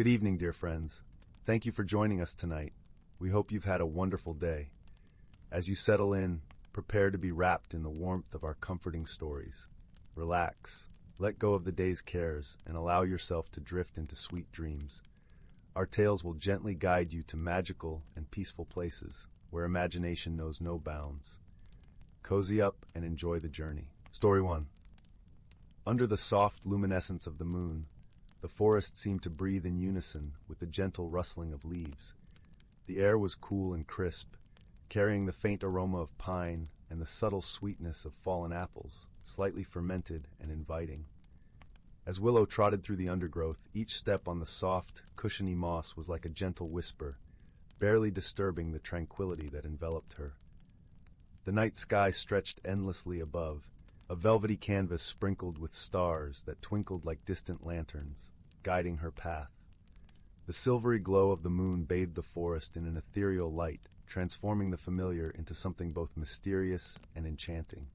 Good evening, dear friends. Thank you for joining us tonight. We hope you've had a wonderful day. As you settle in, prepare to be wrapped in the warmth of our comforting stories. Relax, let go of the day's cares, and allow yourself to drift into sweet dreams. Our tales will gently guide you to magical and peaceful places where imagination knows no bounds. Cozy up and enjoy the journey. Story 1. Under the soft luminescence of the moon, the forest seemed to breathe in unison with the gentle rustling of leaves. The air was cool and crisp, carrying the faint aroma of pine and the subtle sweetness of fallen apples, slightly fermented and inviting. As Willow trotted through the undergrowth, each step on the soft, cushiony moss was like a gentle whisper, barely disturbing the tranquility that enveloped her. The night sky stretched endlessly above, a velvety canvas sprinkled with stars that twinkled like distant lanterns, guiding her path. The silvery glow of the moon bathed the forest in an ethereal light, transforming the familiar into something both mysterious and enchanting.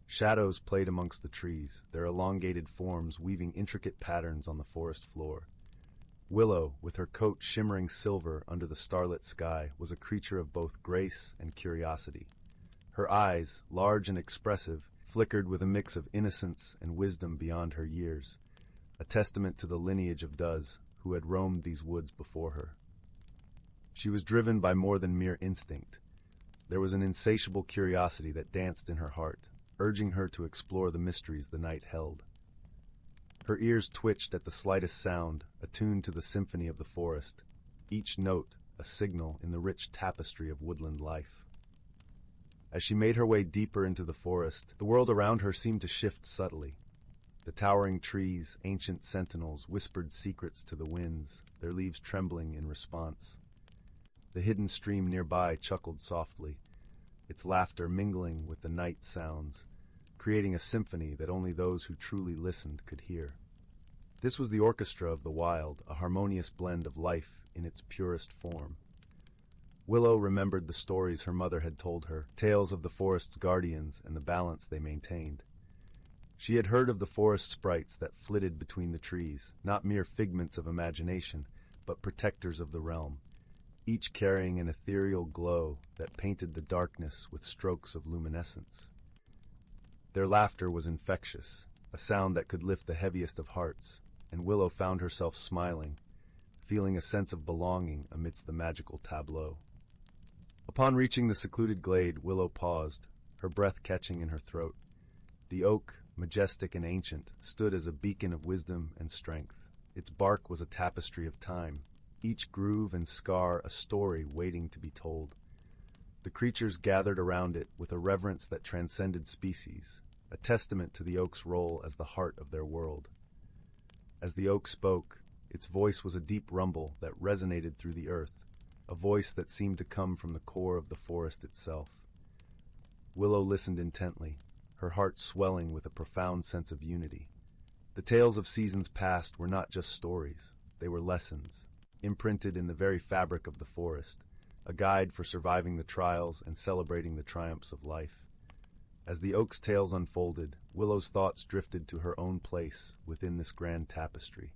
Shadows played amongst the trees, their elongated forms weaving intricate patterns on the forest floor. Willow, with her coat shimmering silver under the starlit sky, was a creature of both grace and curiosity. Her eyes, large and expressive, flickered with a mix of innocence and wisdom beyond her years, a testament to the lineage of does who had roamed these woods before her. She was driven by more than mere instinct. There was an insatiable curiosity that danced in her heart, urging her to explore the mysteries the night held. Her ears twitched at the slightest sound, attuned to the symphony of the forest, each note a signal in the rich tapestry of woodland life. As she made her way deeper into the forest, the world around her seemed to shift subtly. The towering trees, ancient sentinels, whispered secrets to the winds, their leaves trembling in response. The hidden stream nearby chuckled softly, its laughter mingling with the night sounds, creating a symphony that only those who truly listened could hear. This was the orchestra of the wild, a harmonious blend of life in its purest form. Willow remembered the stories her mother had told her, tales of the forest's guardians and the balance they maintained. She had heard of the forest sprites that flitted between the trees, not mere figments of imagination, but protectors of the realm, each carrying an ethereal glow that painted the darkness with strokes of luminescence. Their laughter was infectious, a sound that could lift the heaviest of hearts, and Willow found herself smiling, feeling a sense of belonging amidst the magical tableau. Upon reaching the secluded glade, Willow paused, her breath catching in her throat. The oak, majestic and ancient, stood as a beacon of wisdom and strength. Its bark was a tapestry of time, each groove and scar a story waiting to be told. The creatures gathered around it with a reverence that transcended species, a testament to the oak's role as the heart of their world. As the oak spoke, its voice was a deep rumble that resonated through the earth, a voice that seemed to come from the core of the forest itself. Willow listened intently, her heart swelling with a profound sense of unity. The tales of seasons past were not just stories, they were lessons, imprinted in the very fabric of the forest, a guide for surviving the trials and celebrating the triumphs of life. As the oak's tales unfolded, Willow's thoughts drifted to her own place within this grand tapestry.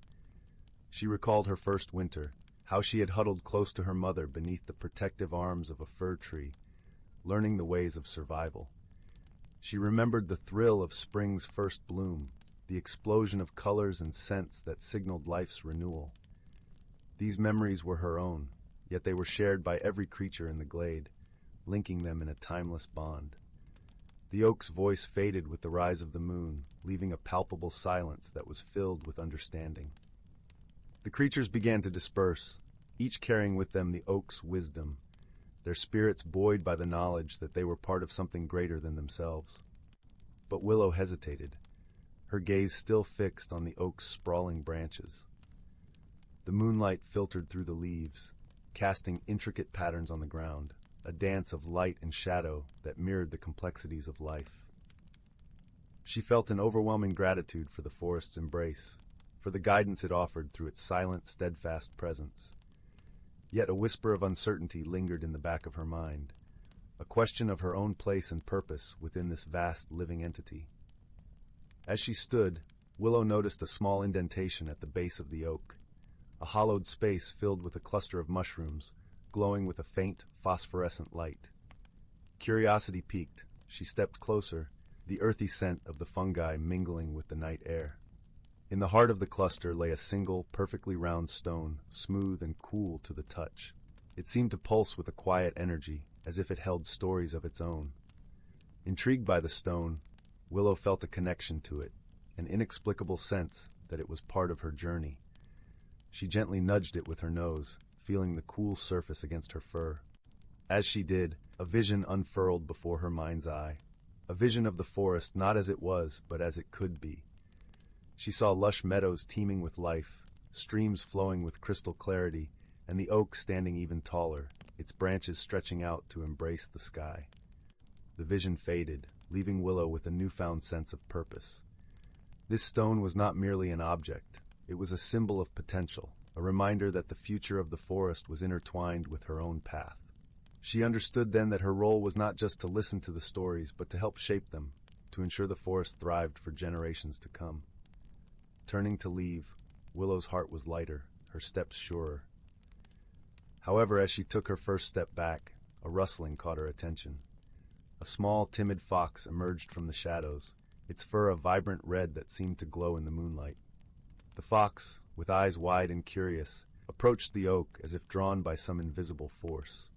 She recalled her first winter, how she had huddled close to her mother beneath the protective arms of a fir tree, learning the ways of survival. She remembered the thrill of spring's first bloom, the explosion of colors and scents that signaled life's renewal. These memories were her own, yet they were shared by every creature in the glade, linking them in a timeless bond. The oak's voice faded with the rise of the moon, leaving a palpable silence that was filled with understanding. The creatures began to disperse, each carrying with them the oak's wisdom, their spirits buoyed by the knowledge that they were part of something greater than themselves. But Willow hesitated, her gaze still fixed on the oak's sprawling branches. The moonlight filtered through the leaves, casting intricate patterns on the ground, a dance of light and shadow that mirrored the complexities of life. She felt an overwhelming gratitude for the forest's embrace, for the guidance it offered through its silent, steadfast presence. Yet a whisper of uncertainty lingered in the back of her mind, a question of her own place and purpose within this vast living entity. As she stood, Willow noticed a small indentation at the base of the oak, a hollowed space filled with a cluster of mushrooms, glowing with a faint, phosphorescent light. Curiosity piqued. She stepped closer, the earthy scent of the fungi mingling with the night air. In the heart of the cluster lay a single, perfectly round stone, smooth and cool to the touch. It seemed to pulse with a quiet energy, as if it held stories of its own. Intrigued by the stone, Willow felt a connection to it, an inexplicable sense that it was part of her journey. She gently nudged it with her nose, feeling the cool surface against her fur. As she did, a vision unfurled before her mind's eye. A vision of the forest not as it was, but as it could be. She saw lush meadows teeming with life, streams flowing with crystal clarity, and the oak standing even taller, its branches stretching out to embrace the sky. The vision faded, leaving Willow with a newfound sense of purpose. This stone was not merely an object. It was a symbol of potential, a reminder that the future of the forest was intertwined with her own path. She understood then that her role was not just to listen to the stories, but to help shape them, to ensure the forest thrived for generations to come. Turning to leave, Willow's heart was lighter, her steps surer. However, as she took her first step back, a rustling caught her attention. A small, timid fox emerged from the shadows, its fur a vibrant red that seemed to glow in the moonlight. The fox, with eyes wide and curious, approached the oak as if drawn by some invisible force.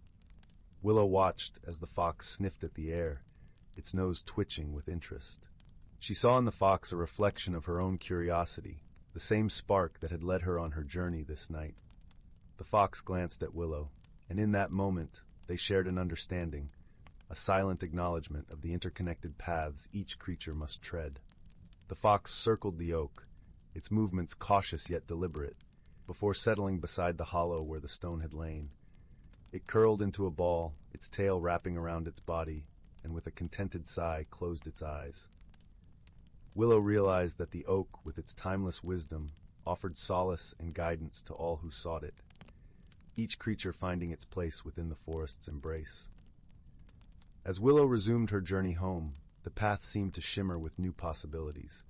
Willow watched as the fox sniffed at the air, its nose twitching with interest. She saw in the fox a reflection of her own curiosity, the same spark that had led her on her journey this night. The fox glanced at Willow, and in that moment they shared an understanding, a silent acknowledgement of the interconnected paths each creature must tread. The fox circled the oak, its movements cautious yet deliberate, before settling beside the hollow where the stone had lain. It curled into a ball, its tail wrapping around its body, and with a contented sigh closed its eyes. Willow realized that the oak, with its timeless wisdom, offered solace and guidance to all who sought it, each creature finding its place within the forest's embrace. As Willow resumed her journey home, the path seemed to shimmer with new possibilities.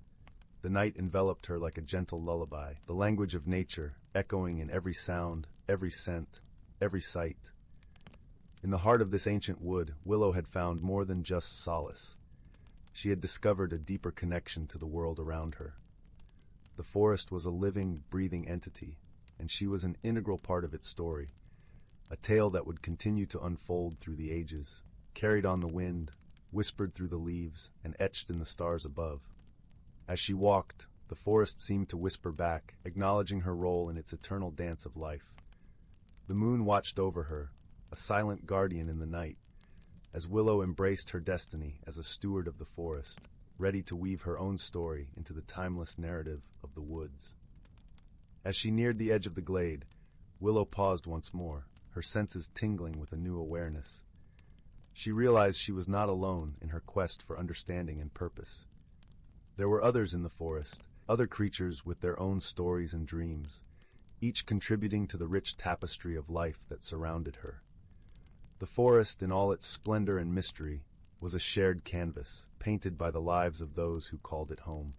The night enveloped her like a gentle lullaby, the language of nature, echoing in every sound, every scent, every sight. In the heart of this ancient wood, Willow had found more than just solace. She had discovered a deeper connection to the world around her. The forest was a living, breathing entity, and she was an integral part of its story, a tale that would continue to unfold through the ages, carried on the wind, whispered through the leaves, and etched in the stars above. As she walked, the forest seemed to whisper back, acknowledging her role in its eternal dance of life. The moon watched over her, a silent guardian in the night, as Willow embraced her destiny as a steward of the forest, ready to weave her own story into the timeless narrative of the woods. As she neared the edge of the glade, Willow paused once more, her senses tingling with a new awareness. She realized she was not alone in her quest for understanding and purpose. There were others in the forest, other creatures with their own stories and dreams, each contributing to the rich tapestry of life that surrounded her. The forest, in all its splendor and mystery, was a shared canvas, painted by the lives of those who called it home.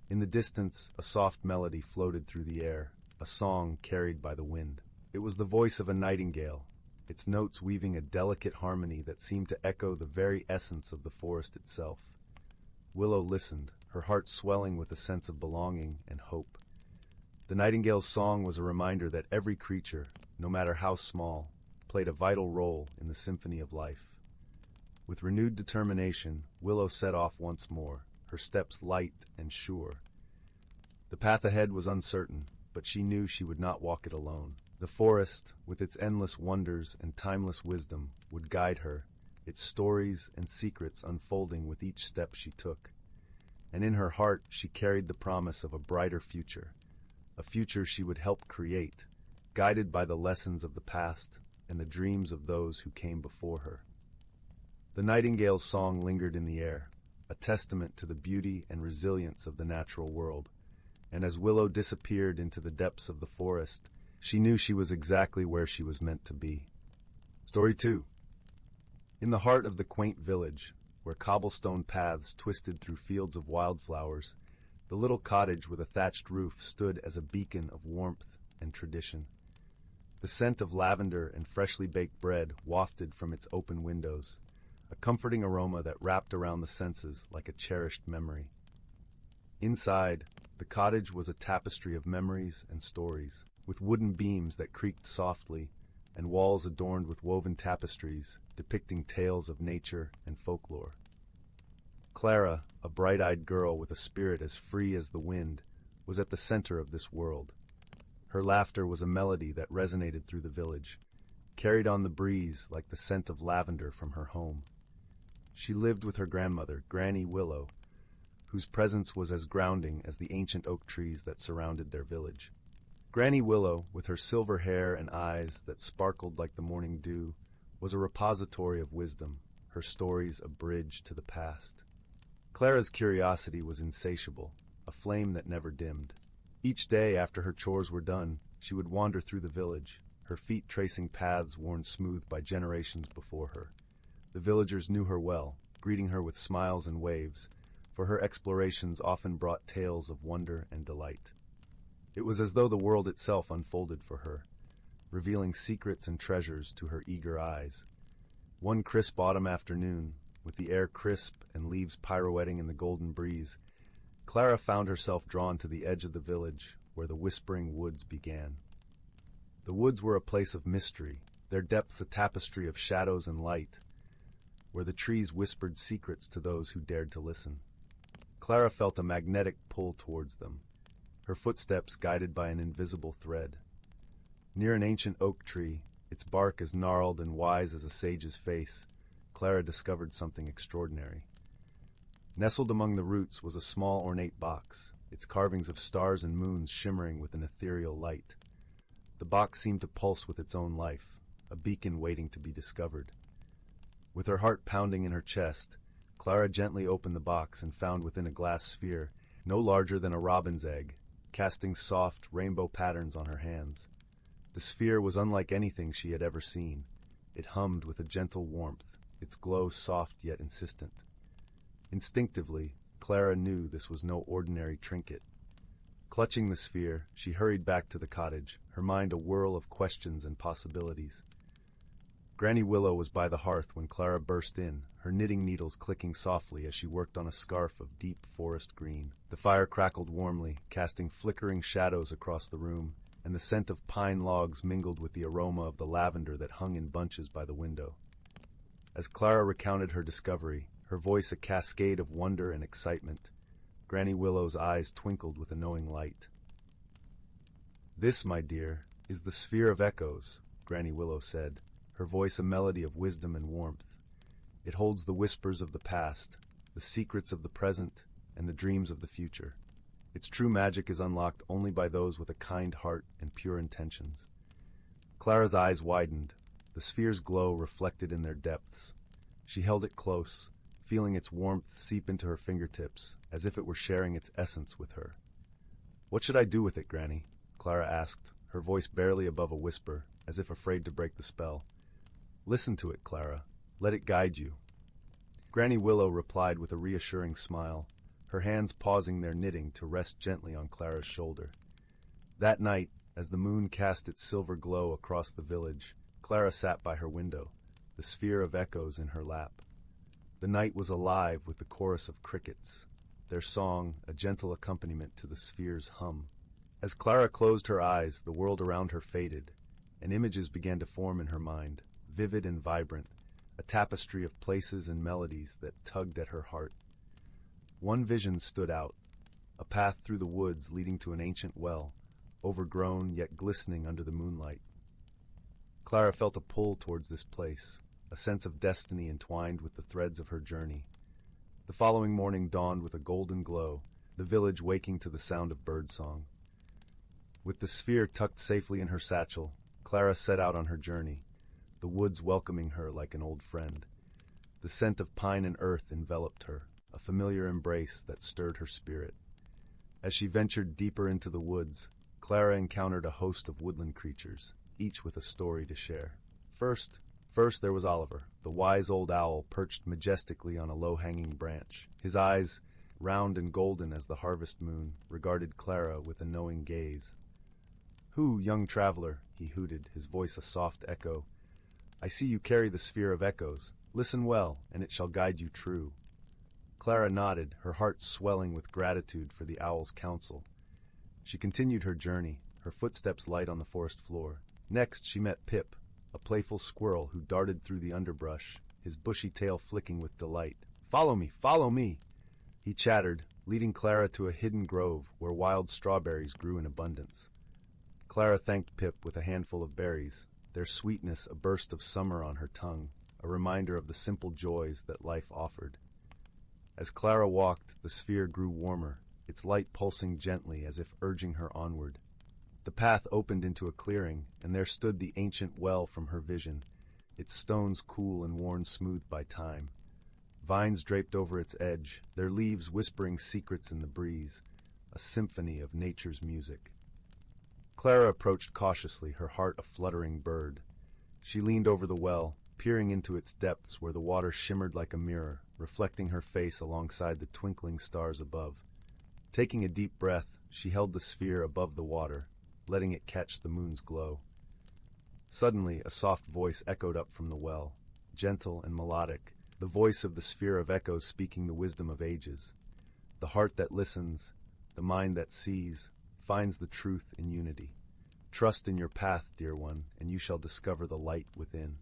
In the distance, a soft melody floated through the air, a song carried by the wind. It was the voice of a nightingale, its notes weaving a delicate harmony that seemed to echo the very essence of the forest itself. Willow listened, her heart swelling with a sense of belonging and hope. The nightingale's song was a reminder that every creature, no matter how small, played a vital role in the symphony of life. With renewed determination, Willow set off once more, her steps light and sure. The path ahead was uncertain, but she knew she would not walk it alone. The forest, with its endless wonders and timeless wisdom, would guide her, its stories and secrets unfolding with each step she took. And in her heart she carried the promise of a brighter future, a future she would help create, guided by the lessons of the past and the dreams of those who came before her. The nightingale's song lingered in the air, a testament to the beauty and resilience of the natural world, and as Willow disappeared into the depths of the forest, she knew she was exactly where she was meant to be. Story 2. In the heart of the quaint village, where cobblestone paths twisted through fields of wildflowers, the little cottage with a thatched roof stood as a beacon of warmth and tradition. The scent of lavender and freshly baked bread wafted from its open windows, a comforting aroma that wrapped around the senses like a cherished memory. Inside, the cottage was a tapestry of memories and stories, with wooden beams that creaked softly and walls adorned with woven tapestries depicting tales of nature and folklore. Clara, a bright-eyed girl with a spirit as free as the wind, was at the center of this world. Her laughter was a melody that resonated through the village, carried on the breeze like the scent of lavender from her home. She lived with her grandmother, Granny Willow, whose presence was as grounding as the ancient oak trees that surrounded their village. Granny Willow, with her silver hair and eyes that sparkled like the morning dew, was a repository of wisdom, her stories a bridge to the past. Clara's curiosity was insatiable, a flame that never dimmed. Each day after her chores were done, she would wander through the village, her feet tracing paths worn smooth by generations before her. The villagers knew her well, greeting her with smiles and waves, for her explorations often brought tales of wonder and delight. It was as though the world itself unfolded for her, revealing secrets and treasures to her eager eyes. One crisp autumn afternoon, with the air crisp and leaves pirouetting in the golden breeze, Clara found herself drawn to the edge of the village where the whispering woods began. The woods were a place of mystery, their depths a tapestry of shadows and light, where the trees whispered secrets to those who dared to listen. Clara felt a magnetic pull towards them, her footsteps guided by an invisible thread. Near an ancient oak tree, its bark as gnarled and wise as a sage's face, Clara discovered something extraordinary. Nestled among the roots was a small ornate box, its carvings of stars and moons shimmering with an ethereal light. The box seemed to pulse with its own life, a beacon waiting to be discovered. With her heart pounding in her chest, Clara gently opened the box and found within a glass sphere, no larger than a robin's egg, casting soft, rainbow patterns on her hands. The sphere was unlike anything she had ever seen. It hummed with a gentle warmth, its glow soft yet insistent. Instinctively, Clara knew this was no ordinary trinket. Clutching the sphere, she hurried back to the cottage, her mind a whirl of questions and possibilities. Granny Willow was by the hearth when Clara burst in, her knitting needles clicking softly as she worked on a scarf of deep forest green. The fire crackled warmly, casting flickering shadows across the room, and the scent of pine logs mingled with the aroma of the lavender that hung in bunches by the window. As Clara recounted her discovery, her voice a cascade of wonder and excitement, Granny Willow's eyes twinkled with a knowing light. "This, my dear, is the sphere of echoes," Granny Willow said, her voice a melody of wisdom and warmth. "It holds the whispers of the past, the secrets of the present, and the dreams of the future. Its true magic is unlocked only by those with a kind heart and pure intentions." Clara's eyes widened, the sphere's glow reflected in their depths. She held it close, feeling its warmth seep into her fingertips, as if it were sharing its essence with her. "What should I do with it, Granny?" Clara asked, her voice barely above a whisper, as if afraid to break the spell. "Listen to it, Clara. Let it guide you." Granny Willow replied with a reassuring smile, her hands pausing their knitting to rest gently on Clara's shoulder. That night, as the moon cast its silver glow across the village, Clara sat by her window, the sphere of echoes in her lap. The night was alive with the chorus of crickets, their song a gentle accompaniment to the sphere's hum. As Clara closed her eyes, the world around her faded, and images began to form in her mind, vivid and vibrant, a tapestry of places and melodies that tugged at her heart. One vision stood out, a path through the woods leading to an ancient well, overgrown yet glistening under the moonlight. Clara felt a pull towards this place, a sense of destiny entwined with the threads of her journey. The following morning dawned with a golden glow, the village waking to the sound of birdsong. With the sphere tucked safely in her satchel, Clara set out on her journey, the woods welcoming her like an old friend. The scent of pine and earth enveloped her, a familiar embrace that stirred her spirit. As she ventured deeper into the woods, Clara encountered a host of woodland creatures, each with a story to share. First there was Oliver, the wise old owl perched majestically on a low-hanging branch. His eyes, round and golden as the harvest moon, regarded Clara with a knowing gaze. "Who, young traveler?" he hooted, his voice a soft echo. "I see you carry the sphere of echoes. Listen well, and it shall guide you true." Clara nodded, her heart swelling with gratitude for the owl's counsel. She continued her journey, her footsteps light on the forest floor. Next, she met Pip, a playful squirrel who darted through the underbrush, his bushy tail flicking with delight. Follow me," he chattered, leading Clara to a hidden grove where wild strawberries grew in abundance. Clara thanked Pip with a handful of berries, their sweetness a burst of summer on her tongue, a reminder of the simple joys that life offered. As Clara walked, the sphere grew warmer, its light pulsing gently as if urging her onward. The path opened into a clearing, and there stood the ancient well from her vision, its stones cool and worn smooth by time. Vines draped over its edge, their leaves whispering secrets in the breeze, a symphony of nature's music. Clara approached cautiously, her heart a fluttering bird. She leaned over the well, peering into its depths where the water shimmered like a mirror, reflecting her face alongside the twinkling stars above. Taking a deep breath, she held the sphere above the water, letting it catch the moon's glow. Suddenly, a soft voice echoed up from the well, gentle and melodic, the voice of the sphere of echoes speaking the wisdom of ages. The heart that listens, the mind that sees, finds the truth in unity. Trust in your path, dear one, and you shall discover the light within.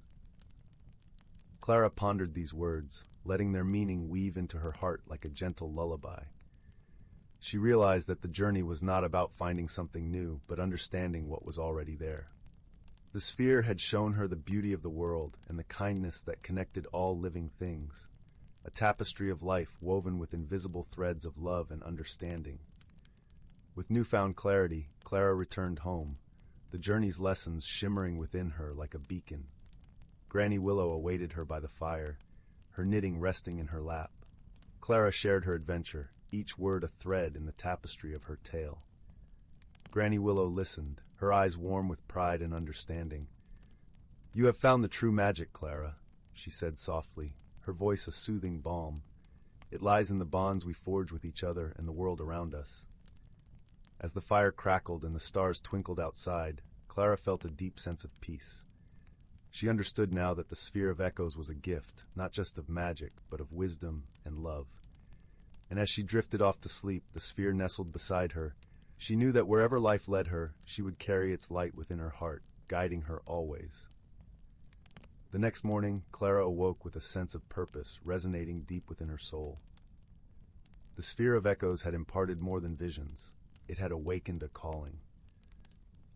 Clara pondered these words, letting their meaning weave into her heart like a gentle lullaby. She realized that the journey was not about finding something new, but understanding what was already there. The sphere had shown her the beauty of the world and the kindness that connected all living things, a tapestry of life woven with invisible threads of love and understanding. With newfound clarity, Clara returned home, the journey's lessons shimmering within her like a beacon. Granny Willow awaited her by the fire, her knitting resting in her lap. Clara shared her adventure, each word a thread in the tapestry of her tale. Granny Willow listened, her eyes warm with pride and understanding. "You have found the true magic, Clara," she said softly, her voice a soothing balm. "It lies in the bonds we forge with each other and the world around us." As the fire crackled and the stars twinkled outside, Clara felt a deep sense of peace. She understood now that the sphere of echoes was a gift, not just of magic, but of wisdom and love. And as she drifted off to sleep, the sphere nestled beside her. She knew that wherever life led her, she would carry its light within her heart, guiding her always. The next morning, Clara awoke with a sense of purpose resonating deep within her soul. The sphere of echoes had imparted more than visions. It had awakened a calling.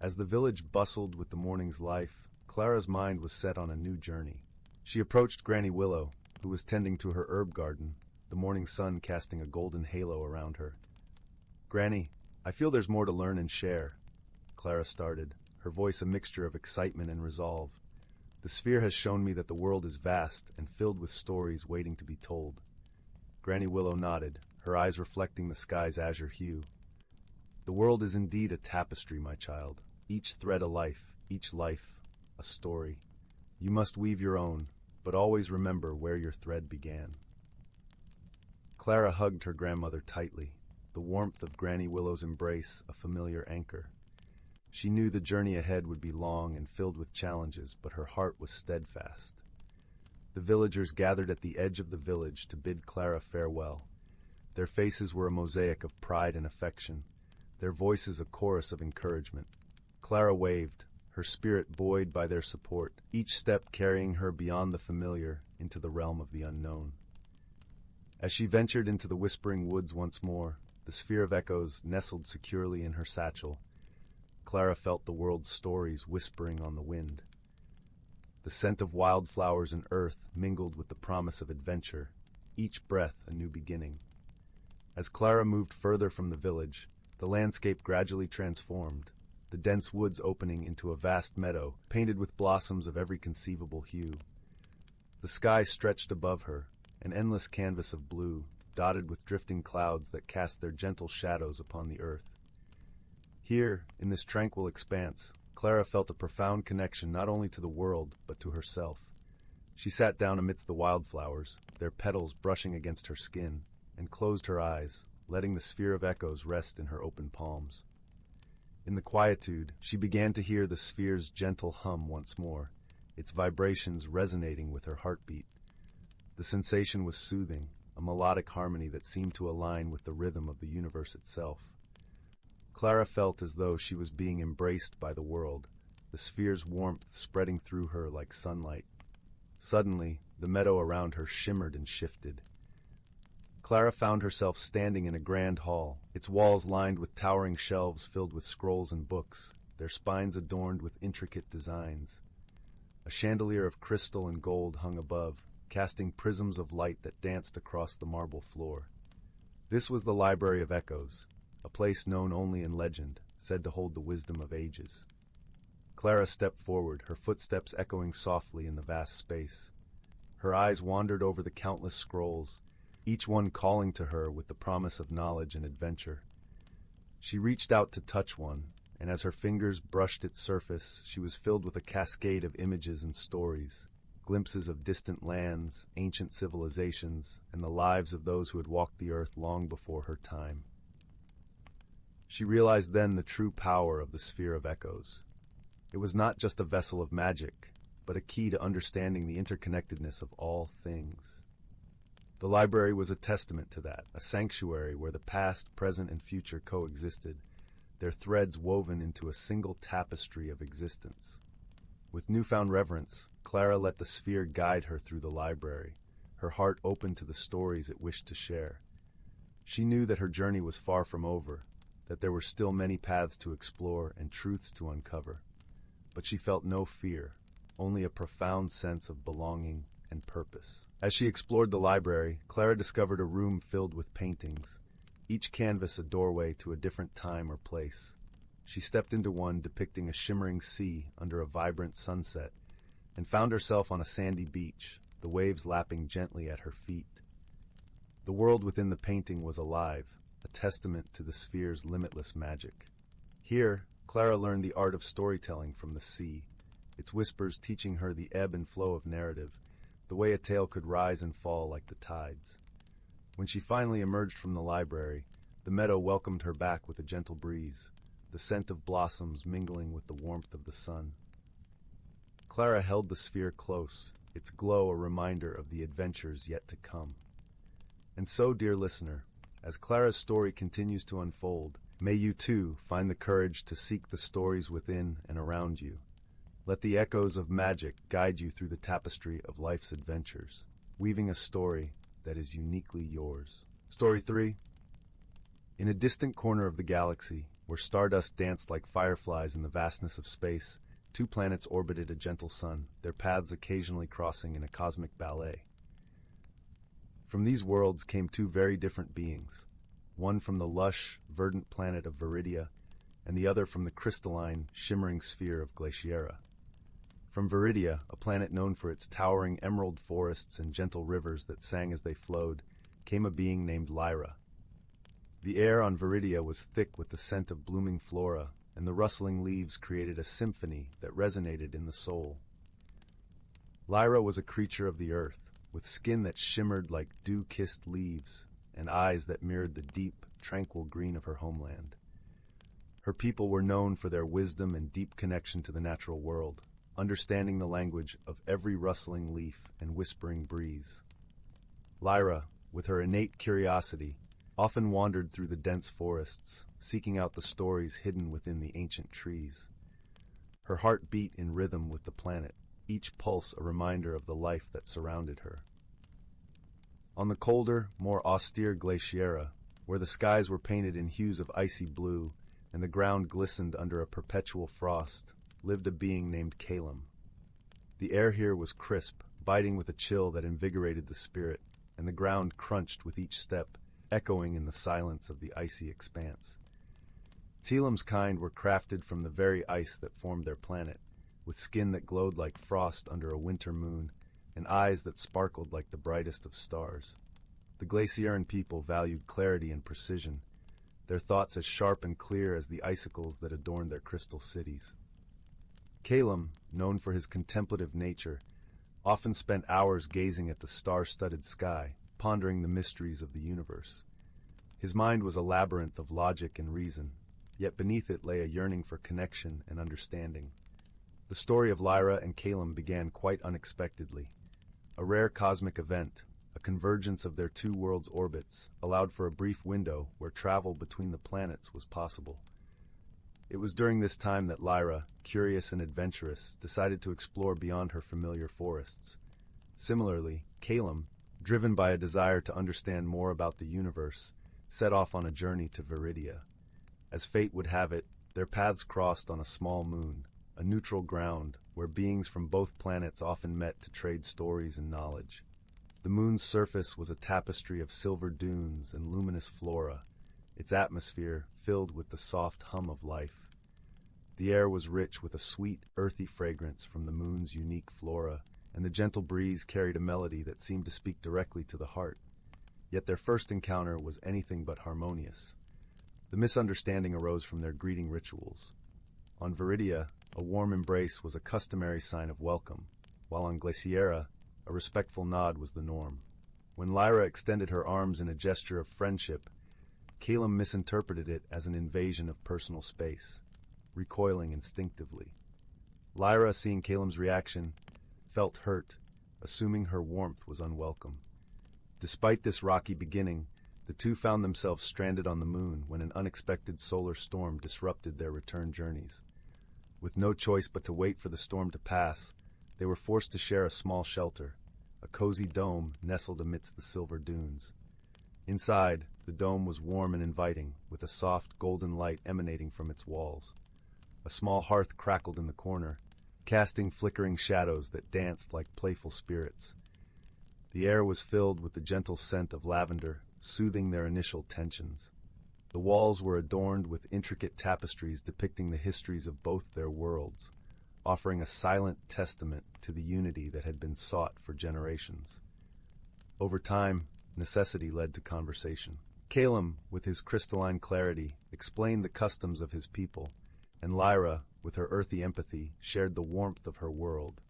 As the village bustled with the morning's life, Clara's mind was set on a new journey. She approached Granny Willow, who was tending to her herb garden, the morning sun casting a golden halo around her. "Granny, I feel there's more to learn and share," Clara started, her voice a mixture of excitement and resolve. "The sphere has shown me that the world is vast and filled with stories waiting to be told." Granny Willow nodded, her eyes reflecting the sky's azure hue. "The world is indeed a tapestry, my child, each thread a life, each life a story. You must weave your own, but always remember where your thread began." Clara hugged her grandmother tightly, the warmth of Granny Willow's embrace a familiar anchor. She knew the journey ahead would be long and filled with challenges, but her heart was steadfast. The villagers gathered at the edge of the village to bid Clara farewell. Their faces were a mosaic of pride and affection, their voices a chorus of encouragement. Clara waved, her spirit buoyed by their support, each step carrying her beyond the familiar into the realm of the unknown. As she ventured into the whispering woods once more, the sphere of echoes nestled securely in her satchel, Clara felt the world's stories whispering on the wind. The scent of wildflowers and earth mingled with the promise of adventure, each breath a new beginning. As Clara moved further from the village, the landscape gradually transformed, the dense woods opening into a vast meadow, painted with blossoms of every conceivable hue. The sky stretched above her, an endless canvas of blue, dotted with drifting clouds that cast their gentle shadows upon the earth. Here, in this tranquil expanse, Clara felt a profound connection not only to the world, but to herself. She sat down amidst the wildflowers, their petals brushing against her skin, and closed her eyes, letting the sphere of echoes rest in her open palms. In the quietude, she began to hear the sphere's gentle hum once more, its vibrations resonating with her heartbeat. The sensation was soothing, a melodic harmony that seemed to align with the rhythm of the universe itself. Clara felt as though she was being embraced by the world, the sphere's warmth spreading through her like sunlight. Suddenly, the meadow around her shimmered and shifted. Clara found herself standing in a grand hall, its walls lined with towering shelves filled with scrolls and books, their spines adorned with intricate designs. A chandelier of crystal and gold hung above, casting prisms of light that danced across the marble floor. This was the Library of Echoes, a place known only in legend, said to hold the wisdom of ages. Clara stepped forward, her footsteps echoing softly in the vast space. Her eyes wandered over the countless scrolls, each one calling to her with the promise of knowledge and adventure. She reached out to touch one, and as her fingers brushed its surface, she was filled with a cascade of images and stories, glimpses of distant lands, ancient civilizations, and the lives of those who had walked the earth long before her time. She realized then the true power of the Sphere of Echoes. It was not just a vessel of magic, but a key to understanding the interconnectedness of all things. The library was a testament to that, a sanctuary where the past, present, and future coexisted, their threads woven into a single tapestry of existence. With newfound reverence, Clara let the sphere guide her through the library, her heart open to the stories it wished to share. She knew that her journey was far from over, that there were still many paths to explore and truths to uncover. But she felt no fear, only a profound sense of belonging and purpose. As she explored the library, Clara discovered a room filled with paintings, each canvas a doorway to a different time or place. She stepped into one depicting a shimmering sea under a vibrant sunset, and found herself on a sandy beach, the waves lapping gently at her feet. The world within the painting was alive, a testament to the sphere's limitless magic. Here, Clara learned the art of storytelling from the sea, its whispers teaching her the ebb and flow of narrative, the way a tale could rise and fall like the tides. When she finally emerged from the library, the meadow welcomed her back with a gentle breeze, the scent of blossoms mingling with the warmth of the sun. Clara held the sphere close, its glow a reminder of the adventures yet to come. And so, dear listener, as Clara's story continues to unfold, may you too find the courage to seek the stories within and around you. Let the echoes of magic guide you through the tapestry of life's adventures, weaving a story that is uniquely yours. Story 3. In a distant corner of the galaxy, where stardust danced like fireflies in the vastness of space, two planets orbited a gentle sun, their paths occasionally crossing in a cosmic ballet. From these worlds came two very different beings, one from the lush, verdant planet of Viridia, and the other from the crystalline, shimmering sphere of Glaciera. From Viridia, a planet known for its towering emerald forests and gentle rivers that sang as they flowed, came a being named Lyra. The air on Viridia was thick with the scent of blooming flora, and the rustling leaves created a symphony that resonated in the soul. Lyra was a creature of the earth, with skin that shimmered like dew-kissed leaves, and eyes that mirrored the deep, tranquil green of her homeland. Her people were known for their wisdom and deep connection to the natural world, understanding the language of every rustling leaf and whispering breeze. Lyra, with her innate curiosity, often wandered through the dense forests, seeking out the stories hidden within the ancient trees. Her heart beat in rhythm with the planet, each pulse a reminder of the life that surrounded her. On the colder, more austere Glaciera, where the skies were painted in hues of icy blue and the ground glistened under a perpetual frost, lived a being named Calum. The air here was crisp, biting with a chill that invigorated the spirit, and the ground crunched with each step, echoing in the silence of the icy expanse. Calum's kind were crafted from the very ice that formed their planet, with skin that glowed like frost under a winter moon, and eyes that sparkled like the brightest of stars. The Glaciaran people valued clarity and precision, their thoughts as sharp and clear as the icicles that adorned their crystal cities. Calum, known for his contemplative nature, often spent hours gazing at the star-studded sky, pondering the mysteries of the universe. His mind was a labyrinth of logic and reason, yet beneath it lay a yearning for connection and understanding. The story of Lyra and Calum began quite unexpectedly. A rare cosmic event, a convergence of their two worlds' orbits, allowed for a brief window where travel between the planets was possible. It was during this time that Lyra, curious and adventurous, decided to explore beyond her familiar forests. Similarly, Calum, driven by a desire to understand more about the universe, set off on a journey to Viridia. As fate would have it, their paths crossed on a small moon, a neutral ground where beings from both planets often met to trade stories and knowledge. The moon's surface was a tapestry of silver dunes and luminous flora, its atmosphere filled with the soft hum of life. The air was rich with a sweet, earthy fragrance from the moon's unique flora, and the gentle breeze carried a melody that seemed to speak directly to the heart. Yet their first encounter was anything but harmonious. The misunderstanding arose from their greeting rituals. On Viridia, a warm embrace was a customary sign of welcome, while on Glaciera, a respectful nod was the norm. When Lyra extended her arms in a gesture of friendship, Calum misinterpreted it as an invasion of personal space, recoiling instinctively. Lyra, seeing Calum's reaction, felt hurt, assuming her warmth was unwelcome. Despite this rocky beginning, the two found themselves stranded on the moon when an unexpected solar storm disrupted their return journeys. With no choice but to wait for the storm to pass, they were forced to share a small shelter, a cozy dome nestled amidst the silver dunes. Inside, the dome was warm and inviting, with a soft golden light emanating from its walls. A small hearth crackled in the corner, casting flickering shadows that danced like playful spirits. The air was filled with the gentle scent of lavender, soothing their initial tensions. The walls were adorned with intricate tapestries depicting the histories of both their worlds, offering a silent testament to the unity that had been sought for generations. Over time, necessity led to conversation. Calum, with his crystalline clarity, explained the customs of his people, and Lyra, with her earthy empathy, shared the warmth of her world.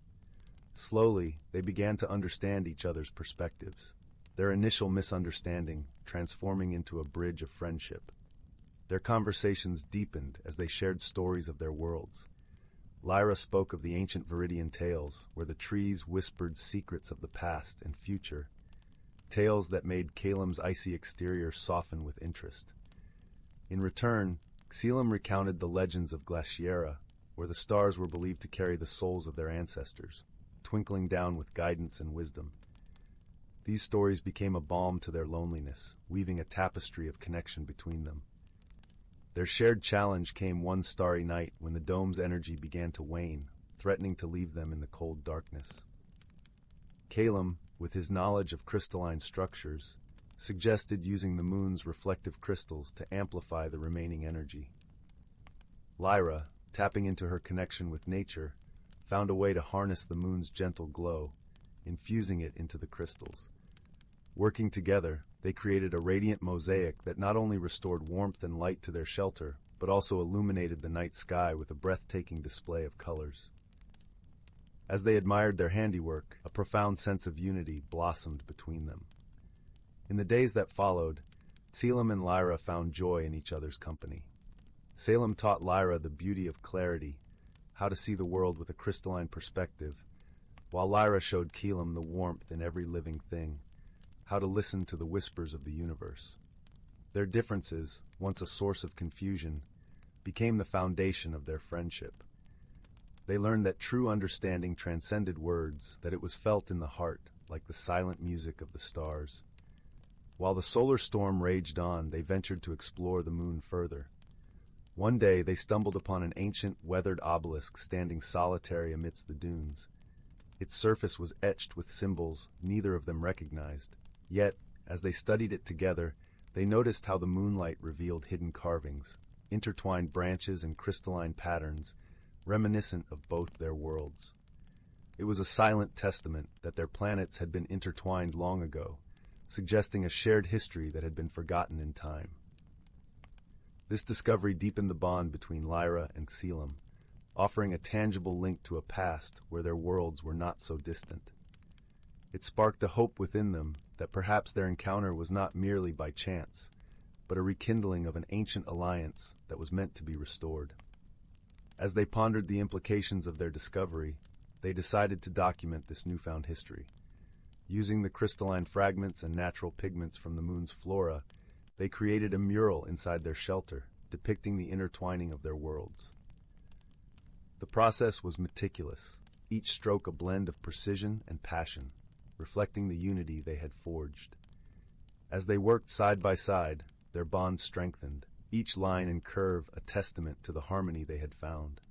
Slowly, they began to understand each other's perspectives, their initial misunderstanding transforming into a bridge of friendship. Their conversations deepened as they shared stories of their worlds. Lyra spoke of the ancient Viridian tales, where the trees whispered secrets of the past and future, tales that made Calum's icy exterior soften with interest. In return, Calum recounted the legends of Glaciera, where the stars were believed to carry the souls of their ancestors, twinkling down with guidance and wisdom. These stories became a balm to their loneliness, weaving a tapestry of connection between them. Their shared challenge came one starry night when the dome's energy began to wane, threatening to leave them in the cold darkness. Calum, with his knowledge of crystalline structures, suggested using the moon's reflective crystals to amplify the remaining energy. Lyra, tapping into her connection with nature, found a way to harness the moon's gentle glow, infusing it into the crystals. Working together, they created a radiant mosaic that not only restored warmth and light to their shelter, but also illuminated the night sky with a breathtaking display of colors. As they admired their handiwork, a profound sense of unity blossomed between them. In the days that followed, Calum and Lyra found joy in each other's company. Calum taught Lyra the beauty of clarity, how to see the world with a crystalline perspective, while Lyra showed Calum the warmth in every living thing, how to listen to the whispers of the universe. Their differences, once a source of confusion, became the foundation of their friendship. They learned that true understanding transcended words, that it was felt in the heart, like the silent music of the stars. While the solar storm raged on, they ventured to explore the moon further. One day they stumbled upon an ancient, weathered obelisk standing solitary amidst the dunes. Its surface was etched with symbols neither of them recognized. Yet, as they studied it together, they noticed how the moonlight revealed hidden carvings, intertwined branches and crystalline patterns, reminiscent of both their worlds. It was a silent testament that their planets had been intertwined long ago, suggesting a shared history that had been forgotten in time. This discovery deepened the bond between Lyra and Calum, offering a tangible link to a past where their worlds were not so distant. It sparked a hope within them that perhaps their encounter was not merely by chance, but a rekindling of an ancient alliance that was meant to be restored. As they pondered the implications of their discovery, they decided to document this newfound history. Using the crystalline fragments and natural pigments from the moon's flora, they created a mural inside their shelter, depicting the intertwining of their worlds. The process was meticulous, each stroke a blend of precision and passion, reflecting the unity they had forged. As they worked side by side, their bonds strengthened, each line and curve a testament to the harmony they had found.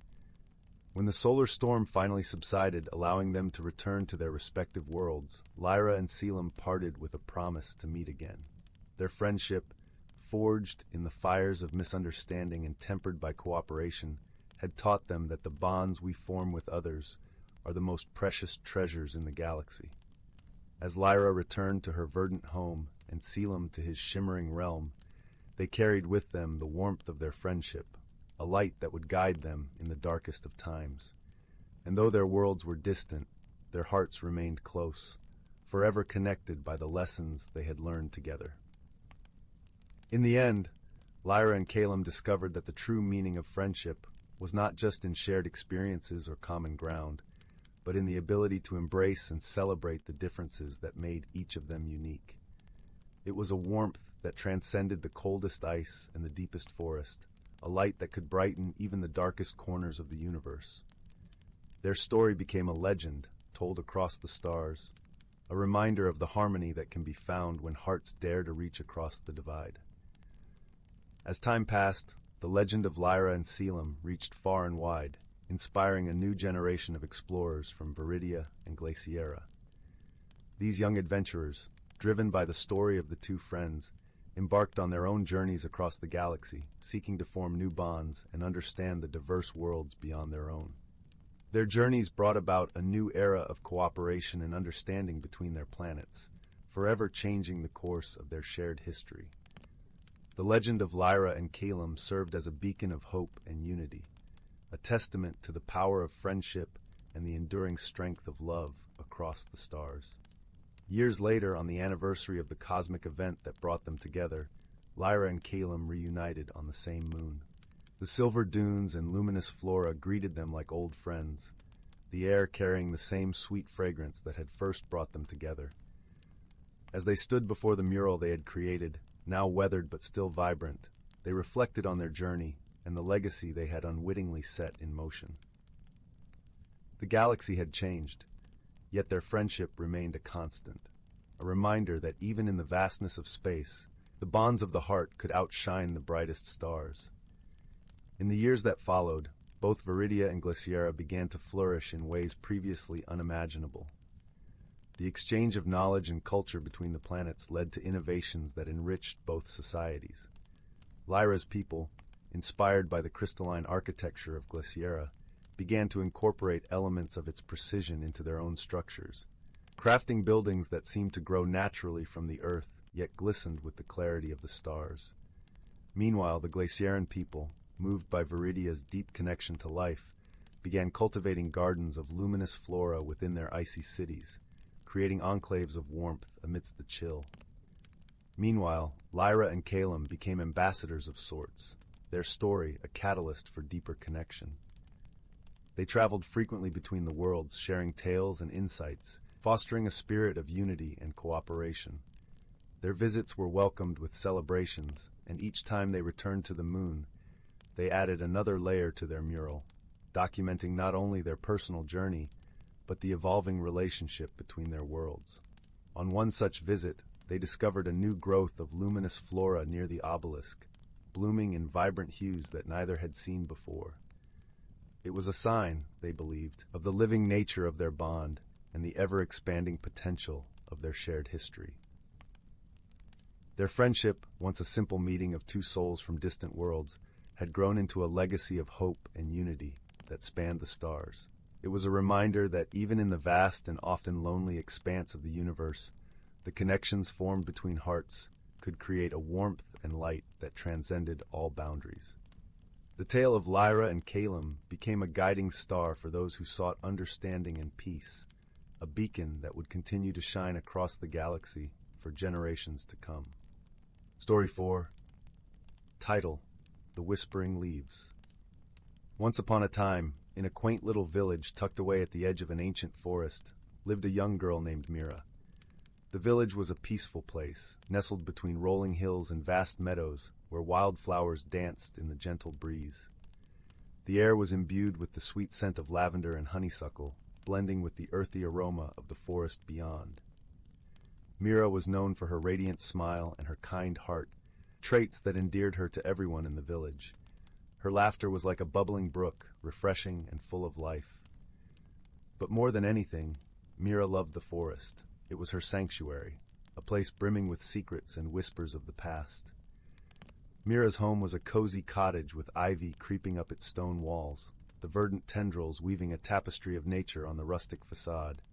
When the solar storm finally subsided, allowing them to return to their respective worlds, Lyra and Selim parted with a promise to meet again. Their friendship, forged in the fires of misunderstanding and tempered by cooperation, had taught them that the bonds we form with others are the most precious treasures in the galaxy. As Lyra returned to her verdant home and Selim to his shimmering realm, they carried with them the warmth of their friendship, a light that would guide them in the darkest of times. And though their worlds were distant, their hearts remained close, forever connected by the lessons they had learned together. In the end, Lyra and Calum discovered that the true meaning of friendship was not just in shared experiences or common ground, but in the ability to embrace and celebrate the differences that made each of them unique. It was a warmth that transcended the coldest ice and the deepest forest, a light that could brighten even the darkest corners of the universe. Their story became a legend told across the stars, a reminder of the harmony that can be found when hearts dare to reach across the divide. As time passed, the legend of Lyra and Selim reached far and wide, inspiring a new generation of explorers from Viridia and Glaciera. These young adventurers, driven by the story of the two friends, embarked on their own journeys across the galaxy, seeking to form new bonds and understand the diverse worlds beyond their own. Their journeys brought about a new era of cooperation and understanding between their planets, forever changing the course of their shared history. The legend of Lyra and Calum served as a beacon of hope and unity, a testament to the power of friendship and the enduring strength of love across the stars. Years later, on the anniversary of the cosmic event that brought them together, Lyra and Calum reunited on the same moon. The silver dunes and luminous flora greeted them like old friends, the air carrying the same sweet fragrance that had first brought them together. As they stood before the mural they had created, now weathered but still vibrant, they reflected on their journey and the legacy they had unwittingly set in motion. The galaxy had changed, yet their friendship remained a constant, a reminder that even in the vastness of space, the bonds of the heart could outshine the brightest stars. In the years that followed, both Viridia and Glaciera began to flourish in ways previously unimaginable. The exchange of knowledge and culture between the planets led to innovations that enriched both societies. Lyra's people, inspired by the crystalline architecture of Glaciera, began to incorporate elements of its precision into their own structures, crafting buildings that seemed to grow naturally from the earth, yet glistened with the clarity of the stars. Meanwhile, the Glacieran people, moved by Viridia's deep connection to life, began cultivating gardens of luminous flora within their icy cities, creating enclaves of warmth amidst the chill. Meanwhile, Lyra and Calum became ambassadors of sorts, their story a catalyst for deeper connection. They traveled frequently between the worlds, sharing tales and insights, fostering a spirit of unity and cooperation. Their visits were welcomed with celebrations, and each time they returned to the moon, they added another layer to their mural, documenting not only their personal journey, but the evolving relationship between their worlds. On one such visit, they discovered a new growth of luminous flora near the obelisk, blooming in vibrant hues that neither had seen before. It was a sign, they believed, of the living nature of their bond and the ever-expanding potential of their shared history. Their friendship, once a simple meeting of two souls from distant worlds, had grown into a legacy of hope and unity that spanned the stars. It was a reminder that even in the vast and often lonely expanse of the universe, the connections formed between hearts could create a warmth and light that transcended all boundaries. The tale of Lyra and Calum became a guiding star for those who sought understanding and peace, a beacon that would continue to shine across the galaxy for generations to come. Story 4, Title: The Whispering Leaves. Once upon a time, in a quaint little village tucked away at the edge of an ancient forest, lived a young girl named Mira. The village was a peaceful place, nestled between rolling hills and vast meadows where wildflowers danced in the gentle breeze. The air was imbued with the sweet scent of lavender and honeysuckle, blending with the earthy aroma of the forest beyond. Mira was known for her radiant smile and her kind heart, traits that endeared her to everyone in the village. Her laughter was like a bubbling brook, refreshing and full of life. But more than anything, Mira loved the forest. It was her sanctuary, a place brimming with secrets and whispers of the past. Mira's home was a cozy cottage with ivy creeping up its stone walls, the verdant tendrils weaving a tapestry of nature on the rustic facade.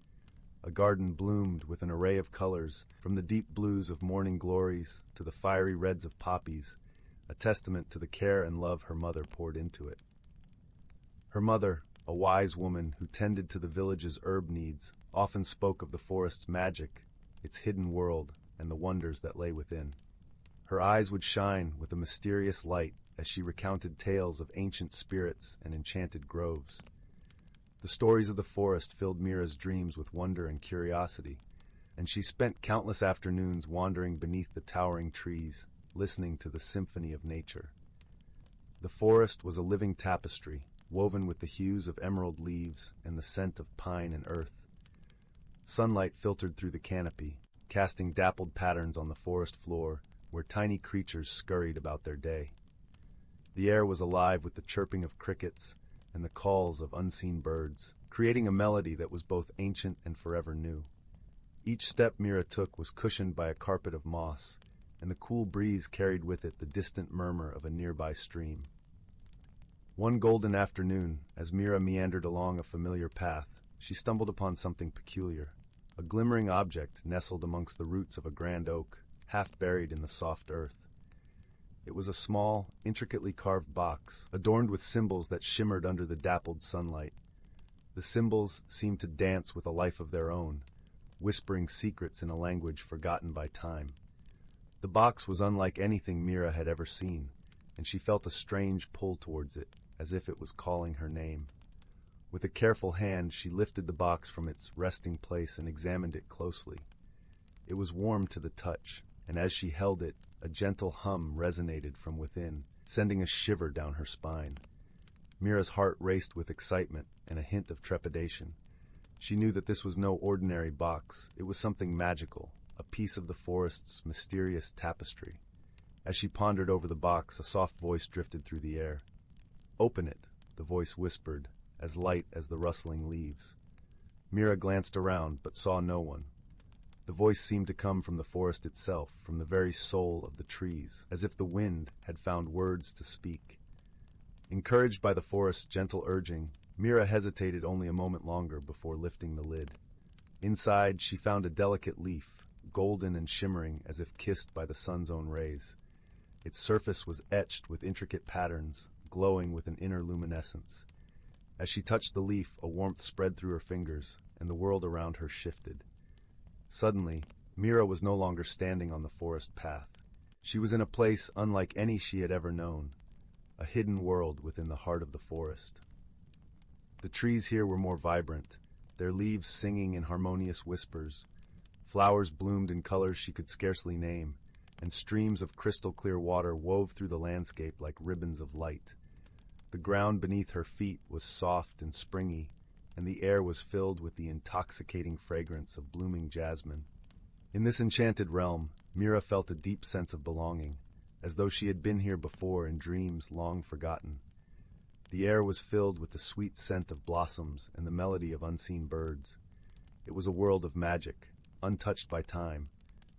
A garden bloomed with an array of colors, from the deep blues of morning glories to the fiery reds of poppies, a testament to the care and love her mother poured into it. Her mother, a wise woman who tended to the village's herb needs, often spoke of the forest's magic, its hidden world, and the wonders that lay within. Her eyes would shine with a mysterious light as she recounted tales of ancient spirits and enchanted groves. The stories of the forest filled Mira's dreams with wonder and curiosity, and she spent countless afternoons wandering beneath the towering trees, listening to the symphony of nature. The forest was a living tapestry, woven with the hues of emerald leaves and the scent of pine and earth. Sunlight filtered through the canopy, casting dappled patterns on the forest floor, where tiny creatures scurried about their day. The air was alive with the chirping of crickets and the calls of unseen birds, creating a melody that was both ancient and forever new. Each step Mira took was cushioned by a carpet of moss, and the cool breeze carried with it the distant murmur of a nearby stream. One golden afternoon, as Mira meandered along a familiar path, she stumbled upon something peculiar, a glimmering object nestled amongst the roots of a grand oak, half buried in the soft earth. It was a small, intricately carved box, adorned with symbols that shimmered under the dappled sunlight. The symbols seemed to dance with a life of their own, whispering secrets in a language forgotten by time. The box was unlike anything Mira had ever seen, and she felt a strange pull towards it, as if it was calling her name. With a careful hand, she lifted the box from its resting place and examined it closely. It was warm to the touch, and as she held it, a gentle hum resonated from within, sending a shiver down her spine. Mira's heart raced with excitement and a hint of trepidation. She knew that this was no ordinary box. It was something magical, a piece of the forest's mysterious tapestry. As she pondered over the box, a soft voice drifted through the air. "Open it," the voice whispered, as light as the rustling leaves. Mira glanced around, but saw no one. The voice seemed to come from the forest itself, from the very soul of the trees, as if the wind had found words to speak. Encouraged by the forest's gentle urging, Mira hesitated only a moment longer before lifting the lid. Inside, she found a delicate leaf, golden and shimmering as if kissed by the sun's own rays. Its surface was etched with intricate patterns, glowing with an inner luminescence. As she touched the leaf, a warmth spread through her fingers, and the world around her shifted. Suddenly, Mira was no longer standing on the forest path. She was in a place unlike any she had ever known, a hidden world within the heart of the forest. The trees here were more vibrant, their leaves singing in harmonious whispers. Flowers bloomed in colors she could scarcely name, and streams of crystal-clear water wove through the landscape like ribbons of light. The ground beneath her feet was soft and springy, and the air was filled with the intoxicating fragrance of blooming jasmine. In this enchanted realm, Mira felt a deep sense of belonging, as though she had been here before in dreams long forgotten. The air was filled with the sweet scent of blossoms and the melody of unseen birds. It was a world of magic, untouched by time,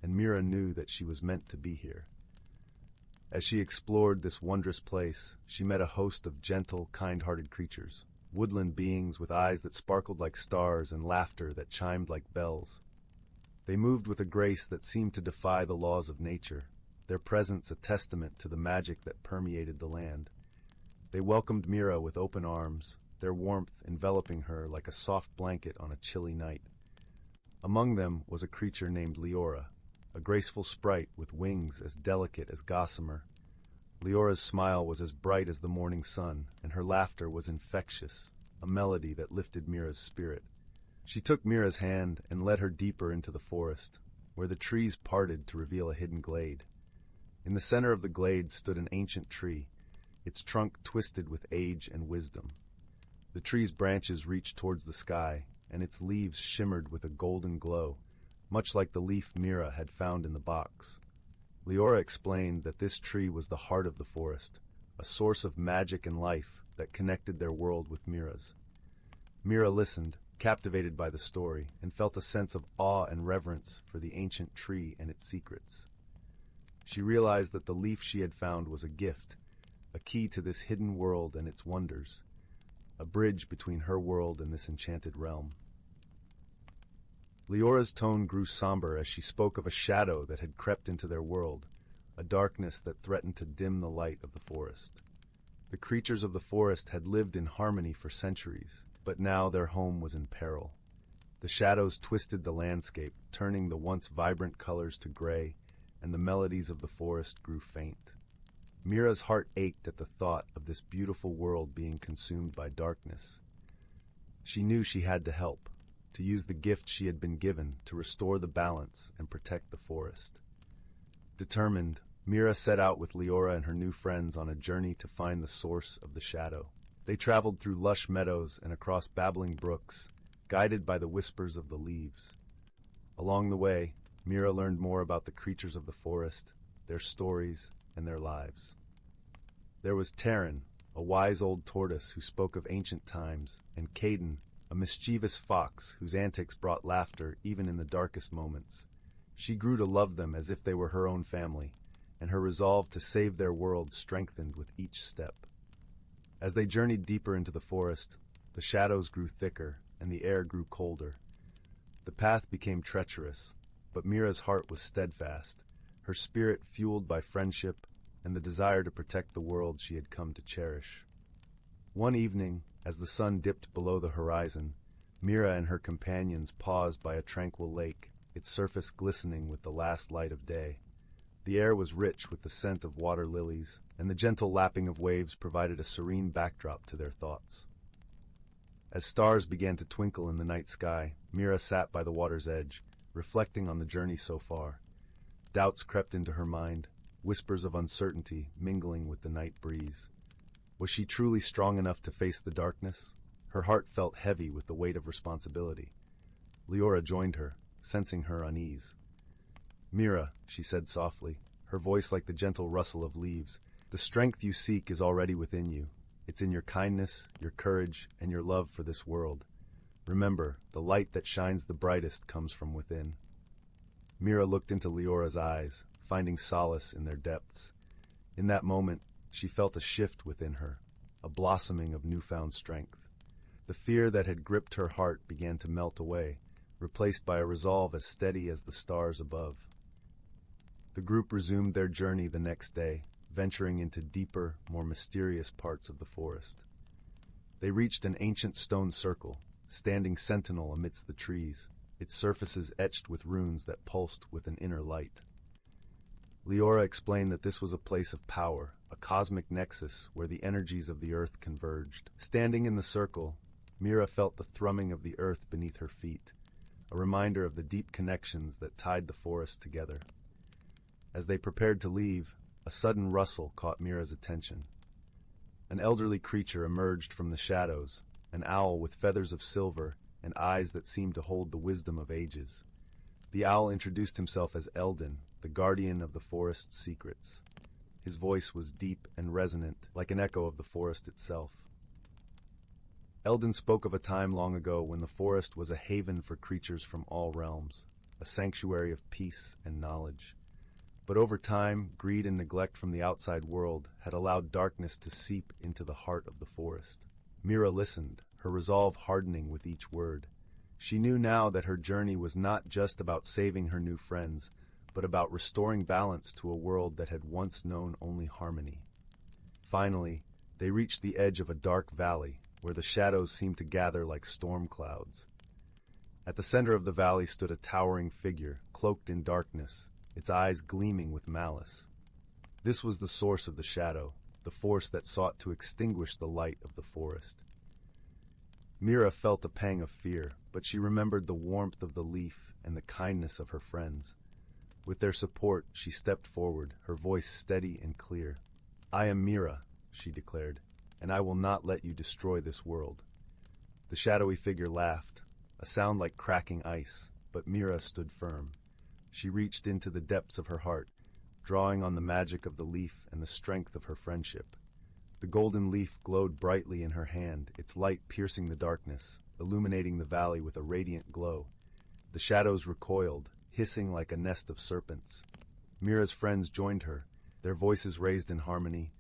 and Mira knew that she was meant to be here. As she explored this wondrous place, she met a host of gentle, kind-hearted creatures, woodland beings with eyes that sparkled like stars and laughter that chimed like bells. They moved with a grace that seemed to defy the laws of nature, their presence a testament to the magic that permeated the land. They welcomed Mira with open arms, their warmth enveloping her like a soft blanket on a chilly night. Among them was a creature named Leora, a graceful sprite with wings as delicate as gossamer. Leora's smile was as bright as the morning sun, and her laughter was infectious, a melody that lifted Mira's spirit. She took Mira's hand and led her deeper into the forest, where the trees parted to reveal a hidden glade. In the center of the glade stood an ancient tree, its trunk twisted with age and wisdom. The tree's branches reached towards the sky, and its leaves shimmered with a golden glow, much like the leaf Mira had found in the box. Leora explained that this tree was the heart of the forest, a source of magic and life that connected their world with Mira's. Mira listened, captivated by the story, and felt a sense of awe and reverence for the ancient tree and its secrets. She realized that the leaf she had found was a gift, a key to this hidden world and its wonders, a bridge between her world and this enchanted realm. Leora's tone grew somber as she spoke of a shadow that had crept into their world, a darkness that threatened to dim the light of the forest. The creatures of the forest had lived in harmony for centuries, but now their home was in peril. The shadows twisted the landscape, turning the once vibrant colors to gray, and the melodies of the forest grew faint. Mira's heart ached at the thought of this beautiful world being consumed by darkness. She knew she had to help, to use the gift she had been given to restore the balance and protect the forest. Determined, Mira set out with Leora and her new friends on a journey to find the source of the shadow. They traveled through lush meadows and across babbling brooks, guided by the whispers of the leaves. Along the way, Mira learned more about the creatures of the forest, their stories, and their lives. There was Terran, a wise old tortoise who spoke of ancient times, and Caden, a mischievous fox whose antics brought laughter even in the darkest moments. She grew to love them as if they were her own family, and her resolve to save their world strengthened with each step. As they journeyed deeper into the forest, the shadows grew thicker and the air grew colder. The path became treacherous, but Mira's heart was steadfast, her spirit fueled by friendship and the desire to protect the world she had come to cherish. One evening, as the sun dipped below the horizon, Mira and her companions paused by a tranquil lake, its surface glistening with the last light of day. The air was rich with the scent of water lilies, and the gentle lapping of waves provided a serene backdrop to their thoughts. As stars began to twinkle in the night sky, Mira sat by the water's edge, reflecting on the journey so far. Doubts crept into her mind, whispers of uncertainty mingling with the night breeze. Was she truly strong enough to face the darkness? Her heart felt heavy with the weight of responsibility. Leora joined her, sensing her unease. "Mira," she said softly, her voice like the gentle rustle of leaves, "the strength you seek is already within you. It's in your kindness, your courage, and your love for this world. Remember, the light that shines the brightest comes from within." Mira looked into Leora's eyes, finding solace in their depths. In that moment, she felt a shift within her, a blossoming of newfound strength. The fear that had gripped her heart began to melt away, replaced by a resolve as steady as the stars above. The group resumed their journey the next day, venturing into deeper, more mysterious parts of the forest. They reached an ancient stone circle, standing sentinel amidst the trees, its surfaces etched with runes that pulsed with an inner light. Leora explained that this was a place of power, a cosmic nexus where the energies of the earth converged. Standing in the circle, Mira felt the thrumming of the earth beneath her feet, a reminder of the deep connections that tied the forest together. As they prepared to leave, a sudden rustle caught Mira's attention. An elderly creature emerged from the shadows, an owl with feathers of silver and eyes that seemed to hold the wisdom of ages. The owl introduced himself as Eldon, the guardian of the forest's secrets. His voice was deep and resonant, like an echo of the forest itself. Eldon spoke of a time long ago when the forest was a haven for creatures from all realms, a sanctuary of peace and knowledge. But over time, greed and neglect from the outside world had allowed darkness to seep into the heart of the forest. Mira listened, her resolve hardening with each word. She knew now that her journey was not just about saving her new friends, but about restoring balance to a world that had once known only harmony. Finally, they reached the edge of a dark valley, where the shadows seemed to gather like storm clouds. At the center of the valley stood a towering figure, cloaked in darkness, its eyes gleaming with malice. This was the source of the shadow, the force that sought to extinguish the light of the forest. Mira felt a pang of fear, but she remembered the warmth of the leaf and the kindness of her friends. With their support, she stepped forward, her voice steady and clear. "I am Mira," she declared, "and I will not let you destroy this world." The shadowy figure laughed, a sound like cracking ice, but Mira stood firm. She reached into the depths of her heart, drawing on the magic of the leaf and the strength of her friendship. The golden leaf glowed brightly in her hand, its light piercing the darkness, illuminating the valley with a radiant glow. The shadows recoiled, hissing like a nest of serpents. Mira's friends joined her, their voices raised in harmony,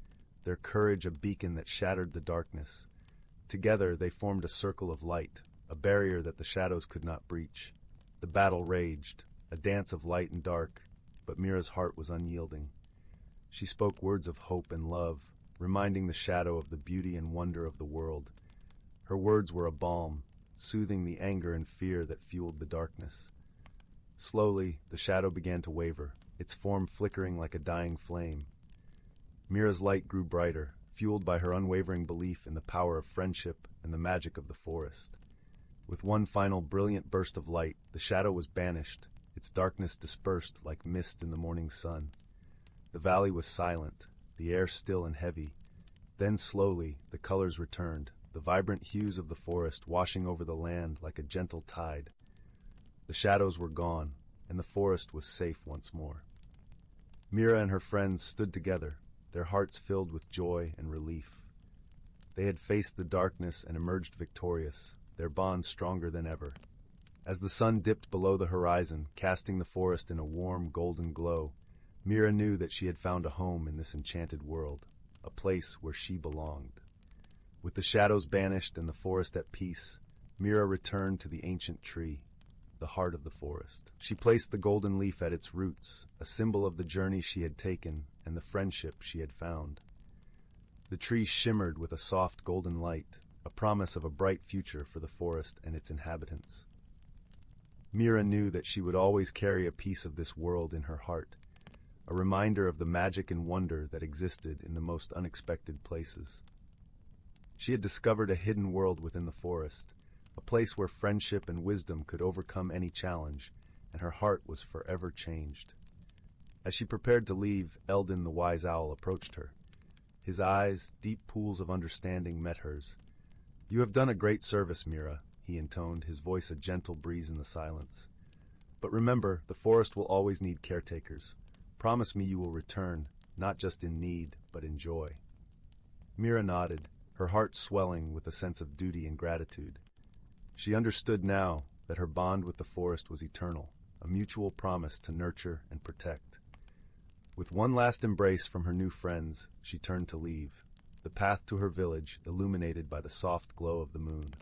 their courage a beacon that shattered the darkness. Together they formed a circle of light, a barrier that the shadows could not breach. The battle raged, a dance of light and dark, but Mira's heart was unyielding. She spoke words of hope and love, reminding the shadow of the beauty and wonder of the world. Her words were a balm, soothing the anger and fear that fueled the darkness. Slowly, the shadow began to waver, its form flickering like a dying flame. Mira's light grew brighter, fueled by her unwavering belief in the power of friendship and the magic of the forest. With one final brilliant burst of light, the shadow was banished, its darkness dispersed like mist in the morning sun. The valley was silent, the air still and heavy. Then slowly, the colors returned, the vibrant hues of the forest washing over the land like a gentle tide. The shadows were gone, and the forest was safe once more. Mira and her friends stood together, their hearts filled with joy and relief. They had faced the darkness and emerged victorious, their bond stronger than ever. As the sun dipped below the horizon, casting the forest in a warm, golden glow, Mira knew that she had found a home in this enchanted world, a place where she belonged. With the shadows banished and the forest at peace, Mira returned to the ancient tree, the heart of the forest. She placed the golden leaf at its roots, a symbol of the journey she had taken and the friendship she had found. The tree shimmered with a soft golden light, a promise of a bright future for the forest and its inhabitants. Mira knew that she would always carry a piece of this world in her heart, a reminder of the magic and wonder that existed in the most unexpected places. She had discovered a hidden world within the forest, a place where friendship and wisdom could overcome any challenge, and her heart was forever changed. As she prepared to leave, Eldon the wise owl approached her. His eyes, deep pools of understanding, met hers. "You have done a great service, Mira," he intoned, his voice a gentle breeze in the silence. "But remember, the forest will always need caretakers. Promise me you will return, not just in need, but in joy." Mira nodded, her heart swelling with a sense of duty and gratitude. She understood now that her bond with the forest was eternal, a mutual promise to nurture and protect. With one last embrace from her new friends, she turned to leave, the path to her village illuminated by the soft glow of the moon.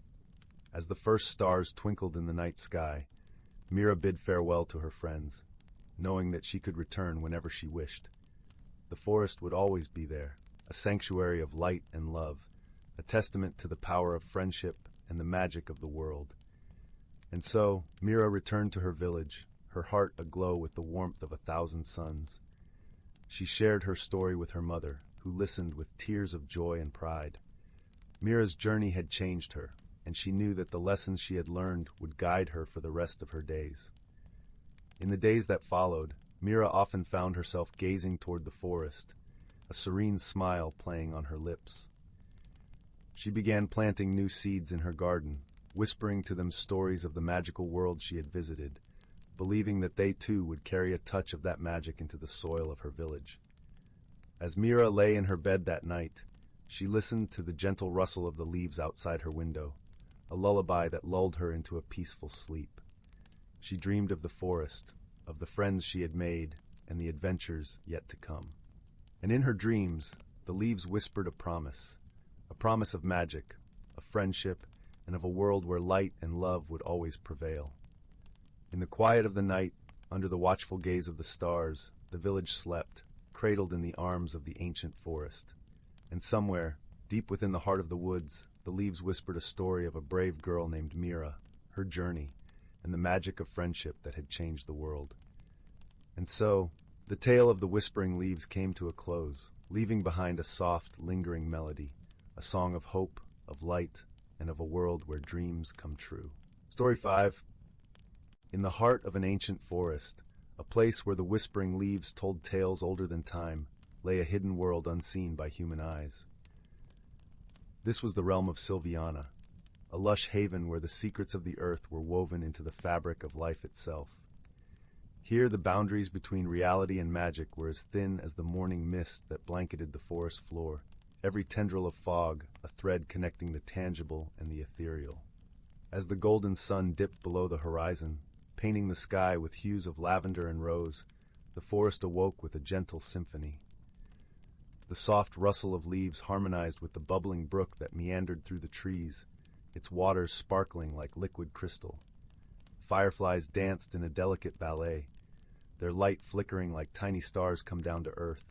As the first stars twinkled in the night sky, Mira bid farewell to her friends, knowing that she could return whenever she wished. The forest would always be there, a sanctuary of light and love, a testament to the power of friendship and the magic of the world. And so, Mira returned to her village, her heart aglow with the warmth of 1,000 suns. She shared her story with her mother, who listened with tears of joy and pride. Mira's journey had changed her, and she knew that the lessons she had learned would guide her for the rest of her days. In the days that followed, Mira often found herself gazing toward the forest, a serene smile playing on her lips. She began planting new seeds in her garden, whispering to them stories of the magical world she had visited, believing that they too would carry a touch of that magic into the soil of her village. As Mira lay in her bed that night, she listened to the gentle rustle of the leaves outside her window, a lullaby that lulled her into a peaceful sleep. She dreamed of the forest, of the friends she had made, and the adventures yet to come. And in her dreams, the leaves whispered a promise of magic, of friendship, and of a world where light and love would always prevail. In the quiet of the night, under the watchful gaze of the stars, the village slept, cradled in the arms of the ancient forest. And somewhere, deep within the heart of the woods, the leaves whispered a story of a brave girl named Mira, her journey, and the magic of friendship that had changed the world. And so, The tale of the whispering leaves came to a close, leaving behind a soft, lingering melody, a song of hope, of light, and of a world where dreams come true. Story 5. In the heart of an ancient forest, a place where the whispering leaves told tales older than time, lay a hidden world unseen by human eyes. This was the realm of Sylviana, a lush haven where the secrets of the earth were woven into the fabric of life itself. Here the boundaries between reality and magic were as thin as the morning mist that blanketed the forest floor, every tendril of fog a thread connecting the tangible and the ethereal. As the golden sun dipped below the horizon, painting the sky with hues of lavender and rose, the forest awoke with a gentle symphony. The soft rustle of leaves harmonized with the bubbling brook that meandered through the trees, its waters sparkling like liquid crystal. Fireflies danced in a delicate ballet, their light flickering like tiny stars come down to earth.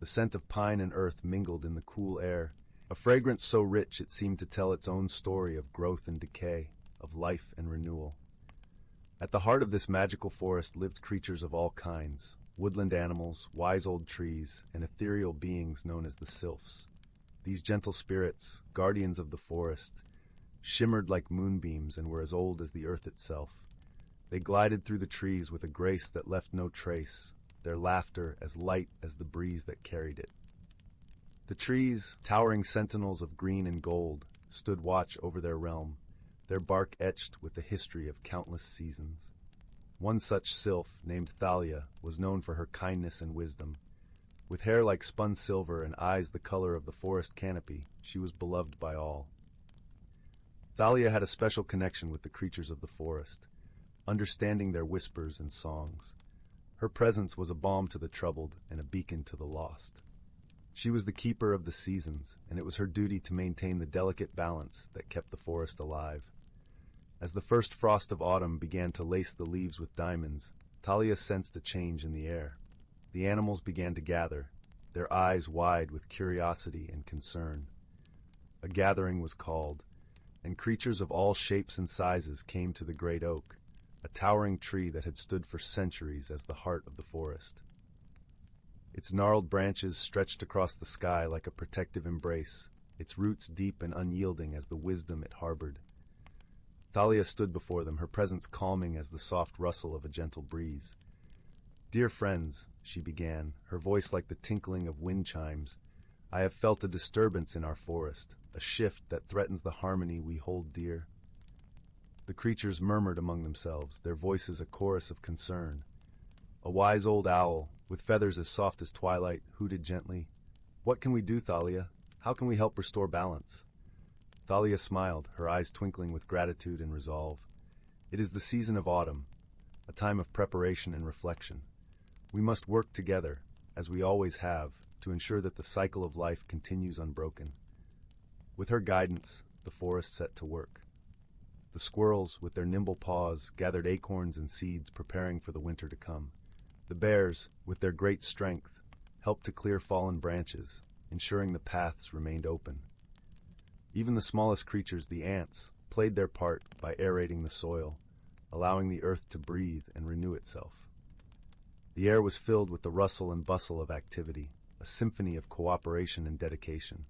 The scent of pine and earth mingled in the cool air, a fragrance so rich it seemed to tell its own story of growth and decay, of life and renewal. At the heart of this magical forest lived creatures of all kinds, woodland animals, wise old trees, and ethereal beings known as the sylphs. These gentle spirits, guardians of the forest, shimmered like moonbeams and were as old as the earth itself. They glided through the trees with a grace that left no trace, their laughter as light as the breeze that carried it. The trees, towering sentinels of green and gold, stood watch over their realm, their bark etched with the history of countless seasons. One such sylph, named Thalia, was known for her kindness and wisdom. With hair like spun silver and eyes the color of the forest canopy, she was beloved by all. Thalia had a special connection with the creatures of the forest, understanding their whispers and songs. Her presence was a balm to the troubled and a beacon to the lost. She was the keeper of the seasons, and it was her duty to maintain the delicate balance that kept the forest alive. As the first frost of autumn began to lace the leaves with diamonds, Thalia sensed a change in the air. The animals began to gather, their eyes wide with curiosity and concern. A gathering was called, and creatures of all shapes and sizes came to the great oak, a towering tree that had stood for centuries as the heart of the forest. Its gnarled branches stretched across the sky like a protective embrace, its roots deep and unyielding as the wisdom it harbored. Thalia stood before them, her presence calming as the soft rustle of a gentle breeze. "Dear friends," she began, her voice like the tinkling of wind chimes, "I have felt a disturbance in our forest, a shift that threatens the harmony we hold dear." The creatures murmured among themselves, their voices a chorus of concern. A wise old owl, with feathers as soft as twilight, hooted gently, "What can we do, Thalia? How can we help restore balance?" Thalia smiled, her eyes twinkling with gratitude and resolve. "It is the season of autumn, a time of preparation and reflection. We must work together, as we always have, to ensure that the cycle of life continues unbroken." With her guidance, the forest set to work. The squirrels, with their nimble paws, gathered acorns and seeds, preparing for the winter to come. The bears, with their great strength, helped to clear fallen branches, ensuring the paths remained open. Even the smallest creatures, the ants, played their part by aerating the soil, allowing the earth to breathe and renew itself. The air was filled with the rustle and bustle of activity, a symphony of cooperation and dedication.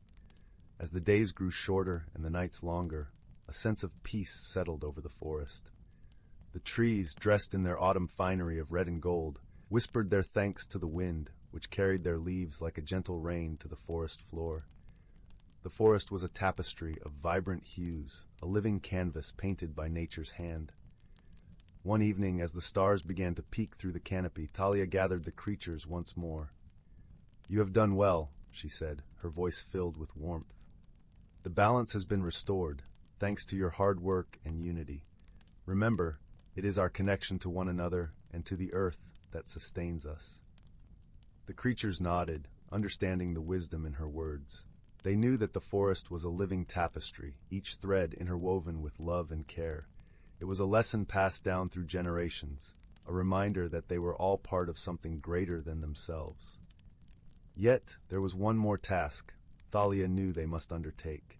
As the days grew shorter and the nights longer, a sense of peace settled over the forest. The trees, dressed in their autumn finery of red and gold, whispered their thanks to the wind, which carried their leaves like a gentle rain to the forest floor. The forest was a tapestry of vibrant hues, a living canvas painted by nature's hand. One evening, as the stars began to peek through the canopy, Thalia gathered the creatures once more. "You have done well," she said, her voice filled with warmth. "The balance has been restored, thanks to your hard work and unity. Remember, it is our connection to one another and to the earth that sustains us." The creatures nodded, understanding the wisdom in her words. They knew that the forest was a living tapestry, each thread interwoven with love and care. It was a lesson passed down through generations, a reminder that they were all part of something greater than themselves. Yet, there was one more task Thalia knew they must undertake.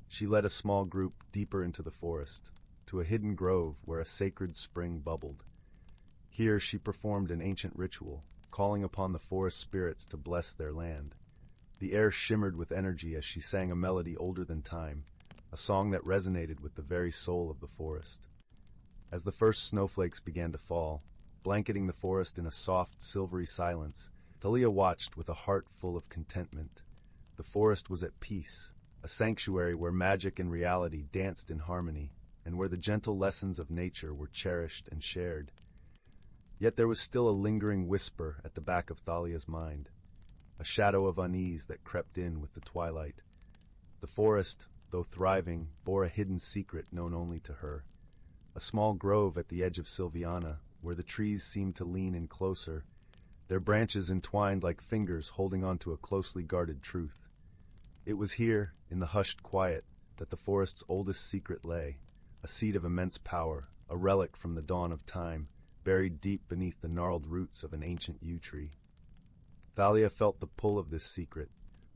She led a small group deeper into the forest, to a hidden grove where a sacred spring bubbled. Here she performed an ancient ritual, calling upon the forest spirits to bless their land. The air shimmered with energy as she sang a melody older than time, a song that resonated with the very soul of the forest. As the first snowflakes began to fall, blanketing the forest in a soft, silvery silence, Thalia watched with a heart full of contentment. The forest was at peace, a sanctuary where magic and reality danced in harmony, and where the gentle lessons of nature were cherished and shared. Yet there was still a lingering whisper at the back of Thalia's mind, a shadow of unease that crept in with the twilight. The forest, though thriving, bore a hidden secret known only to her. A small grove at the edge of Silviana, where the trees seemed to lean in closer, their branches entwined like fingers holding on to a closely guarded truth. It was here, in the hushed quiet, that the forest's oldest secret lay, a seed of immense power, a relic from the dawn of time, buried deep beneath the gnarled roots of an ancient yew tree. Thalia felt the pull of this secret,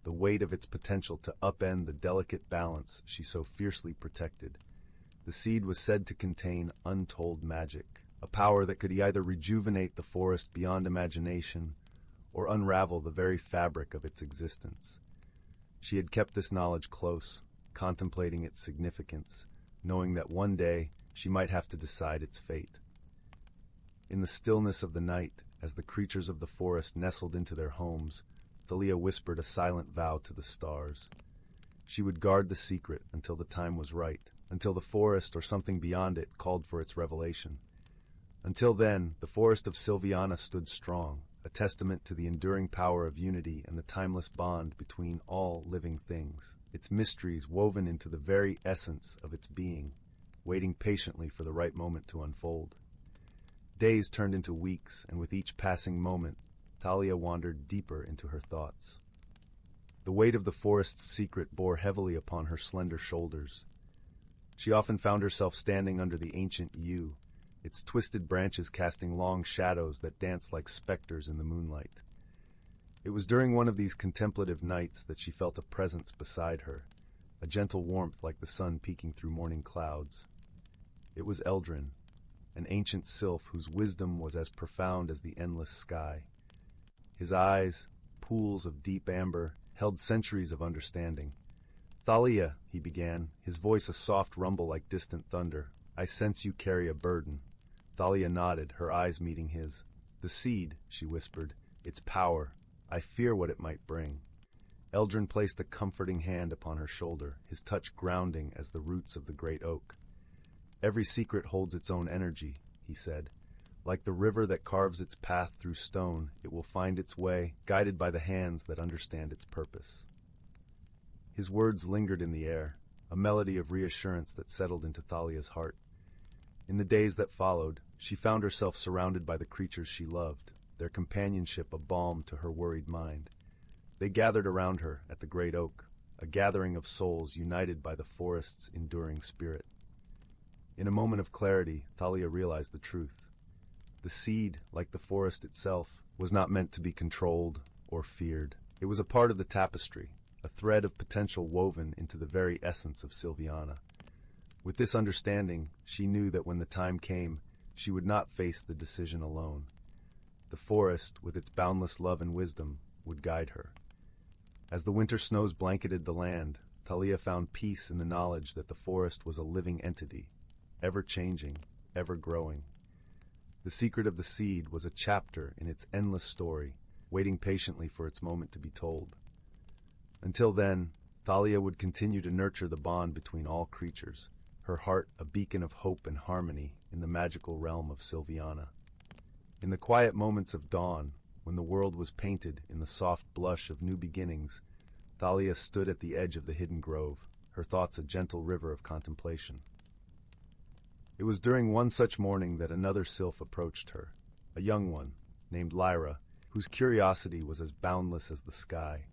the weight of its potential to upend the delicate balance she so fiercely protected. The seed was said to contain untold magic, a power that could either rejuvenate the forest beyond imagination or unravel the very fabric of its existence. She had kept this knowledge close, contemplating its significance, knowing that one day she might have to decide its fate. In the stillness of the night, as the creatures of the forest nestled into their homes, Thalia whispered a silent vow to the stars. She would guard the secret until the time was right, until the forest or something beyond it called for its revelation. Until then, the forest of Silviana stood strong, a testament to the enduring power of unity and the timeless bond between all living things, its mysteries woven into the very essence of its being, waiting patiently for the right moment to unfold. Days turned into weeks, and with each passing moment, Thalia wandered deeper into her thoughts. The weight of the forest's secret bore heavily upon her slender shoulders. She often found herself standing under the ancient yew, its twisted branches casting long shadows that danced like specters in the moonlight. It was during one of these contemplative nights that she felt a presence beside her, a gentle warmth like the sun peeking through morning clouds. It was Eldrin, an ancient sylph whose wisdom was as profound as the endless sky. His eyes, pools of deep amber, held centuries of understanding. "Thalia," he began, his voice a soft rumble like distant thunder, "I sense you carry a burden." Thalia nodded, her eyes meeting his. "The seed," she whispered, "its power. I fear what it might bring." Eldrin placed a comforting hand upon her shoulder, his touch grounding as the roots of the great oak. "Every secret holds its own energy," he said. "Like the river that carves its path through stone, it will find its way, guided by the hands that understand its purpose." His words lingered in the air, a melody of reassurance that settled into Thalia's heart. In the days that followed, she found herself surrounded by the creatures she loved, their companionship a balm to her worried mind. They gathered around her at the great oak, a gathering of souls united by the forest's enduring spirit. In a moment of clarity, Thalia realized the truth. The seed, like the forest itself, was not meant to be controlled or feared. It was a part of the tapestry, a thread of potential woven into the very essence of Silviana. With this understanding, she knew that when the time came, she would not face the decision alone. The forest, with its boundless love and wisdom, would guide her. As the winter snows blanketed the land, Thalia found peace in the knowledge that the forest was a living entity, ever-changing, ever-growing. The secret of the seed was a chapter in its endless story, waiting patiently for its moment to be told. Until then, Thalia would continue to nurture the bond between all creatures, her heart a beacon of hope and harmony in the magical realm of Silviana. In the quiet moments of dawn, when the world was painted in the soft blush of new beginnings, Thalia stood at the edge of the hidden grove, her thoughts a gentle river of contemplation. It was during one such morning that another sylph approached her, a young one, named Lyra, whose curiosity was as boundless as the sky.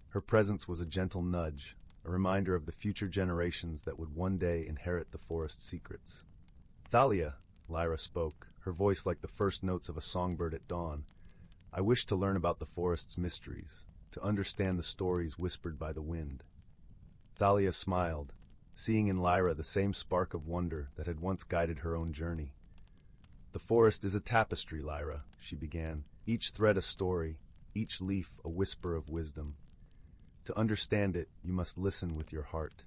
Her presence was a gentle nudge, a reminder of the future generations that would one day inherit the forest's secrets. "Thalia," Lyra spoke, her voice like the first notes of a songbird at dawn, "I wish to learn about the forest's mysteries, to understand the stories whispered by the wind." Thalia smiled, seeing in Lyra the same spark of wonder that had once guided her own journey. "The forest is a tapestry, Lyra," she began, "each thread a story, each leaf a whisper of wisdom. To understand it, you must listen with your heart."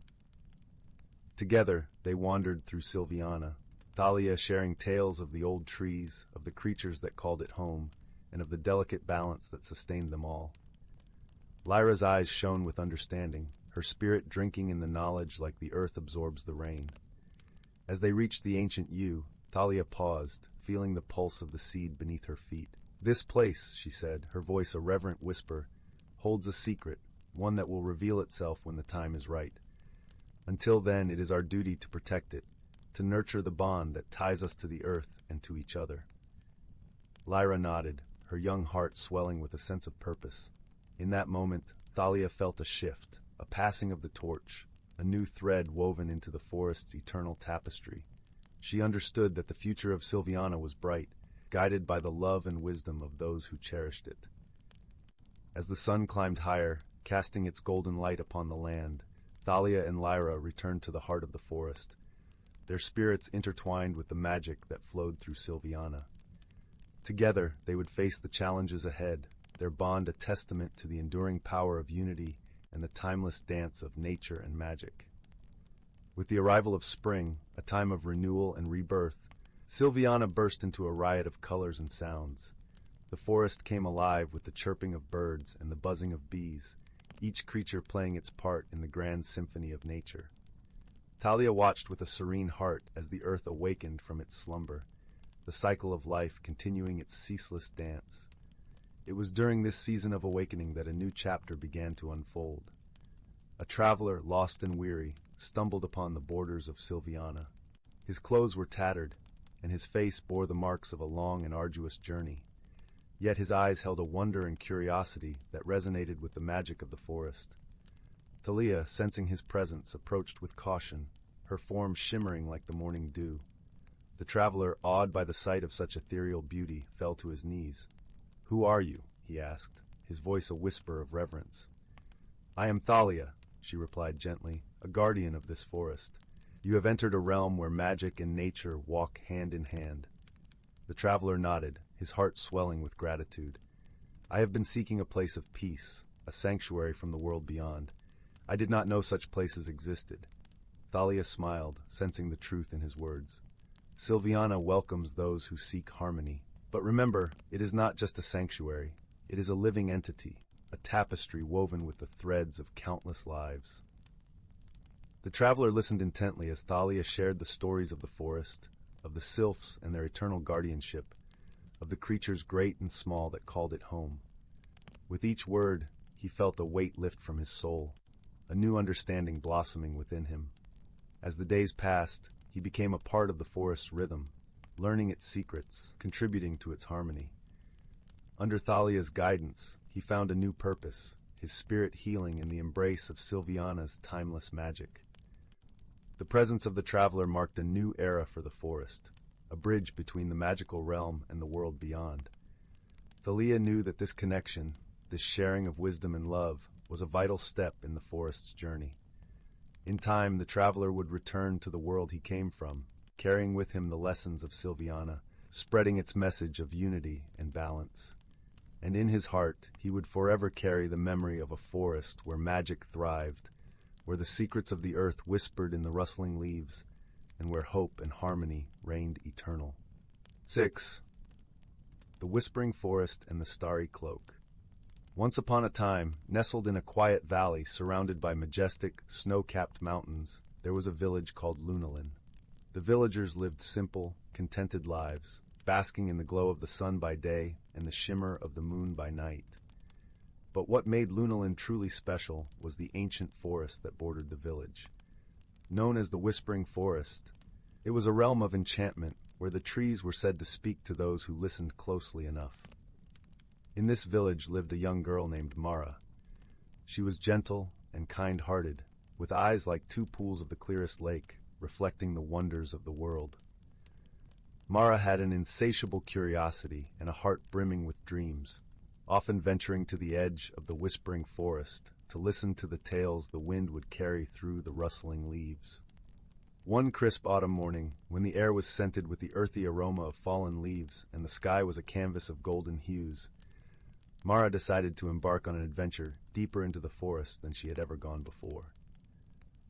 Together, they wandered through Silviana, Thalia sharing tales of the old trees, of the creatures that called it home, and of the delicate balance that sustained them all. Lyra's eyes shone with understanding, her spirit drinking in the knowledge like the earth absorbs the rain. As they reached the ancient yew, Thalia paused, feeling the pulse of the seed beneath her feet. "This place," she said, her voice a reverent whisper, "holds a secret, one that will reveal itself when the time is right. Until then, it is our duty to protect it, to nurture the bond that ties us to the earth and to each other." Lyra nodded, her young heart swelling with a sense of purpose. In that moment, Thalia felt a shift, a passing of the torch, a new thread woven into the forest's eternal tapestry. She understood that the future of Silviana was bright, guided by the love and wisdom of those who cherished it. As the sun climbed higher, casting its golden light upon the land, Thalia and Lyra returned to the heart of the forest, their spirits intertwined with the magic that flowed through Silviana. Together, they would face the challenges ahead, their bond a testament to the enduring power of unity and the timeless dance of nature and magic. With the arrival of spring, a time of renewal and rebirth, Silviana burst into a riot of colors and sounds. The forest came alive with the chirping of birds and the buzzing of bees, each creature playing its part in the grand symphony of nature. Thalia watched with a serene heart as the earth awakened from its slumber, the cycle of life continuing its ceaseless dance. It was during this season of awakening that a new chapter began to unfold. A traveler, lost and weary, stumbled upon the borders of Silviana. His clothes were tattered, and his face bore the marks of a long and arduous journey. Yet his eyes held a wonder and curiosity that resonated with the magic of the forest. Thalia, sensing his presence, approached with caution, her form shimmering like the morning dew. The traveler, awed by the sight of such ethereal beauty, fell to his knees. "Who are you?" he asked, his voice a whisper of reverence. "I am Thalia," she replied gently, "a guardian of this forest. You have entered a realm where magic and nature walk hand in hand." The traveler nodded, his heart swelling with gratitude. "I have been seeking a place of peace, a sanctuary from the world beyond. I did not know such places existed." Thalia smiled, sensing the truth in his words. "Silviana welcomes those who seek harmony. But remember, it is not just a sanctuary. It is a living entity, a tapestry woven with the threads of countless lives." The traveler listened intently as Thalia shared the stories of the forest, of the sylphs and their eternal guardianship, of the creatures great and small that called it home. With each word, he felt a weight lift from his soul, a new understanding blossoming within him. As the days passed, he became a part of the forest's rhythm, learning its secrets, contributing to its harmony. Under Thalia's guidance, he found a new purpose, his spirit healing in the embrace of Silviana's timeless magic. The presence of the traveler marked a new era for the forest, a bridge between the magical realm and the world beyond. Thalia knew that this connection, this sharing of wisdom and love, was a vital step in the forest's journey. In time, the traveler would return to the world he came from, carrying with him the lessons of Silviana, spreading its message of unity and balance. And in his heart, he would forever carry the memory of a forest where magic thrived, where the secrets of the earth whispered in the rustling leaves, and where hope and harmony reigned eternal. 6. The Whispering Forest and the Starry Cloak. Once upon a time, nestled in a quiet valley surrounded by majestic, snow-capped mountains, there was a village called Lunalin. The villagers lived simple, contented lives, basking in the glow of the sun by day and the shimmer of the moon by night. But what made Lunalin truly special was the ancient forest that bordered the village. Known as the Whispering Forest, it was a realm of enchantment where the trees were said to speak to those who listened closely enough. In this village lived a young girl named Mara. She was gentle and kind-hearted, with eyes like two pools of the clearest lake, reflecting the wonders of the world. Mara had an insatiable curiosity and a heart brimming with dreams, often venturing to the edge of the whispering forest to listen to the tales the wind would carry through the rustling leaves. One crisp autumn morning, when the air was scented with the earthy aroma of fallen leaves and the sky was a canvas of golden hues, Mara decided to embark on an adventure deeper into the forest than she had ever gone before.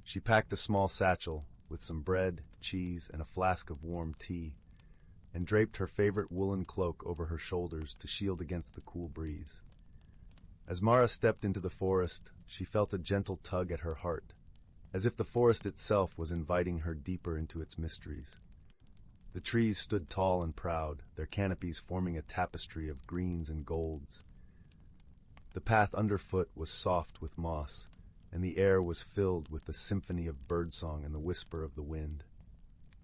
She packed a small satchel with some bread, cheese, and a flask of warm tea, and draped her favorite woolen cloak over her shoulders to shield against the cool breeze. As Mara stepped into the forest, she felt a gentle tug at her heart, as if the forest itself was inviting her deeper into its mysteries. The trees stood tall and proud, their canopies forming a tapestry of greens and golds. The path underfoot was soft with moss, and the air was filled with the symphony of birdsong and the whisper of the wind.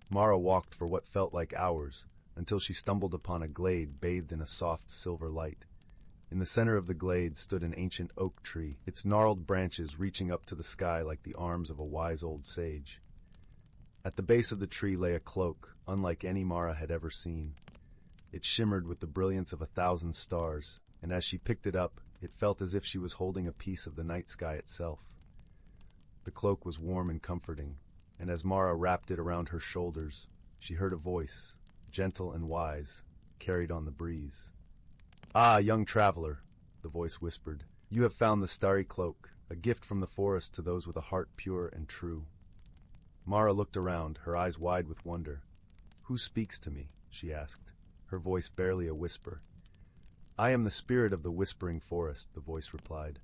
Mara walked for what felt like hours, until she stumbled upon a glade bathed in a soft silver light. In the center of the glade stood an ancient oak tree, its gnarled branches reaching up to the sky like the arms of a wise old sage. At the base of the tree lay a cloak, unlike any Mara had ever seen. It shimmered with the brilliance of 1,000 stars, and as she picked it up, it felt as if she was holding a piece of the night sky itself. The cloak was warm and comforting, and as Mara wrapped it around her shoulders, she heard a voice, gentle and wise, carried on the breeze. "Ah, young traveler," the voice whispered, "you have found the starry cloak, a gift from the forest to those with a heart pure and true." Mara looked around, her eyes wide with wonder. "Who speaks to me?" she asked, her voice barely a whisper. "I am the spirit of the whispering forest," the voice replied.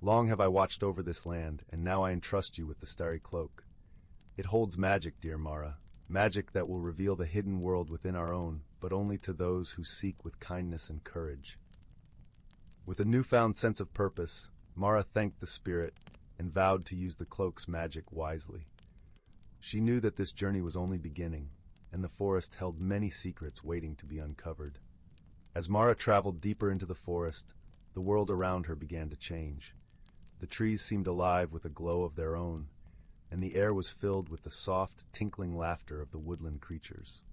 "Long have I watched over this land, and now I entrust you with the starry cloak. It holds magic, dear Mara, magic that will reveal the hidden world within our own, but only to those who seek with kindness and courage." With a newfound sense of purpose, Mara thanked the spirit and vowed to use the cloak's magic wisely. She knew that this journey was only beginning, and the forest held many secrets waiting to be uncovered. As Mara traveled deeper into the forest, the world around her began to change. The trees seemed alive with a glow of their own, and the air was filled with the soft, tinkling laughter of the woodland creatures.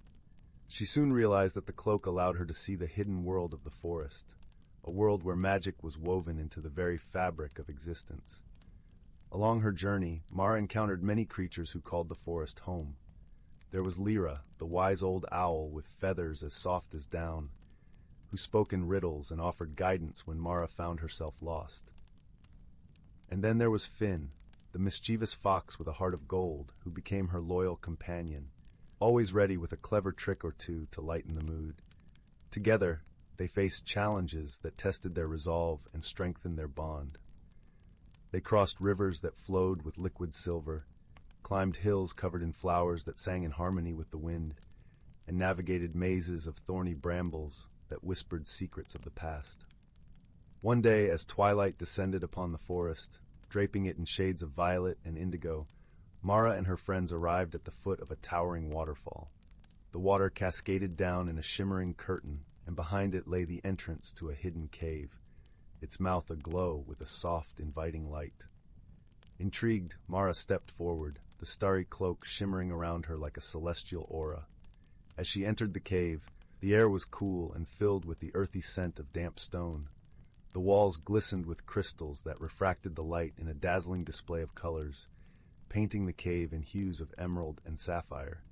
She soon realized that the cloak allowed her to see the hidden world of the forest, a world where magic was woven into the very fabric of existence. Along her journey, Mara encountered many creatures who called the forest home. There was Lyra, the wise old owl with feathers as soft as down, who spoke in riddles and offered guidance when Mara found herself lost. And then there was Finn, the mischievous fox with a heart of gold, who became her loyal companion, always ready with a clever trick or two to lighten the mood. Together, they faced challenges that tested their resolve and strengthened their bond. They crossed rivers that flowed with liquid silver, climbed hills covered in flowers that sang in harmony with the wind, and navigated mazes of thorny brambles that whispered secrets of the past. One day, as twilight descended upon the forest, draping it in shades of violet and indigo, Mara and her friends arrived at the foot of a towering waterfall. The water cascaded down in a shimmering curtain, and behind it lay the entrance to a hidden cave, its mouth aglow with a soft, inviting light. Intrigued, Mara stepped forward, the starry cloak shimmering around her like a celestial aura. As she entered the cave, the air was cool and filled with the earthy scent of damp stone. The walls glistened with crystals that refracted the light in a dazzling display of colors, painting the cave in hues of emerald and sapphire.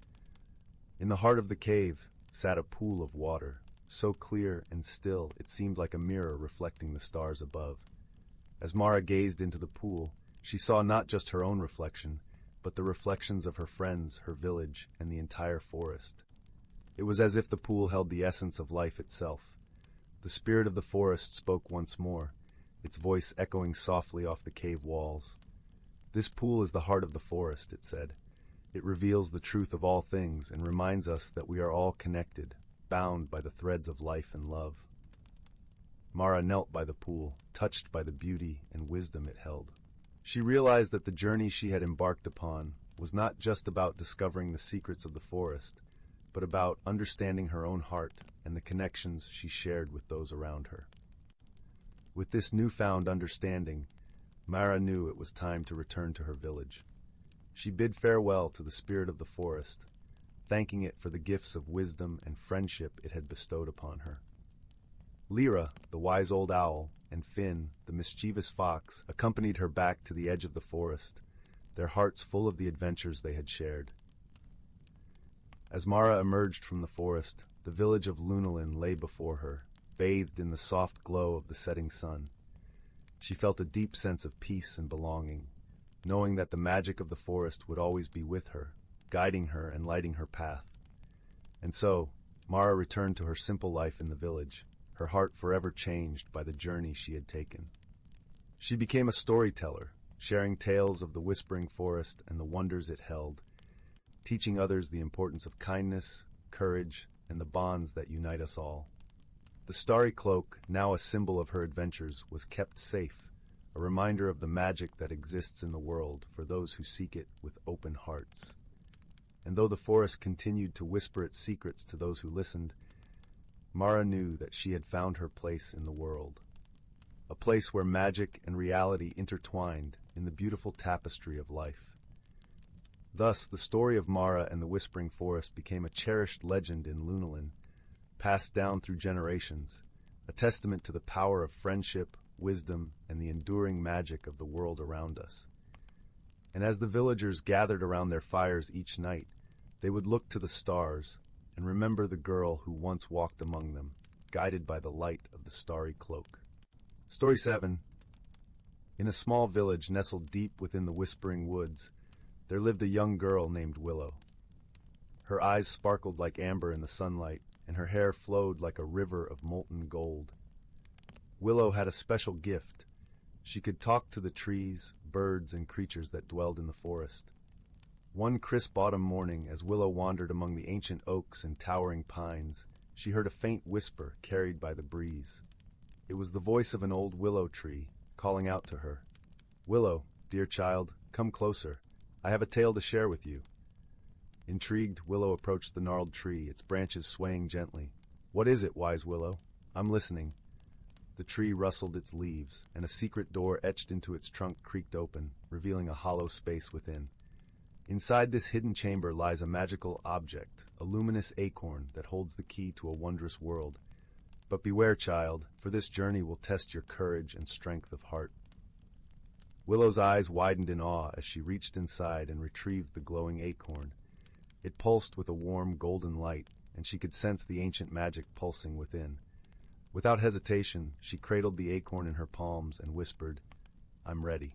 In the heart of the cave sat a pool of water, so clear and still it seemed like a mirror reflecting the stars above. As Mara gazed into the pool, she saw not just her own reflection, but the reflections of her friends, her village, and the entire forest. It was as if the pool held the essence of life itself. The spirit of the forest spoke once more, its voice echoing softly off the cave walls. "This pool is the heart of the forest," it said. "It reveals the truth of all things and reminds us that we are all connected, bound by the threads of life and love." Mara knelt by the pool, touched by the beauty and wisdom it held. She realized that the journey she had embarked upon was not just about discovering the secrets of the forest, but about understanding her own heart and the connections she shared with those around her. With this newfound understanding, Mara knew it was time to return to her village. She bid farewell to the spirit of the forest, thanking it for the gifts of wisdom and friendship it had bestowed upon her. Lyra, the wise old owl, and Finn, the mischievous fox, accompanied her back to the edge of the forest, their hearts full of the adventures they had shared. As Mara emerged from the forest, the village of Lunalin lay before her, bathed in the soft glow of the setting sun. She felt a deep sense of peace and belonging, knowing that the magic of the forest would always be with her, guiding her and lighting her path. And so, Mara returned to her simple life in the village, her heart forever changed by the journey she had taken. She became a storyteller, sharing tales of the whispering forest and the wonders it held, teaching others the importance of kindness, courage, and the bonds that unite us all. The starry cloak, now a symbol of her adventures, was kept safe, a reminder of the magic that exists in the world for those who seek it with open hearts. And though the forest continued to whisper its secrets to those who listened, Mara knew that she had found her place in the world, a place where magic and reality intertwined in the beautiful tapestry of life. Thus, the story of Mara and the Whispering Forest became a cherished legend in Lunalin, passed down through generations, a testament to the power of friendship, wisdom, and the enduring magic of the world around us. And as the villagers gathered around their fires each night, they would look to the stars and remember the girl who once walked among them, guided by the light of the starry cloak. Story 7. In a small village nestled deep within the Whispering Woods, there lived a young girl named Willow. Her eyes sparkled like amber in the sunlight, and her hair flowed like a river of molten gold. Willow had a special gift. She could talk to the trees, birds, and creatures that dwelled in the forest. One crisp autumn morning, as Willow wandered among the ancient oaks and towering pines, she heard a faint whisper carried by the breeze. It was the voice of an old willow tree, calling out to her. "Willow, dear child, come closer. I have a tale to share with you." Intrigued, Willow approached the gnarled tree, its branches swaying gently. "What is it, wise Willow? I'm listening." The tree rustled its leaves, and a secret door etched into its trunk creaked open, revealing a hollow space within. Inside this hidden chamber lies a magical object, a luminous acorn that holds the key to a wondrous world. But beware, child, for this journey will test your courage and strength of heart. Willow's eyes widened in awe as she reached inside and retrieved the glowing acorn. It pulsed with a warm golden light, and she could sense the ancient magic pulsing within. Without hesitation, she cradled the acorn in her palms and whispered, "I'm ready."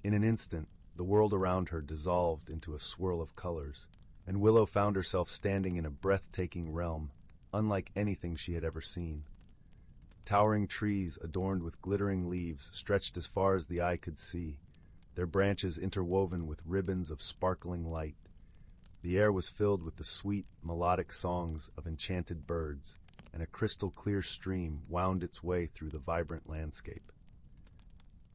In an instant, the world around her dissolved into a swirl of colors, and Willow found herself standing in a breathtaking realm, unlike anything she had ever seen. Towering trees adorned with glittering leaves stretched as far as the eye could see, their branches interwoven with ribbons of sparkling light. The air was filled with the sweet, melodic songs of enchanted birds, and a crystal-clear stream wound its way through the vibrant landscape.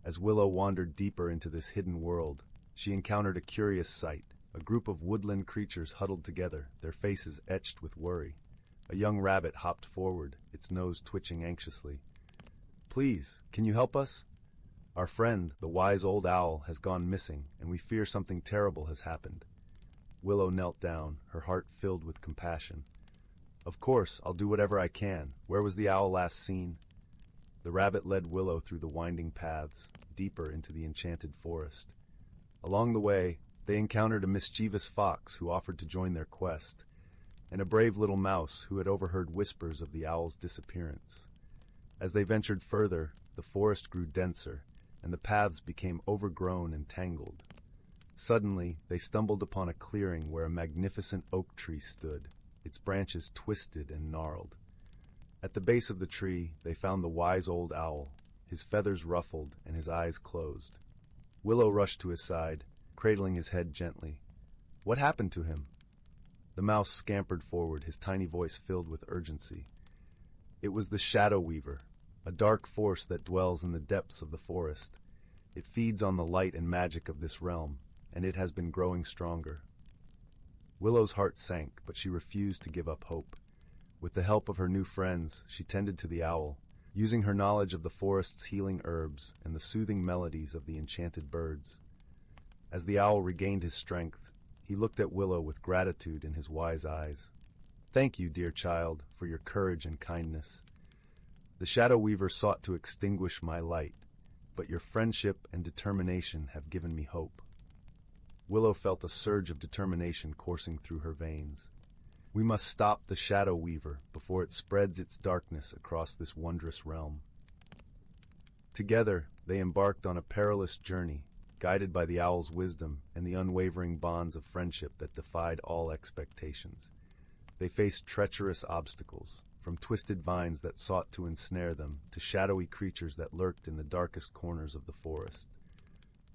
As Willow wandered deeper into this hidden world, she encountered a curious sight, a group of woodland creatures huddled together, their faces etched with worry. A young rabbit hopped forward, its nose twitching anxiously. "Please, can you help us? Our friend, the wise old owl, has gone missing, and we fear something terrible has happened." Willow knelt down, her heart filled with compassion. "Of course, I'll do whatever I can. Where was the owl last seen?" The rabbit led Willow through the winding paths, deeper into the enchanted forest. Along the way, they encountered a mischievous fox who offered to join their quest, and a brave little mouse who had overheard whispers of the owl's disappearance. As they ventured further, the forest grew denser, and the paths became overgrown and tangled. Suddenly, they stumbled upon a clearing where a magnificent oak tree stood, its branches twisted and gnarled. At the base of the tree, they found the wise old owl, his feathers ruffled and his eyes closed. Willow rushed to his side, cradling his head gently. "What happened to him?" The mouse scampered forward, his tiny voice filled with urgency. "It was the Shadow Weaver, a dark force that dwells in the depths of the forest. It feeds on the light and magic of this realm, and it has been growing stronger." Willow's heart sank, but she refused to give up hope. With the help of her new friends, she tended to the owl, using her knowledge of the forest's healing herbs and the soothing melodies of the enchanted birds. As the owl regained his strength, he looked at Willow with gratitude in his wise eyes. "Thank you, dear child, for your courage and kindness. The Shadow Weaver sought to extinguish my light, but your friendship and determination have given me hope." Willow felt a surge of determination coursing through her veins. We must stop the Shadow Weaver before it spreads its darkness across this wondrous realm. Together, they embarked on a perilous journey, guided by the owl's wisdom and the unwavering bonds of friendship that defied all expectations. They faced treacherous obstacles, from twisted vines that sought to ensnare them to shadowy creatures that lurked in the darkest corners of the forest.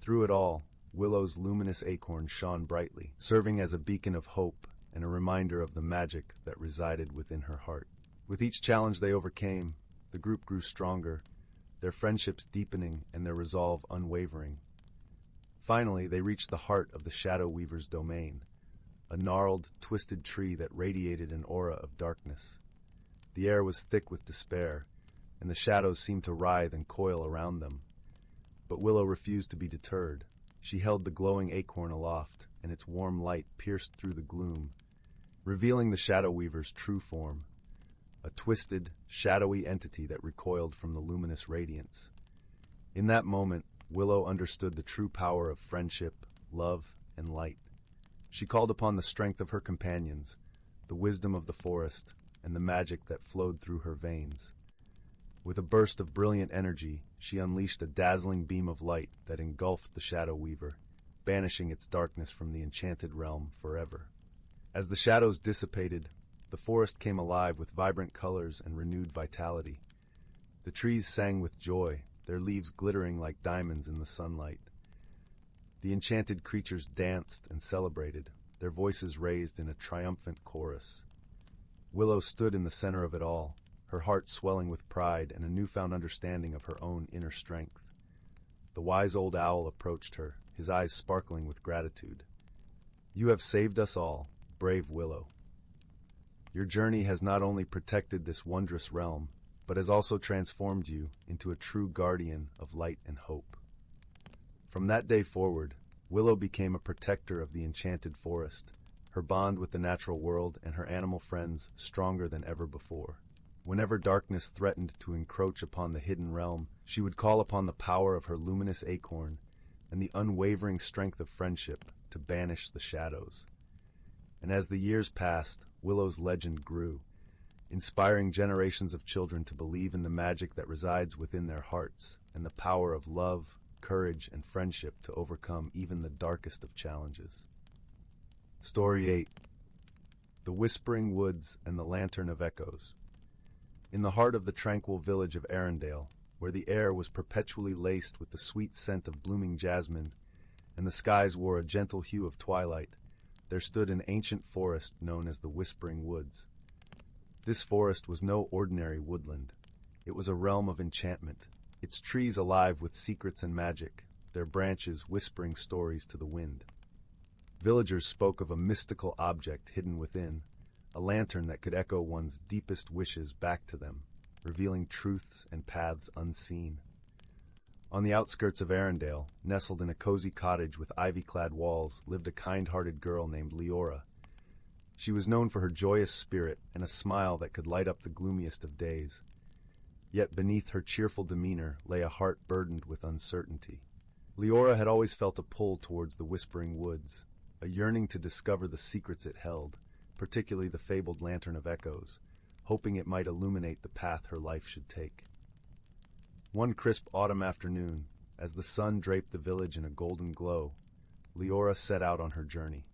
Through it all, Willow's luminous acorn shone brightly, serving as a beacon of hope and a reminder of the magic that resided within her heart. With each challenge they overcame, the group grew stronger, their friendships deepening and their resolve unwavering. Finally, they reached the heart of the Shadow Weaver's domain, a gnarled, twisted tree that radiated an aura of darkness. The air was thick with despair, and the shadows seemed to writhe and coil around them. But Willow refused to be deterred. She held the glowing acorn aloft, and its warm light pierced through the gloom, revealing the Shadow Weaver's true form, a twisted, shadowy entity that recoiled from the luminous radiance. In that moment, Willow understood the true power of friendship, love, and light. She called upon the strength of her companions, the wisdom of the forest, and the magic that flowed through her veins. With a burst of brilliant energy, she unleashed a dazzling beam of light that engulfed the Shadow Weaver, banishing its darkness from the enchanted realm forever. As the shadows dissipated, the forest came alive with vibrant colors and renewed vitality. The trees sang with joy, their leaves glittering like diamonds in the sunlight. The enchanted creatures danced and celebrated, their voices raised in a triumphant chorus. Willow stood in the center of it all, her heart swelling with pride and a newfound understanding of her own inner strength. The wise old owl approached her, his eyes sparkling with gratitude. "You have saved us all, brave Willow. Your journey has not only protected this wondrous realm, but has also transformed you into a true guardian of light and hope." From that day forward, Willow became a protector of the enchanted forest, her bond with the natural world and her animal friends stronger than ever before. Whenever darkness threatened to encroach upon the hidden realm, she would call upon the power of her luminous acorn and the unwavering strength of friendship to banish the shadows. And as the years passed, Willow's legend grew, inspiring generations of children to believe in the magic that resides within their hearts and the power of love, courage, and friendship to overcome even the darkest of challenges. Story 8. The Whispering Woods and the Lantern of Echoes. In the heart of the tranquil village of Arendelle, where the air was perpetually laced with the sweet scent of blooming jasmine and the skies wore a gentle hue of twilight, there stood an ancient forest known as the Whispering Woods. This forest was no ordinary woodland. It was a realm of enchantment, its trees alive with secrets and magic, their branches whispering stories to the wind. Villagers spoke of a mystical object hidden within, a lantern that could echo one's deepest wishes back to them, revealing truths and paths unseen. On the outskirts of Arendelle, nestled in a cozy cottage with ivy-clad walls, lived a kind-hearted girl named Leora. She was known for her joyous spirit and a smile that could light up the gloomiest of days. Yet beneath her cheerful demeanor lay a heart burdened with uncertainty. Leora had always felt a pull towards the Whispering Woods, a yearning to discover the secrets it held, particularly the fabled Lantern of Echoes, hoping it might illuminate the path her life should take. One crisp autumn afternoon, as the sun draped the village in a golden glow, Leora set out on her journey.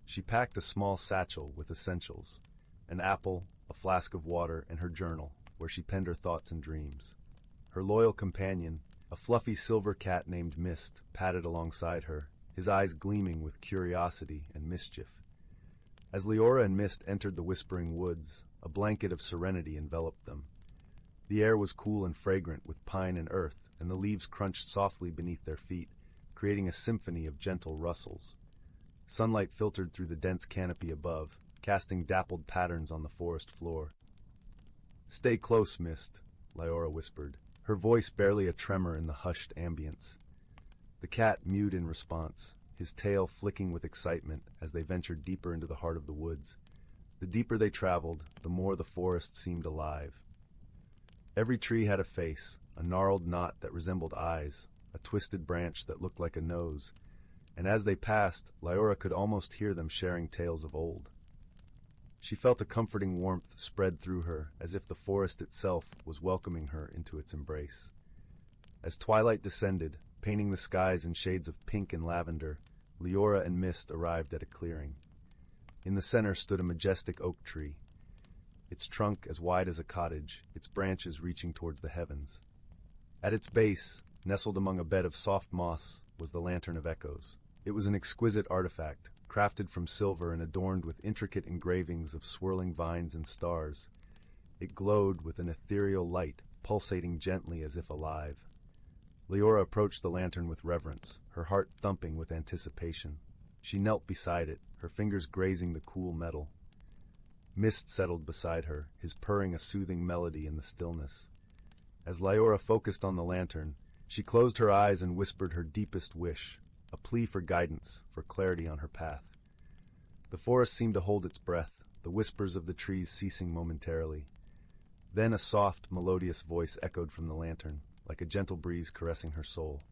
She packed a small satchel with essentials, an apple, a flask of water, and her journal, where she penned her thoughts and dreams. Her loyal companion, a fluffy silver cat named Mist, padded alongside her, his eyes gleaming with curiosity and mischief. As Leora and Mist entered the Whispering Woods, a blanket of serenity enveloped them. The air was cool and fragrant with pine and earth, and the leaves crunched softly beneath their feet, creating a symphony of gentle rustles. Sunlight filtered through the dense canopy above, casting dappled patterns on the forest floor. "Stay close, Mist," Leora whispered, her voice barely a tremor in the hushed ambience. The cat mewed in response, his tail flicking with excitement as they ventured deeper into the heart of the woods. The deeper they traveled, the more the forest seemed alive. Every tree had a face, a gnarled knot that resembled eyes, a twisted branch that looked like a nose, and as they passed, Lyora could almost hear them sharing tales of old. She felt a comforting warmth spread through her, as if the forest itself was welcoming her into its embrace. As twilight descended, painting the skies in shades of pink and lavender, Lyora and Mist arrived at a clearing. In the center stood a majestic oak tree, its trunk as wide as a cottage, its branches reaching towards the heavens. At its base, nestled among a bed of soft moss, was the Lantern of Echoes. It was an exquisite artifact, crafted from silver and adorned with intricate engravings of swirling vines and stars. It glowed with an ethereal light, pulsating gently as if alive. Lyora approached the lantern with reverence, her heart thumping with anticipation. She knelt beside it, her fingers grazing the cool metal. Mist settled beside her, his purring a soothing melody in the stillness. As Lyora focused on the lantern, she closed her eyes and whispered her deepest wish, a plea for guidance, for clarity on her path. The forest seemed to hold its breath, the whispers of the trees ceasing momentarily. Then a soft, melodious voice echoed from the lantern, like a gentle breeze caressing her soul.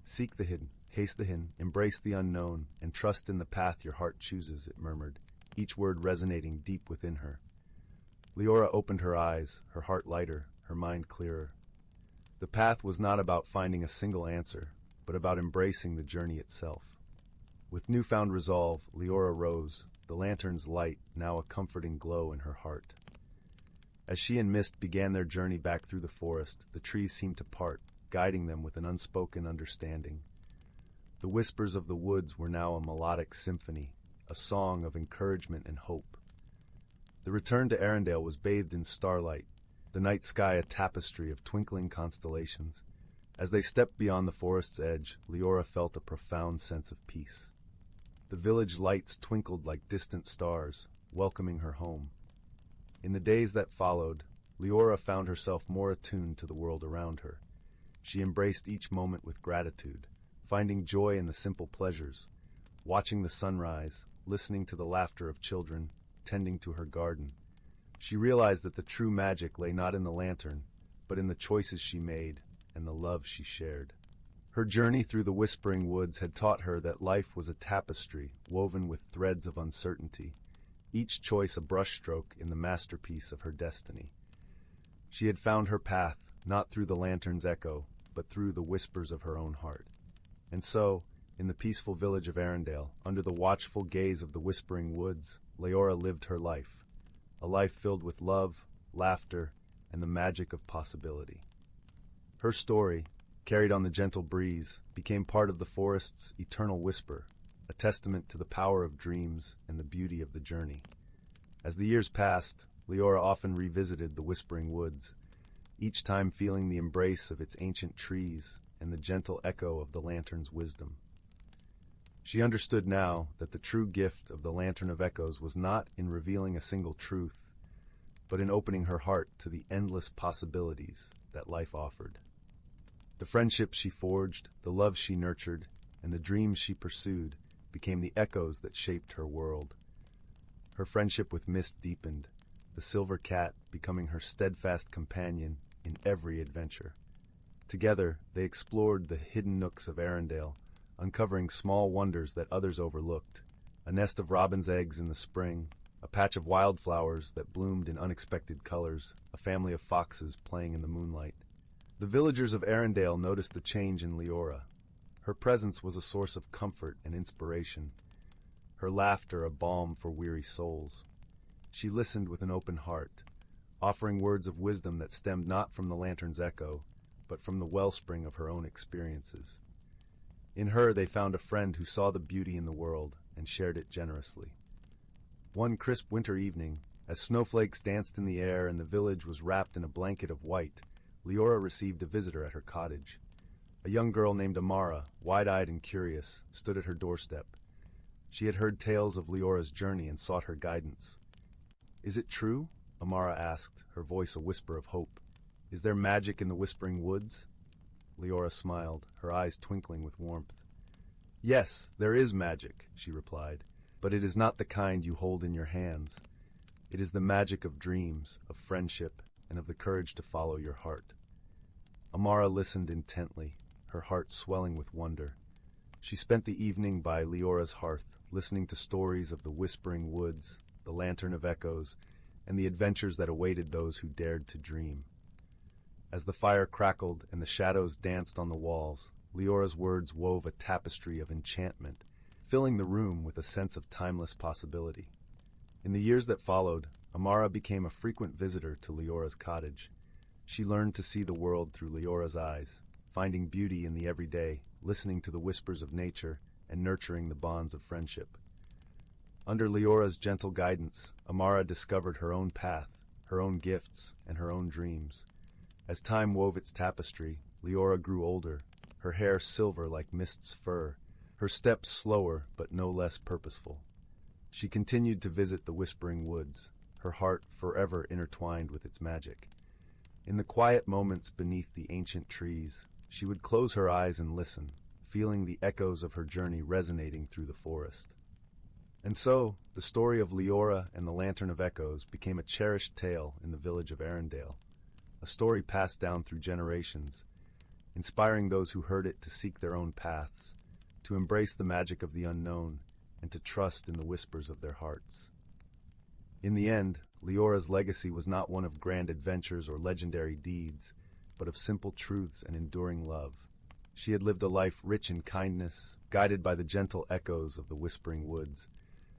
"Seek the hidden, haste the hidden, embrace the unknown, and trust in the path your heart chooses," it murmured, each word resonating deep within her. Lyora opened her eyes, her heart lighter, her mind clearer. The path was not about finding a single answer, but about embracing the journey itself. With newfound resolve, Lyora rose, the lantern's light now a comforting glow in her heart. As she and Mist began their journey back through the forest, the trees seemed to part, guiding them with an unspoken understanding. The whispers of the woods were now a melodic symphony, a song of encouragement and hope. The return to Arendelle was bathed in starlight, the night sky a tapestry of twinkling constellations. As they stepped beyond the forest's edge, Lyora felt a profound sense of peace. The village lights twinkled like distant stars, welcoming her home. In the days that followed, Lyora found herself more attuned to the world around her. She embraced each moment with gratitude, finding joy in the simple pleasures, watching the sunrise, listening to the laughter of children, tending to her garden. She realized that the true magic lay not in the lantern, but in the choices she made and the love she shared. Her journey through the whispering woods had taught her that life was a tapestry woven with threads of uncertainty, each choice a brushstroke in the masterpiece of her destiny. She had found her path, not through the lantern's echo, but through the whispers of her own heart. And so, in the peaceful village of Arendelle, under the watchful gaze of the whispering woods, Lyora lived her life, a life filled with love, laughter, and the magic of possibility. Her story, carried on the gentle breeze, became part of the forest's eternal whisper, a testament to the power of dreams and the beauty of the journey. As the years passed, Lyora often revisited the whispering woods, each time feeling the embrace of its ancient trees and the gentle echo of the lantern's wisdom. She understood now that the true gift of the Lantern of Echoes was not in revealing a single truth, but in opening her heart to the endless possibilities that life offered. The friendships she forged, the love she nurtured, and the dreams she pursued became the echoes that shaped her world. Her friendship with Mist deepened, the silver cat becoming her steadfast companion in every adventure. Together, they explored the hidden nooks of Arendelle, uncovering small wonders that others overlooked, a nest of robin's eggs in the spring, a patch of wildflowers that bloomed in unexpected colors, a family of foxes playing in the moonlight. The villagers of Arendelle noticed the change in Lyora. Her presence was a source of comfort and inspiration, her laughter a balm for weary souls. She listened with an open heart, offering words of wisdom that stemmed not from the lantern's echo, but from the wellspring of her own experiences. In her they found a friend who saw the beauty in the world and shared it generously. One crisp winter evening, as snowflakes danced in the air and the village was wrapped in a blanket of white, Lyora received a visitor at her cottage. A young girl named Amara, wide-eyed and curious, stood at her doorstep. She had heard tales of Lyora's journey and sought her guidance. "Is it true?" Amara asked, her voice a whisper of hope. "Is there magic in the whispering woods?" Lyora smiled, her eyes twinkling with warmth. "Yes, there is magic," she replied, "but it is not the kind you hold in your hands. It is the magic of dreams, of friendship, and of the courage to follow your heart." Amara listened intently, her heart swelling with wonder. She spent the evening by Leora's hearth, listening to stories of the whispering woods, the lantern of echoes, and the adventures that awaited those who dared to dream. As the fire crackled and the shadows danced on the walls, Leora's words wove a tapestry of enchantment, filling the room with a sense of timeless possibility. In the years that followed, Amara became a frequent visitor to Leora's cottage. She learned to see the world through Leora's eyes, finding beauty in the everyday, listening to the whispers of nature, and nurturing the bonds of friendship. Under Leora's gentle guidance, Amara discovered her own path, her own gifts, and her own dreams. As time wove its tapestry, Leora grew older, her hair silver like mist's fur, her steps slower but no less purposeful. She continued to visit the whispering woods, her heart forever intertwined with its magic. In the quiet moments beneath the ancient trees, she would close her eyes and listen, feeling the echoes of her journey resonating through the forest. And so, the story of Leora and the Lantern of Echoes became a cherished tale in the village of Arendelle, a story passed down through generations, inspiring those who heard it to seek their own paths, to embrace the magic of the unknown, and to trust in the whispers of their hearts. In the end, Leora's legacy was not one of grand adventures or legendary deeds, but of simple truths and enduring love. She had lived a life rich in kindness, guided by the gentle echoes of the whispering woods,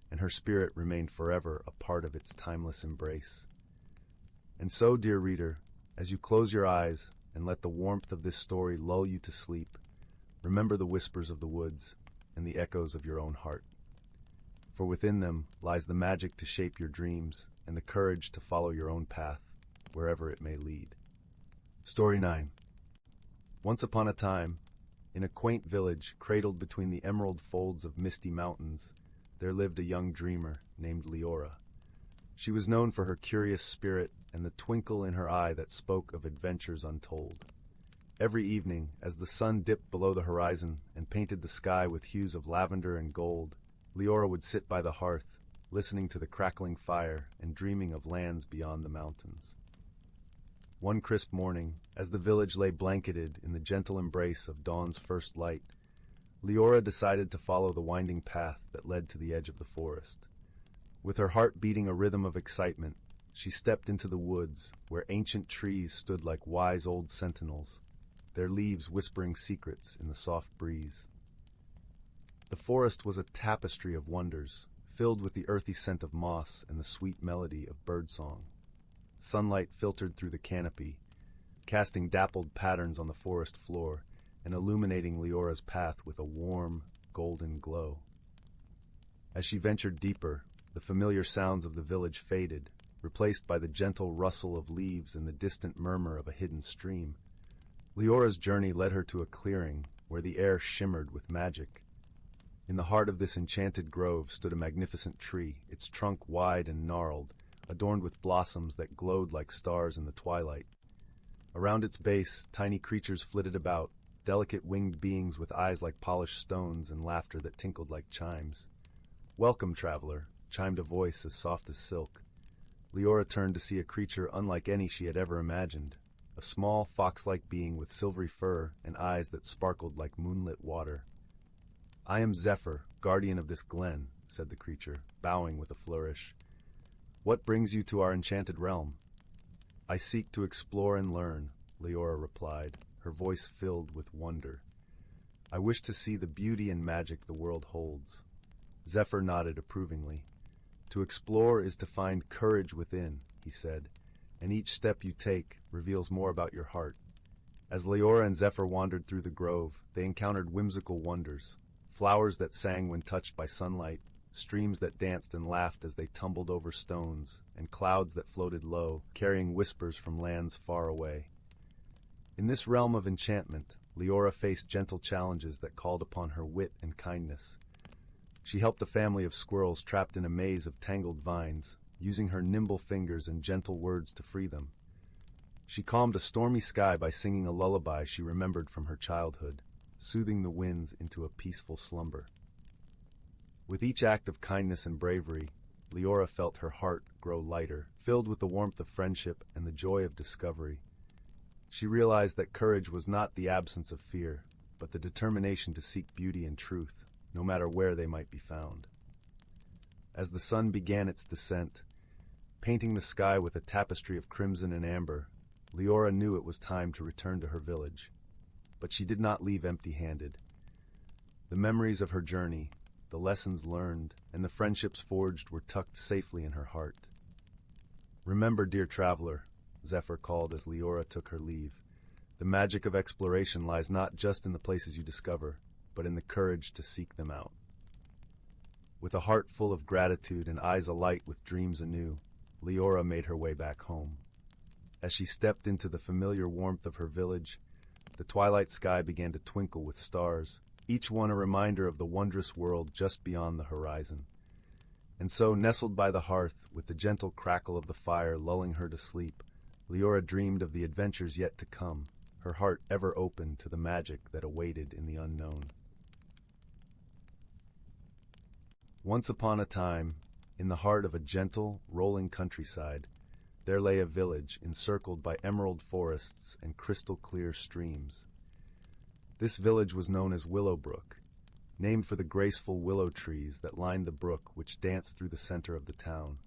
and her spirit remained forever a part of its timeless embrace. And so, dear reader, as you close your eyes and let the warmth of this story lull you to sleep, remember the whispers of the woods and the echoes of your own heart. For within them lies the magic to shape your dreams and the courage to follow your own path, wherever it may lead. Story 9. Once upon a time, in a quaint village cradled between the emerald folds of misty mountains, there lived a young dreamer named Leora. She was known for her curious spirit and the twinkle in her eye that spoke of adventures untold. Every evening, as the sun dipped below the horizon and painted the sky with hues of lavender and gold, Leora would sit by the hearth, listening to the crackling fire and dreaming of lands beyond the mountains. One crisp morning, as the village lay blanketed in the gentle embrace of dawn's first light, Leora decided to follow the winding path that led to the edge of the forest. With her heart beating a rhythm of excitement, she stepped into the woods, where ancient trees stood like wise old sentinels, their leaves whispering secrets in the soft breeze. The forest was a tapestry of wonders, filled with the earthy scent of moss and the sweet melody of birdsong. Sunlight filtered through the canopy, casting dappled patterns on the forest floor and illuminating Leora's path with a warm, golden glow. As she ventured deeper, the familiar sounds of the village faded, replaced by the gentle rustle of leaves and the distant murmur of a hidden stream. Leora's journey led her to a clearing where the air shimmered with magic. In the heart of this enchanted grove stood a magnificent tree, its trunk wide and gnarled, adorned with blossoms that glowed like stars in the twilight. Around its base, tiny creatures flitted about, delicate winged beings with eyes like polished stones and laughter that tinkled like chimes. "Welcome, traveler," chimed a voice as soft as silk. Leora turned to see a creature unlike any she had ever imagined, a small, fox-like being with silvery fur and eyes that sparkled like moonlit water. "I am Zephyr, guardian of this glen," said the creature, bowing with a flourish. "What brings you to our enchanted realm?" "I seek to explore and learn," Leora replied, her voice filled with wonder. "I wish to see the beauty and magic the world holds." Zephyr nodded approvingly. "To explore is to find courage within," he said, "and each step you take reveals more about your heart." As Leora and Zephyr wandered through the grove, they encountered whimsical wonders, flowers that sang when touched by sunlight, streams that danced and laughed as they tumbled over stones, and clouds that floated low, carrying whispers from lands far away. In this realm of enchantment, Leora faced gentle challenges that called upon her wit and kindness. She helped a family of squirrels trapped in a maze of tangled vines, using her nimble fingers and gentle words to free them. She calmed a stormy sky by singing a lullaby she remembered from her childhood, soothing the winds into a peaceful slumber. With each act of kindness and bravery, Leora felt her heart grow lighter, filled with the warmth of friendship and the joy of discovery. She realized that courage was not the absence of fear, but the determination to seek beauty and truth, no matter where they might be found. As the sun began its descent, painting the sky with a tapestry of crimson and amber, Leora knew it was time to return to her village. But she did not leave empty-handed. The memories of her journey, the lessons learned, and the friendships forged were tucked safely in her heart. "Remember, dear traveler," Zephyr called as Leora took her leave, "the magic of exploration lies not just in the places you discover, but in the courage to seek them out." With a heart full of gratitude and eyes alight with dreams anew, Leora made her way back home. As she stepped into the familiar warmth of her village, the twilight sky began to twinkle with stars, each one a reminder of the wondrous world just beyond the horizon. And so, nestled by the hearth, with the gentle crackle of the fire lulling her to sleep, Leora dreamed of the adventures yet to come, her heart ever open to the magic that awaited in the unknown. Once upon a time, in the heart of a gentle, rolling countryside, there lay a village encircled by emerald forests and crystal-clear streams. This village was known as Willowbrook, named for the graceful willow trees that lined the brook which danced through the center of the town.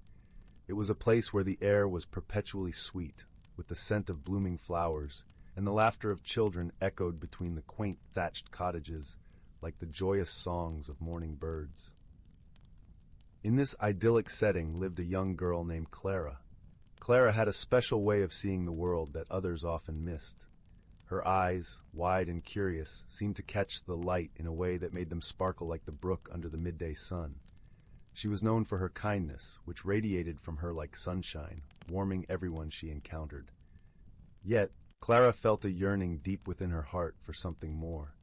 It was a place where the air was perpetually sweet, with the scent of blooming flowers, and the laughter of children echoed between the quaint thatched cottages like the joyous songs of morning birds. In this idyllic setting lived a young girl named Clara. Clara had a special way of seeing the world that others often missed. Her eyes, wide and curious, seemed to catch the light in a way that made them sparkle like the brook under the midday sun. She was known for her kindness, which radiated from her like sunshine, warming everyone she encountered. Yet, Clara felt a yearning deep within her heart for something more,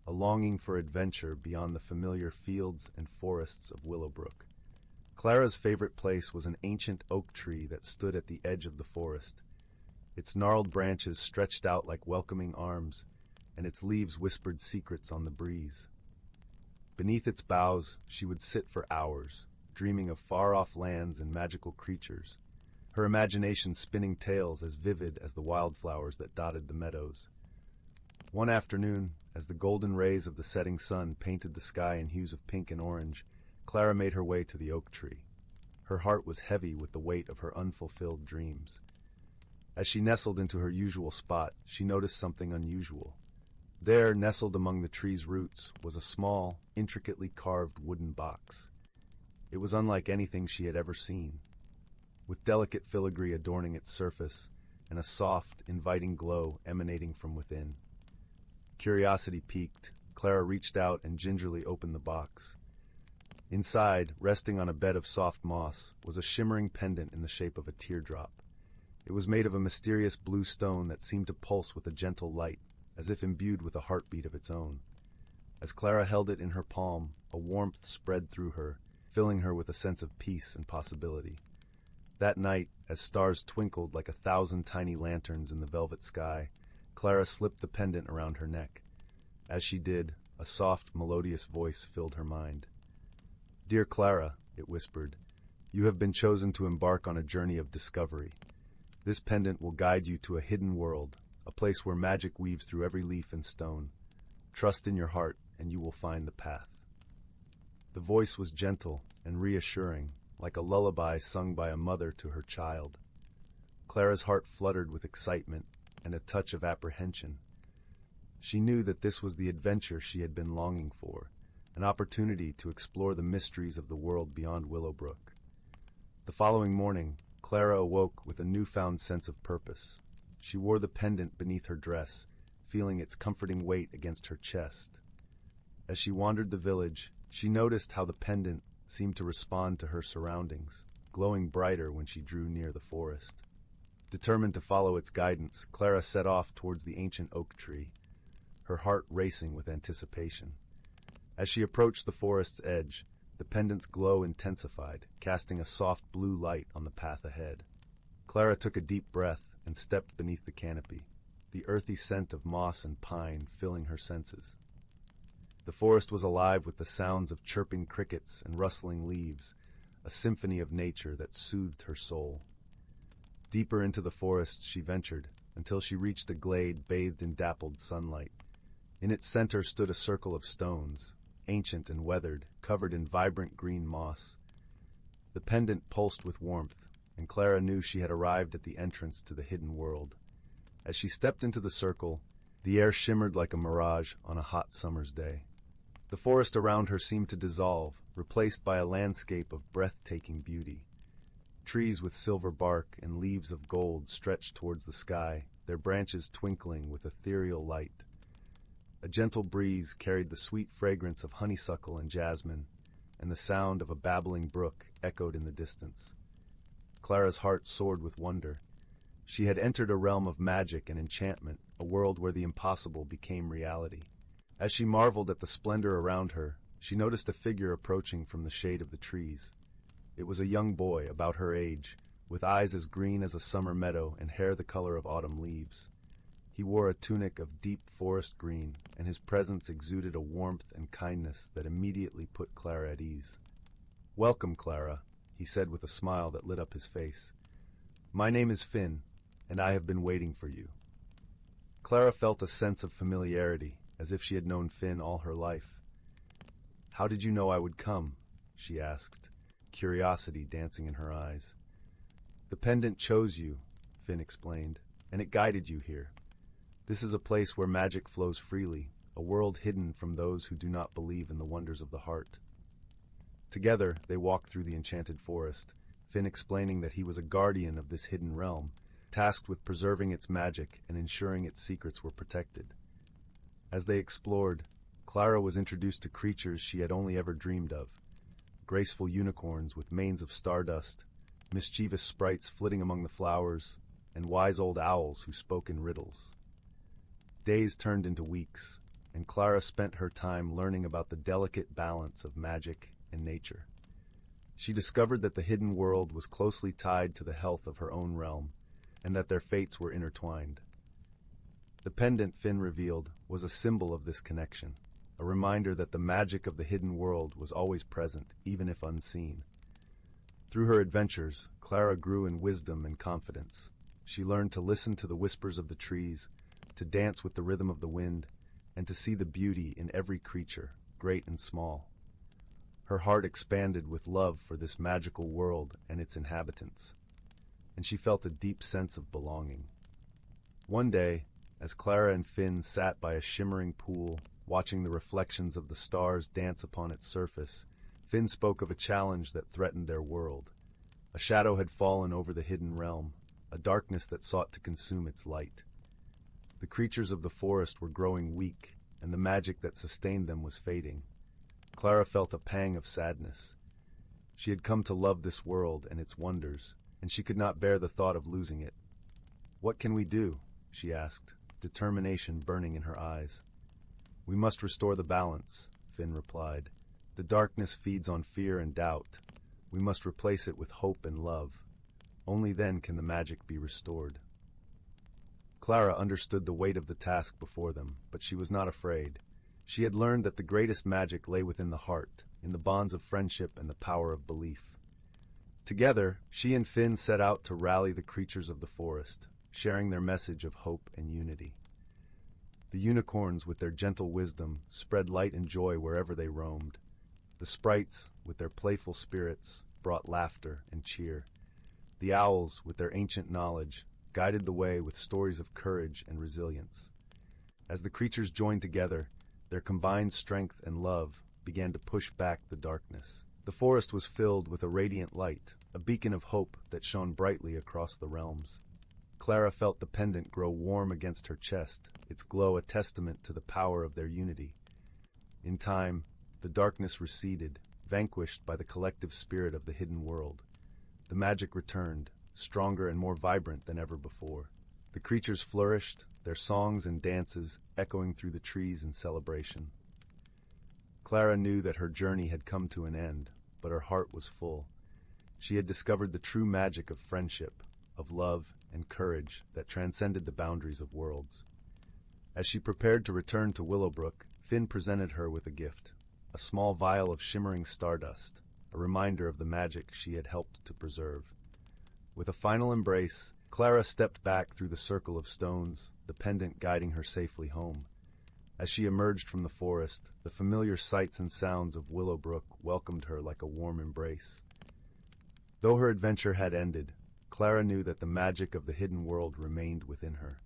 a longing for adventure beyond the familiar fields and forests of Willowbrook. Clara's favorite place was an ancient oak tree that stood at the edge of the forest. Its gnarled branches stretched out like welcoming arms, and its leaves whispered secrets on the breeze. Beneath its boughs, she would sit for hours, dreaming of far-off lands and magical creatures, her imagination spinning tales as vivid as the wildflowers that dotted the meadows. One afternoon, as the golden rays of the setting sun painted the sky in hues of pink and orange, Clara made her way to the oak tree. Her heart was heavy with the weight of her unfulfilled dreams. As she nestled into her usual spot, she noticed something unusual. There, nestled among the tree's roots, was a small, intricately carved wooden box. It was unlike anything she had ever seen. With delicate filigree adorning its surface, and a soft, inviting glow emanating from within. Curiosity piqued, Clara reached out and gingerly opened the box. Inside, resting on a bed of soft moss, was a shimmering pendant in the shape of a teardrop. It was made of a mysterious blue stone that seemed to pulse with a gentle light, as if imbued with a heartbeat of its own. As Clara held it in her palm, a warmth spread through her, filling her with a sense of peace and possibility. That night, as stars twinkled like 1,000 tiny lanterns in the velvet sky, Clara slipped the pendant around her neck. As she did, a soft, melodious voice filled her mind. "Dear Clara," it whispered, "you have been chosen to embark on a journey of discovery. This pendant will guide you to a hidden world, a place where magic weaves through every leaf and stone. Trust in your heart, and you will find the path." The voice was gentle and reassuring, like a lullaby sung by a mother to her child. Clara's heart fluttered with excitement and a touch of apprehension. She knew that this was the adventure she had been longing for, an opportunity to explore the mysteries of the world beyond Willowbrook. The following morning, Clara awoke with a newfound sense of purpose. She wore the pendant beneath her dress, feeling its comforting weight against her chest. As she wandered the village, she noticed how the pendant seemed to respond to her surroundings, glowing brighter when she drew near the forest. Determined to follow its guidance, Clara set off towards the ancient oak tree, her heart racing with anticipation. As she approached the forest's edge, the pendant's glow intensified, casting a soft blue light on the path ahead. Clara took a deep breath and stepped beneath the canopy, the earthy scent of moss and pine filling her senses. The forest was alive with the sounds of chirping crickets and rustling leaves, a symphony of nature that soothed her soul. Deeper into the forest she ventured, until she reached a glade bathed in dappled sunlight. In its center stood a circle of stones, ancient and weathered, covered in vibrant green moss. The pendant pulsed with warmth, and Clara knew she had arrived at the entrance to the hidden world. As she stepped into the circle, the air shimmered like a mirage on a hot summer's day. The forest around her seemed to dissolve, replaced by a landscape of breathtaking beauty. Trees with silver bark and leaves of gold stretched towards the sky, their branches twinkling with ethereal light. A gentle breeze carried the sweet fragrance of honeysuckle and jasmine, and the sound of a babbling brook echoed in the distance. Clara's heart soared with wonder. She had entered a realm of magic and enchantment, a world where the impossible became reality. As she marveled at the splendor around her, she noticed a figure approaching from the shade of the trees. It was a young boy, about her age, with eyes as green as a summer meadow and hair the color of autumn leaves. He wore a tunic of deep forest green, and his presence exuded a warmth and kindness that immediately put Clara at ease. "Welcome, Clara," he said with a smile that lit up his face. "My name is Finn, and I have been waiting for you." Clara felt a sense of familiarity, as if she had known Finn all her life. "How did you know I would come?" she asked, curiosity dancing in her eyes. "The pendant chose you," Finn explained, "and it guided you here. This is a place where magic flows freely, a world hidden from those who do not believe in the wonders of the heart." Together, they walked through the enchanted forest, Finn explaining that he was a guardian of this hidden realm, tasked with preserving its magic and ensuring its secrets were protected. As they explored, Clara was introduced to creatures she had only ever dreamed of: graceful unicorns with manes of stardust, mischievous sprites flitting among the flowers, and wise old owls who spoke in riddles. Days turned into weeks, and Clara spent her time learning about the delicate balance of magic and nature. She discovered that the hidden world was closely tied to the health of her own realm, and that their fates were intertwined. The pendant, Finn revealed, was a symbol of this connection, a reminder that the magic of the hidden world was always present, even if unseen. Through her adventures, Clara grew in wisdom and confidence. She learned to listen to the whispers of the trees, to dance with the rhythm of the wind, and to see the beauty in every creature, great and small. Her heart expanded with love for this magical world and its inhabitants, and she felt a deep sense of belonging. One day, as Clara and Finn sat by a shimmering pool, watching the reflections of the stars dance upon its surface, Finn spoke of a challenge that threatened their world. A shadow had fallen over the hidden realm, a darkness that sought to consume its light. The creatures of the forest were growing weak, and the magic that sustained them was fading. Clara felt a pang of sadness. She had come to love this world and its wonders, and she could not bear the thought of losing it. "What can we do?" she asked, determination burning in her eyes. "We must restore the balance," Finn replied. "The darkness feeds on fear and doubt. We must replace it with hope and love. Only then can the magic be restored." Clara understood the weight of the task before them, but she was not afraid. She had learned that the greatest magic lay within the heart, in the bonds of friendship and the power of belief. Together, she and Finn set out to rally the creatures of the forest, sharing their message of hope and unity. The unicorns, with their gentle wisdom, spread light and joy wherever they roamed. The sprites, with their playful spirits, brought laughter and cheer. The owls, with their ancient knowledge, guided the way with stories of courage and resilience. As the creatures joined together, their combined strength and love began to push back the darkness. The forest was filled with a radiant light, a beacon of hope that shone brightly across the realms. Clara felt the pendant grow warm against her chest, its glow a testament to the power of their unity. In time, the darkness receded, vanquished by the collective spirit of the hidden world. The magic returned, stronger and more vibrant than ever before. The creatures flourished, their songs and dances echoing through the trees in celebration. Clara knew that her journey had come to an end, but her heart was full. She had discovered the true magic of friendship, of love and courage that transcended the boundaries of worlds. As she prepared to return to Willowbrook, Finn presented her with a gift, a small vial of shimmering stardust, a reminder of the magic she had helped to preserve. With a final embrace, Clara stepped back through the circle of stones, the pendant guiding her safely home. As she emerged from the forest, the familiar sights and sounds of Willowbrook welcomed her like a warm embrace. Though her adventure had ended, Clara knew that the magic of the hidden world remained within her.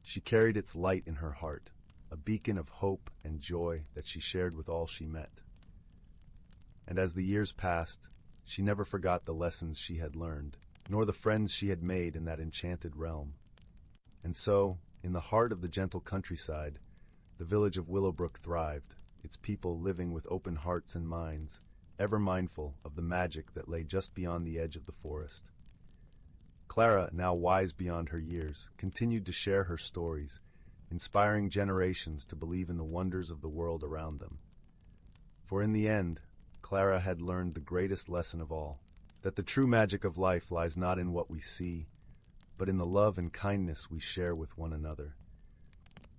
She carried its light in her heart, a beacon of hope and joy that she shared with all she met. And as the years passed, she never forgot the lessons she had learned, nor the friends she had made in that enchanted realm. And so, in the heart of the gentle countryside, the village of Willowbrook thrived, its people living with open hearts and minds, ever mindful of the magic that lay just beyond the edge of the forest. Clara, now wise beyond her years, continued to share her stories, inspiring generations to believe in the wonders of the world around them. For in the end, Clara had learned the greatest lesson of all, that the true magic of life lies not in what we see, but in the love and kindness we share with one another.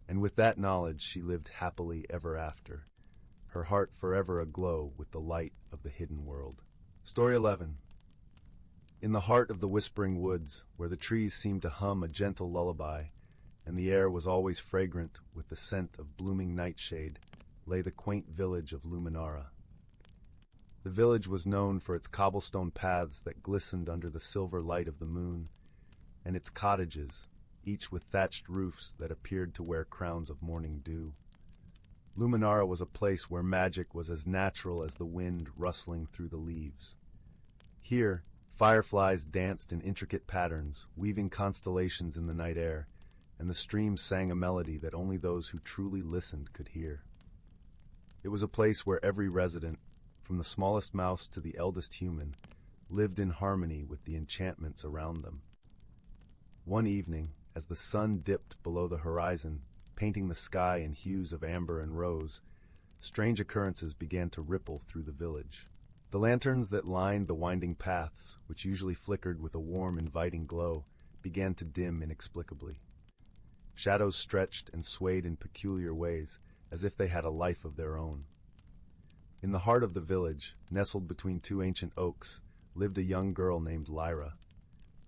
And with that knowledge she lived happily ever after, her heart forever aglow with the light of the hidden world. Story 11. In the heart of the whispering woods, where the trees seemed to hum a gentle lullaby, and the air was always fragrant with the scent of blooming nightshade, lay the quaint village of Luminara. The village was known for its cobblestone paths that glistened under the silver light of the moon, and its cottages, each with thatched roofs that appeared to wear crowns of morning dew. Luminara was a place where magic was as natural as the wind rustling through the leaves. Here, fireflies danced in intricate patterns, weaving constellations in the night air, and the streams sang a melody that only those who truly listened could hear. It was a place where every resident, from the smallest mouse to the eldest human, lived in harmony with the enchantments around them. One evening, as the sun dipped below the horizon, painting the sky in hues of amber and rose, strange occurrences began to ripple through the village. The lanterns that lined the winding paths, which usually flickered with a warm, inviting glow, began to dim inexplicably. Shadows stretched and swayed in peculiar ways, as if they had a life of their own. In the heart of the village, nestled between two ancient oaks, lived a young girl named Lyra.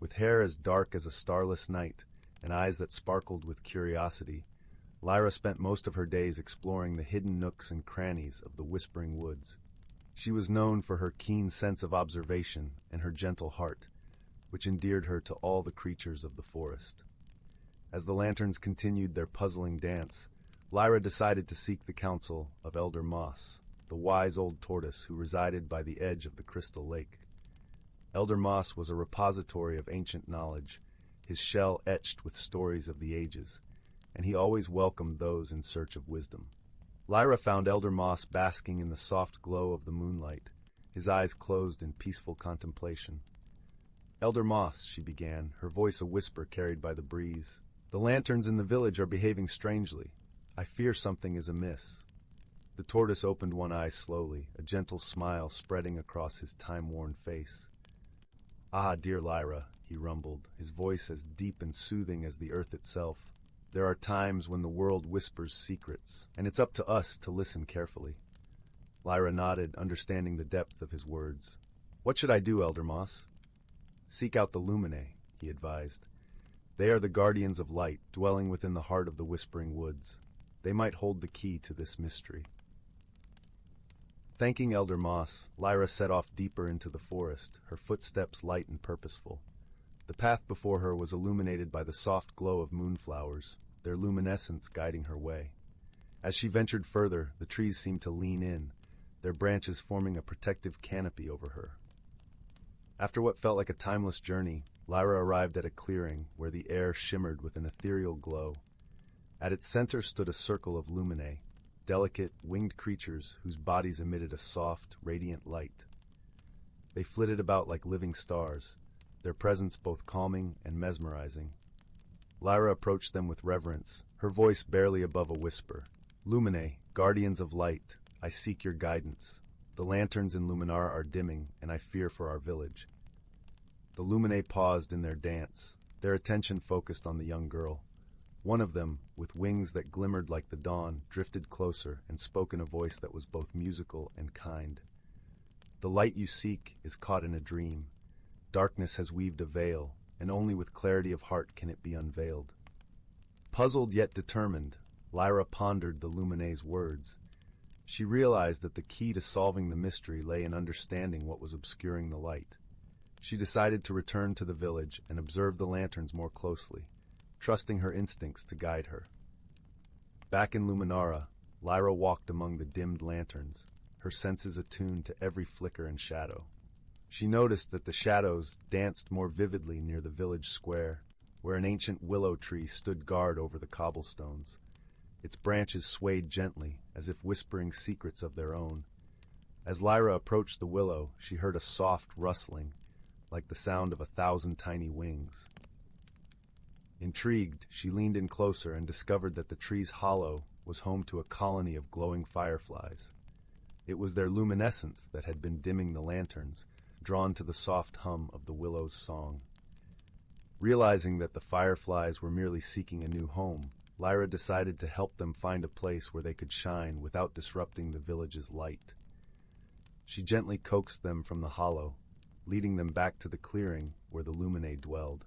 With hair as dark as a starless night and eyes that sparkled with curiosity, Lyra spent most of her days exploring the hidden nooks and crannies of the whispering woods. She was known for her keen sense of observation and her gentle heart, which endeared her to all the creatures of the forest. As the lanterns continued their puzzling dance, Lyra decided to seek the counsel of Elder Moss, the wise old tortoise who resided by the edge of the crystal lake. Elder Moss was a repository of ancient knowledge, his shell etched with stories of the ages, and he always welcomed those in search of wisdom. Lyra found Elder Moss basking in the soft glow of the moonlight, his eyes closed in peaceful contemplation. "Elder Moss," she began, her voice a whisper carried by the breeze, "the lanterns in the village are behaving strangely. I fear something is amiss." The tortoise opened one eye slowly, a gentle smile spreading across his time-worn face. "Ah, dear Lyra," he rumbled, his voice as deep and soothing as the earth itself. "There are times when the world whispers secrets, and it's up to us to listen carefully." Lyra nodded, understanding the depth of his words. "What should I do, Elder Moss?" "Seek out the Luminae," he advised. "They are the guardians of light, dwelling within the heart of the whispering woods. They might hold the key to this mystery." Thanking Elder Moss, Lyra set off deeper into the forest, her footsteps light and purposeful. The path before her was illuminated by the soft glow of moonflowers, their luminescence guiding her way. As she ventured further, the trees seemed to lean in, their branches forming a protective canopy over her. After what felt like a timeless journey, Lyra arrived at a clearing where the air shimmered with an ethereal glow. At its center stood a circle of luminae, delicate, winged creatures whose bodies emitted a soft, radiant light. They flitted about like living stars, their presence both calming and mesmerizing. Lyra approached them with reverence, her voice barely above a whisper. "Luminae, guardians of light, I seek your guidance. The lanterns in Luminara are dimming, and I fear for our village." The Luminae paused in their dance, their attention focused on the young girl. One of them, with wings that glimmered like the dawn, drifted closer and spoke in a voice that was both musical and kind. "The light you seek is caught in a dream. Darkness has weaved a veil, and only with clarity of heart can it be unveiled." Puzzled yet determined, Lyra pondered the Lumine's words. She realized that the key to solving the mystery lay in understanding what was obscuring the light. She decided to return to the village and observe the lanterns more closely, trusting her instincts to guide her. Back in Luminara, Lyra walked among the dimmed lanterns, her senses attuned to every flicker and shadow. She noticed that the shadows danced more vividly near the village square, where an ancient willow tree stood guard over the cobblestones. Its branches swayed gently, as if whispering secrets of their own. As Lyra approached the willow, she heard a soft rustling, like the sound of 1,000 tiny wings. Intrigued, she leaned in closer and discovered that the tree's hollow was home to a colony of glowing fireflies. It was their luminescence that had been dimming the lanterns, drawn to the soft hum of the willow's song. Realizing that the fireflies were merely seeking a new home, Lyra decided to help them find a place where they could shine without disrupting the village's light. She gently coaxed them from the hollow, leading them back to the clearing where the Lumine dwelled.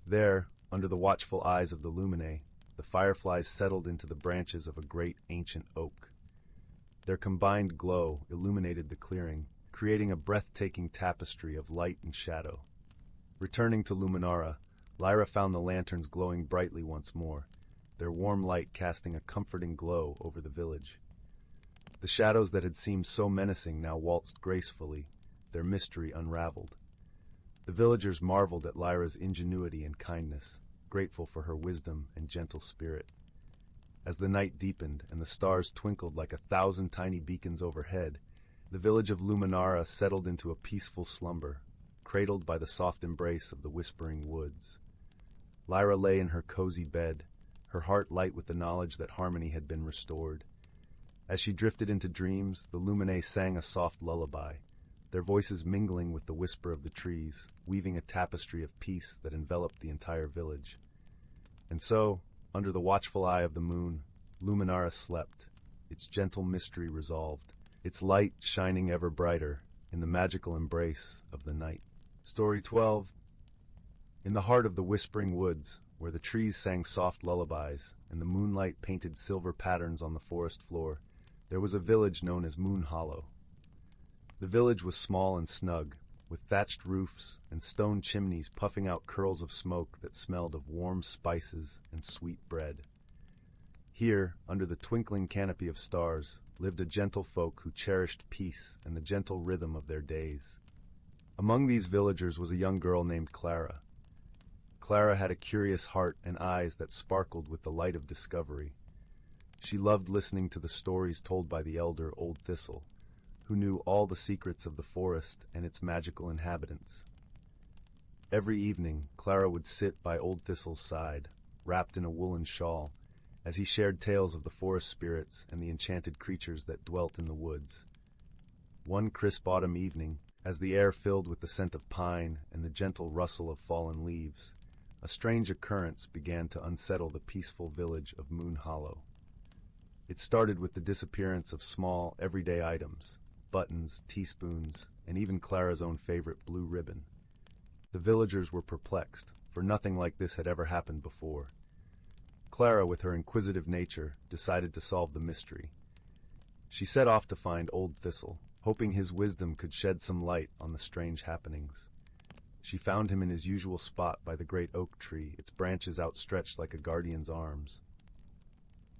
There, under the watchful eyes of the Lumine, the fireflies settled into the branches of a great ancient oak. Their combined glow illuminated the clearing, creating a breathtaking tapestry of light and shadow. Returning to Luminara, Lyra found the lanterns glowing brightly once more, their warm light casting a comforting glow over the village. The shadows that had seemed so menacing now waltzed gracefully, their mystery unraveled. The villagers marveled at Lyra's ingenuity and kindness, grateful for her wisdom and gentle spirit. As the night deepened and the stars twinkled like 1,000 tiny beacons overhead, the village of Luminara settled into a peaceful slumber, cradled by the soft embrace of the whispering woods. Lyra lay in her cozy bed, her heart light with the knowledge that harmony had been restored. As she drifted into dreams, the Lumine sang a soft lullaby, their voices mingling with the whisper of the trees, weaving a tapestry of peace that enveloped the entire village. And so, under the watchful eye of the moon, Luminara slept, its gentle mystery resolved, its light shining ever brighter in the magical embrace of the night. Story 12. In the heart of the whispering woods, where the trees sang soft lullabies and the moonlight painted silver patterns on the forest floor, there was a village known as Moonhollow. The village was small and snug, with thatched roofs and stone chimneys puffing out curls of smoke that smelled of warm spices and sweet bread. Here, under the twinkling canopy of stars, lived a gentle folk who cherished peace and the gentle rhythm of their days. Among these villagers was a young girl named Clara. Clara had a curious heart and eyes that sparkled with the light of discovery. She loved listening to the stories told by the elder Old Thistle, who knew all the secrets of the forest and its magical inhabitants. Every evening, Clara would sit by Old Thistle's side, wrapped in a woolen shawl, as he shared tales of the forest spirits and the enchanted creatures that dwelt in the woods. One crisp autumn evening, as the air filled with the scent of pine and the gentle rustle of fallen leaves, a strange occurrence began to unsettle the peaceful village of Moonhollow. It started with the disappearance of small, everyday items, buttons, teaspoons, and even Clara's own favorite blue ribbon. The villagers were perplexed, for nothing like this had ever happened before. Clara, with her inquisitive nature, decided to solve the mystery. She set off to find Old Thistle, hoping his wisdom could shed some light on the strange happenings. She found him in his usual spot by the great oak tree, its branches outstretched like a guardian's arms.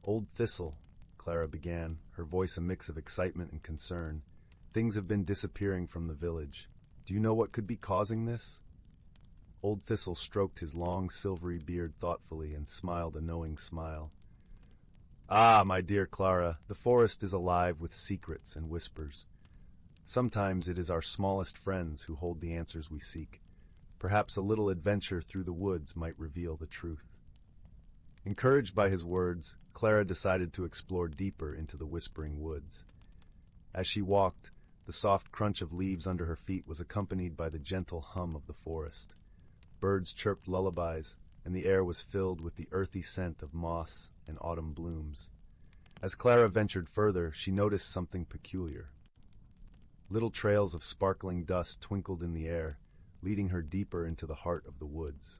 "Old Thistle," Clara began, her voice a mix of excitement and concern, "things have been disappearing from the village. Do you know what could be causing this?" Old Thistle stroked his long, silvery beard thoughtfully and smiled a knowing smile. "Ah, my dear Clara, the forest is alive with secrets and whispers. Sometimes it is our smallest friends who hold the answers we seek. Perhaps a little adventure through the woods might reveal the truth." Encouraged by his words, Clara decided to explore deeper into the whispering woods. As she walked, the soft crunch of leaves under her feet was accompanied by the gentle hum of the forest. Birds chirped lullabies, and the air was filled with the earthy scent of moss and autumn blooms. As Clara ventured further, she noticed something peculiar. Little trails of sparkling dust twinkled in the air, leading her deeper into the heart of the woods.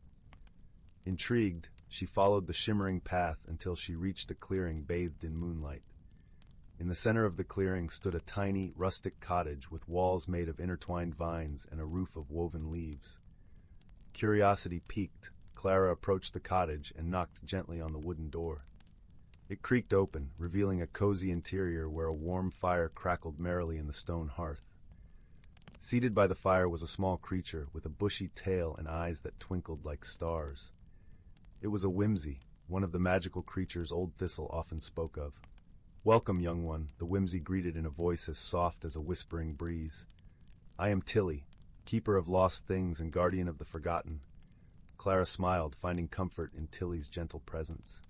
Intrigued, She followed the shimmering path until she reached a clearing bathed in moonlight. In the center of the clearing stood a tiny, rustic cottage with walls made of intertwined vines and a roof of woven leaves. Curiosity piqued, Clara approached the cottage and knocked gently on the wooden door. It creaked open, revealing a cozy interior where a warm fire crackled merrily in the stone hearth. Seated by the fire was a small creature with a bushy tail and eyes that twinkled like stars. It was a whimsy, one of the magical creatures old Thistle often spoke of. "Welcome, young one," the whimsy greeted in a voice as soft as a whispering breeze. "I am Tilly, keeper of lost things and guardian of the forgotten." Clara smiled, finding comfort in Tilly's gentle presence.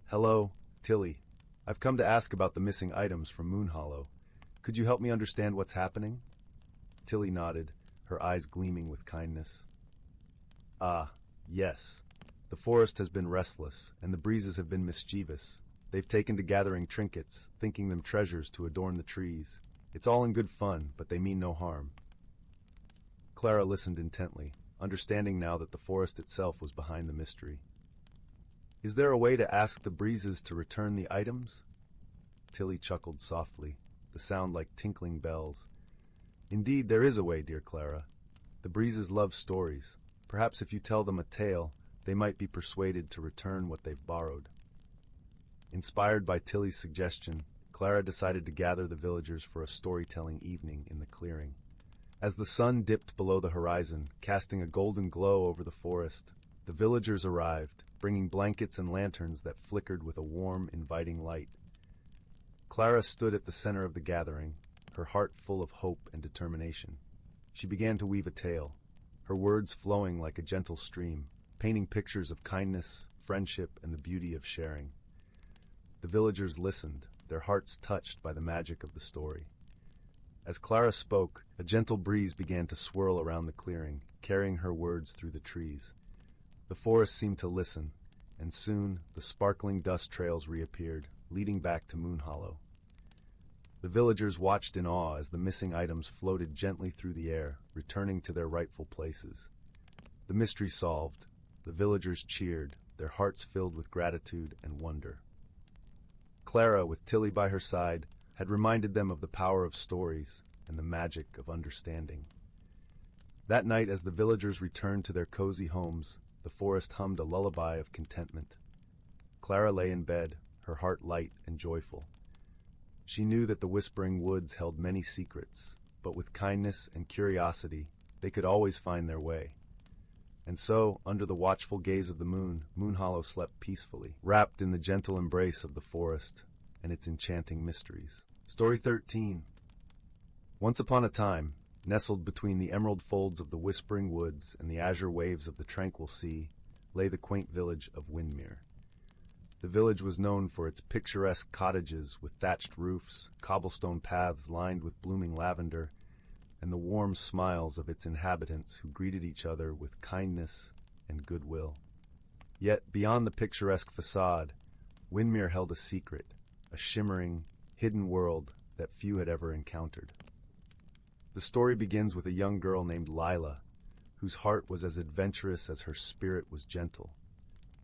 "Hello, Tilly. I've come to ask about the missing items from Moonhollow. Could you help me understand what's happening?" Tilly nodded, her eyes gleaming with kindness. "Ah, yes. The forest has been restless, and the breezes have been mischievous. They've taken to gathering trinkets, thinking them treasures to adorn the trees. It's all in good fun, but they mean no harm." Clara listened intently, understanding now that the forest itself was behind the mystery. "Is there a way to ask the breezes to return the items?" Tilly chuckled softly, the sound like tinkling bells. "Indeed, there is a way, dear Clara. The breezes love stories. Perhaps if you tell them a tale, they might be persuaded to return what they've borrowed." Inspired by Tilly's suggestion, Clara decided to gather the villagers for a storytelling evening in the clearing. As the sun dipped below the horizon, casting a golden glow over the forest, the villagers arrived, bringing blankets and lanterns that flickered with a warm, inviting light. Clara stood at the center of the gathering, her heart full of hope and determination. She began to weave a tale, her words flowing like a gentle stream, painting pictures of kindness, friendship, and the beauty of sharing. The villagers listened, their hearts touched by the magic of the story. As Clara spoke, a gentle breeze began to swirl around the clearing, carrying her words through the trees. The forest seemed to listen, and soon the sparkling dust trails reappeared, leading back to Moonhollow. The villagers watched in awe as the missing items floated gently through the air, returning to their rightful places. The mystery solved, the villagers cheered, their hearts filled with gratitude and wonder. Clara, with Tilly by her side, had reminded them of the power of stories and the magic of understanding. That night, as the villagers returned to their cozy homes, the forest hummed a lullaby of contentment. Clara lay in bed, her heart light and joyful. She knew that the whispering woods held many secrets, but with kindness and curiosity, they could always find their way. And so, under the watchful gaze of the moon, Moonhollow slept peacefully, wrapped in the gentle embrace of the forest and its enchanting mysteries. Story 13. Once upon a time, nestled between the emerald folds of the whispering woods and the azure waves of the tranquil sea, lay the quaint village of Windmere. The village was known for its picturesque cottages with thatched roofs, cobblestone paths lined with blooming lavender, and the warm smiles of its inhabitants who greeted each other with kindness and goodwill. Yet, beyond the picturesque facade, Windmere held a secret, a shimmering, hidden world that few had ever encountered. The story begins with a young girl named Lila, whose heart was as adventurous as her spirit was gentle.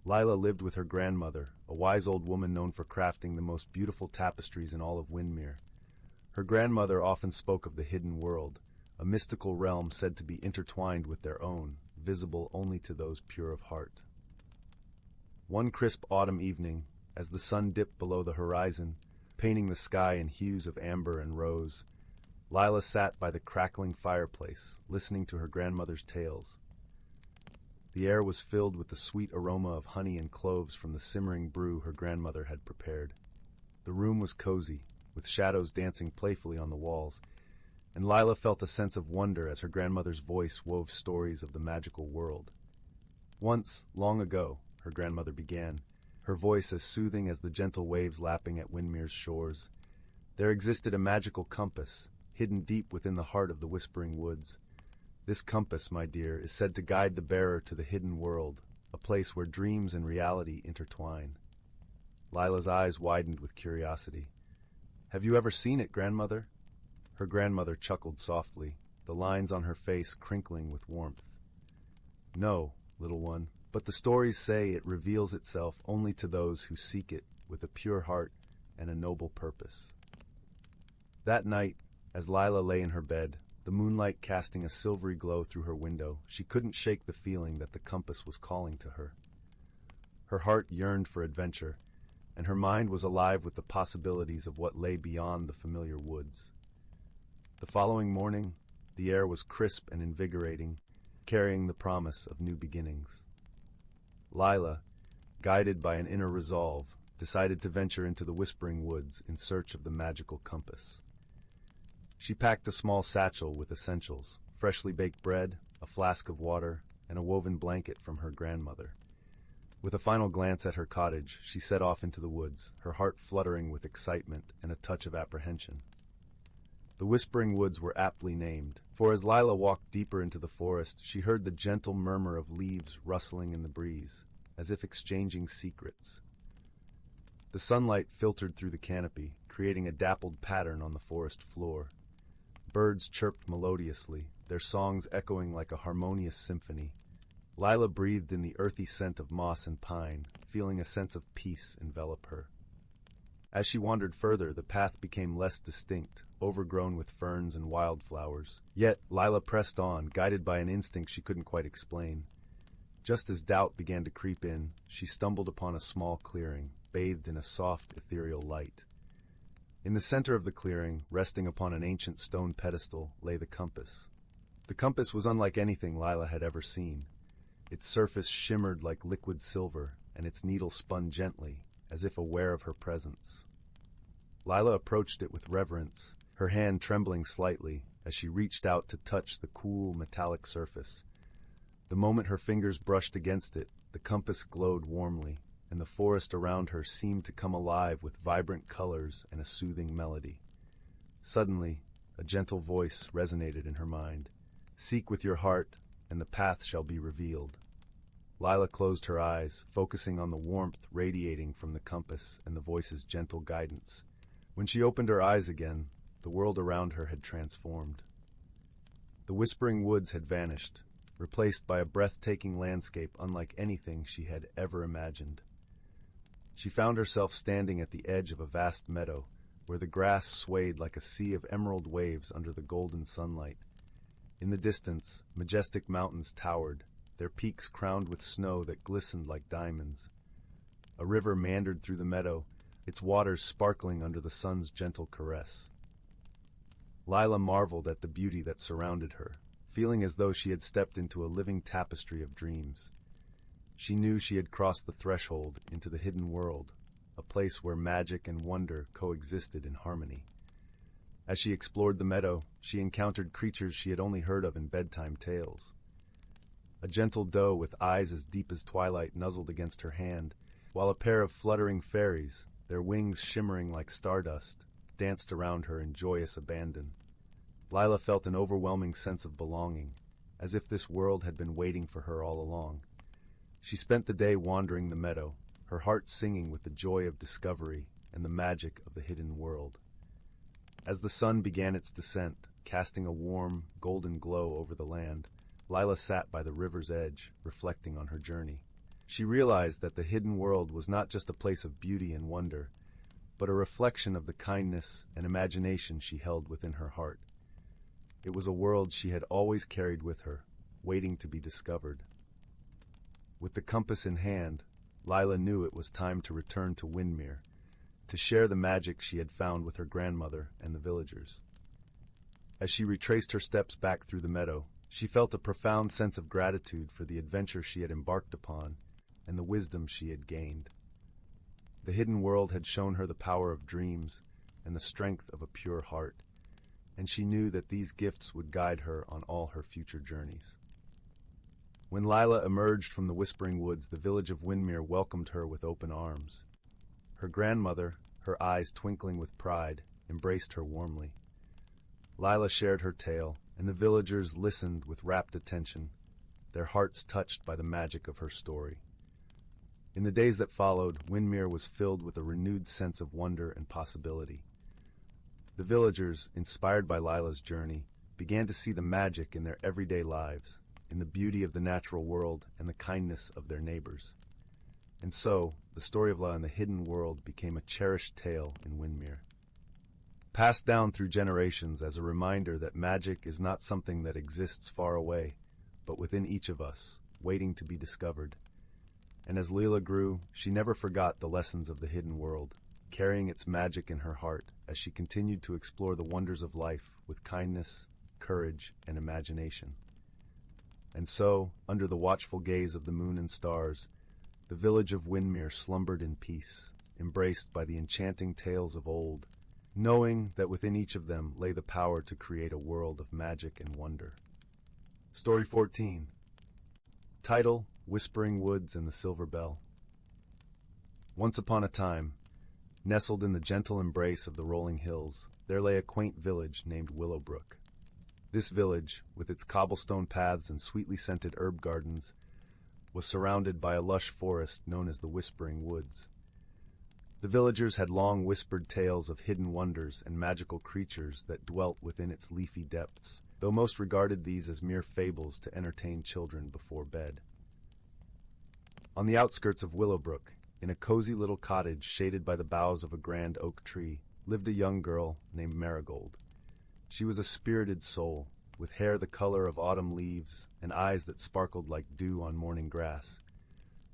Lila lived with her grandmother, a wise old woman known for crafting the most beautiful tapestries in all of Windmere. Her grandmother often spoke of the hidden world, a mystical realm said to be intertwined with their own, visible only to those pure of heart. One crisp autumn evening, as the sun dipped below the horizon, painting the sky in hues of amber and rose, Lila sat by the crackling fireplace, listening to her grandmother's tales. The air was filled with the sweet aroma of honey and cloves from the simmering brew her grandmother had prepared. The room was cozy, with shadows dancing playfully on the walls, and Lila felt a sense of wonder as her grandmother's voice wove stories of the magical world. Once, long ago, her grandmother began, her voice as soothing as the gentle waves lapping at Windmere's shores, there existed a magical compass, hidden deep within the heart of the whispering woods. This compass, my dear, is said to guide the bearer to the hidden world, a place where dreams and reality intertwine. Lila's eyes widened with curiosity. "Have you ever seen it, grandmother?" Her grandmother chuckled softly, the lines on her face crinkling with warmth. "No, little one, But the stories say it reveals itself only to those who seek it with a pure heart and a noble purpose. That night, as Lila lay in her bed, the moonlight casting a silvery glow through her window, she couldn't shake the feeling that the compass was calling to her. Her heart yearned for adventure, and her mind was alive with the possibilities of what lay beyond the familiar woods. The following morning, the air was crisp and invigorating, carrying the promise of new beginnings. Lila, guided by an inner resolve, decided to venture into the whispering woods in search of the magical compass. She packed a small satchel with essentials, freshly baked bread, a flask of water, and a woven blanket from her grandmother. With a final glance at her cottage, she set off into the woods, her heart fluttering with excitement and a touch of apprehension. The Whispering Woods were aptly named, for as Lila walked deeper into the forest, she heard the gentle murmur of leaves rustling in the breeze, as if exchanging secrets. The sunlight filtered through the canopy, creating a dappled pattern on the forest floor. Birds chirped melodiously, their songs echoing like a harmonious symphony. Lila breathed in the earthy scent of moss and pine, feeling a sense of peace envelop her. As she wandered further, the path became less distinct, overgrown with ferns and wildflowers. Yet, Lila pressed on, guided by an instinct she couldn't quite explain. Just as doubt began to creep in, she stumbled upon a small clearing, bathed in a soft, ethereal light. In the center of the clearing, resting upon an ancient stone pedestal, lay the compass. The compass was unlike anything Lila had ever seen. Its surface shimmered like liquid silver, and its needle spun gently, as if aware of her presence. Lila approached it with reverence, her hand trembling slightly as she reached out to touch the cool, metallic surface. The moment her fingers brushed against it, the compass glowed warmly, and the forest around her seemed to come alive with vibrant colors and a soothing melody. Suddenly, a gentle voice resonated in her mind. "Seek with your heart, and the path shall be revealed." Lila closed her eyes, focusing on the warmth radiating from the compass and the voice's gentle guidance. When she opened her eyes again, the world around her had transformed. The Whispering Woods had vanished, replaced by a breathtaking landscape unlike anything she had ever imagined. She found herself standing at the edge of a vast meadow, where the grass swayed like a sea of emerald waves under the golden sunlight. In the distance, majestic mountains towered, their peaks crowned with snow that glistened like diamonds. A river meandered through the meadow, its waters sparkling under the sun's gentle caress. Lila marveled at the beauty that surrounded her, feeling as though she had stepped into a living tapestry of dreams. She knew she had crossed the threshold into the hidden world, a place where magic and wonder coexisted in harmony. As she explored the meadow, she encountered creatures she had only heard of in bedtime tales. A gentle doe with eyes as deep as twilight nuzzled against her hand, while a pair of fluttering fairies, their wings shimmering like stardust, danced around her in joyous abandon. Lila felt an overwhelming sense of belonging, as if this world had been waiting for her all along. She spent the day wandering the meadow, her heart singing with the joy of discovery and the magic of the hidden world. As the sun began its descent, casting a warm, golden glow over the land, Lila sat by the river's edge, reflecting on her journey. She realized that the hidden world was not just a place of beauty and wonder, but a reflection of the kindness and imagination she held within her heart. It was a world she had always carried with her, waiting to be discovered. With the compass in hand, Lila knew it was time to return to Windmere, to share the magic she had found with her grandmother and the villagers. As she retraced her steps back through the meadow, she felt a profound sense of gratitude for the adventure she had embarked upon and the wisdom she had gained. The hidden world had shown her the power of dreams and the strength of a pure heart, and she knew that these gifts would guide her on all her future journeys. When Lila emerged from the Whispering Woods, the village of Windmere welcomed her with open arms. Her grandmother, her eyes twinkling with pride, embraced her warmly. Lila shared her tale, and the villagers listened with rapt attention, their hearts touched by the magic of her story. In the days that followed, Windmere was filled with a renewed sense of wonder and possibility. The villagers, inspired by Lila's journey, began to see the magic in their everyday lives, in the beauty of the natural world and the kindness of their neighbors. And so, the story of La and the Hidden World became a cherished tale in Windmere, passed down through generations as a reminder that magic is not something that exists far away, but within each of us, waiting to be discovered. And as Leela grew, she never forgot the lessons of the hidden world, carrying its magic in her heart as she continued to explore the wonders of life with kindness, courage, and imagination. And so, under the watchful gaze of the moon and stars, the village of Windmere slumbered in peace, embraced by the enchanting tales of old, knowing that within each of them lay the power to create a world of magic and wonder. Story 14. Title: Whispering Woods and the Silver Bell. Once upon a time, nestled in the gentle embrace of the rolling hills, there lay a quaint village named Willowbrook. This village, with its cobblestone paths and sweetly scented herb gardens, was surrounded by a lush forest known as the Whispering Woods. The villagers had long whispered tales of hidden wonders and magical creatures that dwelt within its leafy depths, though most regarded these as mere fables to entertain children before bed. On the outskirts of Willowbrook, in a cozy little cottage shaded by the boughs of a grand oak tree, lived a young girl named Marigold. She was a spirited soul, with hair the color of autumn leaves and eyes that sparkled like dew on morning grass.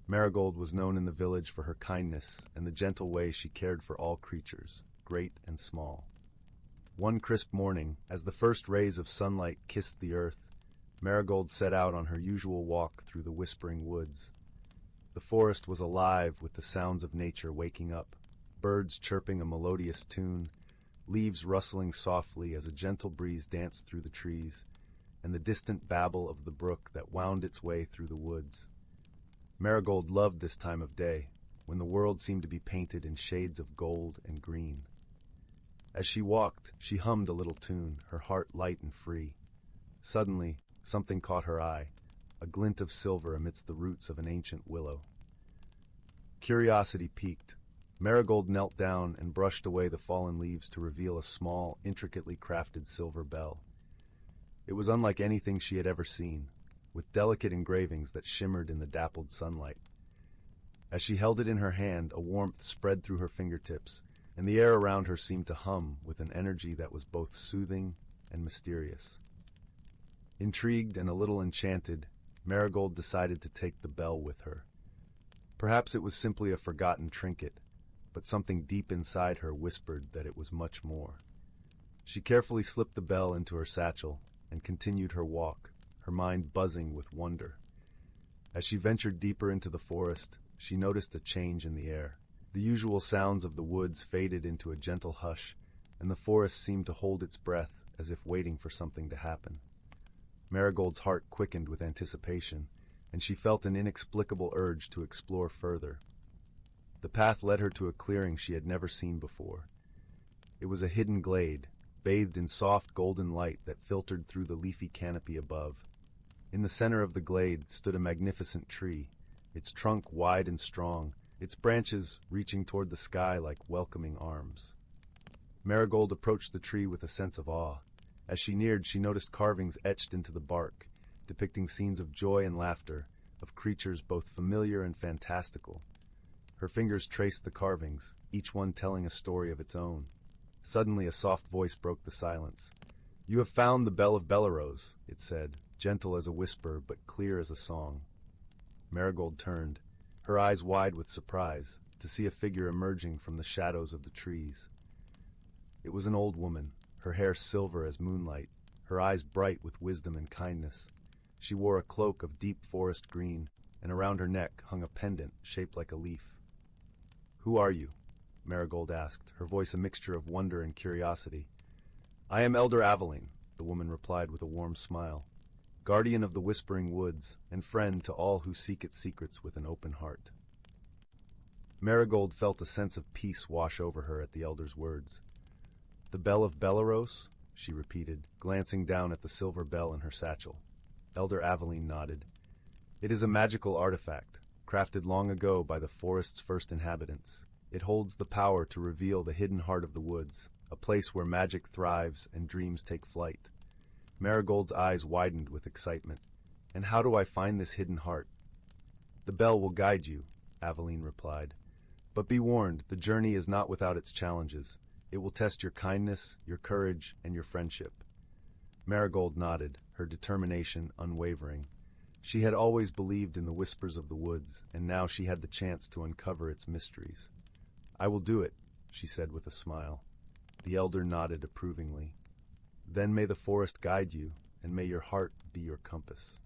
Marigold was known in the village for her kindness and the gentle way she cared for all creatures, great and small. One crisp morning, as the first rays of sunlight kissed the earth, Marigold set out on her usual walk through the Whispering Woods. The forest was alive with the sounds of nature waking up, birds chirping a melodious tune, leaves rustling softly as a gentle breeze danced through the trees, and the distant babble of the brook that wound its way through the woods. Marigold loved this time of day, when the world seemed to be painted in shades of gold and green. As she walked, she hummed a little tune, her heart light and free. Suddenly, something caught her eye, a glint of silver amidst the roots of an ancient willow. Curiosity piqued. Marigold knelt down and brushed away the fallen leaves to reveal a small, intricately crafted silver bell. It was unlike anything she had ever seen, with delicate engravings that shimmered in the dappled sunlight. As she held it in her hand, a warmth spread through her fingertips, and the air around her seemed to hum with an energy that was both soothing and mysterious. Intrigued and a little enchanted, Marigold decided to take the bell with her. Perhaps it was simply a forgotten trinket, but something deep inside her whispered that it was much more. She carefully slipped the bell into her satchel and continued her walk, her mind buzzing with wonder. As she ventured deeper into the forest, she noticed a change in the air. The usual sounds of the woods faded into a gentle hush, and the forest seemed to hold its breath as if waiting for something to happen. Marigold's heart quickened with anticipation, and she felt an inexplicable urge to explore further. The path led her to a clearing she had never seen before. It was a hidden glade, bathed in soft golden light that filtered through the leafy canopy above. In the center of the glade stood a magnificent tree, its trunk wide and strong, its branches reaching toward the sky like welcoming arms. Marigold approached the tree with a sense of awe. As she neared, she noticed carvings etched into the bark, depicting scenes of joy and laughter, of creatures both familiar and fantastical. Her fingers traced the carvings, each one telling a story of its own. Suddenly a soft voice broke the silence. "You have found the Bell of Bellerose," it said, gentle as a whisper but clear as a song. Marigold turned, her eyes wide with surprise, to see a figure emerging from the shadows of the trees. It was an old woman, her hair silver as moonlight, her eyes bright with wisdom and kindness. She wore a cloak of deep forest green, and around her neck hung a pendant shaped like a leaf. "Who are you?" Marigold asked, her voice a mixture of wonder and curiosity. "I am Elder Aveline," the woman replied with a warm smile, "guardian of the Whispering Woods, and friend to all who seek its secrets with an open heart." Marigold felt a sense of peace wash over her at the elder's words. "The Bell of Bellerose?" she repeated, glancing down at the silver bell in her satchel. Elder Aveline nodded. "It is a magical artifact, crafted long ago by the forest's first inhabitants. It holds the power to reveal the hidden heart of the woods, a place where magic thrives and dreams take flight." Marigold's eyes widened with excitement. And how do I find this hidden heart? The bell will guide you, Aveline replied. But be warned, the journey is not without its challenges. It will test your kindness, your courage, and your friendship. Marigold nodded, her determination unwavering. She had always believed in the whispers of the woods, and now she had the chance to uncover its mysteries. I will do it, she said with a smile. The elder nodded approvingly. Then may the forest guide you, and may your heart be your compass.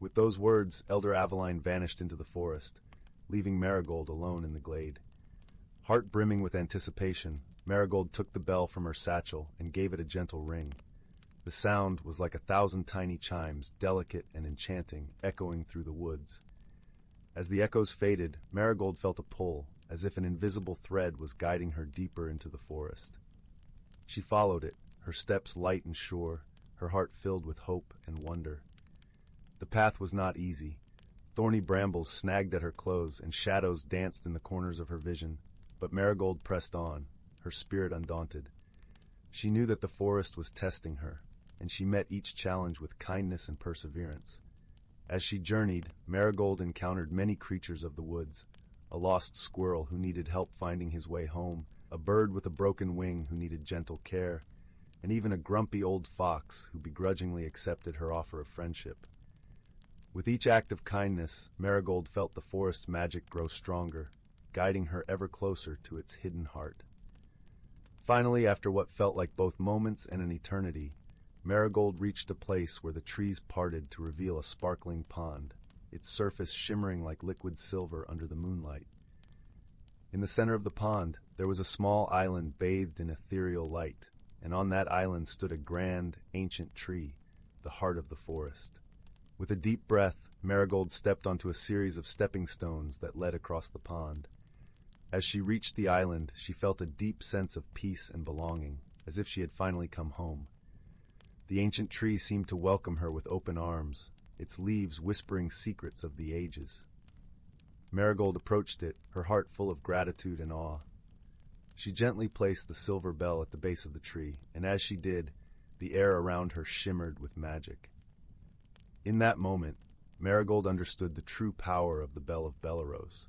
With those words, Elder Aveline vanished into the forest, leaving Marigold alone in the glade. Heart brimming with anticipation, Marigold took the bell from her satchel and gave it a gentle ring. The sound was like 1,000 tiny chimes, delicate and enchanting, echoing through the woods. As the echoes faded, Marigold felt a pull, as if an invisible thread was guiding her deeper into the forest. She followed it, her steps light and sure, her heart filled with hope and wonder. The path was not easy. Thorny brambles snagged at her clothes, and shadows danced in the corners of her vision, but Marigold pressed on, her spirit undaunted. She knew that the forest was testing her, and she met each challenge with kindness and perseverance. As she journeyed, Marigold encountered many creatures of the woods, a lost squirrel who needed help finding his way home, a bird with a broken wing who needed gentle care, and even a grumpy old fox who begrudgingly accepted her offer of friendship. With each act of kindness, Marigold felt the forest's magic grow stronger, guiding her ever closer to its hidden heart. Finally, after what felt like both moments and an eternity, Marigold reached a place where the trees parted to reveal a sparkling pond, its surface shimmering like liquid silver under the moonlight. In the center of the pond, there was a small island bathed in ethereal light, and on that island stood a grand, ancient tree, the heart of the forest. With a deep breath, Marigold stepped onto a series of stepping stones that led across the pond. As she reached the island, she felt a deep sense of peace and belonging, as if she had finally come home. The ancient tree seemed to welcome her with open arms, its leaves whispering secrets of the ages. Marigold approached it, her heart full of gratitude and awe. She gently placed the silver bell at the base of the tree, and as she did, the air around her shimmered with magic. In that moment, Marigold understood the true power of the Bell of Bellerose.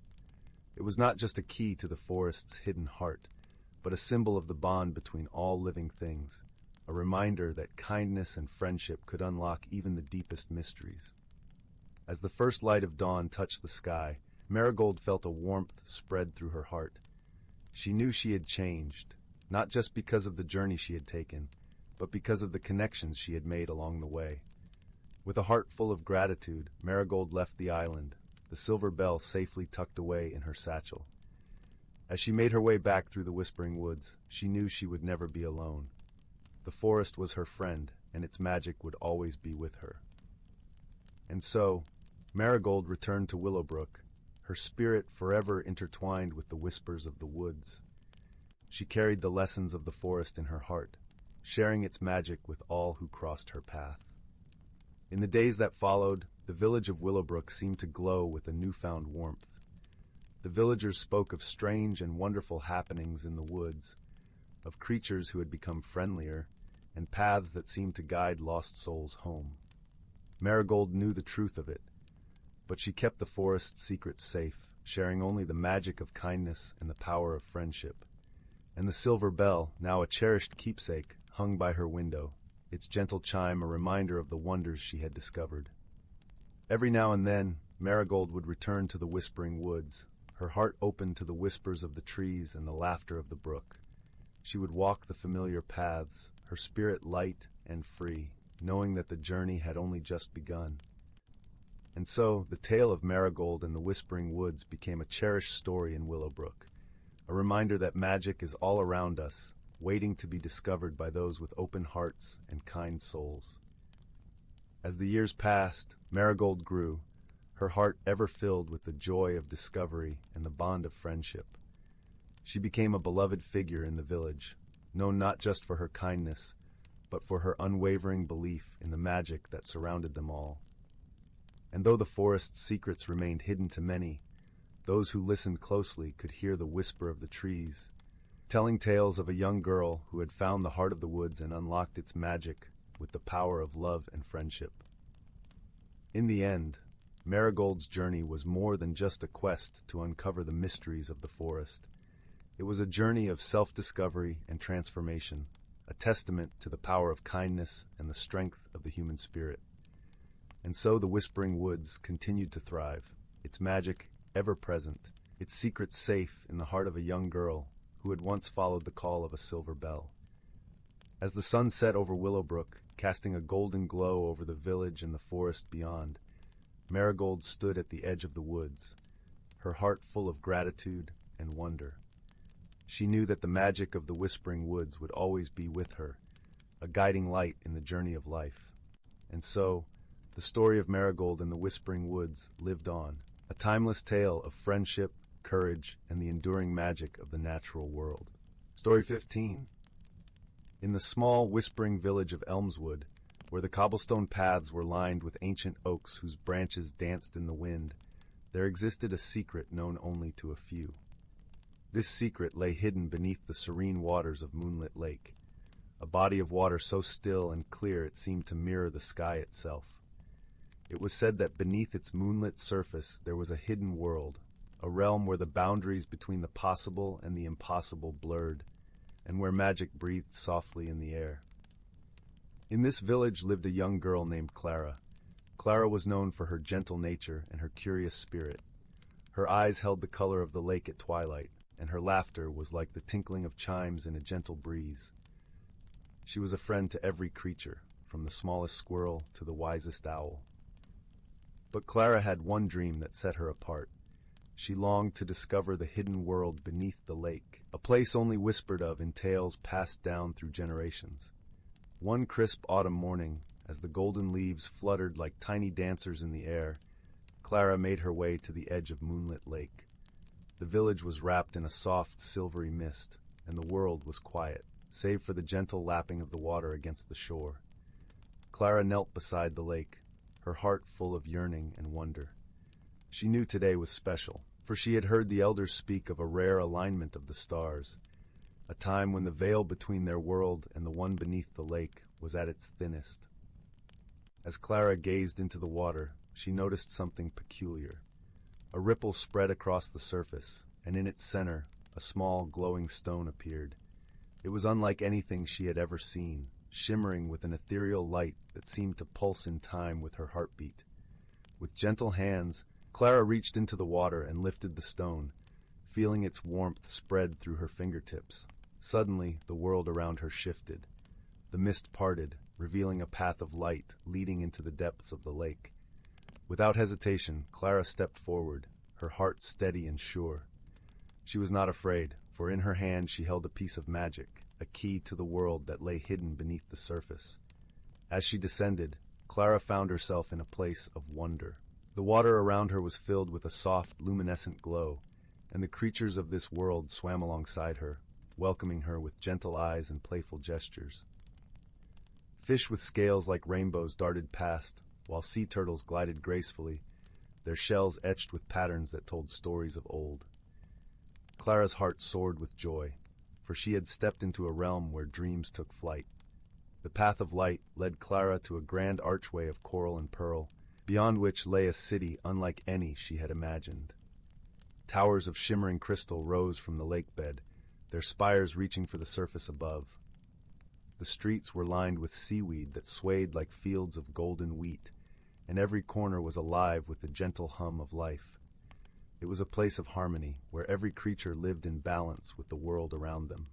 It was not just a key to the forest's hidden heart, but a symbol of the bond between all living things, a reminder that kindness and friendship could unlock even the deepest mysteries. As the first light of dawn touched the sky, Marigold felt a warmth spread through her heart. She knew she had changed, not just because of the journey she had taken, but because of the connections she had made along the way. With a heart full of gratitude, Marigold left the island, the silver bell safely tucked away in her satchel. As she made her way back through the whispering woods, she knew she would never be alone. The forest was her friend, and its magic would always be with her. And so, Marigold returned to Willowbrook, her spirit forever intertwined with the whispers of the woods. She carried the lessons of the forest in her heart, sharing its magic with all who crossed her path. In the days that followed, the village of Willowbrook seemed to glow with a newfound warmth. The villagers spoke of strange and wonderful happenings in the woods, of creatures who had become friendlier, and paths that seemed to guide lost souls home. Marigold knew the truth of it, but she kept the forest's secrets safe, sharing only the magic of kindness and the power of friendship. And the silver bell, now a cherished keepsake, hung by her window, its gentle chime a reminder of the wonders she had discovered. Every now and then, Marigold would return to the whispering woods, her heart open to the whispers of the trees and the laughter of the brook. She would walk the familiar paths, her spirit light and free, knowing that the journey had only just begun. And so, the tale of Marigold and the Whispering Woods became a cherished story in Willowbrook, a reminder that magic is all around us, waiting to be discovered by those with open hearts and kind souls. As the years passed, Marigold grew, her heart ever filled with the joy of discovery and the bond of friendship. She became a beloved figure in the village, known not just for her kindness, but for her unwavering belief in the magic that surrounded them all. And though the forest's secrets remained hidden to many, those who listened closely could hear the whisper of the trees, telling tales of a young girl who had found the heart of the woods and unlocked its magic with the power of love and friendship. In the end, Marigold's journey was more than just a quest to uncover the mysteries of the forest. It was a journey of self-discovery and transformation, a testament to the power of kindness and the strength of the human spirit. And so the Whispering Woods continued to thrive, its magic ever present, its secrets safe in the heart of a young girl who had once followed the call of a silver bell. As the sun set over Willowbrook, casting a golden glow over the village and the forest beyond, Marigold stood at the edge of the woods, her heart full of gratitude and wonder. She knew that the magic of the Whispering Woods would always be with her, a guiding light in the journey of life. And so, the story of Marigold and the Whispering Woods lived on, a timeless tale of friendship, courage, and the enduring magic of the natural world. Story 15. In the small, whispering village of Elmswood, where the cobblestone paths were lined with ancient oaks whose branches danced in the wind, there existed a secret known only to a few. This secret lay hidden beneath the serene waters of Moonlit Lake, a body of water so still and clear it seemed to mirror the sky itself. It was said that beneath its moonlit surface there was a hidden world, a realm where the boundaries between the possible and the impossible blurred, and where magic breathed softly in the air. In this village lived a young girl named Clara. Clara was known for her gentle nature and her curious spirit. Her eyes held the color of the lake at twilight, and her laughter was like the tinkling of chimes in a gentle breeze. She was a friend to every creature, from the smallest squirrel to the wisest owl. But Clara had one dream that set her apart. She longed to discover the hidden world beneath the lake, a place only whispered of in tales passed down through generations. One crisp autumn morning, as the golden leaves fluttered like tiny dancers in the air, Clara made her way to the edge of Moonlit Lake. The village was wrapped in a soft, silvery mist, and the world was quiet, save for the gentle lapping of the water against the shore. Clara knelt beside the lake, her heart full of yearning and wonder. She knew today was special, for she had heard the elders speak of a rare alignment of the stars, a time when the veil between their world and the one beneath the lake was at its thinnest. As Clara gazed into the water, she noticed something peculiar. A ripple spread across the surface, and in its center, a small glowing stone appeared. It was unlike anything she had ever seen, shimmering with an ethereal light that seemed to pulse in time with her heartbeat. With gentle hands, Clara reached into the water and lifted the stone, feeling its warmth spread through her fingertips. Suddenly, the world around her shifted. The mist parted, revealing a path of light leading into the depths of the lake. Without hesitation, Clara stepped forward, her heart steady and sure. She was not afraid, for in her hand she held a piece of magic, a key to the world that lay hidden beneath the surface. As she descended, Clara found herself in a place of wonder. The water around her was filled with a soft, luminescent glow, and the creatures of this world swam alongside her, welcoming her with gentle eyes and playful gestures. Fish with scales like rainbows darted past, while sea turtles glided gracefully, their shells etched with patterns that told stories of old. Clara's heart soared with joy, for she had stepped into a realm where dreams took flight. The path of light led Clara to a grand archway of coral and pearl, beyond which lay a city unlike any she had imagined. Towers of shimmering crystal rose from the lake bed, their spires reaching for the surface above. The streets were lined with seaweed that swayed like fields of golden wheat, and every corner was alive with the gentle hum of life. It was a place of harmony, where every creature lived in balance with the world around them.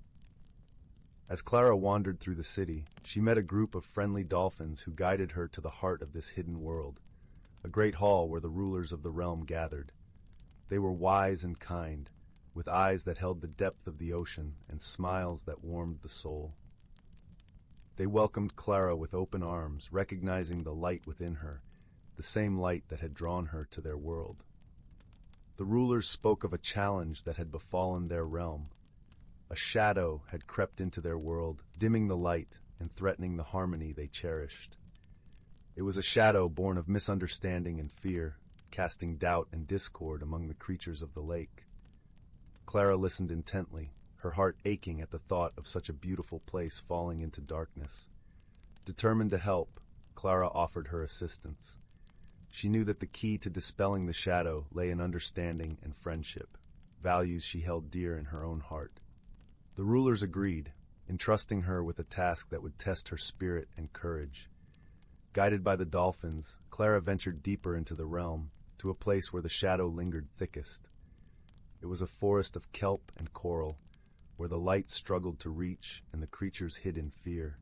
As Clara wandered through the city, she met a group of friendly dolphins who guided her to the heart of this hidden world, a great hall where the rulers of the realm gathered. They were wise and kind, with eyes that held the depth of the ocean and smiles that warmed the soul. They welcomed Clara with open arms, recognizing the light within her, the same light that had drawn her to their world. The rulers spoke of a challenge that had befallen their realm. A shadow had crept into their world, dimming the light and threatening the harmony they cherished. It was a shadow born of misunderstanding and fear, casting doubt and discord among the creatures of the lake. Clara listened intently, her heart aching at the thought of such a beautiful place falling into darkness. Determined to help, Clara offered her assistance. She knew that the key to dispelling the shadow lay in understanding and friendship, values she held dear in her own heart. The rulers agreed, entrusting her with a task that would test her spirit and courage. Guided by the dolphins, Clara ventured deeper into the realm, to a place where the shadow lingered thickest. It was a forest of kelp and coral, where the light struggled to reach and the creatures hid in fear.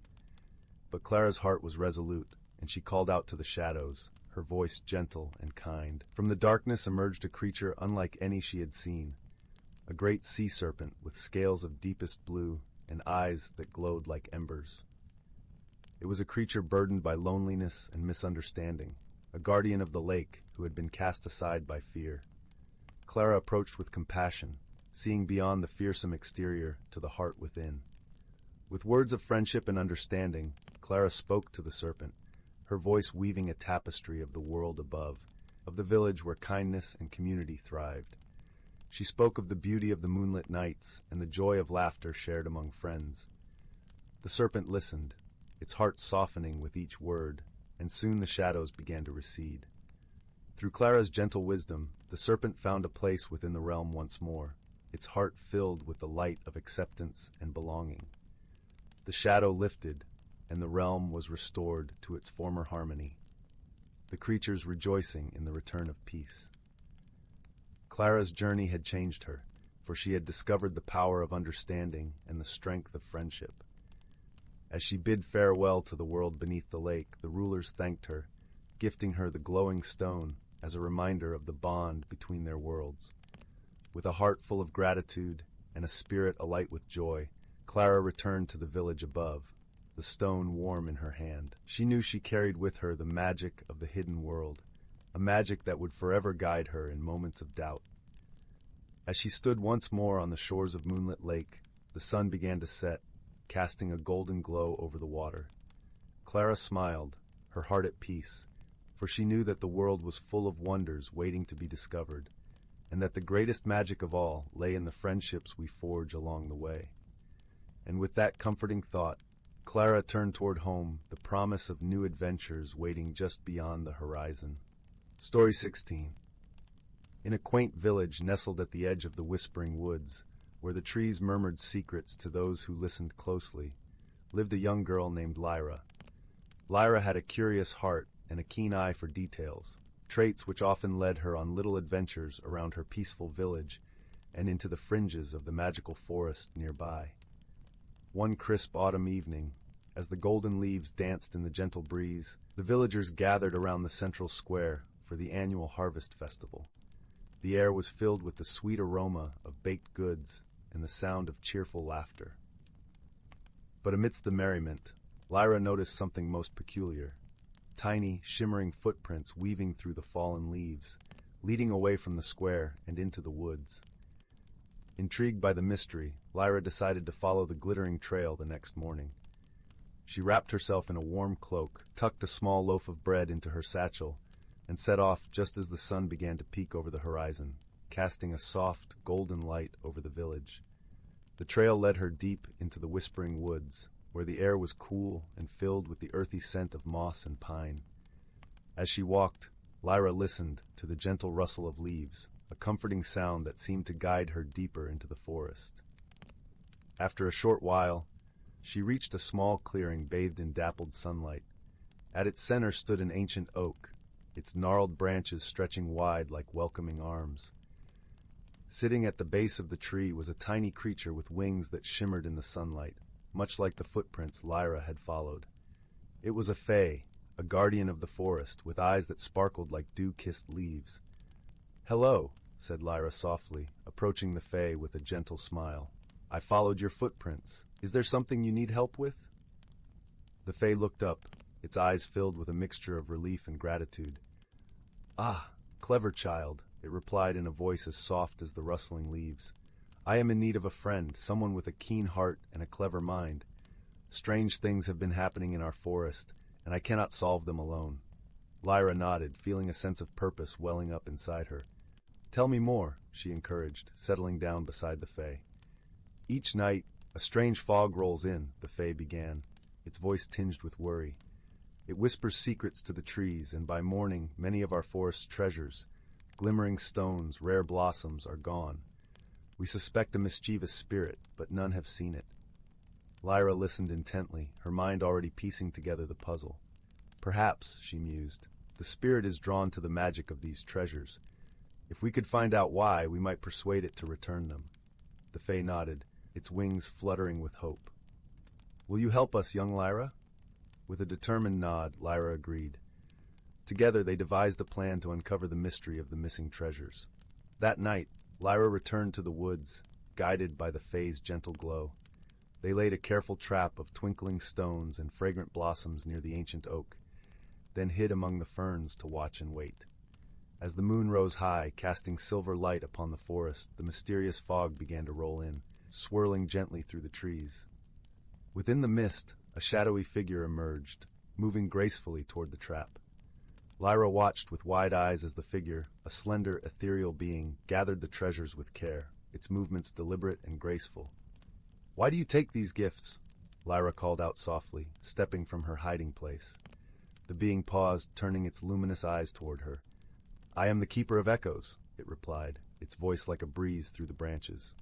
But Clara's heart was resolute, and she called out to the shadows, her voice gentle and kind. From the darkness emerged a creature unlike any she had seen, a great sea serpent with scales of deepest blue and eyes that glowed like embers. It was a creature burdened by loneliness and misunderstanding, a guardian of the lake who had been cast aside by fear. Clara approached with compassion, seeing beyond the fearsome exterior to the heart within. With words of friendship and understanding, Clara spoke to the serpent, her voice weaving a tapestry of the world above, of the village where kindness and community thrived. She spoke of the beauty of the moonlit nights and the joy of laughter shared among friends. The serpent listened, its heart softening with each word, and soon the shadows began to recede. Through Clara's gentle wisdom, the serpent found a place within the realm once more, its heart filled with the light of acceptance and belonging. The shadow lifted, and the realm was restored to its former harmony, the creatures rejoicing in the return of peace. Clara's journey had changed her, for she had discovered the power of understanding and the strength of friendship. As she bid farewell to the world beneath the lake, the rulers thanked her, gifting her the glowing stone as a reminder of the bond between their worlds. With a heart full of gratitude and a spirit alight with joy, Clara returned to the village above, the stone warm in her hand. She knew she carried with her the magic of the hidden world, a magic that would forever guide her in moments of doubt. As she stood once more on the shores of Moonlit Lake, the sun began to set, casting a golden glow over the water. Clara smiled, her heart at peace, for she knew that the world was full of wonders waiting to be discovered, and that the greatest magic of all lay in the friendships we forge along the way. And with that comforting thought, Clara turned toward home, the promise of new adventures waiting just beyond the horizon. Story 16. In a quaint village nestled at the edge of the whispering woods, where the trees murmured secrets to those who listened closely, lived a young girl named Lyra. Lyra had a curious heart and a keen eye for details, traits which often led her on little adventures around her peaceful village and into the fringes of the magical forest nearby. One crisp autumn evening, as the golden leaves danced in the gentle breeze, the villagers gathered around the central square for the annual harvest festival. The air was filled with the sweet aroma of baked goods and the sound of cheerful laughter. But amidst the merriment, Lyra noticed something most peculiar. Tiny, shimmering footprints weaving through the fallen leaves, leading away from the square and into the woods. Intrigued by the mystery, Lyra decided to follow the glittering trail the next morning. She wrapped herself in a warm cloak, tucked a small loaf of bread into her satchel, and set off just as the sun began to peek over the horizon, casting a soft, golden light over the village. The trail led her deep into the whispering woods, where the air was cool and filled with the earthy scent of moss and pine. As she walked, Lyra listened to the gentle rustle of leaves, a comforting sound that seemed to guide her deeper into the forest. After a short while, she reached a small clearing bathed in dappled sunlight. At its center stood an ancient oak, its gnarled branches stretching wide like welcoming arms. Sitting at the base of the tree was a tiny creature with wings that shimmered in the sunlight, much like the footprints Lyra had followed. It was a fae, a guardian of the forest, with eyes that sparkled like dew-kissed leaves. "Hello," said Lyra softly, approaching the fae with a gentle smile. "I followed your footprints. Is there something you need help with?" The fae looked up, its eyes filled with a mixture of relief and gratitude. "Ah, clever child," it replied in a voice as soft as the rustling leaves. "I am in need of a friend, someone with a keen heart and a clever mind. Strange things have been happening in our forest, and I cannot solve them alone." Lyra nodded, feeling a sense of purpose welling up inside her. "Tell me more," she encouraged, settling down beside the fae. "Each night, a strange fog rolls in," the fae began, its voice tinged with worry. It whispers secrets to the trees, and by morning, many of our forest's treasures, glimmering stones, rare blossoms, are gone. We suspect a mischievous spirit, but none have seen it. Lyra listened intently, her mind already piecing together the puzzle. Perhaps, she mused, the spirit is drawn to the magic of these treasures. If we could find out why, we might persuade it to return them. The Fae nodded, its wings fluttering with hope. Will you help us, young Lyra? With a determined nod, Lyra agreed. Together they devised a plan to uncover the mystery of the missing treasures. That night, Lyra returned to the woods, guided by the Fae's gentle glow. They laid a careful trap of twinkling stones and fragrant blossoms near the ancient oak, then hid among the ferns to watch and wait. As the moon rose high, casting silver light upon the forest, the mysterious fog began to roll in, swirling gently through the trees. Within the mist, a shadowy figure emerged, moving gracefully toward the trap. Lyra watched with wide eyes as the figure, a slender, ethereal being, gathered the treasures with care, its movements deliberate and graceful. "Why do you take these gifts?" Lyra called out softly, stepping from her hiding place. The being paused, turning its luminous eyes toward her. "I am the Keeper of Echoes," it replied, its voice like a breeze through the branches.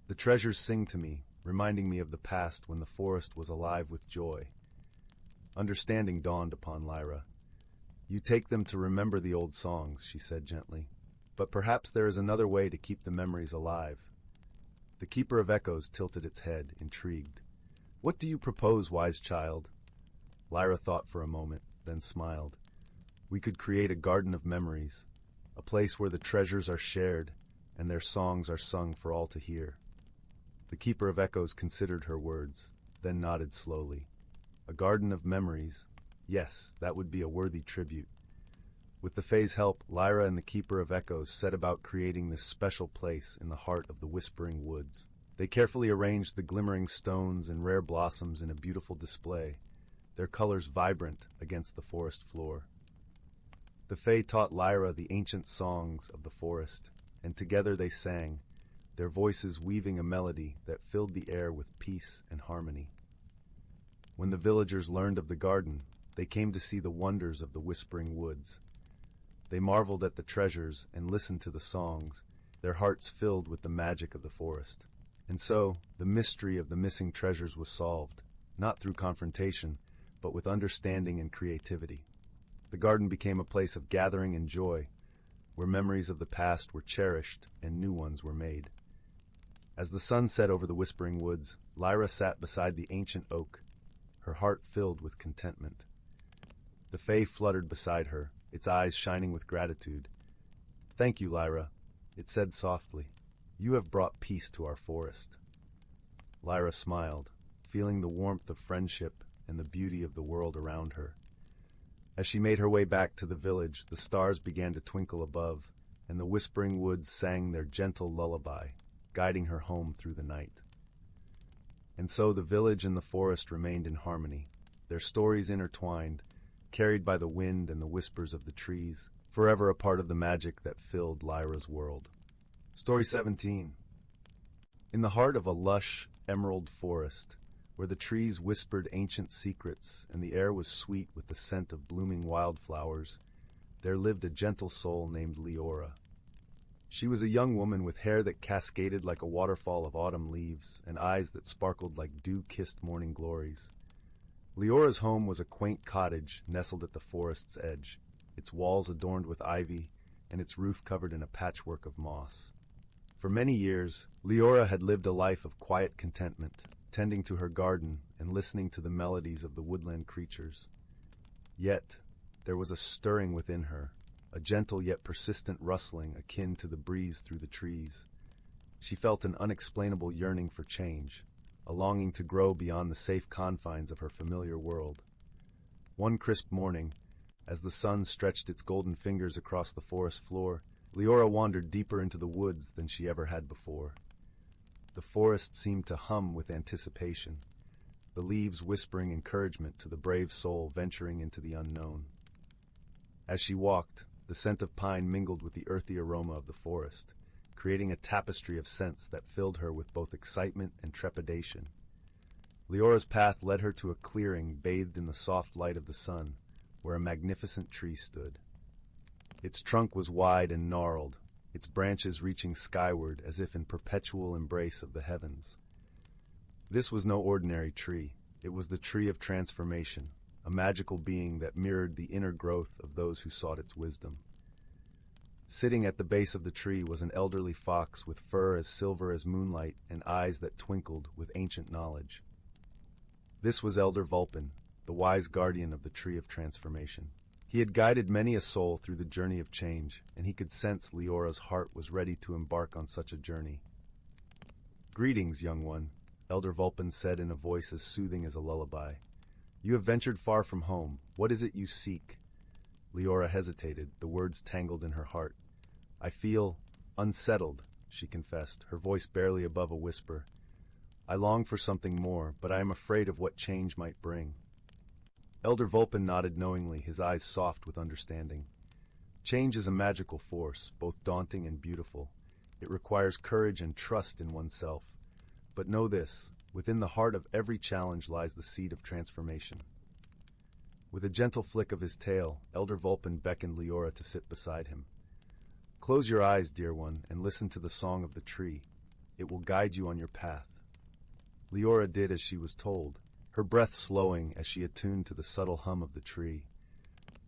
"The treasures sing to me, reminding me of the past when the forest was alive with joy." Understanding dawned upon Lyra. "You take them to remember the old songs," she said gently. "But perhaps there is another way to keep the memories alive." The Keeper of Echoes tilted its head, intrigued. "What do you propose, wise child?" Lyra thought for a moment, then smiled. "We could create a garden of memories, a place where the treasures are shared and their songs are sung for all to hear." The Keeper of Echoes considered her words, then nodded slowly. "A garden of memories? Yes, that would be a worthy tribute." With the Fae's help, Lyra and the Keeper of Echoes set about creating this special place in the heart of the Whispering Woods. They carefully arranged the glimmering stones and rare blossoms in a beautiful display, their colors vibrant against the forest floor. The Fae taught Lyra the ancient songs of the forest, and together they sang, their voices weaving a melody that filled the air with peace and harmony. When the villagers learned of the garden, they came to see the wonders of the Whispering Woods. They marveled at the treasures and listened to the songs, their hearts filled with the magic of the forest. And so, the mystery of the missing treasures was solved, not through confrontation, but with understanding and creativity. The garden became a place of gathering and joy, where memories of the past were cherished and new ones were made. As the sun set over the Whispering Woods, Lyra sat beside the ancient oak, her heart filled with contentment. The Fae fluttered beside her, its eyes shining with gratitude. "Thank you, Lyra," it said softly. "You have brought peace to our forest." Lyra smiled, feeling the warmth of friendship and the beauty of the world around her. As she made her way back to the village, the stars began to twinkle above, and the Whispering Woods sang their gentle lullaby, guiding her home through the night. And so the village and the forest remained in harmony, their stories intertwined, carried by the wind and the whispers of the trees, forever a part of the magic that filled Lyra's world. Story 17. In the heart of a lush, emerald forest, where the trees whispered ancient secrets and the air was sweet with the scent of blooming wildflowers, there lived a gentle soul named Leora. She was a young woman with hair that cascaded like a waterfall of autumn leaves and eyes that sparkled like dew-kissed morning glories. Leora's home was a quaint cottage nestled at the forest's edge, its walls adorned with ivy and its roof covered in a patchwork of moss. For many years, Leora had lived a life of quiet contentment, tending to her garden and listening to the melodies of the woodland creatures. Yet, there was a stirring within her, a gentle yet persistent rustling akin to the breeze through the trees. She felt an unexplainable yearning for change, a longing to grow beyond the safe confines of her familiar world. One crisp morning, as the sun stretched its golden fingers across the forest floor, Leora wandered deeper into the woods than she ever had before. The forest seemed to hum with anticipation, the leaves whispering encouragement to the brave soul venturing into the unknown. As she walked, the scent of pine mingled with the earthy aroma of the forest, creating a tapestry of scents that filled her with both excitement and trepidation. Leora's path led her to a clearing bathed in the soft light of the sun, where a magnificent tree stood. Its trunk was wide and gnarled, its branches reaching skyward as if in perpetual embrace of the heavens. This was no ordinary tree. It was the tree of transformation, a magical being that mirrored the inner growth of those who sought its wisdom. Sitting at the base of the tree was an elderly fox with fur as silver as moonlight and eyes that twinkled with ancient knowledge. This was Elder Vulpin, the wise guardian of the Tree of Transformation. He had guided many a soul through the journey of change, and he could sense Leora's heart was ready to embark on such a journey. "Greetings, young one," Elder Vulpin said in a voice as soothing as a lullaby. "You have ventured far from home. What is it you seek?" Leora hesitated, the words tangled in her heart. "I feel unsettled," she confessed, her voice barely above a whisper. "I long for something more, but I am afraid of what change might bring." Elder Vulpin nodded knowingly, his eyes soft with understanding. Change is a magical force, both daunting and beautiful. It requires courage and trust in oneself. But know this, within the heart of every challenge lies the seed of transformation. With a gentle flick of his tail, Elder Vulpin beckoned Leora to sit beside him. "Close your eyes, dear one, and listen to the song of the tree. It will guide you on your path." Leora did as she was told, her breath slowing as she attuned to the subtle hum of the tree.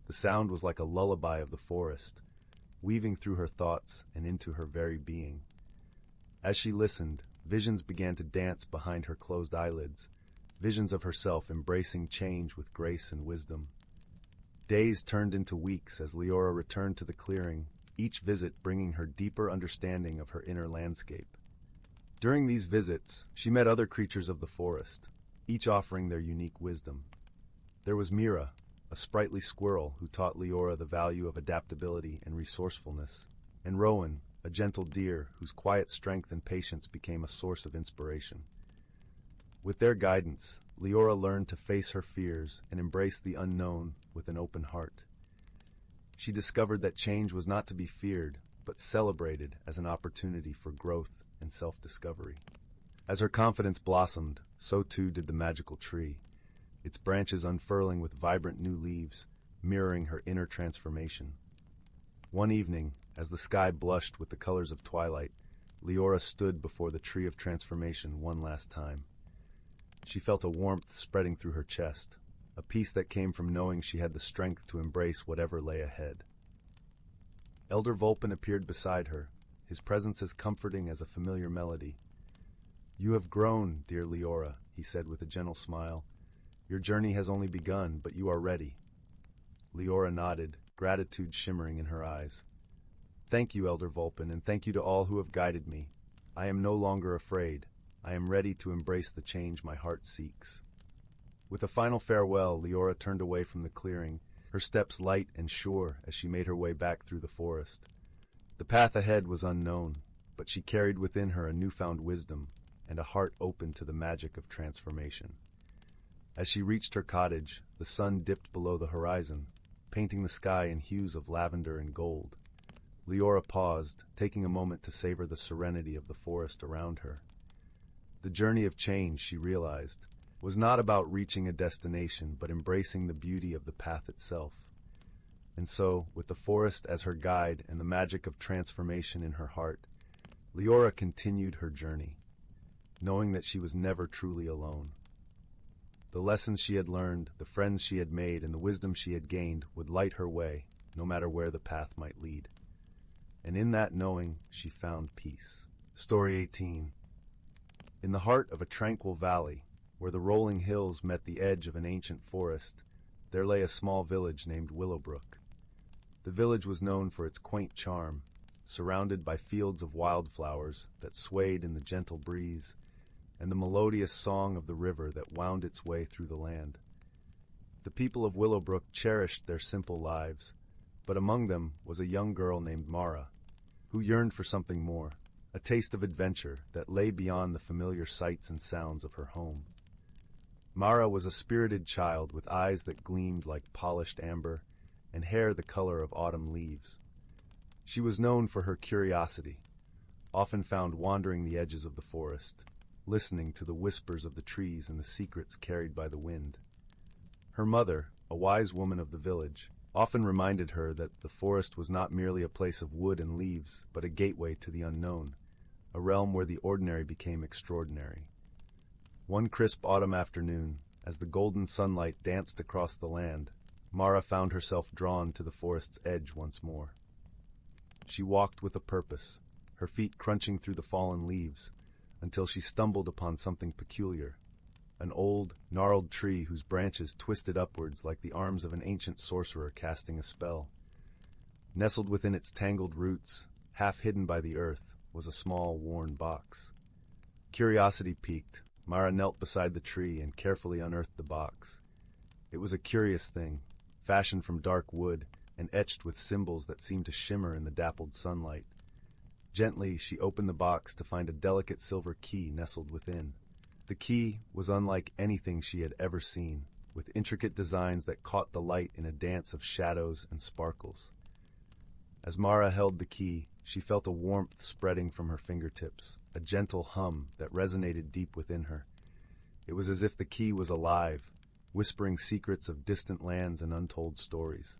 The sound was like a lullaby of the forest, weaving through her thoughts and into her very being. As she listened, visions began to dance behind her closed eyelids, visions of herself embracing change with grace and wisdom. Days turned into weeks as Leora returned to the clearing, each visit bringing her deeper understanding of her inner landscape. During these visits, she met other creatures of the forest, each offering their unique wisdom. There was Mira, a sprightly squirrel who taught Leora the value of adaptability and resourcefulness, and Rowan, a gentle deer whose quiet strength and patience became a source of inspiration. With their guidance, Leora learned to face her fears and embrace the unknown with an open heart. She discovered that change was not to be feared, but celebrated as an opportunity for growth and self-discovery. As her confidence blossomed, so too did the magical tree, its branches unfurling with vibrant new leaves, mirroring her inner transformation. One evening, as the sky blushed with the colors of twilight, Leora stood before the Tree of Transformation one last time. She felt a warmth spreading through her chest, a peace that came from knowing she had the strength to embrace whatever lay ahead. Elder Vulpin appeared beside her, his presence as comforting as a familiar melody. "You have grown, dear Leora," he said with a gentle smile. "Your journey has only begun, but you are ready." Leora nodded, gratitude shimmering in her eyes. "Thank you, Elder Vulpin, and thank you to all who have guided me. I am no longer afraid. I am ready to embrace the change my heart seeks." With a final farewell, Leora turned away from the clearing, her steps light and sure as she made her way back through the forest. The path ahead was unknown, but she carried within her a newfound wisdom and a heart open to the magic of transformation. As she reached her cottage, the sun dipped below the horizon, painting the sky in hues of lavender and gold. Leora paused, taking a moment to savor the serenity of the forest around her. The journey of change, she realized, was not about reaching a destination, but embracing the beauty of the path itself. And so, with the forest as her guide and the magic of transformation in her heart, Leora continued her journey, knowing that she was never truly alone. The lessons she had learned, the friends she had made, and the wisdom she had gained would light her way, no matter where the path might lead. And in that knowing, she found peace. Story 18. In the heart of a tranquil valley, where the rolling hills met the edge of an ancient forest, there lay a small village named Willowbrook. The village was known for its quaint charm, surrounded by fields of wildflowers that swayed in the gentle breeze, and the melodious song of the river that wound its way through the land. The people of Willowbrook cherished their simple lives, but among them was a young girl named Mara, who yearned for something more, a taste of adventure that lay beyond the familiar sights and sounds of her home. Mara was a spirited child with eyes that gleamed like polished amber and hair the color of autumn leaves. She was known for her curiosity, often found wandering the edges of the forest, listening to the whispers of the trees and the secrets carried by the wind. Her mother, a wise woman of the village, often reminded her that the forest was not merely a place of wood and leaves, but a gateway to the unknown, a realm where the ordinary became extraordinary. One crisp autumn afternoon, as the golden sunlight danced across the land, Mara found herself drawn to the forest's edge once more. She walked with a purpose, her feet crunching through the fallen leaves, until she stumbled upon something peculiar, an old, gnarled tree whose branches twisted upwards like the arms of an ancient sorcerer casting a spell. Nestled within its tangled roots, half hidden by the earth, was a small, worn box. Curiosity piqued, Mara knelt beside the tree and carefully unearthed the box. It was a curious thing, fashioned from dark wood and etched with symbols that seemed to shimmer in the dappled sunlight. Gently, she opened the box to find a delicate silver key nestled within. The key was unlike anything she had ever seen, with intricate designs that caught the light in a dance of shadows and sparkles. As Mara held the key, she felt a warmth spreading from her fingertips, a gentle hum that resonated deep within her. It was as if the key was alive, whispering secrets of distant lands and untold stories.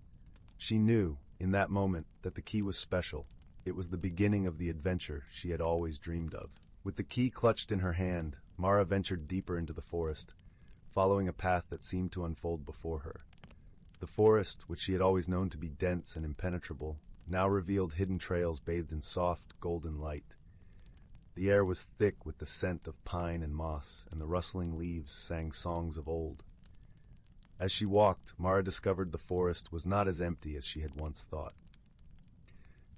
She knew, in that moment, that the key was special. It was the beginning of the adventure she had always dreamed of. With the key clutched in her hand, Mara ventured deeper into the forest, following a path that seemed to unfold before her. The forest, which she had always known to be dense and impenetrable, now revealed hidden trails bathed in soft, golden light. The air was thick with the scent of pine and moss, and the rustling leaves sang songs of old. As she walked, Mara discovered the forest was not as empty as she had once thought.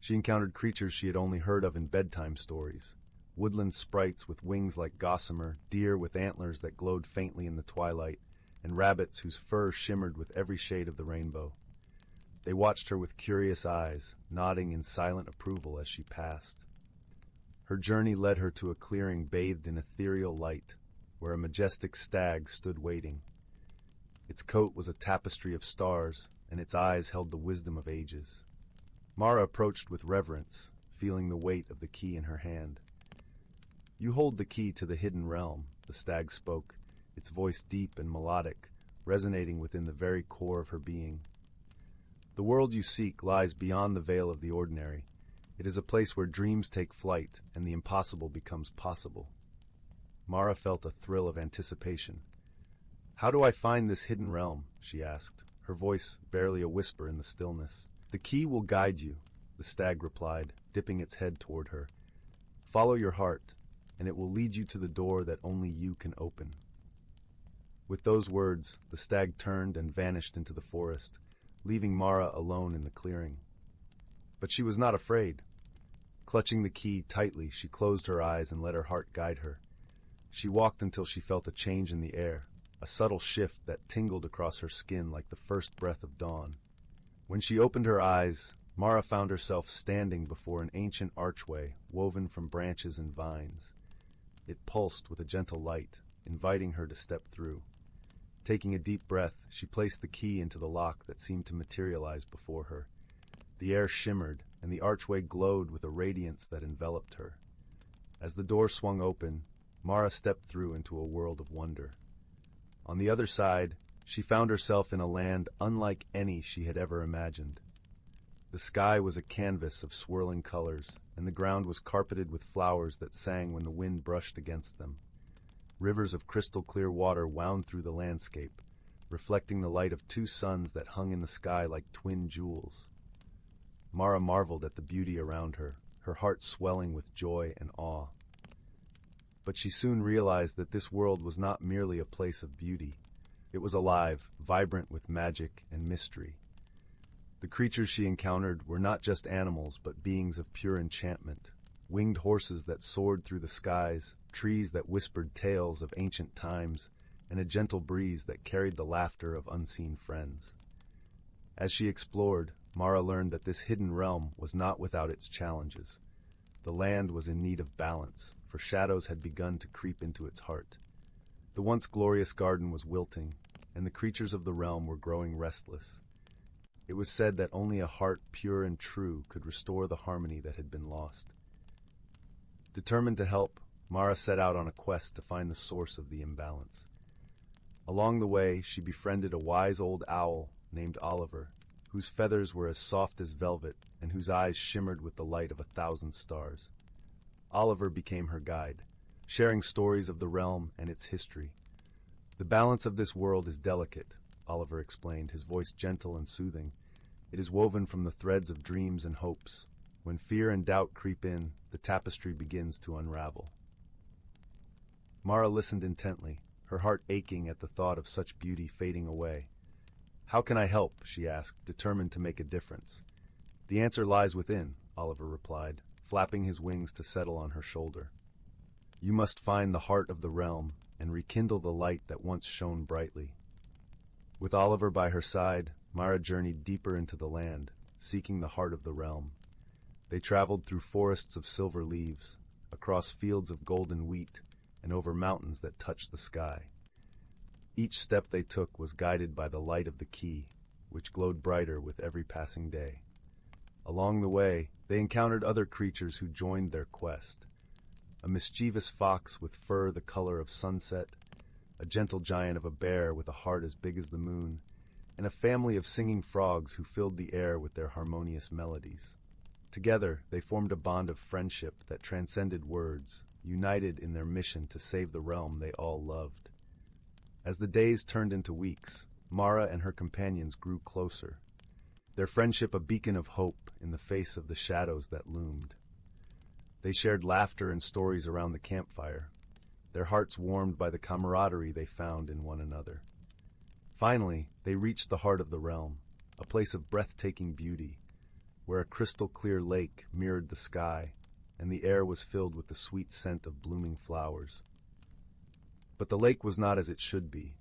She encountered creatures she had only heard of in bedtime stories, woodland sprites with wings like gossamer, deer with antlers that glowed faintly in the twilight, and rabbits whose fur shimmered with every shade of the rainbow. They watched her with curious eyes, nodding in silent approval as she passed. Her journey led her to a clearing bathed in ethereal light, where a majestic stag stood waiting. Its coat was a tapestry of stars, and its eyes held the wisdom of ages. Mara approached with reverence, feeling the weight of the key in her hand. "You hold the key to the hidden realm," the stag spoke, its voice deep and melodic, resonating within the very core of her being. "The world you seek lies beyond the veil of the ordinary. It is a place where dreams take flight and the impossible becomes possible." Mara felt a thrill of anticipation. "How do I find this hidden realm?" she asked, her voice barely a whisper in the stillness. "The key will guide you," the stag replied, dipping its head toward her. "Follow your heart, and it will lead you to the door that only you can open." With those words, the stag turned and vanished into the forest, leaving Mara alone in the clearing. But she was not afraid. Clutching the key tightly, she closed her eyes and let her heart guide her. She walked until she felt a change in the air, a subtle shift that tingled across her skin like the first breath of dawn. When she opened her eyes, Mara found herself standing before an ancient archway woven from branches and vines. It pulsed with a gentle light, inviting her to step through. Taking a deep breath, she placed the key into the lock that seemed to materialize before her. The air shimmered, and the archway glowed with a radiance that enveloped her. As the door swung open, Mara stepped through into a world of wonder. On the other side, she found herself in a land unlike any she had ever imagined. The sky was a canvas of swirling colors, and the ground was carpeted with flowers that sang when the wind brushed against them. Rivers of crystal-clear water wound through the landscape, reflecting the light of two suns that hung in the sky like twin jewels. Mara marveled at the beauty around her, her heart swelling with joy and awe. But she soon realized that this world was not merely a place of beauty. It was alive, vibrant with magic and mystery. The creatures she encountered were not just animals, but beings of pure enchantment. Winged horses that soared through the skies, trees that whispered tales of ancient times, and a gentle breeze that carried the laughter of unseen friends. As she explored, Mara learned that this hidden realm was not without its challenges. The land was in need of balance, for shadows had begun to creep into its heart. The once glorious garden was wilting, and the creatures of the realm were growing restless. It was said that only a heart pure and true could restore the harmony that had been lost. Determined to help, Mara set out on a quest to find the source of the imbalance. Along the way, she befriended a wise old owl named Oliver, whose feathers were as soft as velvet and whose eyes shimmered with the light of 1,000 stars. Oliver became her guide, sharing stories of the realm and its history. "The balance of this world is delicate," Oliver explained, his voice gentle and soothing. "It is woven from the threads of dreams and hopes. When fear and doubt creep in, the tapestry begins to unravel." Mara listened intently, her heart aching at the thought of such beauty fading away. "How can I help?" she asked, determined to make a difference. "The answer lies within," Oliver replied, flapping his wings to settle on her shoulder. "You must find the heart of the realm and rekindle the light that once shone brightly." With Oliver by her side, Mara journeyed deeper into the land, seeking the heart of the realm. They traveled through forests of silver leaves, across fields of golden wheat, and over mountains that touched the sky. Each step they took was guided by the light of the key, which glowed brighter with every passing day. Along the way, they encountered other creatures who joined their quest. A mischievous fox with fur the color of sunset, a gentle giant of a bear with a heart as big as the moon, and a family of singing frogs who filled the air with their harmonious melodies. Together, they formed a bond of friendship that transcended words, united in their mission to save the realm they all loved. As the days turned into weeks, Mara and her companions grew closer, their friendship a beacon of hope in the face of the shadows that loomed. They shared laughter and stories around the campfire, their hearts warmed by the camaraderie they found in one another. Finally, they reached the heart of the realm, a place of breathtaking beauty, where a crystal-clear lake mirrored the sky, and the air was filled with the sweet scent of blooming flowers. But the lake was not as it should be.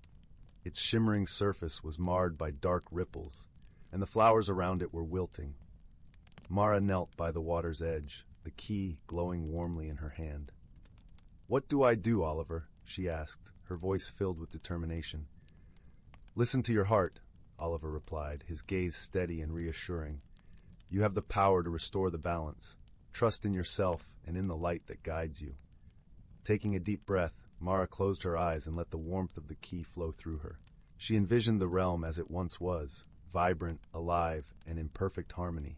Its shimmering surface was marred by dark ripples, and the flowers around it were wilting. Mara knelt by the water's edge, the key glowing warmly in her hand. "What do I do, Oliver?" she asked, her voice filled with determination. "Listen to your heart," Oliver replied, his gaze steady and reassuring. "You have the power to restore the balance. Trust in yourself and in the light that guides you." Taking a deep breath, Mara closed her eyes and let the warmth of the key flow through her. She envisioned the realm as it once was, vibrant, alive, and in perfect harmony.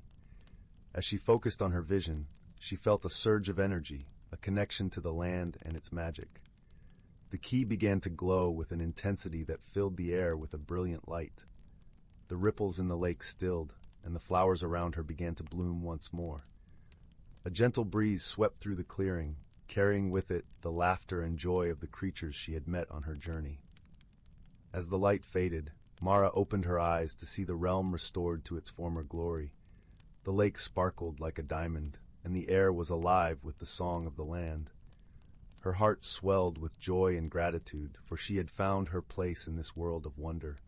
As she focused on her vision, she felt a surge of energy, a connection to the land and its magic. The key began to glow with an intensity that filled the air with a brilliant light. The ripples in the lake stilled, and the flowers around her began to bloom once more. A gentle breeze swept through the clearing, carrying with it the laughter and joy of the creatures she had met on her journey. As the light faded, Mara opened her eyes to see the realm restored to its former glory. The lake sparkled like a diamond, and the air was alive with the song of the land. Her heart swelled with joy and gratitude, for she had found her place in this world of wonder.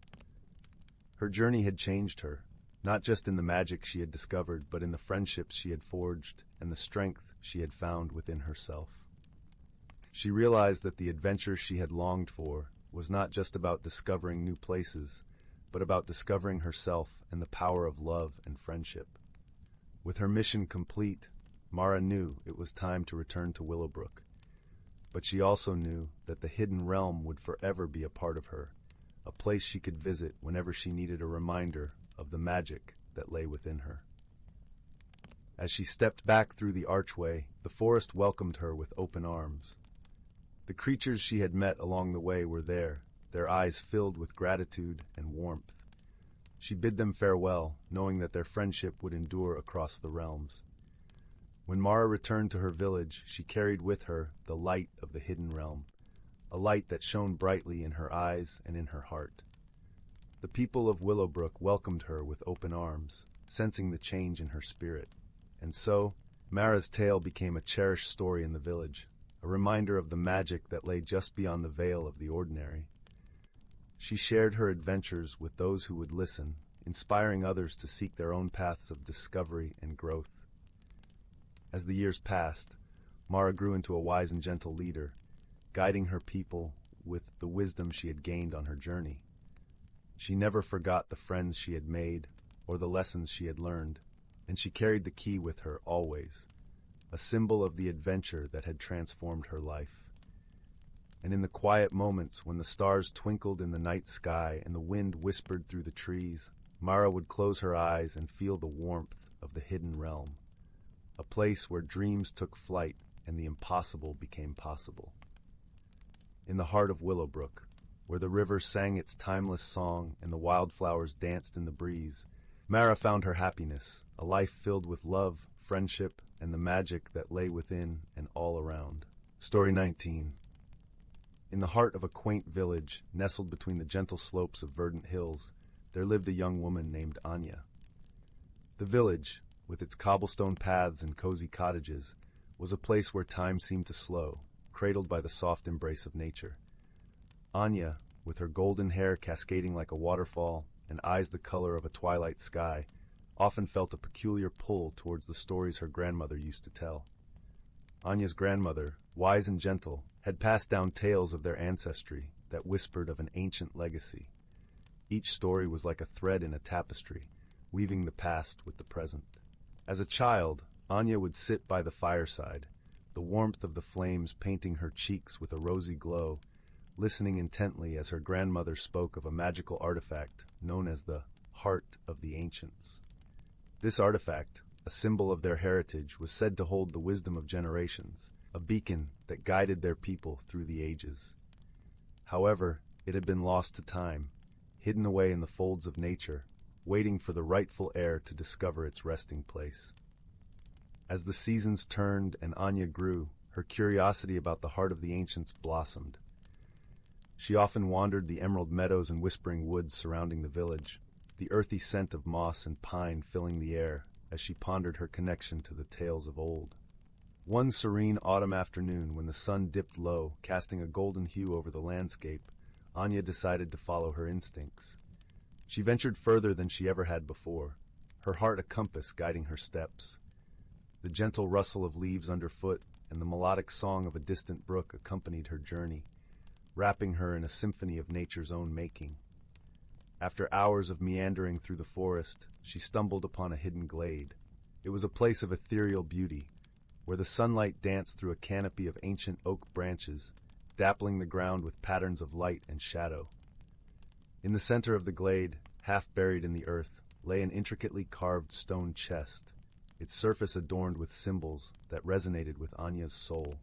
Her journey had changed her, not just in the magic she had discovered, but in the friendships she had forged and the strength she had found within herself. She realized that the adventure she had longed for was not just about discovering new places, but about discovering herself and the power of love and friendship. With her mission complete, Mara knew it was time to return to Willowbrook. But she also knew that the hidden realm would forever be a part of her, a place she could visit whenever she needed a reminder of the magic that lay within her. As she stepped back through the archway, the forest welcomed her with open arms. The creatures she had met along the way were there, their eyes filled with gratitude and warmth. She bid them farewell, knowing that their friendship would endure across the realms. When Mara returned to her village, she carried with her the light of the hidden realm, a light that shone brightly in her eyes and in her heart. The people of Willowbrook welcomed her with open arms, sensing the change in her spirit. And so, Mara's tale became a cherished story in the village, a reminder of the magic that lay just beyond the veil of the ordinary. She shared her adventures with those who would listen, inspiring others to seek their own paths of discovery and growth. As the years passed, Mara grew into a wise and gentle leader, guiding her people with the wisdom she had gained on her journey. She never forgot the friends she had made or the lessons she had learned, and she carried the key with her always, a symbol of the adventure that had transformed her life. And in the quiet moments when the stars twinkled in the night sky and the wind whispered through the trees, Mara would close her eyes and feel the warmth of the hidden realm, a place where dreams took flight and the impossible became possible. In the heart of Willowbrook, where the river sang its timeless song and the wildflowers danced in the breeze, Mara found her happiness, a life filled with love, friendship, and the magic that lay within and all around. Story 19. In the heart of a quaint village, nestled between the gentle slopes of verdant hills, there lived a young woman named Anya. The village, with its cobblestone paths and cozy cottages, was a place where time seemed to slow, cradled by the soft embrace of nature. Anya, with her golden hair cascading like a waterfall and eyes the color of a twilight sky, often felt a peculiar pull towards the stories her grandmother used to tell. Anya's grandmother, wise and gentle, had passed down tales of their ancestry that whispered of an ancient legacy. Each story was like a thread in a tapestry, weaving the past with the present. As a child, Anya would sit by the fireside, the warmth of the flames painting her cheeks with a rosy glow, listening intently as her grandmother spoke of a magical artifact known as the Heart of the Ancients. This artifact, a symbol of their heritage, was said to hold the wisdom of generations, a beacon that guided their people through the ages. However, it had been lost to time, hidden away in the folds of nature, waiting for the rightful heir to discover its resting place. As the seasons turned and Anya grew, her curiosity about the Heart of the Ancients blossomed. She often wandered the emerald meadows and whispering woods surrounding the village, the earthy scent of moss and pine filling the air as she pondered her connection to the tales of old. One serene autumn afternoon, when the sun dipped low, casting a golden hue over the landscape, Anya decided to follow her instincts. She ventured further than she ever had before, her heart a compass guiding her steps. The gentle rustle of leaves underfoot and the melodic song of a distant brook accompanied her journey, wrapping her in a symphony of nature's own making. After hours of meandering through the forest, she stumbled upon a hidden glade. It was a place of ethereal beauty, where the sunlight danced through a canopy of ancient oak branches, dappling the ground with patterns of light and shadow. In the center of the glade, half buried in the earth, lay an intricately carved stone chest, its surface adorned with symbols that resonated with Anya's soul.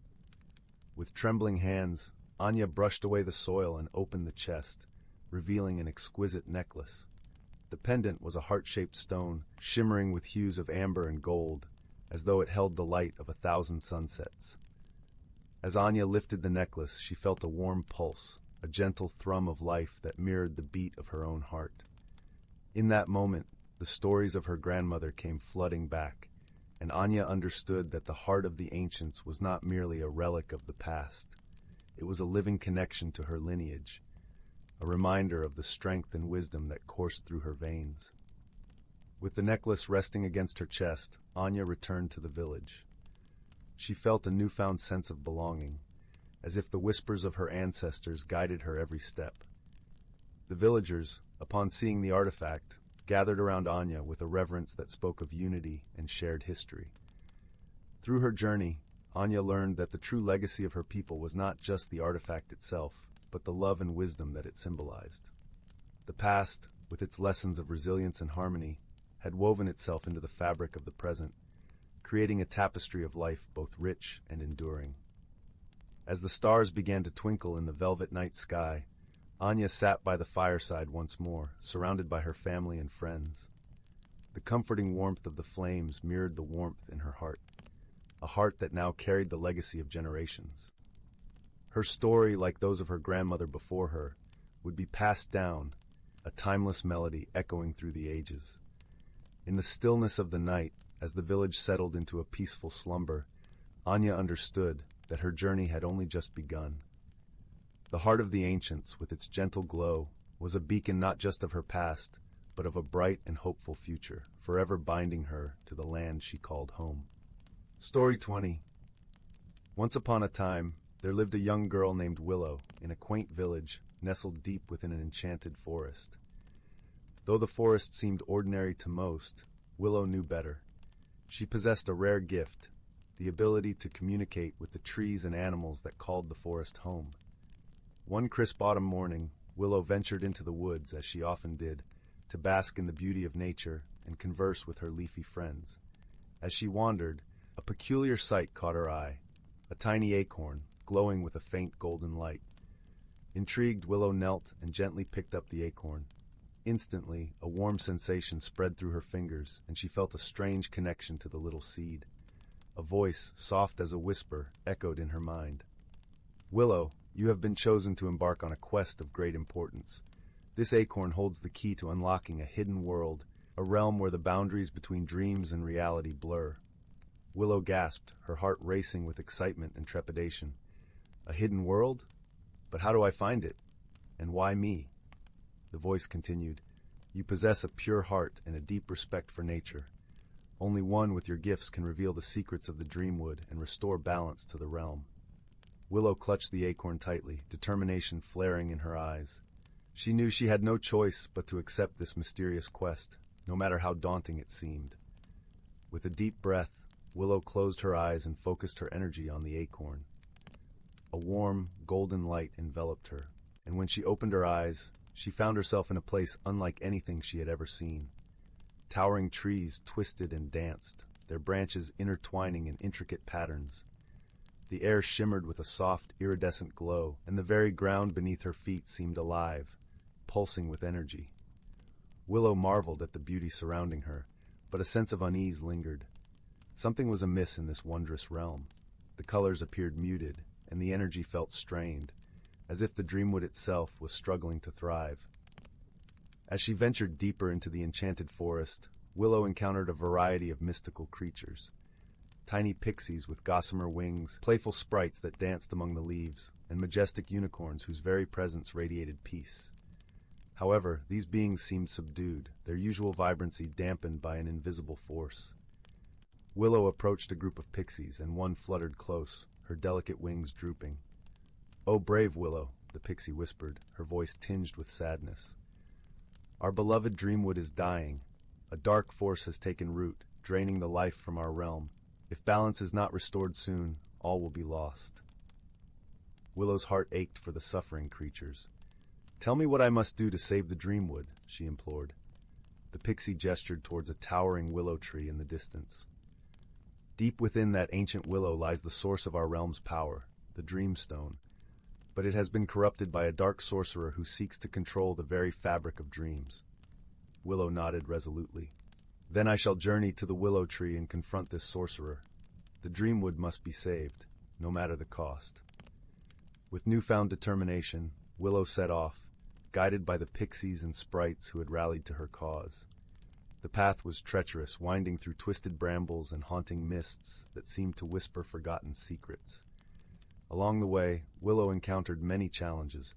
With trembling hands, Anya brushed away the soil and opened the chest, revealing an exquisite necklace. The pendant was a heart-shaped stone, shimmering with hues of amber and gold, as though it held the light of 1,000 sunsets. As Anya lifted the necklace, she felt a warm pulse, a gentle thrum of life that mirrored the beat of her own heart. In that moment, the stories of her grandmother came flooding back, and Anya understood that the Heart of the Ancients was not merely a relic of the past. It was a living connection to her lineage, a reminder of the strength and wisdom that coursed through her veins. With the necklace resting against her chest, Anya returned to the village. She felt a newfound sense of belonging, as if the whispers of her ancestors guided her every step. The villagers, upon seeing the artifact, gathered around Anya with a reverence that spoke of unity and shared history. Through her journey, Anya learned that the true legacy of her people was not just the artifact itself, but the love and wisdom that it symbolized. The past, with its lessons of resilience and harmony, had woven itself into the fabric of the present, creating a tapestry of life both rich and enduring. As the stars began to twinkle in the velvet night sky, Anya sat by the fireside once more, surrounded by her family and friends. The comforting warmth of the flames mirrored the warmth in her heart, a heart that now carried the legacy of generations. Her story, like those of her grandmother before her, would be passed down, a timeless melody echoing through the ages. In the stillness of the night, as the village settled into a peaceful slumber, Anya understood that her journey had only just begun. The Heart of the Ancients, with its gentle glow, was a beacon not just of her past, but of a bright and hopeful future, forever binding her to the land she called home. Story 20. Once upon a time, there lived a young girl named Willow in a quaint village nestled deep within an enchanted forest. Though the forest seemed ordinary to most, Willow knew better. She possessed a rare gift, the ability to communicate with the trees and animals that called the forest home. One crisp autumn morning, Willow ventured into the woods, as she often did, to bask in the beauty of nature and converse with her leafy friends. As she wandered, a peculiar sight caught her eye, a tiny acorn, glowing with a faint golden light. Intrigued, Willow knelt and gently picked up the acorn. Instantly, a warm sensation spread through her fingers, and she felt a strange connection to the little seed. A voice, soft as a whisper, echoed in her mind. "Willow, you have been chosen to embark on a quest of great importance. This acorn holds the key to unlocking a hidden world, a realm where the boundaries between dreams and reality blur." Willow gasped, her heart racing with excitement and trepidation. "A hidden world? But how do I find it? And why me?" The voice continued, "You possess a pure heart and a deep respect for nature. Only one with your gifts can reveal the secrets of the dreamwood and restore balance to the realm." Willow clutched the acorn tightly, determination flaring in her eyes. She knew she had no choice but to accept this mysterious quest, no matter how daunting it seemed. With a deep breath, Willow closed her eyes and focused her energy on the acorn. A warm, golden light enveloped her, and when she opened her eyes, she found herself in a place unlike anything she had ever seen. Towering trees twisted and danced, their branches intertwining in intricate patterns. The air shimmered with a soft, iridescent glow, and the very ground beneath her feet seemed alive, pulsing with energy. Willow marveled at the beauty surrounding her, but a sense of unease lingered. Something was amiss in this wondrous realm. The colors appeared muted, and the energy felt strained, as if the dreamwood itself was struggling to thrive. As she ventured deeper into the enchanted forest, Willow encountered a variety of mystical creatures. Tiny pixies with gossamer wings, playful sprites that danced among the leaves, and majestic unicorns whose very presence radiated peace. However, these beings seemed subdued, their usual vibrancy dampened by an invisible force. Willow approached a group of pixies, and one fluttered close, her delicate wings drooping. "Oh, brave Willow," the pixie whispered, her voice tinged with sadness. "Our beloved dreamwood is dying. A dark force has taken root, draining the life from our realm. If balance is not restored soon, all will be lost." Willow's heart ached for the suffering creatures. "Tell me what I must do to save the dreamwood," she implored. The pixie gestured towards a towering willow tree in the distance. "Deep within that ancient willow lies the source of our realm's power, the Dreamstone. But it has been corrupted by a dark sorcerer who seeks to control the very fabric of dreams." Willow nodded resolutely. "Then I shall journey to the willow tree and confront this sorcerer. The dreamwood must be saved, no matter the cost." With newfound determination, Willow set off, guided by the pixies and sprites who had rallied to her cause. The path was treacherous, winding through twisted brambles and haunting mists that seemed to whisper forgotten secrets. Along the way, Willow encountered many challenges: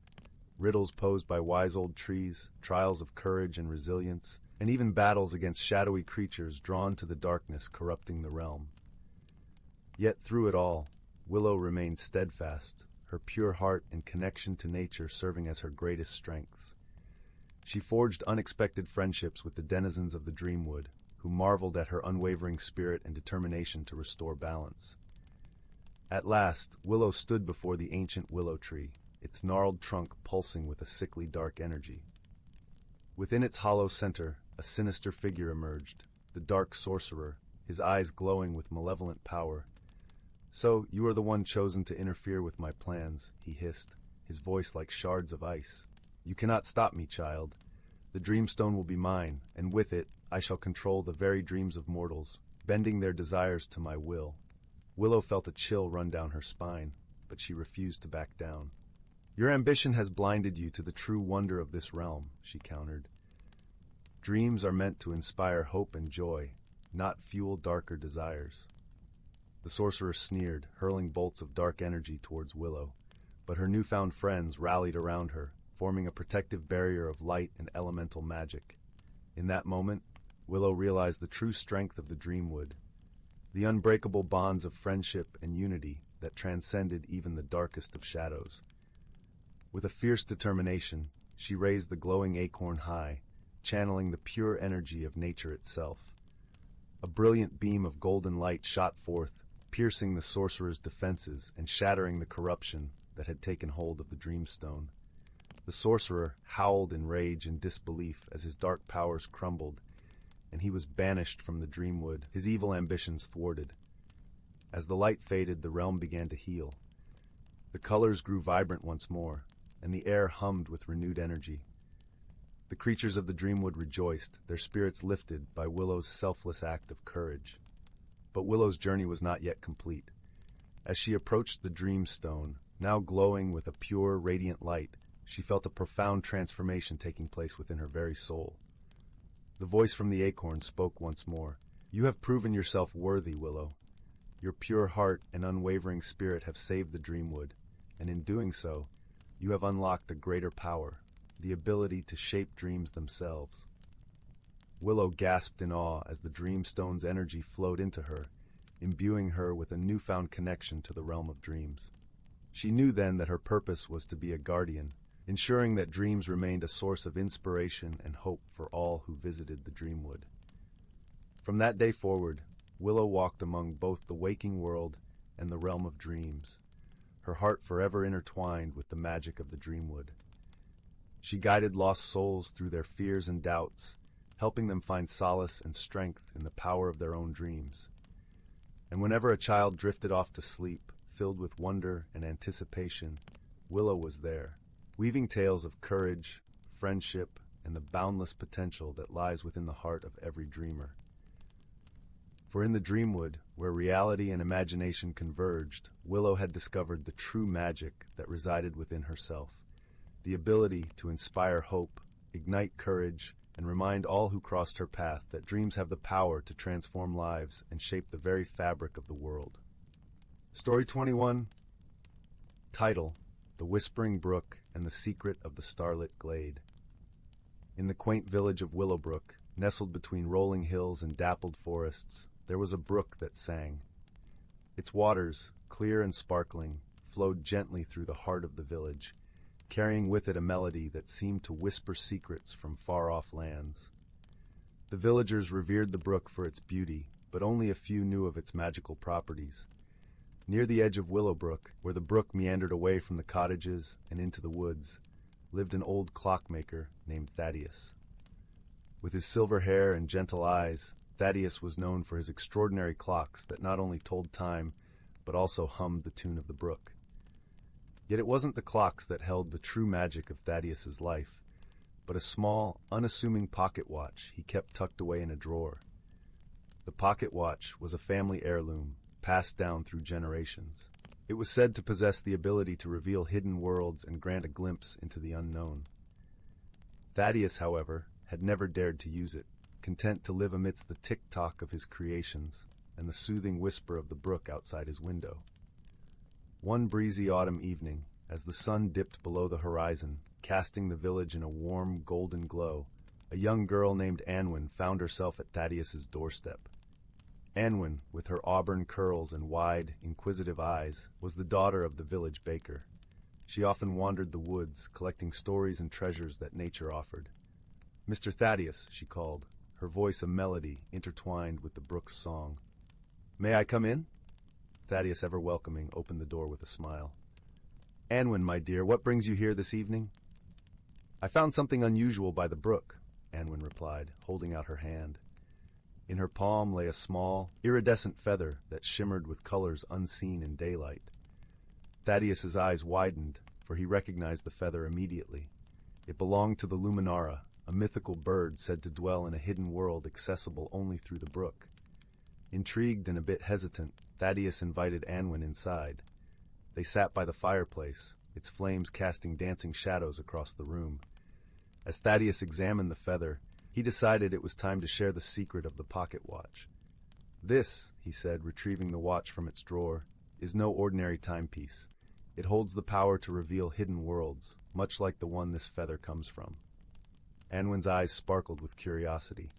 riddles posed by wise old trees, trials of courage and resilience, and even battles against shadowy creatures drawn to the darkness corrupting the realm. Yet through it all, Willow remained steadfast, her pure heart and connection to nature serving as her greatest strengths. She forged unexpected friendships with the denizens of the Dreamwood, who marveled at her unwavering spirit and determination to restore balance. At last, Willow stood before the ancient willow tree, its gnarled trunk pulsing with a sickly dark energy. Within its hollow center, a sinister figure emerged, the dark sorcerer, his eyes glowing with malevolent power. "So, you are the one chosen to interfere with my plans," he hissed, his voice like shards of ice. "You cannot stop me, child. The Dreamstone will be mine, and with it, I shall control the very dreams of mortals, bending their desires to my will." Willow felt a chill run down her spine, but she refused to back down. "Your ambition has blinded you to the true wonder of this realm," she countered. "Dreams are meant to inspire hope and joy, not fuel darker desires." The sorcerer sneered, hurling bolts of dark energy towards Willow, but her newfound friends rallied around her, forming a protective barrier of light and elemental magic. In that moment, Willow realized the true strength of the Dreamwood, the unbreakable bonds of friendship and unity that transcended even the darkest of shadows. With a fierce determination, she raised the glowing acorn high, channeling the pure energy of nature itself. A brilliant beam of golden light shot forth, piercing the sorcerer's defenses and shattering the corruption that had taken hold of the Dreamstone. The sorcerer howled in rage and disbelief as his dark powers crumbled, and he was banished from the Dreamwood, his evil ambitions thwarted. As the light faded, the realm began to heal. The colors grew vibrant once more, and the air hummed with renewed energy. The creatures of the Dreamwood rejoiced, their spirits lifted by Willow's selfless act of courage. But Willow's journey was not yet complete. As she approached the Dreamstone, now glowing with a pure, radiant light, she felt a profound transformation taking place within her very soul. The voice from the acorn spoke once more. "You have proven yourself worthy, Willow. Your pure heart and unwavering spirit have saved the Dreamwood, and in doing so, you have unlocked a greater power, the ability to shape dreams themselves." Willow gasped in awe as the Dreamstone's energy flowed into her, imbuing her with a newfound connection to the realm of dreams. She knew then that her purpose was to be a guardian, ensuring that dreams remained a source of inspiration and hope for all who visited the Dreamwood. From that day forward, Willow walked among both the waking world and the realm of dreams, her heart forever intertwined with the magic of the Dreamwood. She guided lost souls through their fears and doubts, helping them find solace and strength in the power of their own dreams. And whenever a child drifted off to sleep, filled with wonder and anticipation, Willow was there, weaving tales of courage, friendship, and the boundless potential that lies within the heart of every dreamer. For in the Dreamwood, where reality and imagination converged, Willow had discovered the true magic that resided within herself, the ability to inspire hope, ignite courage, and remind all who crossed her path that dreams have the power to transform lives and shape the very fabric of the world. Story 21. Title: The Whispering Brook and the Secret of the Starlit Glade. In the quaint village of Willowbrook, nestled between rolling hills and dappled forests, there was a brook that sang. Its waters, clear and sparkling, flowed gently through the heart of the village, carrying with it a melody that seemed to whisper secrets from far-off lands. The villagers revered the brook for its beauty, but only a few knew of its magical properties. Near the edge of Willowbrook, where the brook meandered away from the cottages and into the woods, lived an old clockmaker named Thaddeus. With his silver hair and gentle eyes, Thaddeus was known for his extraordinary clocks that not only told time, but also hummed the tune of the brook. Yet it wasn't the clocks that held the true magic of Thaddeus's life, but a small, unassuming pocket watch he kept tucked away in a drawer. The pocket watch was a family heirloom, passed down through generations. It was said to possess the ability to reveal hidden worlds and grant a glimpse into the unknown. Thaddeus, however, had never dared to use it, content to live amidst the tick-tock of his creations and the soothing whisper of the brook outside his window. One breezy autumn evening, as the sun dipped below the horizon, casting the village in a warm, golden glow, a young girl named Anwen found herself at Thaddeus's doorstep. Anwen, with her auburn curls and wide, inquisitive eyes, was the daughter of the village baker. She often wandered the woods, collecting stories and treasures that nature offered. "Mr. Thaddeus," she called, her voice a melody intertwined with the brook's song. "May I come in?" Thaddeus, ever welcoming, opened the door with a smile. "Anwen, my dear, what brings you here this evening?" "I found something unusual by the brook," Anwen replied, holding out her hand. In her palm lay a small, iridescent feather that shimmered with colors unseen in daylight. Thaddeus's eyes widened, for he recognized the feather immediately. It belonged to the Luminara, a mythical bird said to dwell in a hidden world accessible only through the brook. Intrigued and a bit hesitant, Thaddeus invited Anwen inside. They sat by the fireplace, its flames casting dancing shadows across the room. As Thaddeus examined the feather, he decided it was time to share the secret of the pocket watch. "This," he said, retrieving the watch from its drawer, "is no ordinary timepiece. It holds the power to reveal hidden worlds, much like the one this feather comes from." Anwen's eyes sparkled with curiosity.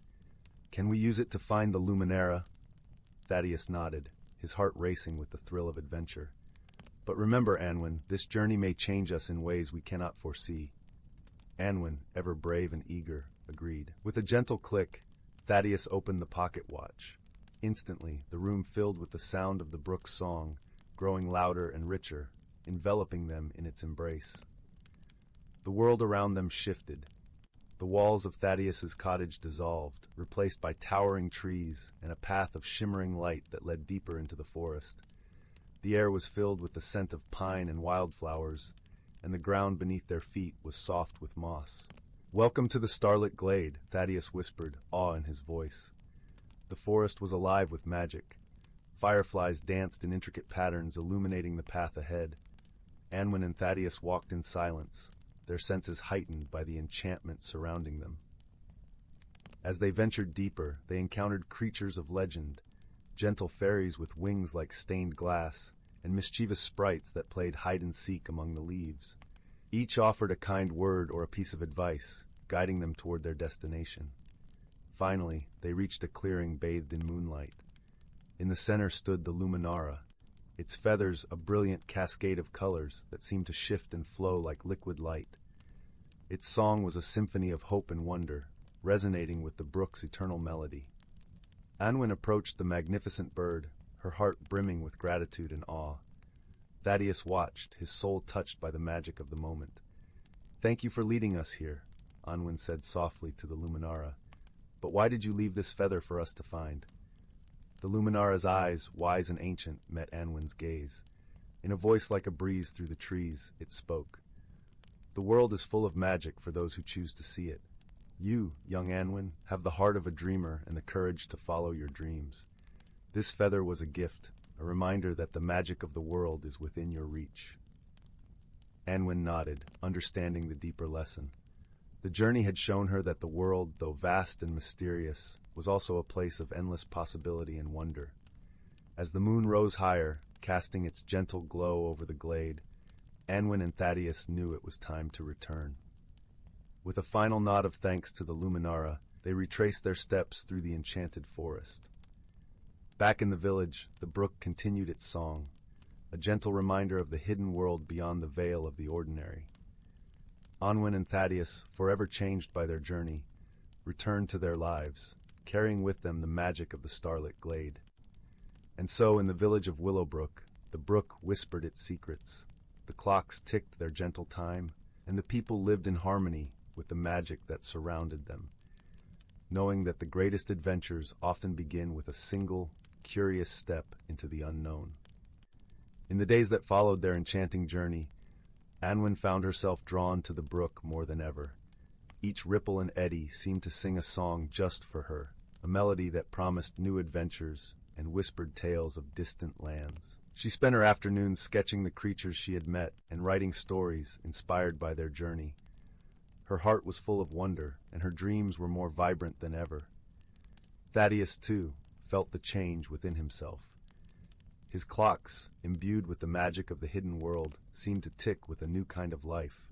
"Can we use it to find the Luminara?" Thaddeus nodded, his heart racing with the thrill of adventure. "But remember, Anwen, this journey may change us in ways we cannot foresee." Anwen, ever brave and eager, agreed. With a gentle click, Thaddeus opened the pocket watch. Instantly, the room filled with the sound of the brook's song, growing louder and richer, enveloping them in its embrace. The world around them shifted. The walls of Thaddeus's cottage dissolved, replaced by towering trees and a path of shimmering light that led deeper into the forest. The air was filled with the scent of pine and wildflowers, and the ground beneath their feet was soft with moss. "Welcome to the starlit glade," Thaddeus whispered, awe in his voice. The forest was alive with magic. Fireflies danced in intricate patterns, illuminating the path ahead. Anwen and Thaddeus walked in silence, their senses heightened by the enchantment surrounding them. As they ventured deeper, they encountered creatures of legend, gentle fairies with wings like stained glass, and mischievous sprites that played hide-and-seek among the leaves. Each offered a kind word or a piece of advice, guiding them toward their destination. Finally, they reached a clearing bathed in moonlight. In the center stood the Luminara, its feathers a brilliant cascade of colors that seemed to shift and flow like liquid light. Its song was a symphony of hope and wonder, resonating with the brook's eternal melody. Anwen approached the magnificent bird, her heart brimming with gratitude and awe. Thaddeus watched, his soul touched by the magic of the moment. "Thank you for leading us here," Anwen said softly to the Luminara. "But why did you leave this feather for us to find?" The Luminara's eyes, wise and ancient, met Anwen's gaze. In a voice like a breeze through the trees, it spoke. "The world is full of magic for those who choose to see it. You, young Anwen, have the heart of a dreamer and the courage to follow your dreams. This feather was a gift, a reminder that the magic of the world is within your reach." Anwen nodded, understanding the deeper lesson. The journey had shown her that the world, though vast and mysterious, was also a place of endless possibility and wonder. As the moon rose higher, casting its gentle glow over the glade, Anwen and Thaddeus knew it was time to return. With a final nod of thanks to the Luminara, they retraced their steps through the enchanted forest. Back in the village, the brook continued its song, a gentle reminder of the hidden world beyond the veil of the ordinary. Anwen and Thaddeus, forever changed by their journey, returned to their lives, carrying with them the magic of the starlit glade. And so, in the village of Willowbrook, the brook whispered its secrets, the clocks ticked their gentle time, and the people lived in harmony with the magic that surrounded them, knowing that the greatest adventures often begin with a single, curious step into the unknown. In the days that followed their enchanting journey, Anwen found herself drawn to the brook more than ever. Each ripple and eddy seemed to sing a song just for her, a melody that promised new adventures and whispered tales of distant lands. She spent her afternoons sketching the creatures she had met and writing stories inspired by their journey. Her heart was full of wonder, and her dreams were more vibrant than ever. Thaddeus, too, felt the change within himself. His clocks, imbued with the magic of the hidden world, seemed to tick with a new kind of life.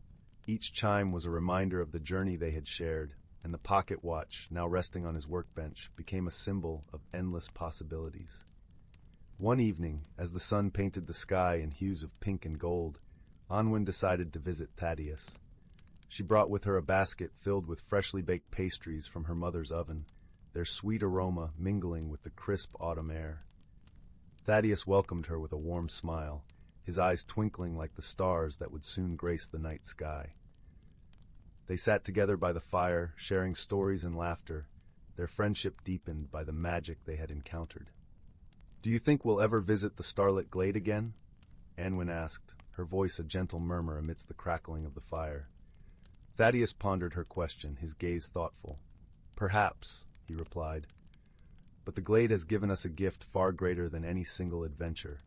Each chime was a reminder of the journey they had shared, and the pocket watch, now resting on his workbench, became a symbol of endless possibilities. One evening, as the sun painted the sky in hues of pink and gold, Anwen decided to visit Thaddeus. She brought with her a basket filled with freshly baked pastries from her mother's oven, their sweet aroma mingling with the crisp autumn air. Thaddeus welcomed her with a warm smile, his eyes twinkling like the stars that would soon grace the night sky. They sat together by the fire, sharing stories and laughter, their friendship deepened by the magic they had encountered. "Do you think we'll ever visit the starlit glade again?" Anwen asked, her voice a gentle murmur amidst the crackling of the fire. Thaddeus pondered her question, his gaze thoughtful. "Perhaps," he replied. "But the glade has given us a gift far greater than any single adventure.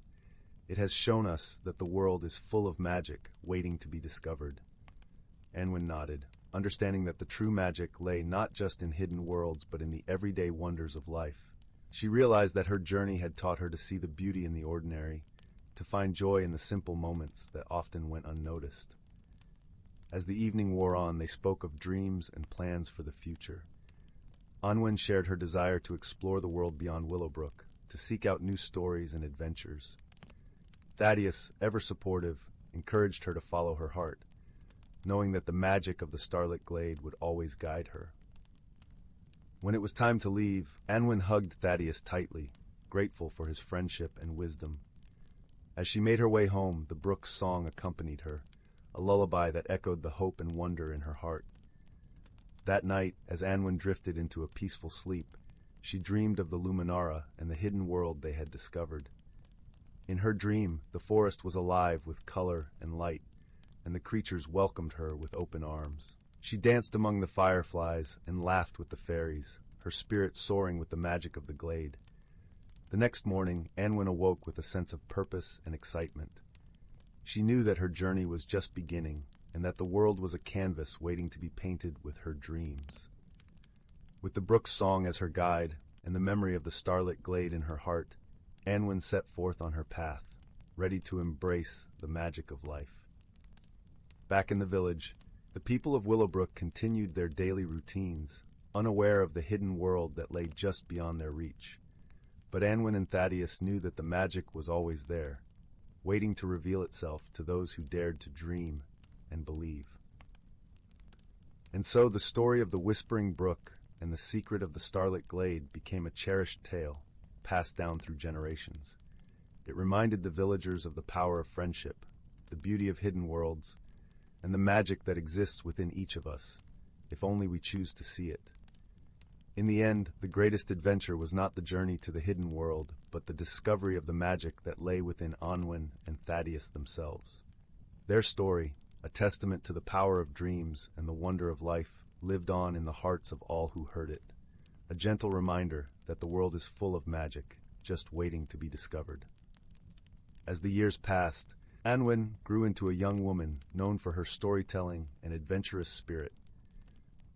It has shown us that the world is full of magic waiting to be discovered." Anwen nodded, understanding that the true magic lay not just in hidden worlds but in the everyday wonders of life. She realized that her journey had taught her to see the beauty in the ordinary, to find joy in the simple moments that often went unnoticed. As the evening wore on, they spoke of dreams and plans for the future. Anwen shared her desire to explore the world beyond Willowbrook, to seek out new stories and adventures. Thaddeus, ever supportive, encouraged her to follow her heart, knowing that the magic of the starlit glade would always guide her. When it was time to leave, Anwen hugged Thaddeus tightly, grateful for his friendship and wisdom. As she made her way home, the brook's song accompanied her, a lullaby that echoed the hope and wonder in her heart. That night, as Anwen drifted into a peaceful sleep, she dreamed of the Luminara and the hidden world they had discovered. In her dream, the forest was alive with color and light, and the creatures welcomed her with open arms. She danced among the fireflies and laughed with the fairies, her spirit soaring with the magic of the glade. The next morning, Anwen awoke with a sense of purpose and excitement. She knew that her journey was just beginning, and that the world was a canvas waiting to be painted with her dreams. With the brook's song as her guide, and the memory of the starlit glade in her heart, Anwen set forth on her path, ready to embrace the magic of life. Back in the village, the people of Willowbrook continued their daily routines, unaware of the hidden world that lay just beyond their reach. But Anwen and Thaddeus knew that the magic was always there, waiting to reveal itself to those who dared to dream and believe. And so the story of the Whispering Brook and the secret of the starlit glade became a cherished tale, passed down through generations. It reminded the villagers of the power of friendship, the beauty of hidden worlds, and the magic that exists within each of us, if only we choose to see it. In the end, the greatest adventure was not the journey to the hidden world, but the discovery of the magic that lay within Anwen and Thaddeus themselves. Their story, a testament to the power of dreams and the wonder of life, lived on in the hearts of all who heard it, a gentle reminder that the world is full of magic, just waiting to be discovered. As the years passed, Anwen grew into a young woman known for her storytelling and adventurous spirit.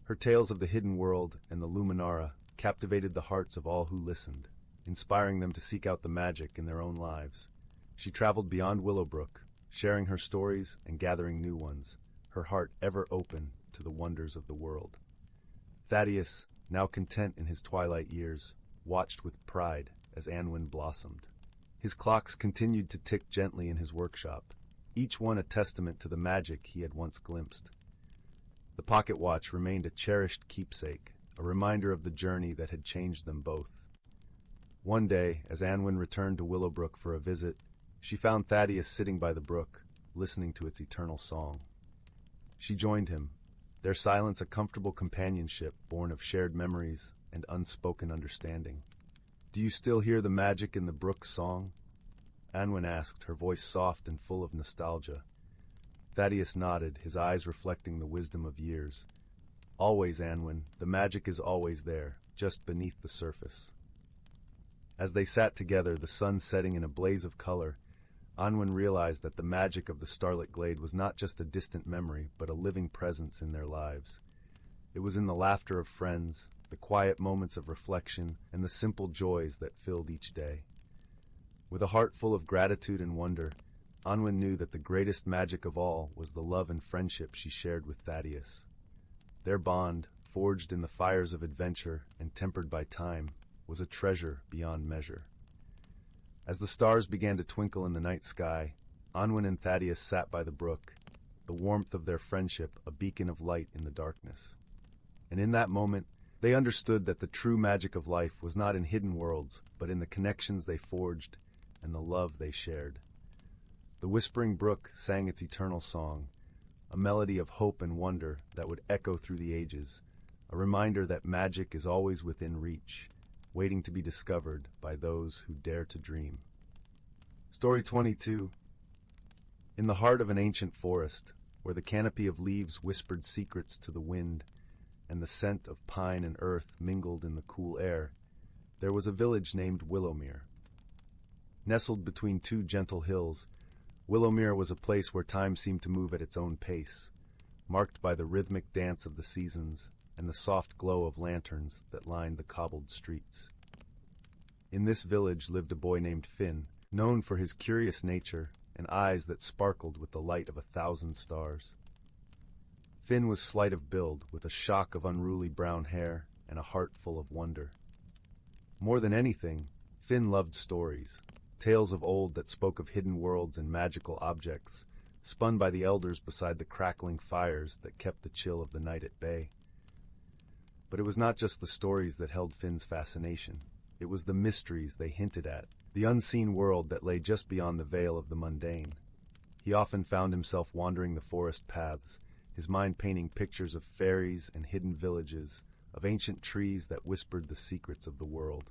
Her tales of the hidden world and the Luminara captivated the hearts of all who listened, inspiring them to seek out the magic in their own lives. She traveled beyond Willowbrook, sharing her stories and gathering new ones, her heart ever open to the wonders of the world. Thaddeus, now content in his twilight years, watched with pride as Anwen blossomed. His clocks continued to tick gently in his workshop, each one a testament to the magic he had once glimpsed. The pocket watch remained a cherished keepsake, a reminder of the journey that had changed them both. One day, as Anwen returned to Willowbrook for a visit, she found Thaddeus sitting by the brook, listening to its eternal song. She joined him, their silence a comfortable companionship born of shared memories and unspoken understanding. "Do you still hear the magic in the brook's song?" Anwen asked, her voice soft and full of nostalgia. Thaddeus nodded, his eyes reflecting the wisdom of years. "Always, Anwen, the magic is always there, just beneath the surface." As they sat together, the sun setting in a blaze of color, Anwen realized that the magic of the starlit glade was not just a distant memory, but a living presence in their lives. It was in the laughter of friends, the quiet moments of reflection, and the simple joys that filled each day. With a heart full of gratitude and wonder, Anwen knew that the greatest magic of all was the love and friendship she shared with Thaddeus. Their bond, forged in the fires of adventure and tempered by time, was a treasure beyond measure. As the stars began to twinkle in the night sky, Anwen and Thaddeus sat by the brook, the warmth of their friendship a beacon of light in the darkness. And in that moment, they understood that the true magic of life was not in hidden worlds, but in the connections they forged and the love they shared. The Whispering Brook sang its eternal song, a melody of hope and wonder that would echo through the ages, a reminder that magic is always within reach, waiting to be discovered by those who dare to dream. Story 22. In the heart of an ancient forest, where the canopy of leaves whispered secrets to the wind, and the scent of pine and earth mingled in the cool air, there was a village named Willowmere. Nestled between two gentle hills, Willowmere was a place where time seemed to move at its own pace, marked by the rhythmic dance of the seasons and the soft glow of lanterns that lined the cobbled streets. In this village lived a boy named Finn, known for his curious nature and eyes that sparkled with the light of 1,000 stars. Finn was slight of build, with a shock of unruly brown hair and a heart full of wonder. More than anything, Finn loved stories, tales of old that spoke of hidden worlds and magical objects, spun by the elders beside the crackling fires that kept the chill of the night at bay. But it was not just the stories that held Finn's fascination. It was the mysteries they hinted at, the unseen world that lay just beyond the veil of the mundane. He often found himself wandering the forest paths, his mind painting pictures of fairies and hidden villages, of ancient trees that whispered the secrets of the world.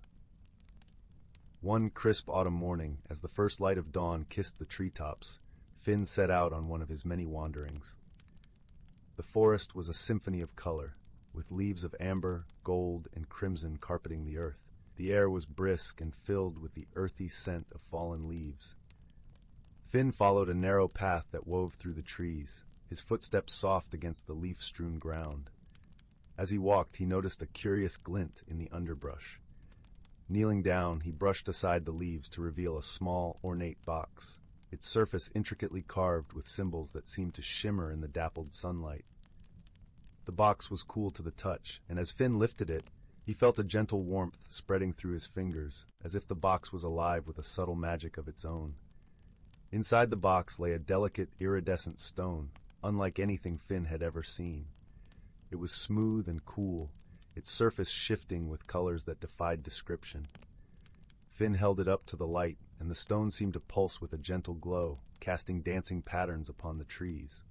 One crisp autumn morning, as the first light of dawn kissed the treetops, Finn set out on one of his many wanderings. The forest was a symphony of color, with leaves of amber, gold, and crimson carpeting the earth. The air was brisk and filled with the earthy scent of fallen leaves. Finn followed a narrow path that wove through the trees, his footsteps soft against the leaf-strewn ground. As he walked, he noticed a curious glint in the underbrush. Kneeling down, he brushed aside the leaves to reveal a small, ornate box, its surface intricately carved with symbols that seemed to shimmer in the dappled sunlight. The box was cool to the touch, and as Finn lifted it, he felt a gentle warmth spreading through his fingers, as if the box was alive with a subtle magic of its own. Inside the box lay a delicate, iridescent stone, unlike anything Finn had ever seen. It was smooth and cool, its surface shifting with colors that defied description. Finn held it up to the light, and the stone seemed to pulse with a gentle glow, casting dancing patterns upon the trees.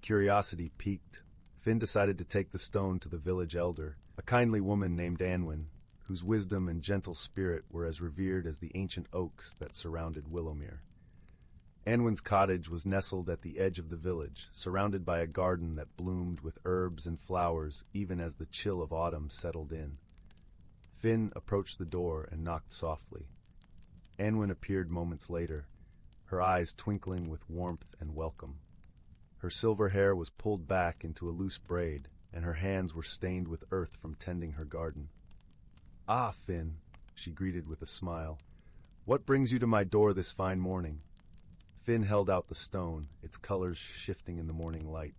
Curiosity piqued. Finn decided to take the stone to the village elder, a kindly woman named Anwin, whose wisdom and gentle spirit were as revered as the ancient oaks that surrounded Willowmere. Anwin's cottage was nestled at the edge of the village, surrounded by a garden that bloomed with herbs and flowers even as the chill of autumn settled in. Finn approached the door and knocked softly. Anwin appeared moments later, her eyes twinkling with warmth and welcome. Her silver hair was pulled back into a loose braid, and her hands were stained with earth from tending her garden. "Ah, Finn," she greeted with a smile. "What brings you to my door this fine morning?" Finn held out the stone, its colors shifting in the morning light.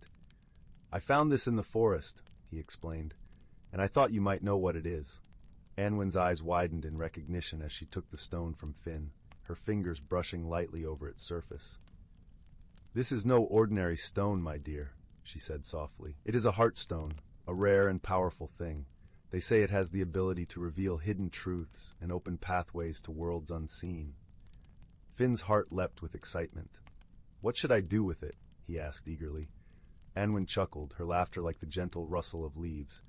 "I found this in the forest," he explained, "and I thought you might know what it is." Anwin's eyes widened in recognition as she took the stone from Finn, her fingers brushing lightly over its surface. "This is no ordinary stone, my dear," she said softly. "It is a heartstone, a rare and powerful thing. They say it has the ability to reveal hidden truths and open pathways to worlds unseen." Finn's heart leapt with excitement. "What should I do with it?" he asked eagerly. Anwin chuckled, her laughter like the gentle rustle of leaves.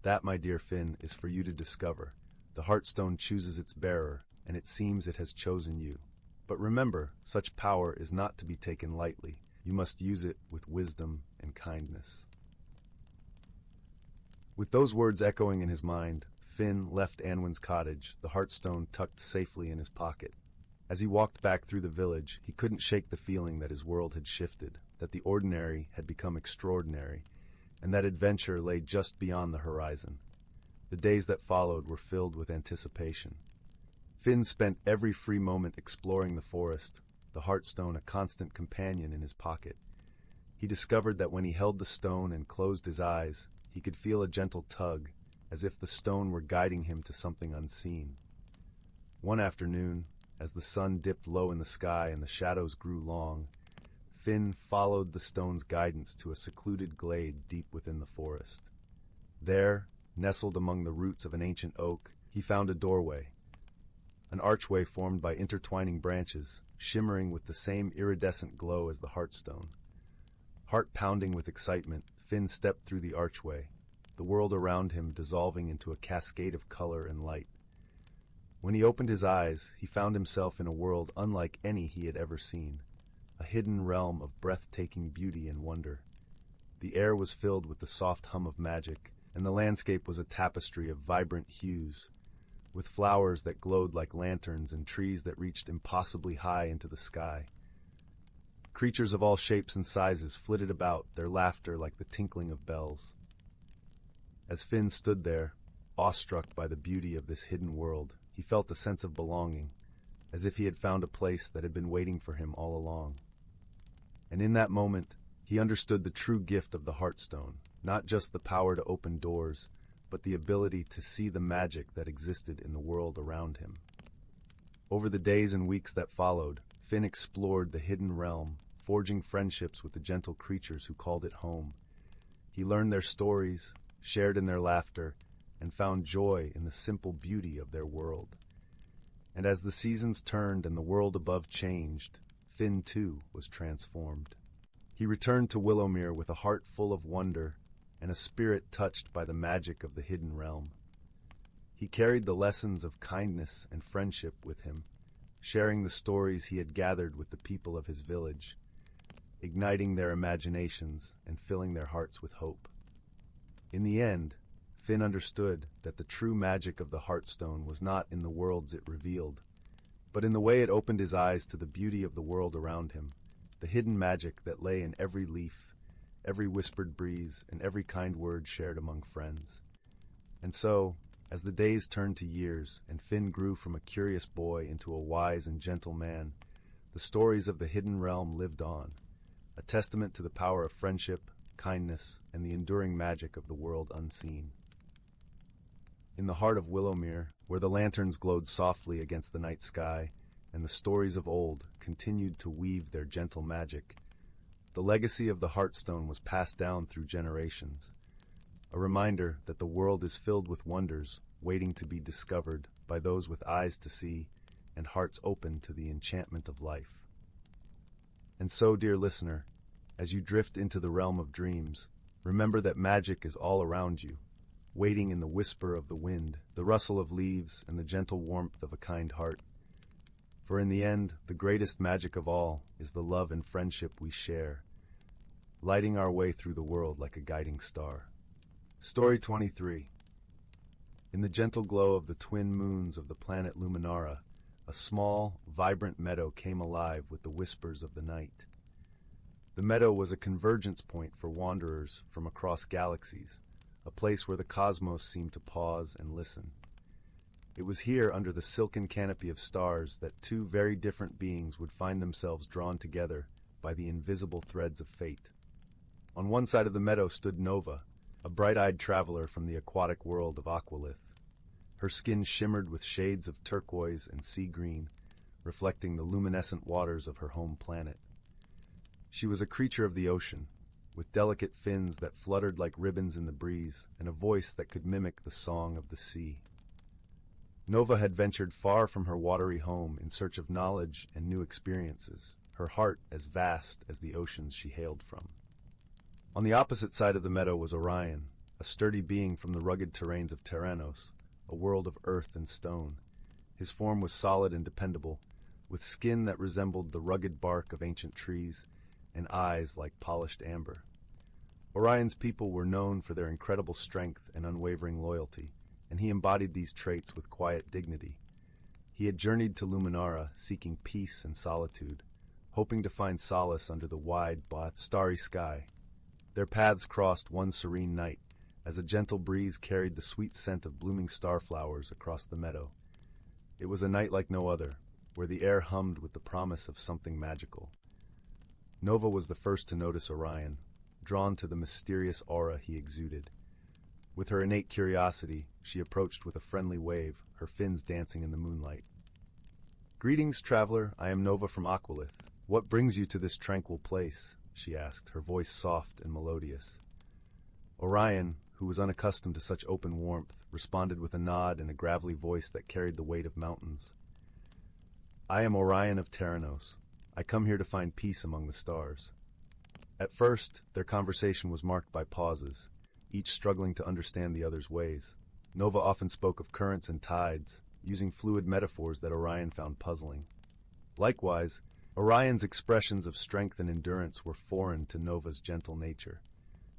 "That, my dear Finn, is for you to discover. The heartstone chooses its bearer, and it seems it has chosen you. But remember, such power is not to be taken lightly. You must use it with wisdom and kindness." With those words echoing in his mind, Finn left Anwin's cottage, the heartstone tucked safely in his pocket. As he walked back through the village, he couldn't shake the feeling that his world had shifted, that the ordinary had become extraordinary, and that adventure lay just beyond the horizon. The days that followed were filled with anticipation. Finn spent every free moment exploring the forest, the heartstone a constant companion in his pocket. He discovered that when he held the stone and closed his eyes, he could feel a gentle tug, as if the stone were guiding him to something unseen. One afternoon, as the sun dipped low in the sky and the shadows grew long, Finn followed the stone's guidance to a secluded glade deep within the forest. There, nestled among the roots of an ancient oak, he found a doorway, an archway formed by intertwining branches, shimmering with the same iridescent glow as the heartstone. Heart pounding with excitement, Finn stepped through the archway, the world around him dissolving into a cascade of color and light. When he opened his eyes, he found himself in a world unlike any he had ever seen, a hidden realm of breathtaking beauty and wonder. The air was filled with the soft hum of magic, and the landscape was a tapestry of vibrant hues, with flowers that glowed like lanterns and trees that reached impossibly high into the sky. Creatures of all shapes and sizes flitted about, their laughter like the tinkling of bells. As Finn stood there, awestruck by the beauty of this hidden world, he felt a sense of belonging, as if he had found a place that had been waiting for him all along. And in that moment, he understood the true gift of the heartstone, not just the power to open doors, but the ability to see the magic that existed in the world around him. Over the days and weeks that followed, Finn explored the hidden realm, forging friendships with the gentle creatures who called it home. He learned their stories, shared in their laughter, and found joy in the simple beauty of their world. And as the seasons turned and the world above changed, Finn too was transformed. He returned to Willowmere with a heart full of wonder and a spirit touched by the magic of the hidden realm. He carried the lessons of kindness and friendship with him, sharing the stories he had gathered with the people of his village, igniting their imaginations and filling their hearts with hope. In the end, Finn understood that the true magic of the Heartstone was not in the worlds it revealed, but in the way it opened his eyes to the beauty of the world around him, the hidden magic that lay in every leaf, every whispered breeze, and every kind word shared among friends. And so, as the days turned to years and Finn grew from a curious boy into a wise and gentle man, the stories of the hidden realm lived on, a testament to the power of friendship, kindness, and the enduring magic of the world unseen. In the heart of Willowmere, where the lanterns glowed softly against the night sky, and the stories of old continued to weave their gentle magic, the legacy of the Heartstone was passed down through generations, a reminder that the world is filled with wonders waiting to be discovered by those with eyes to see and hearts open to the enchantment of life. And so, dear listener, as you drift into the realm of dreams, remember that magic is all around you, waiting in the whisper of the wind, the rustle of leaves, and the gentle warmth of a kind heart. For in the end, the greatest magic of all is the love and friendship we share, lighting our way through the world like a guiding star. Story 23. In the gentle glow of the twin moons of the planet Luminara, a small, vibrant meadow came alive with the whispers of the night. The meadow was a convergence point for wanderers from across galaxies, a place where the cosmos seemed to pause and listen. It was here, under the silken canopy of stars, that two very different beings would find themselves drawn together by the invisible threads of fate. On one side of the meadow stood Nova, a bright-eyed traveler from the aquatic world of Aqualith. Her skin shimmered with shades of turquoise and sea green, reflecting the luminescent waters of her home planet. She was a creature of the ocean, with delicate fins that fluttered like ribbons in the breeze and a voice that could mimic the song of the sea. Nova had ventured far from her watery home in search of knowledge and new experiences, her heart as vast as the oceans she hailed from. On the opposite side of the meadow was Orion, a sturdy being from the rugged terrains of Terranos, a world of earth and stone. His form was solid and dependable, with skin that resembled the rugged bark of ancient trees and eyes like polished amber. Orion's people were known for their incredible strength and unwavering loyalty, and he embodied these traits with quiet dignity. He had journeyed to Luminara seeking peace and solitude, hoping to find solace under the wide, starry sky. Their paths crossed one serene night, as a gentle breeze carried the sweet scent of blooming starflowers across the meadow. It was a night like no other, where the air hummed with the promise of something magical. Nova was the first to notice Orion, drawn to the mysterious aura he exuded. With her innate curiosity, she approached with a friendly wave, her fins dancing in the moonlight. "Greetings, traveler. I am Nova from Aqualith. What brings you to this tranquil place?" she asked, her voice soft and melodious. Orion, who was unaccustomed to such open warmth, responded with a nod and a gravelly voice that carried the weight of mountains. "I am Orion of Terranos. I come here to find peace among the stars." At first, their conversation was marked by pauses, each struggling to understand the other's ways. Nova often spoke of currents and tides, using fluid metaphors that Orion found puzzling. Likewise, Orion's expressions of strength and endurance were foreign to Nova's gentle nature.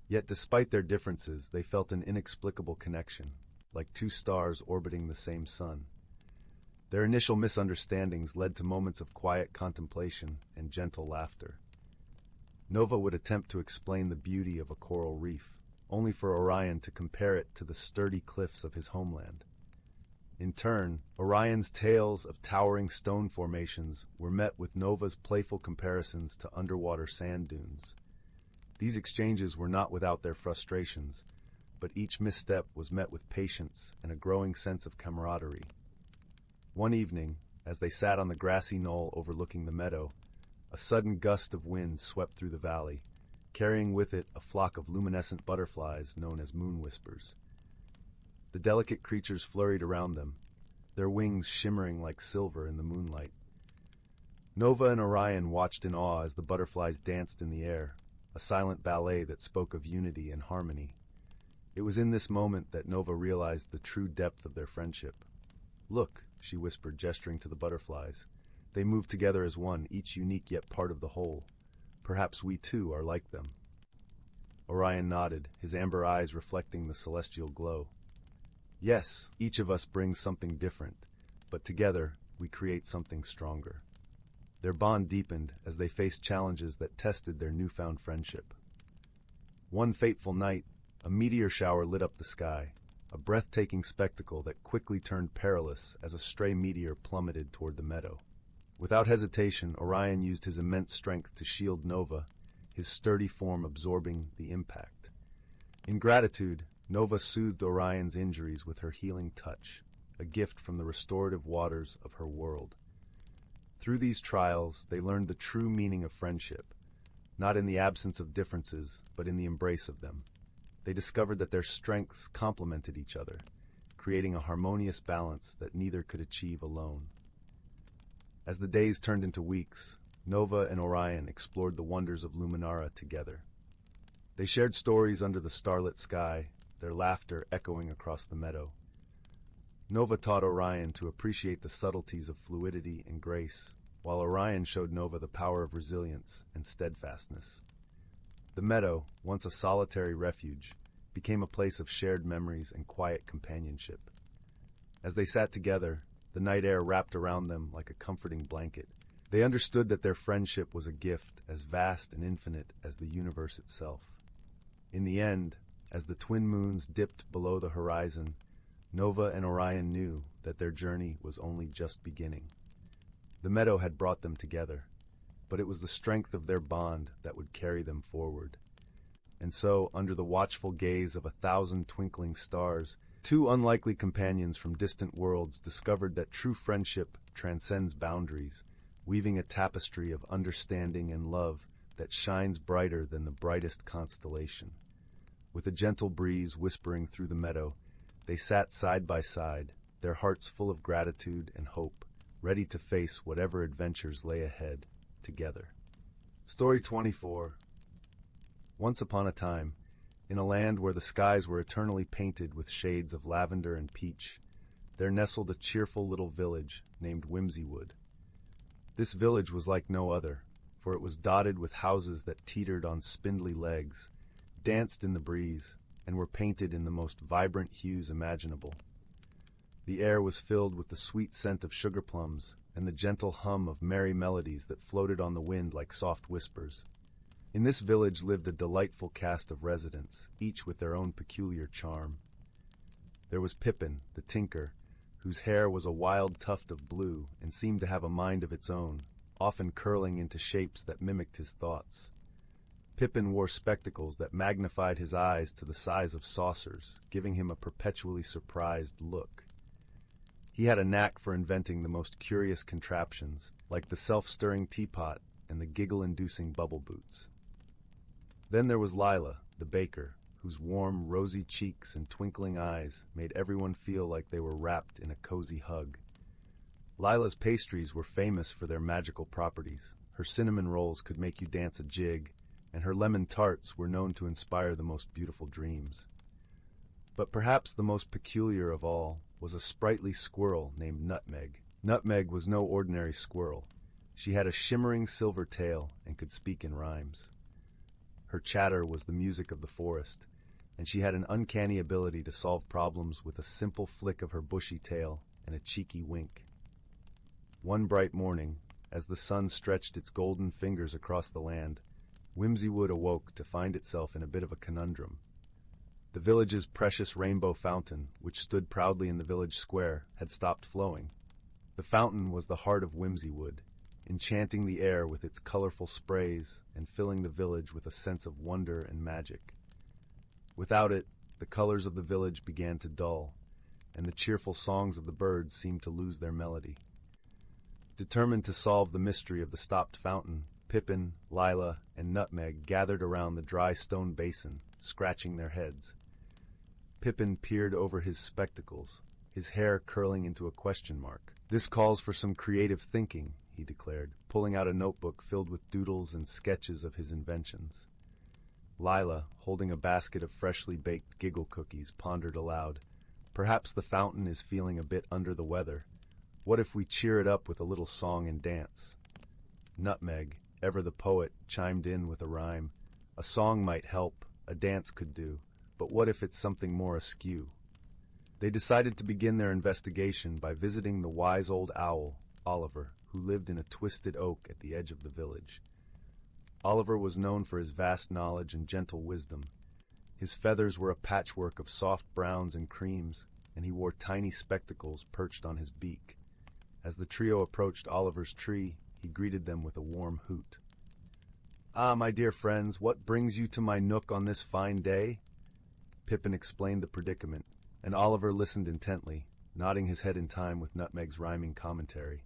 Yet despite their differences, they felt an inexplicable connection, like two stars orbiting the same sun. Their initial misunderstandings led to moments of quiet contemplation and gentle laughter. Nova would attempt to explain the beauty of a coral reef, only for Orion to compare it to the sturdy cliffs of his homeland. In turn, Orion's tales of towering stone formations were met with Nova's playful comparisons to underwater sand dunes. These exchanges were not without their frustrations, but each misstep was met with patience and a growing sense of camaraderie. One evening, as they sat on the grassy knoll overlooking the meadow, a sudden gust of wind swept through the valley, carrying with it a flock of luminescent butterflies known as moon whispers. The delicate creatures flurried around them, their wings shimmering like silver in the moonlight. Nova and Orion watched in awe as the butterflies danced in the air, a silent ballet that spoke of unity and harmony. It was in this moment that Nova realized the true depth of their friendship. "Look," she whispered, gesturing to the butterflies. "They move together as one, each unique yet part of the whole. Perhaps we too are like them." Orion nodded, his amber eyes reflecting the celestial glow. "Yes, each of us brings something different, but together we create something stronger." Their bond deepened as they faced challenges that tested their newfound friendship. One fateful night, a meteor shower lit up the sky, a breathtaking spectacle that quickly turned perilous as a stray meteor plummeted toward the meadow. Without hesitation, Orion used his immense strength to shield Nova, his sturdy form absorbing the impact. In gratitude, Nova soothed Orion's injuries with her healing touch, a gift from the restorative waters of her world. Through these trials, they learned the true meaning of friendship, not in the absence of differences, but in the embrace of them. They discovered that their strengths complemented each other, creating a harmonious balance that neither could achieve alone. As the days turned into weeks, Nova and Orion explored the wonders of Luminara together. They shared stories under the starlit sky, their laughter echoing across the meadow. Nova taught Orion to appreciate the subtleties of fluidity and grace, while Orion showed Nova the power of resilience and steadfastness. The meadow, once a solitary refuge, became a place of shared memories and quiet companionship. As they sat together, the night air wrapped around them like a comforting blanket. They understood that their friendship was a gift as vast and infinite as the universe itself. In the end, as the twin moons dipped below the horizon, Nova and Orion knew that their journey was only just beginning. The meadow had brought them together, but it was the strength of their bond that would carry them forward. And so, under the watchful gaze of 1,000 twinkling stars, two unlikely companions from distant worlds discovered that true friendship transcends boundaries, weaving a tapestry of understanding and love that shines brighter than the brightest constellation. With a gentle breeze whispering through the meadow, they sat side by side, their hearts full of gratitude and hope, ready to face whatever adventures lay ahead, together. Story 24. Once upon a time, in a land where the skies were eternally painted with shades of lavender and peach, there nestled a cheerful little village named Whimsywood. This village was like no other, for it was dotted with houses that teetered on spindly legs, danced in the breeze, and were painted in the most vibrant hues imaginable. The air was filled with the sweet scent of sugar plums and the gentle hum of merry melodies that floated on the wind like soft whispers. In this village lived a delightful cast of residents, each with their own peculiar charm. There was Pippin, the tinker, whose hair was a wild tuft of blue and seemed to have a mind of its own, often curling into shapes that mimicked his thoughts. Pippin wore spectacles that magnified his eyes to the size of saucers, giving him a perpetually surprised look. He had a knack for inventing the most curious contraptions, like the self-stirring teapot and the giggle-inducing bubble boots. Then there was Lila, the baker, whose warm, rosy cheeks and twinkling eyes made everyone feel like they were wrapped in a cozy hug. Lila's pastries were famous for their magical properties. Her cinnamon rolls could make you dance a jig, and her lemon tarts were known to inspire the most beautiful dreams. But perhaps the most peculiar of all was a sprightly squirrel named Nutmeg. Nutmeg was no ordinary squirrel. She had a shimmering silver tail and could speak in rhymes. Her chatter was the music of the forest, and she had an uncanny ability to solve problems with a simple flick of her bushy tail and a cheeky wink. One bright morning, as the sun stretched its golden fingers across the land, Whimsywood awoke to find itself in a bit of a conundrum. The village's precious rainbow fountain, which stood proudly in the village square, had stopped flowing. The fountain was the heart of Whimsywood, enchanting the air with its colorful sprays and filling the village with a sense of wonder and magic. Without it, the colors of the village began to dull, and the cheerful songs of the birds seemed to lose their melody. Determined to solve the mystery of the stopped fountain, Pippin, Lila, and Nutmeg gathered around the dry stone basin, scratching their heads. Pippin peered over his spectacles, his hair curling into a question mark. "This calls for some creative thinking," he declared, pulling out a notebook filled with doodles and sketches of his inventions. Lila, holding a basket of freshly baked giggle cookies, pondered aloud. "Perhaps the fountain is feeling a bit under the weather. What if we cheer it up with a little song and dance?" Nutmeg, ever the poet, chimed in with a rhyme. "A song might help, a dance could do, but what if it's something more askew?" They decided to begin their investigation by visiting the wise old owl, Oliver, who lived in a twisted oak at the edge of the village. Oliver was known for his vast knowledge and gentle wisdom. His feathers were a patchwork of soft browns and creams, and he wore tiny spectacles perched on his beak. As the trio approached Oliver's tree, he greeted them with a warm hoot. "Ah, my dear friends, what brings you to my nook on this fine day?" Pippin explained the predicament, and Oliver listened intently, nodding his head in time with Nutmeg's rhyming commentary.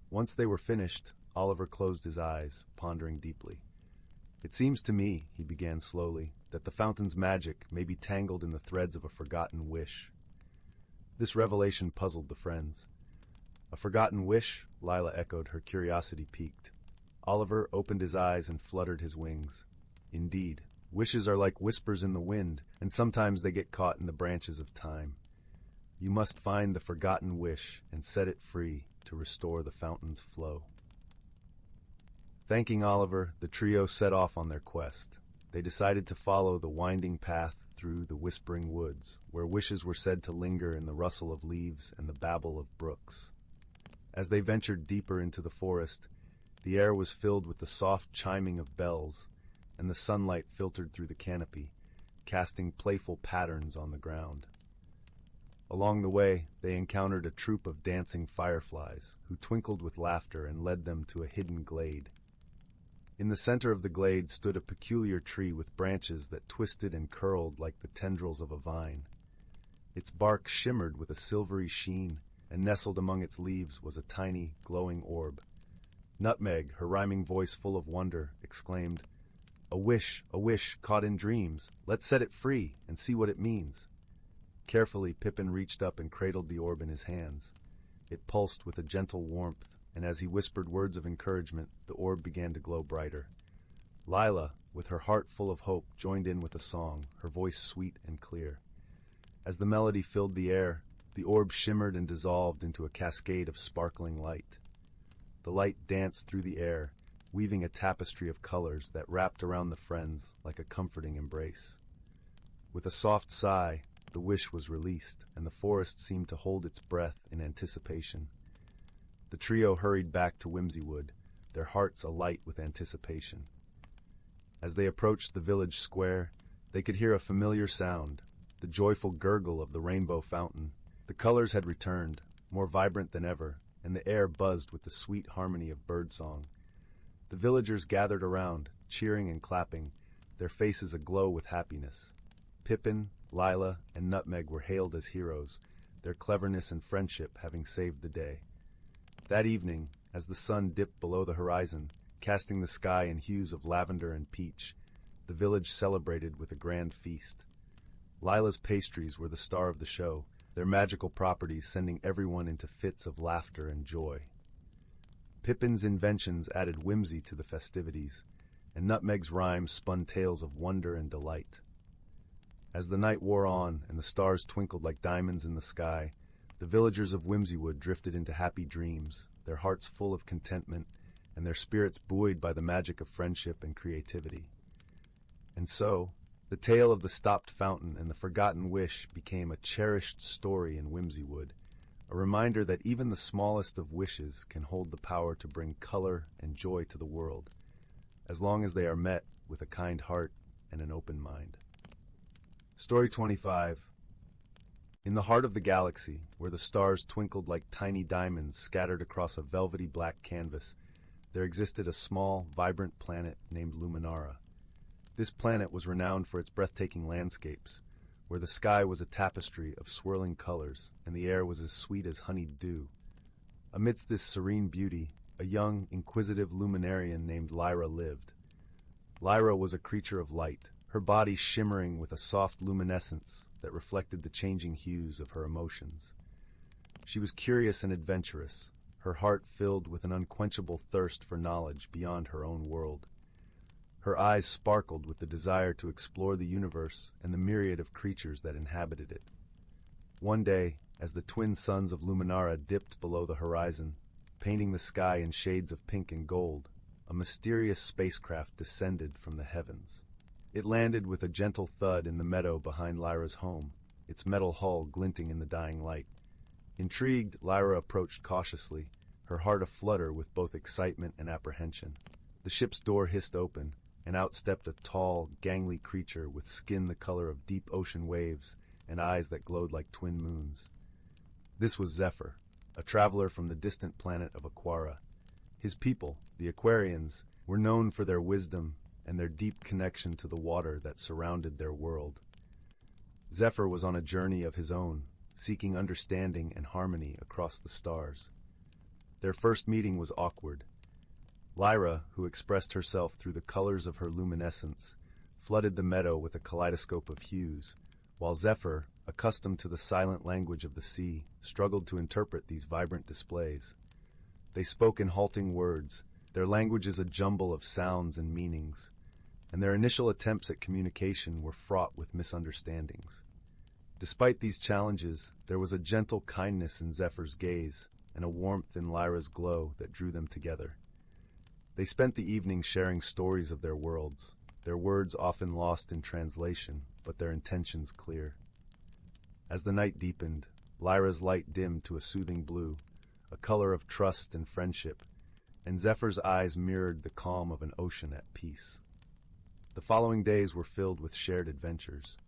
Once they were finished, Oliver closed his eyes, pondering deeply. "It seems to me," he began slowly, "that the fountain's magic may be tangled in the threads of a forgotten wish." This revelation puzzled the friends. "A forgotten wish?" Lila echoed, her curiosity piqued. Oliver opened his eyes and fluttered his wings. "Indeed, wishes are like whispers in the wind, and sometimes they get caught in the branches of time. You must find the forgotten wish and set it free to restore the fountain's flow." Thanking Oliver, the trio set off on their quest. They decided to follow the winding path through the whispering woods, where wishes were said to linger in the rustle of leaves and the babble of brooks. As they ventured deeper into the forest, the air was filled with the soft chiming of bells, and the sunlight filtered through the canopy, casting playful patterns on the ground. Along the way, they encountered a troop of dancing fireflies, who twinkled with laughter and led them to a hidden glade. In the center of the glade stood a peculiar tree with branches that twisted and curled like the tendrils of a vine. Its bark shimmered with a silvery sheen, and nestled among its leaves was a tiny, glowing orb. Nutmeg, her rhyming voice full of wonder, exclaimed, a wish caught in dreams. Let's set it free and see what it means." Carefully, Pippin reached up and cradled the orb in his hands. It pulsed with a gentle warmth, and as he whispered words of encouragement, the orb began to glow brighter. Lila, with her heart full of hope, joined in with a song, her voice sweet and clear. As the melody filled the air, the orb shimmered and dissolved into a cascade of sparkling light. The light danced through the air, weaving a tapestry of colors that wrapped around the friends like a comforting embrace. With a soft sigh, the wish was released, and the forest seemed to hold its breath in anticipation. The trio hurried back to Whimsywood, their hearts alight with anticipation. As they approached the village square, they could hear a familiar sound, the joyful gurgle of the rainbow fountain. The colors had returned, more vibrant than ever, and the air buzzed with the sweet harmony of birdsong. The villagers gathered around, cheering and clapping, their faces aglow with happiness. Pippin, Lila, and Nutmeg were hailed as heroes, their cleverness and friendship having saved the day. That evening, as the sun dipped below the horizon, casting the sky in hues of lavender and peach, the village celebrated with a grand feast. Lila's pastries were the star of the show, their magical properties sending everyone into fits of laughter and joy. Pippin's inventions added whimsy to the festivities, and Nutmeg's rhymes spun tales of wonder and delight. As the night wore on and the stars twinkled like diamonds in the sky, the villagers of Whimsywood drifted into happy dreams, their hearts full of contentment and their spirits buoyed by the magic of friendship and creativity. And so, the tale of the stopped fountain and the forgotten wish became a cherished story in Whimsywood, a reminder that even the smallest of wishes can hold the power to bring color and joy to the world, as long as they are met with a kind heart and an open mind. Story 25. In the heart of the galaxy, where the stars twinkled like tiny diamonds scattered across a velvety black canvas, there existed a small, vibrant planet named Luminara. This planet was renowned for its breathtaking landscapes, where the sky was a tapestry of swirling colors and the air was as sweet as honeyed dew. Amidst this serene beauty, a young, inquisitive luminarian named Lyra lived. Lyra was a creature of light, her body shimmering with a soft luminescence that reflected the changing hues of her emotions. She was curious and adventurous, her heart filled with an unquenchable thirst for knowledge beyond her own world. Her eyes sparkled with the desire to explore the universe and the myriad of creatures that inhabited it. One day, as the twin suns of Luminara dipped below the horizon, painting the sky in shades of pink and gold, a mysterious spacecraft descended from the heavens. It landed with a gentle thud in the meadow behind Lyra's home, its metal hull glinting in the dying light. Intrigued, Lyra approached cautiously, her heart aflutter with both excitement and apprehension. The ship's door hissed open, and out stepped a tall, gangly creature with skin the color of deep ocean waves and eyes that glowed like twin moons. This was Zephyr, a traveler from the distant planet of Aquara. His people, the Aquarians, were known for their wisdom and their deep connection to the water that surrounded their world. Zephyr was on a journey of his own, seeking understanding and harmony across the stars. Their first meeting was awkward. Lyra, who expressed herself through the colors of her luminescence, flooded the meadow with a kaleidoscope of hues, while Zephyr, accustomed to the silent language of the sea, struggled to interpret these vibrant displays. They spoke in halting words, their languages a jumble of sounds and meanings, and their initial attempts at communication were fraught with misunderstandings. Despite these challenges, there was a gentle kindness in Zephyr's gaze and a warmth in Lyra's glow that drew them together. They spent the evening sharing stories of their worlds, their words often lost in translation, but their intentions clear. As the night deepened, Lyra's light dimmed to a soothing blue, a color of trust and friendship, and Zephyr's eyes mirrored the calm of an ocean at peace. The following days were filled with shared adventures.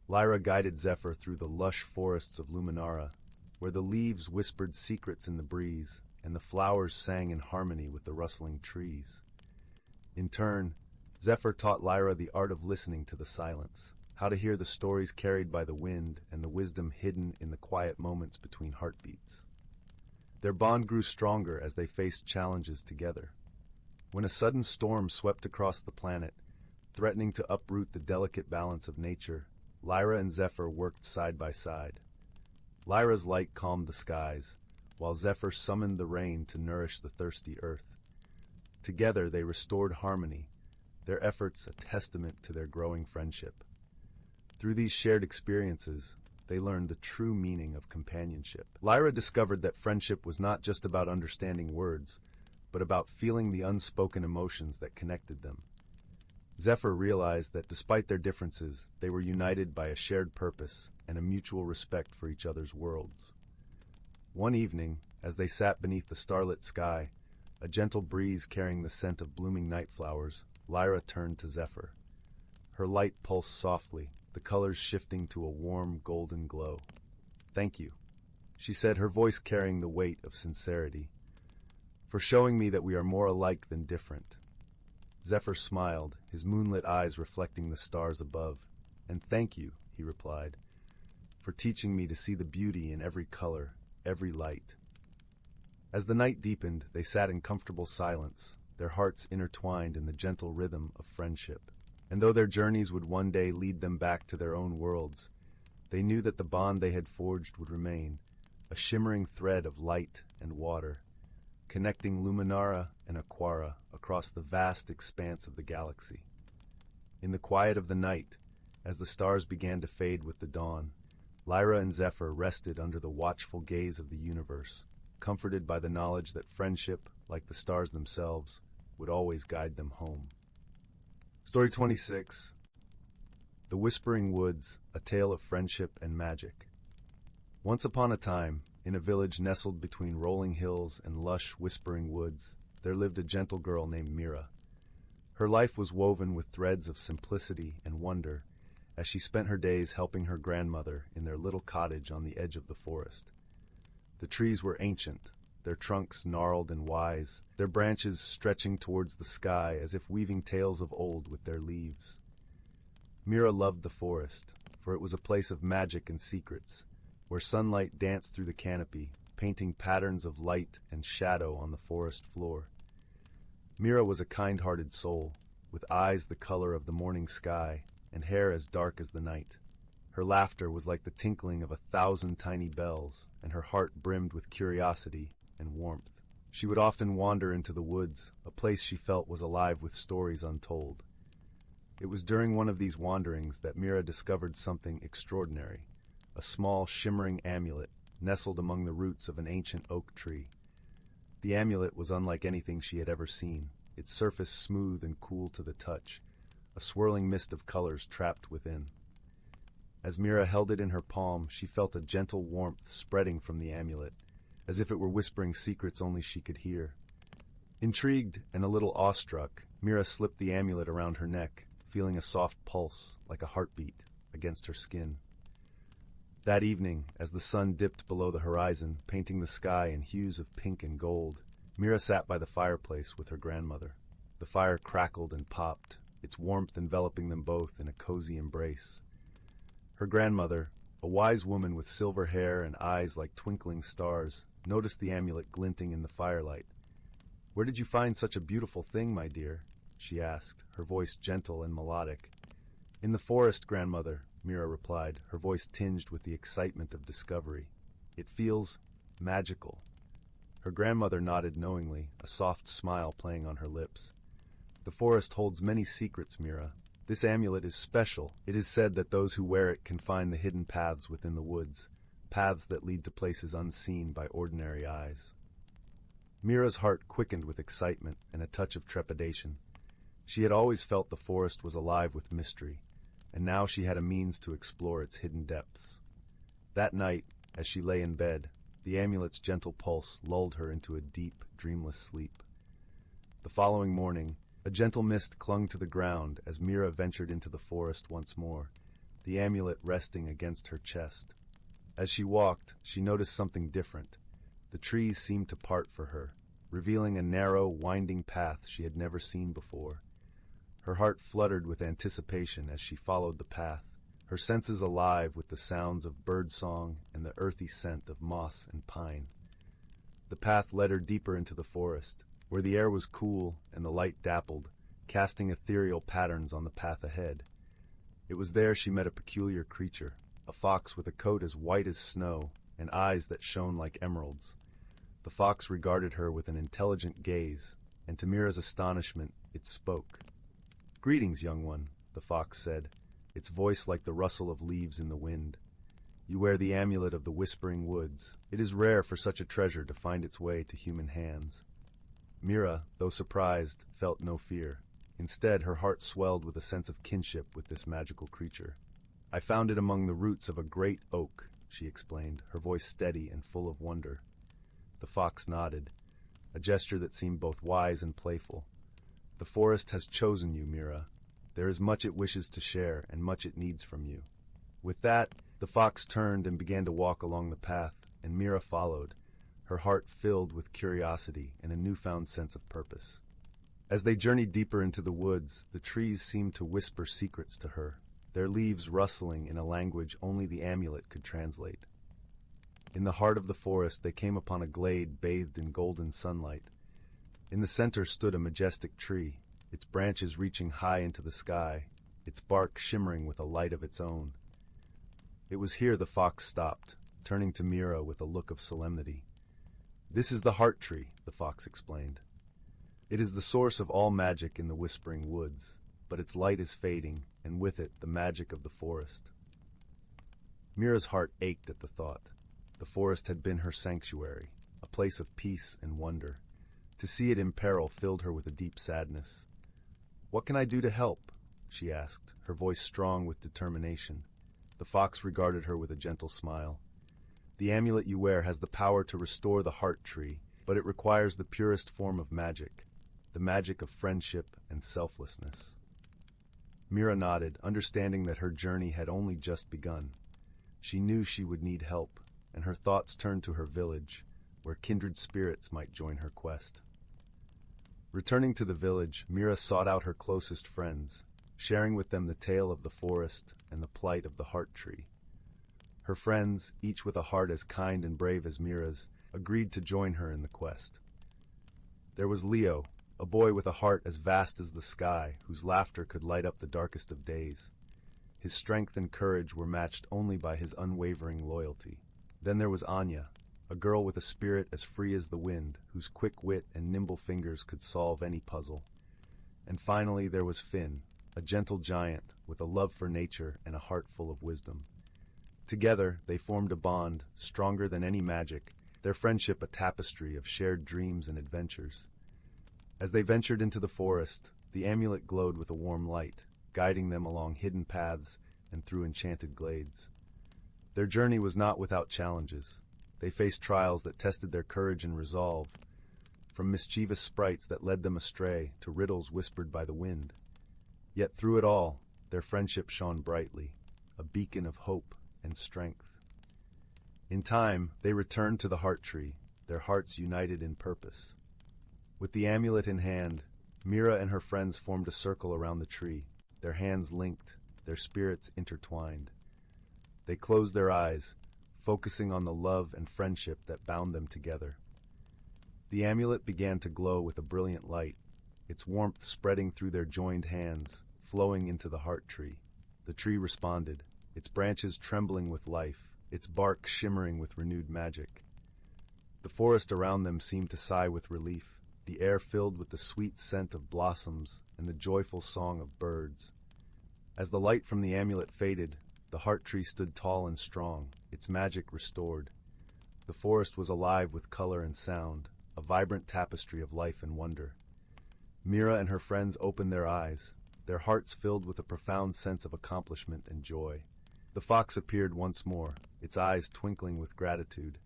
Lyra guided Zephyr through the lush forests of Luminara, where the leaves whispered secrets in the breeze and the flowers sang in harmony with the rustling trees. In turn, Zephyr taught Lyra the art of listening to the silence, how to hear the stories carried by the wind and the wisdom hidden in the quiet moments between heartbeats. Their bond grew stronger as they faced challenges together. When a sudden storm swept across the planet, threatening to uproot the delicate balance of nature, Lyra and Zephyr worked side by side. Lyra's light calmed the skies, while Zephyr summoned the rain to nourish the thirsty earth. Together they restored harmony, their efforts a testament to their growing friendship. Through these shared experiences, they learned the true meaning of companionship. Lyra discovered that friendship was not just about understanding words, but about feeling the unspoken emotions that connected them. Zephyr realized that despite their differences, they were united by a shared purpose and a mutual respect for each other's worlds. One evening, as they sat beneath the starlit sky, a gentle breeze carrying the scent of blooming night flowers, Lyra turned to Zephyr. Her light pulsed softly, the colors shifting to a warm, golden glow. "Thank you," she said, her voice carrying the weight of sincerity, "for showing me that we are more alike than different." Zephyr smiled, his moonlit eyes reflecting the stars above. "And thank you," he replied, "for teaching me to see the beauty in every color, every light." As the night deepened, they sat in comfortable silence, their hearts intertwined in the gentle rhythm of friendship. And though their journeys would one day lead them back to their own worlds, they knew that the bond they had forged would remain, a shimmering thread of light and water, connecting Luminara and Aquara across the vast expanse of the galaxy. In the quiet of the night, as the stars began to fade with the dawn, Lyra and Zephyr rested under the watchful gaze of the universe, comforted by the knowledge that friendship, like the stars themselves, would always guide them home. Story 26. The Whispering Woods, A Tale of Friendship and Magic. Once upon a time, in a village nestled between rolling hills and lush, whispering woods, there lived a gentle girl named Mira. Her life was woven with threads of simplicity and wonder, as she spent her days helping her grandmother in their little cottage on the edge of the forest. The trees were ancient, their trunks gnarled and wise, their branches stretching towards the sky as if weaving tales of old with their leaves. Mira loved the forest, for it was a place of magic and secrets, where sunlight danced through the canopy, painting patterns of light and shadow on the forest floor. Mira was a kind-hearted soul, with eyes the color of the morning sky and hair as dark as the night. Her laughter was like the tinkling of 1,000 tiny bells, and her heart brimmed with curiosity and warmth. She would often wander into the woods, a place she felt was alive with stories untold. It was during one of these wanderings that Mira discovered something extraordinary, a small, shimmering amulet nestled among the roots of an ancient oak tree. The amulet was unlike anything she had ever seen, its surface smooth and cool to the touch, a swirling mist of colors trapped within. As Mira held it in her palm, she felt a gentle warmth spreading from the amulet, as if it were whispering secrets only she could hear. Intrigued and a little awestruck, Mira slipped the amulet around her neck, feeling a soft pulse, like a heartbeat, against her skin. That evening, as the sun dipped below the horizon, painting the sky in hues of pink and gold, Mira sat by the fireplace with her grandmother. The fire crackled and popped, its warmth enveloping them both in a cozy embrace. Her grandmother, a wise woman with silver hair and eyes like twinkling stars, noticed the amulet glinting in the firelight. "Where did you find such a beautiful thing, my dear?" she asked, her voice gentle and melodic. "In the forest, grandmother," Mira replied, her voice tinged with the excitement of discovery. "It feels magical." Her grandmother nodded knowingly, a soft smile playing on her lips. "The forest holds many secrets, Mira. This amulet is special. It is said that those who wear it can find the hidden paths within the woods, paths that lead to places unseen by ordinary eyes." Mira's heart quickened with excitement and a touch of trepidation. She had always felt the forest was alive with mystery, and now she had a means to explore its hidden depths. That night, as she lay in bed, the amulet's gentle pulse lulled her into a deep, dreamless sleep. The following morning, a gentle mist clung to the ground as Mira ventured into the forest once more, the amulet resting against her chest. As she walked, she noticed something different. The trees seemed to part for her, revealing a narrow, winding path she had never seen before. Her heart fluttered with anticipation as she followed the path, her senses alive with the sounds of birdsong and the earthy scent of moss and pine. The path led her deeper into the forest, where the air was cool and the light dappled, casting ethereal patterns on the path ahead. It was there she met a peculiar creature, a fox with a coat as white as snow and eyes that shone like emeralds. The fox regarded her with an intelligent gaze, and to Mira's astonishment, it spoke. "Greetings, young one," the fox said, its voice like the rustle of leaves in the wind. "You wear the amulet of the Whispering Woods. It is rare for such a treasure to find its way to human hands." Mira, though surprised, felt no fear. Instead, her heart swelled with a sense of kinship with this magical creature. "I found it among the roots of a great oak," she explained, her voice steady and full of wonder. The fox nodded, a gesture that seemed both wise and playful. "The forest has chosen you, Mira. There is much it wishes to share and much it needs from you." With that, the fox turned and began to walk along the path, and Mira followed, her heart filled with curiosity and a newfound sense of purpose. As they journeyed deeper into the woods, the trees seemed to whisper secrets to her, their leaves rustling in a language only the amulet could translate. In the heart of the forest, they came upon a glade bathed in golden sunlight. In the center stood a majestic tree, its branches reaching high into the sky, its bark shimmering with a light of its own. It was here the fox stopped, turning to Mira with a look of solemnity. "This is the heart tree," the fox explained. "It is the source of all magic in the Whispering Woods, but its light is fading, and with it the magic of the forest." Mira's heart ached at the thought. The forest had been her sanctuary, a place of peace and wonder. To see it in peril filled her with a deep sadness. "What can I do to help?" she asked, her voice strong with determination. The fox regarded her with a gentle smile. "The amulet you wear has the power to restore the heart tree, but it requires the purest form of magic, the magic of friendship and selflessness." Mira nodded, understanding that her journey had only just begun. She knew she would need help, and her thoughts turned to her village, where kindred spirits might join her quest. Returning to the village, Mira sought out her closest friends, sharing with them the tale of the forest and the plight of the heart tree. Her friends, each with a heart as kind and brave as Mira's, agreed to join her in the quest. There was Leo, a boy with a heart as vast as the sky, whose laughter could light up the darkest of days. His strength and courage were matched only by his unwavering loyalty. Then there was Anya, a girl with a spirit as free as the wind, whose quick wit and nimble fingers could solve any puzzle. And finally there was Finn, a gentle giant with a love for nature and a heart full of wisdom. Together they formed a bond stronger than any magic, their friendship a tapestry of shared dreams and adventures. As they ventured into the forest, the amulet glowed with a warm light, guiding them along hidden paths and through enchanted glades. Their journey was not without challenges. They faced trials that tested their courage and resolve, from mischievous sprites that led them astray to riddles whispered by the wind. Yet through it all, their friendship shone brightly, a beacon of hope and strength. In time, they returned to the heart tree, their hearts united in purpose. With the amulet in hand, Mira and her friends formed a circle around the tree, their hands linked, their spirits intertwined. They closed their eyes, focusing on the love and friendship that bound them together. The amulet began to glow with a brilliant light, its warmth spreading through their joined hands, flowing into the heart tree. The tree responded, its branches trembling with life, its bark shimmering with renewed magic. The forest around them seemed to sigh with relief, the air filled with the sweet scent of blossoms and the joyful song of birds. As the light from the amulet faded, the heart tree stood tall and strong, its magic restored. The forest was alive with color and sound, a vibrant tapestry of life and wonder. Mira and her friends opened their eyes, their hearts filled with a profound sense of accomplishment and joy. The fox appeared once more, its eyes twinkling with gratitude.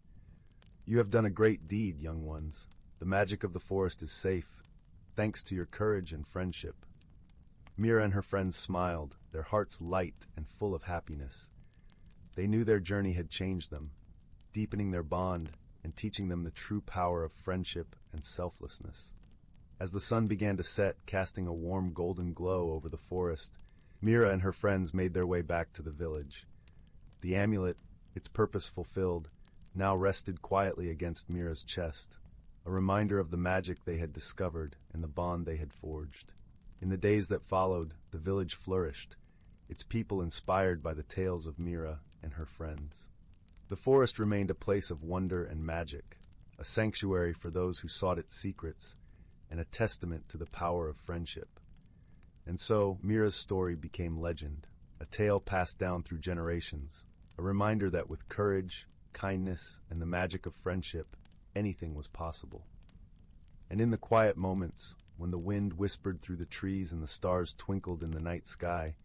"You have done a great deed, young ones. The magic of the forest is safe, thanks to your courage and friendship." Mira and her friends smiled, their hearts light and full of happiness. They knew their journey had changed them, deepening their bond and teaching them the true power of friendship and selflessness. As the sun began to set, casting a warm golden glow over the forest, Mira and her friends made their way back to the village. The amulet, its purpose fulfilled, now rested quietly against Mira's chest, a reminder of the magic they had discovered and the bond they had forged. In the days that followed, the village flourished, its people inspired by the tales of Mira and her friends. The forest remained a place of wonder and magic, a sanctuary for those who sought its secrets, and a testament to the power of friendship. And so, Mira's story became legend, a tale passed down through generations, a reminder that with courage, kindness, and the magic of friendship, anything was possible. And in the quiet moments, when the wind whispered through the trees and the stars twinkled in the night sky,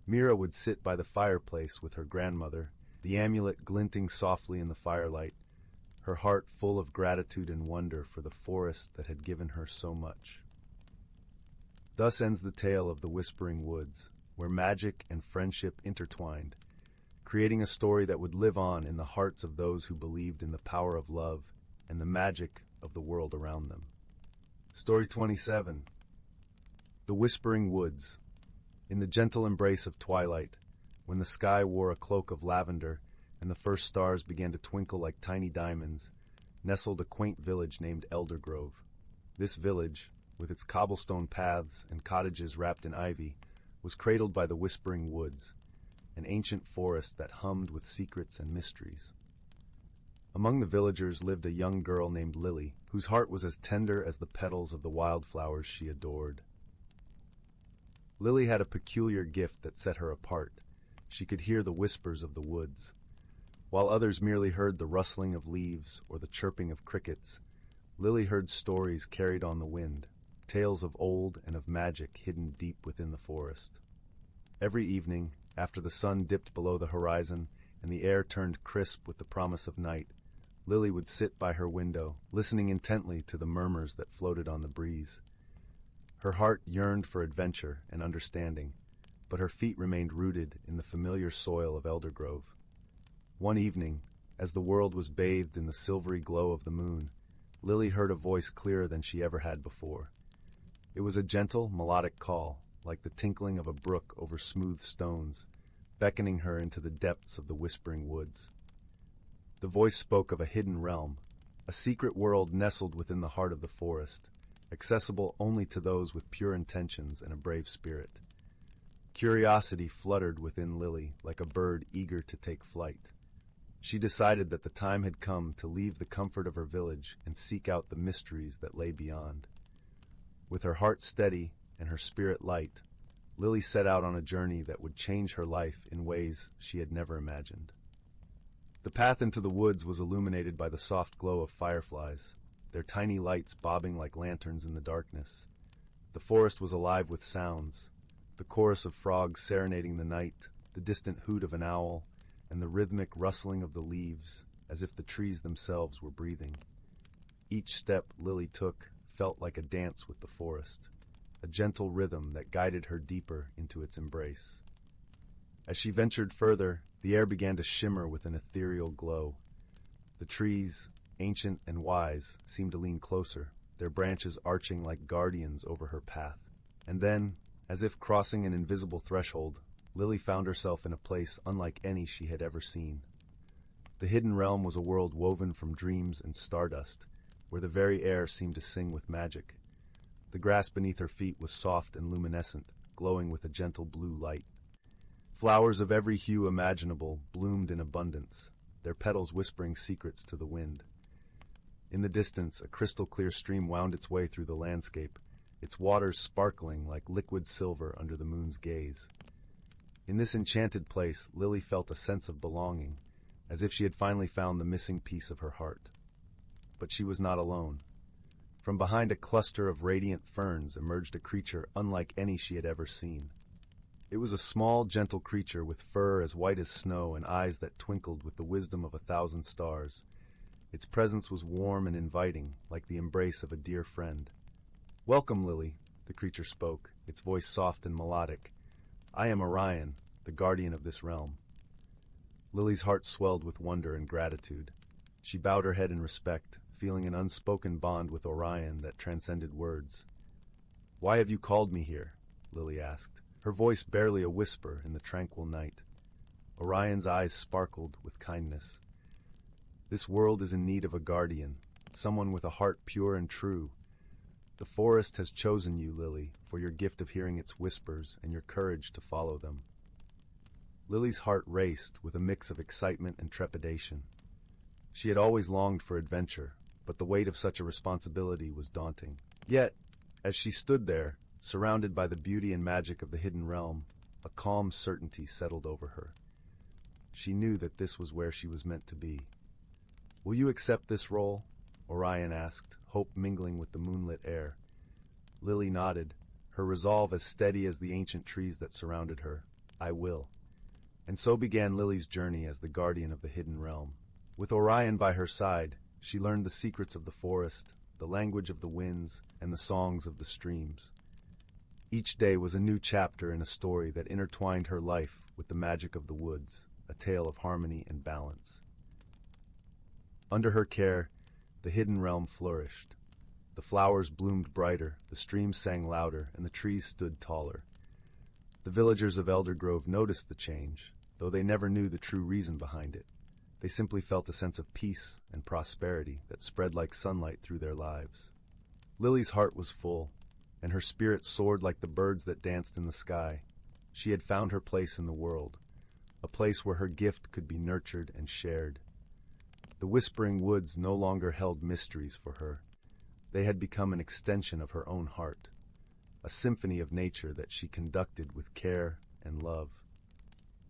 Mira would sit by the fireplace with her grandmother, the amulet glinting softly in the firelight, her heart full of gratitude and wonder for the forest that had given her so much. Thus ends the tale of the Whispering Woods, where magic and friendship intertwined, creating a story that would live on in the hearts of those who believed in the power of love and the magic of the world around them. Story 27. The Whispering Woods. In the gentle embrace of twilight, when the sky wore a cloak of lavender and the first stars began to twinkle like tiny diamonds, nestled a quaint village named Eldergrove. This village, with its cobblestone paths and cottages wrapped in ivy, was cradled by the Whispering Woods, an ancient forest that hummed with secrets and mysteries. Among the villagers lived a young girl named Lily, whose heart was as tender as the petals of the wildflowers she adored. Lily had a peculiar gift that set her apart. She could hear the whispers of the woods. While others merely heard the rustling of leaves or the chirping of crickets, Lily heard stories carried on the wind, tales of old and of magic hidden deep within the forest. Every evening, after the sun dipped below the horizon and the air turned crisp with the promise of night, Lily would sit by her window, listening intently to the murmurs that floated on the breeze. Her heart yearned for adventure and understanding, but her feet remained rooted in the familiar soil of Eldergrove. One evening, as the world was bathed in the silvery glow of the moon, Lily heard a voice clearer than she ever had before. It was a gentle, melodic call, like the tinkling of a brook over smooth stones, beckoning her into the depths of the Whispering Woods. The voice spoke of a hidden realm, a secret world nestled within the heart of the forest, accessible only to those with pure intentions and a brave spirit. Curiosity fluttered within Lily like a bird eager to take flight. She decided that the time had come to leave the comfort of her village and seek out the mysteries that lay beyond. With her heart steady and her spirit light, Lily set out on a journey that would change her life in ways she had never imagined. The path into the woods was illuminated by the soft glow of fireflies, their tiny lights bobbing like lanterns in the darkness. The forest was alive with sounds, the chorus of frogs serenading the night, the distant hoot of an owl, and the rhythmic rustling of the leaves, as if the trees themselves were breathing. Each step Lily took felt like a dance with the forest, a gentle rhythm that guided her deeper into its embrace. As she ventured further, the air began to shimmer with an ethereal glow. The trees, ancient and wise, seemed to lean closer, their branches arching like guardians over her path. And then, as if crossing an invisible threshold, Lily found herself in a place unlike any she had ever seen. The hidden realm was a world woven from dreams and stardust, where the very air seemed to sing with magic. The grass beneath her feet was soft and luminescent, glowing with a gentle blue light. Flowers of every hue imaginable bloomed in abundance, their petals whispering secrets to the wind. In the distance, a crystal-clear stream wound its way through the landscape, its waters sparkling like liquid silver under the moon's gaze. In this enchanted place, Lily felt a sense of belonging, as if she had finally found the missing piece of her heart. But she was not alone. From behind a cluster of radiant ferns emerged a creature unlike any she had ever seen. It was a small, gentle creature with fur as white as snow and eyes that twinkled with the wisdom of 1,000 stars. Its presence was warm and inviting, like the embrace of a dear friend. "Welcome, Lily," the creature spoke, its voice soft and melodic. "I am Orion, the guardian of this realm." Lily's heart swelled with wonder and gratitude. She bowed her head in respect, feeling an unspoken bond with Orion that transcended words. "Why have you called me here?" Lily asked, her voice barely a whisper in the tranquil night. Orion's eyes sparkled with kindness. "This world is in need of a guardian, someone with a heart pure and true. The forest has chosen you, Lily, for your gift of hearing its whispers and your courage to follow them." Lily's heart raced with a mix of excitement and trepidation. She had always longed for adventure, but the weight of such a responsibility was daunting. Yet, as she stood there, surrounded by the beauty and magic of the hidden realm, a calm certainty settled over her. She knew that this was where she was meant to be. "Will you accept this role?" Orion asked, hope mingling with the moonlit air. Lily nodded, her resolve as steady as the ancient trees that surrounded her. "I will." And so began Lily's journey as the guardian of the hidden realm. With Orion by her side, she learned the secrets of the forest, the language of the winds, and the songs of the streams. Each day was a new chapter in a story that intertwined her life with the magic of the woods, a tale of harmony and balance. Under her care, the hidden realm flourished. The flowers bloomed brighter, the streams sang louder, and the trees stood taller. The villagers of Eldergrove noticed the change, though they never knew the true reason behind it. They simply felt a sense of peace and prosperity that spread like sunlight through their lives. Lily's heart was full, and her spirit soared like the birds that danced in the sky. She had found her place in the world, a place where her gift could be nurtured and shared. The whispering woods no longer held mysteries for her. They had become an extension of her own heart, a symphony of nature that she conducted with care and love.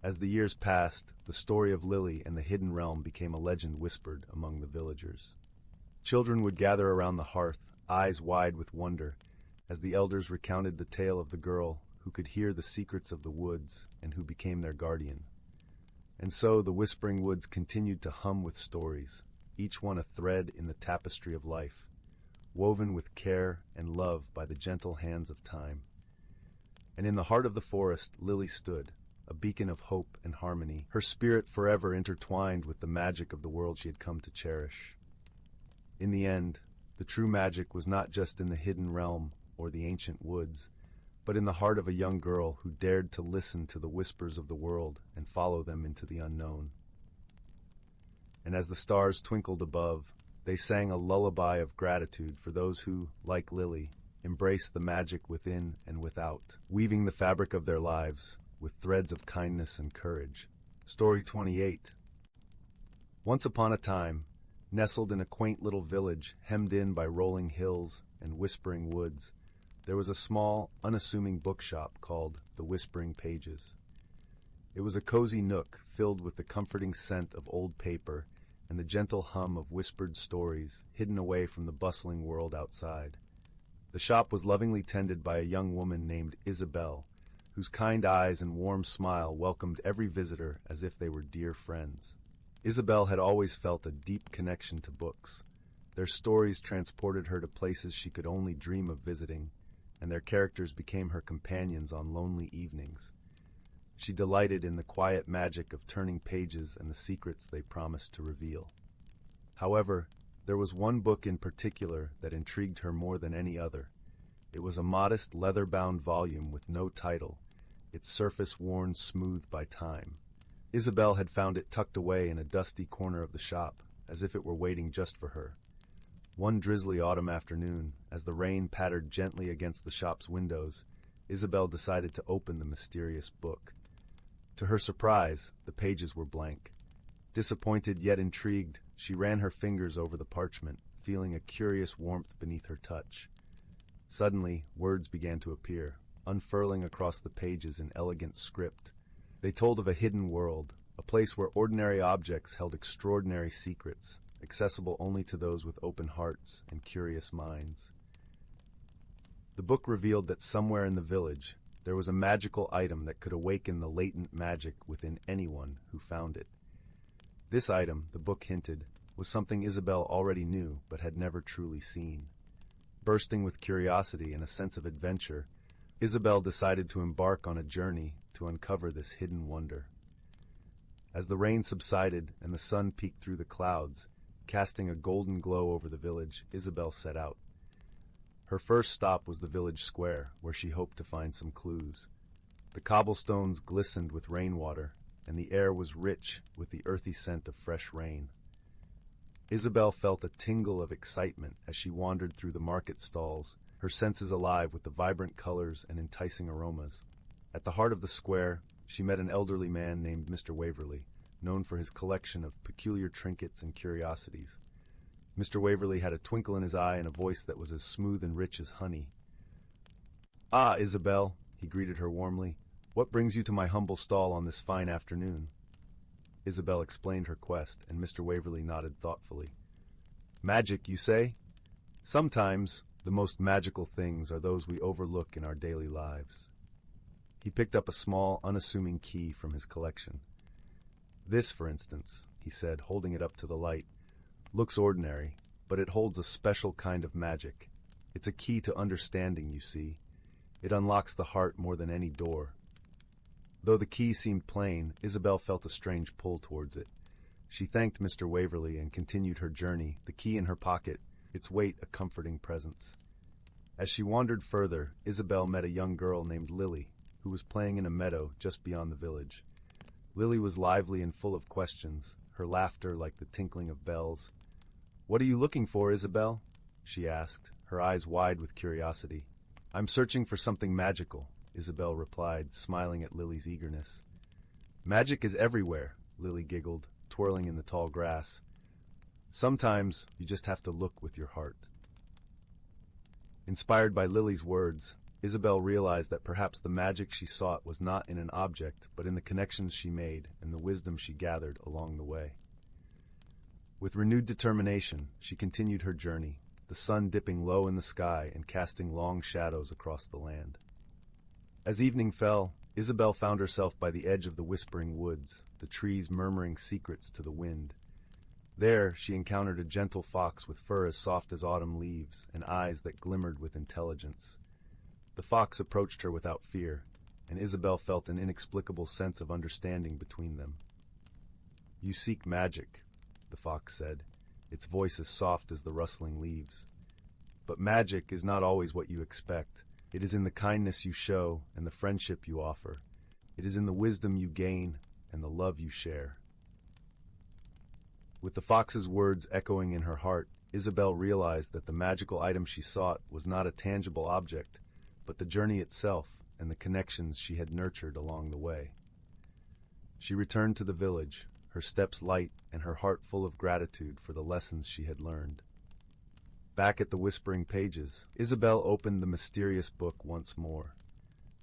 As the years passed, the story of Lily and the hidden realm became a legend whispered among the villagers. Children would gather around the hearth, eyes wide with wonder, as the elders recounted the tale of the girl who could hear the secrets of the woods and who became their guardian. And so the whispering woods continued to hum with stories, each one a thread in the tapestry of life, woven with care and love by the gentle hands of time. And in the heart of the forest, Lily stood, a beacon of hope and harmony, her spirit forever intertwined with the magic of the world she had come to cherish. In the end, the true magic was not just in the hidden realm or the ancient woods, but in the heart of a young girl who dared to listen to the whispers of the world and follow them into the unknown. And as the stars twinkled above, They sang a lullaby of gratitude for those who, like Lily, embrace the magic within and without, weaving the fabric of their lives with threads of kindness and courage. Story 28. Once upon a time, nestled in a quaint little village hemmed in by rolling hills and whispering woods, there was a small, unassuming bookshop called the Whispering Pages. It was a cozy nook filled with the comforting scent of old paper and the gentle hum of whispered stories hidden away from the bustling world outside. The shop was lovingly tended by a young woman named Isabel, whose kind eyes and warm smile welcomed every visitor as if they were dear friends. Isabel had always felt a deep connection to books. Their stories transported her to places she could only dream of visiting, and their characters became her companions on lonely evenings. She delighted in the quiet magic of turning pages and the secrets they promised to reveal. However, there was one book in particular that intrigued her more than any other. It was a modest, leather-bound volume with no title, its surface worn smooth by time. Isabel had found it tucked away in a dusty corner of the shop, as if it were waiting just for her. One drizzly autumn afternoon, as the rain pattered gently against the shop's windows, Isabel decided to open the mysterious book. To her surprise, the pages were blank. Disappointed yet intrigued, she ran her fingers over the parchment, feeling a curious warmth beneath her touch. Suddenly, words began to appear, unfurling across the pages in elegant script. They told of a hidden world, a place where ordinary objects held extraordinary secrets, accessible only to those with open hearts and curious minds. The book revealed that somewhere in the village, there was a magical item that could awaken the latent magic within anyone who found it. This item, the book hinted, was something Isabel already knew but had never truly seen. Bursting with curiosity and a sense of adventure, Isabel decided to embark on a journey to uncover this hidden wonder. As the rain subsided and the sun peeked through the clouds, casting a golden glow over the village, Isabel set out. Her first stop was the village square, where she hoped to find some clues. The cobblestones glistened with rainwater, and the air was rich with the earthy scent of fresh rain. Isabel felt a tingle of excitement as she wandered through the market stalls, her senses alive with the vibrant colors and enticing aromas. At the heart of the square, she met an elderly man named Mr. Waverly, known for his collection of peculiar trinkets and curiosities. Mr. Waverly had a twinkle in his eye and a voice that was as smooth and rich as honey. "Ah, Isabel," he greeted her warmly, "what brings you to my humble stall on this fine afternoon?" Isabel explained her quest, and Mr. Waverly nodded thoughtfully. "Magic, you say? Sometimes the most magical things are those we overlook in our daily lives." He picked up a small, unassuming key from his collection. "This, for instance," he said, holding it up to the light, "looks ordinary, but it holds a special kind of magic. It's a key to understanding, you see. It unlocks the heart more than any door." Though the key seemed plain, Isabel felt a strange pull towards it. She thanked Mr. Waverly and continued her journey, the key in her pocket, its weight a comforting presence. As she wandered further, Isabel met a young girl named Lily, who was playing in a meadow just beyond the village. Lily was lively and full of questions, her laughter like the tinkling of bells. "What are you looking for, Isabel?" she asked, her eyes wide with curiosity. "I'm searching for something magical," Isabel replied, smiling at Lily's eagerness. "Magic is everywhere," Lily giggled, twirling in the tall grass. "Sometimes you just have to look with your heart." Inspired by Lily's words, Isabel realized that perhaps the magic she sought was not in an object, but in the connections she made and the wisdom she gathered along the way. With renewed determination, she continued her journey, the sun dipping low in the sky and casting long shadows across the land. As evening fell, Isabel found herself by the edge of the whispering woods, the trees murmuring secrets to the wind. There, she encountered a gentle fox with fur as soft as autumn leaves and eyes that glimmered with intelligence. The fox approached her without fear, and Isabel felt an inexplicable sense of understanding between them. "You seek magic," the fox said, its voice as soft as the rustling leaves. "But magic is not always what you expect. It is in the kindness you show and the friendship you offer. It is in the wisdom you gain and the love you share." With the fox's words echoing in her heart, Isabel realized that the magical item she sought was not a tangible object, but the journey itself and the connections she had nurtured along the way. She returned to the village, her steps light and her heart full of gratitude for the lessons she had learned. Back at the whispering pages, Isabel opened the mysterious book once more.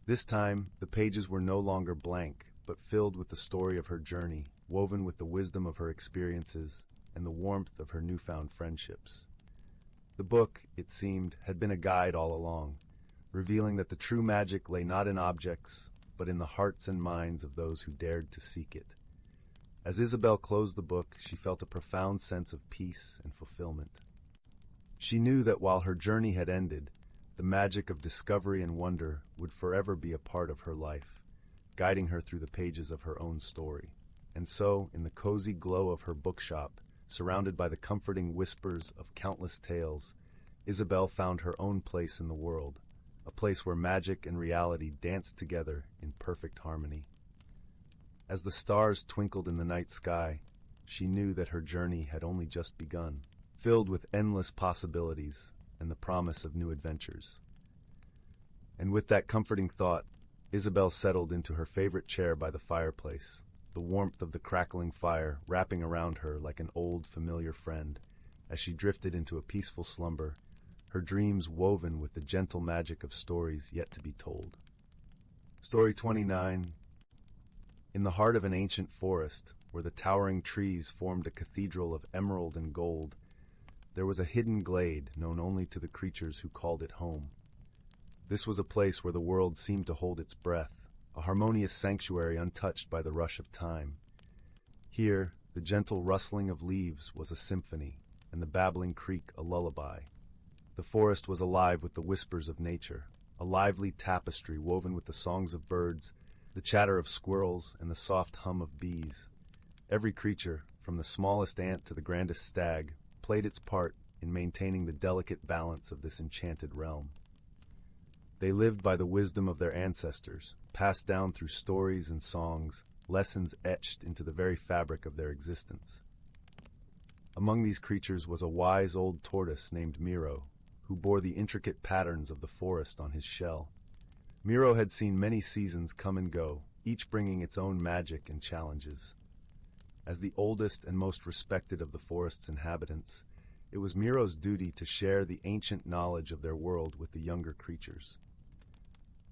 This time, the pages were no longer blank, but filled with the story of her journey, woven with the wisdom of her experiences and the warmth of her newfound friendships. The book, it seemed, had been a guide all along, revealing that the true magic lay not in objects, but in the hearts and minds of those who dared to seek it. As Isabel closed the book, she felt a profound sense of peace and fulfillment. She knew that while her journey had ended, the magic of discovery and wonder would forever be a part of her life, guiding her through the pages of her own story. And so, in the cozy glow of her bookshop, surrounded by the comforting whispers of countless tales, Isabel found her own place in the world, a place where magic and reality danced together in perfect harmony. As the stars twinkled in the night sky, she knew that her journey had only just begun, filled with endless possibilities and the promise of new adventures. And with that comforting thought, Isabel settled into her favorite chair by the fireplace, the warmth of the crackling fire wrapping around her like an old familiar friend, as she drifted into a peaceful slumber, her dreams woven with the gentle magic of stories yet to be told. Story 29. In the heart of an ancient forest, where the towering trees formed a cathedral of emerald and gold, there was a hidden glade known only to the creatures who called it home. This was a place where the world seemed to hold its breath, a harmonious sanctuary untouched by the rush of time. Here, the gentle rustling of leaves was a symphony, and the babbling creek a lullaby. The forest was alive with the whispers of nature, a lively tapestry woven with the songs of birds, the chatter of squirrels, and the soft hum of bees. Every creature, from the smallest ant to the grandest stag, played its part in maintaining the delicate balance of this enchanted realm. They lived by the wisdom of their ancestors, passed down through stories and songs, lessons etched into the very fabric of their existence. Among these creatures was a wise old tortoise named Miro, who bore the intricate patterns of the forest on his shell. Miro had seen many seasons come and go, each bringing its own magic and challenges. As the oldest and most respected of the forest's inhabitants, it was Miro's duty to share the ancient knowledge of their world with the younger creatures.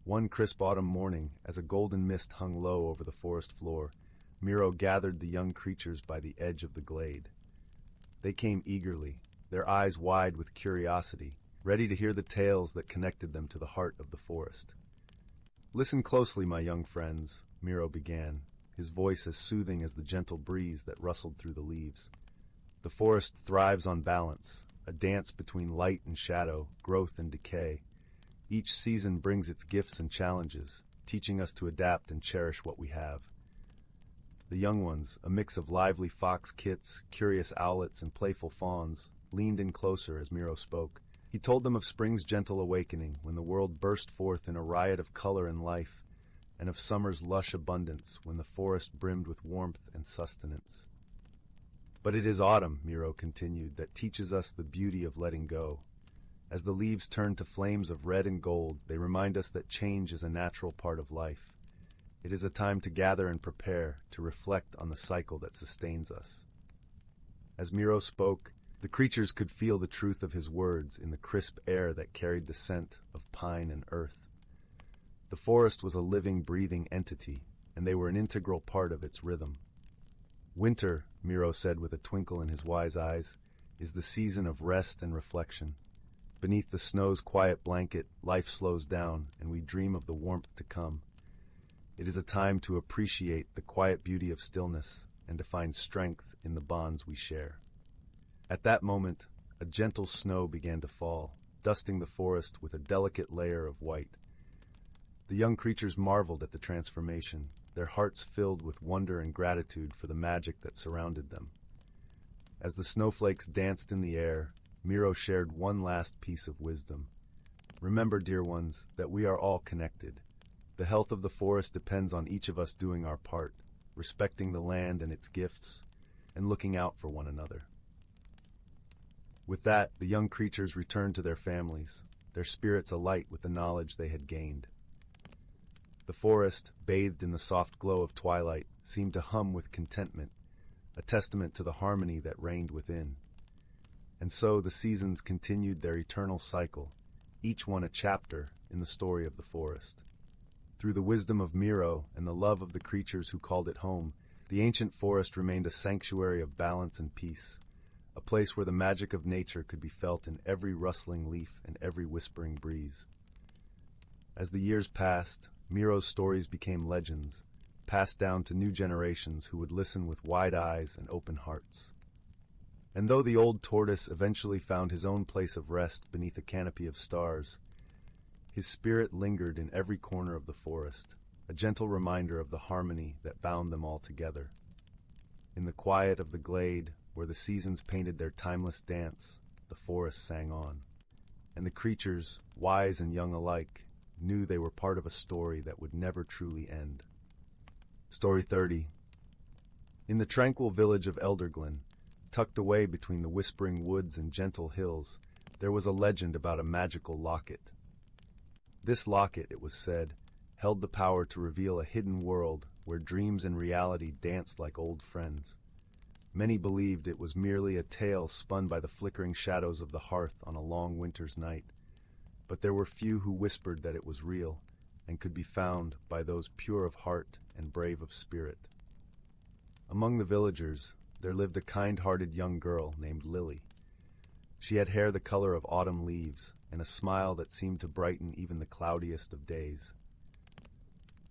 One crisp autumn morning, as a golden mist hung low over the forest floor, Miro gathered the young creatures by the edge of the glade. They came eagerly, their eyes wide with curiosity, ready to hear the tales that connected them to the heart of the forest. "Listen closely, my young friends," Miro began, his voice as soothing as the gentle breeze that rustled through the leaves. "The forest thrives on balance, a dance between light and shadow, growth and decay. Each season brings its gifts and challenges, teaching us to adapt and cherish what we have." The young ones, a mix of lively fox kits, curious owlets, and playful fawns, leaned in closer as Miro spoke. He told them of spring's gentle awakening, when the world burst forth in a riot of color and life, and of summer's lush abundance, when the forest brimmed with warmth and sustenance. "But it is autumn," Miro continued, "that teaches us the beauty of letting go. As the leaves turn to flames of red and gold, they remind us that change is a natural part of life. It is a time to gather and prepare, to reflect on the cycle that sustains us." As Miro spoke, the creatures could feel the truth of his words in the crisp air that carried the scent of pine and earth. The forest was a living, breathing entity, and they were an integral part of its rhythm. "Winter," Miro said with a twinkle in his wise eyes, "is the season of rest and reflection. Beneath the snow's quiet blanket, life slows down, and we dream of the warmth to come. It is a time to appreciate the quiet beauty of stillness and to find strength in the bonds we share." At that moment, a gentle snow began to fall, dusting the forest with a delicate layer of white. The young creatures marveled at the transformation, their hearts filled with wonder and gratitude for the magic that surrounded them. As the snowflakes danced in the air, Miro shared one last piece of wisdom. "Remember, dear ones, that we are all connected. The health of the forest depends on each of us doing our part, respecting the land and its gifts, and looking out for one another. With that, the young creatures returned to their families, their spirits alight with the knowledge they had gained. The forest, bathed in the soft glow of twilight, seemed to hum with contentment, a testament to the harmony that reigned within. And so the seasons continued their eternal cycle, each one a chapter in the story of the forest. Through the wisdom of Miro and the love of the creatures who called it home, the ancient forest remained a sanctuary of balance and peace, a place where the magic of nature could be felt in every rustling leaf and every whispering breeze. As the years passed, Miro's stories became legends, passed down to new generations who would listen with wide eyes and open hearts. And though the old tortoise eventually found his own place of rest beneath a canopy of stars, his spirit lingered in every corner of the forest, a gentle reminder of the harmony that bound them all together. In the quiet of the glade, where the seasons painted their timeless dance, the forest sang on. And the creatures, wise and young alike, knew they were part of a story that would never truly end. Story 30. In the tranquil village of Elderglen, tucked away between the whispering woods and gentle hills, there was a legend about a magical locket. This locket, it was said, held the power to reveal a hidden world where dreams and reality danced like old friends. Many believed it was merely a tale spun by the flickering shadows of the hearth on a long winter's night, but there were few who whispered that it was real and could be found by those pure of heart and brave of spirit. Among the villagers, there lived a kind-hearted young girl named Lily. She had hair the color of autumn leaves and a smile that seemed to brighten even the cloudiest of days.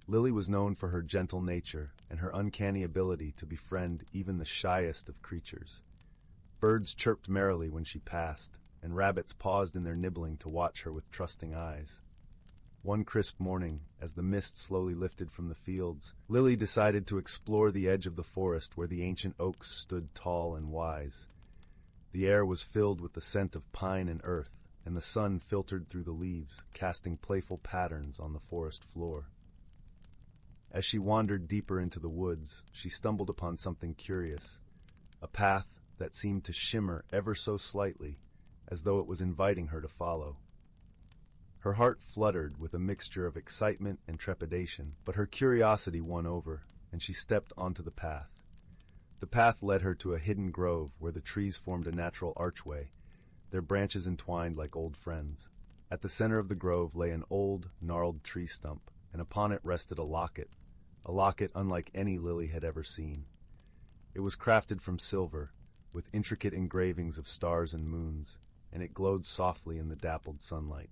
Lily was known for her gentle nature and her uncanny ability to befriend even the shyest of creatures. Birds chirped merrily when she passed, and rabbits paused in their nibbling to watch her with trusting eyes. One crisp morning, as the mist slowly lifted from the fields, Lily decided to explore the edge of the forest where the ancient oaks stood tall and wise. The air was filled with the scent of pine and earth, and the sun filtered through the leaves, casting playful patterns on the forest floor. As she wandered deeper into the woods, she stumbled upon something curious, a path that seemed to shimmer ever so slightly, as though it was inviting her to follow. Her heart fluttered with a mixture of excitement and trepidation, but her curiosity won over, and she stepped onto the path. The path led her to a hidden grove where the trees formed a natural archway, their branches entwined like old friends. At the center of the grove lay an old, gnarled tree stump, and upon it rested a locket unlike any Lily had ever seen. It was crafted from silver, with intricate engravings of stars and moons, and it glowed softly in the dappled sunlight.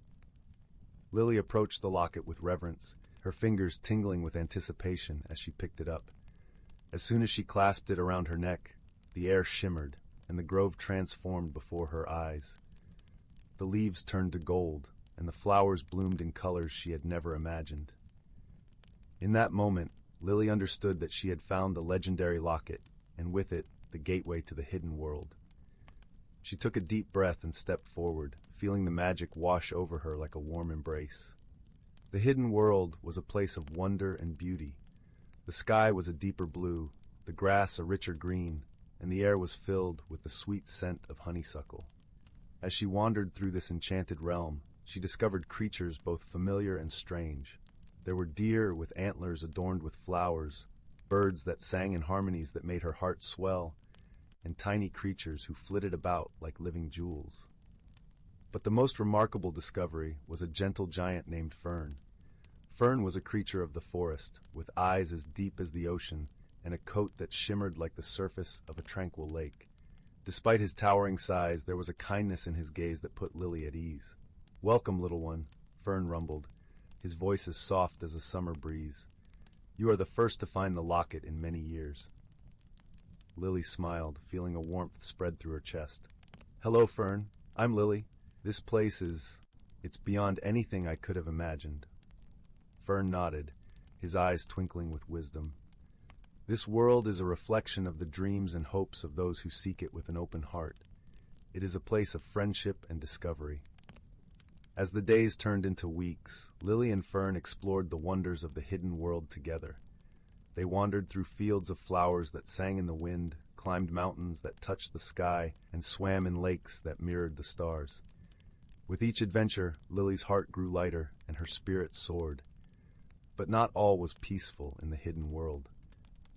Lily approached the locket with reverence, her fingers tingling with anticipation as she picked it up. As soon as she clasped it around her neck, the air shimmered, and the grove transformed before her eyes. The leaves turned to gold, and the flowers bloomed in colors she had never imagined. In that moment, Lily understood that she had found the legendary locket, and with it, the gateway to the hidden world. She took a deep breath and stepped forward, feeling the magic wash over her like a warm embrace. The hidden world was a place of wonder and beauty. The sky was a deeper blue, the grass a richer green, and the air was filled with the sweet scent of honeysuckle. As she wandered through this enchanted realm, she discovered creatures both familiar and strange. There were deer with antlers adorned with flowers, birds that sang in harmonies that made her heart swell, and tiny creatures who flitted about like living jewels. But the most remarkable discovery was a gentle giant named Fern. Fern was a creature of the forest, with eyes as deep as the ocean and a coat that shimmered like the surface of a tranquil lake. Despite his towering size, there was a kindness in his gaze that put Lily at ease. "Welcome, little one," Fern rumbled, his voice as soft as a summer breeze. "You are the first to find the locket in many years." Lily smiled, feeling a warmth spread through her chest. "Hello, Fern. I'm Lily. This place it's beyond anything I could have imagined." Fern nodded, his eyes twinkling with wisdom. "This world is a reflection of the dreams and hopes of those who seek it with an open heart. It is a place of friendship and discovery." As the days turned into weeks, Lily and Fern explored the wonders of the hidden world together. They wandered through fields of flowers that sang in the wind, climbed mountains that touched the sky and swam in lakes that mirrored the stars. With each adventure, Lily's heart grew lighter and her spirit soared. But not all was peaceful in the hidden world.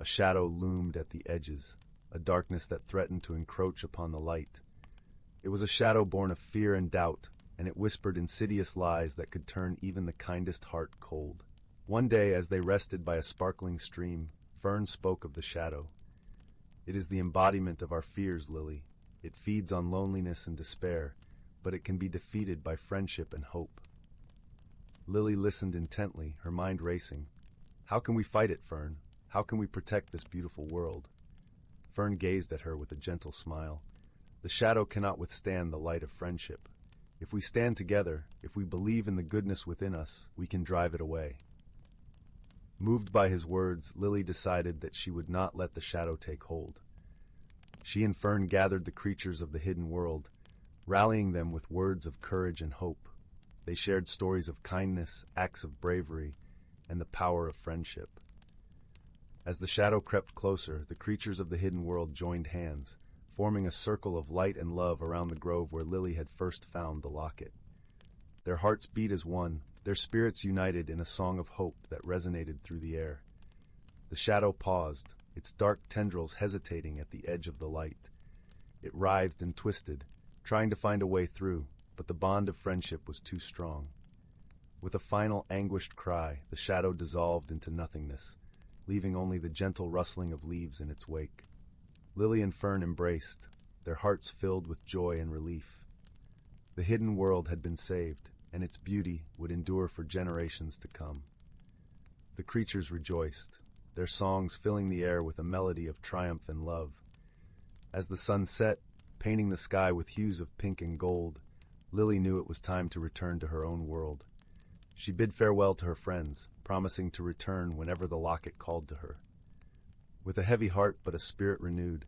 A shadow loomed at the edges, a darkness that threatened to encroach upon the light. It was a shadow born of fear and doubt, and it whispered insidious lies that could turn even the kindest heart cold. One day, as they rested by a sparkling stream, Fern spoke of the shadow. "It is the embodiment of our fears, Lily. It feeds on loneliness and despair, but it can be defeated by friendship and hope." Lily listened intently, her mind racing. "How can we fight it, Fern? How can we protect this beautiful world?" Fern gazed at her with a gentle smile. "The shadow cannot withstand the light of friendship. If we stand together, if we believe in the goodness within us, we can drive it away." Moved by his words, Lily decided that she would not let the shadow take hold. She and Fern gathered the creatures of the hidden world, rallying them with words of courage and hope. They shared stories of kindness, acts of bravery, and the power of friendship. As the shadow crept closer, the creatures of the hidden world joined hands, forming a circle of light and love around the grove where Lily had first found the locket. Their hearts beat as one, their spirits united in a song of hope that resonated through the air. The shadow paused, its dark tendrils hesitating at the edge of the light. It writhed and twisted, trying to find a way through, but the bond of friendship was too strong. With a final anguished cry, the shadow dissolved into nothingness, leaving only the gentle rustling of leaves in its wake. Lily and Fern embraced, their hearts filled with joy and relief. The hidden world had been saved, and its beauty would endure for generations to come. The creatures rejoiced, their songs filling the air with a melody of triumph and love. As the sun set, painting the sky with hues of pink and gold, Lily knew it was time to return to her own world. She bid farewell to her friends, promising to return whenever the locket called to her. With a heavy heart but a spirit renewed,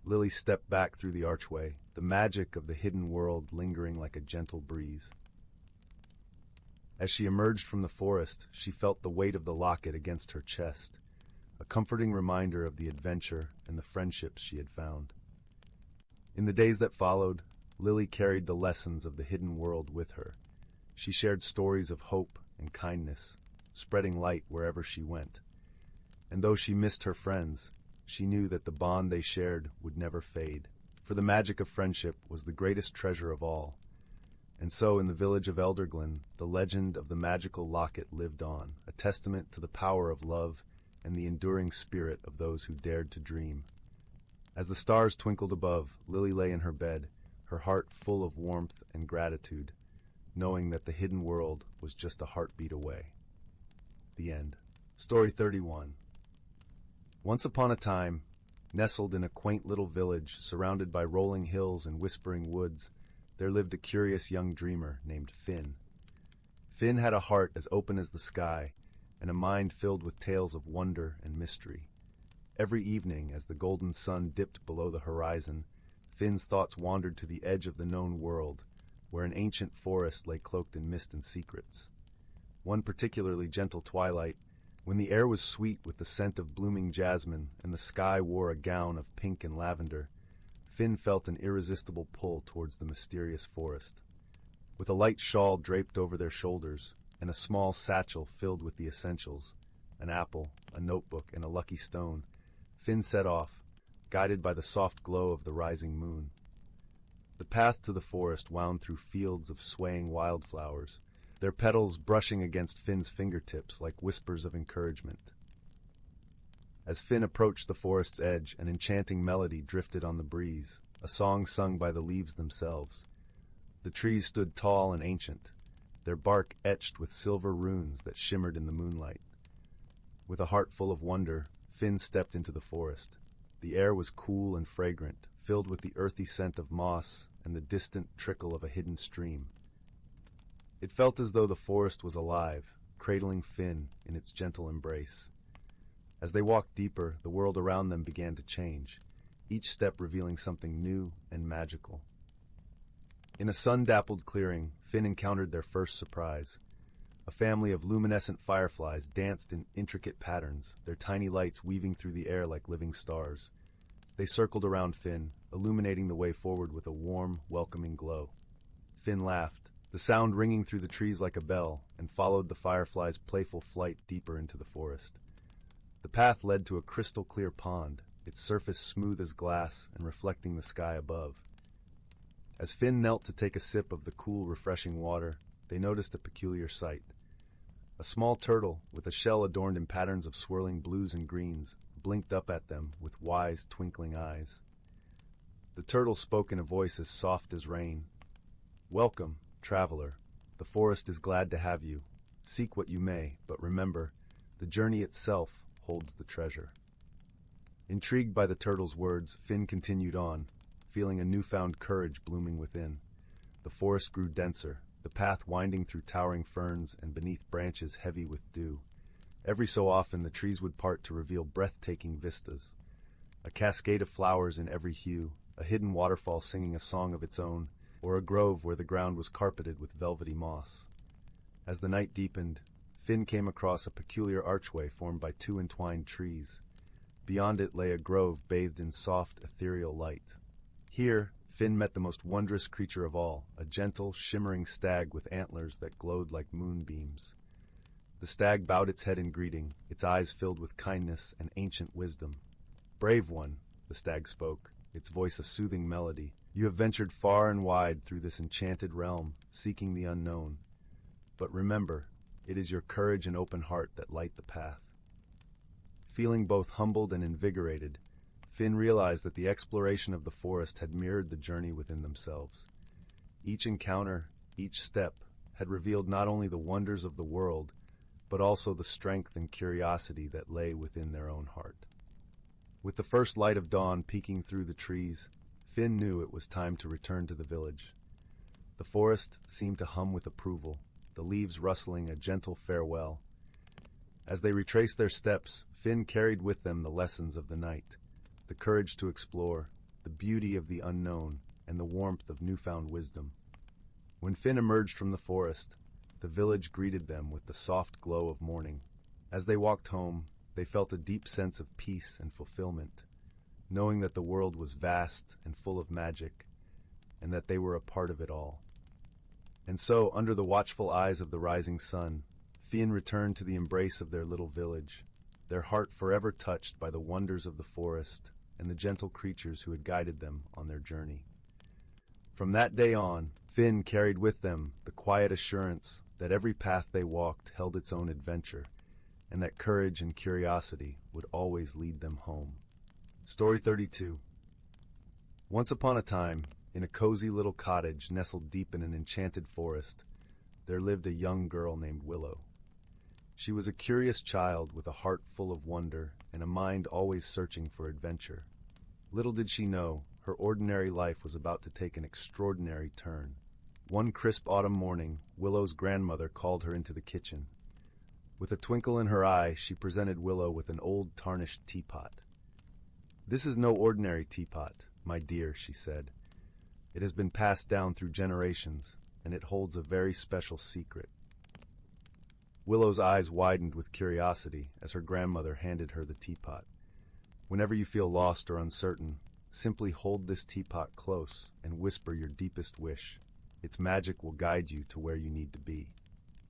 Lily stepped back through the archway, the magic of the hidden world lingering like a gentle breeze. As she emerged from the forest, she felt the weight of the locket against her chest, a comforting reminder of the adventure and the friendships she had found. In the days that followed, Lily carried the lessons of the hidden world with her. She shared stories of hope and kindness, spreading light wherever she went. And though she missed her friends, she knew that the bond they shared would never fade, for the magic of friendship was the greatest treasure of all. And so in the village of Elderglen, the legend of the magical locket lived on, a testament to the power of love and the enduring spirit of those who dared to dream. As the stars twinkled above, Lily lay in her bed, her heart full of warmth and gratitude, knowing that the hidden world was just a heartbeat away. The end. Story 31. Once upon a time, nestled in a quaint little village surrounded by rolling hills and whispering woods, there lived a curious young dreamer named Finn. Finn had a heart as open as the sky, and a mind filled with tales of wonder and mystery. Every evening, as the golden sun dipped below the horizon, Finn's thoughts wandered to the edge of the known world, where an ancient forest lay cloaked in mist and secrets. One particularly gentle twilight, when the air was sweet with the scent of blooming jasmine and the sky wore a gown of pink and lavender, Finn felt an irresistible pull towards the mysterious forest. With a light shawl draped over their shoulders and a small satchel filled with the essentials, an apple, a notebook, and a lucky stone, Finn set off, guided by the soft glow of the rising moon. The path to the forest wound through fields of swaying wildflowers, their petals brushing against Finn's fingertips like whispers of encouragement. As Finn approached the forest's edge, an enchanting melody drifted on the breeze, a song sung by the leaves themselves. The trees stood tall and ancient, their bark etched with silver runes that shimmered in the moonlight. With a heart full of wonder, Finn stepped into the forest. The air was cool and fragrant, filled with the earthy scent of moss and the distant trickle of a hidden stream. It felt as though the forest was alive, cradling Finn in its gentle embrace. As they walked deeper, the world around them began to change, each step revealing something new and magical. In a sun-dappled clearing, Finn encountered their first surprise. A family of luminescent fireflies danced in intricate patterns, their tiny lights weaving through the air like living stars. They circled around Finn, illuminating the way forward with a warm, welcoming glow. Finn laughed, the sound ringing through the trees like a bell, and followed the firefly's playful flight deeper into the forest. The path led to a crystal-clear pond, its surface smooth as glass and reflecting the sky above. As Finn knelt to take a sip of the cool, refreshing water, they noticed a peculiar sight. A small turtle, with a shell adorned in patterns of swirling blues and greens, blinked up at them with wise, twinkling eyes. The turtle spoke in a voice as soft as rain. "Welcome, traveler. The forest is glad to have you. Seek what you may, but remember, the journey itself holds the treasure." Intrigued by the turtle's words, Finn continued on, feeling a newfound courage blooming within. The forest grew denser, the path winding through towering ferns and beneath branches heavy with dew. Every so often the trees would part to reveal breathtaking vistas. A cascade of flowers in every hue, a hidden waterfall singing a song of its own, or a grove where the ground was carpeted with velvety moss. As the night deepened, Finn came across a peculiar archway formed by two entwined trees. Beyond it lay a grove bathed in soft, ethereal light. Here, Finn met the most wondrous creature of all, a gentle, shimmering stag with antlers that glowed like moonbeams. The stag bowed its head in greeting, its eyes filled with kindness and ancient wisdom. "Brave one," the stag spoke, its voice a soothing melody. "You have ventured far and wide through this enchanted realm, seeking the unknown. But remember, it is your courage and open heart that light the path." Feeling both humbled and invigorated, Finn realized that the exploration of the forest had mirrored the journey within themselves. Each encounter, each step, had revealed not only the wonders of the world, but also the strength and curiosity that lay within their own heart. With the first light of dawn peeking through the trees, Finn knew it was time to return to the village. The forest seemed to hum with approval, the leaves rustling a gentle farewell. As they retraced their steps, Finn carried with them the lessons of the night, the courage to explore, the beauty of the unknown, and the warmth of newfound wisdom. When Finn emerged from the forest, the village greeted them with the soft glow of morning. As they walked home, they felt a deep sense of peace and fulfillment, knowing that the world was vast and full of magic, and that they were a part of it all. And so, under the watchful eyes of the rising sun, Finn returned to the embrace of their little village, their heart forever touched by the wonders of the forest and the gentle creatures who had guided them on their journey. From that day on, Finn carried with them the quiet assurance that every path they walked held its own adventure, and that courage and curiosity would always lead them home. Story 32. Once upon a time, in a cozy little cottage nestled deep in an enchanted forest, there lived a young girl named Willow. She was a curious child with a heart full of wonder and a mind always searching for adventure. Little did she know, her ordinary life was about to take an extraordinary turn. One crisp autumn morning, Willow's grandmother called her into the kitchen. With a twinkle in her eye, she presented Willow with an old tarnished teapot. "This is no ordinary teapot, my dear," she said. "It has been passed down through generations, and it holds a very special secret." Willow's eyes widened with curiosity as her grandmother handed her the teapot. "Whenever you feel lost or uncertain, simply hold this teapot close and whisper your deepest wish. Its magic will guide you to where you need to be."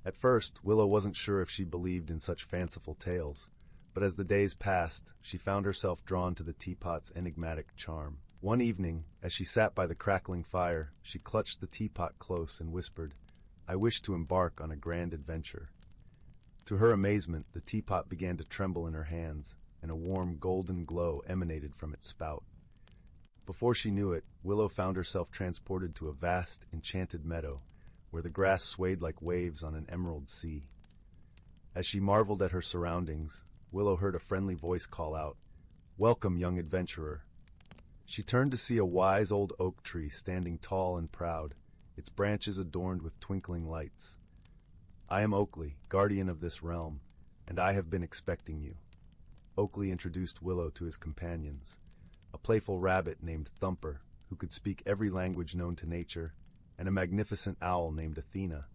At first, Willow wasn't sure if she believed in such fanciful tales, but as the days passed, she found herself drawn to the teapot's enigmatic charm. One evening, as she sat by the crackling fire, she clutched the teapot close and whispered, "I wish to embark on a grand adventure." To her amazement, the teapot began to tremble in her hands, and a warm golden glow emanated from its spout. Before she knew it, Willow found herself transported to a vast, enchanted meadow, where the grass swayed like waves on an emerald sea. As she marveled at her surroundings, Willow heard a friendly voice call out, "Welcome, young adventurer." She turned to see a wise old oak tree standing tall and proud, its branches adorned with twinkling lights. "I am Oakley, guardian of this realm, and I have been expecting you." Oakley introduced Willow to his companions, a playful rabbit named Thumper, who could speak every language known to nature, and a magnificent owl named Athena,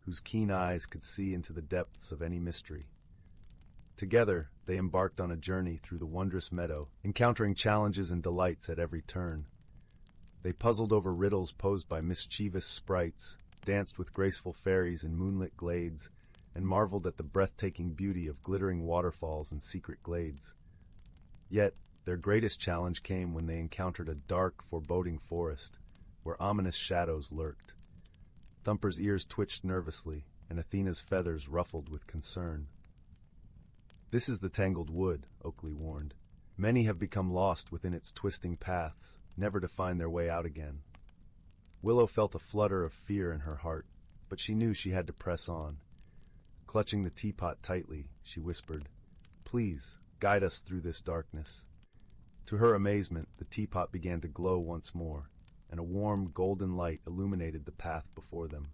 whose keen eyes could see into the depths of any mystery. Together, they embarked on a journey through the wondrous meadow, encountering challenges and delights at every turn. They puzzled over riddles posed by mischievous sprites, danced with graceful fairies in moonlit glades, and marveled at the breathtaking beauty of glittering waterfalls and secret glades. Yet, their greatest challenge came when they encountered a dark, foreboding forest, where ominous shadows lurked. Thumper's ears twitched nervously, and Athena's feathers ruffled with concern. "This is the tangled wood," Oakley warned. "Many have become lost within its twisting paths, never to find their way out again." Willow felt a flutter of fear in her heart, but she knew she had to press on. Clutching the teapot tightly, she whispered, "Please, guide us through this darkness." To her amazement, the teapot began to glow once more, and a warm, golden light illuminated the path before them.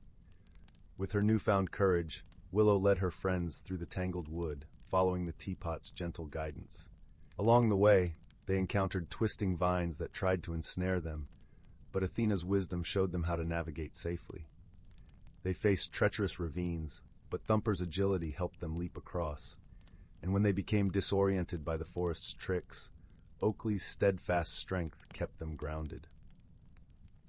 With her newfound courage, Willow led her friends through the tangled wood, following the teapot's gentle guidance. Along the way, they encountered twisting vines that tried to ensnare them, but Athena's wisdom showed them how to navigate safely. They faced treacherous ravines, but Thumper's agility helped them leap across, and when they became disoriented by the forest's tricks, Oakley's steadfast strength kept them grounded.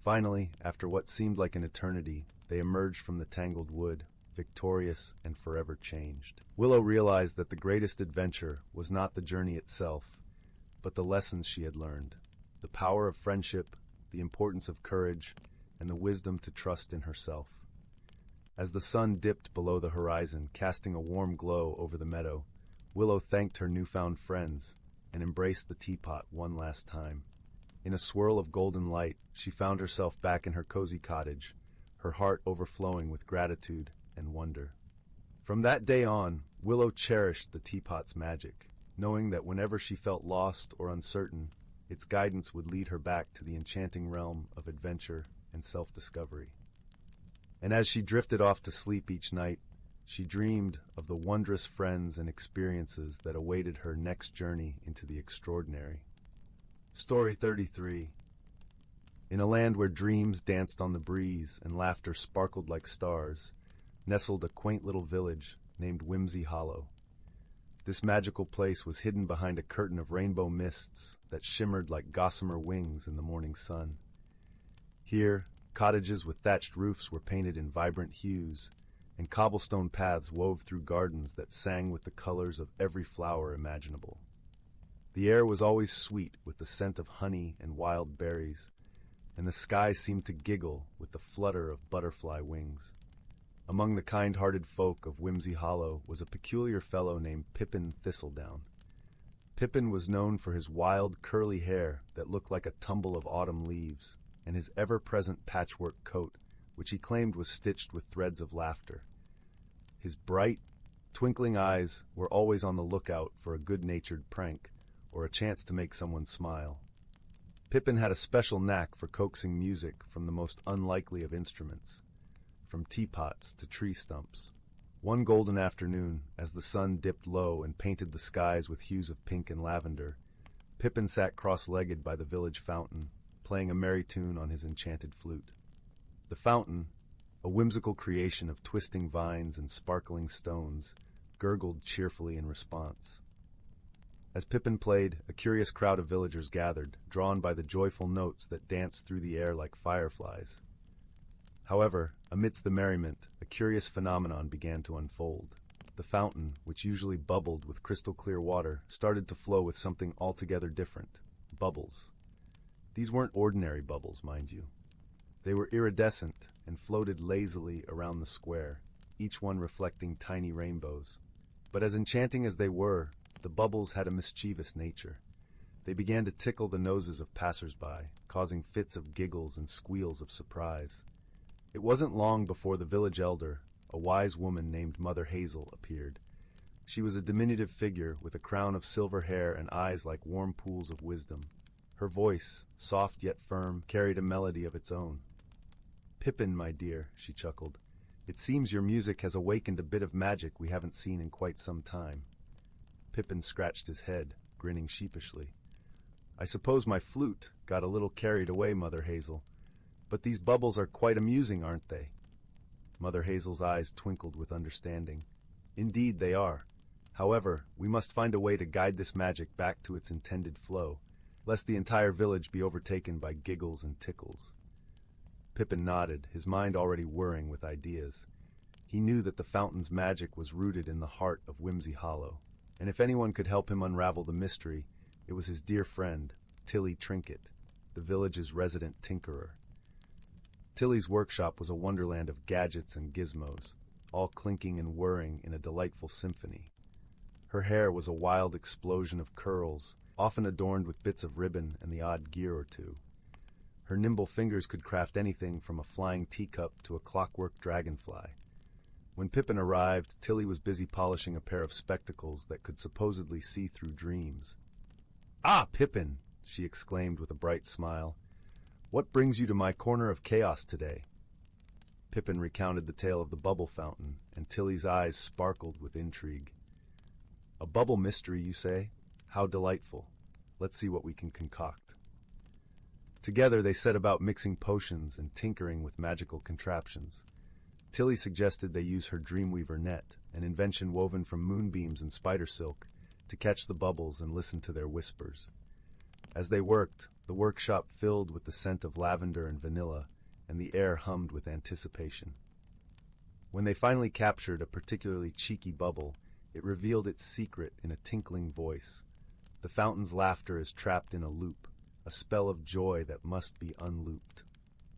Finally, after what seemed like an eternity, they emerged from the tangled wood, victorious and forever changed. Willow realized that the greatest adventure was not the journey itself, but the lessons she had learned, the power of friendship, the importance of courage, and the wisdom to trust in herself. As the sun dipped below the horizon, casting a warm glow over the meadow, Willow thanked her newfound friends and embraced the teapot one last time. In a swirl of golden light, she found herself back in her cozy cottage, her heart overflowing with gratitude and wonder. From that day on, Willow cherished the teapot's magic, knowing that whenever she felt lost or uncertain, its guidance would lead her back to the enchanting realm of adventure and self-discovery. And as she drifted off to sleep each night, she dreamed of the wondrous friends and experiences that awaited her next journey into the extraordinary. Story 33. In a land where dreams danced on the breeze and laughter sparkled like stars, nestled a quaint little village named Whimsyhollow. This magical place was hidden behind a curtain of rainbow mists that shimmered like gossamer wings in the morning sun. Here, cottages with thatched roofs were painted in vibrant hues, and cobblestone paths wove through gardens that sang with the colors of every flower imaginable. The air was always sweet with the scent of honey and wild berries, and the sky seemed to giggle with the flutter of butterfly wings. Among the kind-hearted folk of Whimsyhollow was a peculiar fellow named Pippin Thistledown. Pippin was known for his wild, curly hair that looked like a tumble of autumn leaves, and his ever-present patchwork coat, which he claimed was stitched with threads of laughter. His bright, twinkling eyes were always on the lookout for a good-natured prank, or a chance to make someone smile. Pippin had a special knack for coaxing music from the most unlikely of instruments, from teapots to tree stumps. One golden afternoon, as the sun dipped low and painted the skies with hues of pink and lavender, Pippin sat cross-legged by the village fountain, playing a merry tune on his enchanted flute. The fountain, a whimsical creation of twisting vines and sparkling stones, gurgled cheerfully in response. As Pippin played, a curious crowd of villagers gathered, drawn by the joyful notes that danced through the air like fireflies. However, amidst the merriment, a curious phenomenon began to unfold. The fountain, which usually bubbled with crystal-clear water, started to flow with something altogether different: bubbles. These weren't ordinary bubbles, mind you. They were iridescent and floated lazily around the square, each one reflecting tiny rainbows. But as enchanting as they were, the bubbles had a mischievous nature. They began to tickle the noses of passers-by, causing fits of giggles and squeals of surprise. It wasn't long before the village elder, a wise woman named Mother Hazel, appeared. She was a diminutive figure with a crown of silver hair and eyes like warm pools of wisdom. Her voice, soft yet firm, carried a melody of its own. "Pippin, my dear," she chuckled, "it seems your music has awakened a bit of magic we haven't seen in quite some time." Pippin scratched his head, grinning sheepishly. "I suppose my flute got a little carried away, Mother Hazel. But these bubbles are quite amusing, aren't they?" Mother Hazel's eyes twinkled with understanding. "Indeed they are. However, we must find a way to guide this magic back to its intended flow, lest the entire village be overtaken by giggles and tickles. Pippin nodded, his mind already whirring with ideas. He knew that the fountain's magic was rooted in the heart of Whimsy Hollow, and if anyone could help him unravel the mystery, it was his dear friend, Tilly Trinket, the village's resident tinkerer. Tilly's workshop was a wonderland of gadgets and gizmos, all clinking and whirring in a delightful symphony. Her hair was a wild explosion of curls, often adorned with bits of ribbon and the odd gear or two. Her nimble fingers could craft anything from a flying teacup to a clockwork dragonfly. When Pippin arrived, Tilly was busy polishing a pair of spectacles that could supposedly see through dreams. "Ah, Pippin!" she exclaimed with a bright smile. "What brings you to my corner of chaos today?" Pippin recounted the tale of the bubble fountain, and Tilly's eyes sparkled with intrigue. "A bubble mystery, you say? How delightful. Let's see what we can concoct." Together they set about mixing potions and tinkering with magical contraptions. Tilly suggested they use her Dreamweaver net, an invention woven from moonbeams and spider silk, to catch the bubbles and listen to their whispers. As they worked, the workshop filled with the scent of lavender and vanilla, and the air hummed with anticipation. When they finally captured a particularly cheeky bubble, it revealed its secret in a tinkling voice. The fountain's laughter is trapped in a loop, a spell of joy that must be unlooped.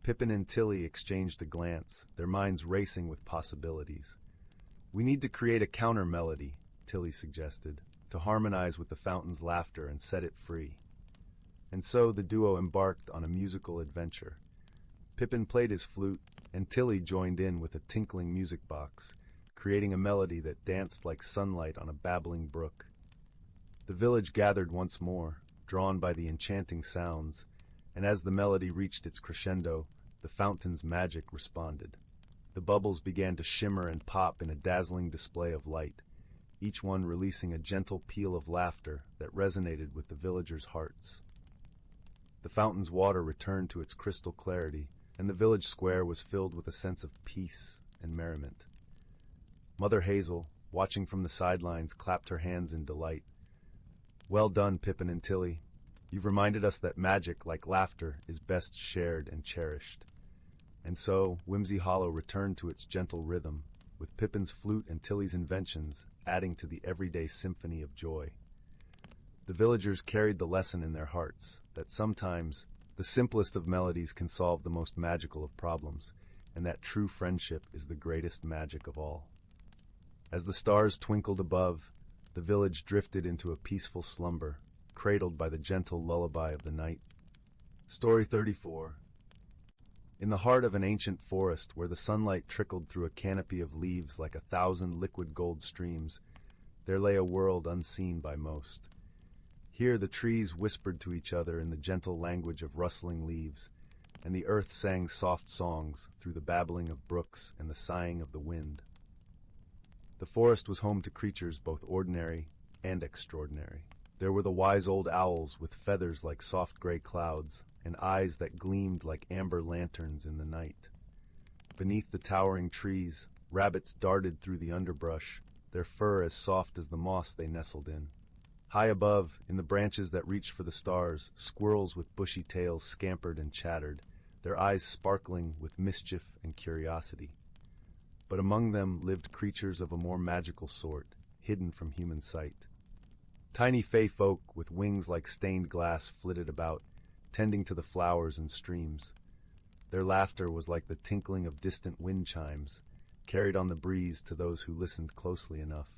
Pippin and Tilly exchanged a glance, their minds racing with possibilities. "We need to create a counter-melody," Tilly suggested, "to harmonize with the fountain's laughter and set it free." And so the duo embarked on a musical adventure. Pippin played his flute, and Tilly joined in with a tinkling music box, creating a melody that danced like sunlight on a babbling brook. The village gathered once more, drawn by the enchanting sounds, and as the melody reached its crescendo, the fountain's magic responded. The bubbles began to shimmer and pop in a dazzling display of light, each one releasing a gentle peal of laughter that resonated with the villagers' hearts. The fountain's water returned to its crystal clarity, and the village square was filled with a sense of peace and merriment. Mother Hazel, watching from the sidelines, clapped her hands in delight. "Well done, Pippin and Tilly. You've reminded us that magic, like laughter, is best shared and cherished." And so, Whimsy Hollow returned to its gentle rhythm, with Pippin's flute and Tilly's inventions adding to the everyday symphony of joy. The villagers carried the lesson in their hearts, that sometimes the simplest of melodies can solve the most magical of problems, and that true friendship is the greatest magic of all. As the stars twinkled above, the village drifted into a peaceful slumber, cradled by the gentle lullaby of the night. Story 34. In the heart of an ancient forest, where the sunlight trickled through a canopy of leaves like 1,000 liquid gold streams, there lay a world unseen by most. Here the trees whispered to each other in the gentle language of rustling leaves, and the earth sang soft songs through the babbling of brooks and the sighing of the wind. The forest was home to creatures both ordinary and extraordinary. There were the wise old owls with feathers like soft gray clouds and eyes that gleamed like amber lanterns in the night. Beneath the towering trees, rabbits darted through the underbrush, their fur as soft as the moss they nestled in. High above, in the branches that reached for the stars, squirrels with bushy tails scampered and chattered, their eyes sparkling with mischief and curiosity. But among them lived creatures of a more magical sort, hidden from human sight. Tiny fey folk with wings like stained glass flitted about, tending to the flowers and streams. Their laughter was like the tinkling of distant wind chimes, carried on the breeze to those who listened closely enough.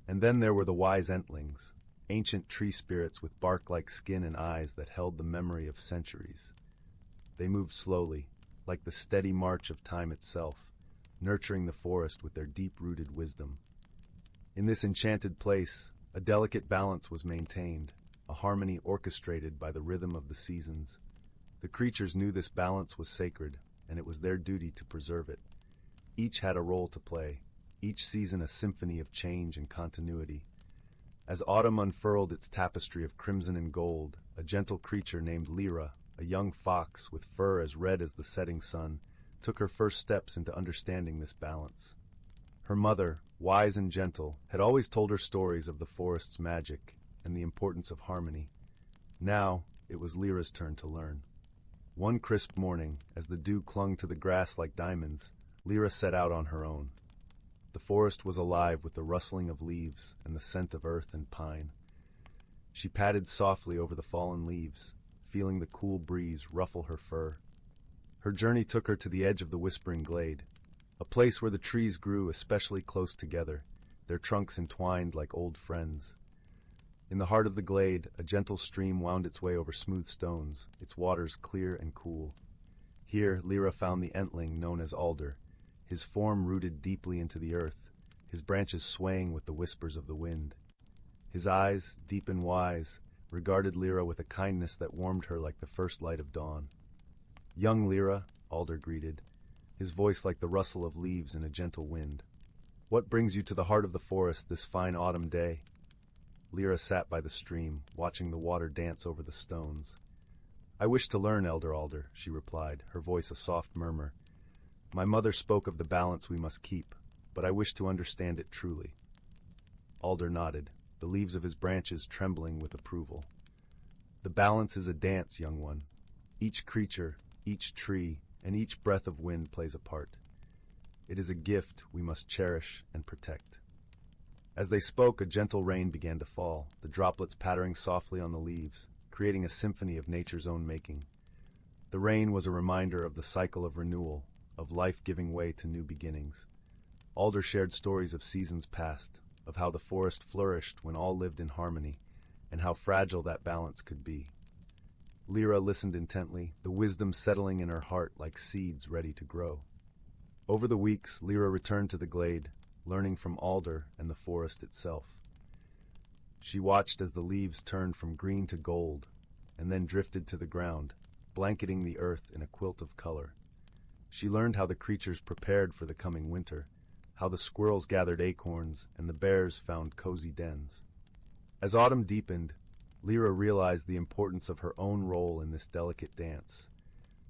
And then there were the wise entlings, ancient tree spirits with bark-like skin and eyes that held the memory of centuries. They moved slowly, like the steady march of time itself, nurturing the forest with their deep-rooted wisdom. In this enchanted place, a delicate balance was maintained, a harmony orchestrated by the rhythm of the seasons. The creatures knew this balance was sacred, and it was their duty to preserve it. Each had a role to play, each season a symphony of change and continuity. As autumn unfurled its tapestry of crimson and gold, a gentle creature named Lyra, a young fox with fur as red as the setting sun, took her first steps into understanding this balance. Her mother, wise and gentle, had always told her stories of the forest's magic and the importance of harmony. Now, it was Lyra's turn to learn. One crisp morning, as the dew clung to the grass like diamonds, Lyra set out on her own. The forest was alive with the rustling of leaves and the scent of earth and pine. She padded softly over the fallen leaves, feeling the cool breeze ruffle her fur. Her journey took her to the edge of the whispering glade, a place where the trees grew especially close together, their trunks entwined like old friends. In the heart of the glade, a gentle stream wound its way over smooth stones, its waters clear and cool. Here, Lyra found the entling known as alder, his form rooted deeply into the earth, his branches swaying with the whispers of the wind. His eyes, deep and wise, regarded Lyra with a kindness that warmed her like the first light of dawn. "Young Lyra," Alder greeted, his voice like the rustle of leaves in a gentle wind. "What brings you to the heart of the forest this fine autumn day?" Lyra sat by the stream, watching the water dance over the stones. "I wish to learn, Elder Alder," she replied, her voice a soft murmur. "My mother spoke of the balance we must keep, but I wish to understand it truly." Alder nodded, the leaves of his branches trembling with approval. "The balance is a dance, young one. Each creature, each tree, and each breath of wind plays a part. It is a gift we must cherish and protect." As they spoke, a gentle rain began to fall, the droplets pattering softly on the leaves, creating a symphony of nature's own making. The rain was a reminder of the cycle of renewal, of life giving way to new beginnings. Alder shared stories of seasons past, of how the forest flourished when all lived in harmony, and how fragile that balance could be. Lyra listened intently, the wisdom settling in her heart like seeds ready to grow. Over the weeks, Lyra returned to the glade, learning from Alder and the forest itself. She watched as the leaves turned from green to gold, and then drifted to the ground, blanketing the earth in a quilt of color. She learned how the creatures prepared for the coming winter, how the squirrels gathered acorns and the bears found cozy dens. As autumn deepened, Lyra realized the importance of her own role in this delicate dance.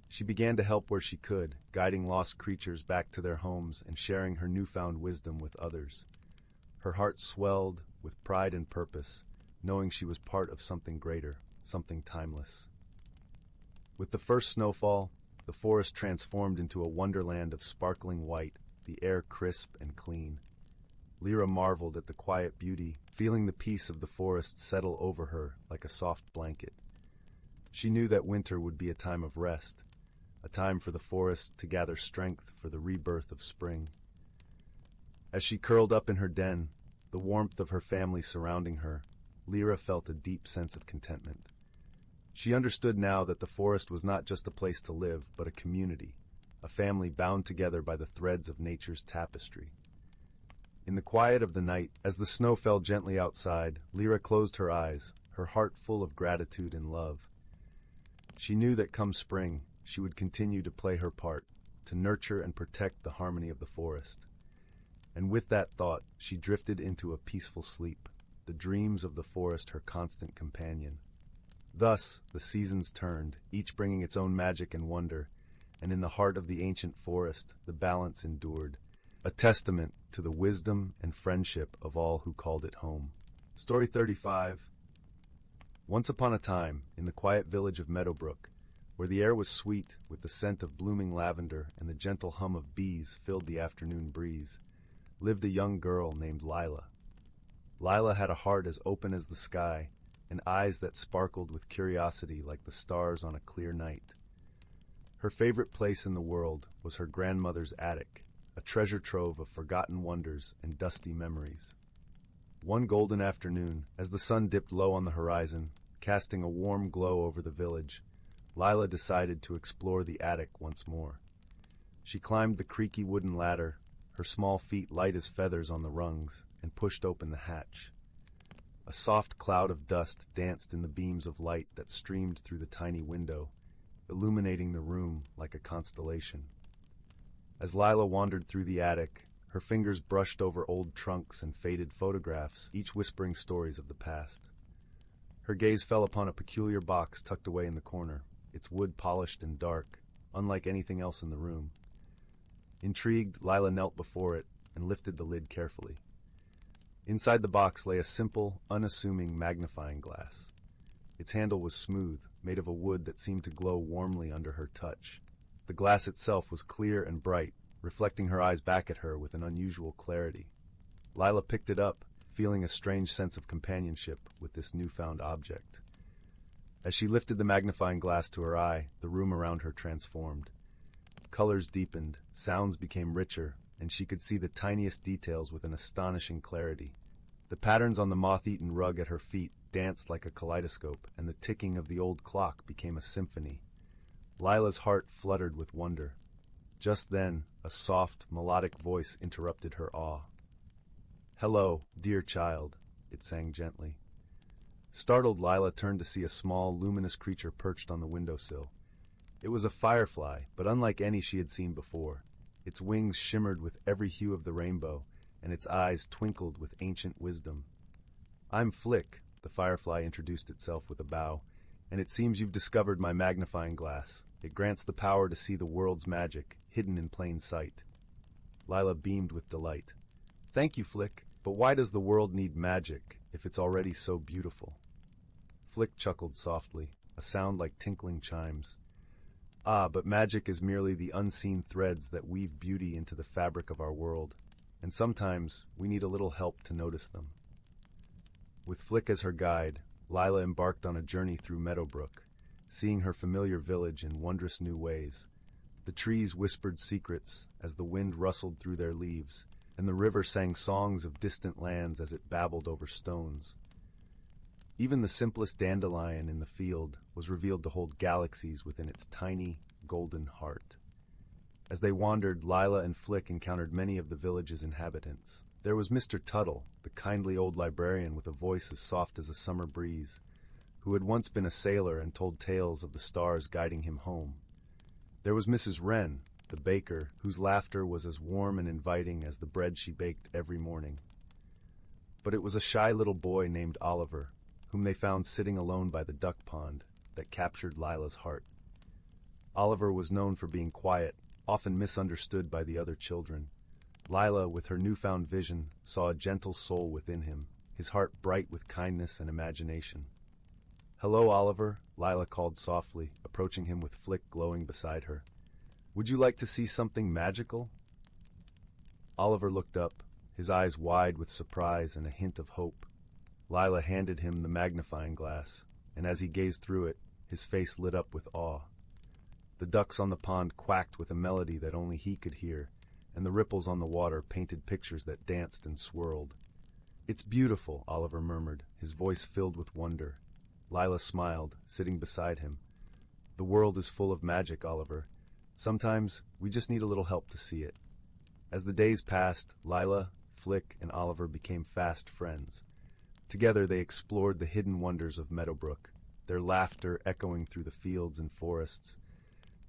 She began to help where she could, guiding lost creatures back to their homes and sharing her newfound wisdom with others. Her heart swelled with pride and purpose, knowing she was part of something greater, something timeless. With the first snowfall, the forest transformed into a wonderland of sparkling white, the air crisp and clean. Lyra marveled at the quiet beauty, feeling the peace of the forest settle over her like a soft blanket. She knew that winter would be a time of rest, a time for the forest to gather strength for the rebirth of spring. As she curled up in her den, the warmth of her family surrounding her, Lyra felt a deep sense of contentment. She understood now that the forest was not just a place to live, but a community, a family bound together by the threads of nature's tapestry. In the quiet of the night, as the snow fell gently outside, Lyra closed her eyes, her heart full of gratitude and love. She knew that come spring, she would continue to play her part, to nurture and protect the harmony of the forest. And with that thought, she drifted into a peaceful sleep, the dreams of the forest her constant companion. Thus, the seasons turned, each bringing its own magic and wonder, and in the heart of the ancient forest, the balance endured, a testament to the wisdom and friendship of all who called it home. Story 35. Once upon a time, in the quiet village of Meadowbrook, where the air was sweet with the scent of blooming lavender and the gentle hum of bees filled the afternoon breeze, lived a young girl named Lila. Lila had a heart as open as the sky, and eyes that sparkled with curiosity like the stars on a clear night. Her favorite place in the world was her grandmother's attic, a treasure trove of forgotten wonders and dusty memories. One golden afternoon, as the sun dipped low on the horizon, casting a warm glow over the village, Lila decided to explore the attic once more. She climbed the creaky wooden ladder, her small feet light as feathers on the rungs, and pushed open the hatch. A soft cloud of dust danced in the beams of light that streamed through the tiny window, illuminating the room like a constellation. As Lila wandered through the attic, her fingers brushed over old trunks and faded photographs, each whispering stories of the past. Her gaze fell upon a peculiar box tucked away in the corner, its wood polished and dark, unlike anything else in the room. Intrigued, Lila knelt before it, and lifted the lid carefully. Inside the box lay a simple, unassuming magnifying glass. Its handle was smooth, made of a wood that seemed to glow warmly under her touch. The glass itself was clear and bright, reflecting her eyes back at her with an unusual clarity. Lila picked it up, feeling a strange sense of companionship with this newfound object. As she lifted the magnifying glass to her eye, the room around her transformed. Colors deepened, sounds became richer, and she could see the tiniest details with an astonishing clarity. The patterns on the moth-eaten rug at her feet danced like a kaleidoscope, and the ticking of the old clock became a symphony. Lila's heart fluttered with wonder. Just then, a soft, melodic voice interrupted her awe. "Hello, dear child," it sang gently. Startled, Lila turned to see a small, luminous creature perched on the windowsill. It was a firefly, but unlike any she had seen before. Its wings shimmered with every hue of the rainbow, and its eyes twinkled with ancient wisdom. "I'm Flick," the firefly introduced itself with a bow, "and it seems you've discovered my magnifying glass. It grants the power to see the world's magic, hidden in plain sight." Lila beamed with delight. "Thank you, Flick, but why does the world need magic if it's already so beautiful?" Flick chuckled softly, a sound like tinkling chimes. "Ah, but magic is merely the unseen threads that weave beauty into the fabric of our world, and sometimes we need a little help to notice them." With Flick as her guide, Lila embarked on a journey through Meadowbrook, seeing her familiar village in wondrous new ways. The trees whispered secrets as the wind rustled through their leaves, and the river sang songs of distant lands as it babbled over stones. Even the simplest dandelion in the field was revealed to hold galaxies within its tiny, golden heart. As they wandered, Lila and Flick encountered many of the village's inhabitants. There was Mr. Tuttle, the kindly old librarian with a voice as soft as a summer breeze, who had once been a sailor and told tales of the stars guiding him home. There was Mrs. Wren, the baker, whose laughter was as warm and inviting as the bread she baked every morning. But it was a shy little boy named Oliver, whom they found sitting alone by the duck pond, that captured Lila's heart. Oliver was known for being quiet, often misunderstood by the other children. Lila, with her newfound vision, saw a gentle soul within him, his heart bright with kindness and imagination. "Hello, Oliver," Lila called softly, approaching him with Flick glowing beside her. "Would you like to see something magical?" Oliver looked up, his eyes wide with surprise and a hint of hope. Lila handed him the magnifying glass, and as he gazed through it, his face lit up with awe. The ducks on the pond quacked with a melody that only he could hear, and the ripples on the water painted pictures that danced and swirled. "It's beautiful," Oliver murmured, his voice filled with wonder. Lila smiled, sitting beside him. "The world is full of magic, Oliver. Sometimes we just need a little help to see it." As the days passed, Lila, Flick, and Oliver became fast friends. Together they explored the hidden wonders of Meadowbrook, their laughter echoing through the fields and forests.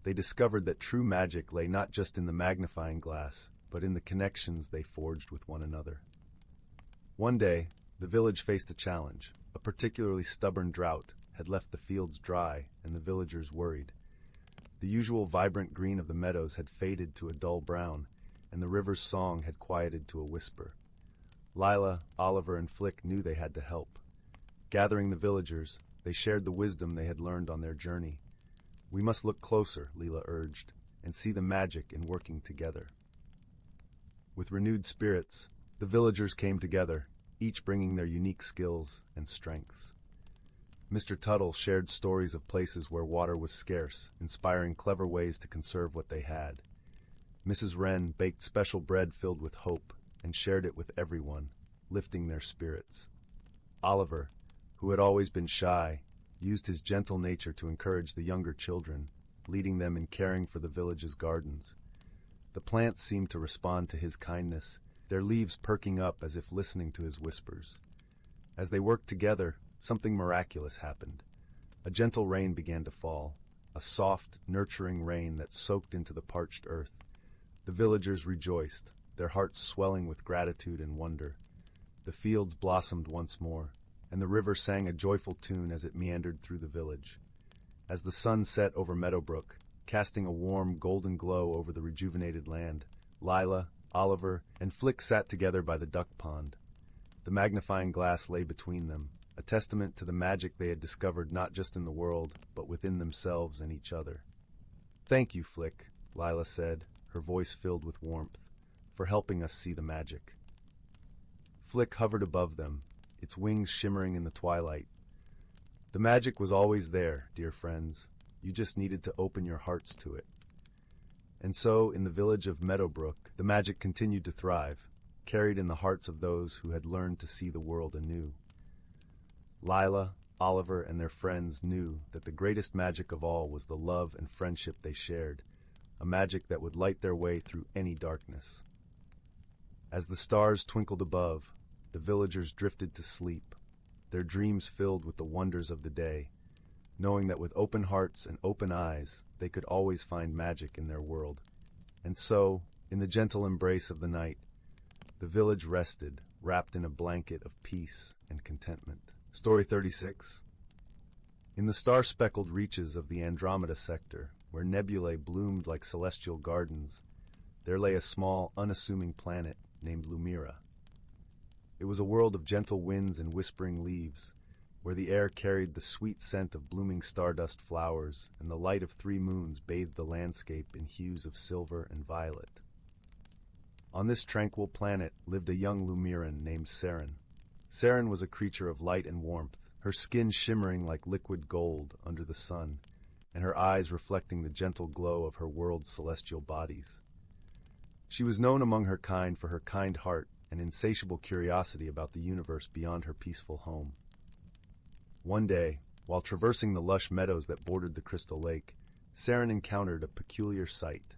They discovered that true magic lay not just in the magnifying glass, but in the connections they forged with one another. One day, the village faced a challenge. A particularly stubborn drought had left the fields dry, and the villagers worried. The usual vibrant green of the meadows had faded to a dull brown, and the river's song had quieted to a whisper. Lila, Oliver, and Flick knew they had to help. Gathering the villagers, they shared the wisdom they had learned on their journey. "We must look closer," Lila urged, "and see the magic in working together." With renewed spirits, the villagers came together, each bringing their unique skills and strengths. Mr. Tuttle shared stories of places where water was scarce, inspiring clever ways to conserve what they had. Mrs. Wren baked special bread filled with hope and shared it with everyone, lifting their spirits. Oliver, who had always been shy, used his gentle nature to encourage the younger children, leading them in caring for the village's gardens. The plants seemed to respond to his kindness, their leaves perking up as if listening to his whispers. As they worked together, something miraculous happened. A gentle rain began to fall, a soft, nurturing rain that soaked into the parched earth. The villagers rejoiced, their hearts swelling with gratitude and wonder. The fields blossomed once more, and the river sang a joyful tune as it meandered through the village. As the sun set over Meadowbrook, casting a warm, golden glow over the rejuvenated land, Lila, Oliver, and Flick sat together by the duck pond. The magnifying glass lay between them, a testament to the magic they had discovered not just in the world, but within themselves and each other. "Thank you, Flick," Lila said, her voice filled with warmth, "for helping us see the magic." Flick hovered above them, its wings shimmering in the twilight. "The magic was always there, dear friends. You just needed to open your hearts to it." And so, in the village of Meadowbrook, the magic continued to thrive, carried in the hearts of those who had learned to see the world anew. Lila, Oliver, and their friends knew that the greatest magic of all was the love and friendship they shared, a magic that would light their way through any darkness. As the stars twinkled above, the villagers drifted to sleep, their dreams filled with the wonders of the day, knowing that with open hearts and open eyes, they could always find magic in their world. And so, in the gentle embrace of the night, the village rested, wrapped in a blanket of peace and contentment. Story 36. In the star-speckled reaches of the Andromeda sector, where nebulae bloomed like celestial gardens, there lay a small, unassuming planet named Luminara. It was a world of gentle winds and whispering leaves, where the air carried the sweet scent of blooming stardust flowers, and the light of 3 moons bathed the landscape in hues of silver and violet. On this tranquil planet lived a young Lumiran named Serene. Serene was a creature of light and warmth, her skin shimmering like liquid gold under the sun, and her eyes reflecting the gentle glow of her world's celestial bodies. She was known among her kind for her kind heart and insatiable curiosity about the universe beyond her peaceful home. One day, while traversing the lush meadows that bordered the crystal lake, Serene encountered a peculiar sight.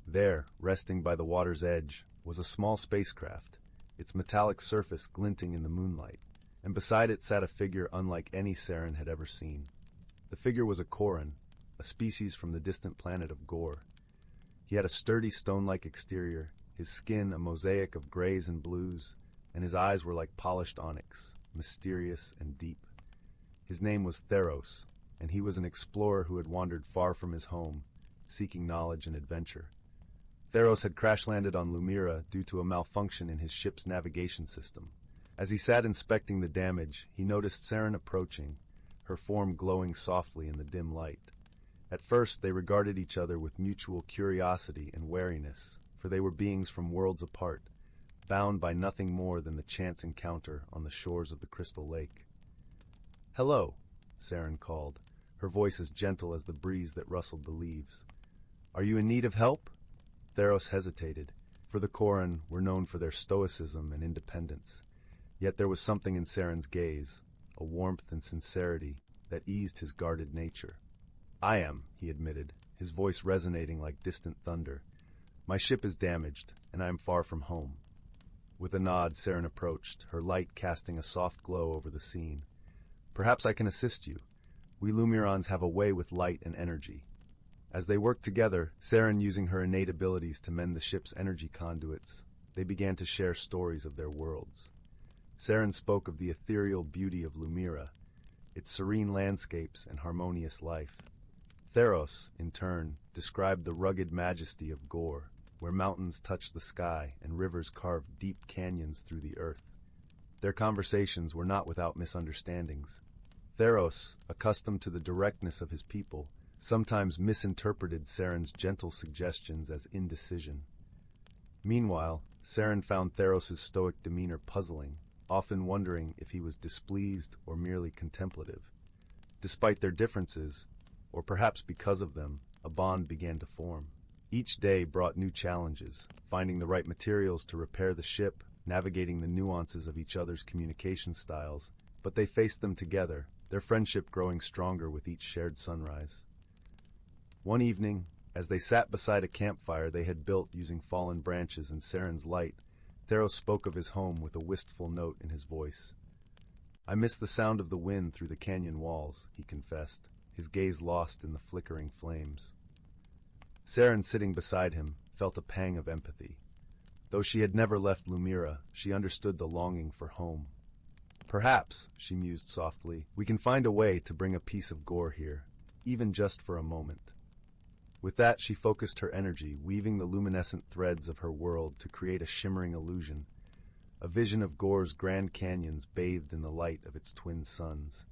There, resting by the water's edge, was a small spacecraft, its metallic surface glinting in the moonlight, and beside it sat a figure unlike any Serene had ever seen. The figure was a Koran, a species from the distant planet of Gore. He had a sturdy stone-like exterior, his skin a mosaic of grays and blues, and his eyes were like polished onyx, mysterious and deep. His name was Theros, and he was an explorer who had wandered far from his home, seeking knowledge and adventure. Theros had crash-landed on Luminara due to a malfunction in his ship's navigation system. As he sat inspecting the damage, he noticed Serene approaching, her form glowing softly in the dim light. At first, they regarded each other with mutual curiosity and wariness, for they were beings from worlds apart, bound by nothing more than the chance encounter on the shores of the crystal lake. "Hello," Serene called, her voice as gentle as the breeze that rustled the leaves. "Are you in need of help?" Theros hesitated, for the Koran were known for their stoicism and independence. Yet there was something in Serene's gaze, a warmth and sincerity, that eased his guarded nature. "I am," he admitted, his voice resonating like distant thunder. "My ship is damaged, and I am far from home." With a nod, Serene approached, her light casting a soft glow over the scene. "Perhaps I can assist you. We Lumirans have a way with light and energy." As they worked together, Serene using her innate abilities to mend the ship's energy conduits, they began to share stories of their worlds. Serene spoke of the ethereal beauty of Luminara, its serene landscapes and harmonious life. Theros, in turn, described the rugged majesty of Gore, where mountains touched the sky and rivers carved deep canyons through the earth. Their conversations were not without misunderstandings. Theros, accustomed to the directness of his people, sometimes misinterpreted Serene's gentle suggestions as indecision. Meanwhile, Serene found Theros' stoic demeanor puzzling, often wondering if he was displeased or merely contemplative. Despite their differences, or perhaps because of them, a bond began to form. Each day brought new challenges, finding the right materials to repair the ship, navigating the nuances of each other's communication styles, but they faced them together, their friendship growing stronger with each shared sunrise. One evening, as they sat beside a campfire they had built using fallen branches and Serene's light, Theros spoke of his home with a wistful note in his voice. "I miss the sound of the wind through the canyon walls," he confessed, his gaze lost in the flickering flames. Serene, sitting beside him, felt a pang of empathy. Though she had never left Luminara, she understood the longing for home. "Perhaps," she mused softly, "we can find a way to bring a piece of Gore here, even just for a moment." With that, she focused her energy, weaving the luminescent threads of her world to create a shimmering illusion, a vision of Gore's Grand Canyons bathed in the light of its twin suns.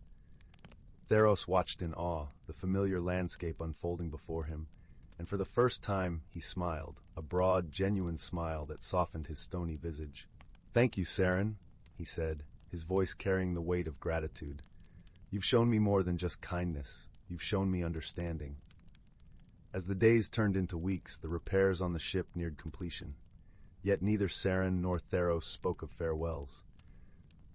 Theros watched in awe, the familiar landscape unfolding before him, and for the first time he smiled, a broad, genuine smile that softened his stony visage. "Thank you, Serene," he said, his voice carrying the weight of gratitude. "You've shown me more than just kindness. You've shown me understanding." As the days turned into weeks, the repairs on the ship neared completion. Yet neither Serene nor Theros spoke of farewells.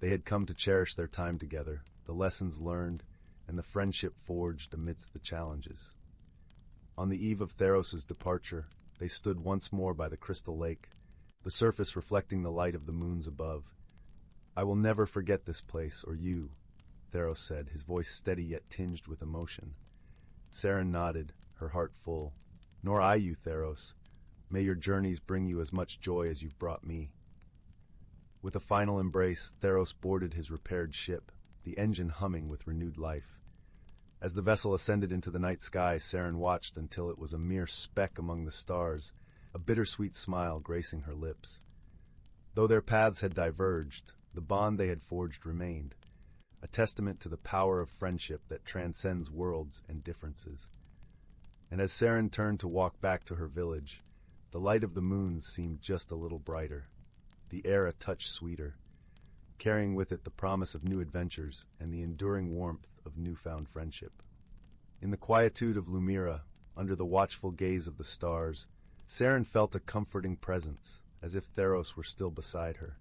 They had come to cherish their time together, the lessons learned, and the friendship forged amidst the challenges. On the eve of Theros' departure, they stood once more by the crystal lake, the surface reflecting the light of the moons above. "I will never forget this place, or you," Theros said, his voice steady yet tinged with emotion. Serene nodded, her heart full. "Nor I you, Theros. May your journeys bring you as much joy as you've brought me." With a final embrace, Theros boarded his repaired ship, the engine humming with renewed life. As the vessel ascended into the night sky, Serene watched until it was a mere speck among the stars, a bittersweet smile gracing her lips. Though their paths had diverged, the bond they had forged remained, a testament to the power of friendship that transcends worlds and differences. And as Serene turned to walk back to her village, the light of the moons seemed just a little brighter, the air a touch sweeter, carrying with it the promise of new adventures and the enduring warmth of newfound friendship. In the quietude of Luminara, under the watchful gaze of the stars, Serene felt a comforting presence, as if Theros were still beside her.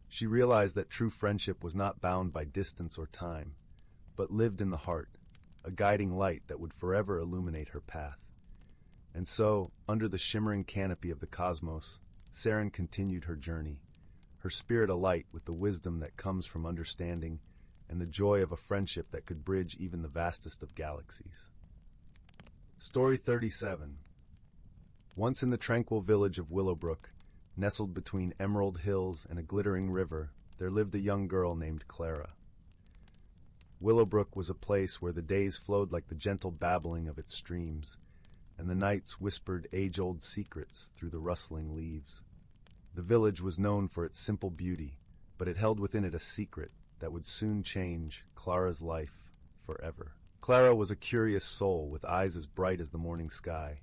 She realized that true friendship was not bound by distance or time, but lived in the heart, a guiding light that would forever illuminate her path. And so, under the shimmering canopy of the cosmos, Serene continued her journey, her spirit alight with the wisdom that comes from understanding and the joy of a friendship that could bridge even the vastest of galaxies. Story 37. Once in the tranquil village of Willowbrook, nestled between emerald hills and a glittering river, there lived a young girl named Clara. Willowbrook was a place where the days flowed like the gentle babbling of its streams, and the nights whispered age-old secrets through the rustling leaves. The village was known for its simple beauty, but it held within it a secret that would soon change Clara's life forever. Clara was a curious soul with eyes as bright as the morning sky.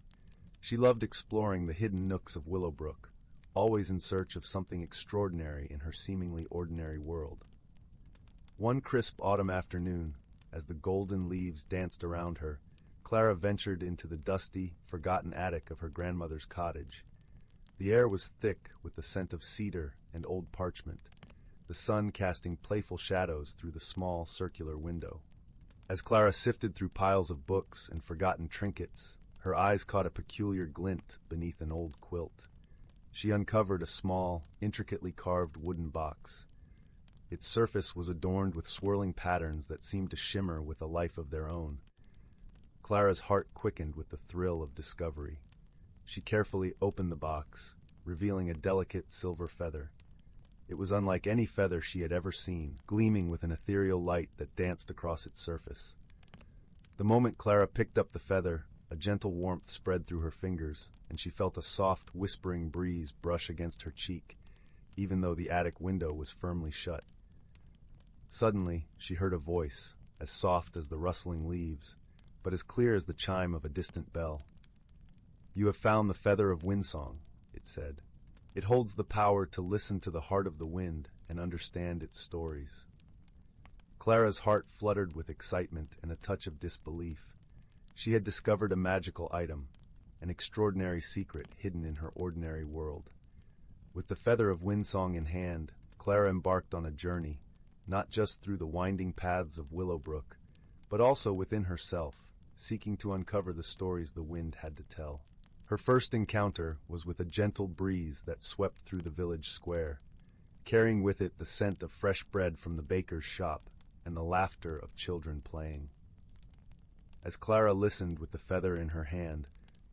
She loved exploring the hidden nooks of Willowbrook, always in search of something extraordinary in her seemingly ordinary world. One crisp autumn afternoon, as the golden leaves danced around her, Clara ventured into the dusty, forgotten attic of her grandmother's cottage. The air was thick with the scent of cedar and old parchment, the sun casting playful shadows through the small, circular window. As Clara sifted through piles of books and forgotten trinkets, her eyes caught a peculiar glint beneath an old quilt. She uncovered a small, intricately carved wooden box. Its surface was adorned with swirling patterns that seemed to shimmer with a life of their own. Clara's heart quickened with the thrill of discovery. She carefully opened the box, revealing a delicate silver feather. It was unlike any feather she had ever seen, gleaming with an ethereal light that danced across its surface. The moment Clara picked up the feather, a gentle warmth spread through her fingers, and she felt a soft, whispering breeze brush against her cheek, even though the attic window was firmly shut. Suddenly, she heard a voice, as soft as the rustling leaves, but as clear as the chime of a distant bell. "You have found the feather of windsong," it said. "It holds the power to listen to the heart of the wind and understand its stories." Clara's heart fluttered with excitement and a touch of disbelief. She had discovered a magical item, an extraordinary secret hidden in her ordinary world. With the feather of windsong in hand, Clara embarked on a journey, not just through the winding paths of Willowbrook, but also within herself, seeking to uncover the stories the wind had to tell. Her first encounter was with a gentle breeze that swept through the village square, carrying with it the scent of fresh bread from the baker's shop and the laughter of children playing. As Clara listened with the feather in her hand,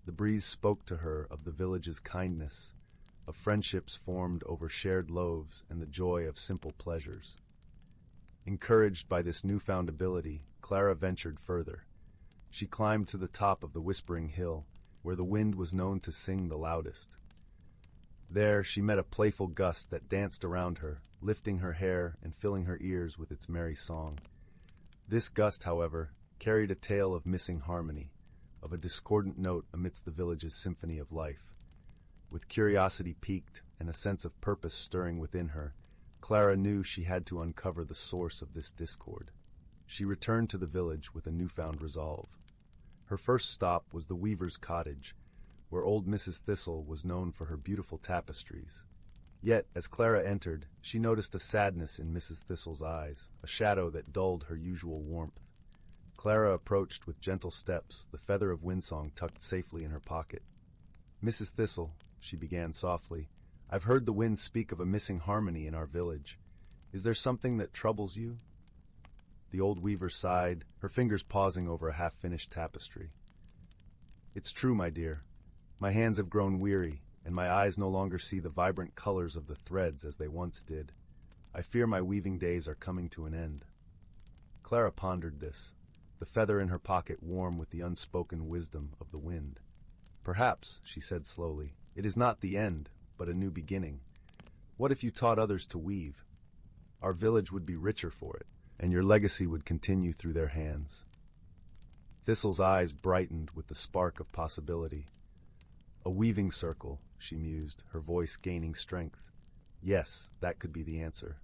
the breeze spoke to her of the village's kindness, of friendships formed over shared loaves and the joy of simple pleasures. Encouraged by this newfound ability, Clara ventured further. She climbed to the top of the Whispering Hill, where the wind was known to sing the loudest. There she met a playful gust that danced around her, lifting her hair and filling her ears with its merry song. This gust, however, carried a tale of missing harmony, of a discordant note amidst the village's symphony of life. With curiosity piqued and a sense of purpose stirring within her, Clara knew she had to uncover the source of this discord. She returned to the village with a newfound resolve. Her first stop was the weaver's cottage, where old Mrs. Thistle was known for her beautiful tapestries. Yet, as Clara entered, she noticed a sadness in Mrs. Thistle's eyes, a shadow that dulled her usual warmth. Clara approached with gentle steps, the feather of Windsong tucked safely in her pocket. "Mrs. Thistle," she began softly, "I've heard the wind speak of a missing harmony in our village. Is there something that troubles you?" The old weaver sighed, her fingers pausing over a half-finished tapestry. "It's true, my dear. My hands have grown weary, and my eyes no longer see the vibrant colors of the threads as they once did. I fear my weaving days are coming to an end." Clara pondered this, the feather in her pocket warm with the unspoken wisdom of the wind. "Perhaps," she said slowly, "it is not the end, but a new beginning. What if you taught others to weave? Our village would be richer for it, and your legacy would continue through their hands." Thistle's eyes brightened with the spark of possibility. "A weaving circle," she mused, her voice gaining strength. Yes, that could be the answer.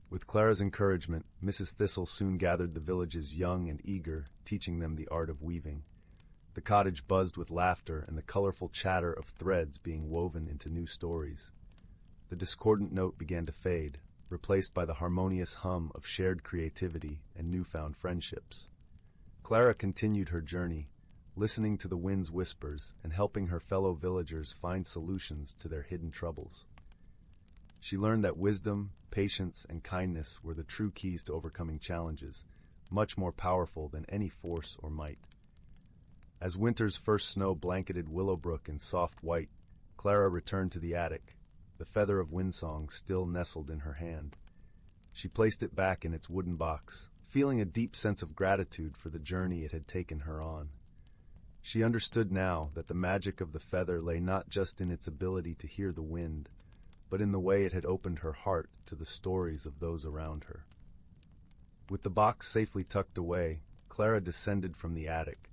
With Clara's encouragement, Mrs. Thistle soon gathered the village's young and eager, teaching them the art of weaving. The cottage buzzed with laughter and the colorful chatter of threads being woven into new stories. The discordant note began to fade, replaced by the harmonious hum of shared creativity and newfound friendships. Clara continued her journey, listening to the wind's whispers and helping her fellow villagers find solutions to their hidden troubles. She learned that wisdom, patience, and kindness were the true keys to overcoming challenges, much more powerful than any force or might. As winter's first snow blanketed Willowbrook in soft white, Clara returned to the attic, the feather of Windsong still nestled in her hand. She placed it back in its wooden box, feeling a deep sense of gratitude for the journey it had taken her on. She understood now that the magic of the feather lay not just in its ability to hear the wind, but in the way it had opened her heart to the stories of those around her. With the box safely tucked away, Clara descended from the attic,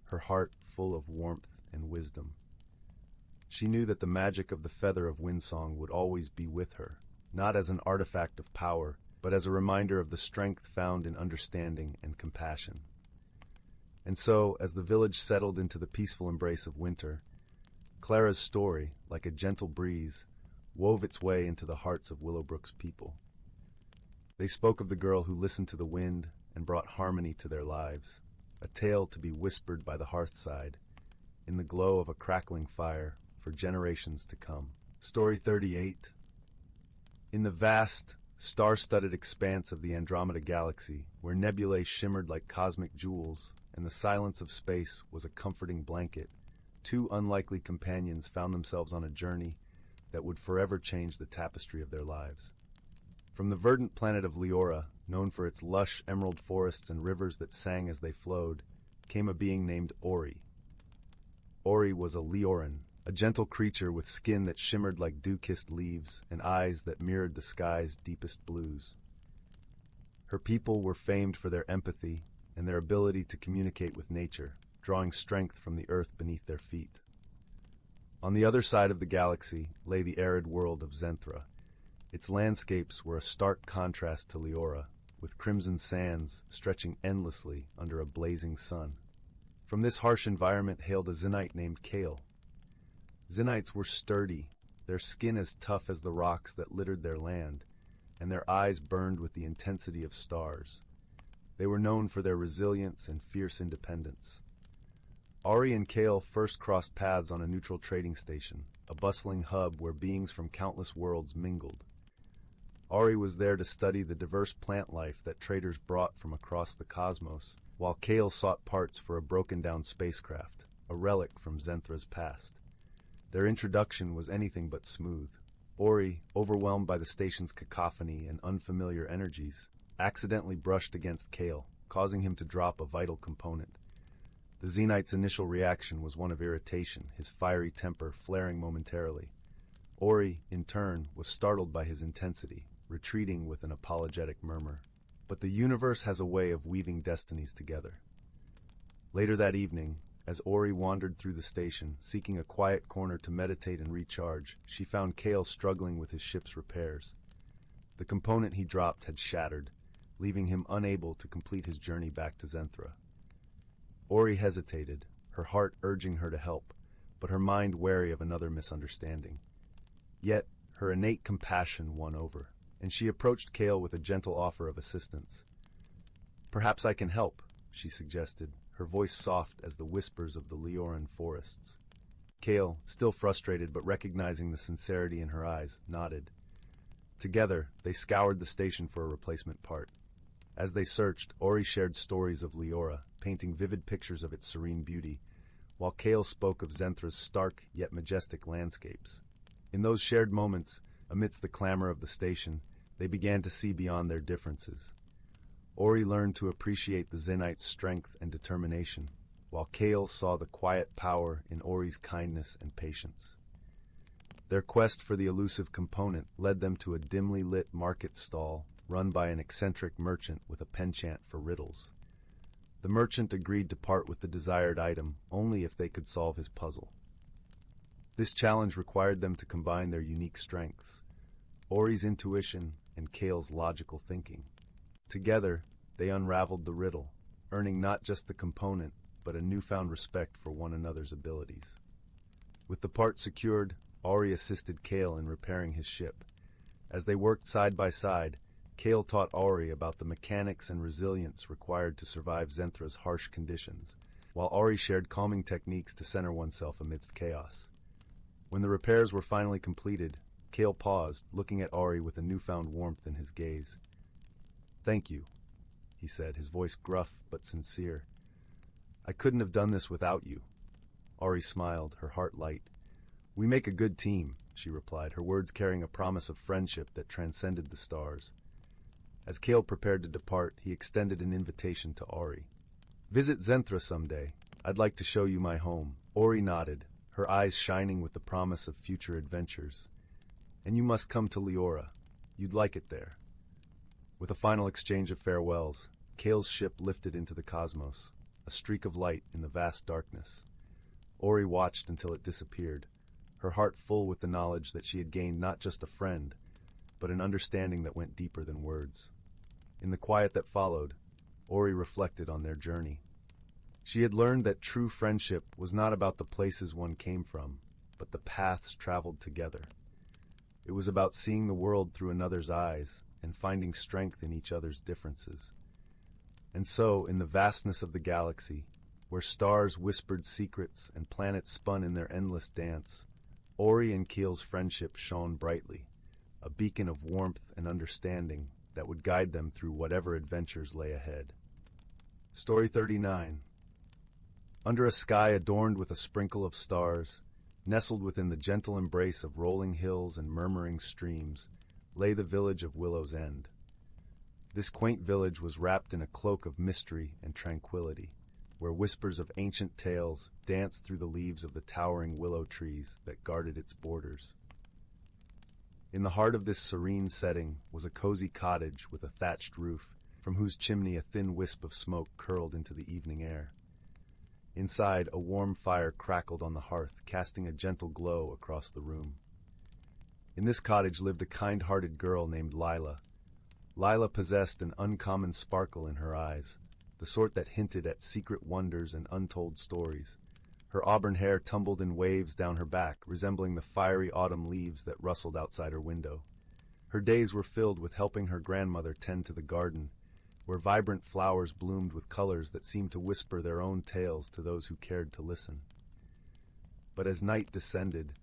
her heart full of warmth and wisdom. She knew that the magic of the feather of Windsong would always be with her, not as an artifact of power, but as a reminder of the strength found in understanding and compassion. And so, as the village settled into the peaceful embrace of winter, Clara's story, like a gentle breeze, wove its way into the hearts of Willowbrook's people. They spoke of the girl who listened to the wind and brought harmony to their lives, a tale to be whispered by the hearthside, in the glow of a crackling fire for generations to come. Story 38. In the vast, star-studded expanse of the Andromeda Galaxy, where nebulae shimmered like cosmic jewels, and the silence of space was a comforting blanket, two unlikely companions found themselves on a journey that would forever change the tapestry of their lives. From the verdant planet of Leora, known for its lush emerald forests and rivers that sang as they flowed, came a being named Ori. Ori was a Leoran, a gentle creature with skin that shimmered like dew-kissed leaves and eyes that mirrored the sky's deepest blues. Her people were famed for their empathy and their ability to communicate with nature, drawing strength from the earth beneath their feet. On the other side of the galaxy lay the arid world of Zenthra. Its landscapes were a stark contrast to Leora, with crimson sands stretching endlessly under a blazing sun. From this harsh environment hailed a Zenite named Kale. Zenites were sturdy, their skin as tough as the rocks that littered their land, and their eyes burned with the intensity of stars. They were known for their resilience and fierce independence. Ari and Kale first crossed paths on a neutral trading station, a bustling hub where beings from countless worlds mingled. Ari was there to study the diverse plant life that traders brought from across the cosmos, while Kale sought parts for a broken-down spacecraft, a relic from Zenthra's past. Their introduction was anything but smooth. Ori, overwhelmed by the station's cacophony and unfamiliar energies, accidentally brushed against Kale, causing him to drop a vital component. The Zenite's initial reaction was one of irritation, his fiery temper flaring momentarily. Ori, in turn, was startled by his intensity, retreating with an apologetic murmur. But the universe has a way of weaving destinies together. Later that evening, as Ori wandered through the station, seeking a quiet corner to meditate and recharge, she found Kale struggling with his ship's repairs. The component he dropped had shattered, leaving him unable to complete his journey back to Zenthra. Ori hesitated, her heart urging her to help, but her mind wary of another misunderstanding. Yet, her innate compassion won over, and she approached Kale with a gentle offer of assistance. "Perhaps I can help," she suggested, her voice soft as the whispers of the Leoran forests. Kale, still frustrated but recognizing the sincerity in her eyes, nodded. Together, they scoured the station for a replacement part. As they searched, Ori shared stories of Leora, painting vivid pictures of its serene beauty, while Kale spoke of Zenthra's stark yet majestic landscapes. In those shared moments, amidst the clamor of the station, they began to see beyond their differences. Ori learned to appreciate the Zenite's strength and determination, while Kale saw the quiet power in Ori's kindness and patience. Their quest for the elusive component led them to a dimly lit market stall run by an eccentric merchant with a penchant for riddles. The merchant agreed to part with the desired item only if they could solve his puzzle. This challenge required them to combine their unique strengths, Ori's intuition and Kale's logical thinking. Together, they unraveled the riddle, earning not just the component, but a newfound respect for one another's abilities. With the part secured, Ori assisted Kale in repairing his ship. As they worked side by side, Kale taught Ori about the mechanics and resilience required to survive Zenthra's harsh conditions, while Ori shared calming techniques to center oneself amidst chaos. When the repairs were finally completed, Kale paused, looking at Ori with a newfound warmth in his gaze. "Thank you," he said, his voice gruff but sincere. "I couldn't have done this without you." Ori smiled, her heart light. "We make a good team," she replied, her words carrying a promise of friendship that transcended the stars. As Kale prepared to depart, he extended an invitation to Ori. "Visit Zenthra someday. I'd like to show you my home." Ori nodded, her eyes shining with the promise of future adventures. "And you must come to Leora. You'd like it there." With a final exchange of farewells, Kale's ship lifted into the cosmos, a streak of light in the vast darkness. Ori watched until it disappeared, her heart full with the knowledge that she had gained not just a friend, but an understanding that went deeper than words. In the quiet that followed, Ori reflected on their journey. She had learned that true friendship was not about the places one came from, but the paths traveled together. It was about seeing the world through another's eyes and finding strength in each other's differences. And so, in the vastness of the galaxy, where stars whispered secrets and planets spun in their endless dance, Ori and Kale's friendship shone brightly, a beacon of warmth and understanding that would guide them through whatever adventures lay ahead. Story 39. Under a sky adorned with a sprinkle of stars, nestled within the gentle embrace of rolling hills and murmuring streams, lay the village of Willow's End. This quaint village was wrapped in a cloak of mystery and tranquility, where whispers of ancient tales danced through the leaves of the towering willow trees that guarded its borders. In the heart of this serene setting was a cozy cottage with a thatched roof, from whose chimney a thin wisp of smoke curled into the evening air. Inside, a warm fire crackled on the hearth, casting a gentle glow across the room. In this cottage lived a kind-hearted girl named Lila. Lila possessed an uncommon sparkle in her eyes, the sort that hinted at secret wonders and untold stories. Her auburn hair tumbled in waves down her back, resembling the fiery autumn leaves that rustled outside her window. Her days were filled with helping her grandmother tend to the garden, where vibrant flowers bloomed with colors that seemed to whisper their own tales to those who cared to listen. But as night descended,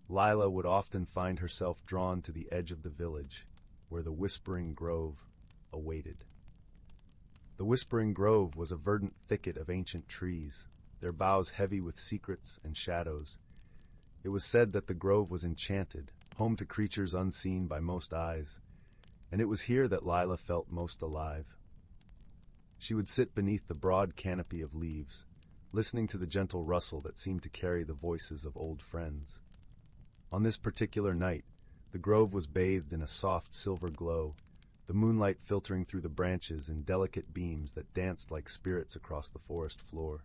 Lila would often find herself drawn to the edge of the village, where the Whispering Grove awaited. The Whispering Grove was a verdant thicket of ancient trees, their boughs heavy with secrets and shadows. It was said that the grove was enchanted, home to creatures unseen by most eyes, and it was here that Lila felt most alive. She would sit beneath the broad canopy of leaves, listening to the gentle rustle that seemed to carry the voices of old friends. On this particular night, the grove was bathed in a soft silver glow, the moonlight filtering through the branches in delicate beams that danced like spirits across the forest floor.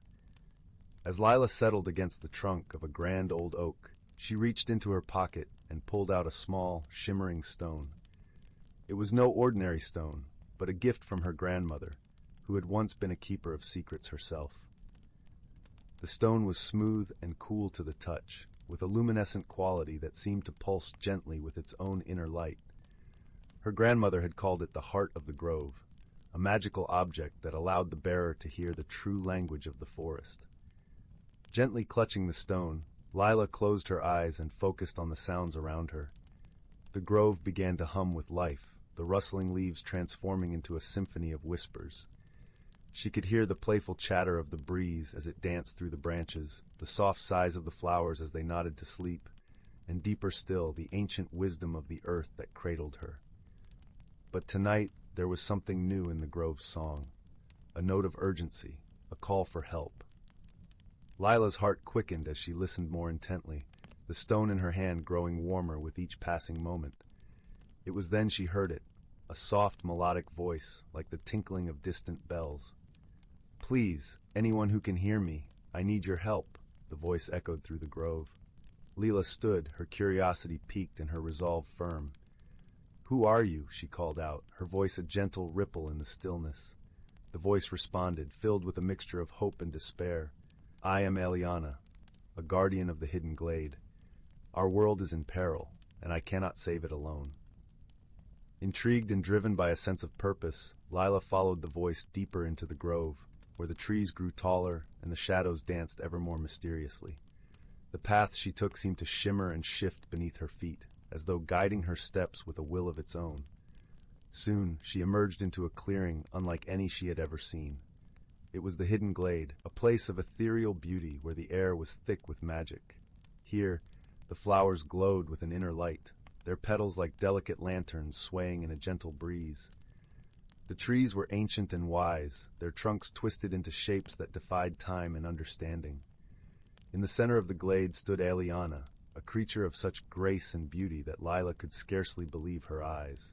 As Lila settled against the trunk of a grand old oak, she reached into her pocket and pulled out a small, shimmering stone. It was no ordinary stone, but a gift from her grandmother, who had once been a keeper of secrets herself. The stone was smooth and cool to the touch, with a luminescent quality that seemed to pulse gently with its own inner light. Her grandmother had called it the heart of the grove, a magical object that allowed the bearer to hear the true language of the forest. Gently clutching the stone, Lila closed her eyes and focused on the sounds around her. The grove began to hum with life, the rustling leaves transforming into a symphony of whispers. She could hear the playful chatter of the breeze as it danced through the branches, the soft sighs of the flowers as they nodded to sleep, and deeper still, the ancient wisdom of the earth that cradled her. But tonight, there was something new in the grove's song, a note of urgency, a call for help. Lila's heart quickened as she listened more intently, the stone in her hand growing warmer with each passing moment. It was then she heard it, a soft melodic voice, like the tinkling of distant bells. "Please, anyone who can hear me, I need your help," the voice echoed through the grove. Lila stood, her curiosity piqued and her resolve firm. "Who are you?" she called out, her voice a gentle ripple in the stillness. The voice responded, filled with a mixture of hope and despair. "I am Eliana, a guardian of the hidden glade. Our world is in peril, and I cannot save it alone." Intrigued and driven by a sense of purpose, Lila followed the voice deeper into the grove, where the trees grew taller and the shadows danced ever more mysteriously. The path she took seemed to shimmer and shift beneath her feet, as though guiding her steps with a will of its own. Soon, she emerged into a clearing unlike any she had ever seen. It was the hidden glade, a place of ethereal beauty where the air was thick with magic. Here, the flowers glowed with an inner light, their petals like delicate lanterns swaying in a gentle breeze. The trees were ancient and wise, their trunks twisted into shapes that defied time and understanding. In the center of the glade stood Eliana, a creature of such grace and beauty that Lila could scarcely believe her eyes.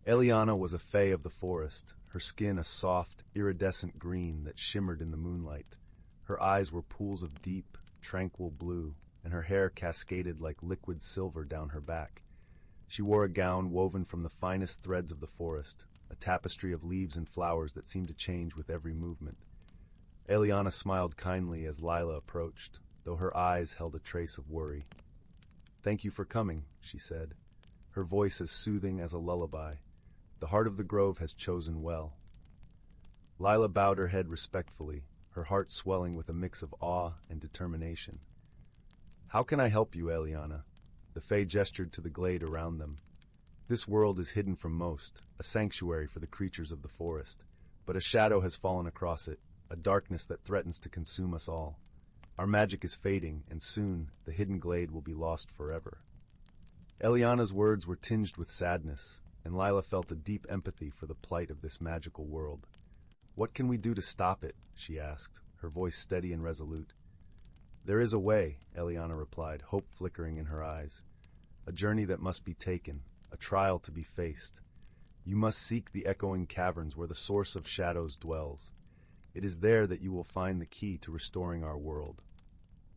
Eliana was a fae of the forest, her skin a soft, iridescent green that shimmered in the moonlight. Her eyes were pools of deep, tranquil blue, and her hair cascaded like liquid silver down her back. She wore a gown woven from the finest threads of the forest, a tapestry of leaves and flowers that seemed to change with every movement. Eliana smiled kindly as Lila approached, though her eyes held a trace of worry. "Thank you for coming," she said, her voice as soothing as a lullaby. "The heart of the grove has chosen well." Lila bowed her head respectfully, her heart swelling with a mix of awe and determination. "How can I help you, Eliana?" The fae gestured to the glade around them. "This world is hidden from most, a sanctuary for the creatures of the forest, but a shadow has fallen across it, a darkness that threatens to consume us all. Our magic is fading, and soon the hidden glade will be lost forever." Eliana's words were tinged with sadness, and Lila felt a deep empathy for the plight of this magical world. "What can we do to stop it?" she asked, her voice steady and resolute. "There is a way," Eliana replied, hope flickering in her eyes. "A journey that must be taken, a trial to be faced. You must seek the echoing caverns where the source of shadows dwells. It is there that you will find the key to restoring our world."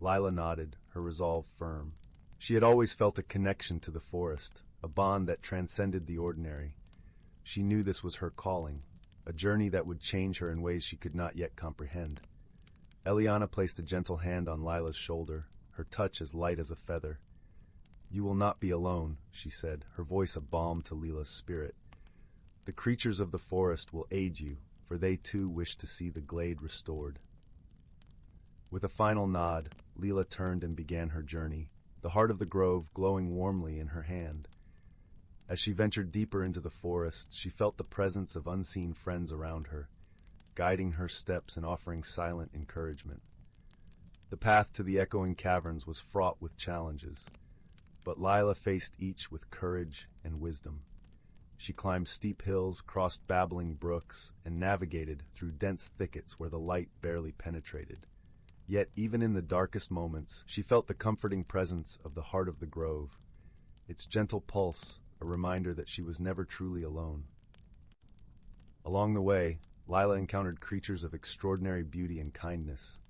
Lila nodded, her resolve firm. She had always felt a connection to the forest, a bond that transcended the ordinary. She knew this was her calling, a journey that would change her in ways she could not yet comprehend. Eliana placed a gentle hand on Lila's shoulder, her touch as light as a feather. "You will not be alone," she said, her voice a balm to Lila's spirit. "The creatures of the forest will aid you, for they too wish to see the glade restored." With a final nod, Lila turned and began her journey, the heart of the grove glowing warmly in her hand. As she ventured deeper into the forest, she felt the presence of unseen friends around her, guiding her steps and offering silent encouragement. The path to the echoing caverns was fraught with challenges, but Lila faced each with courage and wisdom. She climbed steep hills, crossed babbling brooks, and navigated through dense thickets where the light barely penetrated. Yet, even in the darkest moments, she felt the comforting presence of the heart of the grove, its gentle pulse, a reminder that she was never truly alone. Along the way, Lila encountered creatures of extraordinary beauty and kindness.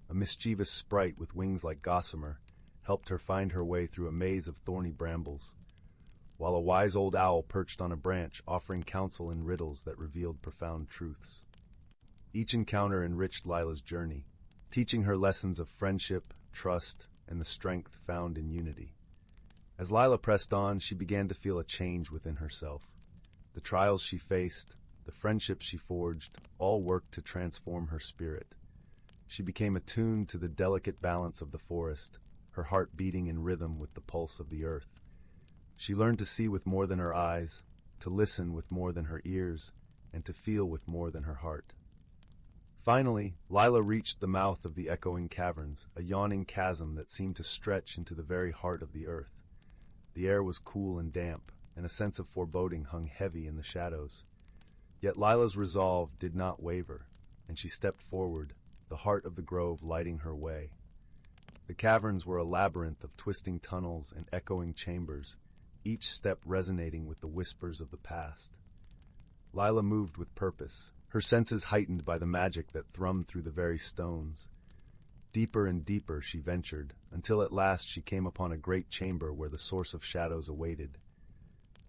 A mischievous sprite with wings like gossamer helped her find her way through a maze of thorny brambles, while a wise old owl perched on a branch offering counsel in riddles that revealed profound truths. Each encounter enriched Lila's journey, teaching her lessons of friendship, trust, and the strength found in unity. As Lila pressed on, she began to feel a change within herself. The trials she faced, the friendships she forged, all worked to transform her spirit. She became attuned to the delicate balance of the forest, her heart beating in rhythm with the pulse of the earth. She learned to see with more than her eyes, to listen with more than her ears, and to feel with more than her heart. Finally, Lila reached the mouth of the echoing caverns, a yawning chasm that seemed to stretch into the very heart of the earth. The air was cool and damp, and a sense of foreboding hung heavy in the shadows. Yet Lila's resolve did not waver, and she stepped forward, the heart of the grove lighting her way. The caverns were a labyrinth of twisting tunnels and echoing chambers, each step resonating with the whispers of the past. Lila moved with purpose, her senses heightened by the magic that thrummed through the very stones. Deeper and deeper she ventured, until at last she came upon a great chamber where the source of shadows awaited.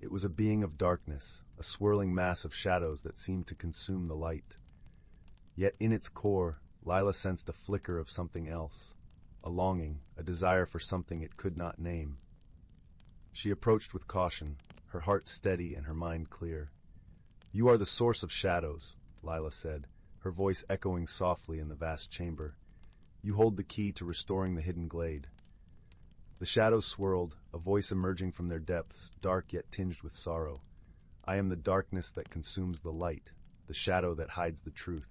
It was a being of darkness, a swirling mass of shadows that seemed to consume the light. Yet in its core, Lila sensed a flicker of something else, a longing, a desire for something it could not name. She approached with caution, her heart steady and her mind clear. "You are the source of shadows," Lila said, her voice echoing softly in the vast chamber. "You hold the key to restoring the hidden glade." The shadows swirled, a voice emerging from their depths, dark yet tinged with sorrow. "I am the darkness that consumes the light, the shadow that hides the truth.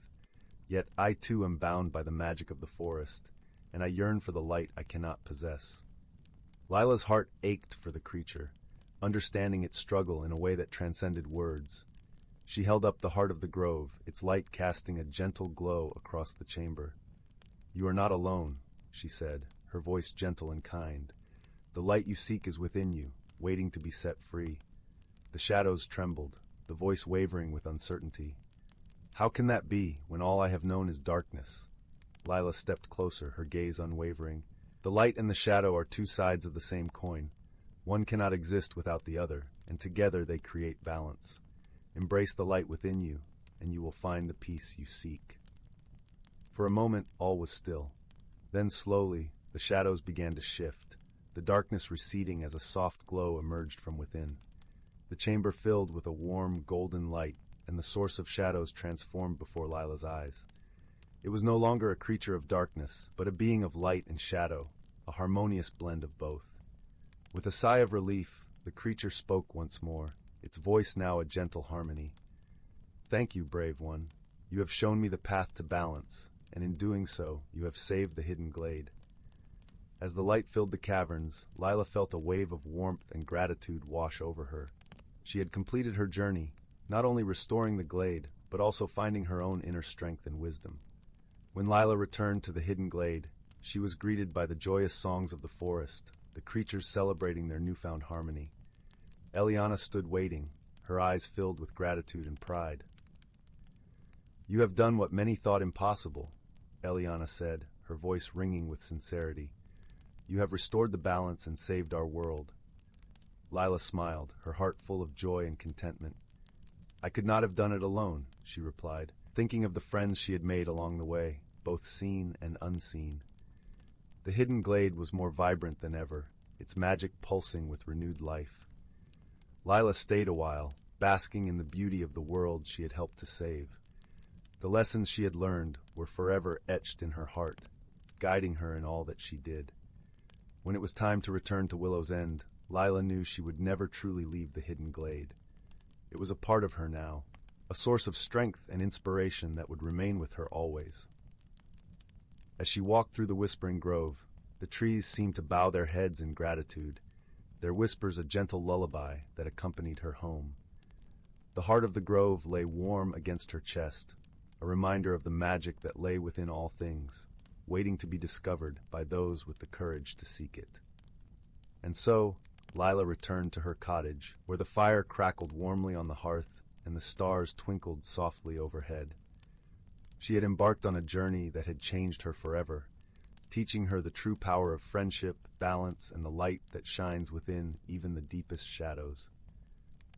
Yet I too am bound by the magic of the forest, and I yearn for the light I cannot possess." Lila's heart ached for the creature, understanding its struggle in a way that transcended words. She held up the heart of the grove, its light casting a gentle glow across the chamber. "You are not alone," she said, her voice gentle and kind. "The light you seek is within you, waiting to be set free." The shadows trembled, the voice wavering with uncertainty. "How can that be, when all I have known is darkness?" Lila stepped closer, her gaze unwavering. "The light and the shadow are two sides of the same coin. One cannot exist without the other, and together they create balance. Embrace the light within you, and you will find the peace you seek." For a moment, all was still. Then slowly, the shadows began to shift, the darkness receding as a soft glow emerged from within. The chamber filled with a warm, golden light, and the source of shadows transformed before Lila's eyes. It was no longer a creature of darkness, but a being of light and shadow, a harmonious blend of both. With a sigh of relief, the creature spoke once more, its voice now a gentle harmony. "Thank you, brave one. You have shown me the path to balance, and in doing so, you have saved the hidden glade." As the light filled the caverns, Lila felt a wave of warmth and gratitude wash over her. She had completed her journey, not only restoring the glade, but also finding her own inner strength and wisdom. When Lila returned to the hidden glade, she was greeted by the joyous songs of the forest, the creatures celebrating their newfound harmony. Eliana stood waiting, her eyes filled with gratitude and pride. "You have done what many thought impossible," Eliana said, her voice ringing with sincerity. "You have restored the balance and saved our world." Lila smiled, her heart full of joy and contentment. "I could not have done it alone," she replied, thinking of the friends she had made along the way, both seen and unseen. The hidden glade was more vibrant than ever, its magic pulsing with renewed life. Lila stayed a while, basking in the beauty of the world she had helped to save. The lessons she had learned were forever etched in her heart, guiding her in all that she did. When it was time to return to Willow's End, Lila knew she would never truly leave the hidden glade. It was a part of her now, a source of strength and inspiration that would remain with her always. As she walked through the whispering grove, the trees seemed to bow their heads in gratitude, their whispers a gentle lullaby that accompanied her home. The heart of the grove lay warm against her chest, a reminder of the magic that lay within all things, waiting to be discovered by those with the courage to seek it. And so, Lila returned to her cottage, where the fire crackled warmly on the hearth and the stars twinkled softly overhead. She had embarked on a journey that had changed her forever, teaching her the true power of friendship, balance, and the light that shines within even the deepest shadows.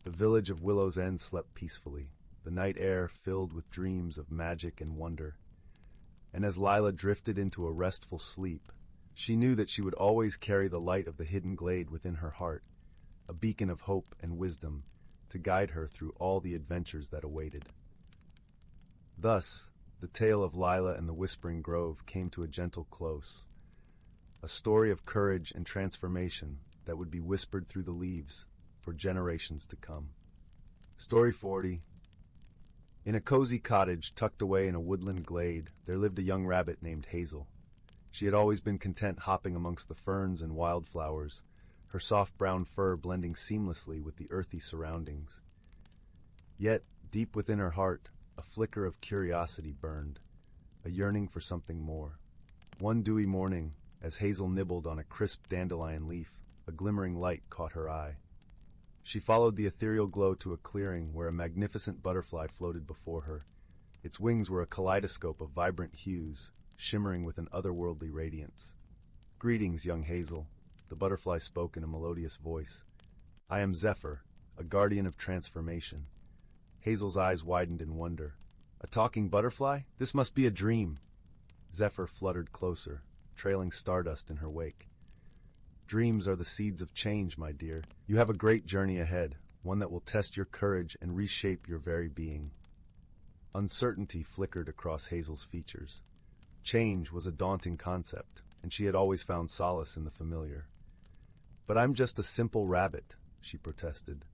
The village of Willow's End slept peacefully, the night air filled with dreams of magic and wonder. And as Lila drifted into a restful sleep, she knew that she would always carry the light of the hidden glade within her heart, a beacon of hope and wisdom, to guide her through all the adventures that awaited. Thus, the tale of Lila and the Whispering Grove came to a gentle close, a story of courage and transformation that would be whispered through the leaves for generations to come. Story 40. In a cozy cottage tucked away in a woodland glade, there lived a young rabbit named Hazel. She had always been content hopping amongst the ferns and wildflowers, her soft brown fur blending seamlessly with the earthy surroundings. Yet, deep within her heart, a flicker of curiosity burned, a yearning for something more. One dewy morning, as Hazel nibbled on a crisp dandelion leaf, a glimmering light caught her eye. She followed the ethereal glow to a clearing where a magnificent butterfly floated before her. Its wings were a kaleidoscope of vibrant hues, shimmering with an otherworldly radiance. "Greetings, young Hazel," the butterfly spoke in a melodious voice. "I am Zephyr, a guardian of transformation." Hazel's eyes widened in wonder. "A talking butterfly? This must be a dream." Zephyr fluttered closer, trailing stardust in her wake. "Dreams are the seeds of change, my dear. You have a great journey ahead, one that will test your courage and reshape your very being." Uncertainty flickered across Hazel's features. Change was a daunting concept, and she had always found solace in the familiar. "But I'm just a simple rabbit," she protested.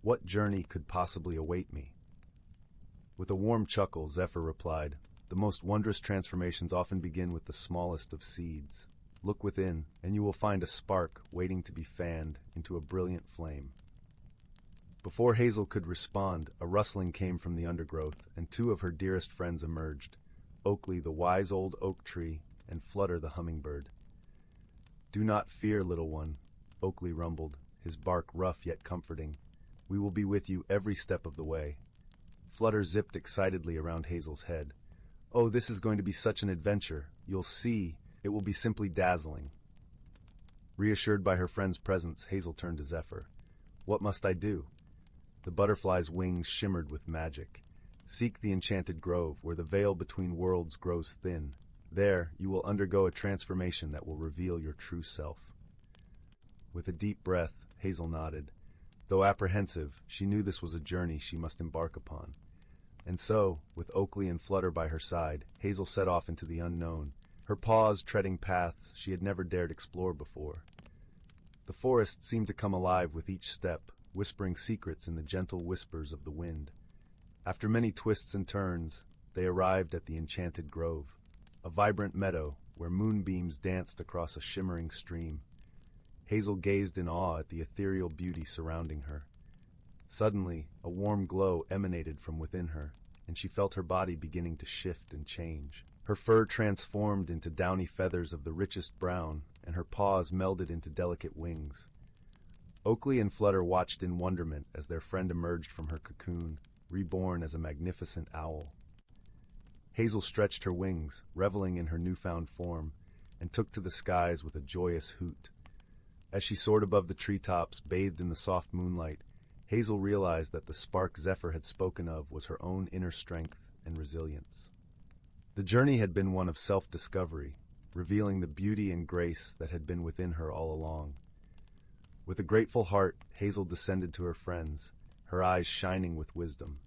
"What journey could possibly await me?" With a warm chuckle, Zephyr replied, "The most wondrous transformations often begin with the smallest of seeds. Look within, and you will find a spark waiting to be fanned into a brilliant flame." Before Hazel could respond, a rustling came from the undergrowth, and two of her dearest friends emerged, Oakley, the wise old oak tree, and Flutter, the hummingbird. "Do not fear, little one," Oakley rumbled, his bark rough yet comforting. "We will be with you every step of the way." Flutter zipped excitedly around Hazel's head. "Oh, this is going to be such an adventure. You'll see. It will be simply dazzling." Reassured by her friend's presence, Hazel turned to Zephyr. "What must I do?" The butterfly's wings shimmered with magic. "Seek the enchanted grove, where the veil between worlds grows thin. There, you will undergo a transformation that will reveal your true self." With a deep breath, Hazel nodded. Though apprehensive, she knew this was a journey she must embark upon. And so, with Oakley and Flutter by her side, Hazel set off into the unknown, her paws treading paths she had never dared explore before. The forest seemed to come alive with each step, whispering secrets in the gentle whispers of the wind. After many twists and turns, they arrived at the enchanted grove, a vibrant meadow where moonbeams danced across a shimmering stream. Hazel gazed in awe at the ethereal beauty surrounding her. Suddenly, a warm glow emanated from within her, and she felt her body beginning to shift and change. Her fur transformed into downy feathers of the richest brown, and her paws melded into delicate wings. Oakley and Flutter watched in wonderment as their friend emerged from her cocoon, reborn as a magnificent owl. Hazel stretched her wings, reveling in her newfound form, and took to the skies with a joyous hoot. As she soared above the treetops, bathed in the soft moonlight, Hazel realized that the spark Zephyr had spoken of was her own inner strength and resilience. The journey had been one of self-discovery, revealing the beauty and grace that had been within her all along. With a grateful heart, Hazel descended to her friends, her eyes shining with wisdom.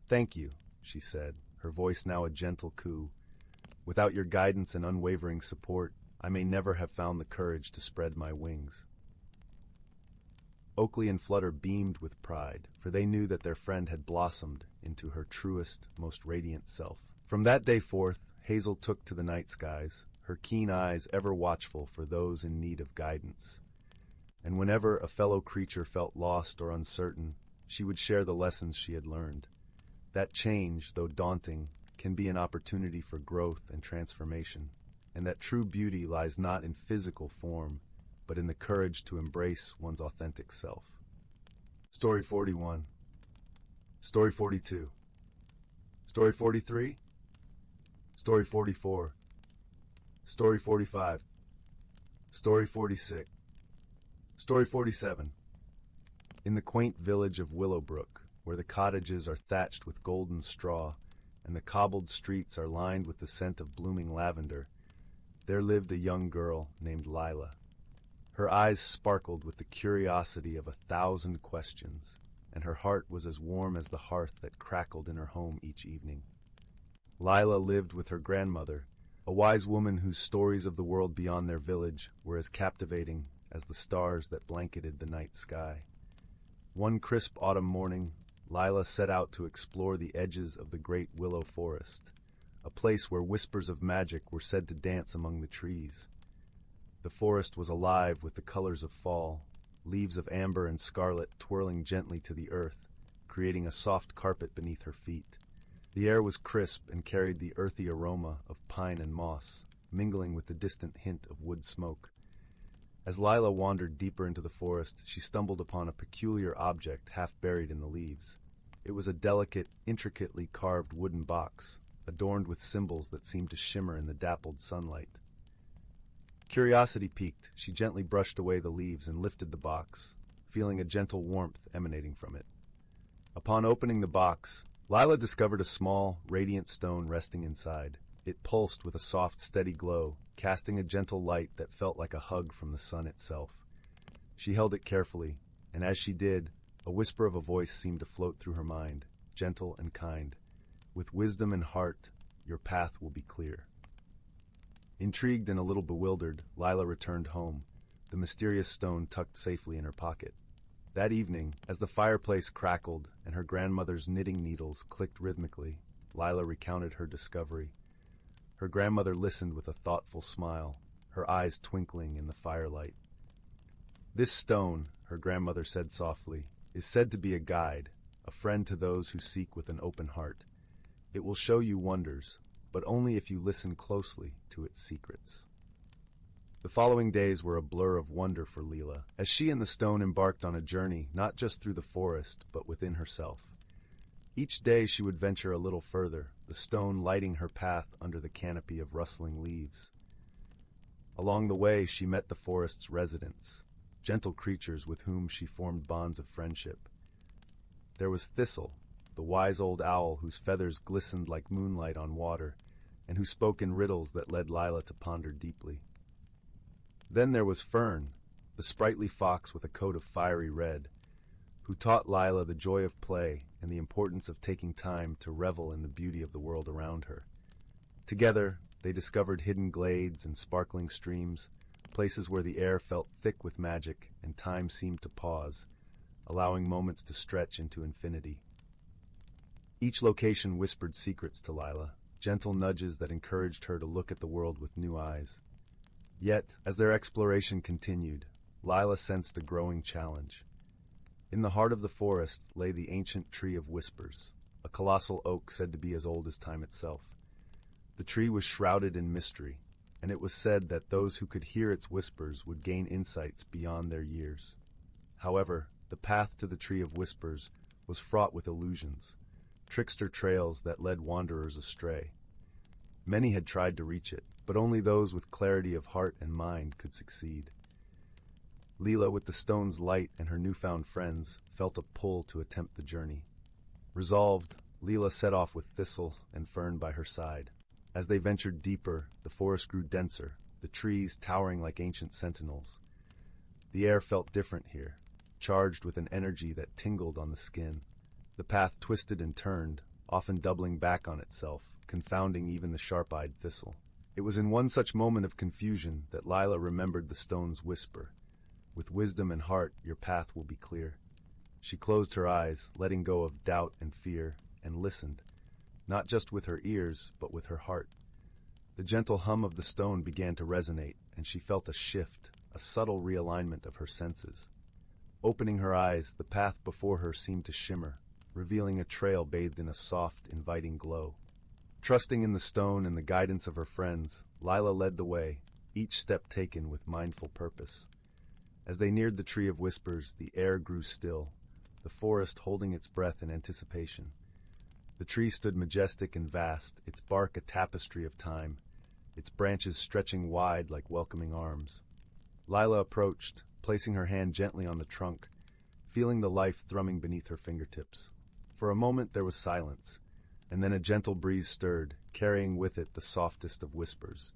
"Thank you," she said, her voice now a gentle coo. "Without your guidance and unwavering support, I may never have found the courage to spread my wings." Oakley and Flutter beamed with pride, for they knew that their friend had blossomed into her truest, most radiant self. From that day forth, Hazel took to the night skies, her keen eyes ever watchful for those in need of guidance. And whenever a fellow creature felt lost or uncertain, she would share the lessons she had learned. That change, though daunting, can be an opportunity for growth and transformation. and that true beauty lies not in physical form, but in the courage to embrace one's authentic self. Story 41. Story 42. Story 43. Story 44. Story 45. Story 46. Story 47. In the quaint village of Willowbrook, where the cottages are thatched with golden straw and the cobbled streets are lined with the scent of blooming lavender, there lived a young girl named Lila. Her eyes sparkled with the curiosity of 1,000 questions, and her heart was as warm as the hearth that crackled in her home each evening. Lila lived with her grandmother, a wise woman whose stories of the world beyond their village were as captivating as the stars that blanketed the night sky. One crisp autumn morning, Lila set out to explore the edges of the great willow forest, a place where whispers of magic were said to dance among the trees. The forest was alive with the colors of fall, leaves of amber and scarlet twirling gently to the earth, creating a soft carpet beneath her feet. The air was crisp and carried the earthy aroma of pine and moss, mingling with the distant hint of wood smoke. As Lila wandered deeper into the forest, she stumbled upon a peculiar object half buried in the leaves. It was a delicate, intricately carved wooden box, adorned with symbols that seemed to shimmer in the dappled sunlight. Curiosity piqued, she gently brushed away the leaves and lifted the box, feeling a gentle warmth emanating from it. Upon opening the box, Lila discovered a small, radiant stone resting inside. It pulsed with a soft, steady glow, casting a gentle light that felt like a hug from the sun itself. She held it carefully, and as she did, a whisper of a voice seemed to float through her mind, gentle and kind. With wisdom and heart, your path will be clear. Intrigued and a little bewildered, Lila returned home, the mysterious stone tucked safely in her pocket. That evening, as the fireplace crackled and her grandmother's knitting needles clicked rhythmically, Lila recounted her discovery. Her grandmother listened with a thoughtful smile, her eyes twinkling in the firelight. "This stone," her grandmother said softly, "is said to be a guide, a friend to those who seek with an open heart. It will show you wonders, but only if you listen closely to its secrets." The following days were a blur of wonder for Lila, as she and the stone embarked on a journey not just through the forest, but within herself. Each day she would venture a little further, the stone lighting her path under the canopy of rustling leaves. Along the way she met the forest's residents, gentle creatures with whom she formed bonds of friendship. There was Thistle, the wise old owl whose feathers glistened like moonlight on water, and who spoke in riddles that led Lila to ponder deeply. Then there was Fern, the sprightly fox with a coat of fiery red, who taught Lila the joy of play and the importance of taking time to revel in the beauty of the world around her. Together, they discovered hidden glades and sparkling streams, places where the air felt thick with magic and time seemed to pause, allowing moments to stretch into infinity. Each location whispered secrets to Lila, gentle nudges that encouraged her to look at the world with new eyes. Yet, as their exploration continued, Lila sensed a growing challenge. In the heart of the forest lay the ancient Tree of Whispers, a colossal oak said to be as old as time itself. The tree was shrouded in mystery, and it was said that those who could hear its whispers would gain insights beyond their years. However, the path to the Tree of Whispers was fraught with illusions, trickster trails that led wanderers astray. Many had tried to reach it, but only those with clarity of heart and mind could succeed. Lila, with the stone's light and her newfound friends, felt a pull to attempt the journey. Resolved, Lila set off with Thistle and Fern by her side. As they ventured deeper, the forest grew denser, the trees towering like ancient sentinels. The air felt different here, charged with an energy that tingled on the skin. The path twisted and turned, often doubling back on itself, confounding even the sharp-eyed Thistle. It was in one such moment of confusion that Lila remembered the stone's whisper. "With wisdom and heart, your path will be clear." She closed her eyes, letting go of doubt and fear, and listened, not just with her ears, but with her heart. The gentle hum of the stone began to resonate, and she felt a shift, a subtle realignment of her senses. Opening her eyes, the path before her seemed to shimmer, revealing a trail bathed in a soft, inviting glow. Trusting in the stone and the guidance of her friends, Lila led the way, each step taken with mindful purpose. As they neared the Tree of Whispers, the air grew still, the forest holding its breath in anticipation. The tree stood majestic and vast, its bark a tapestry of time, its branches stretching wide like welcoming arms. Lila approached, placing her hand gently on the trunk, feeling the life thrumming beneath her fingertips. For a moment there was silence, and then a gentle breeze stirred, carrying with it the softest of whispers.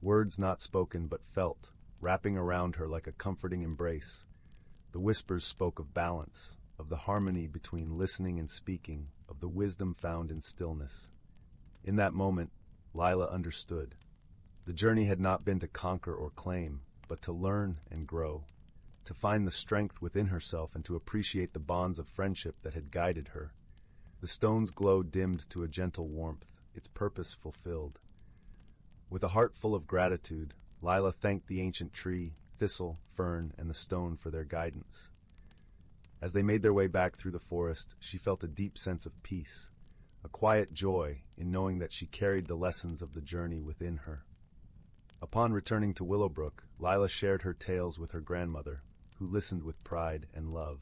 Words not spoken but felt, wrapping around her like a comforting embrace. The whispers spoke of balance, of the harmony between listening and speaking, of the wisdom found in stillness. In that moment, Lila understood. The journey had not been to conquer or claim, but to learn and grow, to find the strength within herself and to appreciate the bonds of friendship that had guided her. The stone's glow dimmed to a gentle warmth, its purpose fulfilled. With a heart full of gratitude, Lila thanked the ancient tree, thistle, fern, and the stone for their guidance. As they made their way back through the forest, she felt a deep sense of peace, a quiet joy in knowing that she carried the lessons of the journey within her. Upon returning to Willowbrook, Lila shared her tales with her grandmother, who listened with pride and love.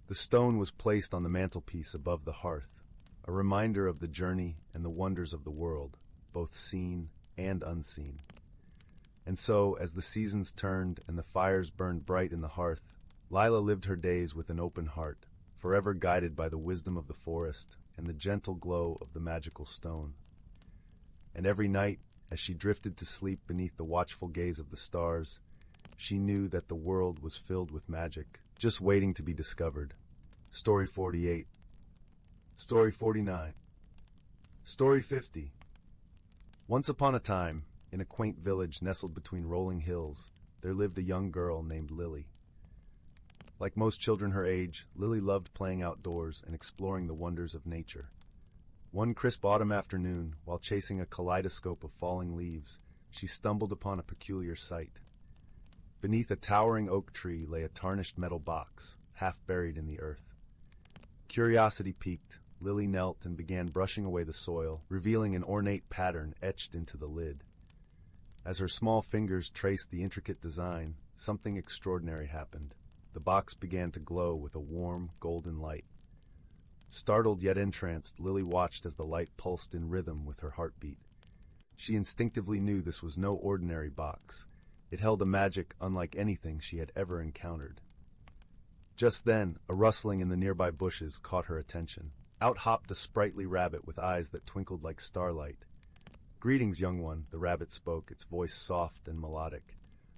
The stone was placed on the mantelpiece above the hearth, a reminder of the journey and the wonders of the world, both seen and unseen. And so, as the seasons turned and the fires burned bright in the hearth, Lila lived her days with an open heart, forever guided by the wisdom of the forest and the gentle glow of the magical stone. And every night, as she drifted to sleep beneath the watchful gaze of the stars, she knew that the world was filled with magic, just waiting to be discovered. Story 48. Story 49. Story 50. Once upon a time, in a quaint village nestled between rolling hills, there lived a young girl named Lily. Like most children her age, Lily loved playing outdoors and exploring the wonders of nature. One crisp autumn afternoon, while chasing a kaleidoscope of falling leaves, she stumbled upon a peculiar sight. Beneath a towering oak tree lay a tarnished metal box, half buried in the earth. Curiosity piqued, Lily knelt and began brushing away the soil, revealing an ornate pattern etched into the lid. As her small fingers traced the intricate design, something extraordinary happened. The box began to glow with a warm, golden light. Startled yet entranced, Lily watched as the light pulsed in rhythm with her heartbeat. She instinctively knew this was no ordinary box. It held a magic unlike anything she had ever encountered. Just then, a rustling in the nearby bushes caught her attention. Out hopped a sprightly rabbit with eyes that twinkled like starlight. "Greetings, young one," the rabbit spoke, its voice soft and melodic.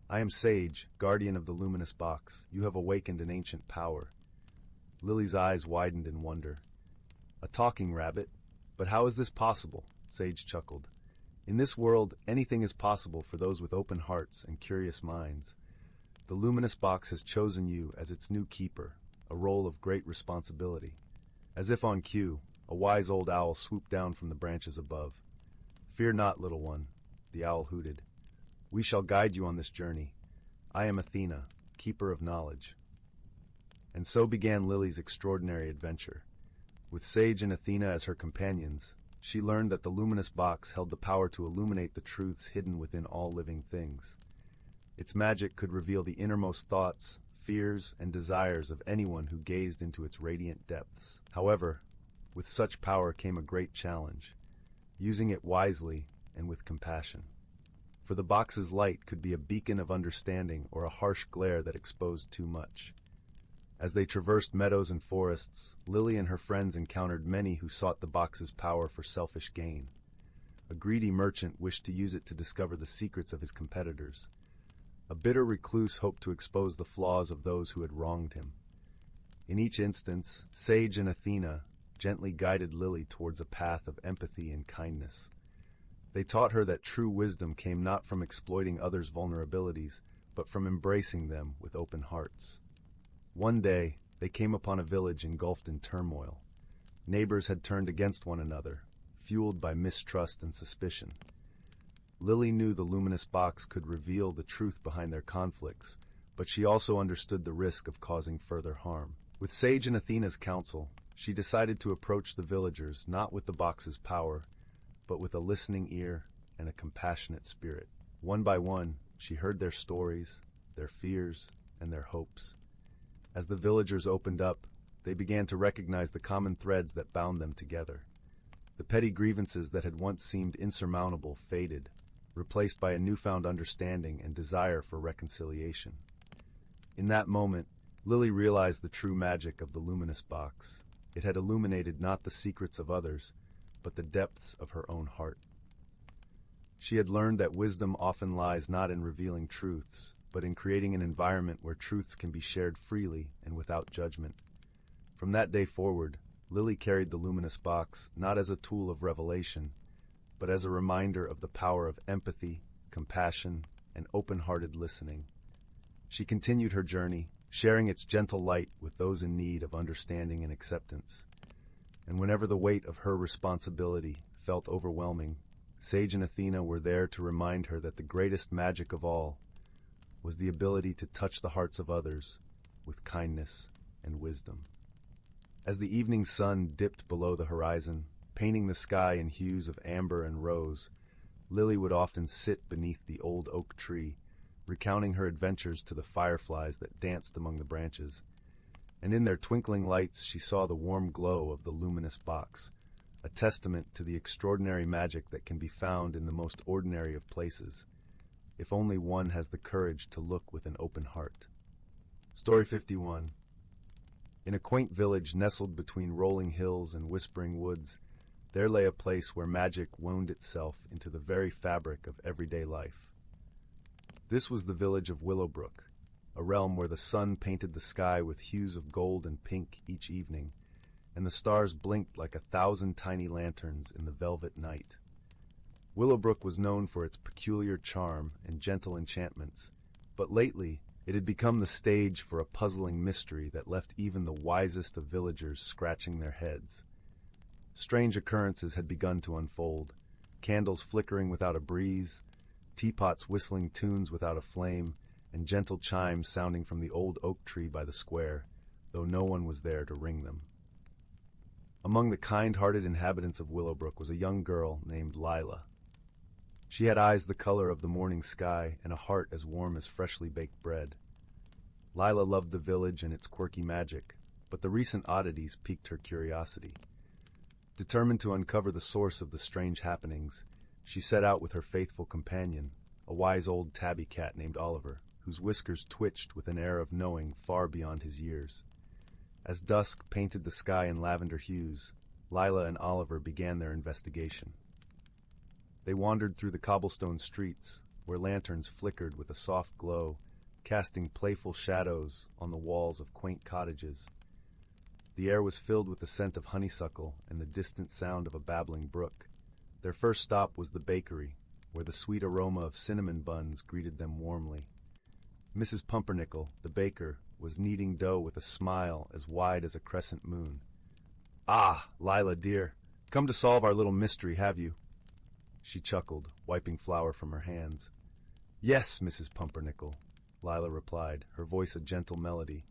"I am Sage, guardian of the luminous box. You have awakened an ancient power." Lily's eyes widened in wonder. "A talking rabbit? But how is this possible?" Sage chuckled. "In this world, anything is possible for those with open hearts and curious minds. The luminous box has chosen you as its new keeper, a role of great responsibility." As if on cue, a wise old owl swooped down from the branches above. "Fear not, little one," the owl hooted. "We shall guide you on this journey. I am Athena, keeper of knowledge." And so began Lily's extraordinary adventure. With Sage and Athena as her companions, she learned that the luminous box held the power to illuminate the truths hidden within all living things. Its magic could reveal the innermost thoughts, fears, and desires of anyone who gazed into its radiant depths. However, with such power came a great challenge, using it wisely and with compassion. For the box's light could be a beacon of understanding or a harsh glare that exposed too much. As they traversed meadows and forests, Lily and her friends encountered many who sought the box's power for selfish gain. A greedy merchant wished to use it to discover the secrets of his competitors. A bitter recluse hoped to expose the flaws of those who had wronged him. In each instance, Sage and Athena gently guided Lily towards a path of empathy and kindness. They taught her that true wisdom came not from exploiting others' vulnerabilities, but from embracing them with open hearts. One day, they came upon a village engulfed in turmoil. Neighbors had turned against one another, fueled by mistrust and suspicion. Lily knew the luminous box could reveal the truth behind their conflicts, but she also understood the risk of causing further harm. With Sage and Athena's counsel, she decided to approach the villagers not with the box's power, but with a listening ear and a compassionate spirit. One by one, she heard their stories, their fears, and their hopes. As the villagers opened up, they began to recognize the common threads that bound them together. The petty grievances that had once seemed insurmountable faded, replaced by a newfound understanding and desire for reconciliation. In that moment, Lily realized the true magic of the luminous box. It had illuminated not the secrets of others, but the depths of her own heart. She had learned that wisdom often lies not in revealing truths, but in creating an environment where truths can be shared freely and without judgment. From that day forward, Lily carried the luminous box not as a tool of revelation, but as a reminder of the power of empathy, compassion, and open-hearted listening. She continued her journey, sharing its gentle light with those in need of understanding and acceptance. And whenever the weight of her responsibility felt overwhelming, Sage and Athena were there to remind her that the greatest magic of all was the ability to touch the hearts of others with kindness and wisdom. As the evening sun dipped below the horizon, painting the sky in hues of amber and rose, Lily would often sit beneath the old oak tree, recounting her adventures to the fireflies that danced among the branches. And in their twinkling lights she saw the warm glow of the luminous box, a testament to the extraordinary magic that can be found in the most ordinary of places, if only one has the courage to look with an open heart. Story 51. In a quaint village nestled between rolling hills and whispering woods, there lay a place where magic wound itself into the very fabric of everyday life. This was the village of Willowbrook, a realm where the sun painted the sky with hues of gold and pink each evening, and the stars blinked like 1,000 tiny lanterns in the velvet night. Willowbrook was known for its peculiar charm and gentle enchantments, but lately it had become the stage for a puzzling mystery that left even the wisest of villagers scratching their heads. Strange occurrences had begun to unfold, candles flickering without a breeze, teapots whistling tunes without a flame, and gentle chimes sounding from the old oak tree by the square, though no one was there to ring them. Among the kind-hearted inhabitants of Willowbrook was a young girl named Lila. She had eyes the color of the morning sky and a heart as warm as freshly baked bread. Lila loved the village and its quirky magic, but the recent oddities piqued her curiosity. Determined to uncover the source of the strange happenings, she set out with her faithful companion, a wise old tabby cat named Oliver, whose whiskers twitched with an air of knowing far beyond his years. As dusk painted the sky in lavender hues, Lila and Oliver began their investigation. They wandered through the cobblestone streets, where lanterns flickered with a soft glow, casting playful shadows on the walls of quaint cottages. The air was filled with the scent of honeysuckle and the distant sound of a babbling brook. Their first stop was the bakery, where the sweet aroma of cinnamon buns greeted them warmly. Mrs. Pumpernickel, the baker, was kneading dough with a smile as wide as a crescent moon. "Ah, Lila, dear, come to solve our little mystery, have you?" She chuckled, wiping flour from her hands. "Yes, Mrs. Pumpernickel," Lila replied, her voice a gentle melody.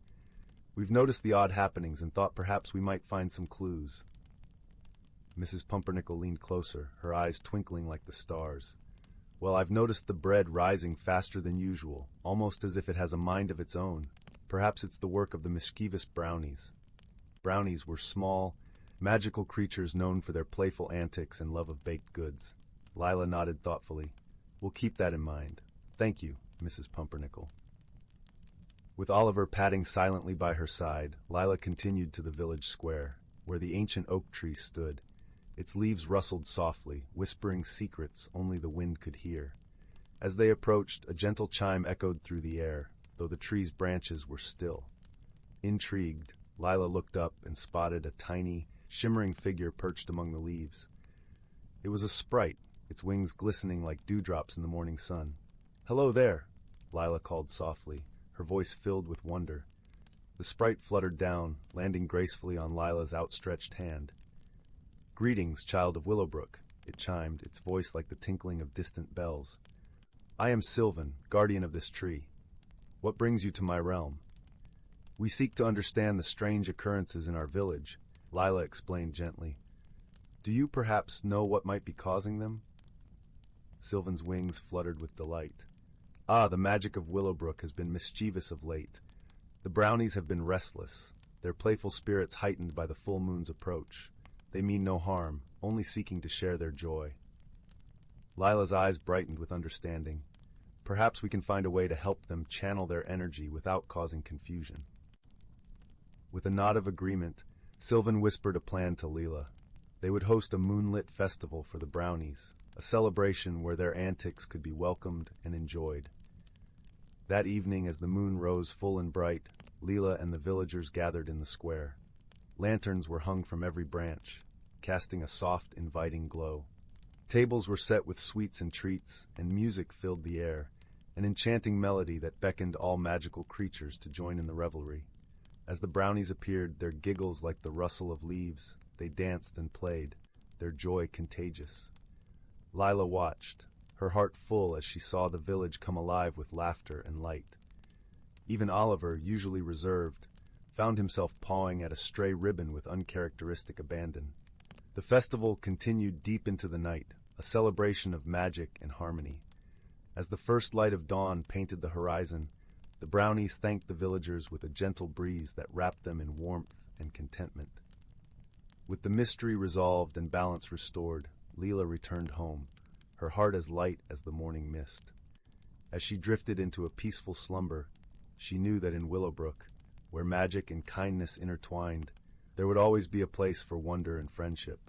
"We've noticed the odd happenings and thought perhaps we might find some clues." Mrs. Pumpernickel leaned closer, her eyes twinkling like the stars. "Well, I've noticed the bread rising faster than usual, almost as if it has a mind of its own. Perhaps it's the work of the mischievous brownies." Brownies were small, magical creatures known for their playful antics and love of baked goods. Lila nodded thoughtfully. "We'll keep that in mind. Thank you, Mrs. Pumpernickel." With Oliver padding silently by her side, Lila continued to the village square, where the ancient oak tree stood. Its leaves rustled softly, whispering secrets only the wind could hear. As they approached, a gentle chime echoed through the air, though the tree's branches were still. Intrigued, Lila looked up and spotted a tiny, shimmering figure perched among the leaves. It was a sprite, its wings glistening like dewdrops in the morning sun. "Hello there," Lila called softly, her voice filled with wonder. The sprite fluttered down, landing gracefully on Lila's outstretched hand. "Greetings, child of Willowbrook," it chimed, its voice like the tinkling of distant bells. "I am Sylvan, guardian of this tree. What brings you to my realm?" "We seek to understand the strange occurrences in our village," Lila explained gently. Do you perhaps know what might be causing them? Sylvan's wings fluttered with delight. Ah, the magic of Willowbrook has been mischievous of late. The brownies have been restless, their playful spirits heightened by the full moon's approach. They mean no harm, only seeking to share their joy. Lila's eyes brightened with understanding. Perhaps we can find a way to help them channel their energy without causing confusion. With a nod of agreement, Sylvan whispered a plan to Lila. They would host a moonlit festival for the brownies, a celebration where their antics could be welcomed and enjoyed. That evening, as the moon rose full and bright, Lila and the villagers gathered in the square. Lanterns were hung from every branch, casting a soft, inviting glow. Tables were set with sweets and treats, and music filled the air, an enchanting melody that beckoned all magical creatures to join in the revelry. As the brownies appeared, their giggles like the rustle of leaves, they danced and played, their joy contagious. Lila watched, her heart full as she saw the village come alive with laughter and light. Even Oliver, usually reserved, found himself pawing at a stray ribbon with uncharacteristic abandon. The festival continued deep into the night, a celebration of magic and harmony. As the first light of dawn painted the horizon, the brownies thanked the villagers with a gentle breeze that wrapped them in warmth and contentment. With the mystery resolved and balance restored, Lila returned home, her heart as light as the morning mist. As she drifted into a peaceful slumber, she knew that in Willowbrook, where magic and kindness intertwined, there would always be a place for wonder and friendship.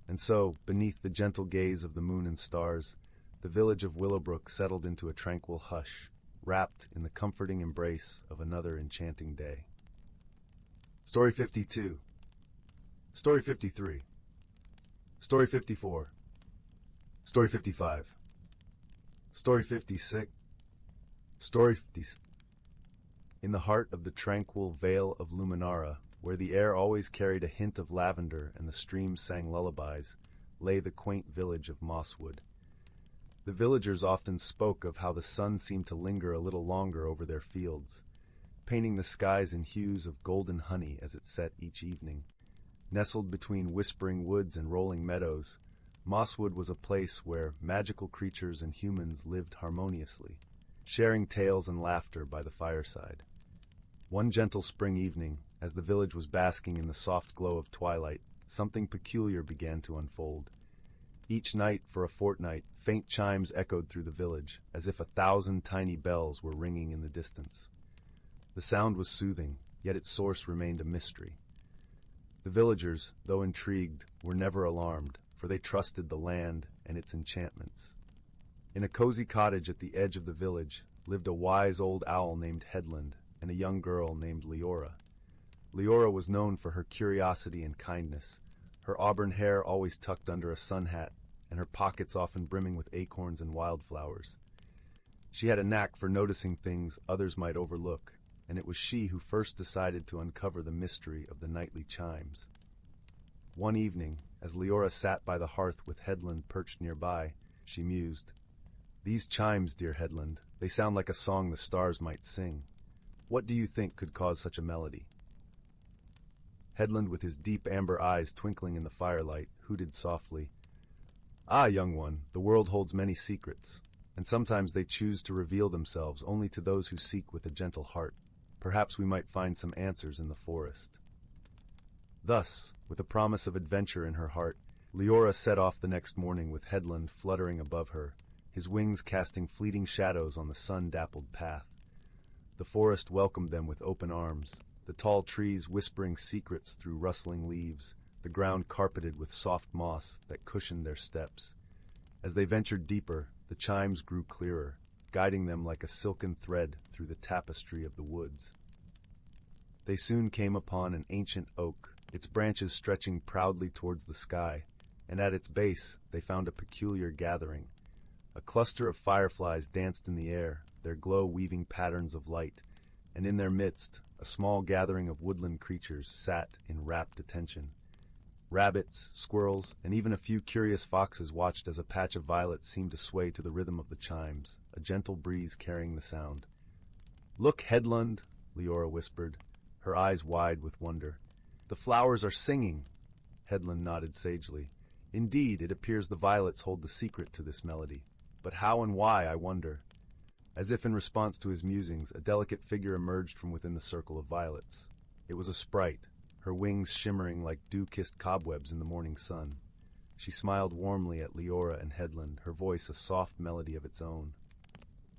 And so, beneath the gentle gaze of the moon and stars, the village of Willowbrook settled into a tranquil hush, wrapped in the comforting embrace of another enchanting day. Story 52. Story 53. Story 54. Story 55. Story 56. Story 50. In the heart of the tranquil vale of Luminara, where the air always carried a hint of lavender and the streams sang lullabies, lay the quaint village of Mosswood. The villagers often spoke of how the sun seemed to linger a little longer over their fields, painting the skies in hues of golden honey as it set each evening. Nestled between whispering woods and rolling meadows, Mosswood was a place where magical creatures and humans lived harmoniously, sharing tales and laughter by the fireside. One gentle spring evening, as the village was basking in the soft glow of twilight, something peculiar began to unfold. Each night for a fortnight, faint chimes echoed through the village, as if 1,000 tiny bells were ringing in the distance. The sound was soothing, yet its source remained a mystery. The villagers, though intrigued, were never alarmed, for they trusted the land and its enchantments. In a cozy cottage at the edge of the village lived a wise old owl named Headland and a young girl named Leora. Leora was known for her curiosity and kindness, her auburn hair always tucked under a sun hat, and her pockets often brimming with acorns and wildflowers. She had a knack for noticing things others might overlook, and it was she who first decided to uncover the mystery of the nightly chimes. One evening, as Leora sat by the hearth with Headland perched nearby, she mused, "These chimes, dear Headland, they sound like a song the stars might sing. What do you think could cause such a melody?" Headland, with his deep amber eyes twinkling in the firelight, hooted softly, "Ah, young one, the world holds many secrets, and sometimes they choose to reveal themselves only to those who seek with a gentle heart. Perhaps we might find some answers in the forest." Thus, with a promise of adventure in her heart, Leora set off the next morning with Headland fluttering above her, his wings casting fleeting shadows on the sun-dappled path. The forest welcomed them with open arms, the tall trees whispering secrets through rustling leaves, the ground carpeted with soft moss that cushioned their steps. As they ventured deeper, the chimes grew clearer, guiding them like a silken thread through the tapestry of the woods. They soon came upon an ancient oak, its branches stretching proudly towards the sky, and at its base they found a peculiar gathering. A cluster of fireflies danced in the air, their glow weaving patterns of light, and in their midst a small gathering of woodland creatures sat in rapt attention. Rabbits, squirrels, and even a few curious foxes watched as a patch of violets seemed to sway to the rhythm of the chimes, a gentle breeze carrying the sound. "Look, Headland," Leora whispered, her eyes wide with wonder. "The flowers are singing." Headland nodded sagely. Indeed, it appears the violets hold the secret to this melody. But how and why, I wonder? As if in response to his musings, a delicate figure emerged from within the circle of violets. It was a sprite, her wings shimmering like dew-kissed cobwebs in the morning sun. She smiled warmly at Leora and Headland, her voice a soft melody of its own.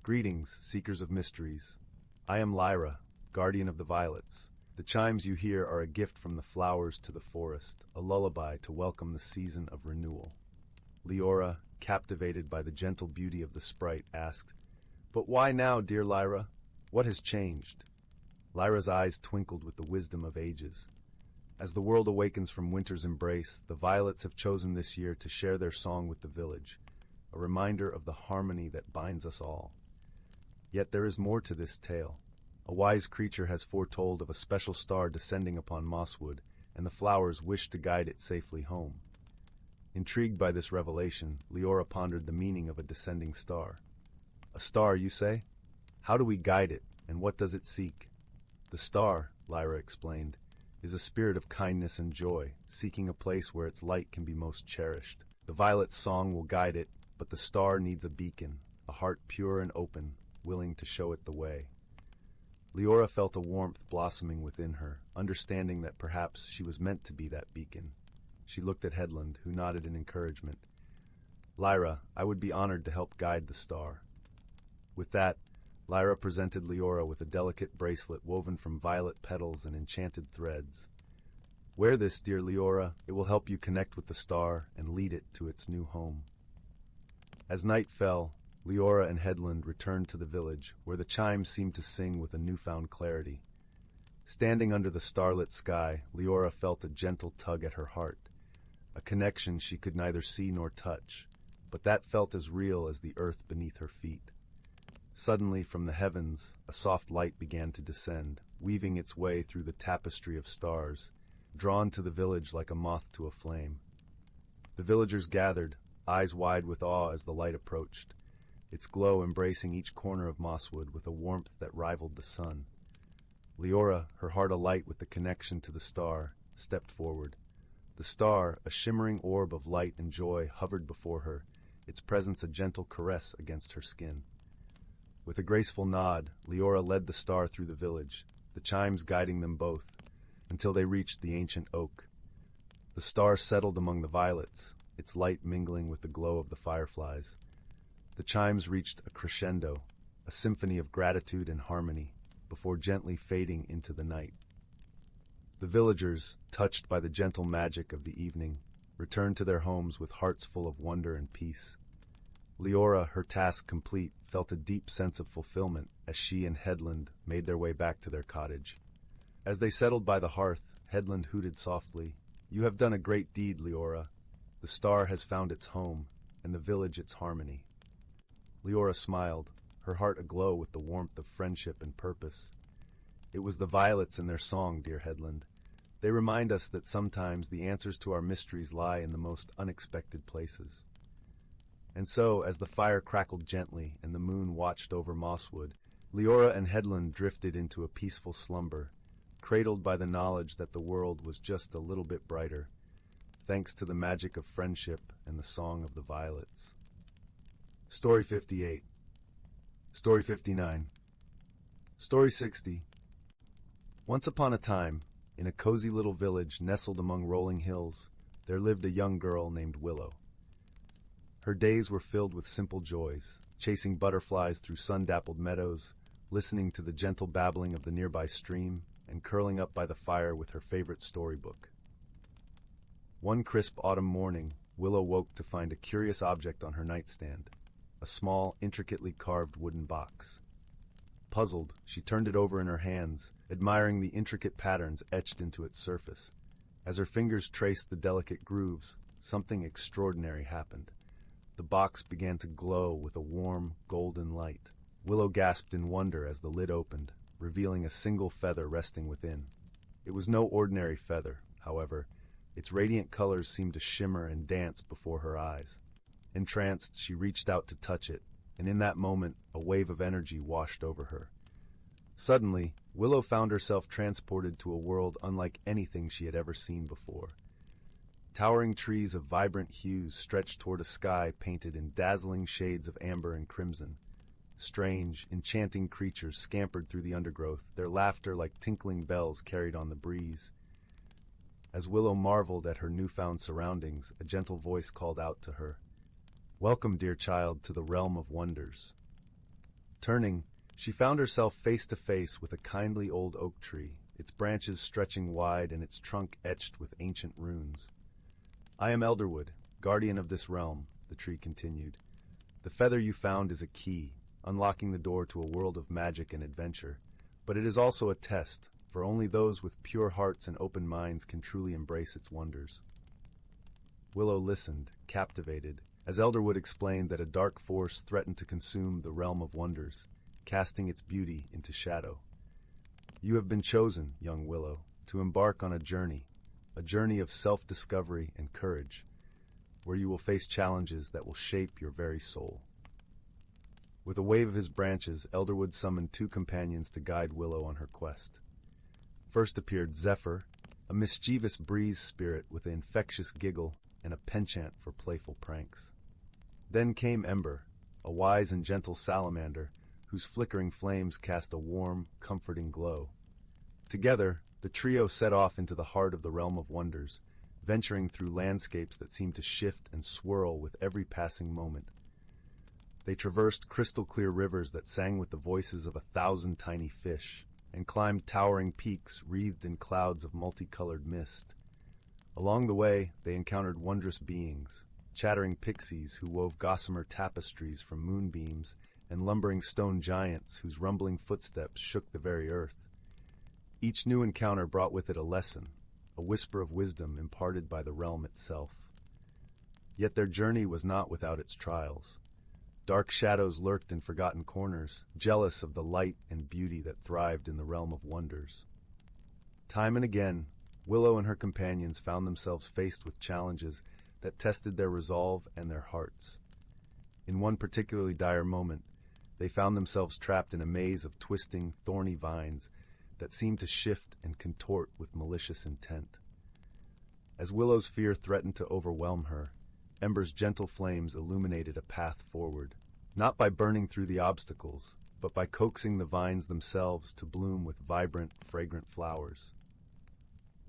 Greetings, seekers of mysteries. I am Lyra, guardian of the violets. The chimes you hear are a gift from the flowers to the forest, a lullaby to welcome the season of renewal. Leora, captivated by the gentle beauty of the sprite, asked, "But why now, dear Lyra? What has changed?" Lyra's eyes twinkled with the wisdom of ages. As the world awakens from winter's embrace, the violets have chosen this year to share their song with the village, a reminder of the harmony that binds us all. Yet there is more to this tale. A wise creature has foretold of a special star descending upon Mosswood, and the flowers wish to guide it safely home. Intrigued by this revelation, Leora pondered the meaning of a descending star. A star, you say? How do we guide it, and what does it seek? The star, Lyra explained, is a spirit of kindness and joy, seeking a place where its light can be most cherished. The violet's song will guide it, but the star needs a beacon, a heart pure and open, willing to show it the way. Leora felt a warmth blossoming within her, understanding that perhaps she was meant to be that beacon. She looked at Headland, who nodded in encouragement. Lyra, I would be honored to help guide the star. With that, Lyra presented Leora with a delicate bracelet woven from violet petals and enchanted threads. Wear this, dear Leora. It will help you connect with the star and lead it to its new home. As night fell, Leora and Headland returned to the village, where the chimes seemed to sing with a newfound clarity. Standing under the starlit sky, Leora felt a gentle tug at her heart, a connection she could neither see nor touch, but that felt as real as the earth beneath her feet. Suddenly, from the heavens, a soft light began to descend, weaving its way through the tapestry of stars, drawn to the village like a moth to a flame. The villagers gathered, eyes wide with awe as the light approached, its glow embracing each corner of Mosswood with a warmth that rivaled the sun. Leora, her heart alight with the connection to the star, stepped forward. The star, a shimmering orb of light and joy, hovered before her, its presence a gentle caress against her skin. With a graceful nod, Leora led the star through the village, the chimes guiding them both, until they reached the ancient oak. The star settled among the violets, its light mingling with the glow of the fireflies. The chimes reached a crescendo, a symphony of gratitude and harmony, before gently fading into the night. The villagers, touched by the gentle magic of the evening, returned to their homes with hearts full of wonder and peace. Leora, her task complete, felt a deep sense of fulfillment as she and Headland made their way back to their cottage. As they settled by the hearth, Headland hooted softly, "You have done a great deed, Leora. The star has found its home, and the village its harmony." Leora smiled, her heart aglow with the warmth of friendship and purpose. "It was the violets and their song, dear Headland. They remind us that sometimes the answers to our mysteries lie in the most unexpected places." And so, as the fire crackled gently and the moon watched over Mosswood, Leora and Headland drifted into a peaceful slumber, cradled by the knowledge that the world was just a little bit brighter, thanks to the magic of friendship and the song of the violets. Story 58. Story 59. Story 60. Once upon a time, in a cozy little village nestled among rolling hills, there lived a young girl named Willow. Her days were filled with simple joys, chasing butterflies through sun-dappled meadows, listening to the gentle babbling of the nearby stream, and curling up by the fire with her favorite storybook. One crisp autumn morning, Willow woke to find a curious object on her nightstand, a small, intricately carved wooden box. Puzzled, she turned it over in her hands, admiring the intricate patterns etched into its surface. As her fingers traced the delicate grooves, something extraordinary happened. The box began to glow with a warm, golden light. Willow gasped in wonder as the lid opened, revealing a single feather resting within. It was no ordinary feather, however. Its radiant colors seemed to shimmer and dance before her eyes. Entranced, she reached out to touch it, and in that moment, a wave of energy washed over her. Suddenly, Willow found herself transported to a world unlike anything she had ever seen before. Towering trees of vibrant hues stretched toward a sky painted in dazzling shades of amber and crimson. Strange, enchanting creatures scampered through the undergrowth, their laughter like tinkling bells carried on the breeze. As Willow marveled at her newfound surroundings, a gentle voice called out to her, "Welcome, dear child, to the realm of wonders." Turning, she found herself face to face with a kindly old oak tree, its branches stretching wide and its trunk etched with ancient runes. "I am Elderwood, guardian of this realm," the tree continued. "The feather you found is a key, unlocking the door to a world of magic and adventure, but it is also a test, for only those with pure hearts and open minds can truly embrace its wonders." Willow listened, captivated, as Elderwood explained that a dark force threatened to consume the realm of wonders, casting its beauty into shadow. "You have been chosen, young Willow, to embark on a journey of self-discovery and courage, where you will face challenges that will shape your very soul." With a wave of his branches, Elderwood summoned two companions to guide Willow on her quest. First appeared Zephyr, a mischievous breeze spirit with an infectious giggle and a penchant for playful pranks. Then came Ember, a wise and gentle salamander, whose flickering flames cast a warm, comforting glow. Together, the trio set off into the heart of the realm of wonders, venturing through landscapes that seemed to shift and swirl with every passing moment. They traversed crystal-clear rivers that sang with the voices of 1,000 tiny fish, and climbed towering peaks wreathed in clouds of multicolored mist. Along the way, they encountered wondrous beings, chattering pixies who wove gossamer tapestries from moonbeams, and lumbering stone giants whose rumbling footsteps shook the very earth. Each new encounter brought with it a lesson, a whisper of wisdom imparted by the realm itself. Yet their journey was not without its trials. Dark shadows lurked in forgotten corners, jealous of the light and beauty that thrived in the realm of wonders. Time and again, Willow and her companions found themselves faced with challenges that tested their resolve and their hearts. In one particularly dire moment, they found themselves trapped in a maze of twisting, thorny vines that seemed to shift and contort with malicious intent. As Willow's fear threatened to overwhelm her, Ember's gentle flames illuminated a path forward, not by burning through the obstacles, but by coaxing the vines themselves to bloom with vibrant, fragrant flowers.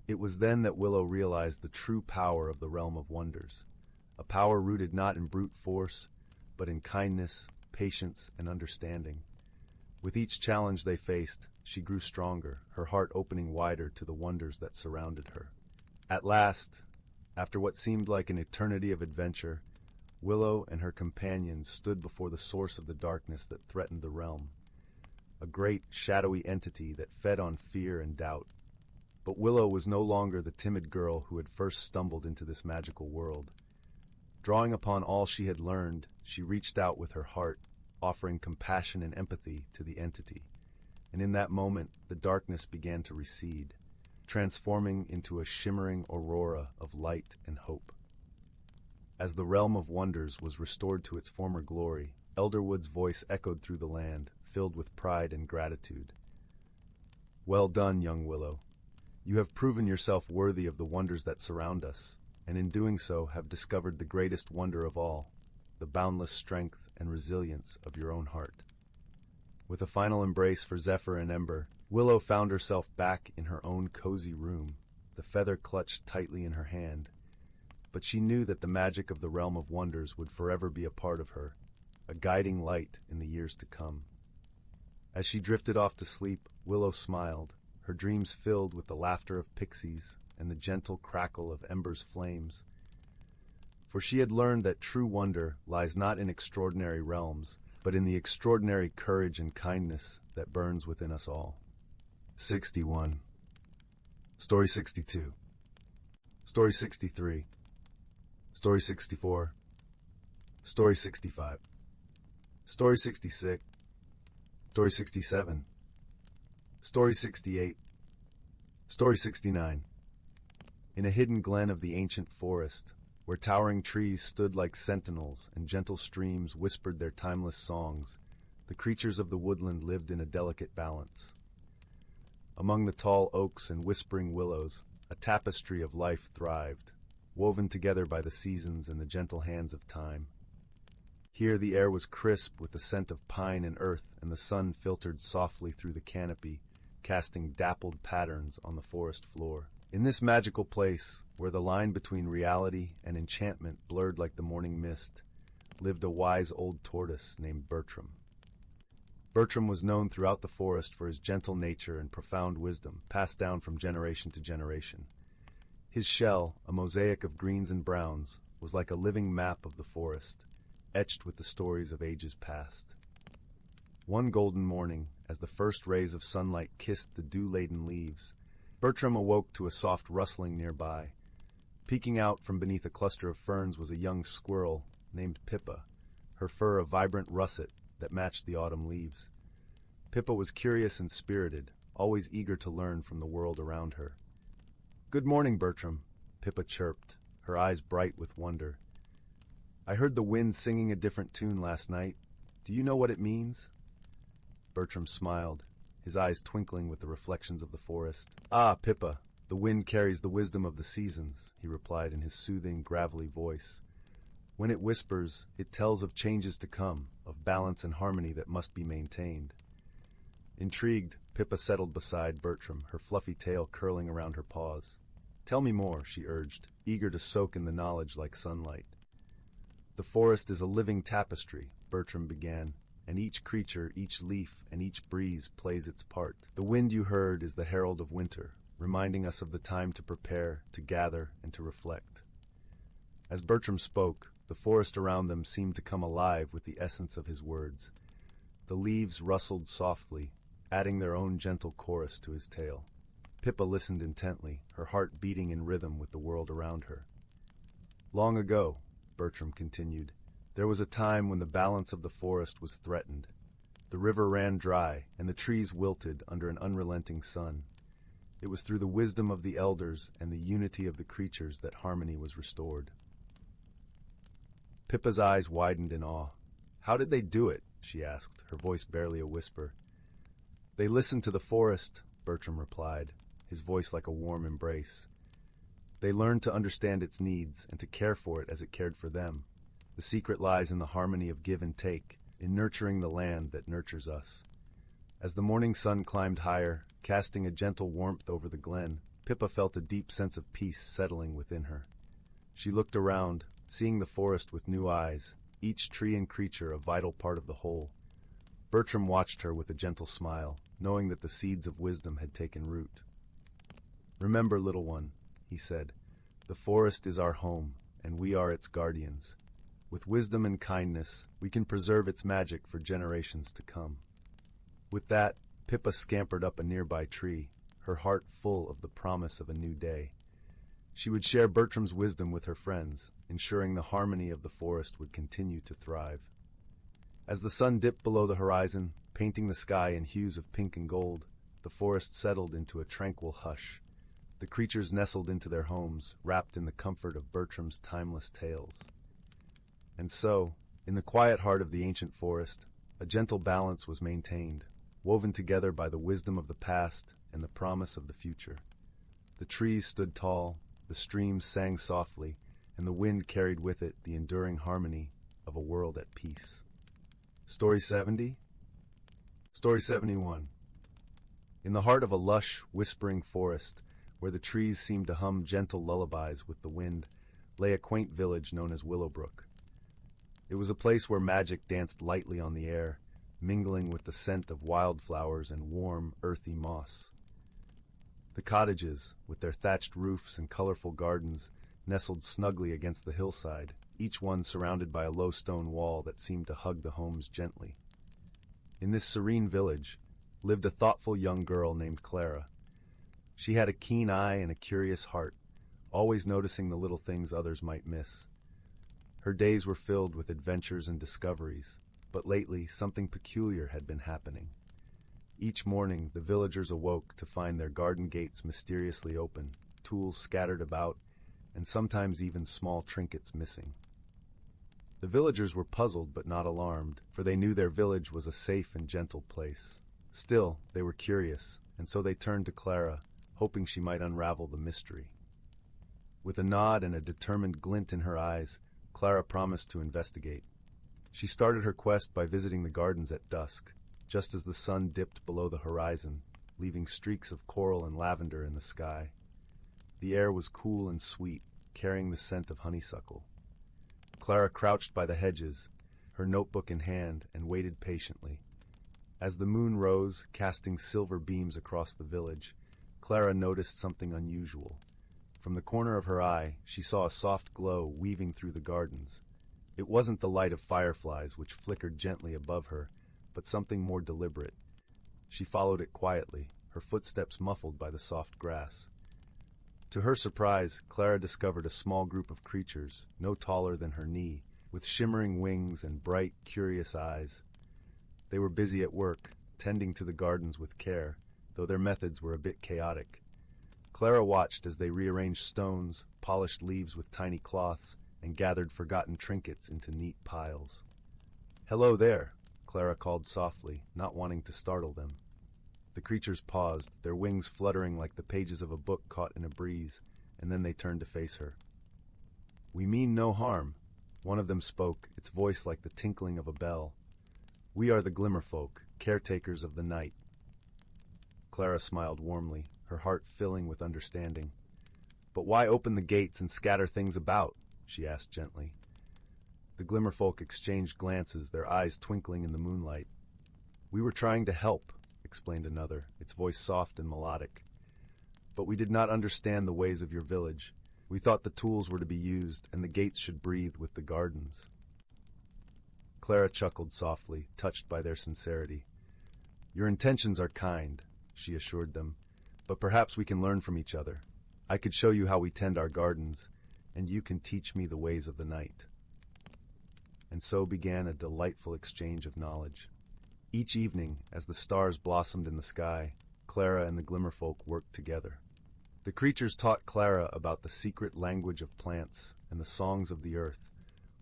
It was then that Willow realized the true power of the realm of wonders, a power rooted not in brute force, but in kindness, patience, and understanding. With each challenge they faced, she grew stronger, her heart opening wider to the wonders that surrounded her. At last, after what seemed like an eternity of adventure, Willow and her companions stood before the source of the darkness that threatened the realm, a great, shadowy entity that fed on fear and doubt. But Willow was no longer the timid girl who had first stumbled into this magical world. Drawing upon all she had learned, she reached out with her heart, offering compassion and empathy to the entity. And in that moment, the darkness began to recede, transforming into a shimmering aurora of light and hope. As the realm of wonders was restored to its former glory, Elderwood's voice echoed through the land, filled with pride and gratitude. "Well done, young Willow. You have proven yourself worthy of the wonders that surround us, and in doing so have discovered the greatest wonder of all, the boundless strength and resilience of your own heart." With a final embrace for Zephyr and Ember, Willow found herself back in her own cozy room, the feather clutched tightly in her hand. But she knew that the magic of the realm of wonders would forever be a part of her, a guiding light in the years to come. As she drifted off to sleep, Willow smiled, her dreams filled with the laughter of pixies and the gentle crackle of Ember's flames. For she had learned that true wonder lies not in extraordinary realms, but in the extraordinary courage and kindness that burns within us all. 61. Story 62. Story 63. Story 64. Story 65. Story 66. Story 67. Story 68. Story 69. In a hidden glen of the ancient forest, where towering trees stood like sentinels and gentle streams whispered their timeless songs, the creatures of the woodland lived in a delicate balance. Among the tall oaks and whispering willows, a tapestry of life thrived. woven together by the seasons and the gentle hands of time. Here the air was crisp with the scent of pine and earth, and the sun filtered softly through the canopy, casting dappled patterns on the forest floor. In this magical place, where the line between reality and enchantment blurred like the morning mist, lived a wise old tortoise named Bertram. Bertram was known throughout the forest for his gentle nature and profound wisdom, passed down from generation to generation. His shell, a mosaic of greens and browns, was like a living map of the forest, etched with the stories of ages past. One golden morning, as the first rays of sunlight kissed the dew-laden leaves, Bertram awoke to a soft rustling nearby. Peeking out from beneath a cluster of ferns was a young squirrel named Pippa, her fur a vibrant russet that matched the autumn leaves. Pippa was curious and spirited, always eager to learn from the world around her. "Good morning, Bertram," Pippa chirped, her eyes bright with wonder. "I heard the wind singing a different tune last night. Do you know what it means?" Bertram smiled, his eyes twinkling with the reflections of the forest. "Ah, Pippa, the wind carries the wisdom of the seasons," he replied in his soothing, gravelly voice. "When it whispers, it tells of changes to come, of balance and harmony that must be maintained." Intrigued, Pippa settled beside Bertram, her fluffy tail curling around her paws. "Tell me more," she urged, eager to soak in the knowledge like sunlight. "The forest is a living tapestry," Bertram began, "and each creature, each leaf, and each breeze plays its part. The wind you heard is the herald of winter, reminding us of the time to prepare, to gather, and to reflect." As Bertram spoke, the forest around them seemed to come alive with the essence of his words. The leaves rustled softly, adding their own gentle chorus to his tale. Pippa listened intently, her heart beating in rhythm with the world around her. "Long ago," Bertram continued, "there was a time when the balance of the forest was threatened. The river ran dry, and the trees wilted under an unrelenting sun. It was through the wisdom of the elders and the unity of the creatures that harmony was restored." Pippa's eyes widened in awe. "How did they do it?" she asked, her voice barely a whisper. "They listened to the forest," Bertram replied, his voice like a warm embrace. "They learned to understand its needs and to care for it as it cared for them. The secret lies in the harmony of give and take, in nurturing the land that nurtures us." As the morning sun climbed higher, casting a gentle warmth over the glen, Pippa felt a deep sense of peace settling within her. She looked around, seeing the forest with new eyes, each tree and creature a vital part of the whole. Bertram watched her with a gentle smile, knowing that the seeds of wisdom had taken root. "Remember, little one," he said, "the forest is our home, and we are its guardians. With wisdom and kindness, we can preserve its magic for generations to come." With that, Pippa scampered up a nearby tree, her heart full of the promise of a new day. She would share Bertram's wisdom with her friends, ensuring the harmony of the forest would continue to thrive. As the sun dipped below the horizon, painting the sky in hues of pink and gold, the forest settled into a tranquil hush. The creatures nestled into their homes, wrapped in the comfort of Bertram's timeless tales. And so, in the quiet heart of the ancient forest, a gentle balance was maintained, woven together by the wisdom of the past and the promise of the future. The trees stood tall, the streams sang softly, and the wind carried with it the enduring harmony of a world at peace. Story 70? Story 71. In the heart of a lush, whispering forest, where the trees seemed to hum gentle lullabies with the wind, lay a quaint village known as Willowbrook. It was a place where magic danced lightly on the air, mingling with the scent of wildflowers and warm, earthy moss. The cottages, with their thatched roofs and colorful gardens, nestled snugly against the hillside, each one surrounded by a low stone wall that seemed to hug the homes gently. In this serene village lived a thoughtful young girl named Clara. She had a keen eye and a curious heart, always noticing the little things others might miss. Her days were filled with adventures and discoveries, but lately something peculiar had been happening. Each morning the villagers awoke to find their garden gates mysteriously open, tools scattered about, and sometimes even small trinkets missing. The villagers were puzzled but not alarmed, for they knew their village was a safe and gentle place. Still, they were curious, and so they turned to Clara, hoping she might unravel the mystery. With a nod and a determined glint in her eyes, Clara promised to investigate. She started her quest by visiting the gardens at dusk, just as the sun dipped below the horizon, leaving streaks of coral and lavender in the sky. The air was cool and sweet, carrying the scent of honeysuckle. Clara crouched by the hedges, her notebook in hand, and waited patiently. As the moon rose, casting silver beams across the village, Clara noticed something unusual. From the corner of her eye, she saw a soft glow weaving through the gardens. It wasn't the light of fireflies which flickered gently above her, but something more deliberate. She followed it quietly, her footsteps muffled by the soft grass. To her surprise, Clara discovered a small group of creatures, no taller than her knee, with shimmering wings and bright, curious eyes. They were busy at work, tending to the gardens with care, though their methods were a bit chaotic. Clara watched as they rearranged stones, polished leaves with tiny cloths, and gathered forgotten trinkets into neat piles. "Hello there," Clara called softly, not wanting to startle them. The creatures paused, their wings fluttering like the pages of a book caught in a breeze, and then they turned to face her. "We mean no harm," one of them spoke, its voice like the tinkling of a bell. "We are the Glimmerfolk, caretakers of the night." Clara smiled warmly, her heart filling with understanding. "But why open the gates and scatter things about?" she asked gently. The Glimmerfolk exchanged glances, their eyes twinkling in the moonlight. "We were trying to help," explained another, its voice soft and melodic. "But we did not understand the ways of your village. We thought the tools were to be used, and the gates should breathe with the gardens." Clara chuckled softly, touched by their sincerity. "Your intentions are kind," she assured them, "but perhaps we can learn from each other. I could show you how we tend our gardens, and you can teach me the ways of the night." And so began a delightful exchange of knowledge. Each evening, as the stars blossomed in the sky, Clara and the Glimmerfolk worked together. The creatures taught Clara about the secret language of plants and the songs of the earth,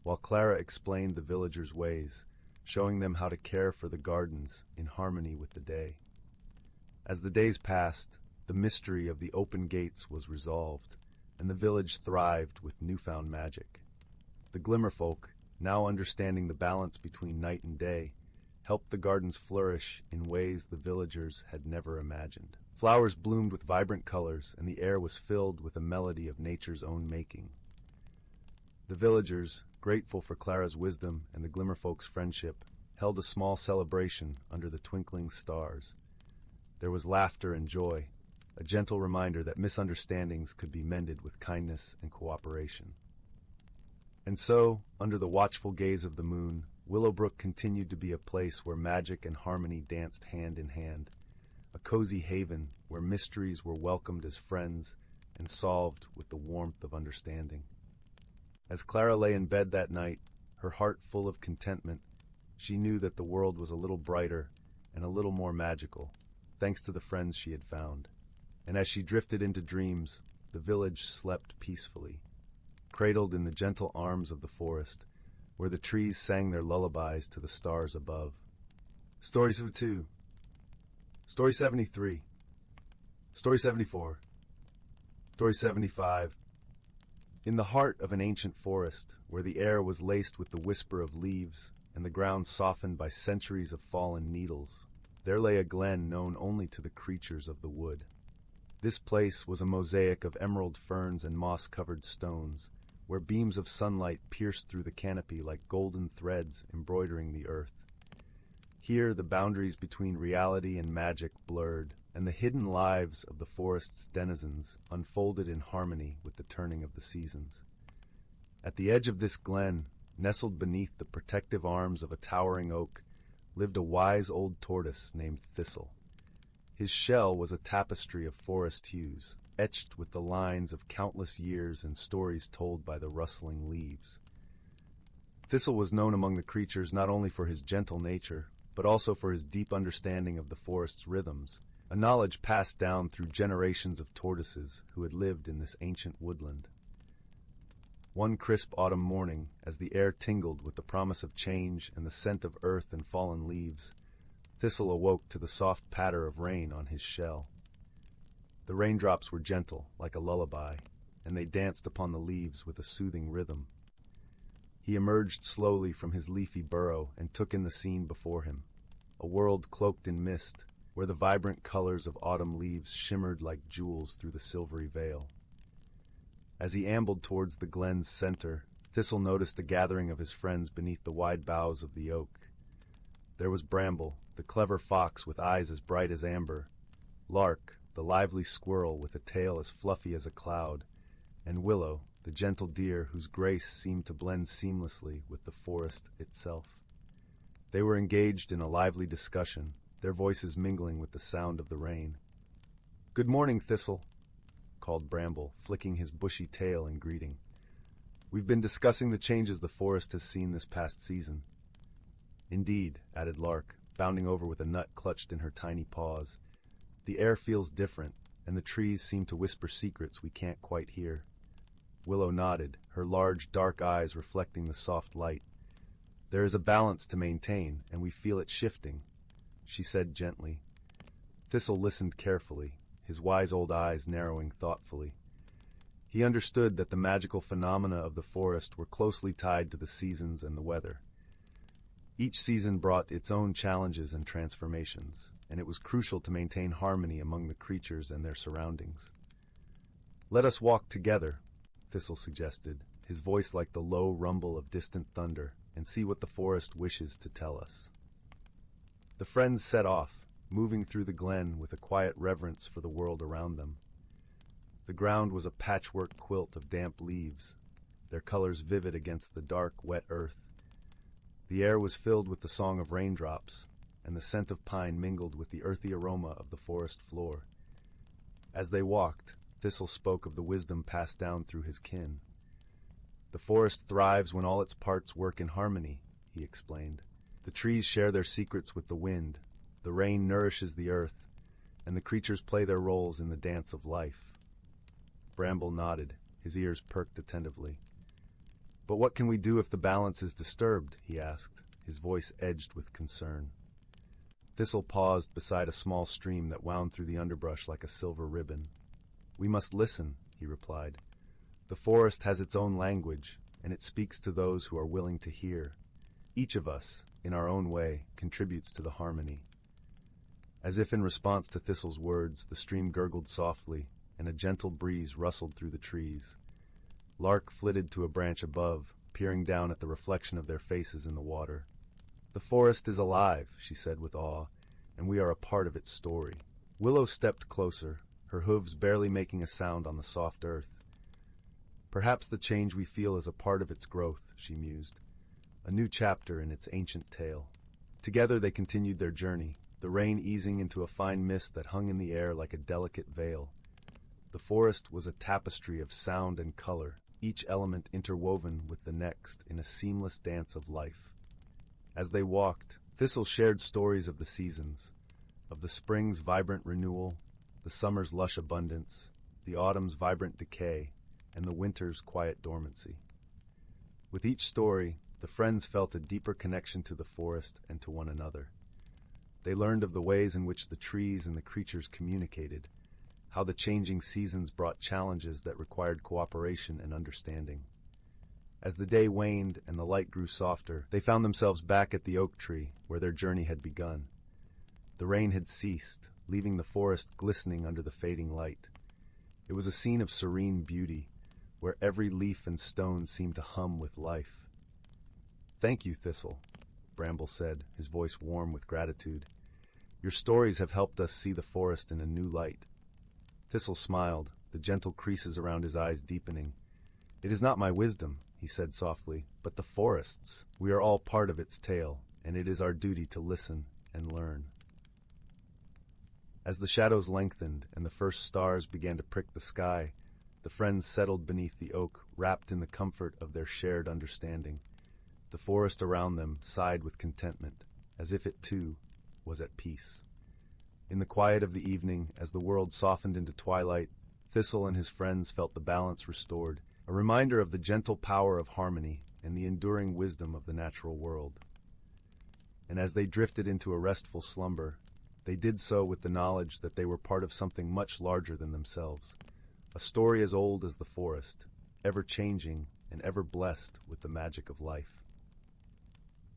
while Clara explained the villagers' ways, showing them how to care for the gardens in harmony with the day. As the days passed, the mystery of the open gates was resolved, and the village thrived with newfound magic. The Glimmerfolk, now understanding the balance between night and day, helped the gardens flourish in ways the villagers had never imagined. Flowers bloomed with vibrant colors, and the air was filled with a melody of nature's own making. The villagers, grateful for Clara's wisdom and the Glimmerfolk's friendship, held a small celebration under the twinkling stars. There was laughter and joy, a gentle reminder that misunderstandings could be mended with kindness and cooperation. And so, under the watchful gaze of the moon, Willowbrook continued to be a place where magic and harmony danced hand in hand, a cozy haven where mysteries were welcomed as friends and solved with the warmth of understanding. As Clara lay in bed that night, her heart full of contentment, she knew that the world was a little brighter and a little more magical, thanks to the friends she had found. And as she drifted into dreams, the village slept peacefully, cradled in the gentle arms of the forest, where the trees sang their lullabies to the stars above. Story 72. Story 73. Story 74. Story 75. In the heart of an ancient forest, where the air was laced with the whisper of leaves and the ground softened by centuries of fallen needles, there lay a glen known only to the creatures of the wood. This place was a mosaic of emerald ferns and moss-covered stones, where beams of sunlight pierced through the canopy like golden threads embroidering the earth. Here the boundaries between reality and magic blurred, and the hidden lives of the forest's denizens unfolded in harmony with the turning of the seasons. At the edge of this glen, nestled beneath the protective arms of a towering oak, lived a wise old tortoise named Thistle. His shell was a tapestry of forest hues, etched with the lines of countless years and stories told by the rustling leaves. Thistle was known among the creatures not only for his gentle nature, but also for his deep understanding of the forest's rhythms, a knowledge passed down through generations of tortoises who had lived in this ancient woodland. One crisp autumn morning, as the air tingled with the promise of change and the scent of earth and fallen leaves, Thistle awoke to the soft patter of rain on his shell. The raindrops were gentle, like a lullaby, and they danced upon the leaves with a soothing rhythm. He emerged slowly from his leafy burrow and took in the scene before him, a world cloaked in mist, where the vibrant colors of autumn leaves shimmered like jewels through the silvery veil. As he ambled towards the glen's center, Thistle noticed a gathering of his friends beneath the wide boughs of the oak. There was Bramble, the clever fox with eyes as bright as amber, Lark, the lively squirrel with a tail as fluffy as a cloud, and Willow, the gentle deer whose grace seemed to blend seamlessly with the forest itself. They were engaged in a lively discussion, their voices mingling with the sound of the rain. "Good morning, Thistle," called Bramble, flicking his bushy tail in greeting. "We've been discussing the changes the forest has seen this past season." "Indeed," added Lark, bounding over with a nut clutched in her tiny paws. "The air feels different, and the trees seem to whisper secrets we can't quite hear." Willow nodded, her large, dark eyes reflecting the soft light. "There is a balance to maintain, and we feel it shifting," she said gently. Thistle listened carefully, his wise old eyes narrowing thoughtfully. He understood that the magical phenomena of the forest were closely tied to the seasons and the weather. Each season brought its own challenges and transformations, and it was crucial to maintain harmony among the creatures and their surroundings. "Let us walk together," Thistle suggested, his voice like the low rumble of distant thunder, "and see what the forest wishes to tell us." The friends set off, moving through the glen with a quiet reverence for the world around them. The ground was a patchwork quilt of damp leaves, their colors vivid against the dark, wet earth. The air was filled with the song of raindrops, and the scent of pine mingled with the earthy aroma of the forest floor. As they walked, Thistle spoke of the wisdom passed down through his kin. "The forest thrives when all its parts work in harmony," he explained. "The trees share their secrets with the wind, the rain nourishes the earth, and the creatures play their roles in the dance of life." Bramble nodded, his ears perked attentively. "But what can we do if the balance is disturbed?" he asked, his voice edged with concern. Thistle paused beside a small stream that wound through the underbrush like a silver ribbon. "We must listen," he replied. "The forest has its own language, and it speaks to those who are willing to hear. Each of us, in our own way, contributes to the harmony." As if in response to Thistle's words, the stream gurgled softly, and a gentle breeze rustled through the trees. Lark flitted to a branch above, peering down at the reflection of their faces in the water. "The forest is alive," she said with awe, "and we are a part of its story." Willow stepped closer, her hooves barely making a sound on the soft earth. "Perhaps the change we feel is a part of its growth," she mused, "a new chapter in its ancient tale." Together they continued their journey, the rain easing into a fine mist that hung in the air like a delicate veil. The forest was a tapestry of sound and color, each element interwoven with the next in a seamless dance of life. As they walked, Thistle shared stories of the seasons, of the spring's vibrant renewal, the summer's lush abundance, the autumn's vibrant decay, and the winter's quiet dormancy. With each story, the friends felt a deeper connection to the forest and to one another. They learned of the ways in which the trees and the creatures communicated, how the changing seasons brought challenges that required cooperation and understanding. As the day waned and the light grew softer, they found themselves back at the oak tree where their journey had begun. The rain had ceased, leaving the forest glistening under the fading light. It was a scene of serene beauty, where every leaf and stone seemed to hum with life. "Thank you, Thistle," Bramble said, his voice warm with gratitude. "Your stories have helped us see the forest in a new light." Thistle smiled, the gentle creases around his eyes deepening. "It is not my wisdom," he said softly, "but the forest's. We are all part of its tale, and it is our duty to listen and learn." As the shadows lengthened and the first stars began to prick the sky, the friends settled beneath the oak, wrapped in the comfort of their shared understanding. The forest around them sighed with contentment, as if it, too, was at peace. In the quiet of the evening, as the world softened into twilight, Thistle and his friends felt the balance restored, a reminder of the gentle power of harmony and the enduring wisdom of the natural world. And as they drifted into a restful slumber, they did so with the knowledge that they were part of something much larger than themselves, a story as old as the forest, ever-changing and ever-blessed with the magic of life.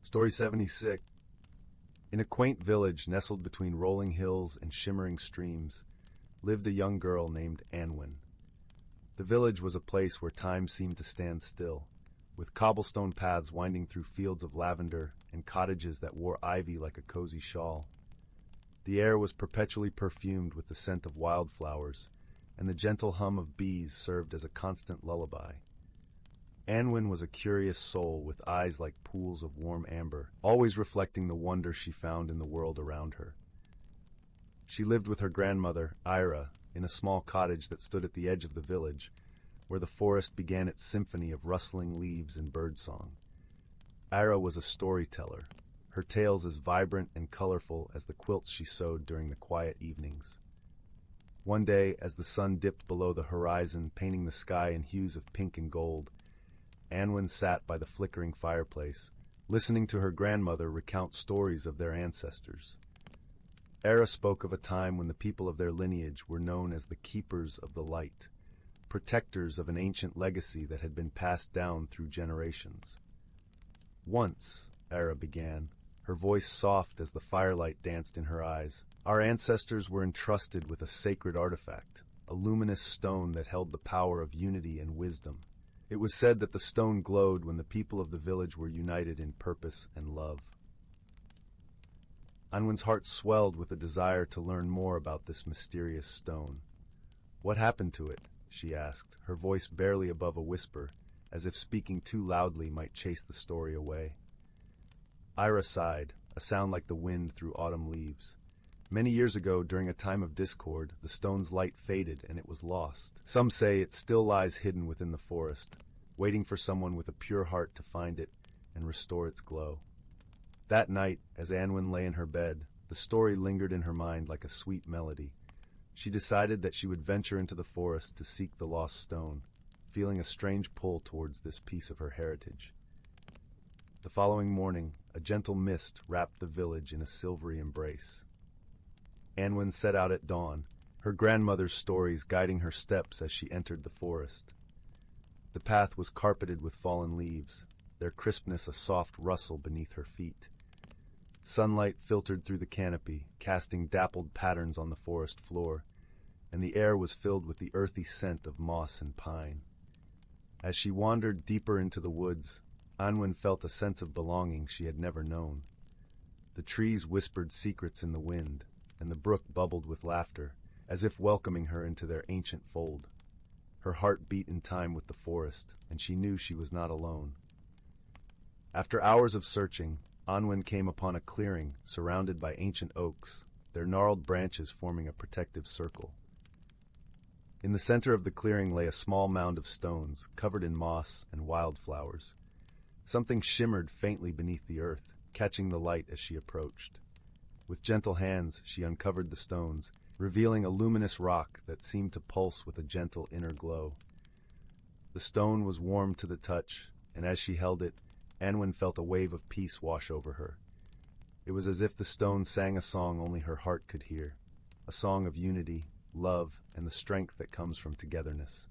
Story 76. In a quaint village nestled between rolling hills and shimmering streams, lived a young girl named Anwen. The village was a place where time seemed to stand still, with cobblestone paths winding through fields of lavender and cottages that wore ivy like a cozy shawl. The air was perpetually perfumed with the scent of wildflowers, and the gentle hum of bees served as a constant lullaby. Anwen was a curious soul with eyes like pools of warm amber, always reflecting the wonder she found in the world around her. She lived with her grandmother, Ira, in a small cottage that stood at the edge of the village, where the forest began its symphony of rustling leaves and birdsong. Ira was a storyteller, her tales as vibrant and colorful as the quilts she sewed during the quiet evenings. One day, as the sun dipped below the horizon, painting the sky in hues of pink and gold, Anwen sat by the flickering fireplace, listening to her grandmother recount stories of their ancestors. Ira spoke of a time when the people of their lineage were known as the Keepers of the Light, protectors of an ancient legacy that had been passed down through generations. Once, Ira began, her voice soft as the firelight danced in her eyes, our ancestors were entrusted with a sacred artifact, a luminous stone that held the power of unity and wisdom. It was said that the stone glowed when the people of the village were united in purpose and love. Anwen's heart swelled with a desire to learn more about this mysterious stone. What happened to it? She asked, her voice barely above a whisper, as if speaking too loudly might chase the story away. Ira sighed, a sound like the wind through autumn leaves. Many years ago, during a time of discord, the stone's light faded and it was lost. Some say it still lies hidden within the forest, waiting for someone with a pure heart to find it and restore its glow. That night, as Anwen lay in her bed, the story lingered in her mind like a sweet melody. She decided that she would venture into the forest to seek the lost stone, feeling a strange pull towards this piece of her heritage. The following morning, a gentle mist wrapped the village in a silvery embrace. Anwen set out at dawn, her grandmother's stories guiding her steps as she entered the forest. The path was carpeted with fallen leaves, their crispness a soft rustle beneath her feet. Sunlight filtered through the canopy, casting dappled patterns on the forest floor, and the air was filled with the earthy scent of moss and pine. As she wandered deeper into the woods, Anwen felt a sense of belonging she had never known. The trees whispered secrets in the wind, and the brook bubbled with laughter, as if welcoming her into their ancient fold. Her heart beat in time with the forest, and she knew she was not alone. After hours of searching, Anwen came upon a clearing surrounded by ancient oaks, their gnarled branches forming a protective circle. In the center of the clearing lay a small mound of stones, covered in moss and wildflowers. Something shimmered faintly beneath the earth, catching the light as she approached. With gentle hands, she uncovered the stones, revealing a luminous rock that seemed to pulse with a gentle inner glow. The stone was warm to the touch, and as she held it, Anwen felt a wave of peace wash over her. It was as if the stone sang a song only her heart could hear, a song of unity, love, and the strength that comes from togetherness.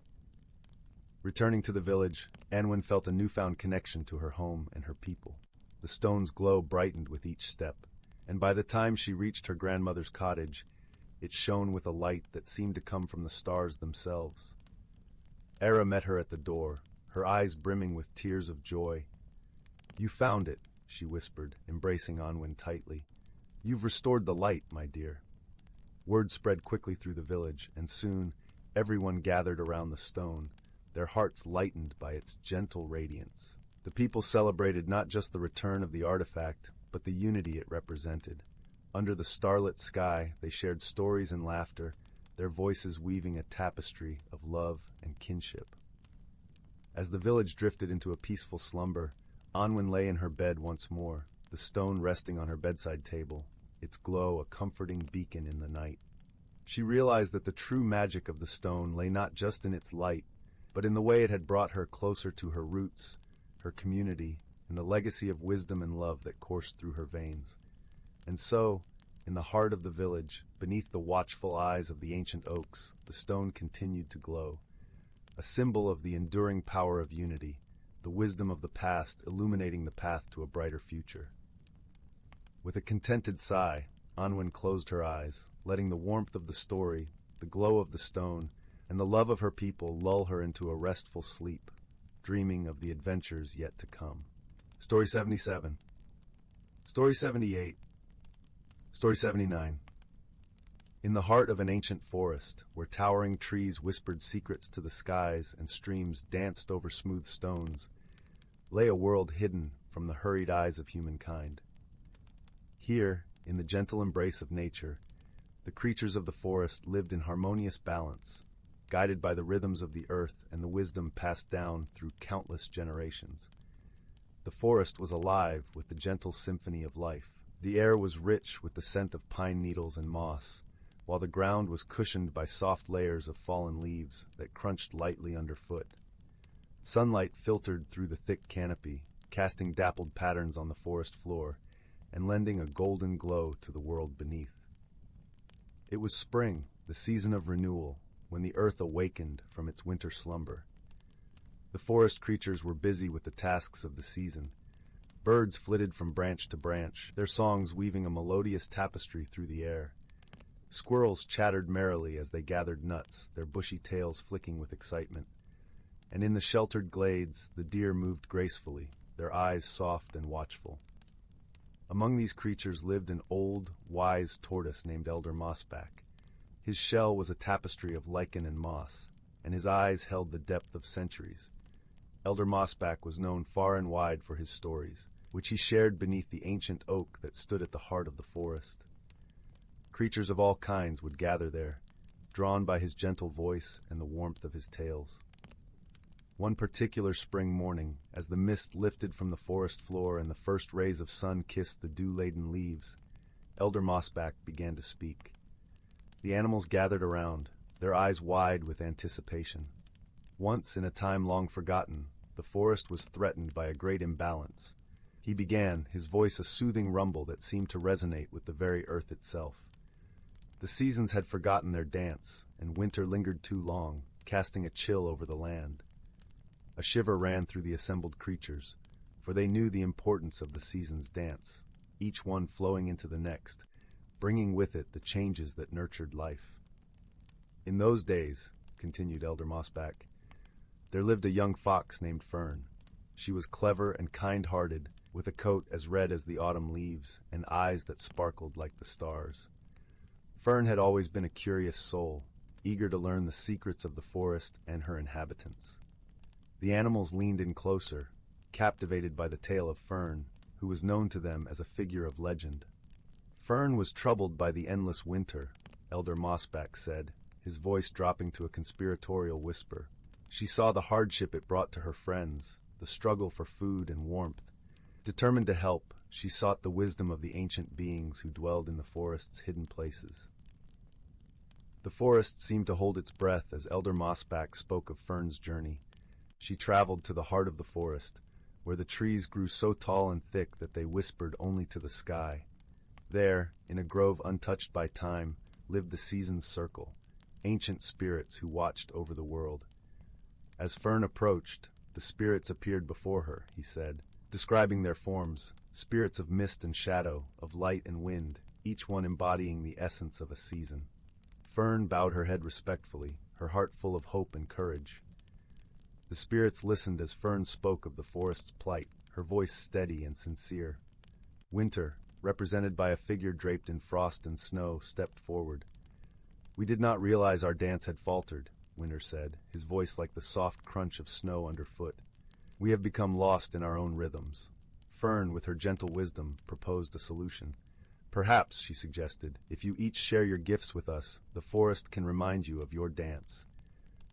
Returning to the village, Anwen felt a newfound connection to her home and her people. The stone's glow brightened with each step, and by the time she reached her grandmother's cottage, it shone with a light that seemed to come from the stars themselves. Era met her at the door, her eyes brimming with tears of joy. "You found it," she whispered, embracing Anwen tightly. "You've restored the light, my dear." Word spread quickly through the village, and soon everyone gathered around the stone, their hearts lightened by its gentle radiance. The people celebrated not just the return of the artifact, but the unity it represented. Under the starlit sky, they shared stories and laughter, their voices weaving a tapestry of love and kinship. As the village drifted into a peaceful slumber, Anwen lay in her bed once more, the stone resting on her bedside table, its glow a comforting beacon in the night. She realized that the true magic of the stone lay not just in its light, but in the way it had brought her closer to her roots, her community, and the legacy of wisdom and love that coursed through her veins. And so, In the heart of the village, beneath the watchful eyes of the ancient oaks, the stone continued to glow, a symbol of the enduring power of unity, the wisdom of the past illuminating the path to a brighter future. With a contented sigh, Anwen closed her eyes, letting the warmth of the story, the glow of the stone, and the love of her people lull her into a restful sleep, dreaming of the adventures yet to come. Story 77. Story 78. Story 79. In the heart of an ancient forest, where towering trees whispered secrets to the skies and streams danced over smooth stones, lay a world hidden from the hurried eyes of humankind. Here, in the gentle embrace of nature, the creatures of the forest lived in harmonious balance, guided by the rhythms of the earth and the wisdom passed down through countless generations. The forest was alive with the gentle symphony of life. The air was rich with the scent of pine needles and moss, while the ground was cushioned by soft layers of fallen leaves that crunched lightly underfoot. Sunlight filtered through the thick canopy, casting dappled patterns on the forest floor and lending a golden glow to the world beneath. It was spring, the season of renewal, when the earth awakened from its winter slumber. The forest creatures were busy with the tasks of the season. Birds flitted from branch to branch, their songs weaving a melodious tapestry through the air. Squirrels chattered merrily as they gathered nuts, their bushy tails flicking with excitement. And in the sheltered glades, the deer moved gracefully, their eyes soft and watchful. Among these creatures lived an old, wise tortoise named Elder Mossback. His shell was a tapestry of lichen and moss, and his eyes held the depth of centuries. Elder Mossback was known far and wide for his stories, which he shared beneath the ancient oak that stood at the heart of the forest. Creatures of all kinds would gather there, drawn by his gentle voice and the warmth of his tales. One particular spring morning, as the mist lifted from the forest floor and the first rays of sun kissed the dew-laden leaves, Elder Mossback began to speak. The animals gathered around, their eyes wide with anticipation. Once, in a time long forgotten, the forest was threatened by a great imbalance. He began, his voice a soothing rumble that seemed to resonate with the very earth itself. The seasons had forgotten their dance, and winter lingered too long, casting a chill over the land. A shiver ran through the assembled creatures, for they knew the importance of the season's dance, each one flowing into the next, bringing with it the changes that nurtured life. In those days, continued Elder Mossback, there lived a young fox named Fern. She was clever and kind-hearted, with a coat as red as the autumn leaves and eyes that sparkled like the stars. Fern had always been a curious soul, eager to learn the secrets of the forest and her inhabitants. The animals leaned in closer, captivated by the tale of Fern, who was known to them as a figure of legend. Fern was troubled by the endless winter, Elder Mossback said, his voice dropping to a conspiratorial whisper. She saw the hardship it brought to her friends, the struggle for food and warmth. Determined to help, she sought the wisdom of the ancient beings who dwelled in the forest's hidden places. The forest seemed to hold its breath as Elder Mossback spoke of Fern's journey. She traveled to the heart of the forest, where the trees grew so tall and thick that they whispered only to the sky. There, in a grove untouched by time, lived the season's circle, ancient spirits who watched over the world. As Fern approached, the spirits appeared before her, he said, describing their forms, spirits of mist and shadow, of light and wind, each one embodying the essence of a season. Fern bowed her head respectfully, her heart full of hope and courage. The spirits listened as Fern spoke of the forest's plight, her voice steady and sincere. Winter, represented by a figure draped in frost and snow, stepped forward. We did not realize our dance had faltered, Winter said, his voice like the soft crunch of snow underfoot. We have become lost in our own rhythms. Fern, with her gentle wisdom, proposed a solution. Perhaps, she suggested, if you each share your gifts with us, the forest can remind you of your dance.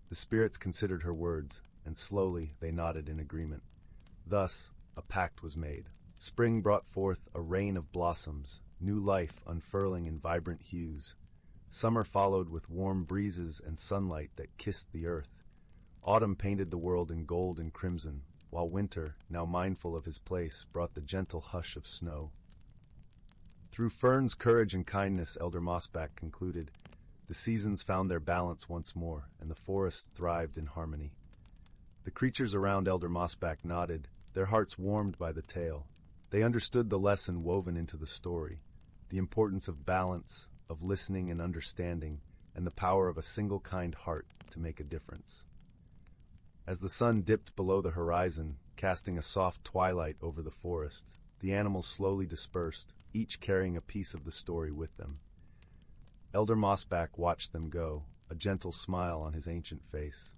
The spirits considered her words, and slowly they nodded in agreement. Thus, a pact was made. Spring brought forth a rain of blossoms, new life unfurling in vibrant hues. Summer followed with warm breezes and sunlight that kissed the earth. Autumn painted the world in gold and crimson, while winter, now mindful of his place, brought the gentle hush of snow. Through Fern's courage and kindness, Elder Mossback concluded, the seasons found their balance once more, and the forest thrived in harmony. The creatures around Elder Mossback nodded, their hearts warmed by the tale. They understood the lesson woven into the story, the importance of balance, of listening and understanding, and the power of a single kind heart to make a difference. As the sun dipped below the horizon, casting a soft twilight over the forest, the animals slowly dispersed, each carrying a piece of the story with them. Elder Mossback watched them go, a gentle smile on his ancient face.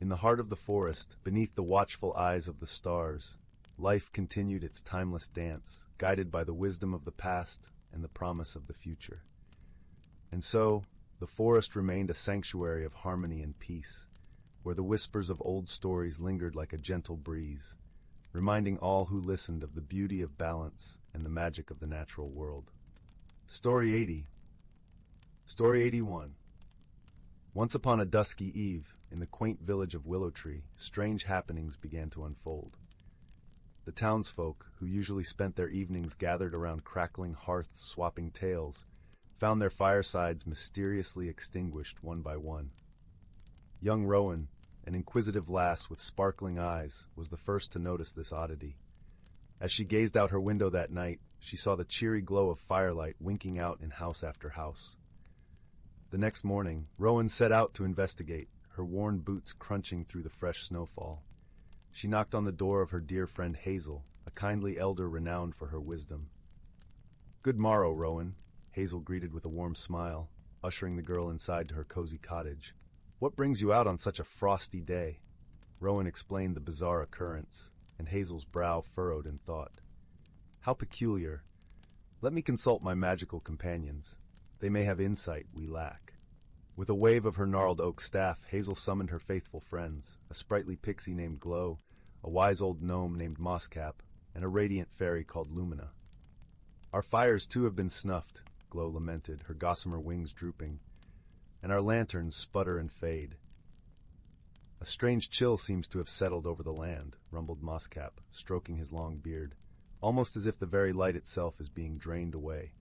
In the heart of the forest, beneath the watchful eyes of the stars, life continued its timeless dance, guided by the wisdom of the past and the promise of the future. And so, the forest remained a sanctuary of harmony and peace, where the whispers of old stories lingered like a gentle breeze, reminding all who listened of the beauty of balance and the magic of the natural world. Story 80. Story 81. Once upon a dusky eve, in the quaint village of Willow Tree, strange happenings began to unfold. The townsfolk, who usually spent their evenings gathered around crackling hearths swapping tales, found their firesides mysteriously extinguished one by one. Young Rowan, an inquisitive lass with sparkling eyes, was the first to notice this oddity. As she gazed out her window that night, she saw the cheery glow of firelight winking out in house after house. The next morning, Rowan set out to investigate, her worn boots crunching through the fresh snowfall. She knocked on the door of her dear friend Hazel, a kindly elder renowned for her wisdom. "Good morrow, Rowan," Hazel greeted with a warm smile, ushering the girl inside to her cozy cottage. "What brings you out on such a frosty day?" Rowan explained the bizarre occurrence, and Hazel's brow furrowed in thought. "How peculiar. Let me consult my magical companions. They may have insight we lack." With a wave of her gnarled oak staff, Hazel summoned her faithful friends, a sprightly pixie named Glow, a wise old gnome named Mosscap, and a radiant fairy called Lumina. "Our fires too have been snuffed," Glow lamented, her gossamer wings drooping, "and our lanterns sputter and fade." "A strange chill seems to have settled over the land," rumbled Mosscap, stroking his long beard, "almost as if the very light itself is being drained away."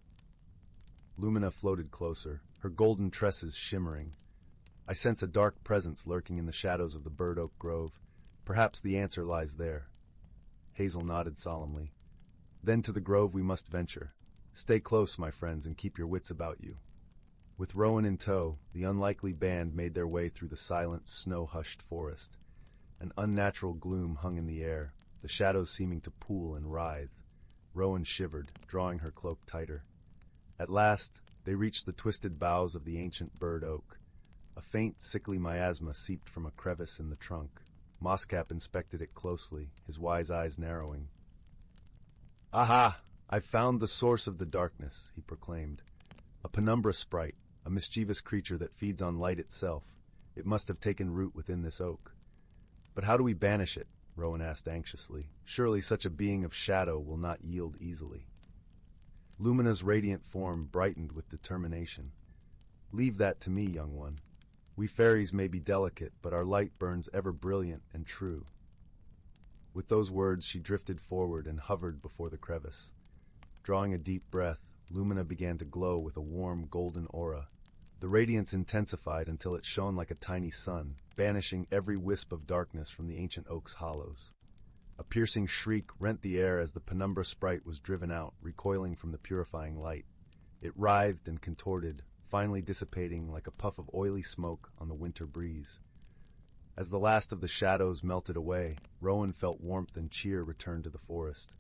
Lumina floated closer, her golden tresses shimmering. "I sense a dark presence lurking in the shadows of the bird oak grove. Perhaps the answer lies there." Hazel nodded solemnly. "Then to the grove we must venture. Stay close, my friends, and keep your wits about you." With Rowan in tow, the unlikely band made their way through the silent, snow-hushed forest. An unnatural gloom hung in the air, the shadows seeming to pool and writhe. Rowan shivered, drawing her cloak tighter. At last, they reached the twisted boughs of the ancient bird oak. A faint, sickly miasma seeped from a crevice in the trunk. Mosscap inspected it closely, his wise eyes narrowing. "Aha! I've found the source of the darkness," he proclaimed. "A penumbra sprite, a mischievous creature that feeds on light itself. It must have taken root within this oak." "But how do we banish it?" Rowan asked anxiously. "Surely such a being of shadow will not yield easily." Lumina's radiant form brightened with determination. "Leave that to me, young one. We fairies may be delicate, but our light burns ever brilliant and true." With those words she drifted forward and hovered before the crevice. Drawing a deep breath, Lumina began to glow with a warm, golden aura. The radiance intensified until it shone like a tiny sun, banishing every wisp of darkness from the ancient oak's hollows. A piercing shriek rent the air as the penumbra sprite was driven out, recoiling from the purifying light. It writhed and contorted, finally dissipating like a puff of oily smoke on the winter breeze. As the last of the shadows melted away, Rowan felt warmth and cheer return to the forest.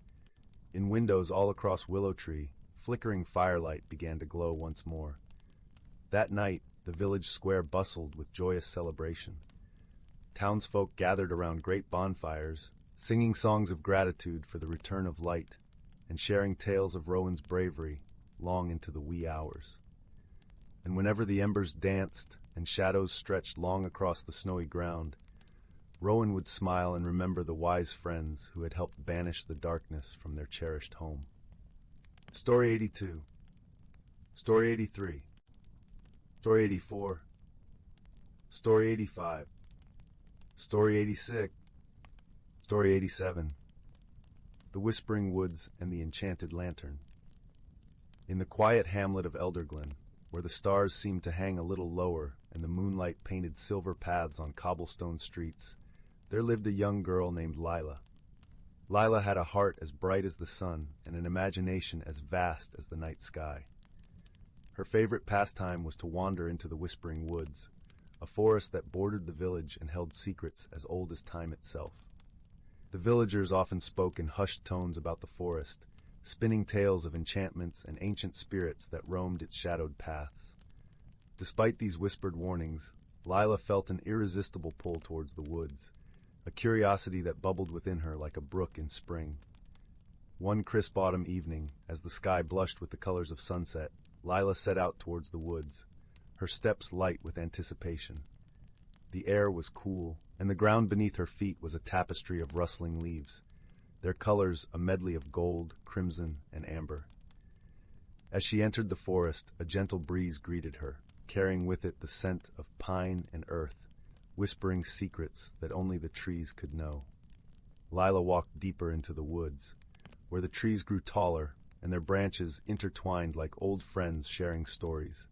In windows all across Willow Tree, flickering firelight began to glow once more. That night, the village square bustled with joyous celebration. Townsfolk gathered around great bonfires, singing songs of gratitude for the return of light, and sharing tales of Rowan's bravery long into the wee hours. And whenever the embers danced and shadows stretched long across the snowy ground, Rowan would smile and remember the wise friends who had helped banish the darkness from their cherished home. Story 82. Story 83. Story 84. Story 85. Story 86. Story 87. The Whispering Woods and the Enchanted Lantern. In the quiet hamlet of Elderglen, where the stars seemed to hang a little lower and the moonlight painted silver paths on cobblestone streets, there lived a young girl named Lila. Lila had a heart as bright as the sun and an imagination as vast as the night sky. Her favorite pastime was to wander into the Whispering Woods, a forest that bordered the village and held secrets as old as time itself. The villagers often spoke in hushed tones about the forest, spinning tales of enchantments and ancient spirits that roamed its shadowed paths. Despite these whispered warnings, Lila felt an irresistible pull towards the woods, a curiosity that bubbled within her like a brook in spring. One crisp autumn evening, as the sky blushed with the colors of sunset, Lila set out towards the woods, her steps light with anticipation. The air was cool, and the ground beneath her feet was a tapestry of rustling leaves, their colors a medley of gold, crimson, and amber. As she entered the forest, a gentle breeze greeted her, carrying with it the scent of pine and earth, whispering secrets that only the trees could know. Lila walked deeper into the woods, where the trees grew taller and their branches intertwined like old friends sharing stories.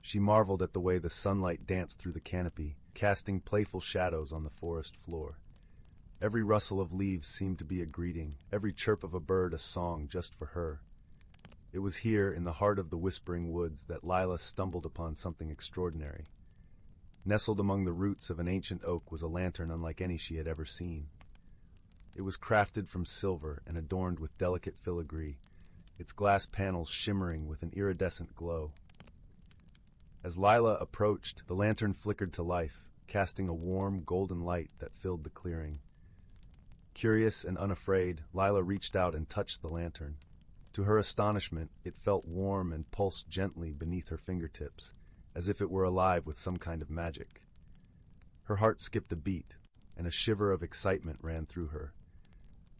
She marveled at the way the sunlight danced through the canopy, casting playful shadows on the forest floor. Every rustle of leaves seemed to be a greeting, every chirp of a bird a song just for her. It was here, in the heart of the Whispering Woods, that Lila stumbled upon something extraordinary. Nestled among the roots of an ancient oak was a lantern unlike any she had ever seen. It was crafted from silver and adorned with delicate filigree, its glass panels shimmering with an iridescent glow. As Lila approached, the lantern flickered to life, casting a warm, golden light that filled the clearing. Curious and unafraid, Lila reached out and touched the lantern. To her astonishment, it felt warm and pulsed gently beneath her fingertips, as if it were alive with some kind of magic. Her heart skipped a beat, and a shiver of excitement ran through her.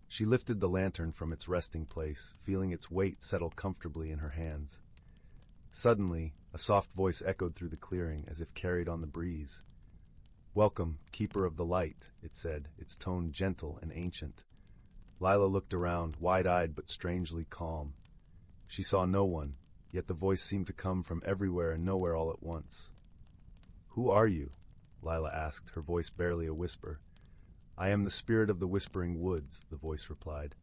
She lifted the lantern from its resting place, feeling its weight settle comfortably in her hands. Suddenly, a soft voice echoed through the clearing as if carried on the breeze. "Welcome, Keeper of the Light," it said, its tone gentle and ancient. Lila looked around, wide-eyed but strangely calm. She saw no one, yet the voice seemed to come from everywhere and nowhere all at once. "Who are you?" Lila asked, her voice barely a whisper. "I am the spirit of the Whispering Woods," the voice replied.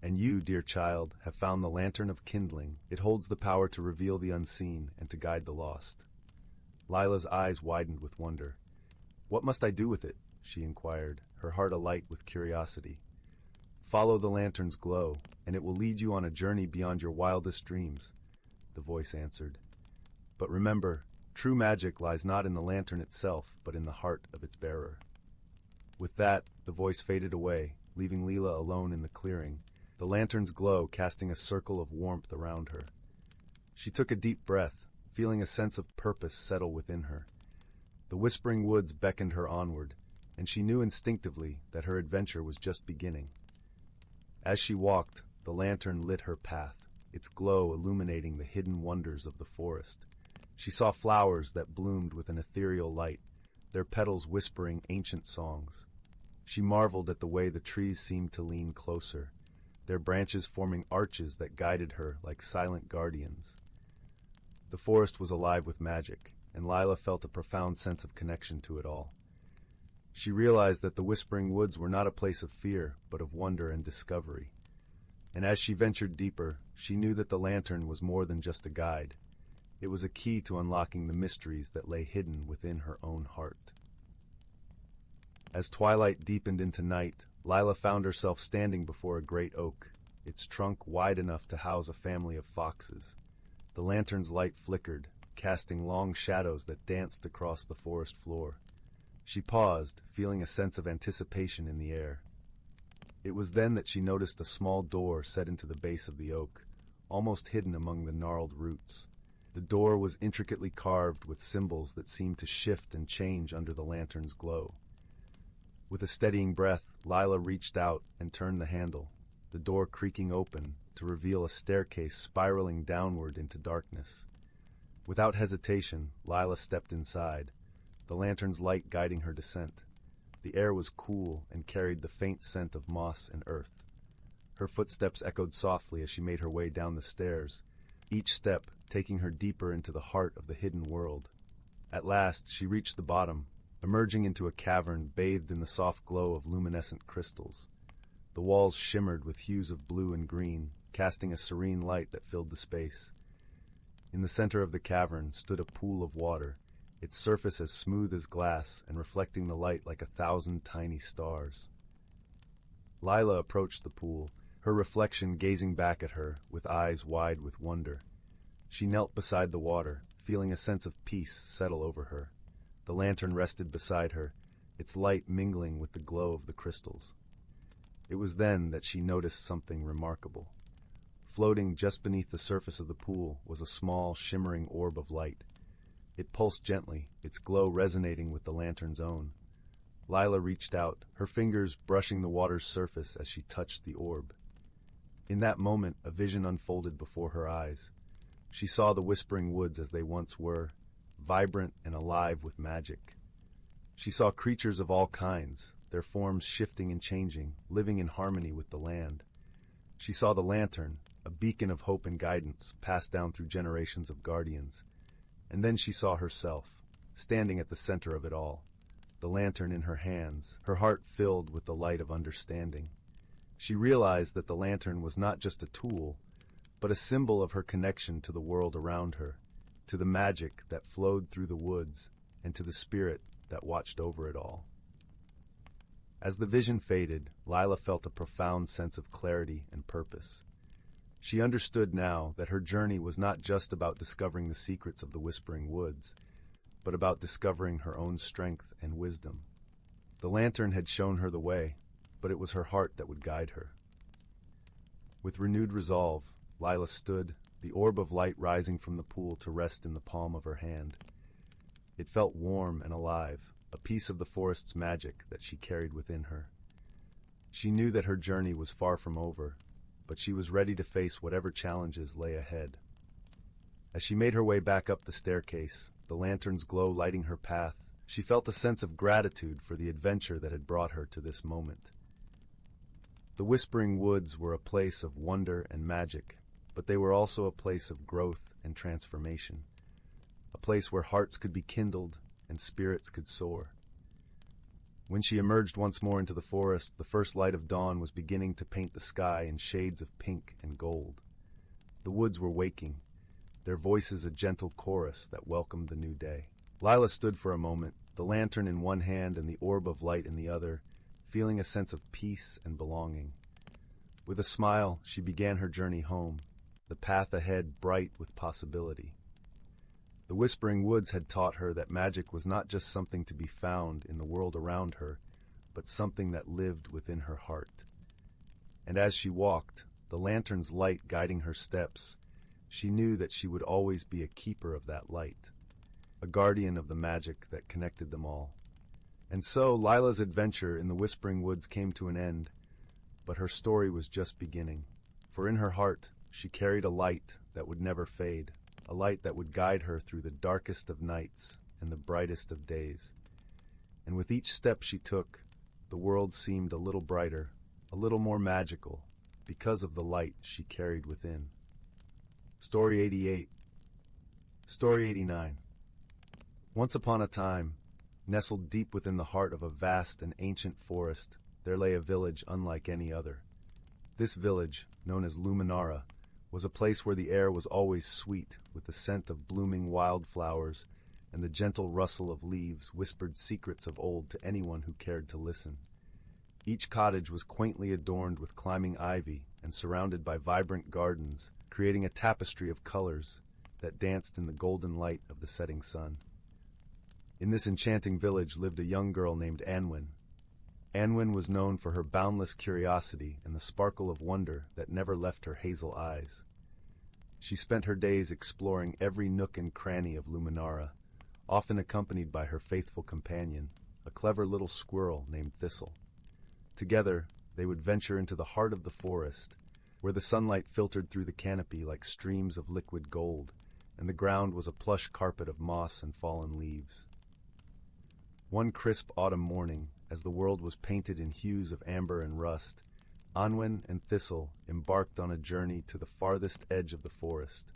"And you, dear child, have found the Lantern of Kindling. It holds the power to reveal the unseen and to guide the lost." Lila's eyes widened with wonder. "What must I do with it?" she inquired, her heart alight with curiosity. "Follow the lantern's glow, and it will lead you on a journey beyond your wildest dreams," the voice answered. "But remember, true magic lies not in the lantern itself, but in the heart of its bearer." With that, the voice faded away, leaving Lila alone in the clearing, the lantern's glow casting a circle of warmth around her. She took a deep breath, feeling a sense of purpose settle within her. The Whispering Woods beckoned her onward, and she knew instinctively that her adventure was just beginning. As she walked, the lantern lit her path, its glow illuminating the hidden wonders of the forest. She saw flowers that bloomed with an ethereal light, their petals whispering ancient songs. She marveled at the way the trees seemed to lean closer, their branches forming arches that guided her like silent guardians. The forest was alive with magic, and Lila felt a profound sense of connection to it all. She realized that the Whispering Woods were not a place of fear, but of wonder and discovery. And as she ventured deeper, she knew that the lantern was more than just a guide. It was a key to unlocking the mysteries that lay hidden within her own heart. As twilight deepened into night, Lila found herself standing before a great oak, its trunk wide enough to house a family of foxes. The lantern's light flickered, casting long shadows that danced across the forest floor. She paused, feeling a sense of anticipation in the air. It was then that she noticed a small door set into the base of the oak, almost hidden among the gnarled roots. The door was intricately carved with symbols that seemed to shift and change under the lantern's glow. With a steadying breath, Lila reached out and turned the handle, the door creaking open to reveal a staircase spiraling downward into darkness. Without hesitation, Lila stepped inside, the lantern's light guiding her descent. The air was cool and carried the faint scent of moss and earth. Her footsteps echoed softly as she made her way down the stairs, each step taking her deeper into the heart of the hidden world. At last, she reached the bottom, emerging into a cavern bathed in the soft glow of luminescent crystals. The walls shimmered with hues of blue and green, casting a serene light that filled the space. In the center of the cavern stood a pool of water, its surface as smooth as glass and reflecting the light like 1,000 tiny stars. Lila approached the pool, her reflection gazing back at her with eyes wide with wonder. She knelt beside the water, feeling a sense of peace settle over her. The lantern rested beside her, its light mingling with the glow of the crystals. It was then that she noticed something remarkable. Floating just beneath the surface of the pool was a small, shimmering orb of light. It pulsed gently, its glow resonating with the lantern's own. Lila reached out, her fingers brushing the water's surface as she touched the orb. In that moment, a vision unfolded before her eyes. She saw the Whispering Woods as they once were, vibrant and alive with magic. She saw creatures of all kinds, their forms shifting and changing, living in harmony with the land. She saw the lantern, a beacon of hope and guidance, passed down through generations of guardians. And then she saw herself, standing at the center of it all, the lantern in her hands, her heart filled with the light of understanding. She realized that the lantern was not just a tool, but a symbol of her connection to the world around her, to the magic that flowed through the woods, and to the spirit that watched over it all. As the vision faded, Lila felt a profound sense of clarity and purpose. She understood now that her journey was not just about discovering the secrets of the Whispering Woods, but about discovering her own strength and wisdom. The lantern had shown her the way, but it was her heart that would guide her. With renewed resolve, Lila stood, the orb of light rising from the pool to rest in the palm of her hand. It felt warm and alive, a piece of the forest's magic that she carried within her. She knew that her journey was far from over, but she was ready to face whatever challenges lay ahead. As she made her way back up the staircase, the lantern's glow lighting her path, she felt a sense of gratitude for the adventure that had brought her to this moment. The Whispering Woods were a place of wonder and magic, but they were also a place of growth and transformation, a place where hearts could be kindled and spirits could soar. When she emerged once more into the forest, the first light of dawn was beginning to paint the sky in shades of pink and gold. The woods were waking, their voices a gentle chorus that welcomed the new day. Lila stood for a moment, the lantern in one hand and the orb of light in the other, feeling a sense of peace and belonging. With a smile, she began her journey home, the path ahead bright with possibility. The Whispering Woods had taught her that magic was not just something to be found in the world around her, but something that lived within her heart. And as she walked, the lantern's light guiding her steps, she knew that she would always be a keeper of that light, a guardian of the magic that connected them all. And so Lila's adventure in the Whispering Woods came to an end, but her story was just beginning. For in her heart, she carried a light that would never fade, a light that would guide her through the darkest of nights and the brightest of days. And with each step she took, the world seemed a little brighter, a little more magical, because of the light she carried within. Story 88. Story 89. Once upon a time, nestled deep within the heart of a vast and ancient forest, there lay a village unlike any other. This village, known as Luminara, was a place where the air was always sweet, with the scent of blooming wildflowers, and the gentle rustle of leaves whispered secrets of old to anyone who cared to listen. Each cottage was quaintly adorned with climbing ivy and surrounded by vibrant gardens, creating a tapestry of colors that danced in the golden light of the setting sun. In this enchanting village lived a young girl named Anwen. Anwen was known for her boundless curiosity and the sparkle of wonder that never left her hazel eyes. She spent her days exploring every nook and cranny of Luminara, often accompanied by her faithful companion, a clever little squirrel named Thistle. Together, they would venture into the heart of the forest, where the sunlight filtered through the canopy like streams of liquid gold, and the ground was a plush carpet of moss and fallen leaves. One crisp autumn morning, as the world was painted in hues of amber and rust, Anwen and Thistle embarked on a journey to the farthest edge of the forest,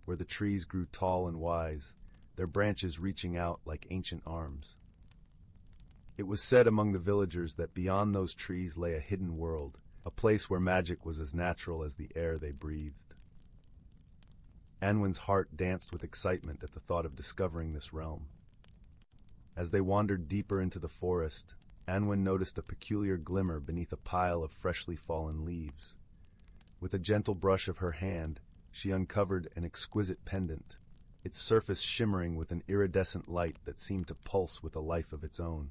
where the trees grew tall and wise, their branches reaching out like ancient arms. It was said among the villagers that beyond those trees lay a hidden world, a place where magic was as natural as the air they breathed. Anwen's heart danced with excitement at the thought of discovering this realm. As they wandered deeper into the forest, Anwen noticed a peculiar glimmer beneath a pile of freshly fallen leaves. With a gentle brush of her hand, she uncovered an exquisite pendant, its surface shimmering with an iridescent light that seemed to pulse with a life of its own.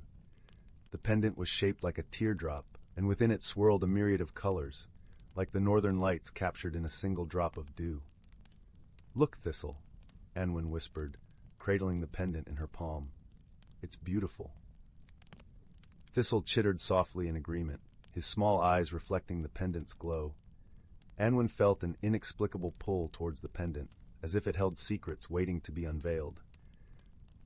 The pendant was shaped like a teardrop, and within it swirled a myriad of colors, like the northern lights captured in a single drop of dew. "Look, Thistle," Anwen whispered, cradling the pendant in her palm. "It's beautiful." Thistle chittered softly in agreement, his small eyes reflecting the pendant's glow. Anwen felt an inexplicable pull towards the pendant, as if it held secrets waiting to be unveiled.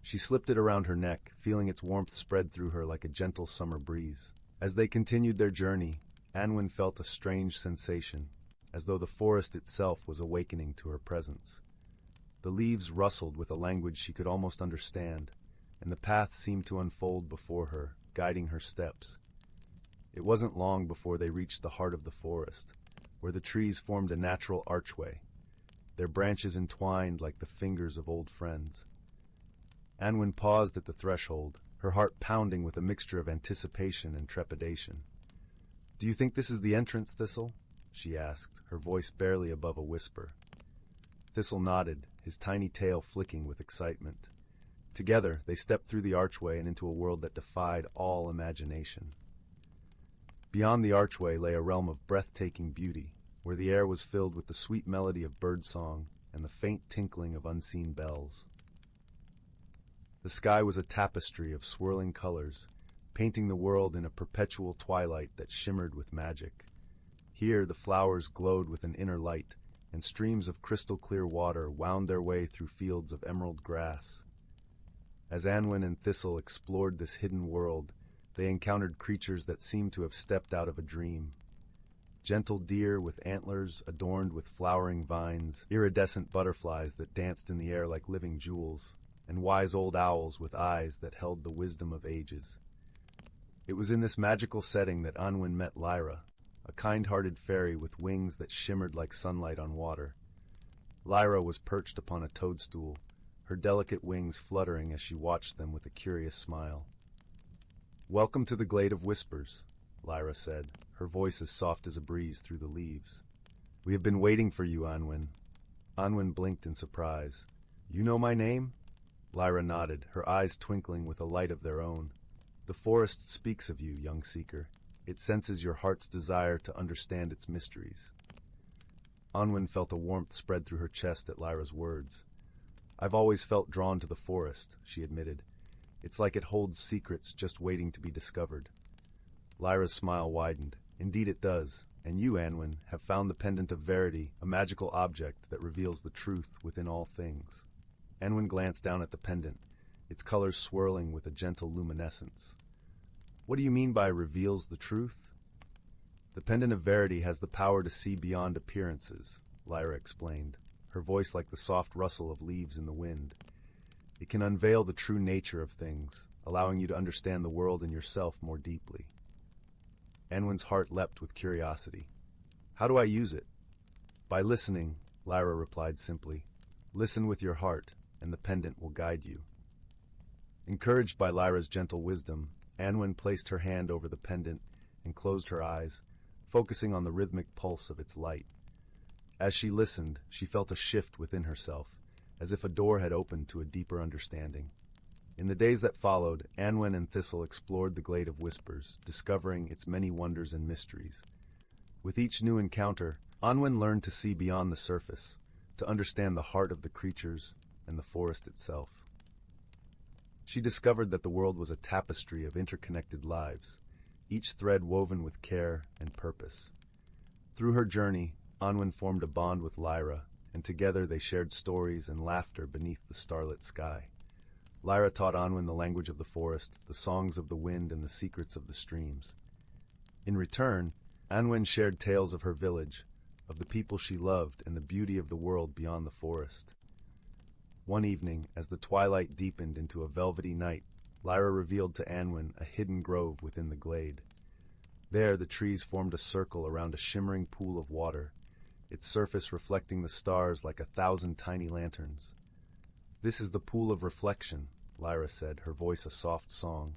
She slipped it around her neck, feeling its warmth spread through her like a gentle summer breeze. As they continued their journey, Anwen felt a strange sensation, as though the forest itself was awakening to her presence. The leaves rustled with a language she could almost understand, and the path seemed to unfold before her, guiding her steps. It wasn't long before they reached the heart of the forest, where the trees formed a natural archway, their branches entwined like the fingers of old friends. Anwen paused at the threshold, her heart pounding with a mixture of anticipation and trepidation. "Do you think this is the entrance, Thistle?" she asked, her voice barely above a whisper. Thistle nodded, his tiny tail flicking with excitement. Together, they stepped through the archway and into a world that defied all imagination. Beyond the archway lay a realm of breathtaking beauty, where the air was filled with the sweet melody of birdsong and the faint tinkling of unseen bells. The sky was a tapestry of swirling colors, painting the world in a perpetual twilight that shimmered with magic. Here the flowers glowed with an inner light, and streams of crystal-clear water wound their way through fields of emerald grass. As Anwen and Thistle explored this hidden world, they encountered creatures that seemed to have stepped out of a dream. Gentle deer with antlers adorned with flowering vines, iridescent butterflies that danced in the air like living jewels, and wise old owls with eyes that held the wisdom of ages. It was in this magical setting that Anwen met Lyra, a kind-hearted fairy with wings that shimmered like sunlight on water. Lyra was perched upon a toadstool, her delicate wings fluttering as she watched them with a curious smile. "Welcome to the Glade of Whispers," Lyra said, her voice as soft as a breeze through the leaves. "We have been waiting for you, Anwen." Anwen blinked in surprise. "You know my name?" Lyra nodded, her eyes twinkling with a light of their own. "The forest speaks of you, young seeker. It senses your heart's desire to understand its mysteries." Anwen felt a warmth spread through her chest at Lyra's words. "I've always felt drawn to the forest," she admitted. "It's like it holds secrets just waiting to be discovered." Lyra's smile widened. "Indeed it does, and you, Anwen, have found the pendant of verity, a magical object that reveals the truth within all things." Anwen glanced down at the pendant, its colors swirling with a gentle luminescence. "What do you mean by reveals the truth?" "The pendant of verity has the power to see beyond appearances," Lyra explained, her voice like the soft rustle of leaves in the wind. "It can unveil the true nature of things, allowing you to understand the world and yourself more deeply." Anwen's heart leapt with curiosity. "How do I use it?" "By listening," Lyra replied simply. "Listen with your heart, and the pendant will guide you." Encouraged by Lyra's gentle wisdom, Anwen placed her hand over the pendant and closed her eyes, focusing on the rhythmic pulse of its light. As she listened, she felt a shift within herself, as if a door had opened to a deeper understanding. In the days that followed, Anwen and Thistle explored the Glade of Whispers, discovering its many wonders and mysteries. With each new encounter, Anwen learned to see beyond the surface, to understand the heart of the creatures and the forest itself. She discovered that the world was a tapestry of interconnected lives, each thread woven with care and purpose. Through her journey, Anwen formed a bond with Lyra, and together they shared stories and laughter beneath the starlit sky. Lyra taught Anwen the language of the forest, the songs of the wind, and the secrets of the streams. In return, Anwen shared tales of her village, of the people she loved, and the beauty of the world beyond the forest. One evening, as the twilight deepened into a velvety night, Lyra revealed to Anwen a hidden grove within the glade. There, the trees formed a circle around a shimmering pool of water, its surface reflecting the stars like 1,000 tiny lanterns. "This is the pool of reflection," Lyra said, her voice a soft song.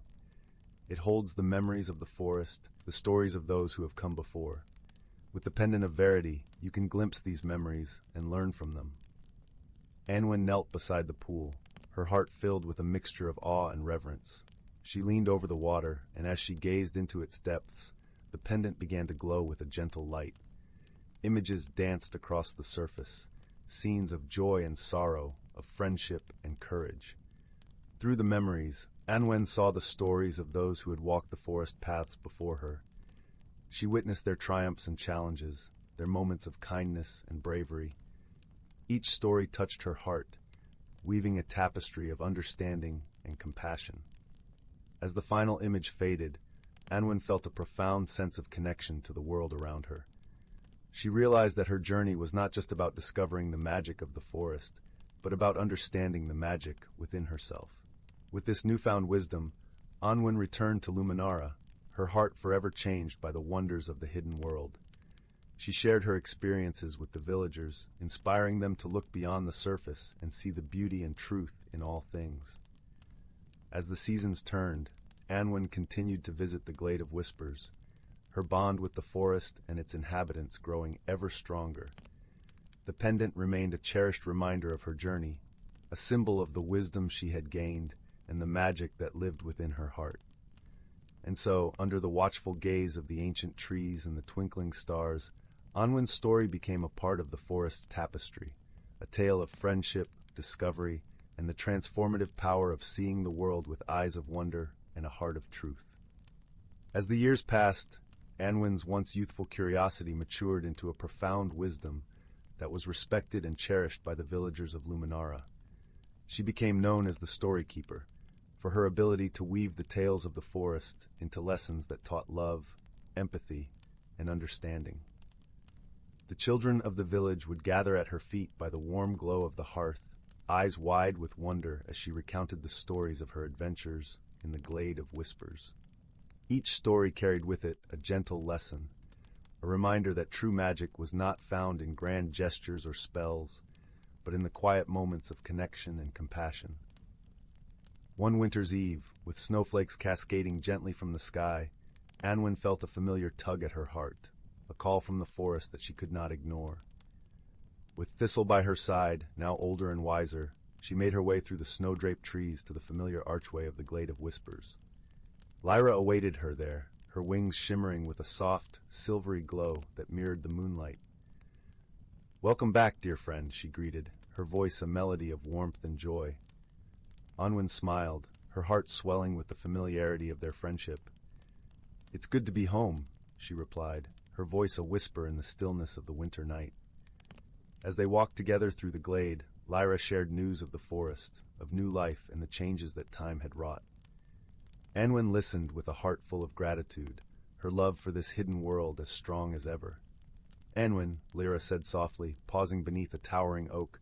"It holds the memories of the forest, the stories of those who have come before. With the pendant of verity, you can glimpse these memories and learn from them." Anwen knelt beside the pool, her heart filled with a mixture of awe and reverence. She leaned over the water, and as she gazed into its depths, the pendant began to glow with a gentle light. Images danced across the surface, scenes of joy and sorrow, of friendship and courage. Through the memories, Anwen saw the stories of those who had walked the forest paths before her. She witnessed their triumphs and challenges, their moments of kindness and bravery. Each story touched her heart, weaving a tapestry of understanding and compassion. As the final image faded, Anwen felt a profound sense of connection to the world around her. She realized that her journey was not just about discovering the magic of the forest, but about understanding the magic within herself. With this newfound wisdom, Anwen returned to Luminara, her heart forever changed by the wonders of the hidden world. She shared her experiences with the villagers, inspiring them to look beyond the surface and see the beauty and truth in all things. As the seasons turned, Anwen continued to visit the Glade of Whispers, her bond with the forest and its inhabitants growing ever stronger. The pendant remained a cherished reminder of her journey, a symbol of the wisdom she had gained and the magic that lived within her heart. And so, under the watchful gaze of the ancient trees and the twinkling stars, Anwen's story became a part of the forest's tapestry, a tale of friendship, discovery, and the transformative power of seeing the world with eyes of wonder and a heart of truth. As the years passed, Anwen's once youthful curiosity matured into a profound wisdom that was respected and cherished by the villagers of Luminara. She became known as the Story Keeper, for her ability to weave the tales of the forest into lessons that taught love, empathy, and understanding. The children of the village would gather at her feet by the warm glow of the hearth, eyes wide with wonder as she recounted the stories of her adventures in the Glade of Whispers. Each story carried with it a gentle lesson, a reminder that true magic was not found in grand gestures or spells, but in the quiet moments of connection and compassion. One winter's eve, with snowflakes cascading gently from the sky, Anwen felt a familiar tug at her heart, a call from the forest that she could not ignore. With Thistle by her side, now older and wiser, she made her way through the snow-draped trees to the familiar archway of the Glade of Whispers. Lyra awaited her there, her wings shimmering with a soft, silvery glow that mirrored the moonlight. "Welcome back, dear friend," she greeted, her voice a melody of warmth and joy. Anwen smiled, her heart swelling with the familiarity of their friendship. "It's good to be home," she replied, her voice a whisper in the stillness of the winter night. As they walked together through the glade, Lyra shared news of the forest, of new life and the changes that time had wrought. Anwen listened with a heart full of gratitude, her love for this hidden world as strong as ever. "Anwen," Lyra said softly, pausing beneath a towering oak,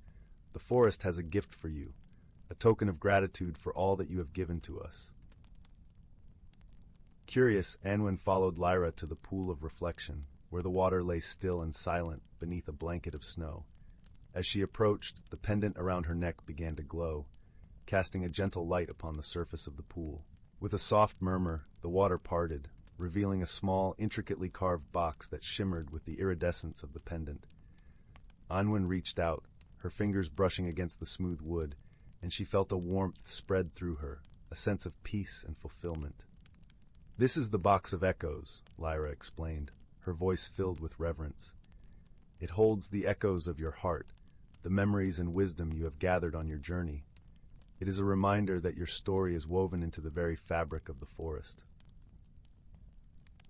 "the forest has a gift for you, a token of gratitude for all that you have given to us." Curious, Anwen followed Lyra to the pool of reflection, where the water lay still and silent beneath a blanket of snow. As she approached, the pendant around her neck began to glow, casting a gentle light upon the surface of the pool. With a soft murmur, the water parted, revealing a small, intricately carved box that shimmered with the iridescence of the pendant. Anwen reached out, her fingers brushing against the smooth wood, and she felt a warmth spread through her, a sense of peace and fulfillment. "This is the box of echoes," Lyra explained, her voice filled with reverence. "It holds the echoes of your heart, the memories and wisdom you have gathered on your journey. It is a reminder that your story is woven into the very fabric of the forest."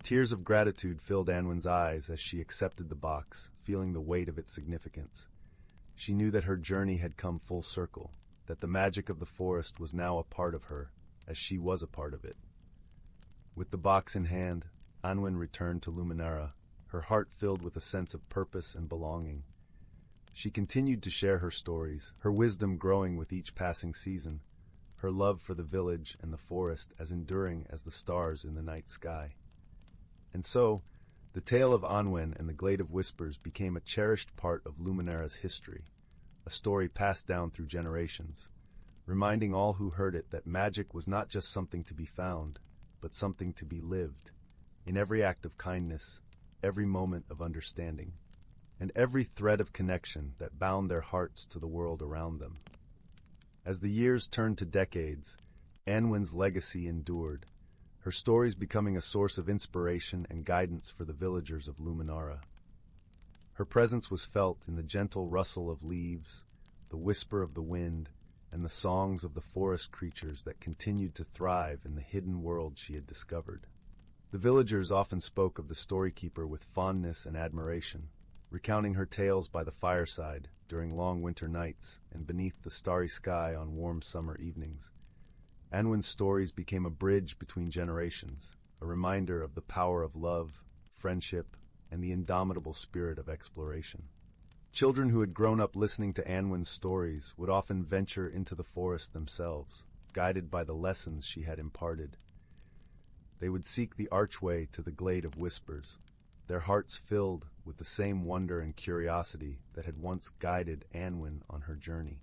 Tears of gratitude filled Anwen's eyes as she accepted the box, feeling the weight of its significance. She knew that her journey had come full circle, that the magic of the forest was now a part of her, as she was a part of it. With the box in hand, Anwen returned to Luminara, her heart filled with a sense of purpose and belonging. She continued to share her stories, her wisdom growing with each passing season, her love for the village and the forest as enduring as the stars in the night sky. And so, the tale of Anwen and the Glade of Whispers became a cherished part of Luminara's history, a story passed down through generations, reminding all who heard it that magic was not just something to be found, but something to be lived, in every act of kindness, every moment of understanding, and every thread of connection that bound their hearts to the world around them. As the years turned to decades, Anwen's legacy endured, her stories becoming a source of inspiration and guidance for the villagers of Luminara. Her presence was felt in the gentle rustle of leaves, the whisper of the wind, and the songs of the forest creatures that continued to thrive in the hidden world she had discovered. The villagers often spoke of the storykeeper with fondness and admiration, recounting her tales by the fireside during long winter nights and beneath the starry sky on warm summer evenings. Anwen's stories became a bridge between generations, a reminder of the power of love, friendship, and the indomitable spirit of exploration. Children who had grown up listening to Anwen's stories would often venture into the forest themselves, guided by the lessons she had imparted. They would seek the archway to the Glade of Whispers, their hearts filled with the same wonder and curiosity that had once guided Anwen on her journey.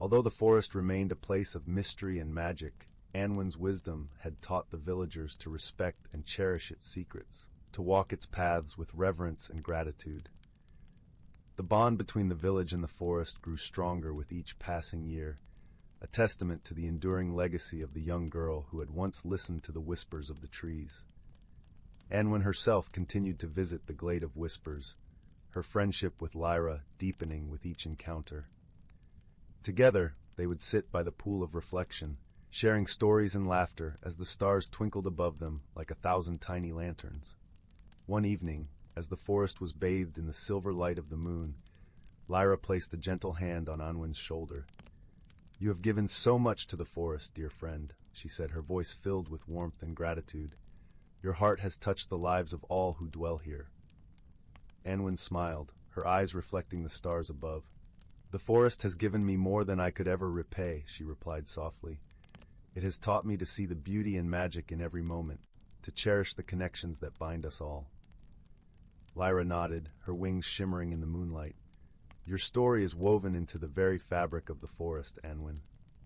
Although the forest remained a place of mystery and magic, Anwen's wisdom had taught the villagers to respect and cherish its secrets, to walk its paths with reverence and gratitude. The bond between the village and the forest grew stronger with each passing year, a testament to the enduring legacy of the young girl who had once listened to the whispers of the trees. Anwen herself continued to visit the Glade of Whispers, her friendship with Lyra deepening with each encounter. Together, they would sit by the pool of reflection, sharing stories and laughter as the stars twinkled above them like 1,000 tiny lanterns. One evening, as the forest was bathed in the silver light of the moon, Lyra placed a gentle hand on Anwen's shoulder. "You have given so much to the forest, dear friend," she said, her voice filled with warmth and gratitude. "Your heart has touched the lives of all who dwell here." Anwen smiled, her eyes reflecting the stars above. "The forest has given me more than I could ever repay," she replied softly. "It has taught me to see the beauty and magic in every moment, to cherish the connections that bind us all." Lyra nodded, her wings shimmering in the moonlight. "Your story is woven into the very fabric of the forest, Anwen.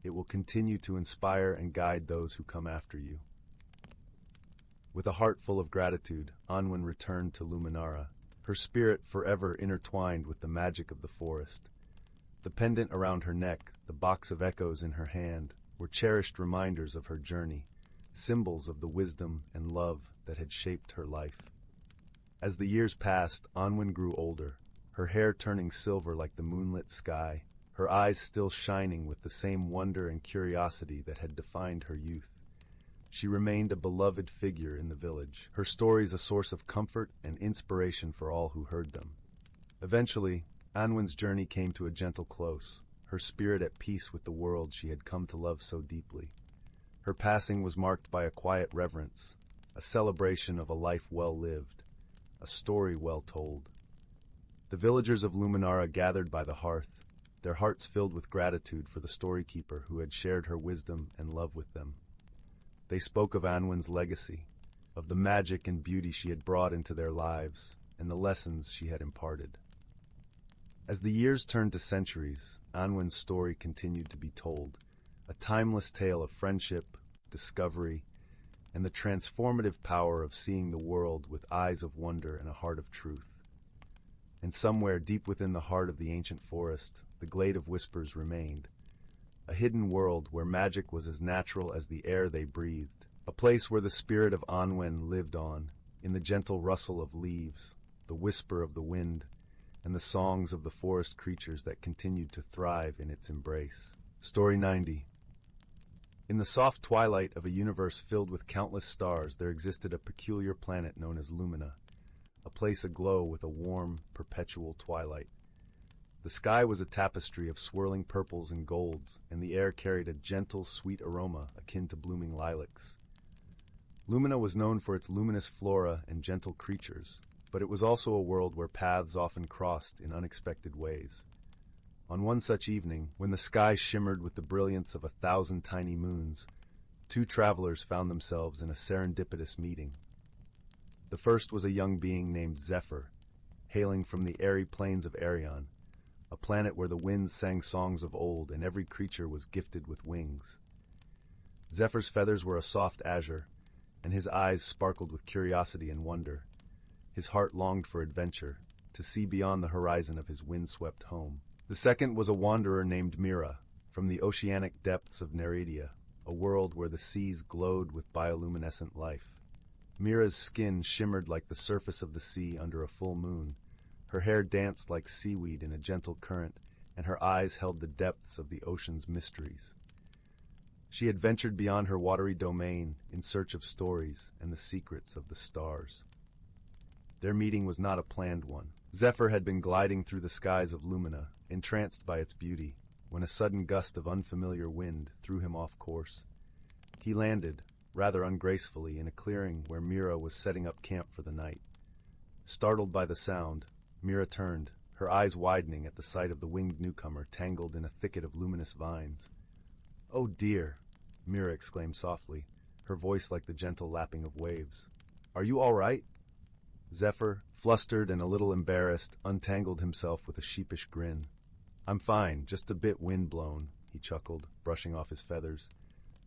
It will continue to inspire and guide those who come after you." With a heart full of gratitude, Anwen returned to Luminara, her spirit forever intertwined with the magic of the forest. The pendant around her neck, the box of echoes in her hand, were cherished reminders of her journey, symbols of the wisdom and love that had shaped her life. As the years passed, Anwen grew older, her hair turning silver like the moonlit sky, her eyes still shining with the same wonder and curiosity that had defined her youth. She remained a beloved figure in the village, her stories a source of comfort and inspiration for all who heard them. Eventually, Anwen's journey came to a gentle close, her spirit at peace with the world she had come to love so deeply. Her passing was marked by a quiet reverence, a celebration of a life well lived, a story well told. The villagers of Luminara gathered by the hearth, their hearts filled with gratitude for the storykeeper who had shared her wisdom and love with them. They spoke of Anwen's legacy, of the magic and beauty she had brought into their lives, and the lessons she had imparted. As the years turned to centuries, Anwen's story continued to be told, a timeless tale of friendship, discovery, and the transformative power of seeing the world with eyes of wonder and a heart of truth. And somewhere deep within the heart of the ancient forest, the Glade of Whispers remained, a hidden world where magic was as natural as the air they breathed, a place where the spirit of Anwen lived on, in the gentle rustle of leaves, the whisper of the wind, and the songs of the forest creatures that continued to thrive in its embrace. Story 90. In the soft twilight of a universe filled with countless stars, there existed a peculiar planet known as Lumina, a place aglow with a warm, perpetual twilight. The sky was a tapestry of swirling purples and golds, and the air carried a gentle, sweet aroma akin to blooming lilacs. Lumina was known for its luminous flora and gentle creatures, but it was also a world where paths often crossed in unexpected ways. On one such evening, when the sky shimmered with the brilliance of 1,000 tiny moons, two travelers found themselves in a serendipitous meeting. The first was a young being named Zephyr, hailing from the airy plains of Arion, a planet where the winds sang songs of old and every creature was gifted with wings. Zephyr's feathers were a soft azure, and his eyes sparkled with curiosity and wonder. His heart longed for adventure, to see beyond the horizon of his windswept home. The second was a wanderer named Mira, from the oceanic depths of Nereida, a world where the seas glowed with bioluminescent life. Mira's skin shimmered like the surface of the sea under a full moon. Her hair danced like seaweed in a gentle current, and her eyes held the depths of the ocean's mysteries. She had ventured beyond her watery domain in search of stories and the secrets of the stars. Their meeting was not a planned one. Zephyr had been gliding through the skies of Lumina, entranced by its beauty, when a sudden gust of unfamiliar wind threw him off course. He landed, rather ungracefully, in a clearing where Mira was setting up camp for the night. Startled by the sound, Mira turned, her eyes widening at the sight of the winged newcomer tangled in a thicket of luminous vines. "Oh dear," Mira exclaimed softly, her voice like the gentle lapping of waves. "Are you all right?" Zephyr, flustered and a little embarrassed, untangled himself with a sheepish grin. "I'm fine, just a bit wind-blown," he chuckled, brushing off his feathers.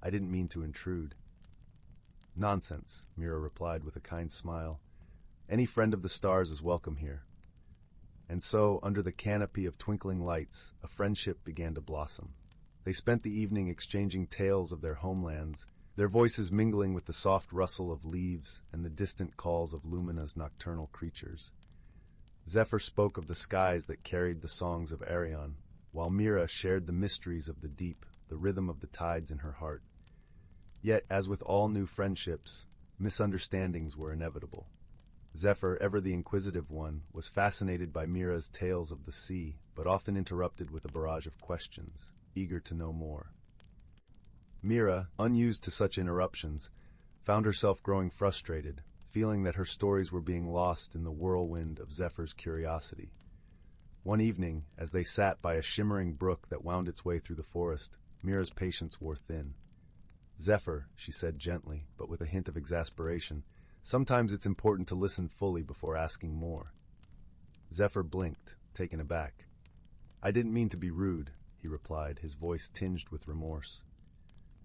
"I didn't mean to intrude." "Nonsense," Mira replied with a kind smile. "Any friend of the stars is welcome here." And so, under the canopy of twinkling lights, a friendship began to blossom. They spent the evening exchanging tales of their homelands, their voices mingling with the soft rustle of leaves and the distant calls of Lumina's nocturnal creatures. Zephyr spoke of the skies that carried the songs of Arion, while Mira shared the mysteries of the deep, the rhythm of the tides in her heart. Yet, as with all new friendships, misunderstandings were inevitable. Zephyr, ever the inquisitive one, was fascinated by Mira's tales of the sea, but often interrupted with a barrage of questions, eager to know more. Mira, unused to such interruptions, found herself growing frustrated, feeling that her stories were being lost in the whirlwind of Zephyr's curiosity. One evening, as they sat by a shimmering brook that wound its way through the forest, Mira's patience wore thin. "Zephyr," she said gently, but with a hint of exasperation, "sometimes it's important to listen fully before asking more." Zephyr blinked, taken aback. "I didn't mean to be rude," he replied, his voice tinged with remorse.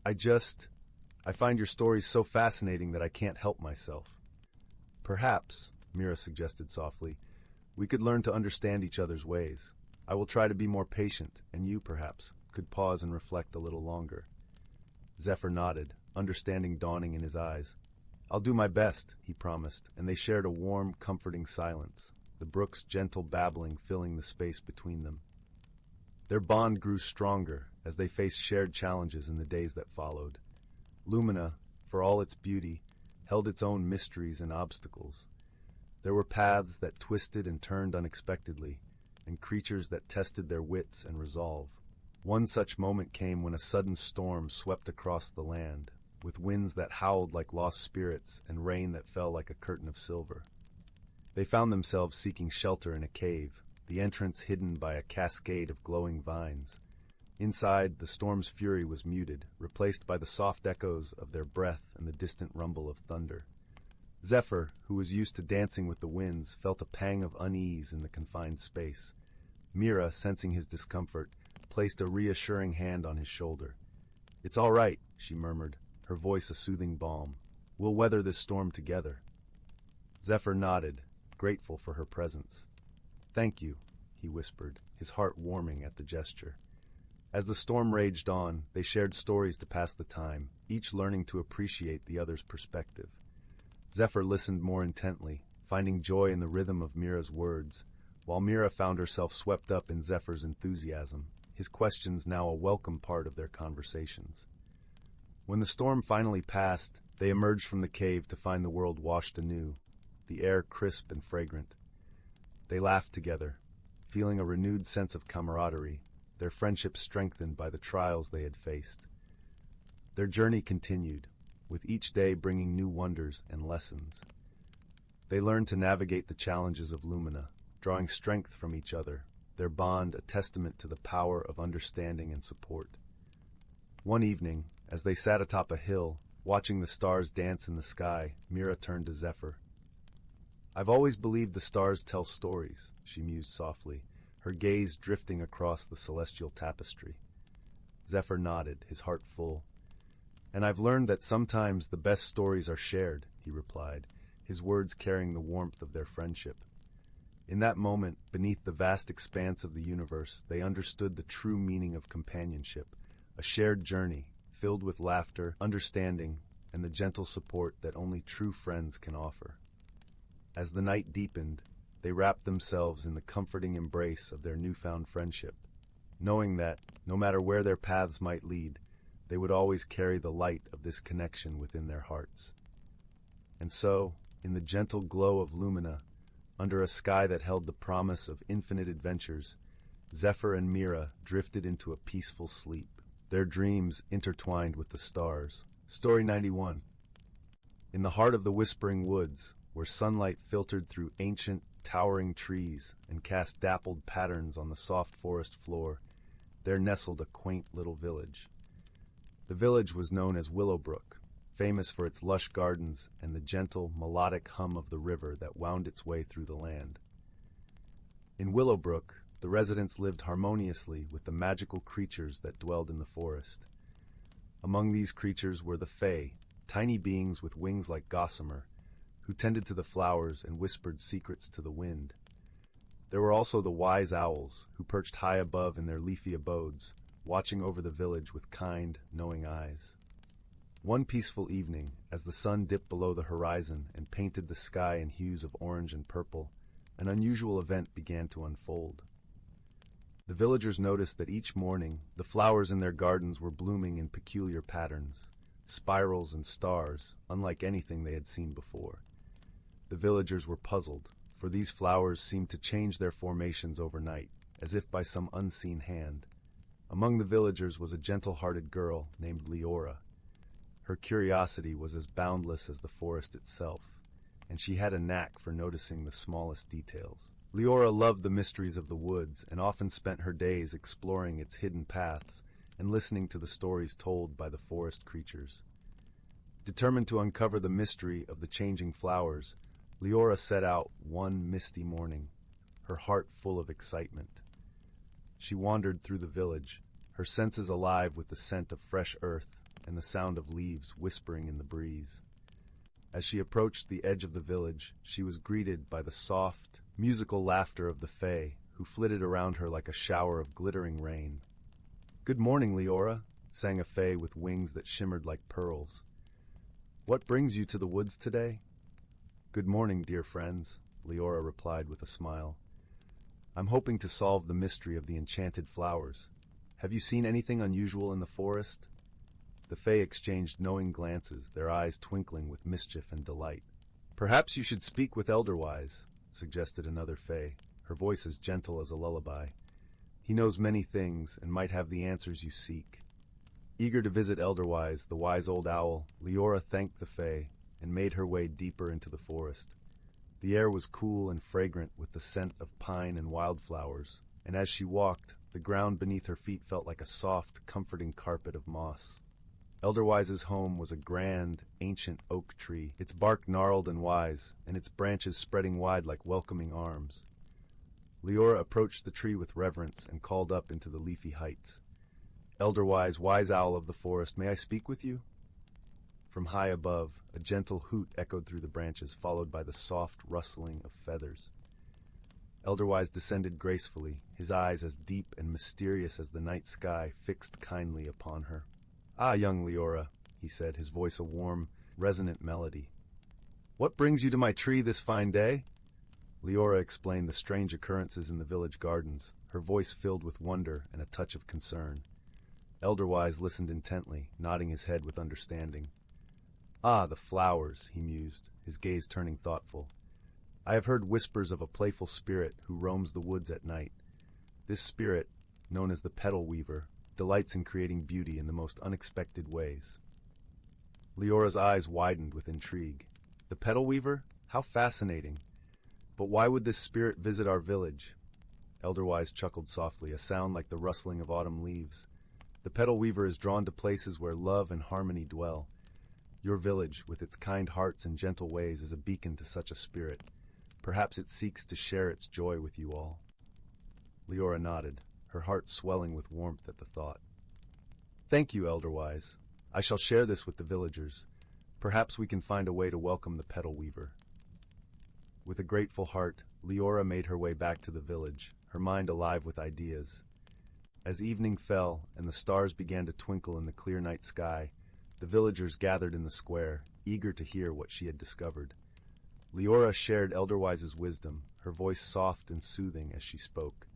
I find your stories so fascinating that I can't help myself." "Perhaps," Mira suggested softly, "we could learn to understand each other's ways. I will try to be more patient, and you, perhaps, could pause and reflect a little longer." Zephyr nodded, understanding dawning in his eyes. "I'll do my best," he promised, and they shared a warm, comforting silence, the brook's gentle babbling filling the space between them. Their bond grew stronger as they faced shared challenges in the days that followed. Lumina, for all its beauty, held its own mysteries and obstacles. There were paths that twisted and turned unexpectedly, and creatures that tested their wits and resolve. One such moment came when a sudden storm swept across the land, with winds that howled like lost spirits and rain that fell like a curtain of silver. They found themselves seeking shelter in a cave, the entrance hidden by a cascade of glowing vines. Inside, the storm's fury was muted, replaced by the soft echoes of their breath and the distant rumble of thunder. Zephyr, who was used to dancing with the winds, felt a pang of unease in the confined space. Mira, sensing his discomfort, placed a reassuring hand on his shoulder. "It's all right," she murmured, her voice a soothing balm. "We'll weather this storm together." Zephyr nodded, grateful for her presence. "Thank you," he whispered, his heart warming at the gesture. As the storm raged on, they shared stories to pass the time, each learning to appreciate the other's perspective. Zephyr listened more intently, finding joy in the rhythm of Mira's words, while Mira found herself swept up in Zephyr's enthusiasm, his questions now a welcome part of their conversations. When the storm finally passed, they emerged from the cave to find the world washed anew, the air crisp and fragrant. They laughed together, feeling a renewed sense of camaraderie, their friendship strengthened by the trials they had faced. Their journey continued, with each day bringing new wonders and lessons. They learned to navigate the challenges of Lumina, drawing strength from each other, their bond a testament to the power of understanding and support. One evening, as they sat atop a hill, watching the stars dance in the sky, Mira turned to Zephyr. "I've always believed the stars tell stories," she mused softly, her gaze drifting across the celestial tapestry. Zephyr nodded, his heart full. "And I've learned that sometimes the best stories are shared," he replied, his words carrying the warmth of their friendship. In that moment, beneath the vast expanse of the universe, they understood the true meaning of companionship, a shared journey, filled with laughter, understanding, and the gentle support that only true friends can offer. As the night deepened, they wrapped themselves in the comforting embrace of their newfound friendship, knowing that, no matter where their paths might lead, they would always carry the light of this connection within their hearts. And so, in the gentle glow of Lumina, under a sky that held the promise of infinite adventures, Zephyr and Mira drifted into a peaceful sleep, their dreams intertwined with the stars. Story 91. In the heart of the whispering woods, where sunlight filtered through ancient, towering trees and cast dappled patterns on the soft forest floor, there nestled a quaint little village. The village was known as Willowbrook, famous for its lush gardens and the gentle, melodic hum of the river that wound its way through the land. In Willowbrook, the residents lived harmoniously with the magical creatures that dwelled in the forest. Among these creatures were the Fae, tiny beings with wings like gossamer, who tended to the flowers and whispered secrets to the wind. There were also the wise owls, who perched high above in their leafy abodes, watching over the village with kind, knowing eyes. One peaceful evening, as the sun dipped below the horizon and painted the sky in hues of orange and purple, an unusual event began to unfold. The villagers noticed that each morning the flowers in their gardens were blooming in peculiar patterns, spirals and stars, unlike anything they had seen before. The villagers were puzzled, for these flowers seemed to change their formations overnight, as if by some unseen hand. Among the villagers was a gentle-hearted girl named Leora. Her curiosity was as boundless as the forest itself, and she had a knack for noticing the smallest details. Leora loved the mysteries of the woods and often spent her days exploring its hidden paths and listening to the stories told by the forest creatures. Determined to uncover the mystery of the changing flowers, Leora set out one misty morning, her heart full of excitement. She wandered through the village, her senses alive with the scent of fresh earth and the sound of leaves whispering in the breeze. As she approached the edge of the village, she was greeted by the soft, musical laughter of the Fae, who flitted around her like a shower of glittering rain. "Good morning, Leora," sang a Fae with wings that shimmered like pearls. "What brings you to the woods today?" "Good morning, dear friends," Leora replied with a smile. "I'm hoping to solve the mystery of the enchanted flowers. Have you seen anything unusual in the forest?" The Fae exchanged knowing glances, their eyes twinkling with mischief and delight. "Perhaps you should speak with Elderwise," suggested another Fae, her voice as gentle as a lullaby. "He knows many things and might have the answers you seek." Eager to visit Elderwise, the wise old owl, Leora thanked the Fae and made her way deeper into the forest. The air was cool and fragrant with the scent of pine and wildflowers, and as she walked, the ground beneath her feet felt like a soft, comforting carpet of moss. Elderwise's home was a grand, ancient oak tree, its bark gnarled and wise, and its branches spreading wide like welcoming arms. Leora approached the tree with reverence and called up into the leafy heights. "Elderwise, wise owl of the forest, may I speak with you?" From high above, a gentle hoot echoed through the branches, followed by the soft rustling of feathers. Elderwise descended gracefully, his eyes as deep and mysterious as the night sky fixed kindly upon her. "Ah, young Leora," he said, his voice a warm, resonant melody. "What brings you to my tree this fine day?" Leora explained the strange occurrences in the village gardens, her voice filled with wonder and a touch of concern. Elderwise listened intently, nodding his head with understanding. "Ah, the flowers," he mused, his gaze turning thoughtful. "I have heard whispers of a playful spirit who roams the woods at night. This spirit, known as the petal weaver, delights in creating beauty in the most unexpected ways." Leora's eyes widened with intrigue. "The petal weaver? How fascinating. But why would this spirit visit our village? Elderwise chuckled softly, a sound like the rustling of autumn leaves. The petal weaver is drawn to places where love and harmony dwell. Your village, with its kind hearts and gentle ways, is a beacon to such a spirit. Perhaps it seeks to share its joy with you all. Leora nodded, her heart swelling with warmth at the thought. Thank you, Elderwise. I shall share this with the villagers. Perhaps we can find a way to welcome the petal weaver. With a grateful heart, Leora made her way back to the village, her mind alive with ideas. As evening fell and the stars began to twinkle in the clear night sky, the villagers gathered in the square, eager to hear what she had discovered. Leora shared Elderwise's wisdom, her voice soft and soothing as she spoke.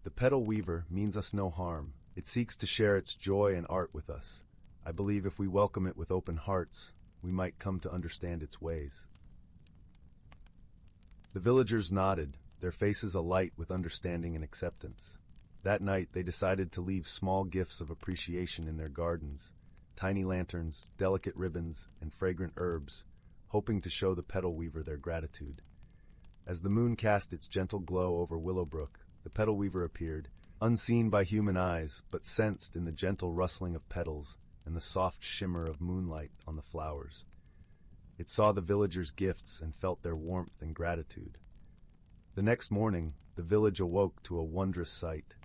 The petal weaver means us no harm. It seeks to share its joy and art with us. I believe if we welcome it with open hearts, we might come to understand its ways. The villagers nodded, their faces alight with understanding and acceptance. That night, they decided to leave small gifts of appreciation in their gardens, tiny lanterns, delicate ribbons, and fragrant herbs, hoping to show the petal weaver their gratitude. As the moon cast its gentle glow over Willowbrook, the petal weaver appeared, unseen by human eyes, but sensed in the gentle rustling of petals and the soft shimmer of moonlight on the flowers. It saw the villagers' gifts and felt their warmth and gratitude. The next morning, the village awoke to a wondrous sight.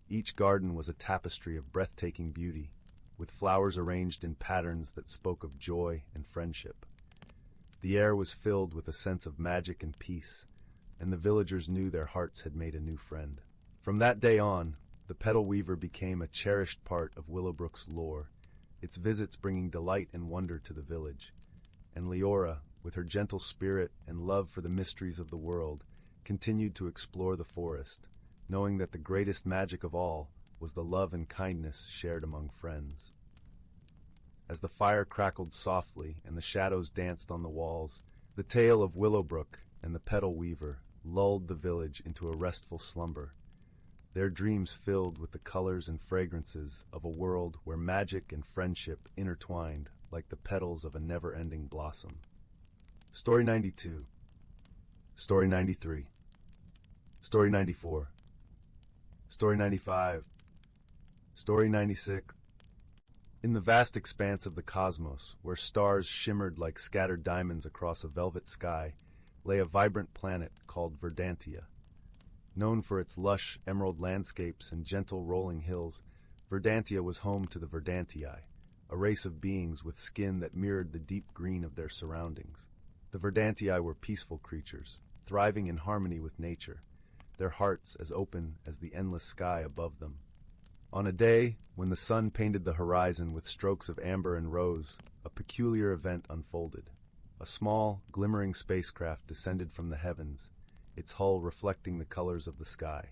Each garden was a tapestry of breathtaking beauty, with flowers arranged in patterns that spoke of joy and friendship. The air was filled with a sense of magic and peace, and the villagers knew their hearts had made a new friend. From that day on, the petal weaver became a cherished part of Willowbrook's lore, its visits bringing delight and wonder to the village. And Leora, with her gentle spirit and love for the mysteries of the world, continued to explore the forest, knowing that the greatest magic of all was the love and kindness shared among friends. As the fire crackled softly and the shadows danced on the walls, the tale of Willowbrook and the petal weaver lulled the village into a restful slumber, their dreams filled with the colors and fragrances of a world where magic and friendship intertwined like the petals of a never-ending blossom. Story 92. Story 93. Story 94. Story 95. Story 96. In the vast expanse of the cosmos, where stars shimmered like scattered diamonds across a velvet sky, lay a vibrant planet called Verdantia. Known for its lush, emerald landscapes and gentle rolling hills, Verdantia was home to the Verdantii, a race of beings with skin that mirrored the deep green of their surroundings. The Verdantii were peaceful creatures, thriving in harmony with nature, their hearts as open as the endless sky above them. On a day when the sun painted the horizon with strokes of amber and rose, a peculiar event unfolded. A small, glimmering spacecraft descended from the heavens, its hull reflecting the colors of the sky.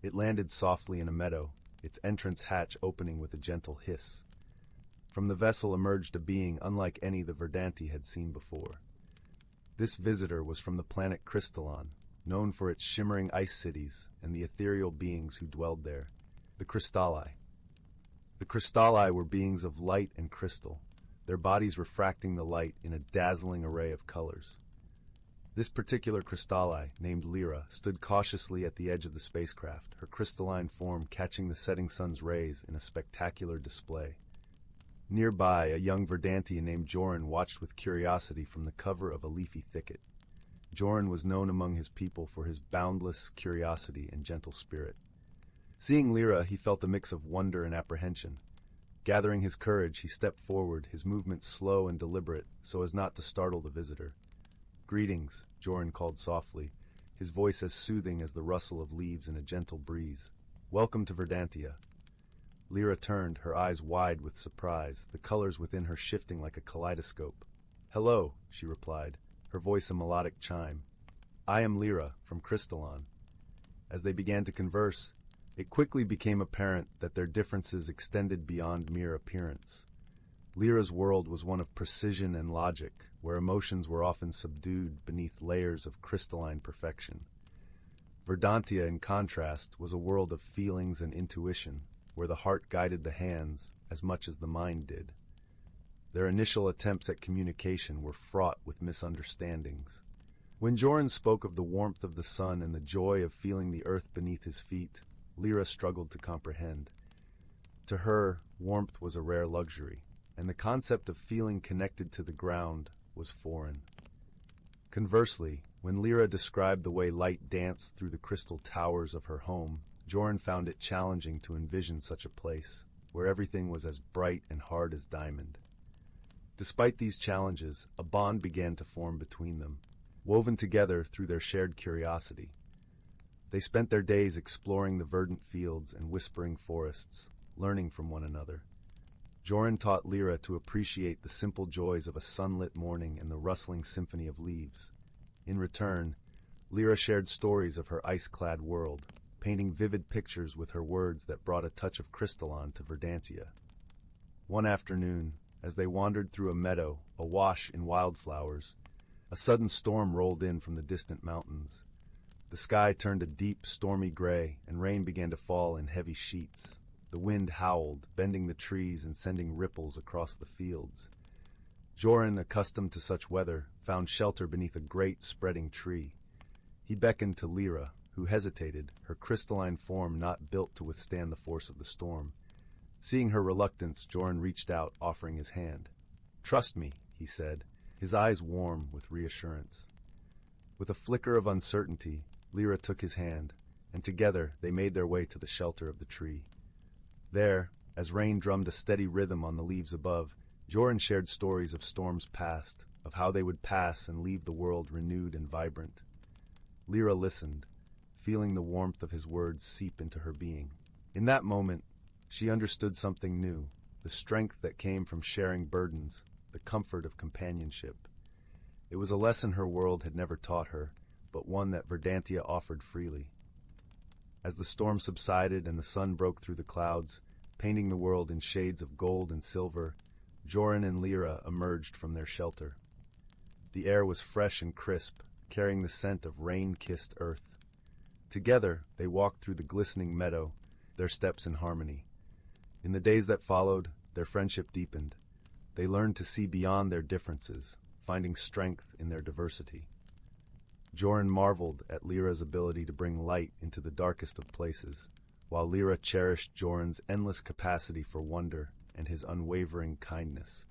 It landed softly in a meadow, its entrance hatch opening with a gentle hiss. From the vessel emerged a being unlike any the Verdanti had seen before. This visitor was from the planet Crystallon, known for its shimmering ice cities and the ethereal beings who dwelled there, the Crystalli. The Crystalli were beings of light and crystal, their bodies refracting the light in a dazzling array of colors. This particular Crystalli, named Lyra, stood cautiously at the edge of the spacecraft, her crystalline form catching the setting sun's rays in a spectacular display. Nearby, a young Verdantian named Joran watched with curiosity from the cover of a leafy thicket. Joran was known among his people for his boundless curiosity and gentle spirit. Seeing Lyra, he felt a mix of wonder and apprehension. Gathering his courage, he stepped forward, his movements slow and deliberate, so as not to startle the visitor. "Greetings," Joran called softly, his voice as soothing as the rustle of leaves in a gentle breeze. "Welcome to Verdantia." Lyra turned, her eyes wide with surprise, the colors within her shifting like a kaleidoscope. "Hello," she replied, her voice a melodic chime. "I am Lyra, from Crystallon." As they began to converse, it quickly became apparent that their differences extended beyond mere appearance. Lyra's world was one of precision and logic, where emotions were often subdued beneath layers of crystalline perfection. Verdantia, in contrast, was a world of feelings and intuition, where the heart guided the hands as much as the mind did. Their initial attempts at communication were fraught with misunderstandings. When Joran spoke of the warmth of the sun and the joy of feeling the earth beneath his feet, Lyra struggled to comprehend. To her, warmth was a rare luxury, and the concept of feeling connected to the ground was foreign. Conversely, when Lyra described the way light danced through the crystal towers of her home, Joran found it challenging to envision such a place, where everything was as bright and hard as diamond. Despite these challenges, a bond began to form between them, woven together through their shared curiosity. They spent their days exploring the verdant fields and whispering forests, learning from one another. Joran taught Lyra to appreciate the simple joys of a sunlit morning and the rustling symphony of leaves. In return, Lyra shared stories of her ice-clad world, painting vivid pictures with her words that brought a touch of crystalline to Verdantia. One afternoon, as they wandered through a meadow awash in wildflowers, a sudden storm rolled in from the distant mountains. The sky turned a deep, stormy gray, and rain began to fall in heavy sheets. The wind howled, bending the trees and sending ripples across the fields. Joran, accustomed to such weather, found shelter beneath a great, spreading tree. He beckoned to Lyra, who hesitated, her crystalline form not built to withstand the force of the storm. Seeing her reluctance, Joran reached out, offering his hand. "Trust me," he said, his eyes warm with reassurance. With a flicker of uncertainty, Lyra took his hand, and together they made their way to the shelter of the tree. There, as rain drummed a steady rhythm on the leaves above, Joran shared stories of storms past, of how they would pass and leave the world renewed and vibrant. Lyra listened, feeling the warmth of his words seep into her being. In that moment, she understood something new, the strength that came from sharing burdens, the comfort of companionship. It was a lesson her world had never taught her, but one that Verdantia offered freely. As the storm subsided and the sun broke through the clouds, painting the world in shades of gold and silver, Joran and Lyra emerged from their shelter. The air was fresh and crisp, carrying the scent of rain-kissed earth. Together, they walked through the glistening meadow, their steps in harmony. In the days that followed, their friendship deepened. They learned to see beyond their differences, finding strength in their diversity. Joran marveled at Lyra's ability to bring light into the darkest of places, while Lyra cherished Joran's endless capacity for wonder and his unwavering kindness.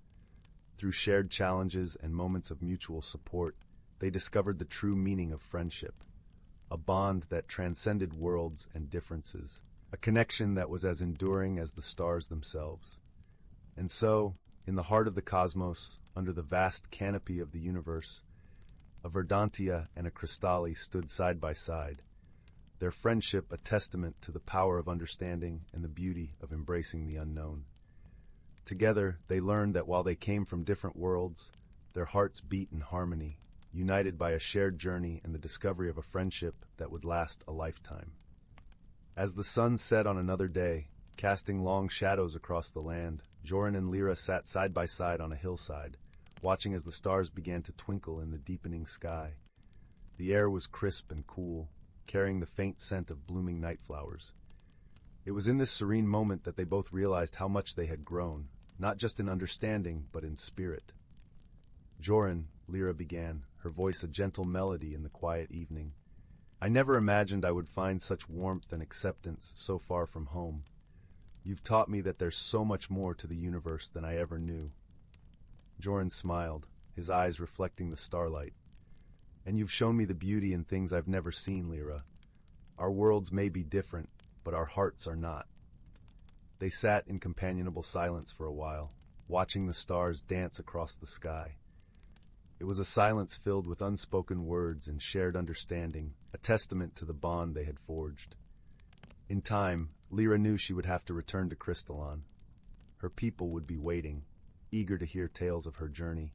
Through shared challenges and moments of mutual support, they discovered the true meaning of friendship, a bond that transcended worlds and differences, a connection that was as enduring as the stars themselves. And so, in the heart of the cosmos, under the vast canopy of the universe, a Verdantia and a Crystali stood side by side, their friendship a testament to the power of understanding and the beauty of embracing the unknown. Together, they learned that while they came from different worlds, their hearts beat in harmony, united by a shared journey and the discovery of a friendship that would last a lifetime. As the sun set on another day, casting long shadows across the land, Joran and Lyra sat side by side on a hillside, watching as the stars began to twinkle in the deepening sky. The air was crisp and cool, carrying the faint scent of blooming night flowers. It was in this serene moment that they both realized how much they had grown, not just in understanding, but in spirit. "Joran," Lyra began, her voice a gentle melody in the quiet evening, "I never imagined I would find such warmth and acceptance so far from home. You've taught me that there's so much more to the universe than I ever knew." Joran smiled, his eyes reflecting the starlight. "And you've shown me the beauty in things I've never seen, Lyra. Our worlds may be different, but our hearts are not." They sat in companionable silence for a while, watching the stars dance across the sky. It was a silence filled with unspoken words and shared understanding, a testament to the bond they had forged. In time, Lyra knew she would have to return to Crystalline. Her people would be waiting, eager to hear tales of her journey.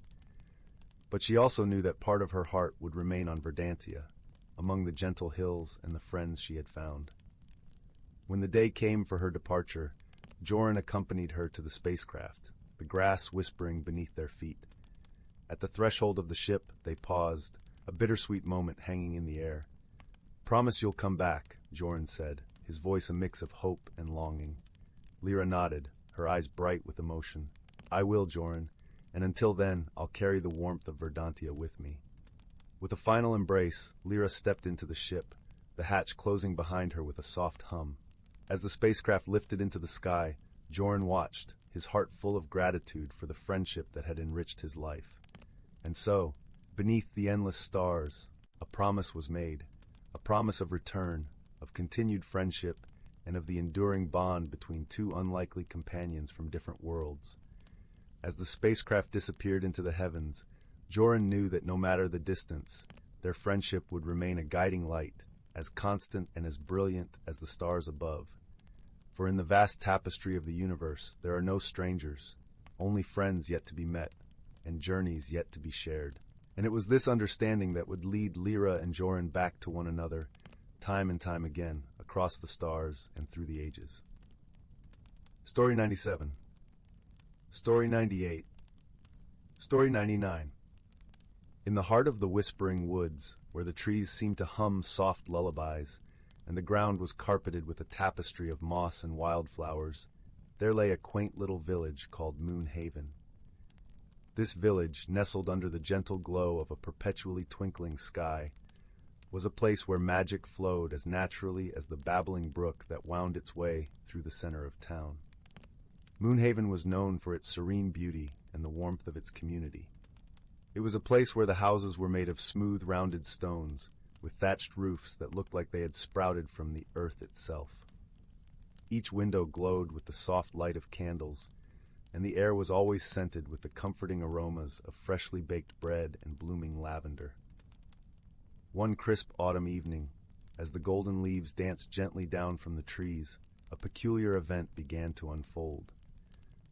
But she also knew that part of her heart would remain on Verdantia, among the gentle hills and the friends she had found. When the day came for her departure, Joran accompanied her to the spacecraft, the grass whispering beneath their feet. At the threshold of the ship, they paused, a bittersweet moment hanging in the air. "Promise you'll come back," Joran said, his voice a mix of hope and longing. Lyra nodded, her eyes bright with emotion. "I will, Joran, and until then, I'll carry the warmth of Verdantia with me. With a final embrace, Lyra stepped into the ship, the hatch closing behind her with a soft hum. As the spacecraft lifted into the sky, Joran watched, his heart full of gratitude for the friendship that had enriched his life. And so, beneath the endless stars, a promise was made, a promise of return, of continued friendship, and of the enduring bond between two unlikely companions from different worlds. As the spacecraft disappeared into the heavens, Joran knew that no matter the distance, their friendship would remain a guiding light, as constant and as brilliant as the stars above. For in the vast tapestry of the universe, there are no strangers, only friends yet to be met, and journeys yet to be shared. And it was this understanding that would lead Lyra and Joran back to one another, time and time again, across the stars and through the ages. Story 97. Story 98. Story 99. In the heart of the whispering woods, where the trees seemed to hum soft lullabies, and the ground was carpeted with a tapestry of moss and wildflowers, there lay a quaint little village called Moonhaven. This village, nestled under the gentle glow of a perpetually twinkling sky, was a place where magic flowed as naturally as the babbling brook that wound its way through the center of town. Moonhaven was known for its serene beauty and the warmth of its community. It was a place where the houses were made of smooth, rounded stones, with thatched roofs that looked like they had sprouted from the earth itself. Each window glowed with the soft light of candles, and the air was always scented with the comforting aromas of freshly baked bread and blooming lavender. One crisp autumn evening, as the golden leaves danced gently down from the trees, a peculiar event began to unfold.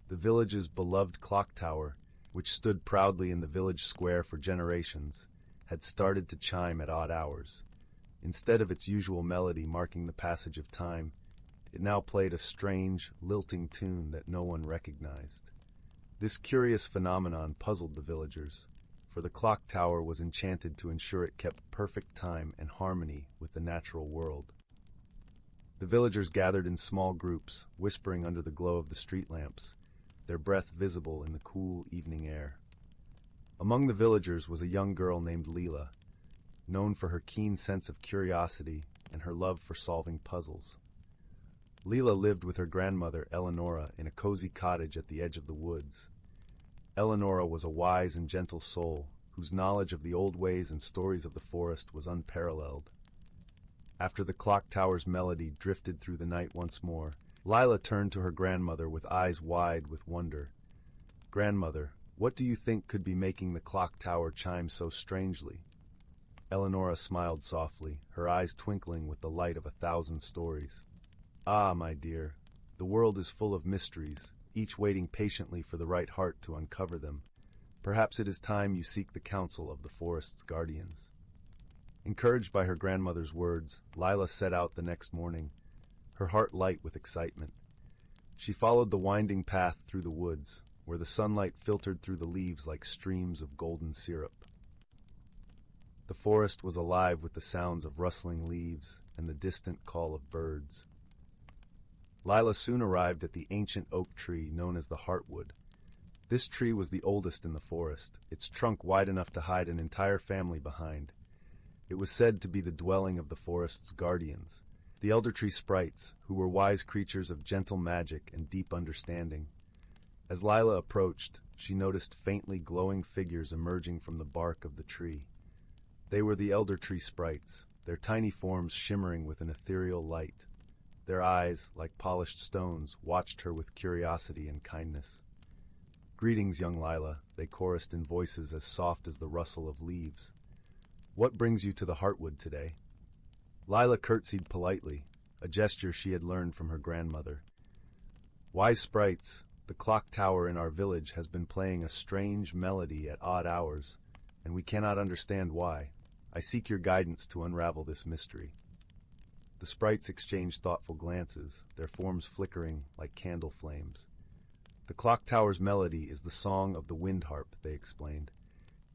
The village's beloved clock tower, which stood proudly in the village square for generations, had started to chime at odd hours. Instead of its usual melody marking the passage of time, it now played a strange, lilting tune that no one recognized. This curious phenomenon puzzled the villagers, for the clock tower was enchanted to ensure it kept perfect time and harmony with the natural world. The villagers gathered in small groups, whispering under the glow of the street lamps, their breath visible in the cool evening air. Among the villagers was a young girl named Leela, known for her keen sense of curiosity and her love for solving puzzles. Leela lived with her grandmother, Eleonora, in a cozy cottage at the edge of the woods. Eleonora was a wise and gentle soul, whose knowledge of the old ways and stories of the forest was unparalleled. After the clock tower's melody drifted through the night once more, Lila turned to her grandmother with eyes wide with wonder. "Grandmother, what do you think could be making the clock tower chime so strangely?" Eleonora smiled softly, her eyes twinkling with the light of 1,000 stories. "Ah, my dear, the world is full of mysteries, each waiting patiently for the right heart to uncover them. Perhaps it is time you seek the counsel of the forest's guardians." Encouraged by her grandmother's words, Lila set out the next morning, her heart light with excitement. She followed the winding path through the woods, where the sunlight filtered through the leaves like streams of golden syrup. The forest was alive with the sounds of rustling leaves and the distant call of birds. Lila soon arrived at the ancient oak tree known as the Heartwood. This tree was the oldest in the forest, its trunk wide enough to hide an entire family behind. It was said to be the dwelling of the forest's guardians, the elder tree sprites, who were wise creatures of gentle magic and deep understanding. As Lila approached, she noticed faintly glowing figures emerging from the bark of the tree. They were the elder tree sprites, their tiny forms shimmering with an ethereal light. Their eyes, like polished stones, watched her with curiosity and kindness. "Greetings, young Lila," they chorused in voices as soft as the rustle of leaves. "What brings you to the Heartwood today?" Lila curtsied politely, a gesture she had learned from her grandmother. "Wise sprites, the clock tower in our village has been playing a strange melody at odd hours, and we cannot understand why. I seek your guidance to unravel this mystery." The sprites exchanged thoughtful glances, their forms flickering like candle flames. "The clock tower's melody is the song of the wind harp," they explained.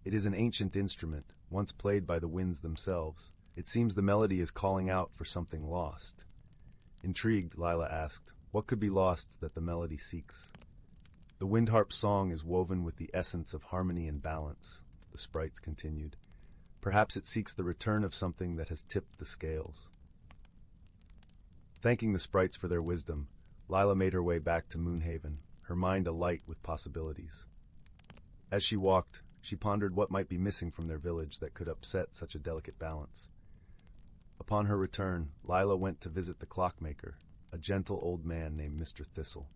"It is an ancient instrument, once played by the winds themselves. It seems the melody is calling out for something lost." Intrigued, Lila asked, "What could be lost that the melody seeks?" "The The wind harp's song is woven with the essence of harmony and balance, the sprites continued. Perhaps it seeks the return of something that has tipped the scales. Thanking the sprites for their wisdom, Lila made her way back to Moonhaven, her mind alight with possibilities. As she walked, she pondered what might be missing from their village that could upset such a delicate balance. Upon her return, Lila went to visit the clockmaker, a gentle old man named Mr. Thistle.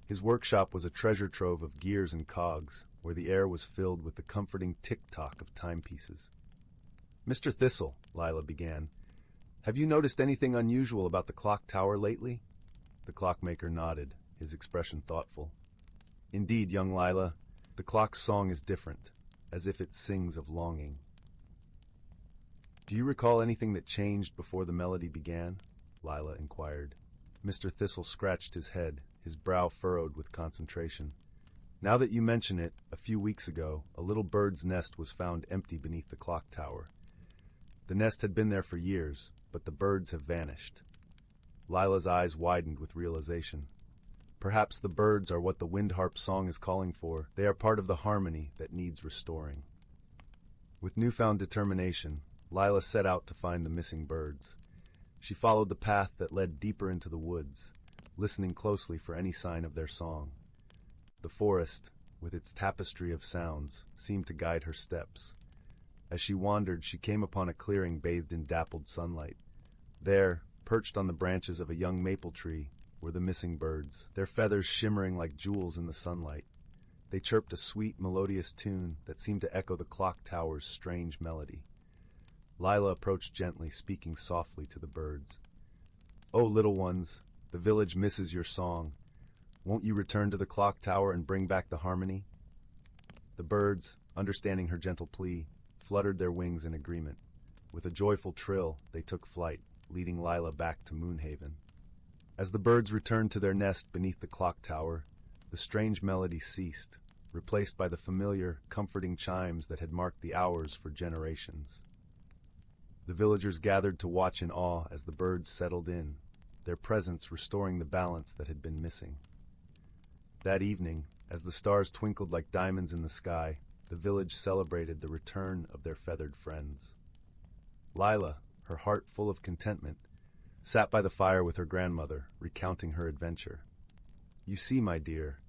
His workshop was a treasure trove of gears and cogs, where the air was filled with the comforting tick-tock of timepieces. "Mr. Thistle," Lila began, "have you noticed anything unusual about the clock tower lately?" The clockmaker nodded, his expression thoughtful. "Indeed, young Lila, the clock's song is different, as if it sings of longing." "Do you recall anything that changed before the melody began?" Lila inquired. Mr. Thistle scratched his head, his brow furrowed with concentration. "Now that you mention it, a few weeks ago, a little bird's nest was found empty beneath the clock tower. The nest had been there for years, but the birds have vanished." Lila's eyes widened with realization. Perhaps the birds are what the wind harp song is calling for. They are part of the harmony that needs restoring. With newfound determination, Lila set out to find the missing birds. She followed the path that led deeper into the woods, listening closely for any sign of their song. The forest, with its tapestry of sounds, seemed to guide her steps. As she wandered, she came upon a clearing bathed in dappled sunlight. There, perched on the branches of a young maple tree, were the missing birds, their feathers shimmering like jewels in the sunlight. They chirped a sweet, melodious tune that seemed to echo the clock tower's strange melody. Lila approached gently, speaking softly to the birds. "Oh, little ones, the village misses your song. Won't you return to the clock tower and bring back the harmony?" The birds, understanding her gentle plea, fluttered their wings in agreement. With a joyful trill, they took flight, leading Lila back to Moonhaven. As the birds returned to their nest beneath the clock tower, the strange melody ceased, replaced by the familiar, comforting chimes that had marked the hours for generations. The villagers gathered to watch in awe as the birds settled in, their presence restoring the balance that had been missing. That evening, as the stars twinkled like diamonds in the sky, the village celebrated the return of their feathered friends. Lila, her heart full of contentment, sat by the fire with her grandmother, recounting her adventure. "You see, my dear,"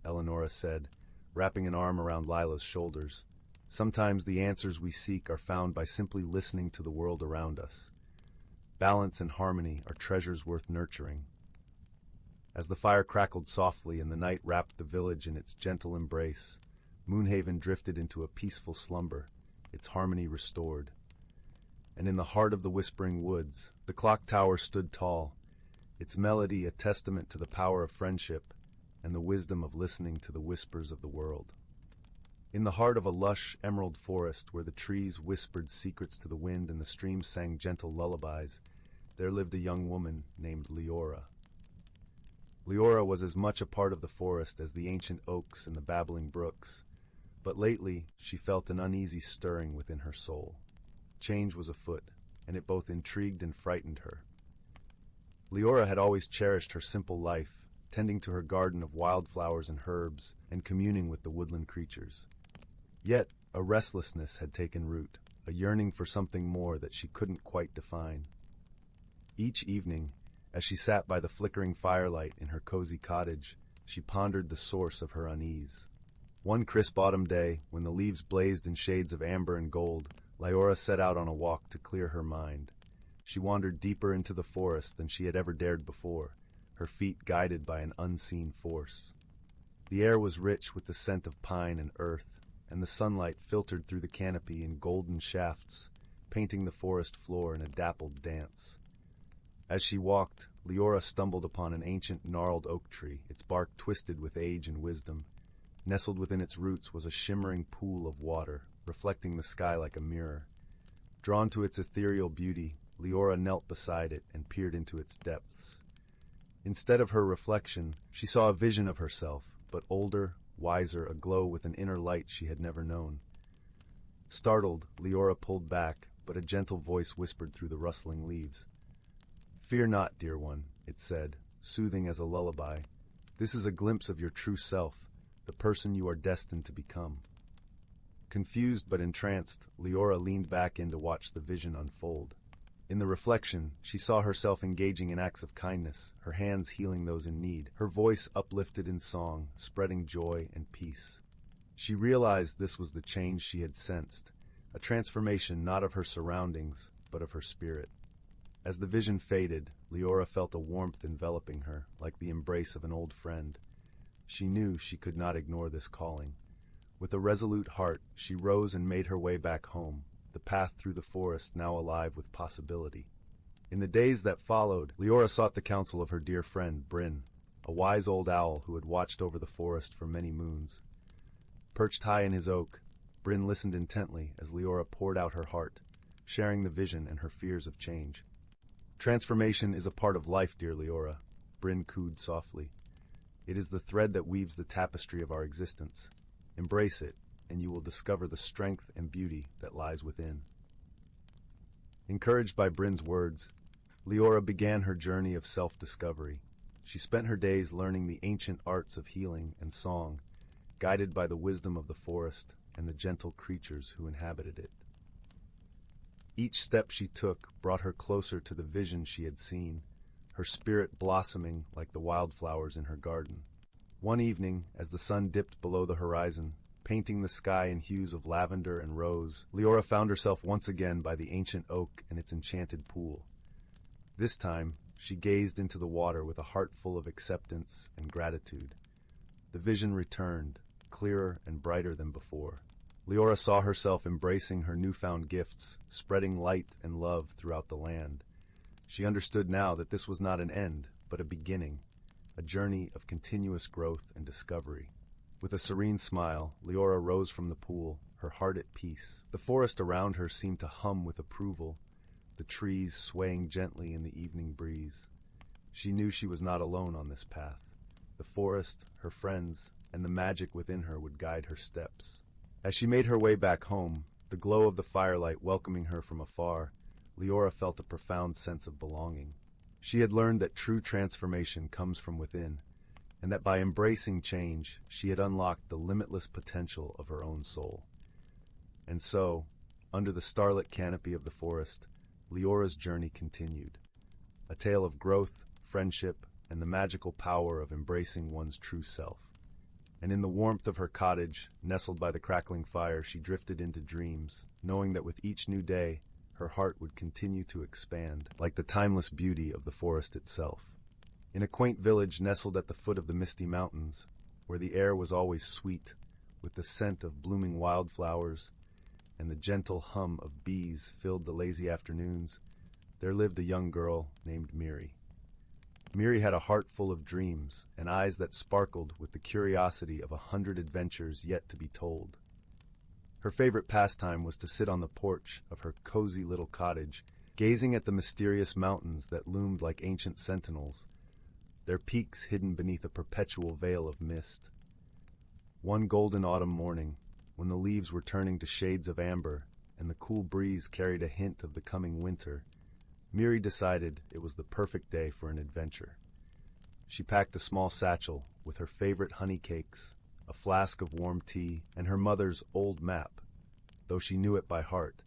Eleonora said, wrapping an arm around Lila's shoulders, "sometimes the answers we seek are found by simply listening to the world around us. Balance and harmony are treasures worth nurturing." As the fire crackled softly and the night wrapped the village in its gentle embrace, Moonhaven drifted into a peaceful slumber, its harmony restored. And in the heart of the whispering woods, the clock tower stood tall, its melody a testament to the power of friendship and the wisdom of listening to the whispers of the world. In the heart of a lush, emerald forest where the trees whispered secrets to the wind and the streams sang gentle lullabies, there lived a young woman named Leora. Leora was as much a part of the forest as the ancient oaks and the babbling brooks, but lately she felt an uneasy stirring within her soul. Change was afoot, and it both intrigued and frightened her. Leora had always cherished her simple life, tending to her garden of wildflowers and herbs, and communing with the woodland creatures. Yet, a restlessness had taken root, a yearning for something more that she couldn't quite define. Each evening, as she sat by the flickering firelight in her cozy cottage, she pondered the source of her unease. One crisp autumn day, when the leaves blazed in shades of amber and gold, Leora set out on a walk to clear her mind. She wandered deeper into the forest than she had ever dared before, her feet guided by an unseen force. The air was rich with the scent of pine and earth, and the sunlight filtered through the canopy in golden shafts, painting the forest floor in a dappled dance. As she walked, Leora stumbled upon an ancient gnarled oak tree, its bark twisted with age and wisdom. Nestled within its roots was a shimmering pool of water, reflecting the sky like a mirror. Drawn to its ethereal beauty, Leora knelt beside it and peered into its depths. Instead of her reflection, she saw a vision of herself, but older, wiser, aglow with an inner light she had never known. Startled, Leora pulled back, but a gentle voice whispered through the rustling leaves. "Fear not, dear one," it said, soothing as a lullaby. "This is a glimpse of your true self, the person you are destined to become. Confused but entranced, Leora leaned back in to watch the vision unfold. In the reflection, she saw herself engaging in acts of kindness, her hands healing those in need, her voice uplifted in song, spreading joy and peace. She realized this was the change she had sensed, a transformation not of her surroundings, but of her spirit. As the vision faded, Leora felt a warmth enveloping her, like the embrace of an old friend. She knew she could not ignore this calling. With a resolute heart, she rose and made her way back home, the path through the forest now alive with possibility. In the days that followed, Leora sought the counsel of her dear friend, Bryn, a wise old owl who had watched over the forest for many moons. Perched high in his oak, Bryn listened intently as Leora poured out her heart, sharing the vision and her fears of change. Transformation is a part of life, dear Leora, Bryn cooed softly. It is the thread that weaves the tapestry of our existence. Embrace it, and you will discover the strength and beauty that lies within. Encouraged by Bryn's words, Leora began her journey of self-discovery. She spent her days learning the ancient arts of healing and song, guided by the wisdom of the forest and the gentle creatures who inhabited it. Each step she took brought her closer to the vision she had seen, her spirit blossoming like the wildflowers in her garden. One evening, as the sun dipped below the horizon, painting the sky in hues of lavender and rose, Leora found herself once again by the ancient oak and its enchanted pool. This time, she gazed into the water with a heart full of acceptance and gratitude. The vision returned, clearer and brighter than before. Leora saw herself embracing her newfound gifts, spreading light and love throughout the land. She understood now that this was not an end, but a beginning, a journey of continuous growth and discovery. With a serene smile, Leora rose from the pool, her heart at peace. The forest around her seemed to hum with approval, the trees swaying gently in the evening breeze. She knew she was not alone on this path. The forest, her friends, and the magic within her would guide her steps. As she made her way back home, the glow of the firelight welcoming her from afar, Leora felt a profound sense of belonging. She had learned that true transformation comes from within, and that by embracing change, she had unlocked the limitless potential of her own soul. And so, under the starlit canopy of the forest, Leora's journey continued, a tale of growth, friendship, and the magical power of embracing one's true self. And in the warmth of her cottage, nestled by the crackling fire, she drifted into dreams, knowing that with each new day, her heart would continue to expand, like the timeless beauty of the forest itself. In a quaint village nestled at the foot of the misty mountains, where the air was always sweet, with the scent of blooming wildflowers, and the gentle hum of bees filled the lazy afternoons, there lived a young girl named Miri. Miri had a heart full of dreams, and eyes that sparkled with the curiosity of 100 adventures yet to be told. Her favorite pastime was to sit on the porch of her cozy little cottage, gazing at the mysterious mountains that loomed like ancient sentinels, their peaks hidden beneath a perpetual veil of mist. One golden autumn morning, when the leaves were turning to shades of amber and the cool breeze carried a hint of the coming winter, Miri decided it was the perfect day for an adventure. She packed a small satchel with her favorite honey cakes, a flask of warm tea, and her mother's old map, though she knew it by heart,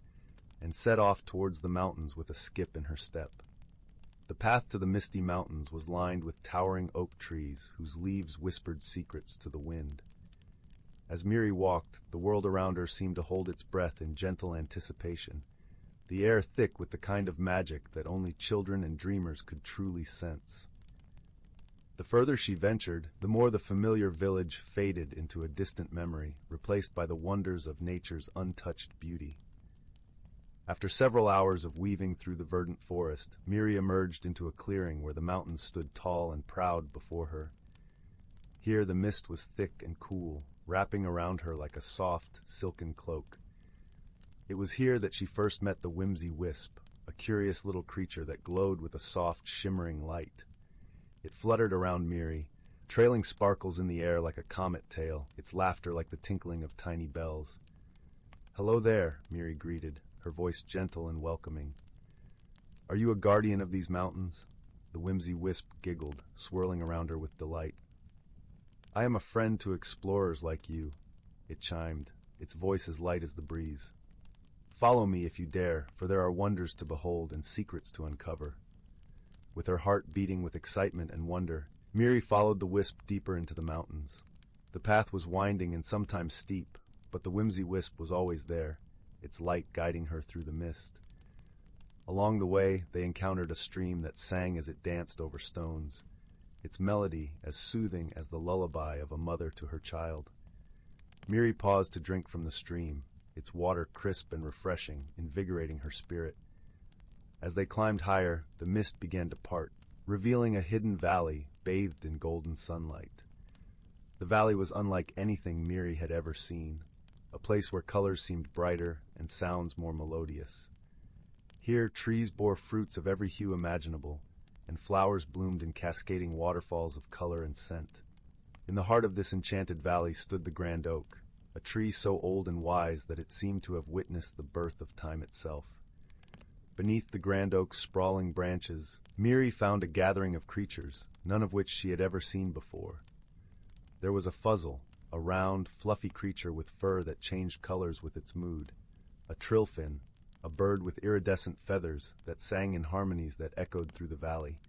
and set off towards the mountains with a skip in her step. The path to the misty mountains was lined with towering oak trees whose leaves whispered secrets to the wind. As Miri walked, the world around her seemed to hold its breath in gentle anticipation, the air thick with the kind of magic that only children and dreamers could truly sense. The further she ventured, the more the familiar village faded into a distant memory, replaced by the wonders of nature's untouched beauty. After several hours of weaving through the verdant forest, Miri emerged into a clearing where the mountains stood tall and proud before her. Here the mist was thick and cool, wrapping around her like a soft, silken cloak. It was here that she first met the whimsy wisp, a curious little creature that glowed with a soft, shimmering light. It fluttered around Miri, trailing sparkles in the air like a comet tail, its laughter like the tinkling of tiny bells. "Hello there," Miri greeted, her voice gentle and welcoming. "Are you a guardian of these mountains?" The whimsy wisp giggled, swirling around her with delight. I am a friend to explorers like you, it chimed, its voice as light as the breeze. Follow me if you dare, for there are wonders to behold and secrets to uncover. With her heart beating with excitement and wonder, Miri followed the wisp deeper into the mountains. The path was winding and sometimes steep, but the whimsy wisp was always there, its light guiding her through the mist. Along the way, they encountered a stream that sang as it danced over stones, its melody as soothing as the lullaby of a mother to her child. Miri paused to drink from the stream, its water crisp and refreshing, invigorating her spirit. As they climbed higher, the mist began to part, revealing a hidden valley bathed in golden sunlight. The valley was unlike anything Miri had ever seen, a place where colors seemed brighter and sounds more melodious. Here, trees bore fruits of every hue imaginable, and flowers bloomed in cascading waterfalls of color and scent. In the heart of this enchanted valley stood the grand oak, a tree so old and wise that it seemed to have witnessed the birth of time itself. Beneath the grand oak's sprawling branches, Miri found a gathering of creatures, none of which she had ever seen before. There was a fuzzle, a round, fluffy creature with fur that changed colors with its mood, a trillfin, a bird with iridescent feathers that sang in harmonies that echoed through the valley,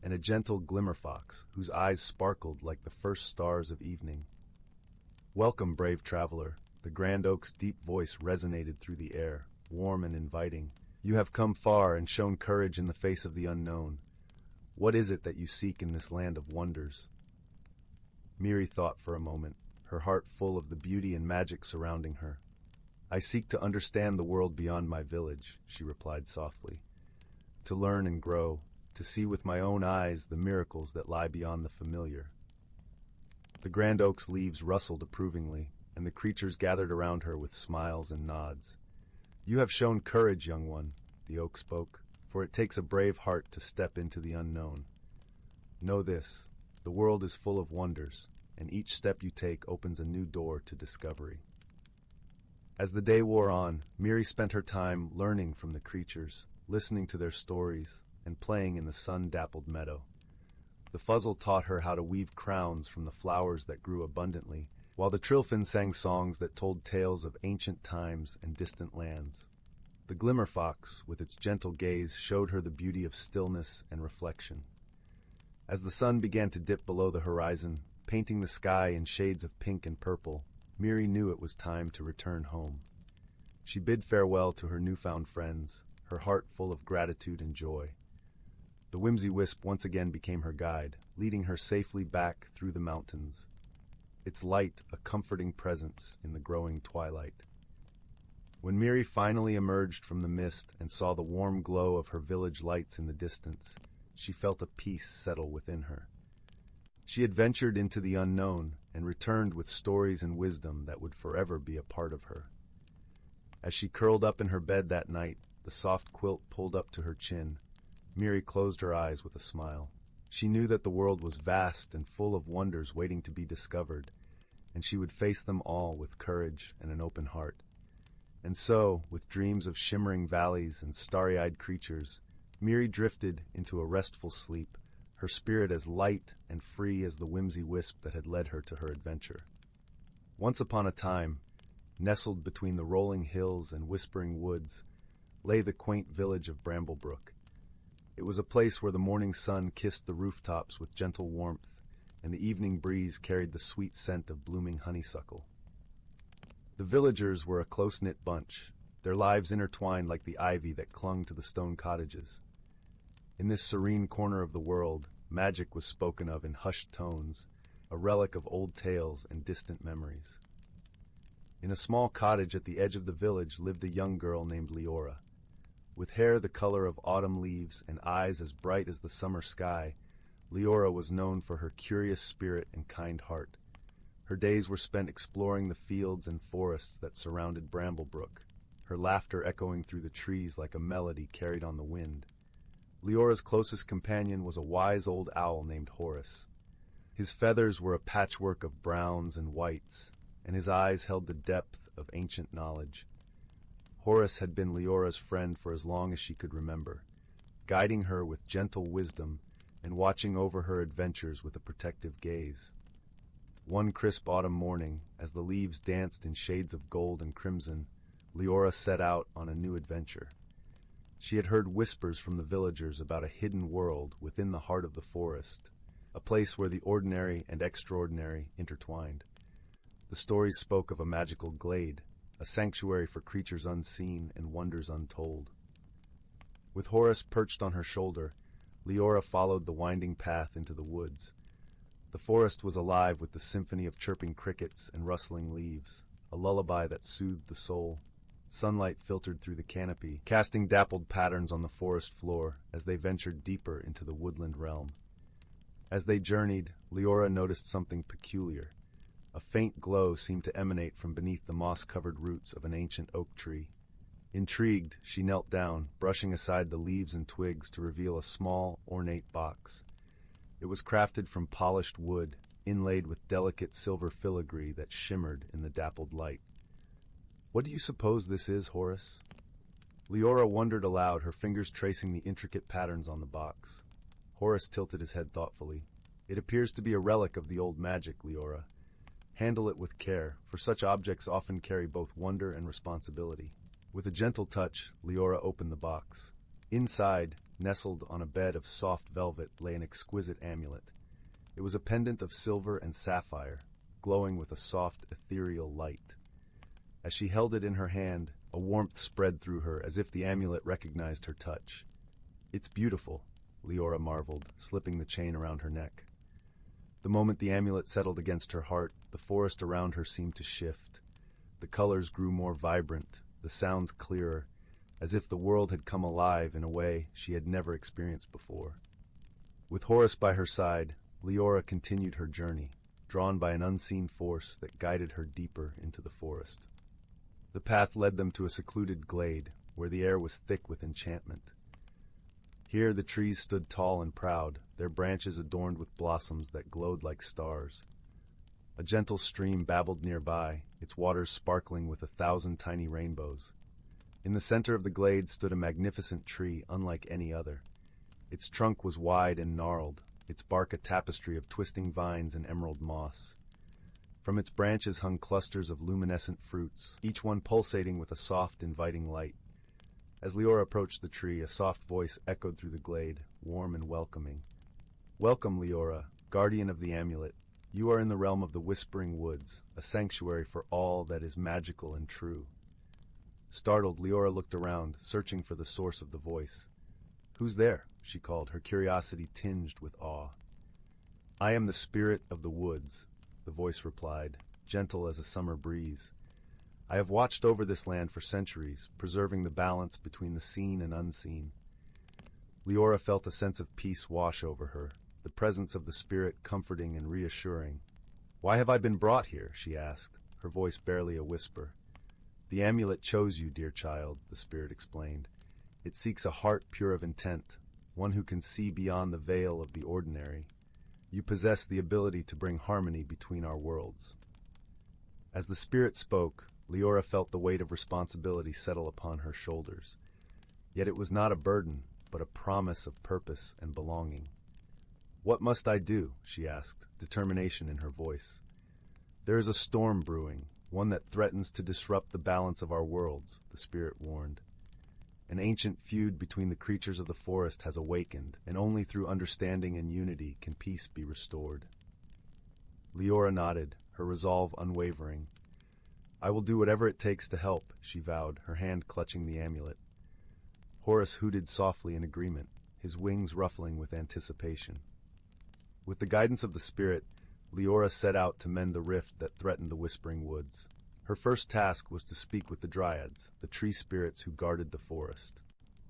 and a gentle glimmerfox whose eyes sparkled like the first stars of evening. "Welcome, brave traveler," the grand oak's deep voice resonated through the air, warm and inviting. "You have come far and shown courage in the face of the unknown. What is it that you seek in this land of wonders?" Miri thought for a moment, her heart full of the beauty and magic surrounding her. "I seek to understand the world beyond my village," she replied softly. "To learn and grow, to see with my own eyes the miracles that lie beyond the familiar." The grand oak's leaves rustled approvingly, and the creatures gathered around her with smiles and nods. "You have shown courage, young one," the oak spoke, "for it takes a brave heart to step into the unknown. Know this, the world is full of wonders, and each step you take opens a new door to discovery." As the day wore on, Miri spent her time learning from the creatures, listening to their stories, and playing in the sun-dappled meadow. The fuzzle taught her how to weave crowns from the flowers that grew abundantly, while the trillfin sang songs that told tales of ancient times and distant lands. The glimmerfox, with its gentle gaze, showed her the beauty of stillness and reflection. As the sun began to dip below the horizon, painting the sky in shades of pink and purple, Miri knew it was time to return home. She bid farewell to her newfound friends, her heart full of gratitude and joy. The whimsy wisp once again became her guide, leading her safely back through the mountains, its light a comforting presence in the growing twilight. When Miri finally emerged from the mist and saw the warm glow of her village lights in the distance, she felt a peace settle within her. She had ventured into the unknown and returned with stories and wisdom that would forever be a part of her. As she curled up in her bed that night, the soft quilt pulled up to her chin, Miri closed her eyes with a smile. She knew that the world was vast and full of wonders waiting to be discovered, and she would face them all with courage and an open heart. And so, with dreams of shimmering valleys and starry-eyed creatures, Miri drifted into a restful sleep, her spirit as light and free as the whimsy wisp that had led her to her adventure. Once upon a time, nestled between the rolling hills and whispering woods, lay the quaint village of Bramblebrook. It was a place where the morning sun kissed the rooftops with gentle warmth, and the evening breeze carried the sweet scent of blooming honeysuckle. The villagers were a close-knit bunch, their lives intertwined like the ivy that clung to the stone cottages. In this serene corner of the world, magic was spoken of in hushed tones, a relic of old tales and distant memories. In a small cottage at the edge of the village lived a young girl named Leora. With hair the color of autumn leaves and eyes as bright as the summer sky, Leora was known for her curious spirit and kind heart. Her days were spent exploring the fields and forests that surrounded Bramblebrook, her laughter echoing through the trees like a melody carried on the wind. Leora's closest companion was a wise old owl named Horace. His feathers were a patchwork of browns and whites, and his eyes held the depth of ancient knowledge. Horace had been Leora's friend for as long as she could remember, guiding her with gentle wisdom and watching over her adventures with a protective gaze. One crisp autumn morning, as the leaves danced in shades of gold and crimson, Leora set out on a new adventure. She had heard whispers from the villagers about a hidden world within the heart of the forest, a place where the ordinary and extraordinary intertwined. The stories spoke of a magical glade, a sanctuary for creatures unseen and wonders untold. With Horace perched on her shoulder, Leora followed the winding path into the woods. The forest was alive with the symphony of chirping crickets and rustling leaves, a lullaby that soothed the soul. Sunlight filtered through the canopy, casting dappled patterns on the forest floor as they ventured deeper into the woodland realm. As they journeyed, Leora noticed something peculiar. A faint glow seemed to emanate from beneath the moss-covered roots of an ancient oak tree. Intrigued, she knelt down, brushing aside the leaves and twigs to reveal a small, ornate box. It was crafted from polished wood, inlaid with delicate silver filigree that shimmered in the dappled light. "What do you suppose this is, Horace?" Leora wondered aloud, her fingers tracing the intricate patterns on the box. Horace tilted his head thoughtfully. "It appears to be a relic of the old magic, Leora. Handle it with care, for such objects often carry both wonder and responsibility." With a gentle touch, Leora opened the box. Inside, nestled on a bed of soft velvet, lay an exquisite amulet. It was a pendant of silver and sapphire, glowing with a soft, ethereal light. As she held it in her hand, a warmth spread through her as if the amulet recognized her touch. "It's beautiful," Leora marveled, slipping the chain around her neck. The moment the amulet settled against her heart, the forest around her seemed to shift. The colors grew more vibrant, the sounds clearer, as if the world had come alive in a way she had never experienced before. With Horace by her side, Leora continued her journey, drawn by an unseen force that guided her deeper into the forest. The path led them to a secluded glade, where the air was thick with enchantment. Here the trees stood tall and proud, their branches adorned with blossoms that glowed like stars. A gentle stream babbled nearby, its waters sparkling with 1,000 tiny rainbows. In the center of the glade stood a magnificent tree unlike any other. Its trunk was wide and gnarled, its bark a tapestry of twisting vines and emerald moss. From its branches hung clusters of luminescent fruits, each one pulsating with a soft, inviting light. As Leora approached the tree, a soft voice echoed through the glade, warm and welcoming. "Welcome, Leora, guardian of the amulet. You are in the realm of the Whispering Woods, a sanctuary for all that is magical and true." Startled, Leora looked around, searching for the source of the voice. "Who's there?" she called, her curiosity tinged with awe. "I am the spirit of the woods," the voice replied, gentle as a summer breeze. "I have watched over this land for centuries, preserving the balance between the seen and unseen." Leora felt a sense of peace wash over her, the presence of the spirit comforting and reassuring. "Why have I been brought here?" she asked, her voice barely a whisper. "The amulet chose you, dear child," the spirit explained. "It seeks a heart pure of intent, one who can see beyond the veil of the ordinary. You possess the ability to bring harmony between our worlds." As the spirit spoke, Leora felt the weight of responsibility settle upon her shoulders. Yet it was not a burden, but a promise of purpose and belonging. "What must I do?" she asked, determination in her voice. "There is a storm brewing, one that threatens to disrupt the balance of our worlds," the spirit warned. "An ancient feud between the creatures of the forest has awakened, and only through understanding and unity can peace be restored." Leora nodded, her resolve unwavering. "I will do whatever it takes to help," she vowed, her hand clutching the amulet. Horace hooted softly in agreement, his wings ruffling with anticipation. With the guidance of the spirit, Leora set out to mend the rift that threatened the Whispering Woods. Her first task was to speak with the dryads, the tree spirits who guarded the forest.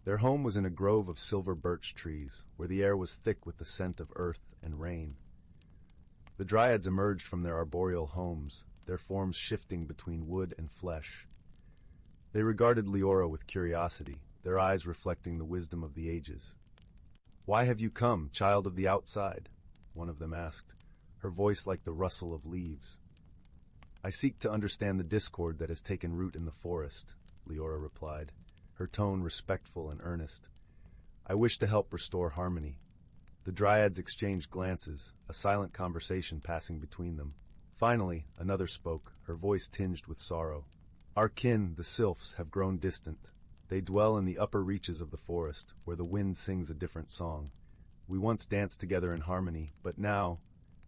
Their home was in a grove of silver birch trees, where the air was thick with the scent of earth and rain. The dryads emerged from their arboreal homes, their forms shifting between wood and flesh. They regarded Leora with curiosity, their eyes reflecting the wisdom of the ages. "Why have you come, child of the outside?" one of them asked, her voice like the rustle of leaves. "I seek to understand the discord that has taken root in the forest," Leora replied, her tone respectful and earnest. "I wish to help restore harmony." The dryads exchanged glances, a silent conversation passing between them. Finally, another spoke, her voice tinged with sorrow. Our kin, the sylphs, have grown distant. They dwell in the upper reaches of the forest, where the wind sings a different song. We once danced together in harmony, but now,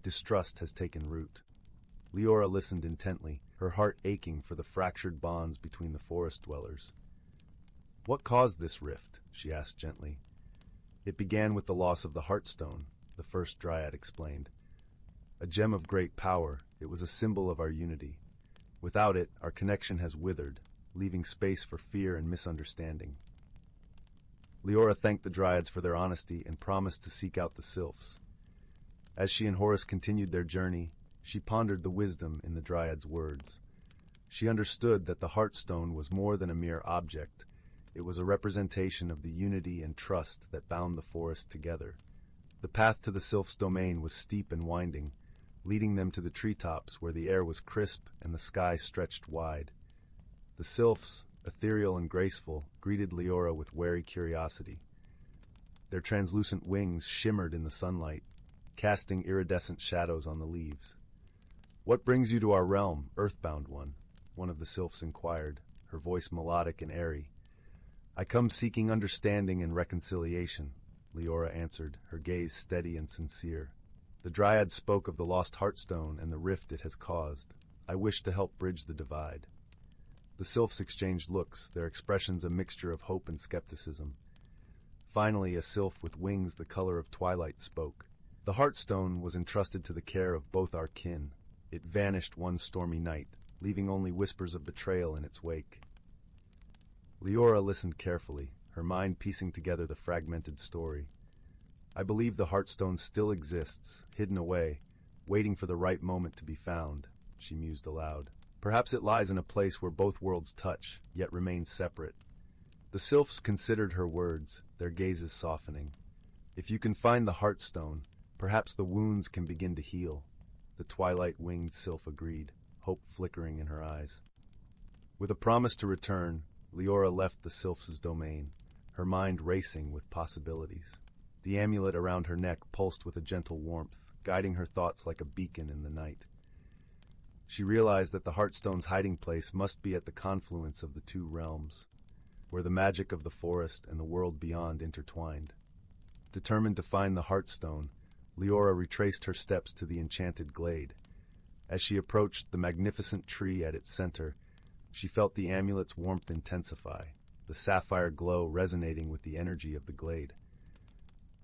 distrust has taken root. Leora listened intently, her heart aching for the fractured bonds between the forest dwellers. What caused this rift? She asked gently. It began with the loss of the Heartstone, the first dryad explained. A gem of great power, it was a symbol of our unity. Without it, our connection has withered, leaving space for fear and misunderstanding. Leora thanked the dryads for their honesty and promised to seek out the sylphs. As she and Horus continued their journey, she pondered the wisdom in the dryad's words. She understood that the Heartstone was more than a mere object. It was a representation of the unity and trust that bound the forest together. The path to the sylphs' domain was steep and winding, leading them to the treetops where the air was crisp and the sky stretched wide. The sylphs, ethereal and graceful, greeted Leora with wary curiosity. Their translucent wings shimmered in the sunlight, casting iridescent shadows on the leaves. "What brings you to our realm, earthbound one of the sylphs inquired, her voice melodic and airy. "I come seeking understanding and reconciliation," Leora answered, her gaze steady and sincere. The dryad spoke of the lost Heartstone and the rift it has caused. "I wish to help bridge the divide." The sylphs exchanged looks, their expressions a mixture of hope and skepticism. Finally, a sylph with wings the color of twilight spoke. "The Heartstone was entrusted to the care of both our kin. It vanished one stormy night, leaving only whispers of betrayal in its wake." Leora listened carefully, her mind piecing together the fragmented story. "I believe the Heartstone still exists, hidden away, waiting for the right moment to be found," she mused aloud. "Perhaps it lies in a place where both worlds touch, yet remain separate." The sylphs considered her words, their gazes softening. "If you can find the Heartstone, perhaps the wounds can begin to heal," the twilight-winged sylph agreed, hope flickering in her eyes. With a promise to return, Leora left the sylphs' domain, her mind racing with possibilities. The amulet around her neck pulsed with a gentle warmth, guiding her thoughts like a beacon in the night. She realized that the Heartstone's hiding place must be at the confluence of the two realms, where the magic of the forest and the world beyond intertwined. Determined to find the Heartstone, Leora retraced her steps to the enchanted glade. As she approached the magnificent tree at its center, she felt the amulet's warmth intensify, the sapphire glow resonating with the energy of the glade.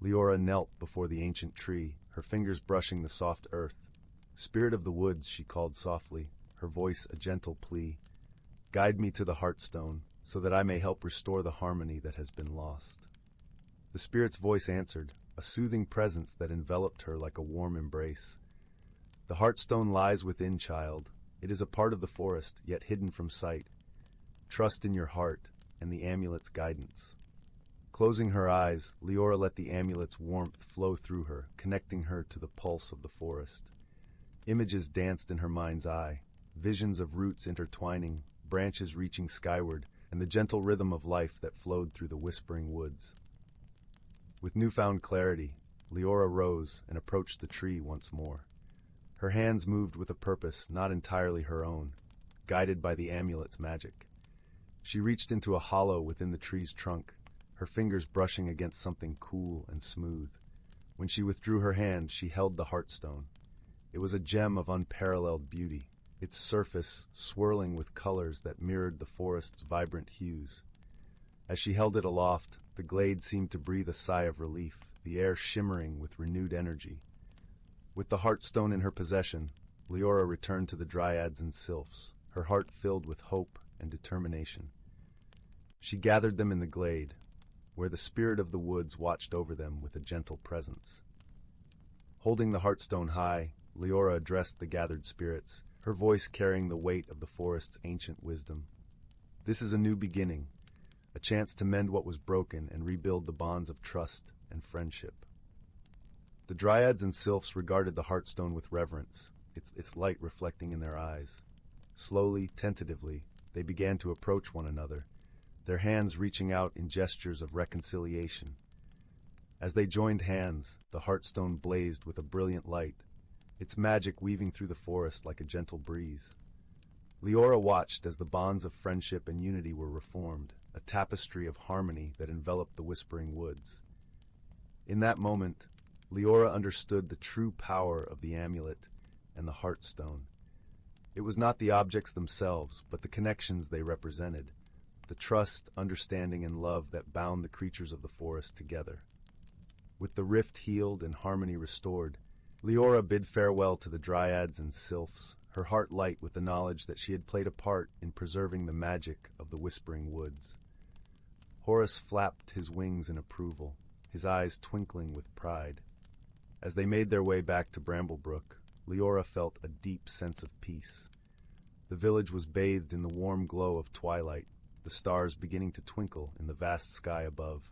Leora knelt before the ancient tree, her fingers brushing the soft earth. "Spirit of the woods," she called softly, her voice a gentle plea. "Guide me to the Heartstone, so that I may help restore the harmony that has been lost." The spirit's voice answered, a soothing presence that enveloped her like a warm embrace. "The Heartstone lies within, child. It is a part of the forest, yet hidden from sight. Trust in your heart and the amulet's guidance." Closing her eyes, Leora let the amulet's warmth flow through her, connecting her to the pulse of the forest. Images danced in her mind's eye, visions of roots intertwining, branches reaching skyward, and the gentle rhythm of life that flowed through the whispering woods. With newfound clarity, Leora rose and approached the tree once more. Her hands moved with a purpose not entirely her own, guided by the amulet's magic. She reached into a hollow within the tree's trunk, her fingers brushing against something cool and smooth. When she withdrew her hand, she held the Heartstone. It was a gem of unparalleled beauty, its surface swirling with colors that mirrored the forest's vibrant hues. As she held it aloft, the glade seemed to breathe a sigh of relief, the air shimmering with renewed energy. With the Heartstone in her possession, Leora returned to the dryads and sylphs, her heart filled with hope and determination. She gathered them in the glade, where the spirit of the woods watched over them with a gentle presence. Holding the Heartstone high, Leora addressed the gathered spirits, her voice carrying the weight of the forest's ancient wisdom. "This is a new beginning, a chance to mend what was broken and rebuild the bonds of trust and friendship." The dryads and sylphs regarded the Heartstone with reverence, its light reflecting in their eyes. Slowly, tentatively, they began to approach one another, their hands reaching out in gestures of reconciliation. As they joined hands, the Heartstone blazed with a brilliant light, its magic weaving through the forest like a gentle breeze. Leora watched as the bonds of friendship and unity were reformed, a tapestry of harmony that enveloped the whispering woods. In that moment, Leora understood the true power of the amulet and the heartstone. It was not the objects themselves, but the connections they represented, the trust, understanding, and love that bound the creatures of the forest together. With the rift healed and harmony restored, Leora bid farewell to the dryads and sylphs, her heart light with the knowledge that she had played a part in preserving the magic of the whispering woods. Horus flapped his wings in approval, his eyes twinkling with pride. As they made their way back to Bramblebrook, Leora felt a deep sense of peace. The village was bathed in the warm glow of twilight, the stars beginning to twinkle in the vast sky above.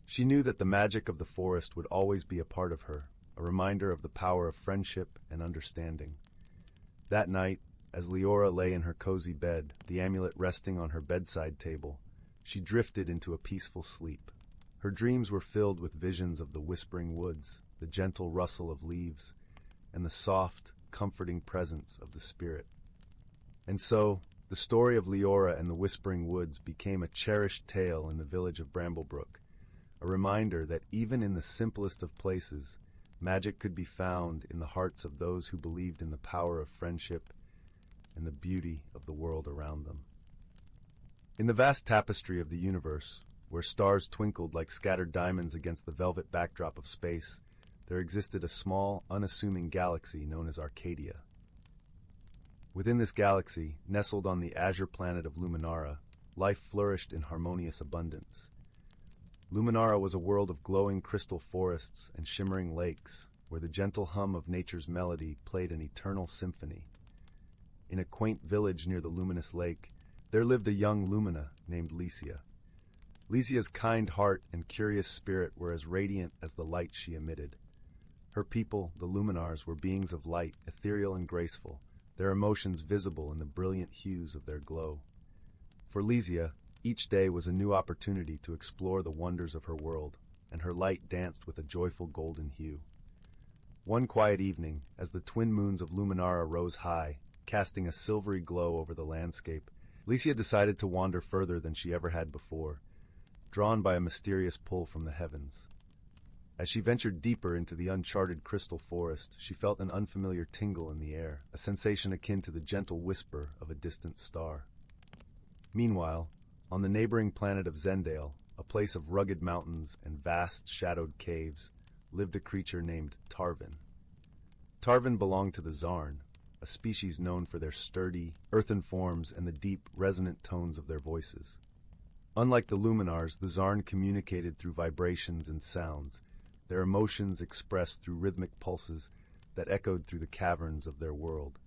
She knew that the magic of the forest would always be a part of her, a reminder of the power of friendship and understanding. That night, as Leora lay in her cozy bed, the amulet resting on her bedside table, she drifted into a peaceful sleep. Her dreams were filled with visions of the whispering woods, the gentle rustle of leaves, and the soft, comforting presence of the spirit. And so, the story of Leora and the Whispering Woods became a cherished tale in the village of Bramblebrook, a reminder that even in the simplest of places, magic could be found in the hearts of those who believed in the power of friendship and the beauty of the world around them. In the vast tapestry of the universe, where stars twinkled like scattered diamonds against the velvet backdrop of space, there existed a small, unassuming galaxy known as Arcadia. Within this galaxy, nestled on the azure planet of Luminara, life flourished in harmonious abundance. Luminara was a world of glowing crystal forests and shimmering lakes, where the gentle hum of nature's melody played an eternal symphony. In a quaint village near the luminous lake, there lived a young Lumina named Lycia. Lycia's kind heart and curious spirit were as radiant as the light she emitted. Her people, the Luminars, were beings of light, ethereal and graceful, their emotions visible in the brilliant hues of their glow. For Lycia, each day was a new opportunity to explore the wonders of her world, and her light danced with a joyful golden hue. One quiet evening, as the twin moons of Luminara rose high, casting a silvery glow over the landscape, Lycia decided to wander further than she ever had before, drawn by a mysterious pull from the heavens. As she ventured deeper into the uncharted crystal forest, she felt an unfamiliar tingle in the air, a sensation akin to the gentle whisper of a distant star. Meanwhile, on the neighboring planet of Zendale, a place of rugged mountains and vast, shadowed caves, lived a creature named Tarvin. Tarvin belonged to the Zarn, a species known for their sturdy, earthen forms and the deep, resonant tones of their voices. Unlike the Luminars, the Zarn communicated through vibrations and sounds, their emotions expressed through rhythmic pulses that echoed through the caverns of their world.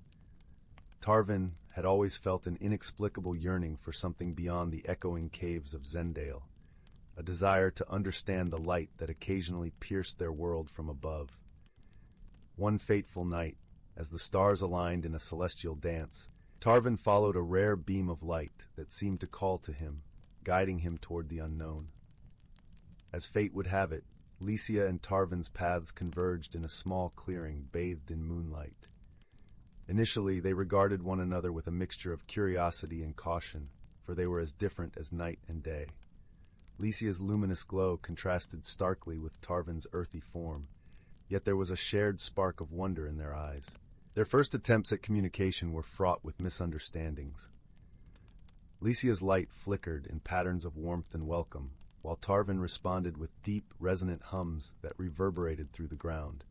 Tarvin had always felt an inexplicable yearning for something beyond the echoing caves of Zendale, a desire to understand the light that occasionally pierced their world from above. One fateful night, as the stars aligned in a celestial dance, Tarvin followed a rare beam of light that seemed to call to him, guiding him toward the unknown. As fate would have it, Lycia and Tarvin's paths converged in a small clearing bathed in moonlight. Initially, they regarded one another with a mixture of curiosity and caution, for they were as different as night and day. Lycia's luminous glow contrasted starkly with Tarvin's earthy form, yet there was a shared spark of wonder in their eyes. Their first attempts at communication were fraught with misunderstandings. Lycia's light flickered in patterns of warmth and welcome, while Tarvin responded with deep, resonant hums that reverberated through the ground.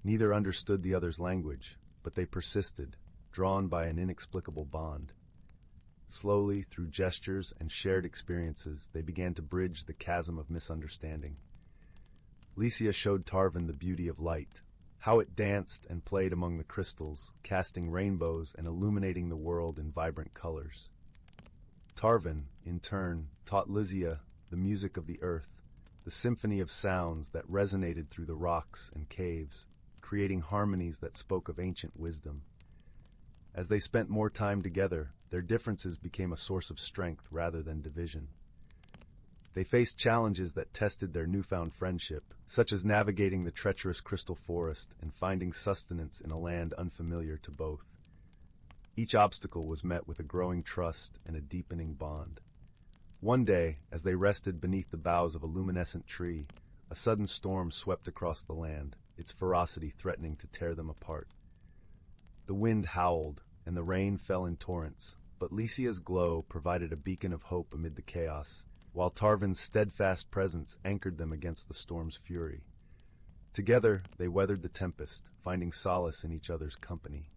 Neither understood the other's language, but they persisted, drawn by an inexplicable bond. Slowly, through gestures and shared experiences, they began to bridge the chasm of misunderstanding. Lycia showed Tarvin the beauty of light, how it danced and played among the crystals, casting rainbows and illuminating the world in vibrant colors. Tarvin, in turn, taught Lycia the music of the earth, the symphony of sounds that resonated through the rocks and caves, creating harmonies that spoke of ancient wisdom. As they spent more time together, their differences became a source of strength rather than division. They faced challenges that tested their newfound friendship, such as navigating the treacherous crystal forest and finding sustenance in a land unfamiliar to both. Each obstacle was met with a growing trust and a deepening bond. One day, as they rested beneath the boughs of a luminescent tree, a sudden storm swept across the land, its ferocity threatening to tear them apart. The wind howled, and the rain fell in torrents, but Lycia's glow provided a beacon of hope amid the chaos, while Tarvan's steadfast presence anchored them against the storm's fury. Together, they weathered the tempest, finding solace in each other's company.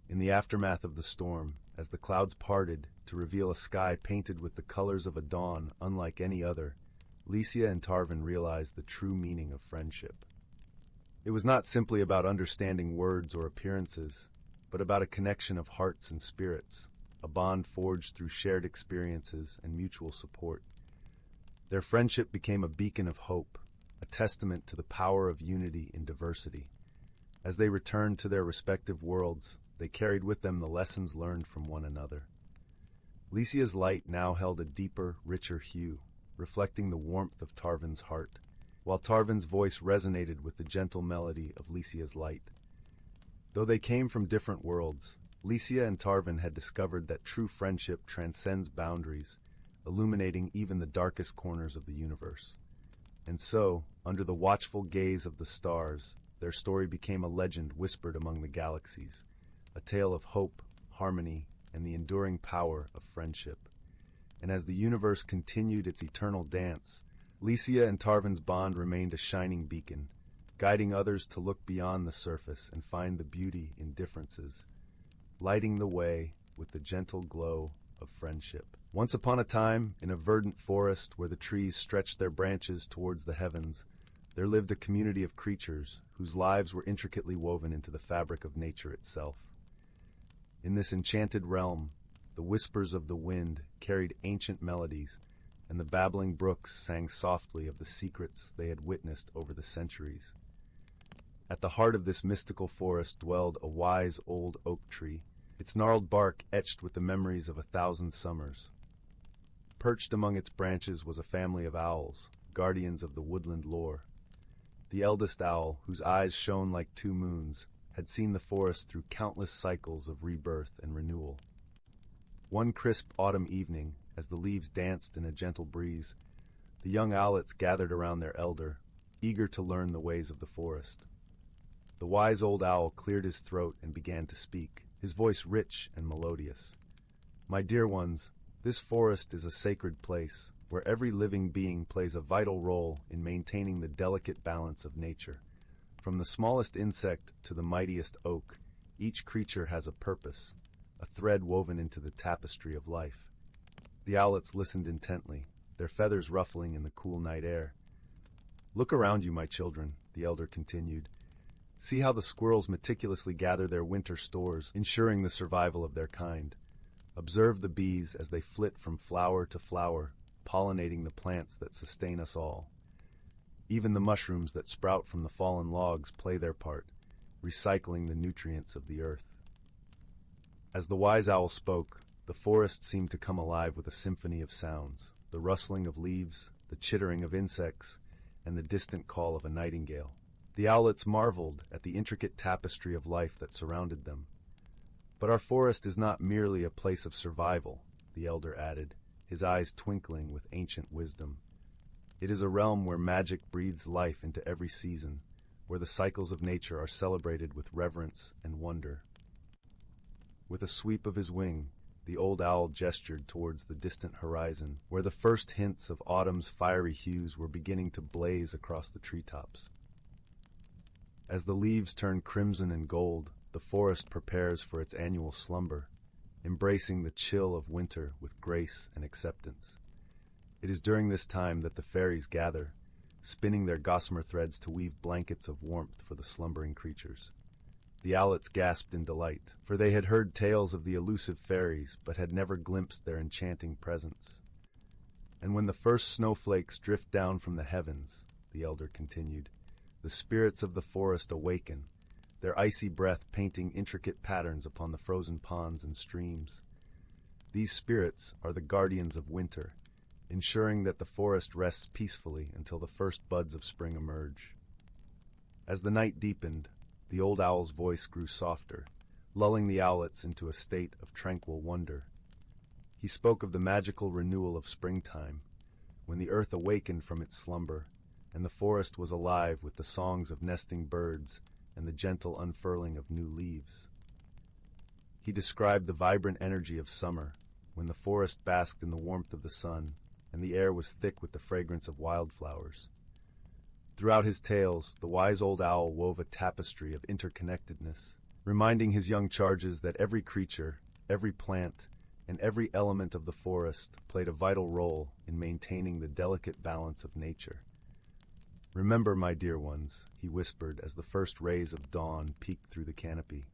In the aftermath of the storm, as the clouds parted to reveal a sky painted with the colors of a dawn unlike any other, Lycia and Tarvan realized the true meaning of friendship. It was not simply about understanding words or appearances, but about a connection of hearts and spirits, a bond forged through shared experiences and mutual support. Their friendship became a beacon of hope, a testament to the power of unity in diversity. As they returned to their respective worlds, they carried with them the lessons learned from one another. Lycia's light now held a deeper, richer hue, reflecting the warmth of Tarvan's heart, while Tarvan's voice resonated with the gentle melody of Lycia's light. Though they came from different worlds, Lycia and Tarvan had discovered that true friendship transcends boundaries, illuminating even the darkest corners of the universe. And so, under the watchful gaze of the stars, their story became a legend whispered among the galaxies, a tale of hope, harmony, and the enduring power of friendship. And as the universe continued its eternal dance, Lycia and Tarvan's bond remained a shining beacon, guiding others to look beyond the surface and find the beauty in differences, lighting the way with the gentle glow of friendship. Once upon a time, in a verdant forest where the trees stretched their branches towards the heavens, there lived a community of creatures whose lives were intricately woven into the fabric of nature itself. In this enchanted realm, the whispers of the wind carried ancient melodies, and the babbling brooks sang softly of the secrets they had witnessed over the centuries. At the heart of this mystical forest dwelled a wise old oak tree, its gnarled bark etched with the memories of 1,000 summers. Perched among its branches was a family of owls, guardians of the woodland lore. The eldest owl, whose eyes shone like 2 moons, had seen the forest through countless cycles of rebirth and renewal. One crisp autumn evening, as the leaves danced in a gentle breeze, the young owlets gathered around their elder, eager to learn the ways of the forest. The wise old owl cleared his throat and began to speak, his voice rich and melodious. "My dear ones, this forest is a sacred place, where every living being plays a vital role in maintaining the delicate balance of nature. From the smallest insect to the mightiest oak, each creature has a purpose, a thread woven into the tapestry of life." The owlets listened intently, their feathers ruffling in the cool night air. "Look around you, my children," the elder continued. "See how the squirrels meticulously gather their winter stores, ensuring the survival of their kind. Observe the bees as they flit from flower to flower, pollinating the plants that sustain us all. Even the mushrooms that sprout from the fallen logs play their part, recycling the nutrients of the earth." As the wise owl spoke, the forest seemed to come alive with a symphony of sounds, the rustling of leaves, the chittering of insects, and the distant call of a nightingale. The owlets marveled at the intricate tapestry of life that surrounded them. "But our forest is not merely a place of survival," the elder added, his eyes twinkling with ancient wisdom. "It is a realm where magic breathes life into every season, where the cycles of nature are celebrated with reverence and wonder." With a sweep of his wing, the old owl gestured towards the distant horizon, where the first hints of autumn's fiery hues were beginning to blaze across the treetops. As the leaves turn crimson and gold, the forest prepares for its annual slumber, embracing the chill of winter with grace and acceptance. It is during this time that the fairies gather, spinning their gossamer threads to weave blankets of warmth for the slumbering creatures. The owlets gasped in delight, for they had heard tales of the elusive fairies, but had never glimpsed their enchanting presence. "And when the first snowflakes drift down from the heavens," the elder continued, "the spirits of the forest awaken, their icy breath painting intricate patterns upon the frozen ponds and streams. These spirits are the guardians of winter, ensuring that the forest rests peacefully until the first buds of spring emerge. As the night deepened, the old owl's voice grew softer, lulling the owlets into a state of tranquil wonder. He spoke of the magical renewal of springtime, when the earth awakened from its slumber, and the forest was alive with the songs of nesting birds and the gentle unfurling of new leaves. He described the vibrant energy of summer, when the forest basked in the warmth of the sun, and the air was thick with the fragrance of wildflowers. Throughout his tales, the wise old owl wove a tapestry of interconnectedness, reminding his young charges that every creature, every plant, and every element of the forest played a vital role in maintaining the delicate balance of nature. "Remember, my dear ones," he whispered as the first rays of dawn peeked through the canopy.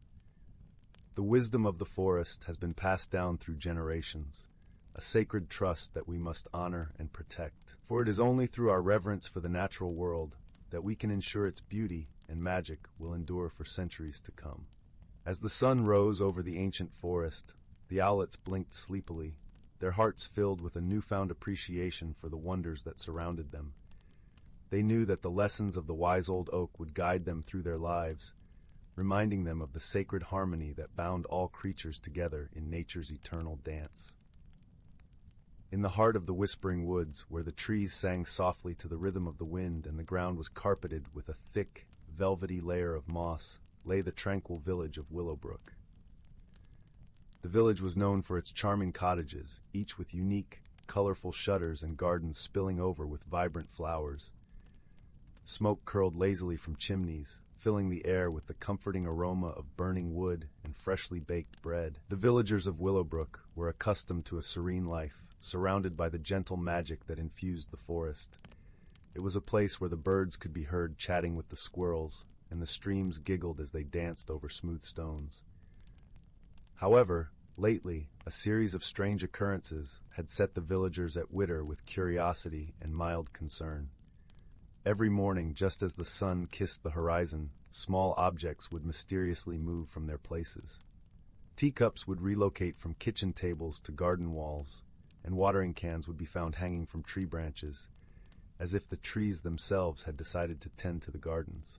"The wisdom of the forest has been passed down through generations, a sacred trust that we must honor and protect. For it is only through our reverence for the natural world that we can ensure its beauty and magic will endure for centuries to come." As the sun rose over the ancient forest, the owlets blinked sleepily, their hearts filled with a newfound appreciation for the wonders that surrounded them. They knew that the lessons of the wise old oak would guide them through their lives, reminding them of the sacred harmony that bound all creatures together in nature's eternal dance. In the heart of the whispering woods, where the trees sang softly to the rhythm of the wind and the ground was carpeted with a thick, velvety layer of moss, lay the tranquil village of Willowbrook. The village was known for its charming cottages, each with unique, colorful shutters and gardens spilling over with vibrant flowers. Smoke curled lazily from chimneys, filling the air with the comforting aroma of burning wood and freshly baked bread. The villagers of Willowbrook were accustomed to a serene life, surrounded by the gentle magic that infused the forest. It was a place where the birds could be heard chatting with the squirrels, and the streams giggled as they danced over smooth stones. However, lately, a series of strange occurrences had set the villagers at witter with curiosity and mild concern. Every morning, just as the sun kissed the horizon, small objects would mysteriously move from their places. Teacups would relocate from kitchen tables to garden walls, and watering cans would be found hanging from tree branches, as if the trees themselves had decided to tend to the gardens.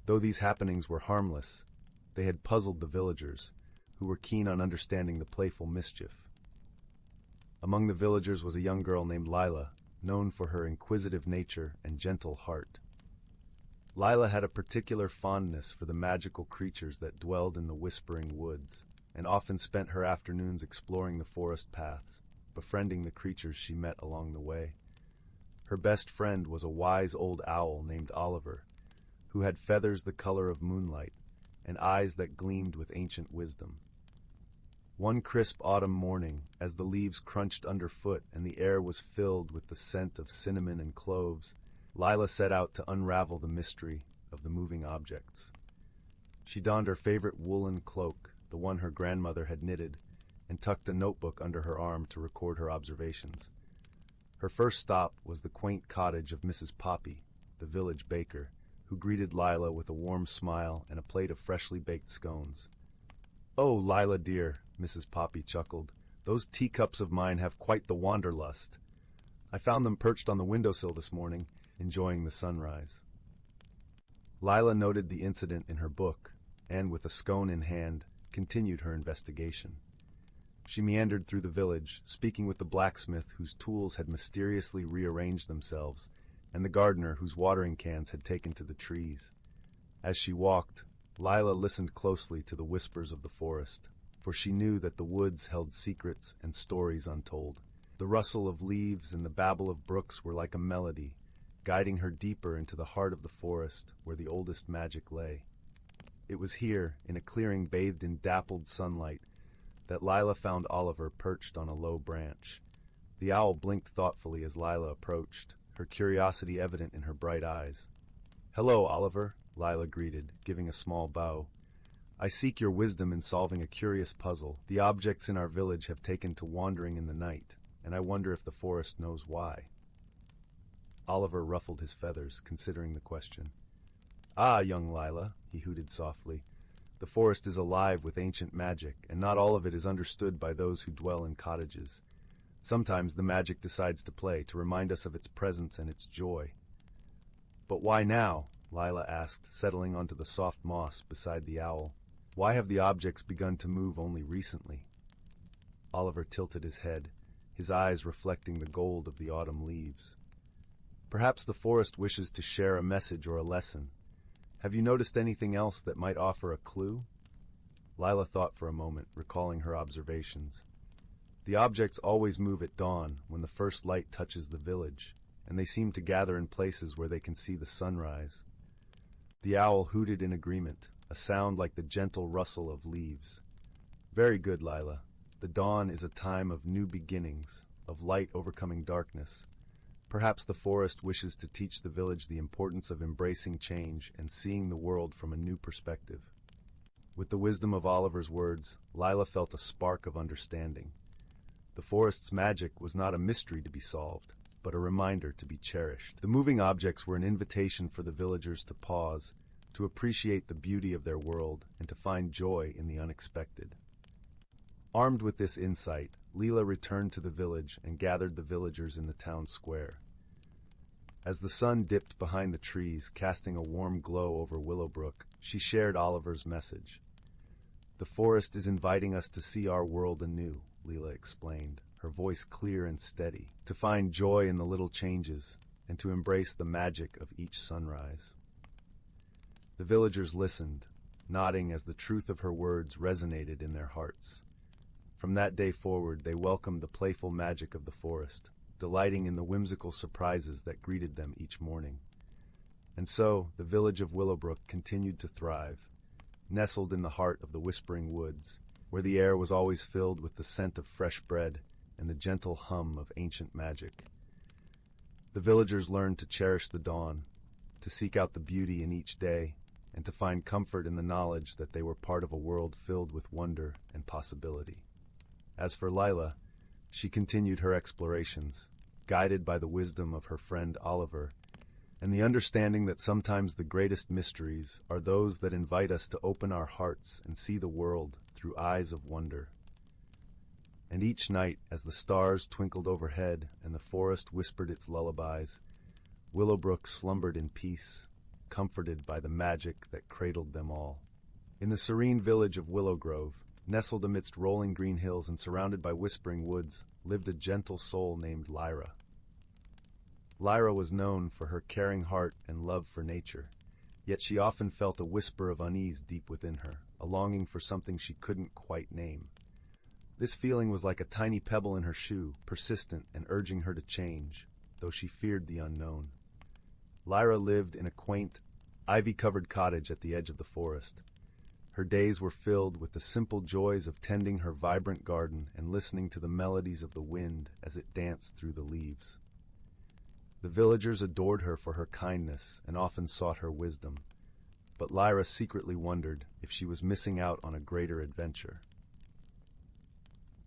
Though these happenings were harmless, they had puzzled the villagers, who were keen on understanding the playful mischief. Among the villagers was a young girl named Lila, known for her inquisitive nature and gentle heart. Lila had a particular fondness for the magical creatures that dwelled in the whispering woods, and often spent her afternoons exploring the forest paths, befriending the creatures she met along the way. Her best friend was a wise old owl named Oliver, who had feathers the color of moonlight and eyes that gleamed with ancient wisdom. One crisp autumn morning, as the leaves crunched underfoot and the air was filled with the scent of cinnamon and cloves, Lila set out to unravel the mystery of the moving objects. She donned her favorite woolen cloak, the one her grandmother had knitted, and tucked a notebook under her arm to record her observations. Her first stop was the quaint cottage of Mrs. Poppy, the village baker, who greeted Lila with a warm smile and a plate of freshly baked scones. "Oh, Lila dear," Mrs. Poppy chuckled, "those teacups of mine have quite the wanderlust. I found them perched on the windowsill this morning, enjoying the sunrise." Lila noted the incident in her book, and with a scone in hand, continued her investigation. She meandered through the village, speaking with the blacksmith whose tools had mysteriously rearranged themselves, and the gardener whose watering cans had taken to the trees. As she walked, Lila listened closely to the whispers of the forest, for she knew that the woods held secrets and stories untold. The rustle of leaves and the babble of brooks were like a melody, guiding her deeper into the heart of the forest where the oldest magic lay. It was here, in a clearing bathed in dappled sunlight, that Lila found Oliver perched on a low branch. The owl blinked thoughtfully as Lila approached, her curiosity evident in her bright eyes. "Hello, Oliver," Lila greeted, giving a small bow. "I seek your wisdom in solving a curious puzzle. The objects in our village have taken to wandering in the night, and I wonder if the forest knows why." Oliver ruffled his feathers, considering the question. "Ah, young Lila," he hooted softly, "the forest is alive with ancient magic, and not all of it is understood by those who dwell in cottages. Sometimes the magic decides to play to remind us of its presence and its joy. But why now? Lila asked, settling onto the soft moss beside the owl. Why have the objects begun to move only recently? Oliver tilted his head, his eyes reflecting the gold of the autumn leaves. Perhaps the forest wishes to share a message or a lesson. Have you noticed anything else that might offer a clue? Lila thought for a moment, recalling her observations. The objects always move at dawn, when the first light touches the village, and they seem to gather in places where they can see the sunrise. The owl hooted in agreement, a sound like the gentle rustle of leaves. Very good, Lila. The dawn is a time of new beginnings, of light overcoming darkness. Perhaps the forest wishes to teach the village the importance of embracing change and seeing the world from a new perspective. With the wisdom of Oliver's words, Lila felt a spark of understanding. The forest's magic was not a mystery to be solved, but a reminder to be cherished. The moving objects were an invitation for the villagers to pause, to appreciate the beauty of their world, and to find joy in the unexpected. Armed with this insight, Lila returned to the village and gathered the villagers in the town square. As the sun dipped behind the trees, casting a warm glow over Willowbrook, she shared Oliver's message. "The forest is inviting us to see our world anew," Lila explained, her voice clear and steady, "to find joy in the little changes, and to embrace the magic of each sunrise." The villagers listened, nodding as the truth of her words resonated in their hearts. From that day forward, they welcomed the playful magic of the forest, delighting in the whimsical surprises that greeted them each morning. And so, the village of Willowbrook continued to thrive, nestled in the heart of the whispering woods, where the air was always filled with the scent of fresh bread and the gentle hum of ancient magic. The villagers learned to cherish the dawn, to seek out the beauty in each day, and to find comfort in the knowledge that they were part of a world filled with wonder and possibility. As for Lila, she continued her explorations, guided by the wisdom of her friend Oliver, and the understanding that sometimes the greatest mysteries are those that invite us to open our hearts and see the world through eyes of wonder. And each night, as the stars twinkled overhead and the forest whispered its lullabies, Willowbrook slumbered in peace, comforted by the magic that cradled them all. In the serene village of Willow Grove, nestled amidst rolling green hills and surrounded by whispering woods, lived a gentle soul named Lyra. Lyra was known for her caring heart and love for nature, yet she often felt a whisper of unease deep within her, a longing for something she couldn't quite name. This feeling was like a tiny pebble in her shoe, persistent and urging her to change, though she feared the unknown. Lyra lived in a quaint, ivy-covered cottage at the edge of the forest. Her days were filled with the simple joys of tending her vibrant garden and listening to the melodies of the wind as it danced through the leaves. The villagers adored her for her kindness and often sought her wisdom, but Lyra secretly wondered if she was missing out on a greater adventure.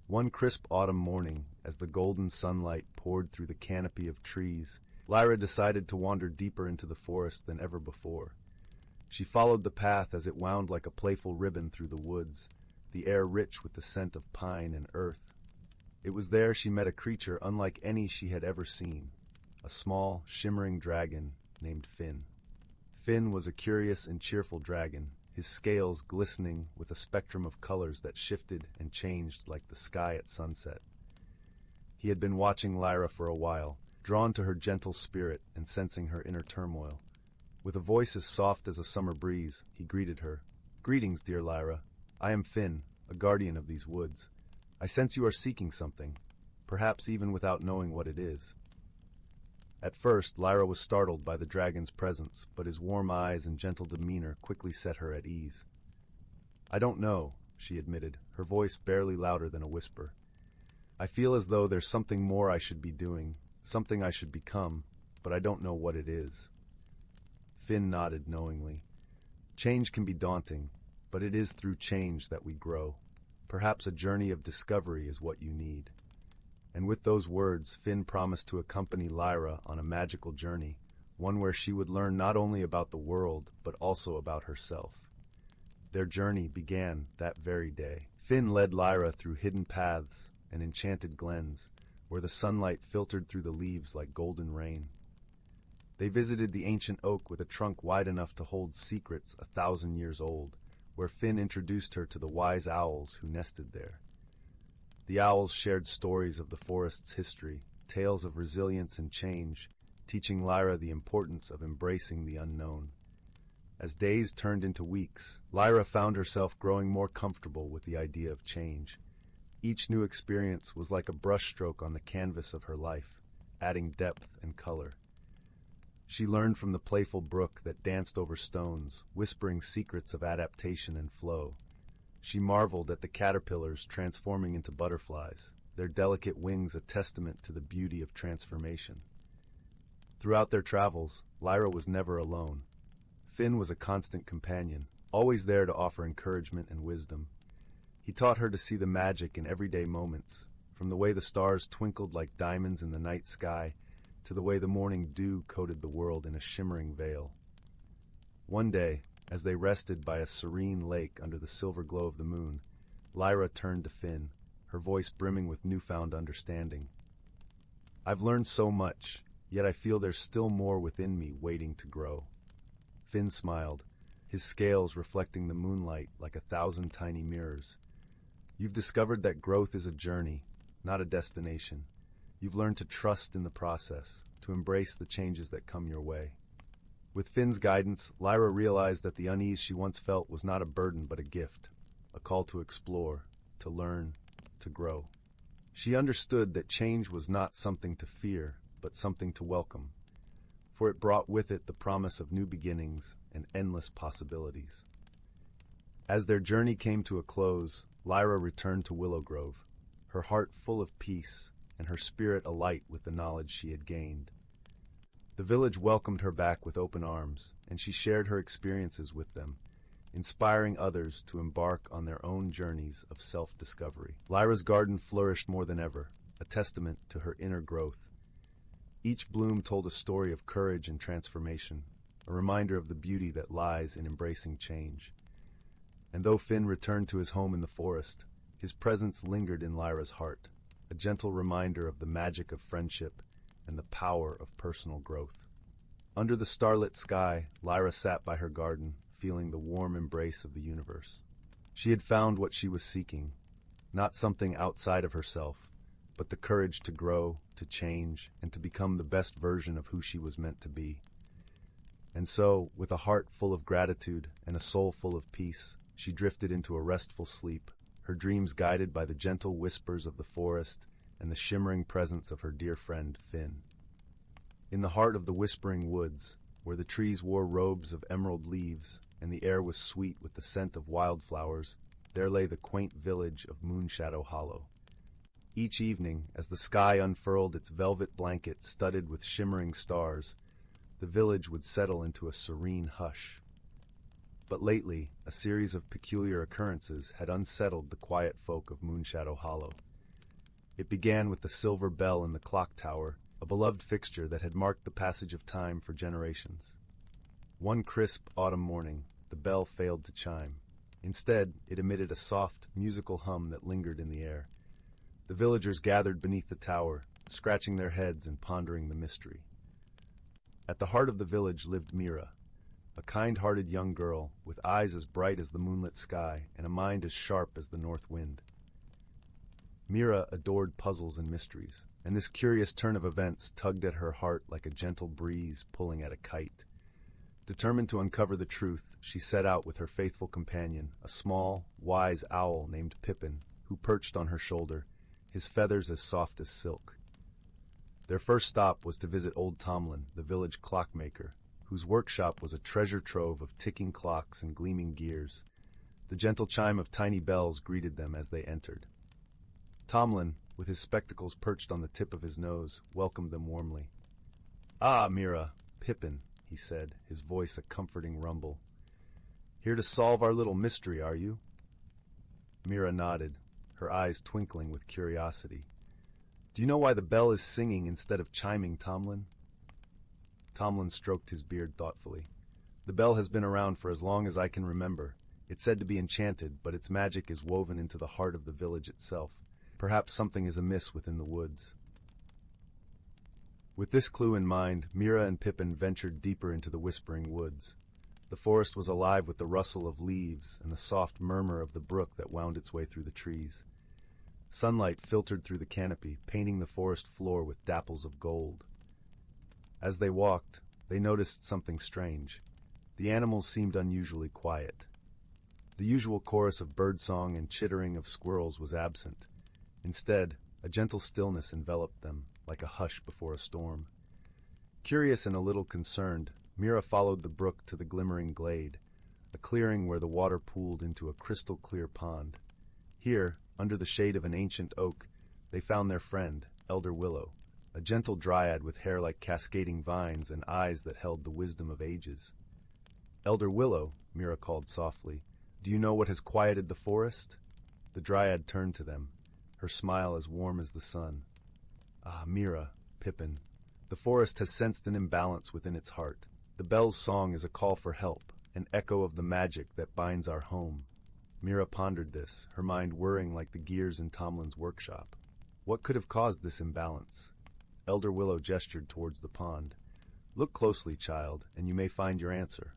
One crisp autumn morning, as the golden sunlight poured through the canopy of trees, Lyra decided to wander deeper into the forest than ever before. She followed the path as it wound like a playful ribbon through the woods, the air rich with the scent of pine and earth. It was there she met a creature unlike any she had ever seen, a small, shimmering dragon named Finn. Finn was a curious and cheerful dragon, his scales glistening with a spectrum of colors that shifted and changed like the sky at sunset. He had been watching Lyra for a while, drawn to her gentle spirit and sensing her inner turmoil. With a voice as soft as a summer breeze, he greeted her. "Greetings, dear Lyra. I am Finn, a guardian of these woods. I sense you are seeking something, perhaps even without knowing what it is." At first, Lyra was startled by the dragon's presence, but his warm eyes and gentle demeanor quickly set her at ease. "I don't know," she admitted, her voice barely louder than a whisper. "I feel as though there's something more I should be doing, something I should become, but I don't know what it is." Finn nodded knowingly. Change can be daunting, but it is through change that we grow. Perhaps a journey of discovery is what you need. And with those words, Finn promised to accompany Lyra on a magical journey, one where she would learn not only about the world, but also about herself. Their journey began that very day. Finn led Lyra through hidden paths and enchanted glens, where the sunlight filtered through the leaves like golden rain. They visited the ancient oak with a trunk wide enough to hold secrets 1,000 years old, where Finn introduced her to the wise owls who nested there. The owls shared stories of the forest's history, tales of resilience and change, teaching Lyra the importance of embracing the unknown. As days turned into weeks, Lyra found herself growing more comfortable with the idea of change. Each new experience was like a brushstroke on the canvas of her life, adding depth and color. She learned from the playful brook that danced over stones, whispering secrets of adaptation and flow. She marveled at the caterpillars transforming into butterflies, their delicate wings a testament to the beauty of transformation. Throughout their travels, Lyra was never alone. Finn was a constant companion, always there to offer encouragement and wisdom. He taught her to see the magic in everyday moments, from the way the stars twinkled like diamonds in the night sky to the way the morning dew coated the world in a shimmering veil. One day, as they rested by a serene lake under the silver glow of the moon, Lyra turned to Finn, her voice brimming with newfound understanding. "I've learned so much, yet I feel there's still more within me waiting to grow." Finn smiled, his scales reflecting the moonlight like 1,000 tiny mirrors. "You've discovered that growth is a journey, not a destination. You've learned to trust in the process, to embrace the changes that come your way." With Finn's guidance, Lyra realized that the unease she once felt was not a burden but a gift, a call to explore, to learn, to grow. She understood that change was not something to fear, but something to welcome, for it brought with it the promise of new beginnings and endless possibilities. As their journey came to a close, Lyra returned to Willow Grove, her heart full of peace and her spirit alight with the knowledge she had gained. The village welcomed her back with open arms, and she shared her experiences with them, inspiring others to embark on their own journeys of self-discovery. Lyra's garden flourished more than ever, a testament to her inner growth. Each bloom told a story of courage and transformation, a reminder of the beauty that lies in embracing change. And though Finn returned to his home in the forest, his presence lingered in Lyra's heart, a gentle reminder of the magic of friendship and the power of personal growth. Under the starlit sky, Lyra sat by her garden, feeling the warm embrace of the universe. She had found what she was seeking, not something outside of herself, but the courage to grow, to change, and to become the best version of who she was meant to be. And so, with a heart full of gratitude and a soul full of peace, she drifted into a restful sleep, her dreams guided by the gentle whispers of the forest and the shimmering presence of her dear friend, Finn. In the heart of the whispering woods, where the trees wore robes of emerald leaves and the air was sweet with the scent of wildflowers, there lay the quaint village of Moonhollow. Each evening, as the sky unfurled its velvet blanket studded with shimmering stars, the village would settle into a serene hush. But lately, a series of peculiar occurrences had unsettled the quiet folk of Moonhollow. It began with the silver bell in the clock tower, a beloved fixture that had marked the passage of time for generations. One crisp autumn morning, the bell failed to chime. Instead, it emitted a soft, musical hum that lingered in the air. The villagers gathered beneath the tower, scratching their heads and pondering the mystery. At the heart of the village lived Mira, a kind-hearted young girl with eyes as bright as the moonlit sky and a mind as sharp as the north wind. Mira adored puzzles and mysteries, and this curious turn of events tugged at her heart like a gentle breeze pulling at a kite. Determined to uncover the truth, she set out with her faithful companion, a small, wise owl named Pippin, who perched on her shoulder, his feathers as soft as silk. Their first stop was to visit old Tomlin, the village clockmaker, whose workshop was a treasure trove of ticking clocks and gleaming gears. The gentle chime of tiny bells greeted them as they entered. Tomlin, with his spectacles perched on the tip of his nose, welcomed them warmly. "Ah, Mira, Pippin," he said, his voice a comforting rumble. "Here to solve our little mystery, are you?" Mira nodded, her eyes twinkling with curiosity. "Do you know why the bell is singing instead of chiming, Tomlin?" Tomlin stroked his beard thoughtfully. "The bell has been around for as long as I can remember. It's said to be enchanted, but its magic is woven into the heart of the village itself. Perhaps something is amiss within the woods." With this clue in mind, Mira and Pippin ventured deeper into the whispering woods. The forest was alive with the rustle of leaves and the soft murmur of the brook that wound its way through the trees. Sunlight filtered through the canopy, painting the forest floor with dapples of gold. As they walked, they noticed something strange. The animals seemed unusually quiet. The usual chorus of birdsong and chittering of squirrels was absent. Instead, a gentle stillness enveloped them, like a hush before a storm. Curious and a little concerned, Mira followed the brook to the glimmering glade, a clearing where the water pooled into a crystal-clear pond. Here, under the shade of an ancient oak, they found their friend, Elder Willow, a gentle dryad with hair like cascading vines and eyes that held the wisdom of ages. "Elder Willow," Mira called softly, "do you know what has quieted the forest?" The dryad turned to them, her smile as warm as the sun. "Ah, Mira, Pippin, the forest has sensed an imbalance within its heart. The bell's song is a call for help, an echo of the magic that binds our home." Mira pondered this, her mind whirring like the gears in Tomlin's workshop. What could have caused this imbalance? Elder Willow gestured towards the pond. "Look closely, child, and you may find your answer."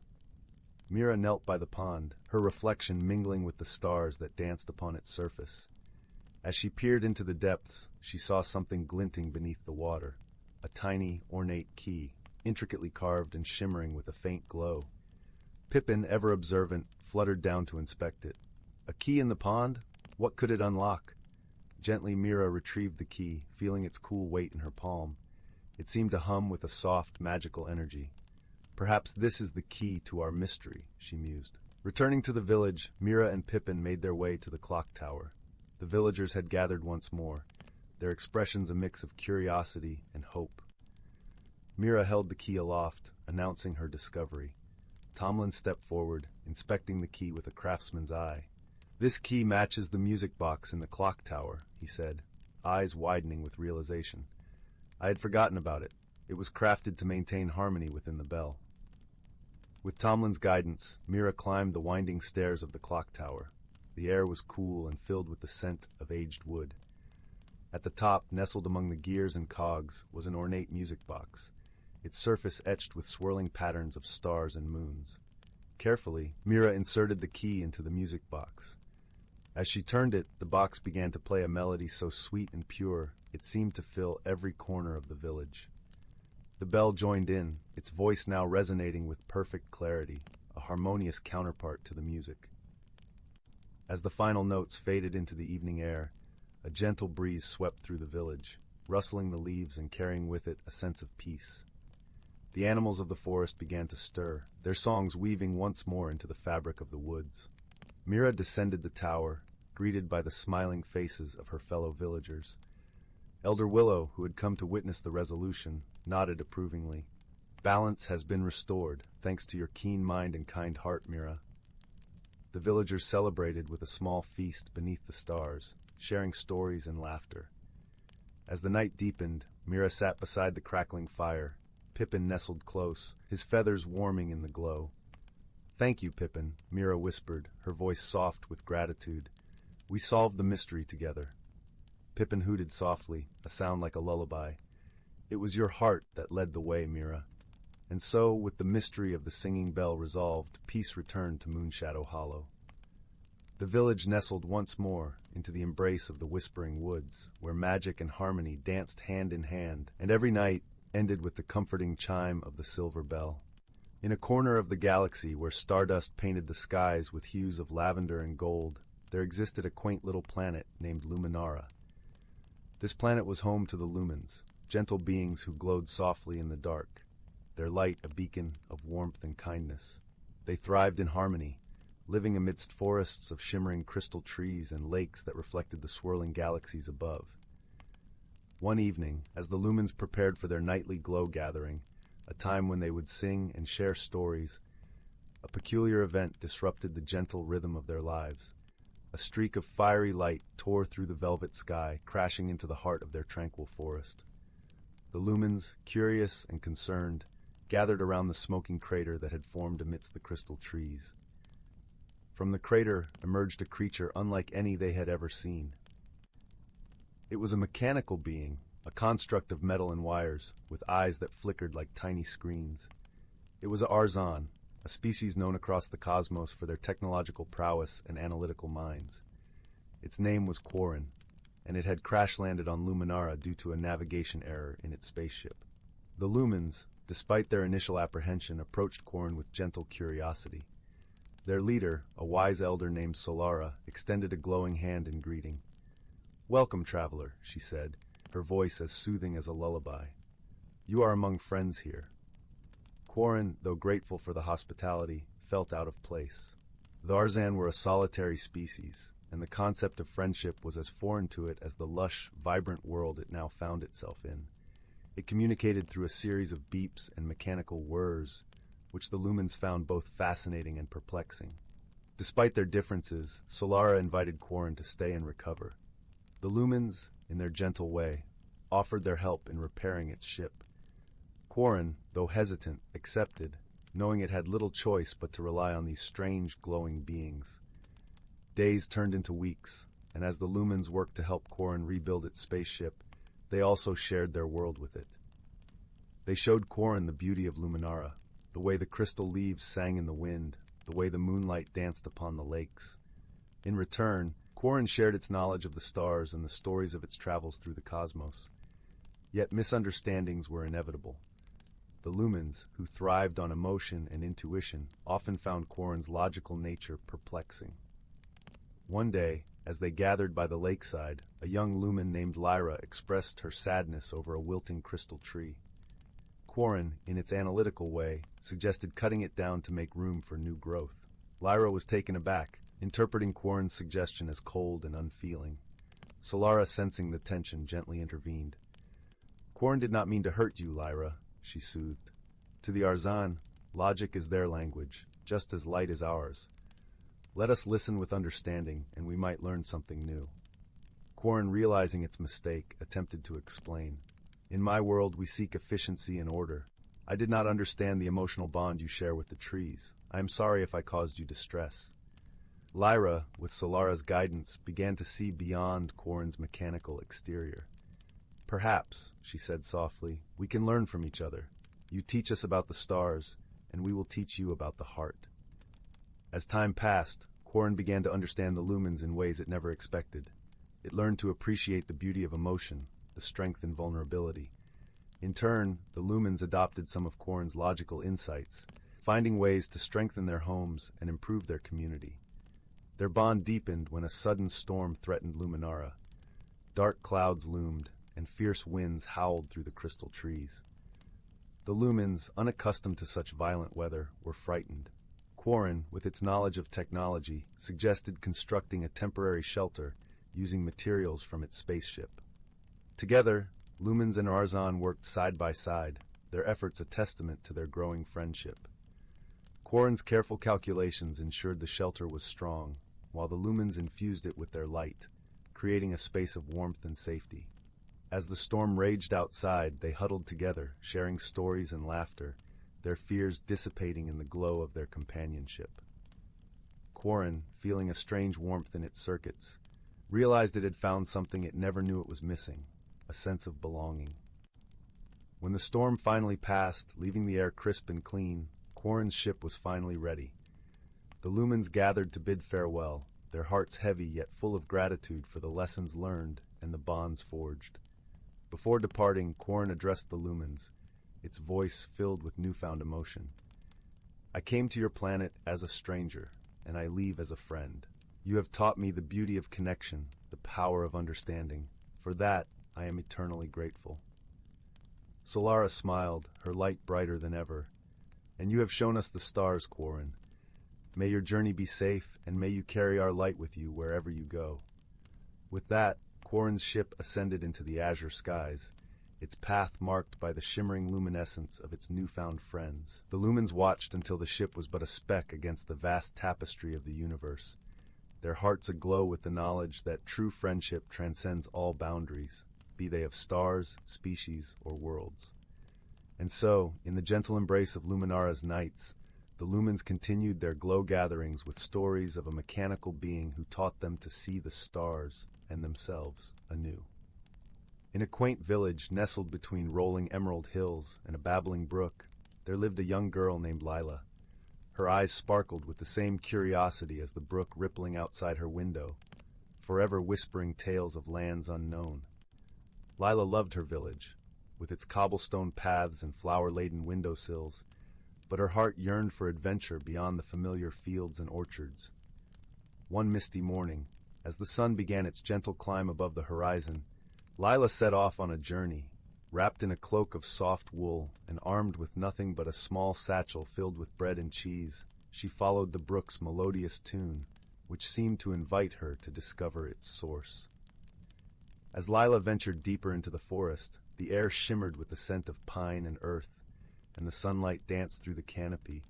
Mira knelt by the pond, her reflection mingling with the stars that danced upon its surface. As she peered into the depths, she saw something glinting beneath the water, a tiny, ornate key, intricately carved and shimmering with a faint glow. Pippin, ever observant, fluttered down to inspect it. A key in the pond? What could it unlock? Gently Mira retrieved the key, feeling its cool weight in her palm. It seemed to hum with a soft, magical energy. "Perhaps this is the key to our mystery," she mused. Returning to the village, Mira and Pippin made their way to the clock tower. The villagers had gathered once more, their expressions a mix of curiosity and hope. Mira held the key aloft, announcing her discovery. Tomlin stepped forward, inspecting the key with a craftsman's eye. "This key matches the music box in the clock tower," he said, eyes widening with realization. "I had forgotten about it. It was crafted to maintain harmony within the bell." With Tomlin's guidance, Mira climbed the winding stairs of the clock tower. The air was cool and filled with the scent of aged wood. At the top, nestled among the gears and cogs, was an ornate music box, its surface etched with swirling patterns of stars and moons. Carefully, Mira inserted the key into the music box. As she turned it, the box began to play a melody so sweet and pure, it seemed to fill every corner of the village. The bell joined in, its voice now resonating with perfect clarity, a harmonious counterpart to the music. As the final notes faded into the evening air, a gentle breeze swept through the village, rustling the leaves and carrying with it a sense of peace. The animals of the forest began to stir, their songs weaving once more into the fabric of the woods. Mira descended the tower, greeted by the smiling faces of her fellow villagers. Elder Willow, who had come to witness the resolution, nodded approvingly. "Balance has been restored, thanks to your keen mind and kind heart, Mira." The villagers celebrated with a small feast beneath the stars, sharing stories and laughter. As the night deepened, Mira sat beside the crackling fire. Pippin nestled close, his feathers warming in the glow. "Thank you, Pippin," Mira whispered, her voice soft with gratitude. "We solved the mystery together." Pippin hooted softly, a sound like a lullaby. "It was your heart that led the way, Mira." And so, with the mystery of the singing bell resolved, peace returned to Moonshadow Hollow. The village nestled once more into the embrace of the whispering woods, where magic and harmony danced hand in hand, and every night ended with the comforting chime of the silver bell. In a corner of the galaxy where stardust painted the skies with hues of lavender and gold, there existed a quaint little planet named Luminara. This planet was home to the lumens, gentle beings who glowed softly in the dark, their light a beacon of warmth and kindness. They thrived in harmony, living amidst forests of shimmering crystal trees and lakes that reflected the swirling galaxies above. One evening, as the lumens prepared for their nightly glow gathering, a time when they would sing and share stories, a peculiar event disrupted the gentle rhythm of their lives. A streak of fiery light tore through the velvet sky, crashing into the heart of their tranquil forest. The lumens, curious and concerned, gathered around the smoking crater that had formed amidst the crystal trees. From the crater emerged a creature unlike any they had ever seen. It was a mechanical being, a construct of metal and wires, with eyes that flickered like tiny screens. It was a Arzon, a species known across the cosmos for their technological prowess and analytical minds. Its name was Quarren, and it had crash-landed on Luminara due to a navigation error in its spaceship. The Lumens, despite their initial apprehension, approached Quarren with gentle curiosity. Their leader, a wise elder named Solara, extended a glowing hand in greeting. "Welcome, traveler," she said, her voice as soothing as a lullaby. "You are among friends here." Quarren, though grateful for the hospitality, felt out of place. The Arzan were a solitary species, and the concept of friendship was as foreign to it as the lush, vibrant world it now found itself in. It communicated through a series of beeps and mechanical whirs, which the Lumens found both fascinating and perplexing. Despite their differences, Solara invited Quarren to stay and recover. The Lumens, in their gentle way, offered their help in repairing its ship. Quarren, though hesitant, accepted, knowing it had little choice but to rely on these strange, glowing beings. Days turned into weeks, and as the Lumens worked to help Quarren rebuild its spaceship, they also shared their world with it. They showed Quarren the beauty of Luminara, the way the crystal leaves sang in the wind, the way the moonlight danced upon the lakes. In return, Quarren shared its knowledge of the stars and the stories of its travels through the cosmos. Yet misunderstandings were inevitable. The Lumens, who thrived on emotion and intuition, often found Quarren's logical nature perplexing. One day, as they gathered by the lakeside, a young Lumen named Lyra expressed her sadness over a wilting crystal tree. Quarren, in its analytical way, suggested cutting it down to make room for new growth. Lyra was taken aback, interpreting Quarren's suggestion as cold and unfeeling. Solara, sensing the tension, gently intervened. "Quarren did not mean to hurt you, Lyra," she soothed. "To the Arzan, logic is their language, just as light is ours. Let us listen with understanding, and we might learn something new." Quarren, realizing its mistake, attempted to explain. "In my world, we seek efficiency and order. I did not understand the emotional bond you share with the trees. I am sorry if I caused you distress." Lyra, with Solara's guidance, began to see beyond Quarren's mechanical exterior. "Perhaps," she said softly, "we can learn from each other. You teach us about the stars, and we will teach you about the heart." As time passed, Quarren began to understand the Lumens in ways it never expected. It learned to appreciate the beauty of emotion, the strength and vulnerability. In turn, the Lumens adopted some of Quarren's logical insights, finding ways to strengthen their homes and improve their community. Their bond deepened when a sudden storm threatened Luminara. Dark clouds loomed, and fierce winds howled through the crystal trees. The Lumens, unaccustomed to such violent weather, were frightened. Quarren, with its knowledge of technology, suggested constructing a temporary shelter using materials from its spaceship. Together, Lumens and Arzan worked side by side, their efforts a testament to their growing friendship. Quarren's careful calculations ensured the shelter was strong, while the Lumens infused it with their light, creating a space of warmth and safety. As the storm raged outside, they huddled together, sharing stories and laughter, their fears dissipating in the glow of their companionship. Quarren, feeling a strange warmth in its circuits, realized it had found something it never knew it was missing, a sense of belonging. When the storm finally passed, leaving the air crisp and clean, Quarren's ship was finally ready. The Lumens gathered to bid farewell, their hearts heavy yet full of gratitude for the lessons learned and the bonds forged. Before departing, Quarren addressed the Lumens, its voice filled with newfound emotion. "I came to your planet as a stranger, and I leave as a friend. You have taught me the beauty of connection, the power of understanding. For that, I am eternally grateful." Solara smiled, her light brighter than ever. "And you have shown us the stars, Quarren. May your journey be safe, and may you carry our light with you wherever you go." With that, Quarren's ship ascended into the azure skies, its path marked by the shimmering luminescence of its newfound friends. The Lumens watched until the ship was but a speck against the vast tapestry of the universe, their hearts aglow with the knowledge that true friendship transcends all boundaries, be they of stars, species, or worlds. And so, in the gentle embrace of Luminara's nights, the Lumens continued their glow gatherings with stories of a mechanical being who taught them to see the stars and themselves anew. In a quaint village nestled between rolling emerald hills and a babbling brook, there lived a young girl named Lila. Her eyes sparkled with the same curiosity as the brook rippling outside her window, forever whispering tales of lands unknown. Lila loved her village, with its cobblestone paths and flower-laden windowsills, but her heart yearned for adventure beyond the familiar fields and orchards. One misty morning, as the sun began its gentle climb above the horizon, Lila set off on a journey, wrapped in a cloak of soft wool and armed with nothing but a small satchel filled with bread and cheese. She followed the brook's melodious tune, which seemed to invite her to discover its source. As Lila ventured deeper into the forest, the air shimmered with the scent of pine and earth, and the sunlight danced through the canopy,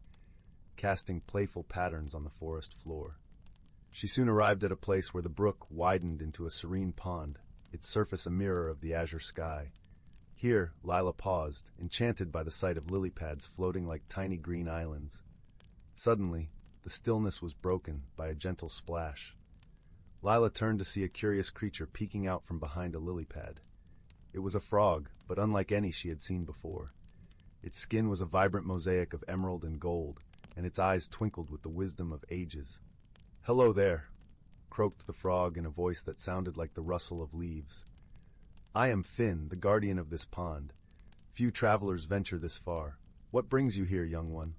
casting playful patterns on the forest floor. She soon arrived at a place where the brook widened into a serene pond, its surface a mirror of the azure sky. Here, Lila paused, enchanted by the sight of lily pads floating like tiny green islands. Suddenly, the stillness was broken by a gentle splash. Lila turned to see a curious creature peeking out from behind a lily pad. It was a frog, but unlike any she had seen before. Its skin was a vibrant mosaic of emerald and gold, and its eyes twinkled with the wisdom of ages. "Hello there," croaked the frog in a voice that sounded like the rustle of leaves. "I am Finn, the guardian of this pond. Few travelers venture this far. What brings you here, young one?"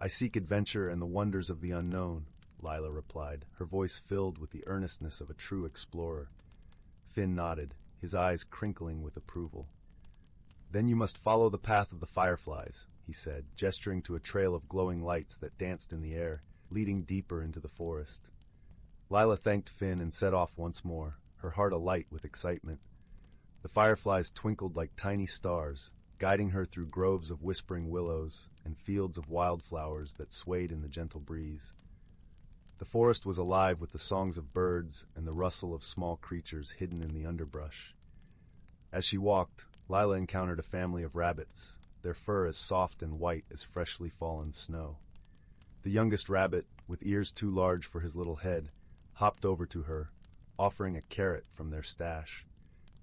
"I seek adventure and the wonders of the unknown," Lila replied, her voice filled with the earnestness of a true explorer. Finn nodded, his eyes crinkling with approval. "Then you must follow the path of the fireflies," he said, gesturing to a trail of glowing lights that danced in the air, leading deeper into the forest. Lila thanked Finn and set off once more, her heart alight with excitement. The fireflies twinkled like tiny stars, guiding her through groves of whispering willows and fields of wildflowers that swayed in the gentle breeze. The forest was alive with the songs of birds and the rustle of small creatures hidden in the underbrush. As she walked, Lila encountered a family of rabbits, their fur as soft and white as freshly fallen snow. The youngest rabbit, with ears too large for his little head, hopped over to her, offering a carrot from their stash.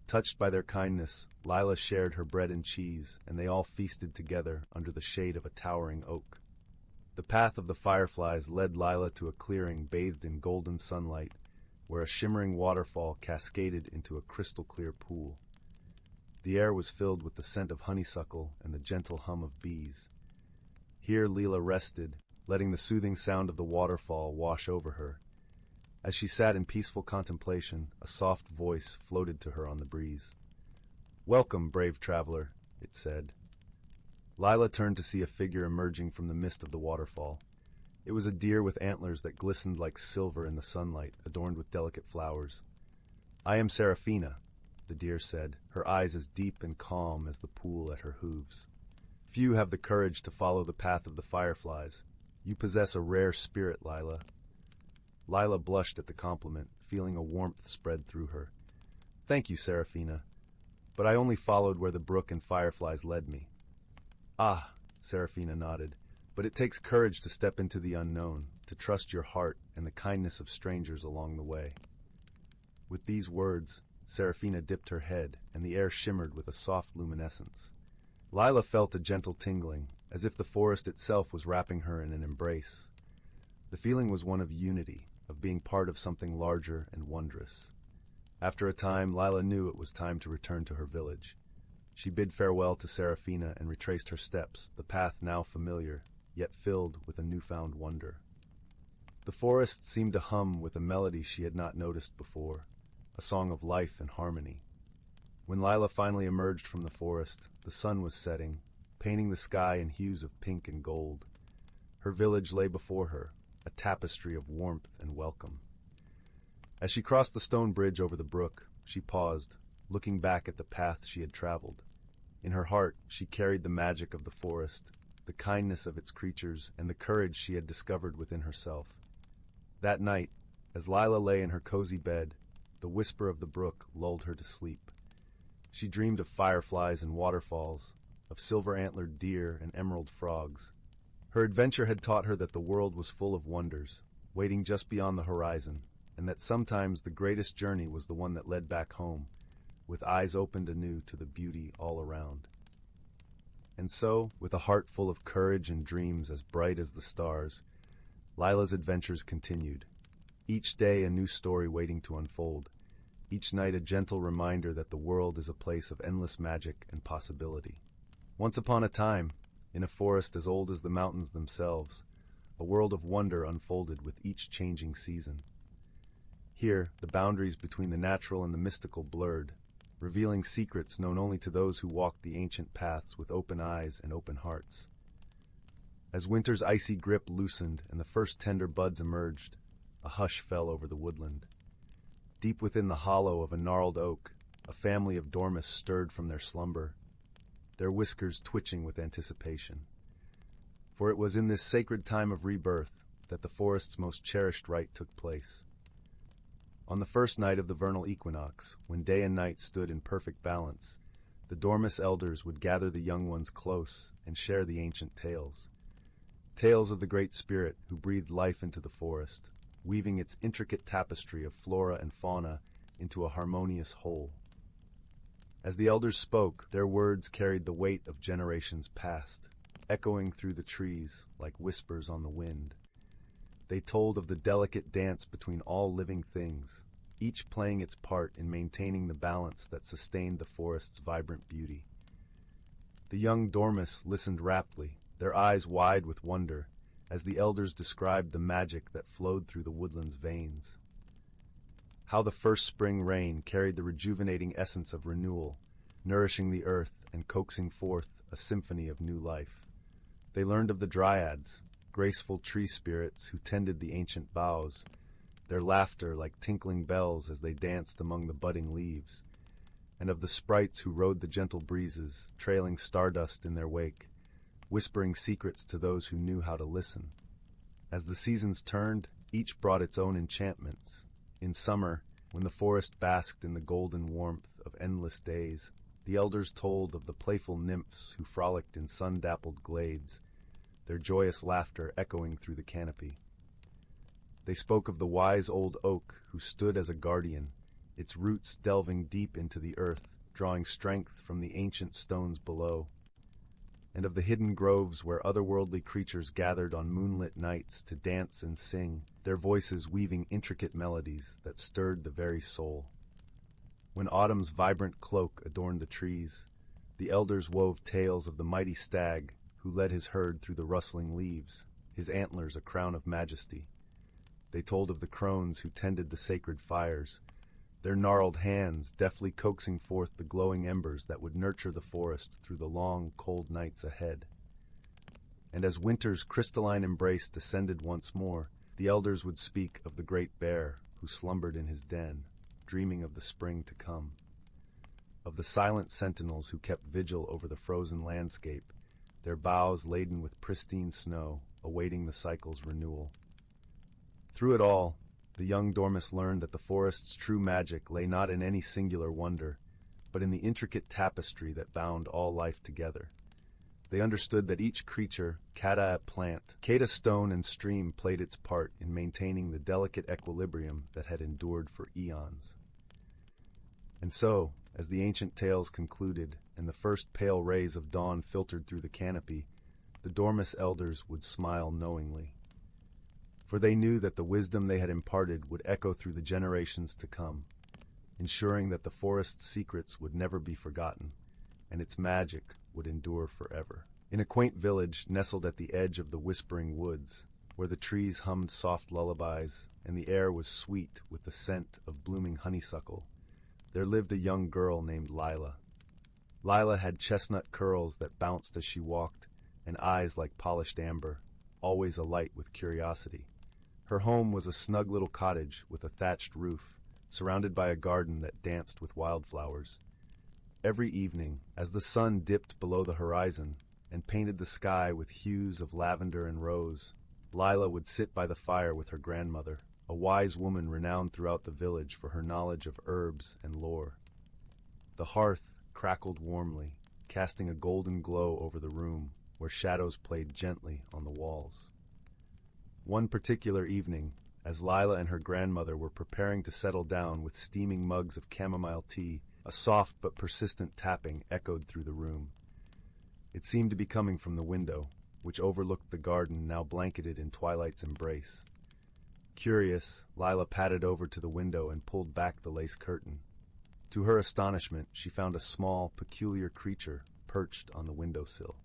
Touched by their kindness, Lila shared her bread and cheese, and they all feasted together under the shade of a towering oak. The path of the fireflies led Lila to a clearing bathed in golden sunlight, where a shimmering waterfall cascaded into a crystal-clear pool. The air was filled with the scent of honeysuckle and the gentle hum of bees. Here Lila rested, letting the soothing sound of the waterfall wash over her. As she sat in peaceful contemplation, a soft voice floated to her on the breeze. "Welcome, brave traveler," it said. Lila turned to see a figure emerging from the mist of the waterfall. It was a deer with antlers that glistened like silver in the sunlight, adorned with delicate flowers. "I am Seraphina," the deer said, her eyes as deep and calm as the pool at her hooves. "Few have the courage to follow the path of the fireflies. You possess a rare spirit, Lila." Lila blushed at the compliment, feeling a warmth spread through her. "Thank you, Seraphina, but I only followed where the brook and fireflies led me." "Ah," Seraphina nodded, "but it takes courage to step into the unknown, to trust your heart and the kindness of strangers along the way." With these words, Seraphina dipped her head, and the air shimmered with a soft luminescence. Lila felt a gentle tingling, as if the forest itself was wrapping her in an embrace. The feeling was one of unity, of being part of something larger and wondrous. After a time, Lila knew it was time to return to her village. She bid farewell to Seraphina and retraced her steps, the path now familiar, yet filled with a newfound wonder. The forest seemed to hum with a melody she had not noticed before, a song of life and harmony. When Lila finally emerged from the forest, the sun was setting, painting the sky in hues of pink and gold. Her village lay before her, a tapestry of warmth and welcome. As she crossed the stone bridge over the brook, she paused, looking back at the path she had traveled. In her heart, she carried the magic of the forest, the kindness of its creatures, and the courage she had discovered within herself. That night, as Lila lay in her cozy bed, the whisper of the brook lulled her to sleep. She dreamed of fireflies and waterfalls, of silver-antlered deer and emerald frogs. Her adventure had taught her that the world was full of wonders, waiting just beyond the horizon, and that sometimes the greatest journey was the one that led back home, with eyes opened anew to the beauty all around. And so, with a heart full of courage and dreams as bright as the stars, Lila's adventures continued. Each day a new story waiting to unfold, each night a gentle reminder that the world is a place of endless magic and possibility. Once upon a time, in a forest as old as the mountains themselves, a world of wonder unfolded with each changing season. Here, the boundaries between the natural and the mystical blurred, revealing secrets known only to those who walked the ancient paths with open eyes and open hearts. As winter's icy grip loosened and the first tender buds emerged, a hush fell over the woodland. Deep within the hollow of a gnarled oak, a family of dormice stirred from their slumber, their whiskers twitching with anticipation. For it was in this sacred time of rebirth that the forest's most cherished rite took place. On the first night of the vernal equinox, when day and night stood in perfect balance, the dormice elders would gather the young ones close and share the ancient tales. Tales of the Great Spirit who breathed life into the forest, weaving its intricate tapestry of flora and fauna into a harmonious whole. As the elders spoke, their words carried the weight of generations past, echoing through the trees like whispers on the wind. They told of the delicate dance between all living things, each playing its part in maintaining the balance that sustained the forest's vibrant beauty. The young dormice listened raptly, their eyes wide with wonder, as the elders described the magic that flowed through the woodland's veins. How the first spring rain carried the rejuvenating essence of renewal, nourishing the earth and coaxing forth a symphony of new life. They learned of the dryads, graceful tree spirits who tended the ancient boughs, their laughter like tinkling bells as they danced among the budding leaves, and of the sprites who rode the gentle breezes, trailing stardust in their wake, whispering secrets to those who knew how to listen. As the seasons turned, each brought its own enchantments. In summer, when the forest basked in the golden warmth of endless days, the elders told of the playful nymphs who frolicked in sun-dappled glades, their joyous laughter echoing through the canopy. They spoke of the wise old oak who stood as a guardian, its roots delving deep into the earth, drawing strength from the ancient stones below, and of the hidden groves where otherworldly creatures gathered on moonlit nights to dance and sing, their voices weaving intricate melodies that stirred the very soul. When autumn's vibrant cloak adorned the trees, the elders wove tales of the mighty stag who led his herd through the rustling leaves, his antlers a crown of majesty. They told of the crones who tended the sacred fires, their gnarled hands deftly coaxing forth the glowing embers that would nurture the forest through the long, cold nights ahead. And as winter's crystalline embrace descended once more, the elders would speak of the great bear who slumbered in his den, dreaming of the spring to come, of the silent sentinels who kept vigil over the frozen landscape, their boughs laden with pristine snow, awaiting the cycle's renewal. Through it all, the young dormice learned that the forest's true magic lay not in any singular wonder, but in the intricate tapestry that bound all life together. They understood that each creature, cata plant, cata stone and stream played its part in maintaining the delicate equilibrium that had endured for eons. And so, as the ancient tales concluded and the first pale rays of dawn filtered through the canopy, the dormice elders would smile knowingly. For they knew that the wisdom they had imparted would echo through the generations to come, ensuring that the forest's secrets would never be forgotten, and its magic would endure forever. In a quaint village nestled at the edge of the whispering woods, where the trees hummed soft lullabies and the air was sweet with the scent of blooming honeysuckle, there lived a young girl named Lila. Lila had chestnut curls that bounced as she walked, and eyes like polished amber, always alight with curiosity. Her home was a snug little cottage with a thatched roof, surrounded by a garden that danced with wildflowers. Every evening, as the sun dipped below the horizon and painted the sky with hues of lavender and rose, Lila would sit by the fire with her grandmother, a wise woman renowned throughout the village for her knowledge of herbs and lore. The hearth crackled warmly, casting a golden glow over the room, where shadows played gently on the walls. One particular evening, as Lila and her grandmother were preparing to settle down with steaming mugs of chamomile tea A soft but persistent tapping echoed through the room. It seemed to be coming from the window, which overlooked the garden now blanketed in twilight's embrace. Curious, Lila padded over to the window and pulled back the lace curtain. To her astonishment, she found a small, peculiar creature perched on the windowsill.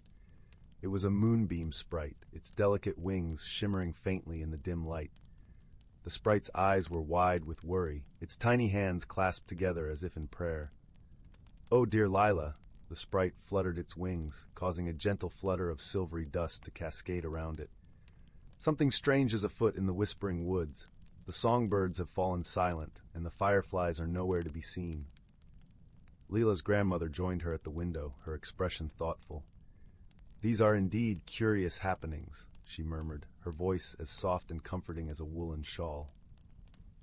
It was a moonbeam sprite, its delicate wings shimmering faintly in the dim light. The sprite's eyes were wide with worry, its tiny hands clasped together as if in prayer. "Oh, dear Lila," the sprite fluttered its wings, causing a gentle flutter of silvery dust to cascade around it. "Something strange is afoot in the whispering woods. The songbirds have fallen silent, and the fireflies are nowhere to be seen." Lila's grandmother joined her at the window, her expression thoughtful. "These are indeed curious happenings," she murmured, her voice as soft and comforting as a woolen shawl.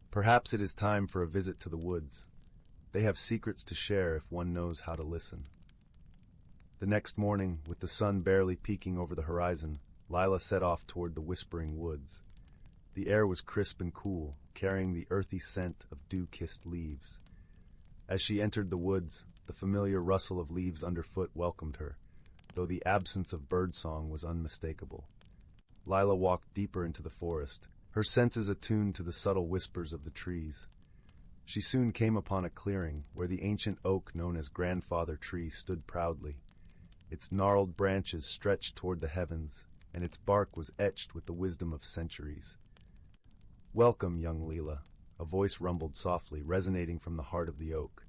"Perhaps it is time for a visit to the woods. They have secrets to share if one knows how to listen." The next morning, with the sun barely peeking over the horizon, Lila set off toward the whispering woods. The air was crisp and cool, carrying the earthy scent of dew-kissed leaves. As she entered the woods, the familiar rustle of leaves underfoot welcomed her, though the absence of birdsong was unmistakable. Lila walked deeper into the forest, her senses attuned to the subtle whispers of the trees. She soon came upon a clearing where the ancient oak known as Grandfather Tree stood proudly. Its gnarled branches stretched toward the heavens, and its bark was etched with the wisdom of centuries. "Welcome, young Lila," a voice rumbled softly, resonating from the heart of the oak.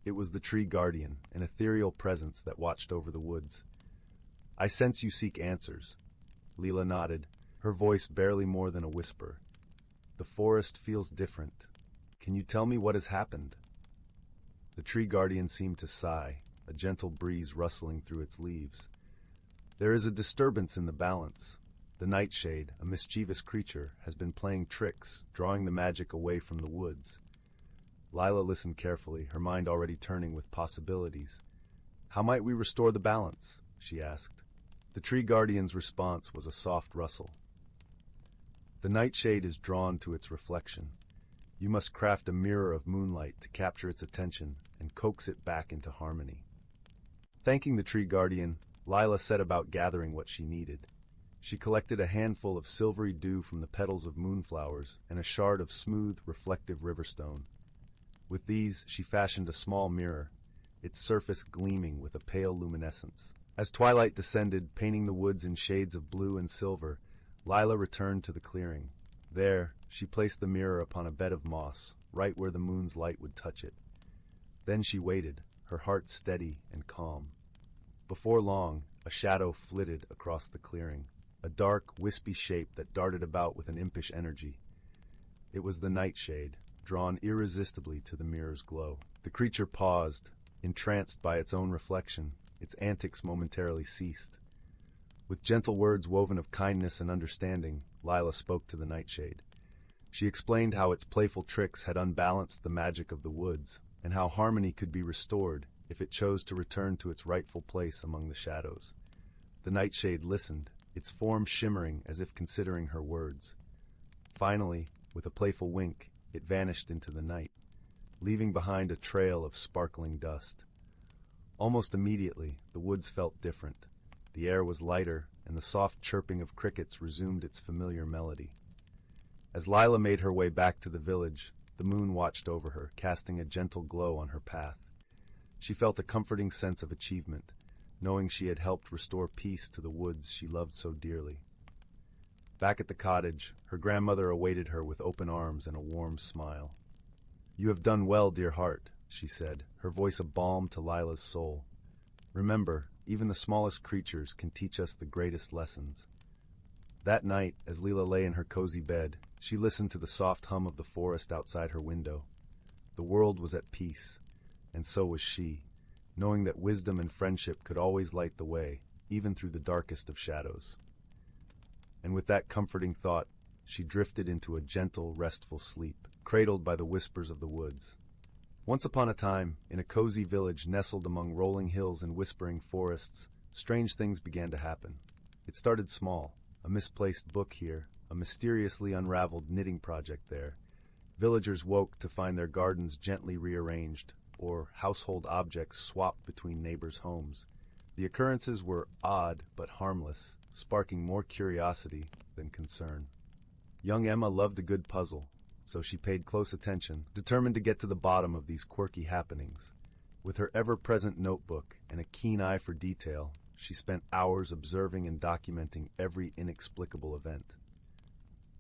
It was the tree guardian, an ethereal presence that watched over the woods. "I sense you seek answers." Lila nodded, her voice barely more than a whisper. "The forest feels different. Can you tell me what has happened?" The tree guardian seemed to sigh, a gentle breeze rustling through its leaves. "There is a disturbance in the balance. The nightshade, a mischievous creature, has been playing tricks, drawing the magic away from the woods." Lila listened carefully, her mind already turning with possibilities. "How might we restore the balance?" she asked. The tree guardian's response was a soft rustle. "The nightshade is drawn to its reflection. You must craft a mirror of moonlight to capture its attention and coax it back into harmony." Thanking the tree guardian, Lila set about gathering what she needed. She collected a handful of silvery dew from the petals of moonflowers and a shard of smooth, reflective riverstone. With these, she fashioned a small mirror, its surface gleaming with a pale luminescence. As twilight descended, painting the woods in shades of blue and silver, Lila returned to the clearing. There, she placed the mirror upon a bed of moss, right where the moon's light would touch it. Then she waited, her heart steady and calm. Before long, a shadow flitted across the clearing, a dark, wispy shape that darted about with an impish energy. It was the nightshade, drawn irresistibly to the mirror's glow. The creature paused, entranced by its own reflection. Its antics momentarily ceased. With gentle words woven of kindness and understanding, Lila spoke to the nightshade. She explained how its playful tricks had unbalanced the magic of the woods, and how harmony could be restored if it chose to return to its rightful place among the shadows. The nightshade listened, its form shimmering as if considering her words. Finally, with a playful wink, it vanished into the night, leaving behind a trail of sparkling dust. Almost immediately, the woods felt different. The air was lighter, and the soft chirping of crickets resumed its familiar melody. As Lila made her way back to the village, the moon watched over her, casting a gentle glow on her path. She felt a comforting sense of achievement, knowing she had helped restore peace to the woods she loved so dearly. Back at the cottage, her grandmother awaited her with open arms and a warm smile. "You have done well, dear heart," she said, her voice a balm to Lila's soul. "Remember, even the smallest creatures can teach us the greatest lessons." That night, as Lila lay in her cozy bed, she listened to the soft hum of the forest outside her window. The world was at peace, and so was she, knowing that wisdom and friendship could always light the way, even through the darkest of shadows. And with that comforting thought, she drifted into a gentle, restful sleep, cradled by the whispers of the woods. Once upon a time, in a cozy village nestled among rolling hills and whispering forests, strange things began to happen. It started small, a misplaced book here, a mysteriously unraveled knitting project there. Villagers woke to find their gardens gently rearranged, or household objects swapped between neighbors' homes. The occurrences were odd but harmless, sparking more curiosity than concern. Young Emma loved a good puzzle, so she paid close attention, determined to get to the bottom of these quirky happenings. With her ever-present notebook and a keen eye for detail, she spent hours observing and documenting every inexplicable event.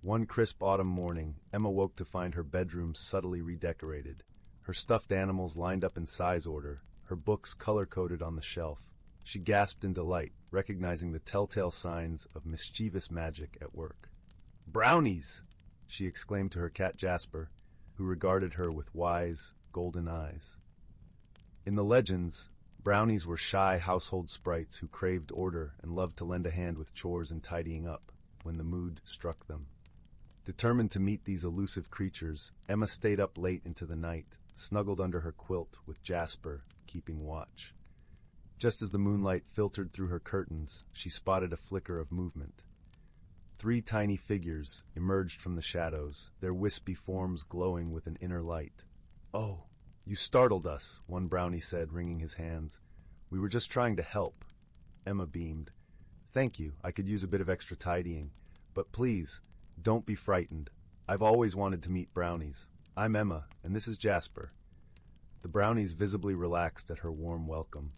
One crisp autumn morning, Emma woke to find her bedroom subtly redecorated, her stuffed animals lined up in size order, her books color-coded on the shelf. She gasped in delight, recognizing the telltale signs of mischievous magic at work. "Brownies!" she exclaimed to her cat Jasper, who regarded her with wise, golden eyes. In the legends, brownies were shy household sprites who craved order and loved to lend a hand with chores and tidying up when the mood struck them. Determined to meet these elusive creatures, Emma stayed up late into the night, snuggled under her quilt with Jasper, keeping watch. Just as the moonlight filtered through her curtains, she spotted a flicker of movement. 3 tiny figures emerged from the shadows, their wispy forms glowing with an inner light. "Oh, you startled us," one brownie said, wringing his hands. "We were just trying to help." Emma beamed. "Thank you, I could use a bit of extra tidying. But please, don't be frightened. I've always wanted to meet brownies. I'm Emma, and this is Jasper." The brownies visibly relaxed at her warm welcome.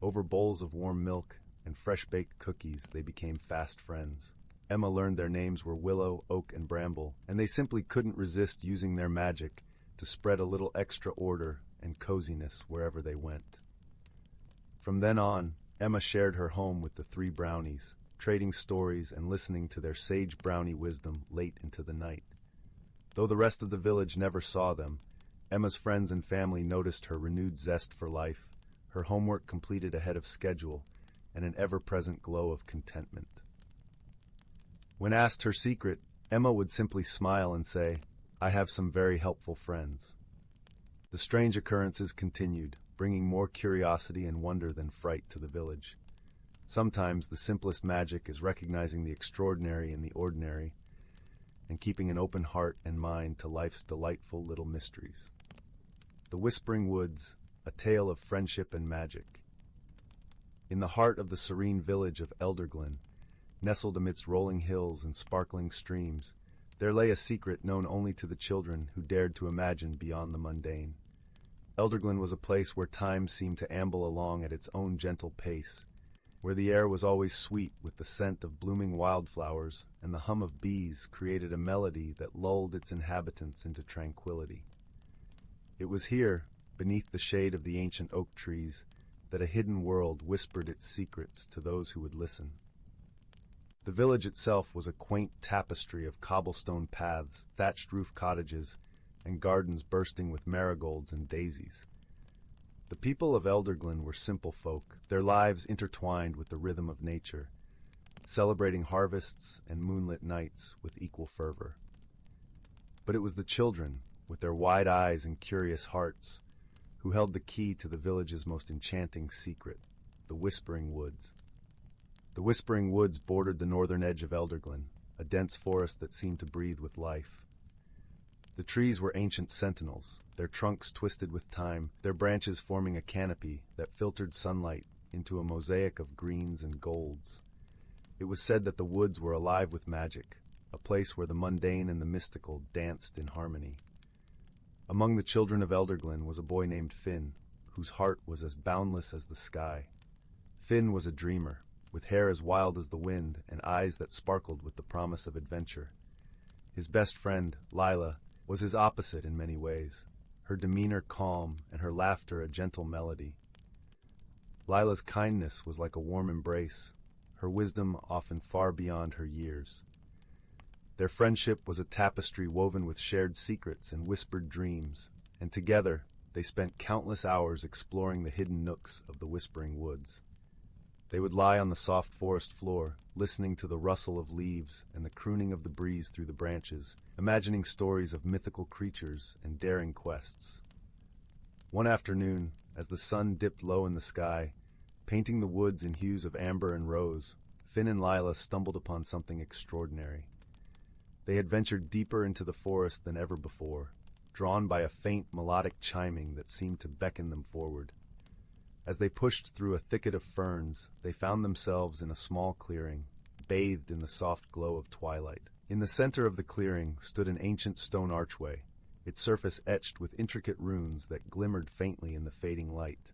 Over bowls of warm milk and fresh-baked cookies, they became fast friends. Emma learned their names were Willow, Oak, and Bramble, and they simply couldn't resist using their magic to spread a little extra order and coziness wherever they went. From then on, Emma shared her home with the 3 brownies, trading stories and listening to their sage brownie wisdom late into the night. Though the rest of the village never saw them, Emma's friends and family noticed her renewed zest for life, her homework completed ahead of schedule, and an ever-present glow of contentment. When asked her secret, Emma would simply smile and say, "I have some very helpful friends." The strange occurrences continued, bringing more curiosity and wonder than fright to the village. Sometimes the simplest magic is recognizing the extraordinary in the ordinary and keeping an open heart and mind to life's delightful little mysteries. The Whispering Woods, a tale of friendship and magic. In the heart of the serene village of Elderglen, nestled amidst rolling hills and sparkling streams, there lay a secret known only to the children who dared to imagine beyond the mundane. Elderglen was a place where time seemed to amble along at its own gentle pace, where the air was always sweet with the scent of blooming wildflowers, and the hum of bees created a melody that lulled its inhabitants into tranquility. It was here, beneath the shade of the ancient oak trees, that a hidden world whispered its secrets to those who would listen. The village itself was a quaint tapestry of cobblestone paths, thatched roof cottages, and gardens bursting with marigolds and daisies. The people of Elderglen were simple folk, their lives intertwined with the rhythm of nature, celebrating harvests and moonlit nights with equal fervor. But it was the children, with their wide eyes and curious hearts, who held the key to the village's most enchanting secret, the Whispering Woods. The Whispering Woods bordered the northern edge of Elderglen, a dense forest that seemed to breathe with life. The trees were ancient sentinels, their trunks twisted with time, their branches forming a canopy that filtered sunlight into a mosaic of greens and golds. It was said that the woods were alive with magic, a place where the mundane and the mystical danced in harmony. Among the children of Elderglen was a boy named Finn, whose heart was as boundless as the sky. Finn was a dreamer, with hair as wild as the wind and eyes that sparkled with the promise of adventure. His best friend, Lila, was his opposite in many ways, her demeanor calm and her laughter a gentle melody. Lila's kindness was like a warm embrace, her wisdom often far beyond her years. Their friendship was a tapestry woven with shared secrets and whispered dreams, and together they spent countless hours exploring the hidden nooks of the Whispering Woods. They would lie on the soft forest floor, listening to the rustle of leaves and the crooning of the breeze through the branches, imagining stories of mythical creatures and daring quests. One afternoon, as the sun dipped low in the sky, painting the woods in hues of amber and rose, Finn and Lila stumbled upon something extraordinary. They had ventured deeper into the forest than ever before, drawn by a faint melodic chiming that seemed to beckon them forward. As they pushed through a thicket of ferns, they found themselves in a small clearing, bathed in the soft glow of twilight. In the center of the clearing stood an ancient stone archway, its surface etched with intricate runes that glimmered faintly in the fading light.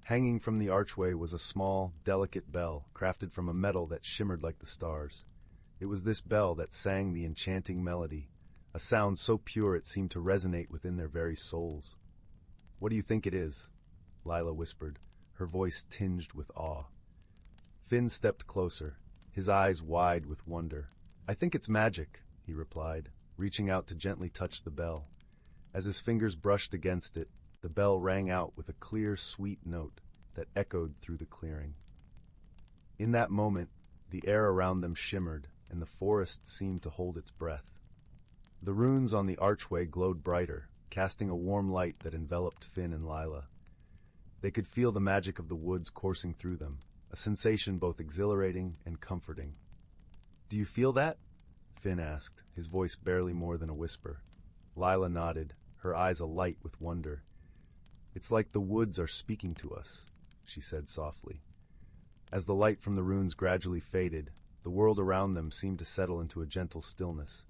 Hanging from the archway was a small, delicate bell crafted from a metal that shimmered like the stars. It was this bell that sang the enchanting melody, a sound so pure it seemed to resonate within their very souls. "What do you think it is?" Lila whispered, her voice tinged with awe. Finn stepped closer, his eyes wide with wonder. "I think it's magic," he replied, reaching out to gently touch the bell. As his fingers brushed against it, the bell rang out with a clear, sweet note that echoed through the clearing. In that moment, the air around them shimmered, and the forest seemed to hold its breath. The runes on the archway glowed brighter, casting a warm light that enveloped Finn and Lila. They could feel the magic of the woods coursing through them, a sensation both exhilarating and comforting. "Do you feel that?" Finn asked, his voice barely more than a whisper. Lila nodded, her eyes alight with wonder. "It's like the woods are speaking to us," she said softly. As the light from the runes gradually faded, the world around them seemed to settle into a gentle stillness.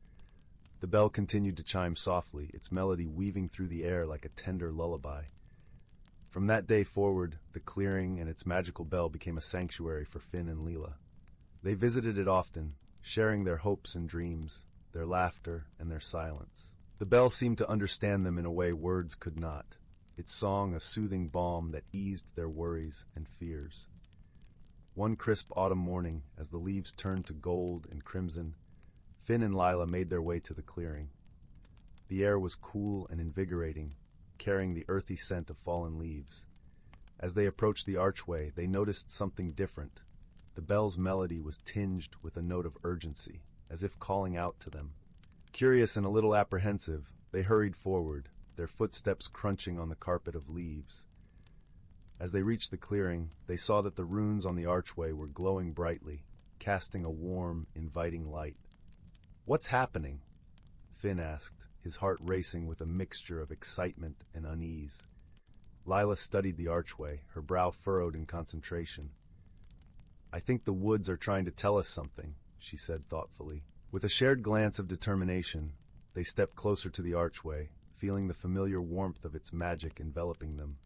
The bell continued to chime softly, its melody weaving through the air like a tender lullaby. From that day forward, the clearing and its magical bell became a sanctuary for Finn and Lila. They visited it often, sharing their hopes and dreams, their laughter and their silence. The bell seemed to understand them in a way words could not, its song a soothing balm that eased their worries and fears. One crisp autumn morning, as the leaves turned to gold and crimson, Finn and Lila made their way to the clearing. The air was cool and invigorating, carrying the earthy scent of fallen leaves. As they approached the archway, they noticed something different. The bell's melody was tinged with a note of urgency, as if calling out to them. Curious and a little apprehensive, they hurried forward, their footsteps crunching on the carpet of leaves. As they reached the clearing, they saw that the runes on the archway were glowing brightly, casting a warm, inviting light. "What's happening?" Finn asked, his heart racing with a mixture of excitement and unease. Lila studied the archway, her brow furrowed in concentration. "I think the woods are trying to tell us something," she said thoughtfully. With a shared glance of determination, they stepped closer to the archway, feeling the familiar warmth of its magic enveloping them.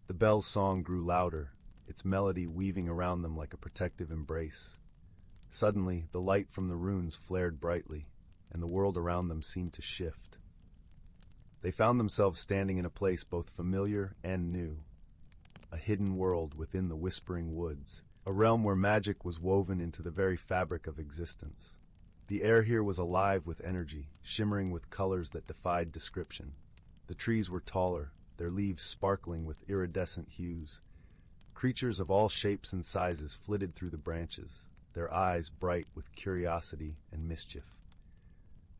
The bell's song grew louder, its melody weaving around them like a protective embrace. Suddenly, the light from the runes flared brightly, and the world around them seemed to shift. They found themselves standing in a place both familiar and new, a hidden world within the whispering woods, a realm where magic was woven into the very fabric of existence. The air here was alive with energy, shimmering with colors that defied description. The trees were taller, their leaves sparkling with iridescent hues. Creatures of all shapes and sizes flitted through the branches, their eyes bright with curiosity and mischief.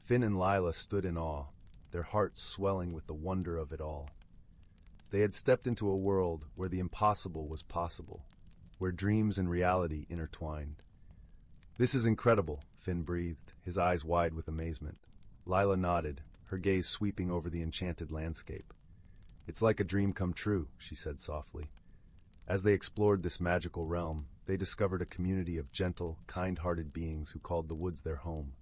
Finn and Lila stood in awe, their hearts swelling with the wonder of it all. They had stepped into a world where the impossible was possible, where dreams and reality intertwined. "This is incredible," Finn breathed, his eyes wide with amazement. Lila nodded, her gaze sweeping over the enchanted landscape. "It's like a dream come true," she said softly. As they explored this magical realm, they discovered a community of gentle, kind-hearted beings who called the woods their home.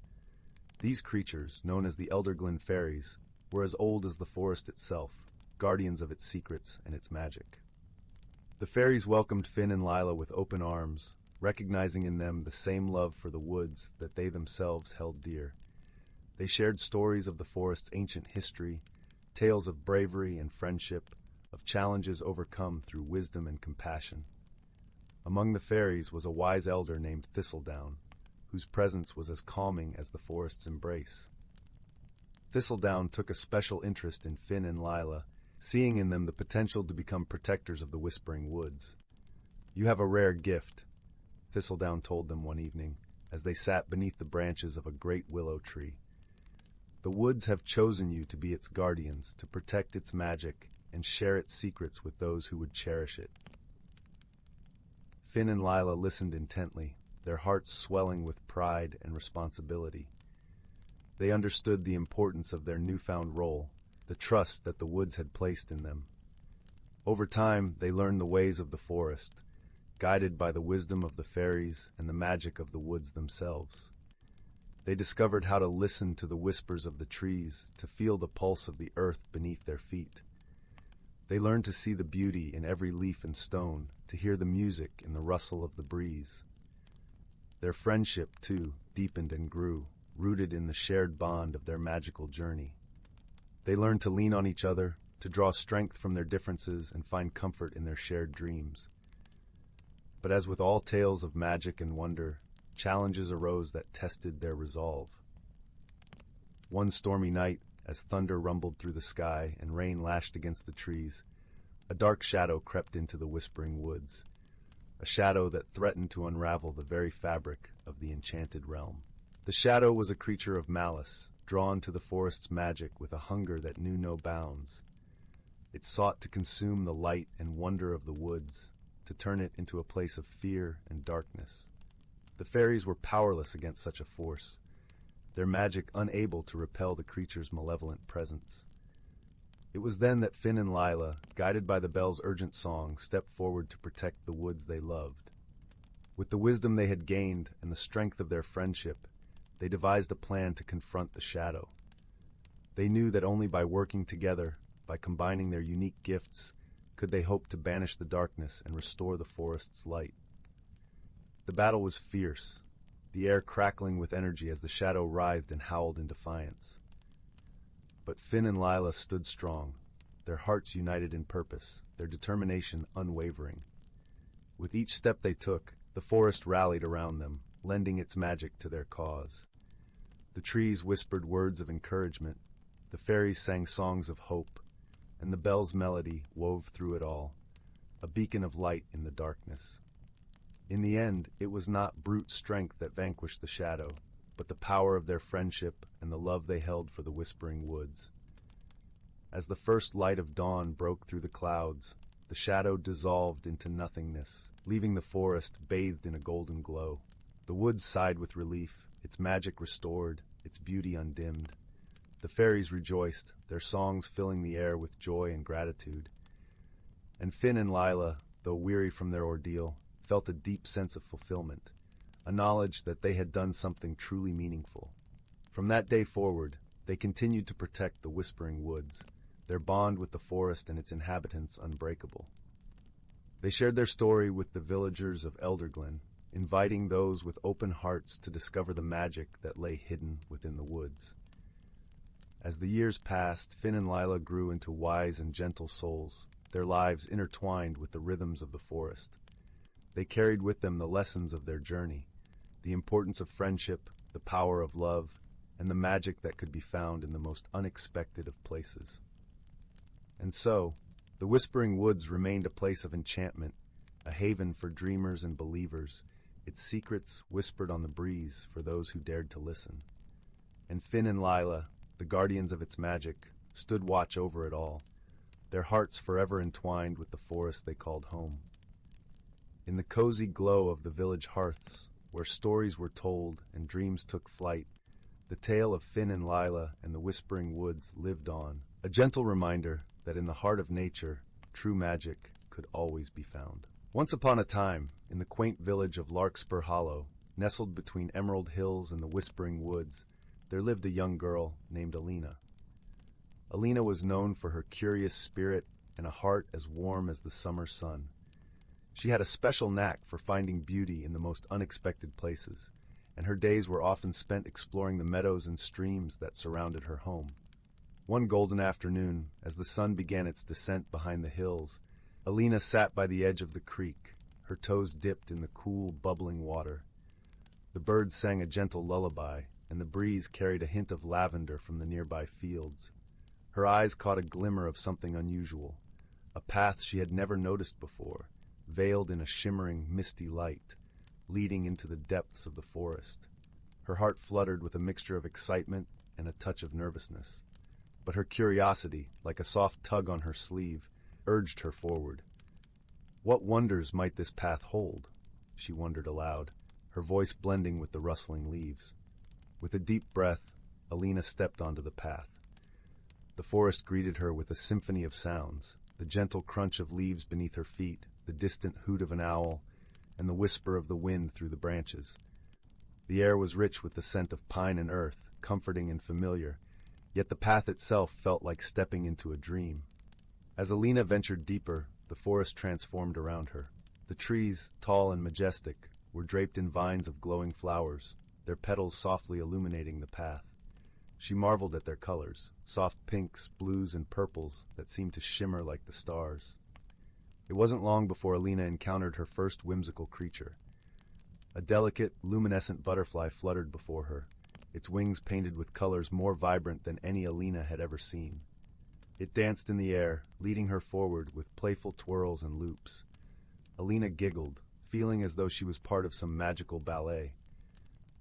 These creatures, known as the Elderglen fairies, were as old as the forest itself, guardians of its secrets and its magic. The fairies welcomed Finn and Lila with open arms, recognizing in them the same love for the woods that they themselves held dear. They shared stories of the forest's ancient history, tales of bravery and friendship, of challenges overcome through wisdom and compassion. Among the fairies was a wise elder named Thistledown, whose presence was as calming as the forest's embrace. Thistledown took a special interest in Finn and Lila, seeing in them the potential to become protectors of the Whispering Woods. "You have a rare gift," Thistledown told them one evening, as they sat beneath the branches of a great willow tree. "The woods have chosen you to be its guardians, to protect its magic, and share its secrets with those who would cherish it." Finn and Lila listened intently, their hearts swelling with pride and responsibility. They understood the importance of their newfound role, the trust that the woods had placed in them. Over time, they learned the ways of the forest, guided by the wisdom of the fairies and the magic of the woods themselves. They discovered how to listen to the whispers of the trees, to feel the pulse of the earth beneath their feet. They learned to see the beauty in every leaf and stone, to hear the music in the rustle of the breeze. Their friendship, too, deepened and grew, rooted in the shared bond of their magical journey. They learned to lean on each other, to draw strength from their differences and find comfort in their shared dreams. But as with all tales of magic and wonder, challenges arose that tested their resolve. One stormy night, as thunder rumbled through the sky and rain lashed against the trees, a dark shadow crept into the whispering woods, a shadow that threatened to unravel the very fabric of the enchanted realm. The shadow was a creature of malice, drawn to the forest's magic with a hunger that knew no bounds. It sought to consume the light and wonder of the woods, to turn it into a place of fear and darkness. The fairies were powerless against such a force, their magic unable to repel the creature's malevolent presence. It was then that Finn and Lila, guided by the bell's urgent song, stepped forward to protect the woods they loved. With the wisdom they had gained and the strength of their friendship, they devised a plan to confront the shadow. They knew that only by working together, by combining their unique gifts, could they hope to banish the darkness and restore the forest's light. The battle was fierce, the air crackling with energy as the shadow writhed and howled in defiance. But Finn and Lila stood strong, their hearts united in purpose, their determination unwavering. With each step they took, the forest rallied around them, lending its magic to their cause. The trees whispered words of encouragement, the fairies sang songs of hope, and the bell's melody wove through it all, a beacon of light in the darkness. In the end, it was not brute strength that vanquished the shadow, but the power of their friendship and the love they held for the whispering woods. As the first light of dawn broke through the clouds, the shadow dissolved into nothingness, leaving the forest bathed in a golden glow. The woods sighed with relief, its magic restored, its beauty undimmed. The fairies rejoiced, their songs filling the air with joy and gratitude. And Finn and Lila, though weary from their ordeal, felt a deep sense of fulfillment, a knowledge that they had done something truly meaningful. From that day forward, they continued to protect the whispering woods, their bond with the forest and its inhabitants unbreakable. They shared their story with the villagers of Elderglen, inviting those with open hearts to discover the magic that lay hidden within the woods. As the years passed, Finn and Lila grew into wise and gentle souls, their lives intertwined with the rhythms of the forest. They carried with them the lessons of their journey, the importance of friendship, the power of love, and the magic that could be found in the most unexpected of places. And so, the Whispering Woods remained a place of enchantment, a haven for dreamers and believers, its secrets whispered on the breeze for those who dared to listen. And Finn and Lila, the guardians of its magic, stood watch over it all, their hearts forever entwined with the forest they called home. In the cozy glow of the village hearths, where stories were told and dreams took flight, the tale of Finn and Lila and the Whispering Woods lived on, a gentle reminder that in the heart of nature, true magic could always be found. Once upon a time, in the quaint village of Larkspur Hollow, nestled between Emerald Hills and the Whispering Woods, there lived a young girl named Alina. Alina was known for her curious spirit and a heart as warm as the summer sun. She had a special knack for finding beauty in the most unexpected places, and her days were often spent exploring the meadows and streams that surrounded her home. One golden afternoon, as the sun began its descent behind the hills, Alina sat by the edge of the creek, her toes dipped in the cool, bubbling water. The birds sang a gentle lullaby, and the breeze carried a hint of lavender from the nearby fields. Her eyes caught a glimmer of something unusual, a path she had never noticed before, veiled in a shimmering, misty light, leading into the depths of the forest. Her heart fluttered with a mixture of excitement and a touch of nervousness. But her curiosity, like a soft tug on her sleeve, urged her forward. What wonders might this path hold? She wondered aloud, her voice blending with the rustling leaves. With a deep breath, Alina stepped onto the path. The forest greeted her with a symphony of sounds, the gentle crunch of leaves beneath her feet, the distant hoot of an owl, and the whisper of the wind through the branches. The air was rich with the scent of pine and earth, comforting and familiar, yet the path itself felt like stepping into a dream. As Alina ventured deeper, the forest transformed around her. The trees, tall and majestic, were draped in vines of glowing flowers, their petals softly illuminating the path. She marveled at their colors, soft pinks, blues, and purples that seemed to shimmer like the stars. It wasn't long before Alina encountered her first whimsical creature. A delicate, luminescent butterfly fluttered before her, its wings painted with colors more vibrant than any Alina had ever seen. It danced in the air, leading her forward with playful twirls and loops. Alina giggled, feeling as though she was part of some magical ballet.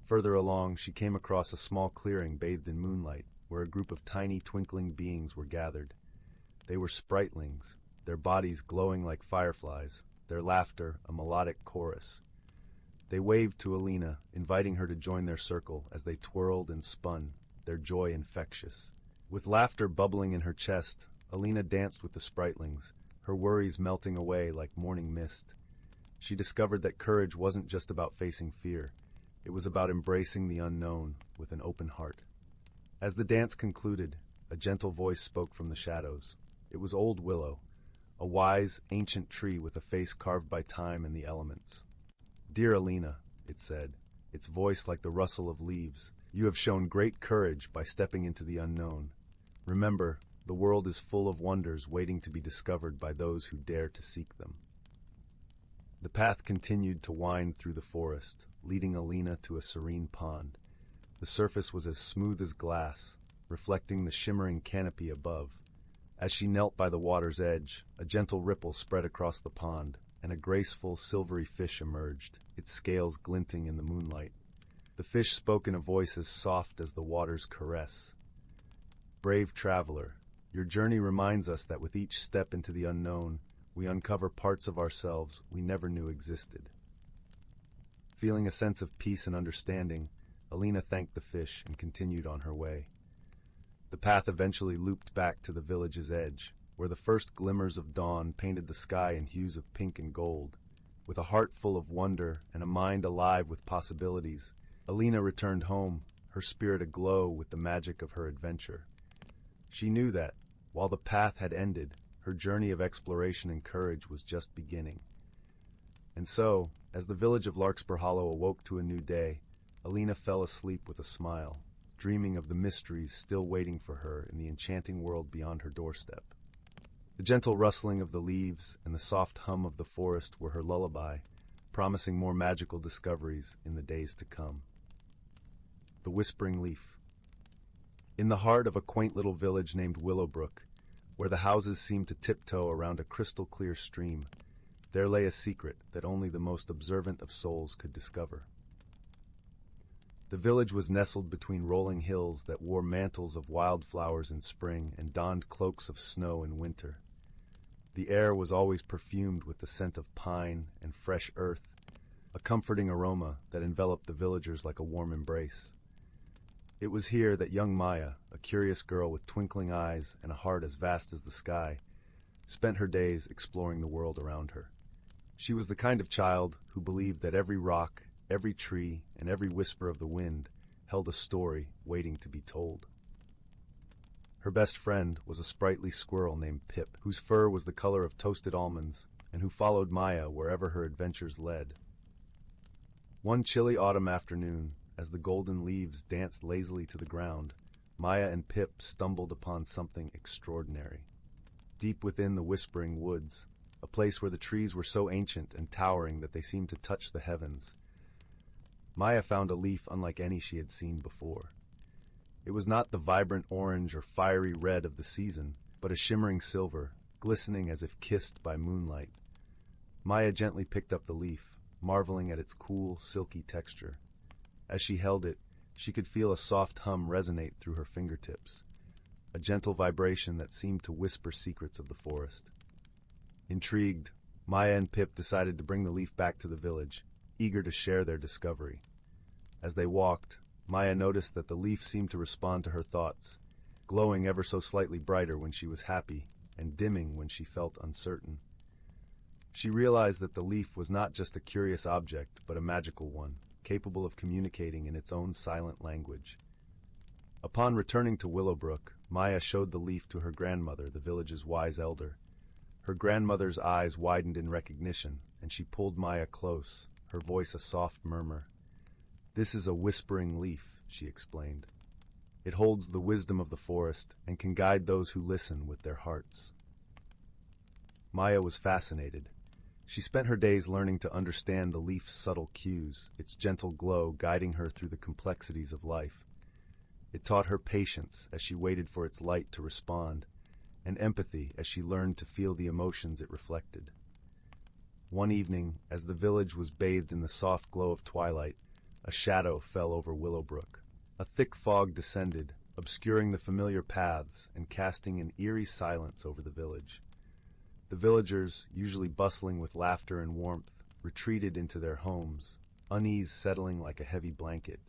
Further along, she came across a small clearing bathed in moonlight, where a group of tiny twinkling beings were gathered. They were spritlings, their bodies glowing like fireflies, their laughter a melodic chorus. They waved to Alina, inviting her to join their circle as they twirled and spun, their joy infectious. With laughter bubbling in her chest, Alina danced with the spritlings, her worries melting away like morning mist. She discovered that courage wasn't just about facing fear. It was about embracing the unknown with an open heart. As the dance concluded, a gentle voice spoke from the shadows. It was old Willow, a wise, ancient tree with a face carved by time and the elements. "Dear Alina," it said, its voice like the rustle of leaves, "you have shown great courage by stepping into the unknown. Remember, the world is full of wonders waiting to be discovered by those who dare to seek them." The path continued to wind through the forest, leading Alina to a serene pond. The surface was as smooth as glass, reflecting the shimmering canopy above. As she knelt by the water's edge, a gentle ripple spread across the pond, and a graceful, silvery fish emerged, its scales glinting in the moonlight. The fish spoke in a voice as soft as the water's caress. "Brave traveler, your journey reminds us that with each step into the unknown, we uncover parts of ourselves we never knew existed." Feeling a sense of peace and understanding, Alina thanked the fish and continued on her way. The path eventually looped back to the village's edge, where the first glimmers of dawn painted the sky in hues of pink and gold. With a heart full of wonder and a mind alive with possibilities, Alina returned home, her spirit aglow with the magic of her adventure. She knew that, while the path had ended, her journey of exploration and courage was just beginning. And so, as the village of Larkspur Hollow awoke to a new day, Alina fell asleep with a smile, dreaming of the mysteries still waiting for her in the enchanting world beyond her doorstep. The gentle rustling of the leaves and the soft hum of the forest were her lullaby, promising more magical discoveries in the days to come. The Whispering Leaf. In the heart of a quaint little village named Willowbrook, where the houses seemed to tiptoe around a crystal-clear stream, there lay a secret that only the most observant of souls could discover. The village was nestled between rolling hills that wore mantles of wildflowers in spring and donned cloaks of snow in winter. The air was always perfumed with the scent of pine and fresh earth, a comforting aroma that enveloped the villagers like a warm embrace. It was here that young Maya, a curious girl with twinkling eyes and a heart as vast as the sky, spent her days exploring the world around her. She was the kind of child who believed that every rock, every tree, and every whisper of the wind held a story waiting to be told. Her best friend was a sprightly squirrel named Pip, whose fur was the color of toasted almonds, and who followed Maya wherever her adventures led. One chilly autumn afternoon, as the golden leaves danced lazily to the ground, Maya and Pip stumbled upon something extraordinary. Deep within the Whispering Woods, a place where the trees were so ancient and towering that they seemed to touch the heavens, Maya found a leaf unlike any she had seen before. It was not the vibrant orange or fiery red of the season, but a shimmering silver, glistening as if kissed by moonlight. Maya gently picked up the leaf, marveling at its cool, silky texture. As she held it, she could feel a soft hum resonate through her fingertips, a gentle vibration that seemed to whisper secrets of the forest. Intrigued, Maya and Pip decided to bring the leaf back to the village, eager to share their discovery. As they walked, Maya noticed that the leaf seemed to respond to her thoughts, glowing ever so slightly brighter when she was happy, and dimming when she felt uncertain. She realized that the leaf was not just a curious object, but a magical one, capable of communicating in its own silent language. Upon returning to Willowbrook, Maya showed the leaf to her grandmother, the village's wise elder. Her grandmother's eyes widened in recognition, and she pulled Maya close, her voice a soft murmur. "This is a whispering leaf," she explained. "It holds the wisdom of the forest and can guide those who listen with their hearts." Maya was fascinated. She spent her days learning to understand the leaf's subtle cues, its gentle glow guiding her through the complexities of life. It taught her patience as she waited for its light to respond, and empathy as she learned to feel the emotions it reflected. One evening, as the village was bathed in the soft glow of twilight, a shadow fell over Willowbrook. A thick fog descended, obscuring the familiar paths and casting an eerie silence over the village. The villagers, usually bustling with laughter and warmth, retreated into their homes, unease settling like a heavy blanket.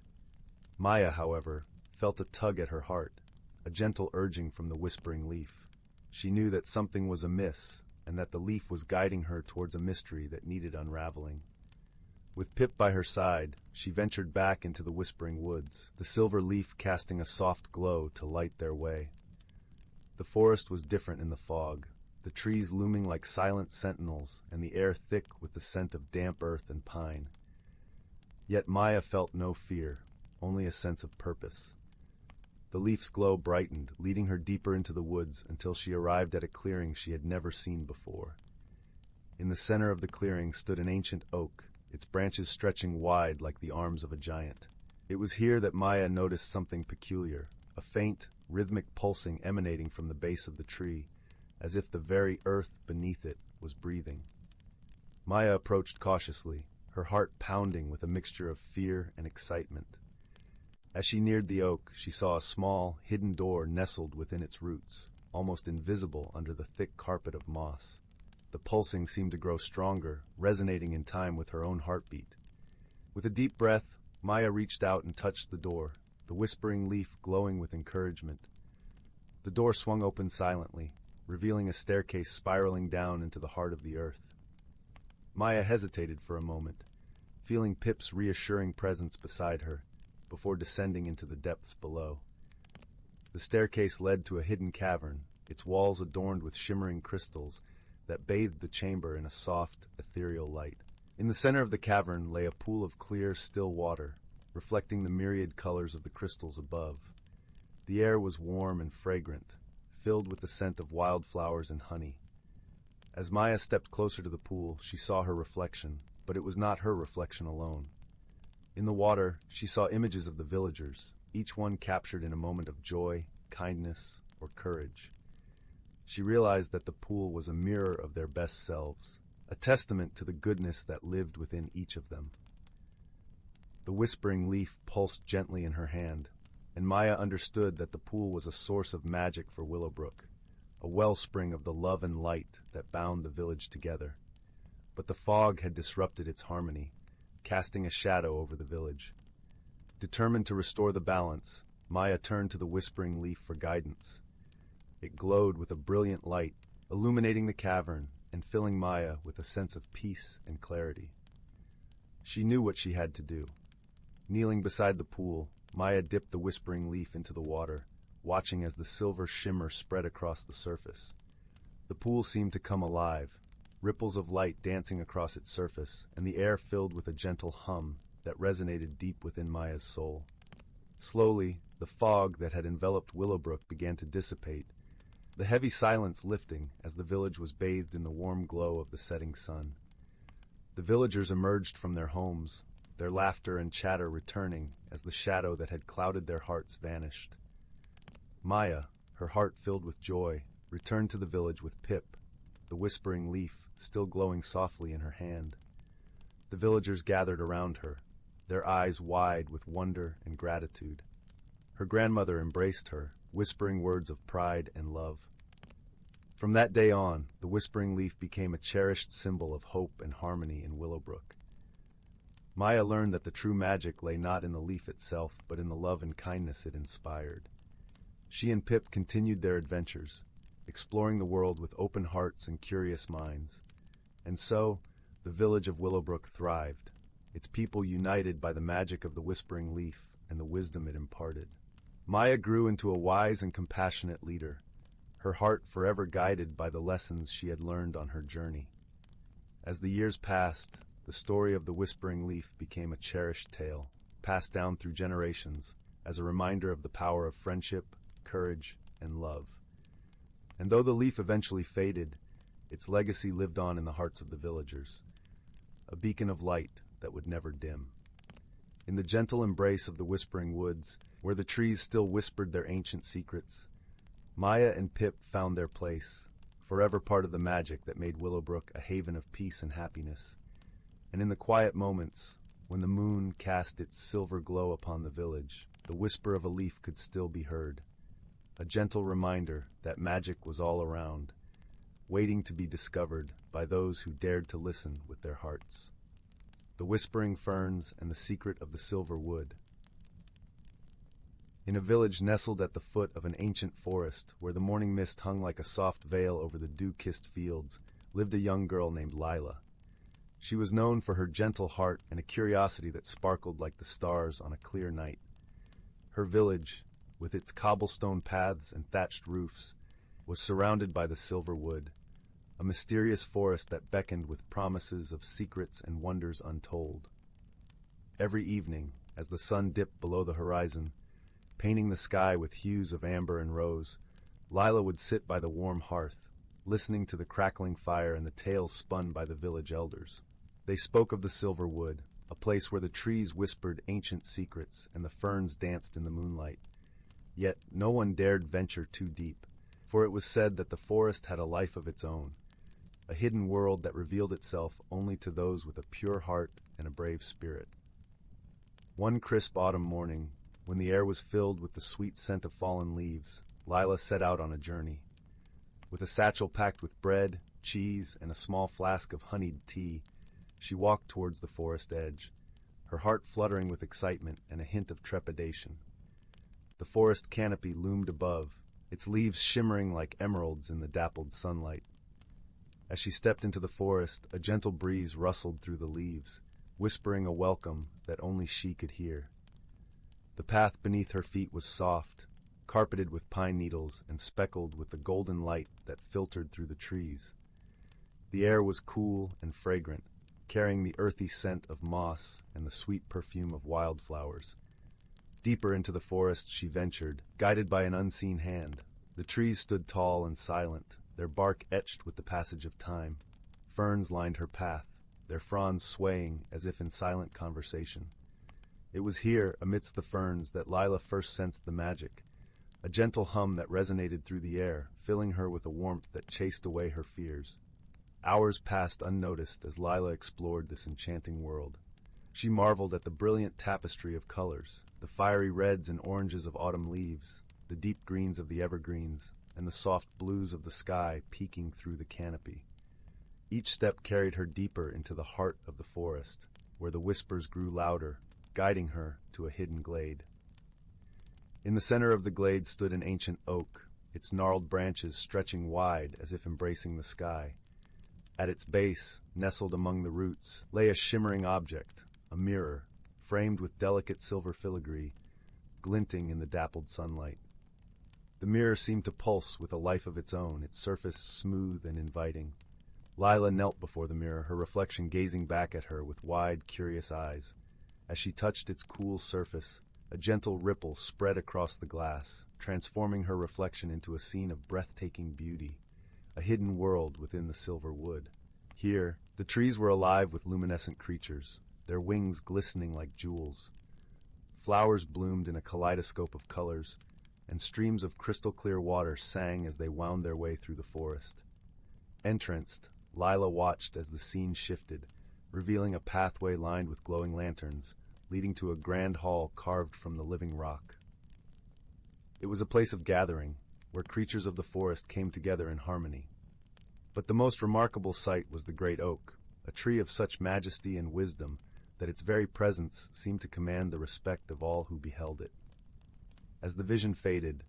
Maya, however, felt a tug at her heart, a gentle urging from the whispering leaf. She knew that something was amiss, and that the leaf was guiding her towards a mystery that needed unraveling. With Pip by her side, she ventured back into the whispering woods, the silver leaf casting a soft glow to light their way. The forest was different in the fog, the trees looming like silent sentinels, and the air thick with the scent of damp earth and pine. Yet Maya felt no fear, only a sense of purpose. The leaf's glow brightened, leading her deeper into the woods until she arrived at a clearing she had never seen before. In the center of the clearing stood an ancient oak, its branches stretching wide like the arms of a giant. It was here that Maya noticed something peculiar, a faint, rhythmic pulsing emanating from the base of the tree, as if the very earth beneath it was breathing. Maya approached cautiously, her heart pounding with a mixture of fear and excitement. As she neared the oak, she saw a small, hidden door nestled within its roots, almost invisible under the thick carpet of moss. The pulsing seemed to grow stronger, resonating in time with her own heartbeat. With a deep breath, Maya reached out and touched the door, the whispering leaf glowing with encouragement. The door swung open silently, revealing a staircase spiraling down into the heart of the earth. Maya hesitated for a moment, feeling Pip's reassuring presence beside her, before descending into the depths below. The staircase led to a hidden cavern, its walls adorned with shimmering crystals that bathed the chamber in a soft, ethereal light. In the center of the cavern lay a pool of clear, still water, reflecting the myriad colors of the crystals above. The air was warm and fragrant, filled with the scent of wildflowers and honey. As Maya stepped closer to the pool, she saw her reflection, but it was not her reflection alone. In the water, she saw images of the villagers, each one captured in a moment of joy, kindness, or courage. She realized that the pool was a mirror of their best selves, a testament to the goodness that lived within each of them. The whispering leaf pulsed gently in her hand, and Maya understood that the pool was a source of magic for Willowbrook, a wellspring of the love and light that bound the village together. But the fog had disrupted its harmony, casting a shadow over the village. Determined to restore the balance, Maya turned to the whispering leaf for guidance. It glowed with a brilliant light, illuminating the cavern and filling Maya with a sense of peace and clarity. She knew what she had to do. Kneeling beside the pool, Maya dipped the whispering leaf into the water, watching as the silver shimmer spread across the surface. The pool seemed to come alive, ripples of light dancing across its surface, and the air filled with a gentle hum that resonated deep within Maya's soul. Slowly, the fog that had enveloped Willowbrook began to dissipate, the heavy silence lifting as the village was bathed in the warm glow of the setting sun. The villagers emerged from their homes, their laughter and chatter returning as the shadow that had clouded their hearts vanished. Maya, her heart filled with joy, returned to the village with Pip, the whispering leaf still glowing softly in her hand. The villagers gathered around her, their eyes wide with wonder and gratitude. Her grandmother embraced her, whispering words of pride and love. From that day on, the whispering leaf became a cherished symbol of hope and harmony in Willowbrook. Maya learned that the true magic lay not in the leaf itself, but in the love and kindness it inspired. She and Pip continued their adventures, exploring the world with open hearts and curious minds. And so, the village of Willowbrook thrived, its people united by the magic of the whispering leaf and the wisdom it imparted. Maya grew into a wise and compassionate leader, her heart forever guided by the lessons she had learned on her journey. As the years passed, the story of the whispering leaf became a cherished tale, passed down through generations as a reminder of the power of friendship, courage, and love. And though the leaf eventually faded, its legacy lived on in the hearts of the villagers, a beacon of light that would never dim. In the gentle embrace of the whispering woods, where the trees still whispered their ancient secrets, Maya and Pip found their place, forever part of the magic that made Willowbrook a haven of peace and happiness. And in the quiet moments, when the moon cast its silver glow upon the village, the whisper of a leaf could still be heard, a gentle reminder that magic was all around, waiting to be discovered by those who dared to listen with their hearts. The whispering ferns and the secret of the silver wood. In a village nestled at the foot of an ancient forest, where the morning mist hung like a soft veil over the dew-kissed fields, lived a young girl named Lila. She was known for her gentle heart and a curiosity that sparkled like the stars on a clear night. Her village, with its cobblestone paths and thatched roofs, was surrounded by the silver wood, a mysterious forest that beckoned with promises of secrets and wonders untold. Every evening, as the sun dipped below the horizon, painting the sky with hues of amber and rose, Lila would sit by the warm hearth, listening to the crackling fire and the tales spun by the village elders. They spoke of the silver wood, a place where the trees whispered ancient secrets and the ferns danced in the moonlight. Yet no one dared venture too deep, for it was said that the forest had a life of its own, a hidden world that revealed itself only to those with a pure heart and a brave spirit. One crisp autumn morning, when the air was filled with the sweet scent of fallen leaves, Lila set out on a journey. With a satchel packed with bread, cheese, and a small flask of honeyed tea, she walked towards the forest edge, her heart fluttering with excitement and a hint of trepidation. The forest canopy loomed above, its leaves shimmering like emeralds in the dappled sunlight. As she stepped into the forest, a gentle breeze rustled through the leaves, whispering a welcome that only she could hear. The path beneath her feet was soft, carpeted with pine needles and speckled with the golden light that filtered through the trees. The air was cool and fragrant, carrying the earthy scent of moss and the sweet perfume of wildflowers. Deeper into the forest she ventured, guided by an unseen hand. The trees stood tall and silent, their bark etched with the passage of time. Ferns lined her path, their fronds swaying as if in silent conversation. It was here, amidst the ferns, that Lila first sensed the magic, a gentle hum that resonated through the air, filling her with a warmth that chased away her fears. Hours passed unnoticed as Lila explored this enchanting world. She marveled at the brilliant tapestry of colors, the fiery reds and oranges of autumn leaves, the deep greens of the evergreens, and the soft blues of the sky peeking through the canopy. Each step carried her deeper into the heart of the forest, where the whispers grew louder, guiding her to a hidden glade. In the center of the glade stood an ancient oak, its gnarled branches stretching wide as if embracing the sky. At its base, nestled among the roots, lay a shimmering object, a mirror, framed with delicate silver filigree, glinting in the dappled sunlight. The mirror seemed to pulse with a life of its own, its surface smooth and inviting. Lila knelt before the mirror, her reflection gazing back at her with wide, curious eyes. As she touched its cool surface, a gentle ripple spread across the glass, transforming her reflection into a scene of breathtaking beauty, a hidden world within the silver wood. Here, the trees were alive with luminescent creatures, their wings glistening like jewels. Flowers bloomed in a kaleidoscope of colors, and streams of crystal-clear water sang as they wound their way through the forest. Entranced, Lila watched as the scene shifted, revealing a pathway lined with glowing lanterns, leading to a grand hall carved from the living rock. It was a place of gathering, where creatures of the forest came together in harmony. But the most remarkable sight was the great oak, a tree of such majesty and wisdom that its very presence seemed to command the respect of all who beheld it. As the vision faded,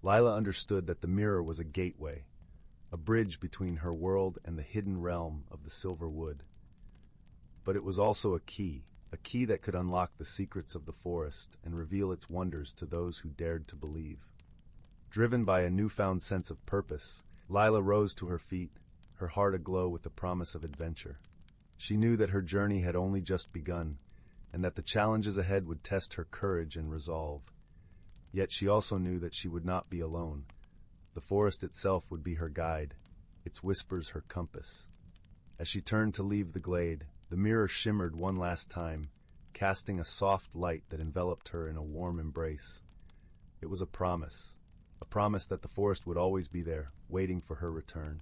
Lila understood that the mirror was a gateway, a bridge between her world and the hidden realm of the silver wood. But it was also a key that could unlock the secrets of the forest and reveal its wonders to those who dared to believe. Driven by a newfound sense of purpose, Lila rose to her feet, her heart aglow with the promise of adventure. She knew that her journey had only just begun, and that the challenges ahead would test her courage and resolve. Yet she also knew that she would not be alone. The forest itself would be her guide, its whispers her compass. As she turned to leave the glade, the mirror shimmered one last time, casting a soft light that enveloped her in a warm embrace. It was a promise that the forest would always be there, waiting for her return.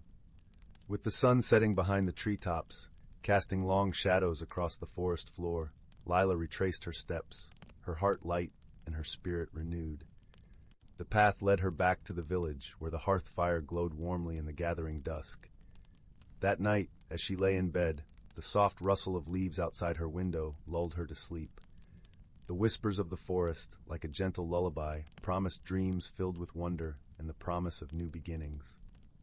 With the sun setting behind the treetops, casting long shadows across the forest floor, Lila retraced her steps, her heart light and her spirit renewed. The path led her back to the village, where the hearth fire glowed warmly in the gathering dusk. That night, as she lay in bed, the soft rustle of leaves outside her window lulled her to sleep. The whispers of the forest, like a gentle lullaby, promised dreams filled with wonder and the promise of new beginnings.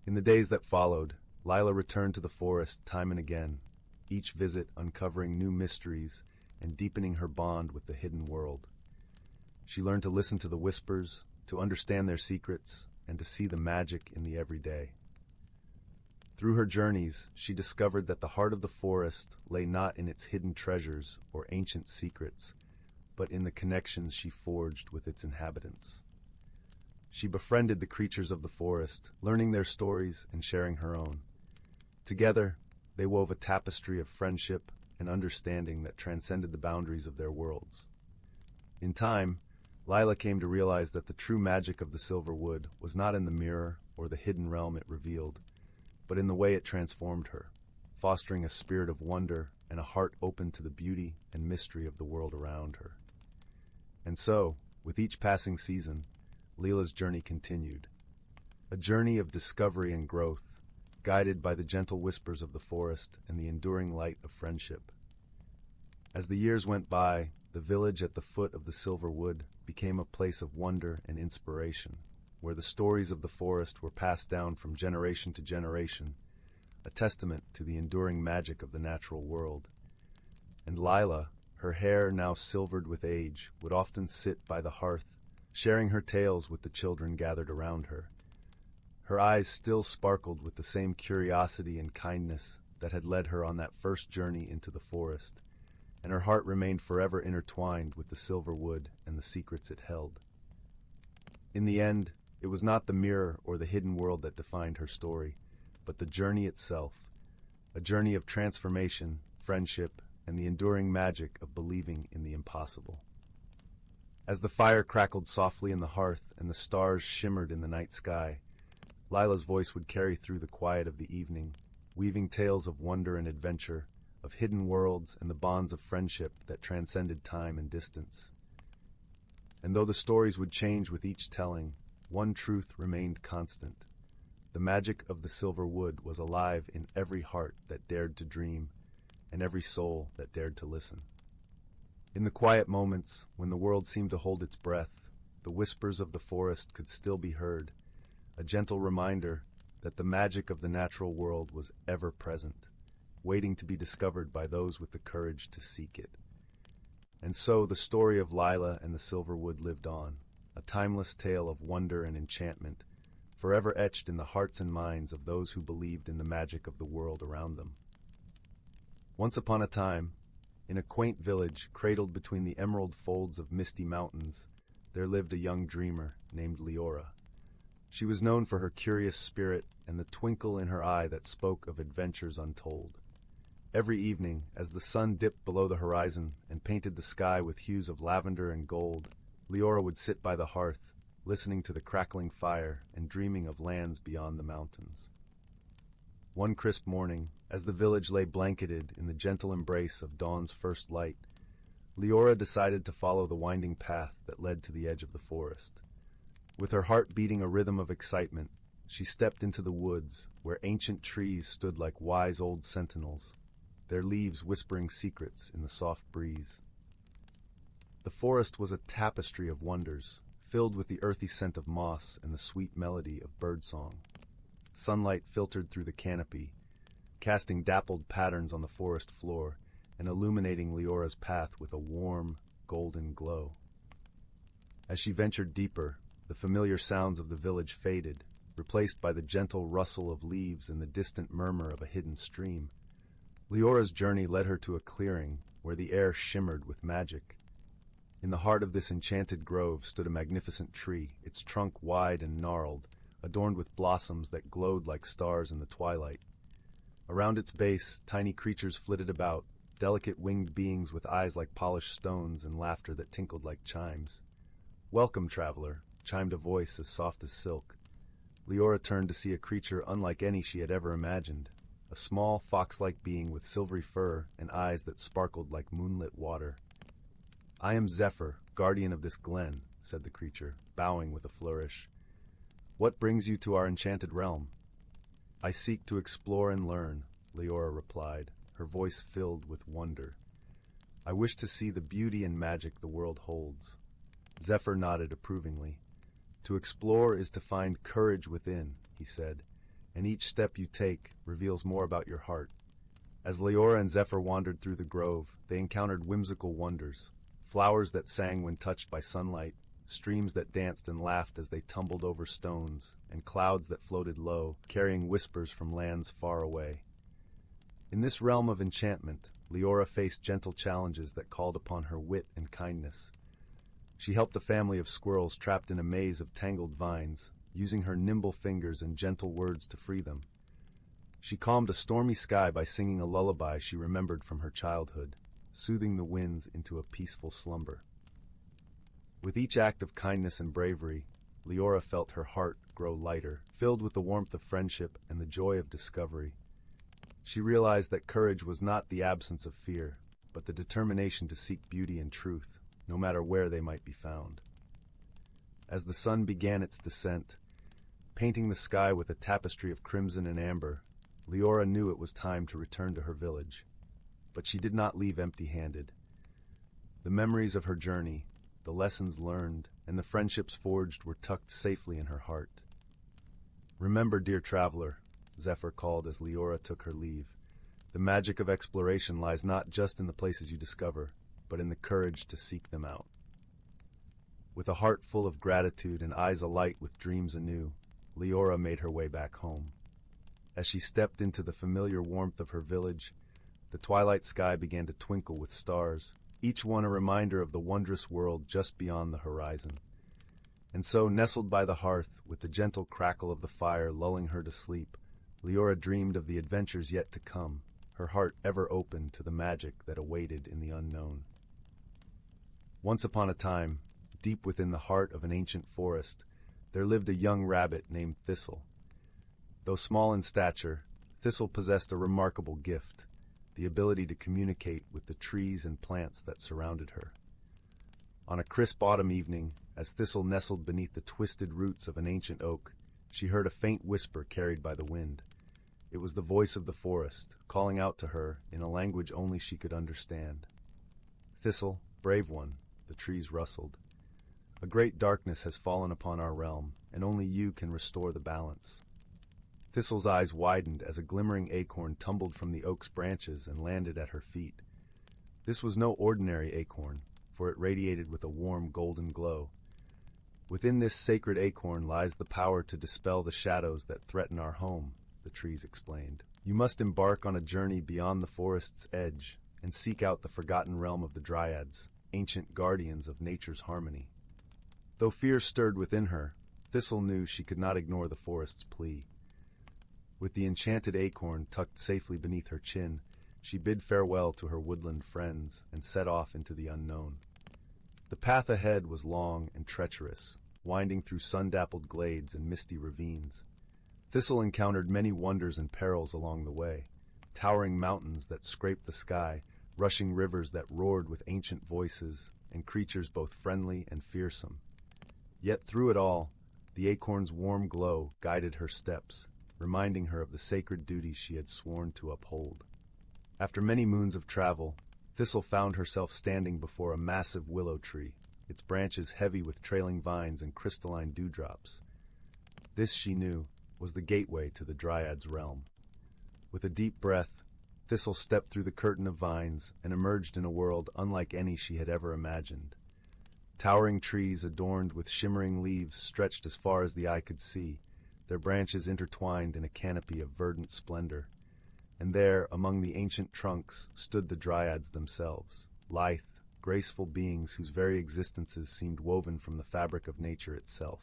In the days that followed, Lila returned to the forest time and again, each visit uncovering new mysteries and deepening her bond with the hidden world. She learned to listen to the whispers, to understand their secrets, and to see the magic in the everyday. Through her journeys, she discovered that the heart of the forest lay not in its hidden treasures or ancient secrets, but in the connections she forged with its inhabitants. She befriended the creatures of the forest, learning their stories and sharing her own. Together, they wove a tapestry of friendship and understanding that transcended the boundaries of their worlds. In time, Lila came to realize that the true magic of the silver wood was not in the mirror or the hidden realm it revealed, but in the way it transformed her, fostering a spirit of wonder and a heart open to the beauty and mystery of the world around her. And so, with each passing season, Lila's journey continued, a journey of discovery and growth, guided by the gentle whispers of the forest and the enduring light of friendship. As the years went by, the village at the foot of the silver wood became a place of wonder and inspiration, where the stories of the forest were passed down from generation to generation, a testament to the enduring magic of the natural world. And Lila, her hair now silvered with age, would often sit by the hearth, sharing her tales with the children gathered around her. Her eyes still sparkled with the same curiosity and kindness that had led her on that first journey into the forest, and her heart remained forever intertwined with the silver wood and the secrets it held. In the end, it was not the mirror or the hidden world that defined her story, but the journey itself, a journey of transformation, friendship, and the enduring magic of believing in the impossible. As the fire crackled softly in the hearth and the stars shimmered in the night sky, Lila's voice would carry through the quiet of the evening, weaving tales of wonder and adventure, of hidden worlds and the bonds of friendship that transcended time and distance. And though the stories would change with each telling, one truth remained constant. The magic of the silver wood was alive in every heart that dared to dream, and every soul that dared to listen. In the quiet moments, when the world seemed to hold its breath, the whispers of the forest could still be heard, a gentle reminder that the magic of the natural world was ever present, waiting to be discovered by those with the courage to seek it. And so the story of Lila and the silver wood lived on, a timeless tale of wonder and enchantment, forever etched in the hearts and minds of those who believed in the magic of the world around them. Once upon a time, in a quaint village cradled between the emerald folds of misty mountains, there lived a young dreamer named Leora. She was known for her curious spirit and the twinkle in her eye that spoke of adventures untold. Every evening, as the sun dipped below the horizon and painted the sky with hues of lavender and gold, Leora would sit by the hearth, listening to the crackling fire and dreaming of lands beyond the mountains. One crisp morning, as the village lay blanketed in the gentle embrace of dawn's first light, Leora decided to follow the winding path that led to the edge of the forest. With her heart beating a rhythm of excitement, she stepped into the woods, where ancient trees stood like wise old sentinels. their leaves whispering secrets in the soft breeze. The forest was a tapestry of wonders, filled with the earthy scent of moss and the sweet melody of birdsong. Sunlight filtered through the canopy, casting dappled patterns on the forest floor and illuminating Leora's path with a warm, golden glow. As she ventured deeper, the familiar sounds of the village faded, replaced by the gentle rustle of leaves and the distant murmur of a hidden stream. Leora's journey led her to a clearing where the air shimmered with magic. In the heart of this enchanted grove stood a magnificent tree, its trunk wide and gnarled, adorned with blossoms that glowed like stars in the twilight. Around its base, tiny creatures flitted about, delicate winged beings with eyes like polished stones and laughter that tinkled like chimes. "Welcome, traveler," chimed a voice as soft as silk. Leora turned to see a creature unlike any she had ever imagined, a small, fox-like being with silvery fur and eyes that sparkled like moonlit water. "I am Zephyr, guardian of this glen," said the creature, bowing with a flourish. "What brings you to our enchanted realm?" "I seek to explore and learn," Leora replied, her voice filled with wonder. "I wish to see the beauty and magic the world holds." Zephyr nodded approvingly. "To explore is to find courage within," he said, "and each step you take reveals more about your heart." As Leora and Zephyr wandered through the grove, they encountered whimsical wonders. Flowers that sang when touched by sunlight, streams that danced and laughed as they tumbled over stones, and clouds that floated low, carrying whispers from lands far away. In this realm of enchantment, Leora faced gentle challenges that called upon her wit and kindness. She helped a family of squirrels trapped in a maze of tangled vines, using her nimble fingers and gentle words to free them. She calmed a stormy sky by singing a lullaby she remembered from her childhood, soothing the winds into a peaceful slumber. With each act of kindness and bravery, Leora felt her heart grow lighter, filled with the warmth of friendship and the joy of discovery. She realized that courage was not the absence of fear, but the determination to seek beauty and truth, no matter where they might be found. As the sun began its descent, painting the sky with a tapestry of crimson and amber, Leora knew it was time to return to her village. But she did not leave empty-handed. The memories of her journey, the lessons learned, and the friendships forged were tucked safely in her heart. "Remember, dear traveler," Zephyr called as Leora took her leave, "the magic of exploration lies not just in the places you discover, but in the courage to seek them out." With a heart full of gratitude and eyes alight with dreams anew, Leora made her way back home. As she stepped into the familiar warmth of her village, the twilight sky began to twinkle with stars, each one a reminder of the wondrous world just beyond the horizon. And so, nestled by the hearth, with the gentle crackle of the fire lulling her to sleep, Leora dreamed of the adventures yet to come, her heart ever open to the magic that awaited in the unknown. Once upon a time, deep within the heart of an ancient forest, there lived a young rabbit named Thistle. Though small in stature, Thistle possessed a remarkable gift, the ability to communicate with the trees and plants that surrounded her. On a crisp autumn evening, as Thistle nestled beneath the twisted roots of an ancient oak, she heard a faint whisper carried by the wind. It was the voice of the forest, calling out to her in a language only she could understand. "Thistle, brave one," the trees rustled. "A great darkness has fallen upon our realm, and only you can restore the balance." Thistle's eyes widened as a glimmering acorn tumbled from the oak's branches and landed at her feet. This was no ordinary acorn, for it radiated with a warm golden glow. "Within this sacred acorn lies the power to dispel the shadows that threaten our home," the trees explained. "You must embark on a journey beyond the forest's edge and seek out the forgotten realm of the Dryads, ancient guardians of nature's harmony." Though fear stirred within her, Thistle knew she could not ignore the forest's plea. With the enchanted acorn tucked safely beneath her chin, she bid farewell to her woodland friends and set off into the unknown. The path ahead was long and treacherous, winding through sun-dappled glades and misty ravines. Thistle encountered many wonders and perils along the way, towering mountains that scraped the sky, rushing rivers that roared with ancient voices, and creatures both friendly and fearsome. Yet through it all, the acorn's warm glow guided her steps, reminding her of the sacred duties she had sworn to uphold. After many moons of travel, Thistle found herself standing before a massive willow tree, its branches heavy with trailing vines and crystalline dewdrops. This, she knew, was the gateway to the Dryad's realm. With a deep breath, Thistle stepped through the curtain of vines and emerged in a world unlike any she had ever imagined. Towering trees adorned with shimmering leaves stretched as far as the eye could see, their branches intertwined in a canopy of verdant splendor. And there, among the ancient trunks, stood the Dryads themselves, lithe, graceful beings whose very existences seemed woven from the fabric of nature itself.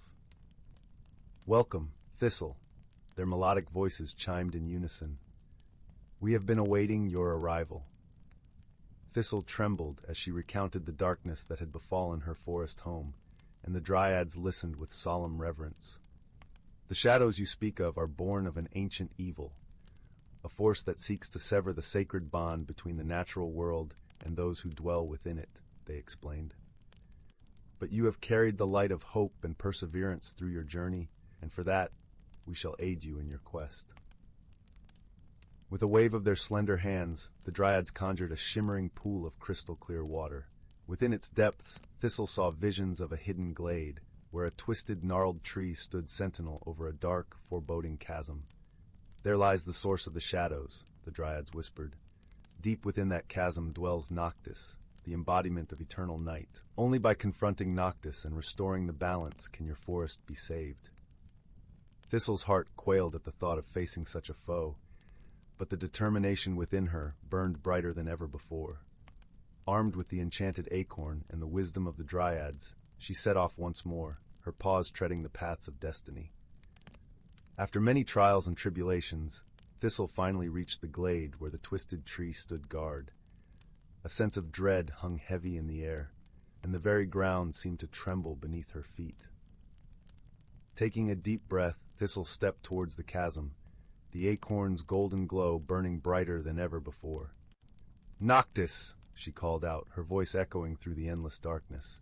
"Welcome, Thistle," their melodic voices chimed in unison. "We have been awaiting your arrival." Thistle trembled as she recounted the darkness that had befallen her forest home, and the Dryads listened with solemn reverence. "The shadows you speak of are born of an ancient evil, a force that seeks to sever the sacred bond between the natural world and those who dwell within it," they explained. "But you have carried the light of hope and perseverance through your journey, and for that, we shall aid you in your quest." With a wave of their slender hands, the Dryads conjured a shimmering pool of crystal-clear water. Within its depths, Thistle saw visions of a hidden glade, where a twisted, gnarled tree stood sentinel over a dark, foreboding chasm. "There lies the source of the shadows," the Dryads whispered. "Deep within that chasm dwells Noctis, the embodiment of eternal night. Only by confronting Noctis and restoring the balance can your forest be saved." Thistle's heart quailed at the thought of facing such a foe, but the determination within her burned brighter than ever before. Armed with the enchanted acorn and the wisdom of the Dryads, she set off once more, her paws treading the paths of destiny. After many trials and tribulations, Thistle finally reached the glade where the twisted tree stood guard. A sense of dread hung heavy in the air, and the very ground seemed to tremble beneath her feet. Taking a deep breath, Thistle stepped towards the chasm, the acorn's golden glow burning brighter than ever before. "Noctis!" she called out, her voice echoing through the endless darkness.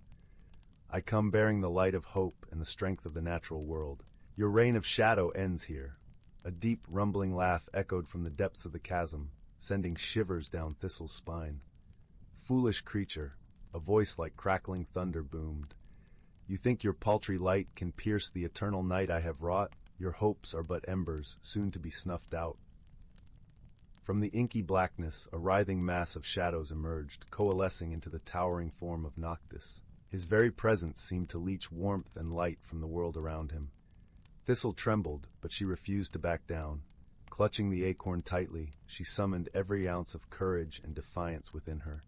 "I come bearing the light of hope and the strength of the natural world. Your reign of shadow ends here." A deep, rumbling laugh echoed from the depths of the chasm, sending shivers down Thistle's spine. "Foolish creature," a voice like crackling thunder boomed. "You think your paltry light can pierce the eternal night I have wrought? Your hopes are but embers, soon to be snuffed out." From the inky blackness, a writhing mass of shadows emerged, coalescing into the towering form of Noctis. His very presence seemed to leach warmth and light from the world around him. Thistle trembled, but she refused to back down. Clutching the acorn tightly, she summoned every ounce of courage and defiance within her.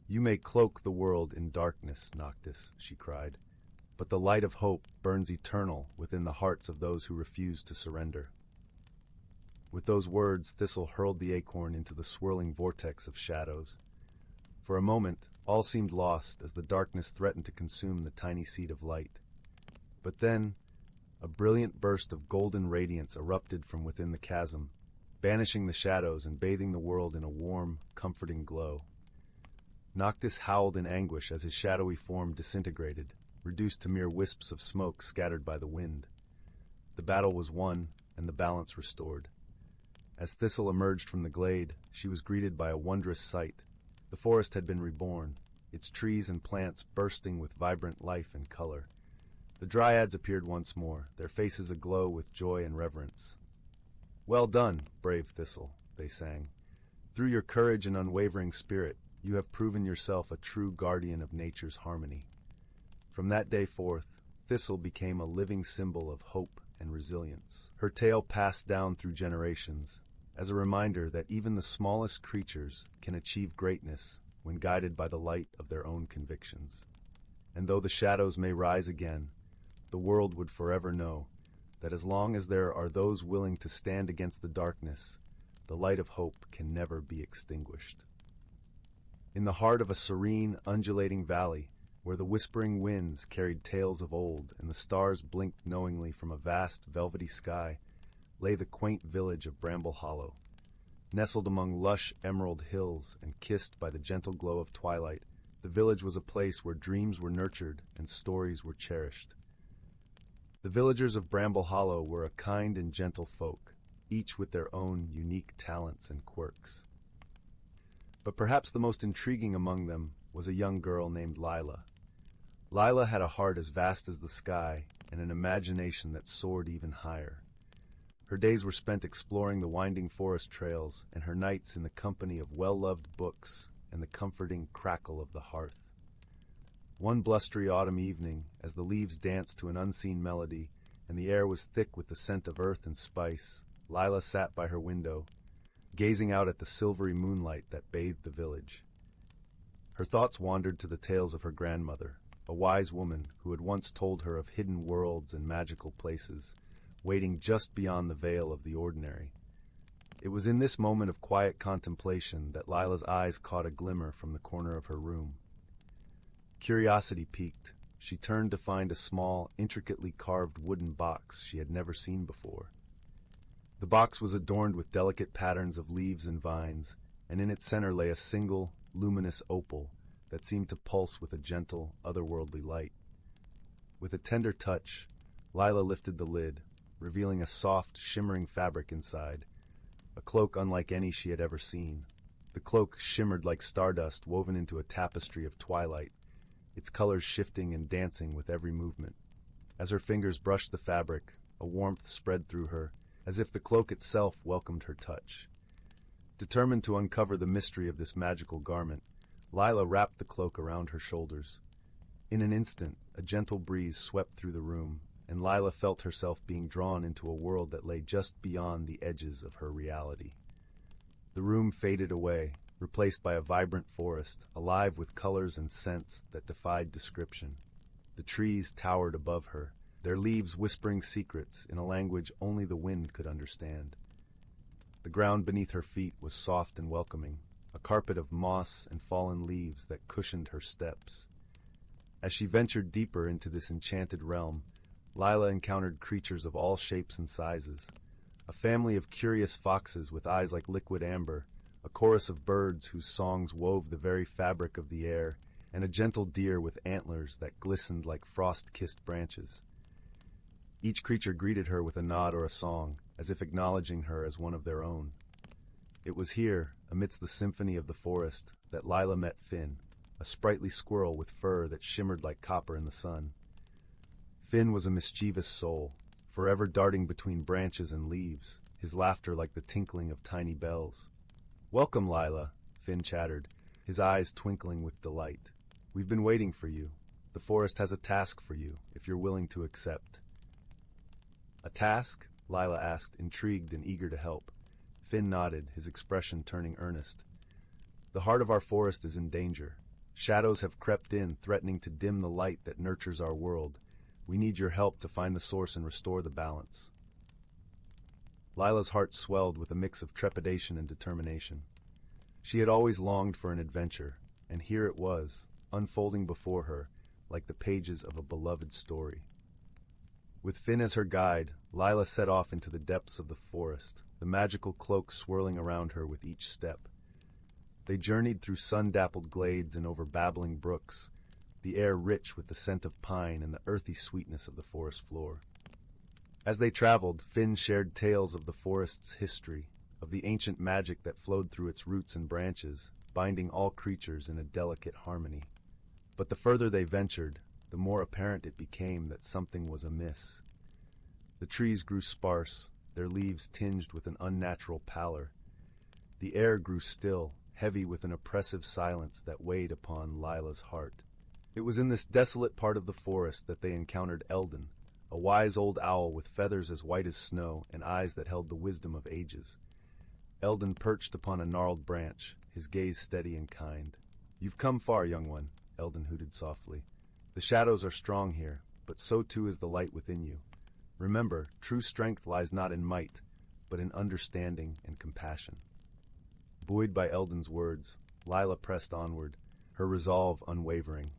"You may cloak the world in darkness, Noctis," she cried, "but the light of hope burns eternal within the hearts of those who refuse to surrender." With those words, Thistle hurled the acorn into the swirling vortex of shadows. For a moment, all seemed lost as the darkness threatened to consume the tiny seed of light. But then, a brilliant burst of golden radiance erupted from within the chasm, banishing the shadows and bathing the world in a warm, comforting glow. Noctis howled in anguish as his shadowy form disintegrated, reduced to mere wisps of smoke scattered by the wind. The battle was won, and the balance restored. As Thistle emerged from the glade, she was greeted by a wondrous sight. The forest had been reborn, its trees and plants bursting with vibrant life and color. The Dryads appeared once more, their faces aglow with joy and reverence. "Well done, brave Thistle," they sang. "Through your courage and unwavering spirit, you have proven yourself a true guardian of nature's harmony." From that day forth, Thistle became a living symbol of hope and resilience. Her tale passed down through generations, as a reminder that even the smallest creatures can achieve greatness when guided by the light of their own convictions. And though the shadows may rise again, the world would forever know that as long as there are those willing to stand against the darkness, the light of hope can never be extinguished. In the heart of a serene, undulating valley, where the whispering winds carried tales of old and the stars blinked knowingly from a vast, velvety sky, lay the quaint village of Bramble Hollow. Nestled among lush emerald hills and kissed by the gentle glow of twilight, the village was a place where dreams were nurtured and stories were cherished. The villagers of Bramble Hollow were a kind and gentle folk, each with their own unique talents and quirks. But perhaps the most intriguing among them was a young girl named Lila. Lila had a heart as vast as the sky and an imagination that soared even higher. Her days were spent exploring the winding forest trails and her nights in the company of well-loved books and the comforting crackle of the hearth. One blustery autumn evening, as the leaves danced to an unseen melody and the air was thick with the scent of earth and spice, Lila sat by her window, gazing out at the silvery moonlight that bathed the village. Her thoughts wandered to the tales of her grandmother, a wise woman who had once told her of hidden worlds and magical places, waiting just beyond the veil of the ordinary. It was in this moment of quiet contemplation that Lila's eyes caught a glimmer from the corner of her room. Curiosity piqued. She turned to find a small, intricately carved wooden box she had never seen before. The box was adorned with delicate patterns of leaves and vines, and in its center lay a single, luminous opal that seemed to pulse with a gentle, otherworldly light. With a tender touch, Lila lifted the lid, revealing a soft, shimmering fabric inside, a cloak unlike any she had ever seen. The cloak shimmered like stardust woven into a tapestry of twilight, its colors shifting and dancing with every movement. As her fingers brushed the fabric, a warmth spread through her, as if the cloak itself welcomed her touch. Determined to uncover the mystery of this magical garment, Lila wrapped the cloak around her shoulders. In an instant, a gentle breeze swept through the room, and Lila felt herself being drawn into a world that lay just beyond the edges of her reality. The room faded away, replaced by a vibrant forest, alive with colors and scents that defied description. The trees towered above her, their leaves whispering secrets in a language only the wind could understand. The ground beneath her feet was soft and welcoming, a carpet of moss and fallen leaves that cushioned her steps. As she ventured deeper into this enchanted realm, Lila encountered creatures of all shapes and sizes. A family of curious foxes with eyes like liquid amber, a chorus of birds whose songs wove the very fabric of the air, and a gentle deer with antlers that glistened like frost-kissed branches. Each creature greeted her with a nod or a song, as if acknowledging her as one of their own. It was here, amidst the symphony of the forest, that Lila met Finn, a sprightly squirrel with fur that shimmered like copper in the sun. Finn was a mischievous soul, forever darting between branches and leaves, his laughter like the tinkling of tiny bells. "Welcome, Lila," Finn chattered, his eyes twinkling with delight. "We've been waiting for you. The forest has a task for you, if you're willing to accept." "A task?" Lila asked, intrigued and eager to help. Finn nodded, his expression turning earnest. "The heart of our forest is in danger. Shadows have crept in, threatening to dim the light that nurtures our world. We need your help to find the source and restore the balance." Lila's heart swelled with a mix of trepidation and determination. She had always longed for an adventure, and here it was, unfolding before her, like the pages of a beloved story. With Finn as her guide, Lila set off into the depths of the forest, the magical cloak swirling around her with each step. They journeyed through sun-dappled glades and over babbling brooks, the air rich with the scent of pine and the earthy sweetness of the forest floor. As they traveled, Finn shared tales of the forest's history, of the ancient magic that flowed through its roots and branches, binding all creatures in a delicate harmony. But the further they ventured, the more apparent it became that something was amiss. The trees grew sparse, their leaves tinged with an unnatural pallor. The air grew still, heavy with an oppressive silence that weighed upon Lila's heart. It was in this desolate part of the forest that they encountered Eldon, a wise old owl with feathers as white as snow and eyes that held the wisdom of ages. Eldon perched upon a gnarled branch, his gaze steady and kind. "You've come far, young one," Eldon hooted softly. "The shadows are strong here, but so too is the light within you. Remember, true strength lies not in might, but in understanding and compassion." Buoyed by Eldon's words, Lila pressed onward, her resolve unwavering.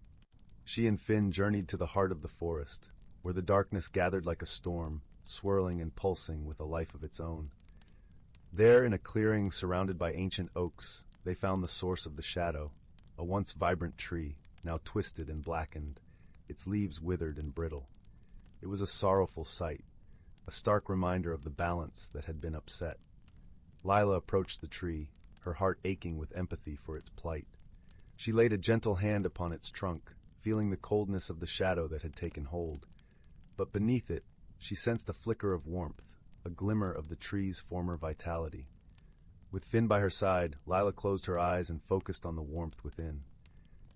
She and Finn journeyed to the heart of the forest, where the darkness gathered like a storm, swirling and pulsing with a life of its own. There, in a clearing surrounded by ancient oaks, they found the source of the shadow, a once vibrant tree, now twisted and blackened, its leaves withered and brittle. It was a sorrowful sight, a stark reminder of the balance that had been upset. Lila approached the tree, her heart aching with empathy for its plight. She laid a gentle hand upon its trunk, feeling the coldness of the shadow that had taken hold. But beneath it, she sensed a flicker of warmth, a glimmer of the tree's former vitality. With Finn by her side, Lila closed her eyes and focused on the warmth within.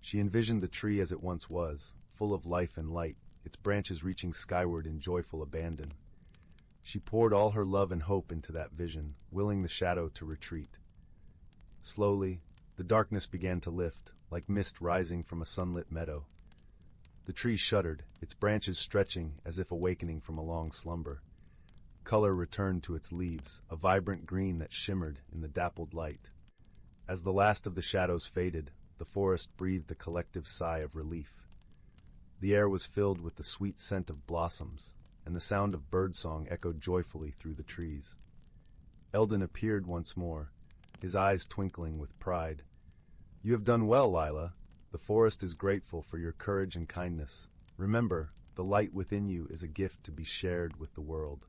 She envisioned the tree as it once was, full of life and light, its branches reaching skyward in joyful abandon. She poured all her love and hope into that vision, willing the shadow to retreat. Slowly, the darkness began to lift, like mist rising from a sunlit meadow. The tree shuddered, its branches stretching as if awakening from a long slumber. Color returned to its leaves, a vibrant green that shimmered in the dappled light. As the last of the shadows faded, the forest breathed a collective sigh of relief. The air was filled with the sweet scent of blossoms, and the sound of birdsong echoed joyfully through the trees. Eldon appeared once more, his eyes twinkling with pride. "You have done well, Lila. The forest is grateful for your courage and kindness. Remember, the light within you is a gift to be shared with the world."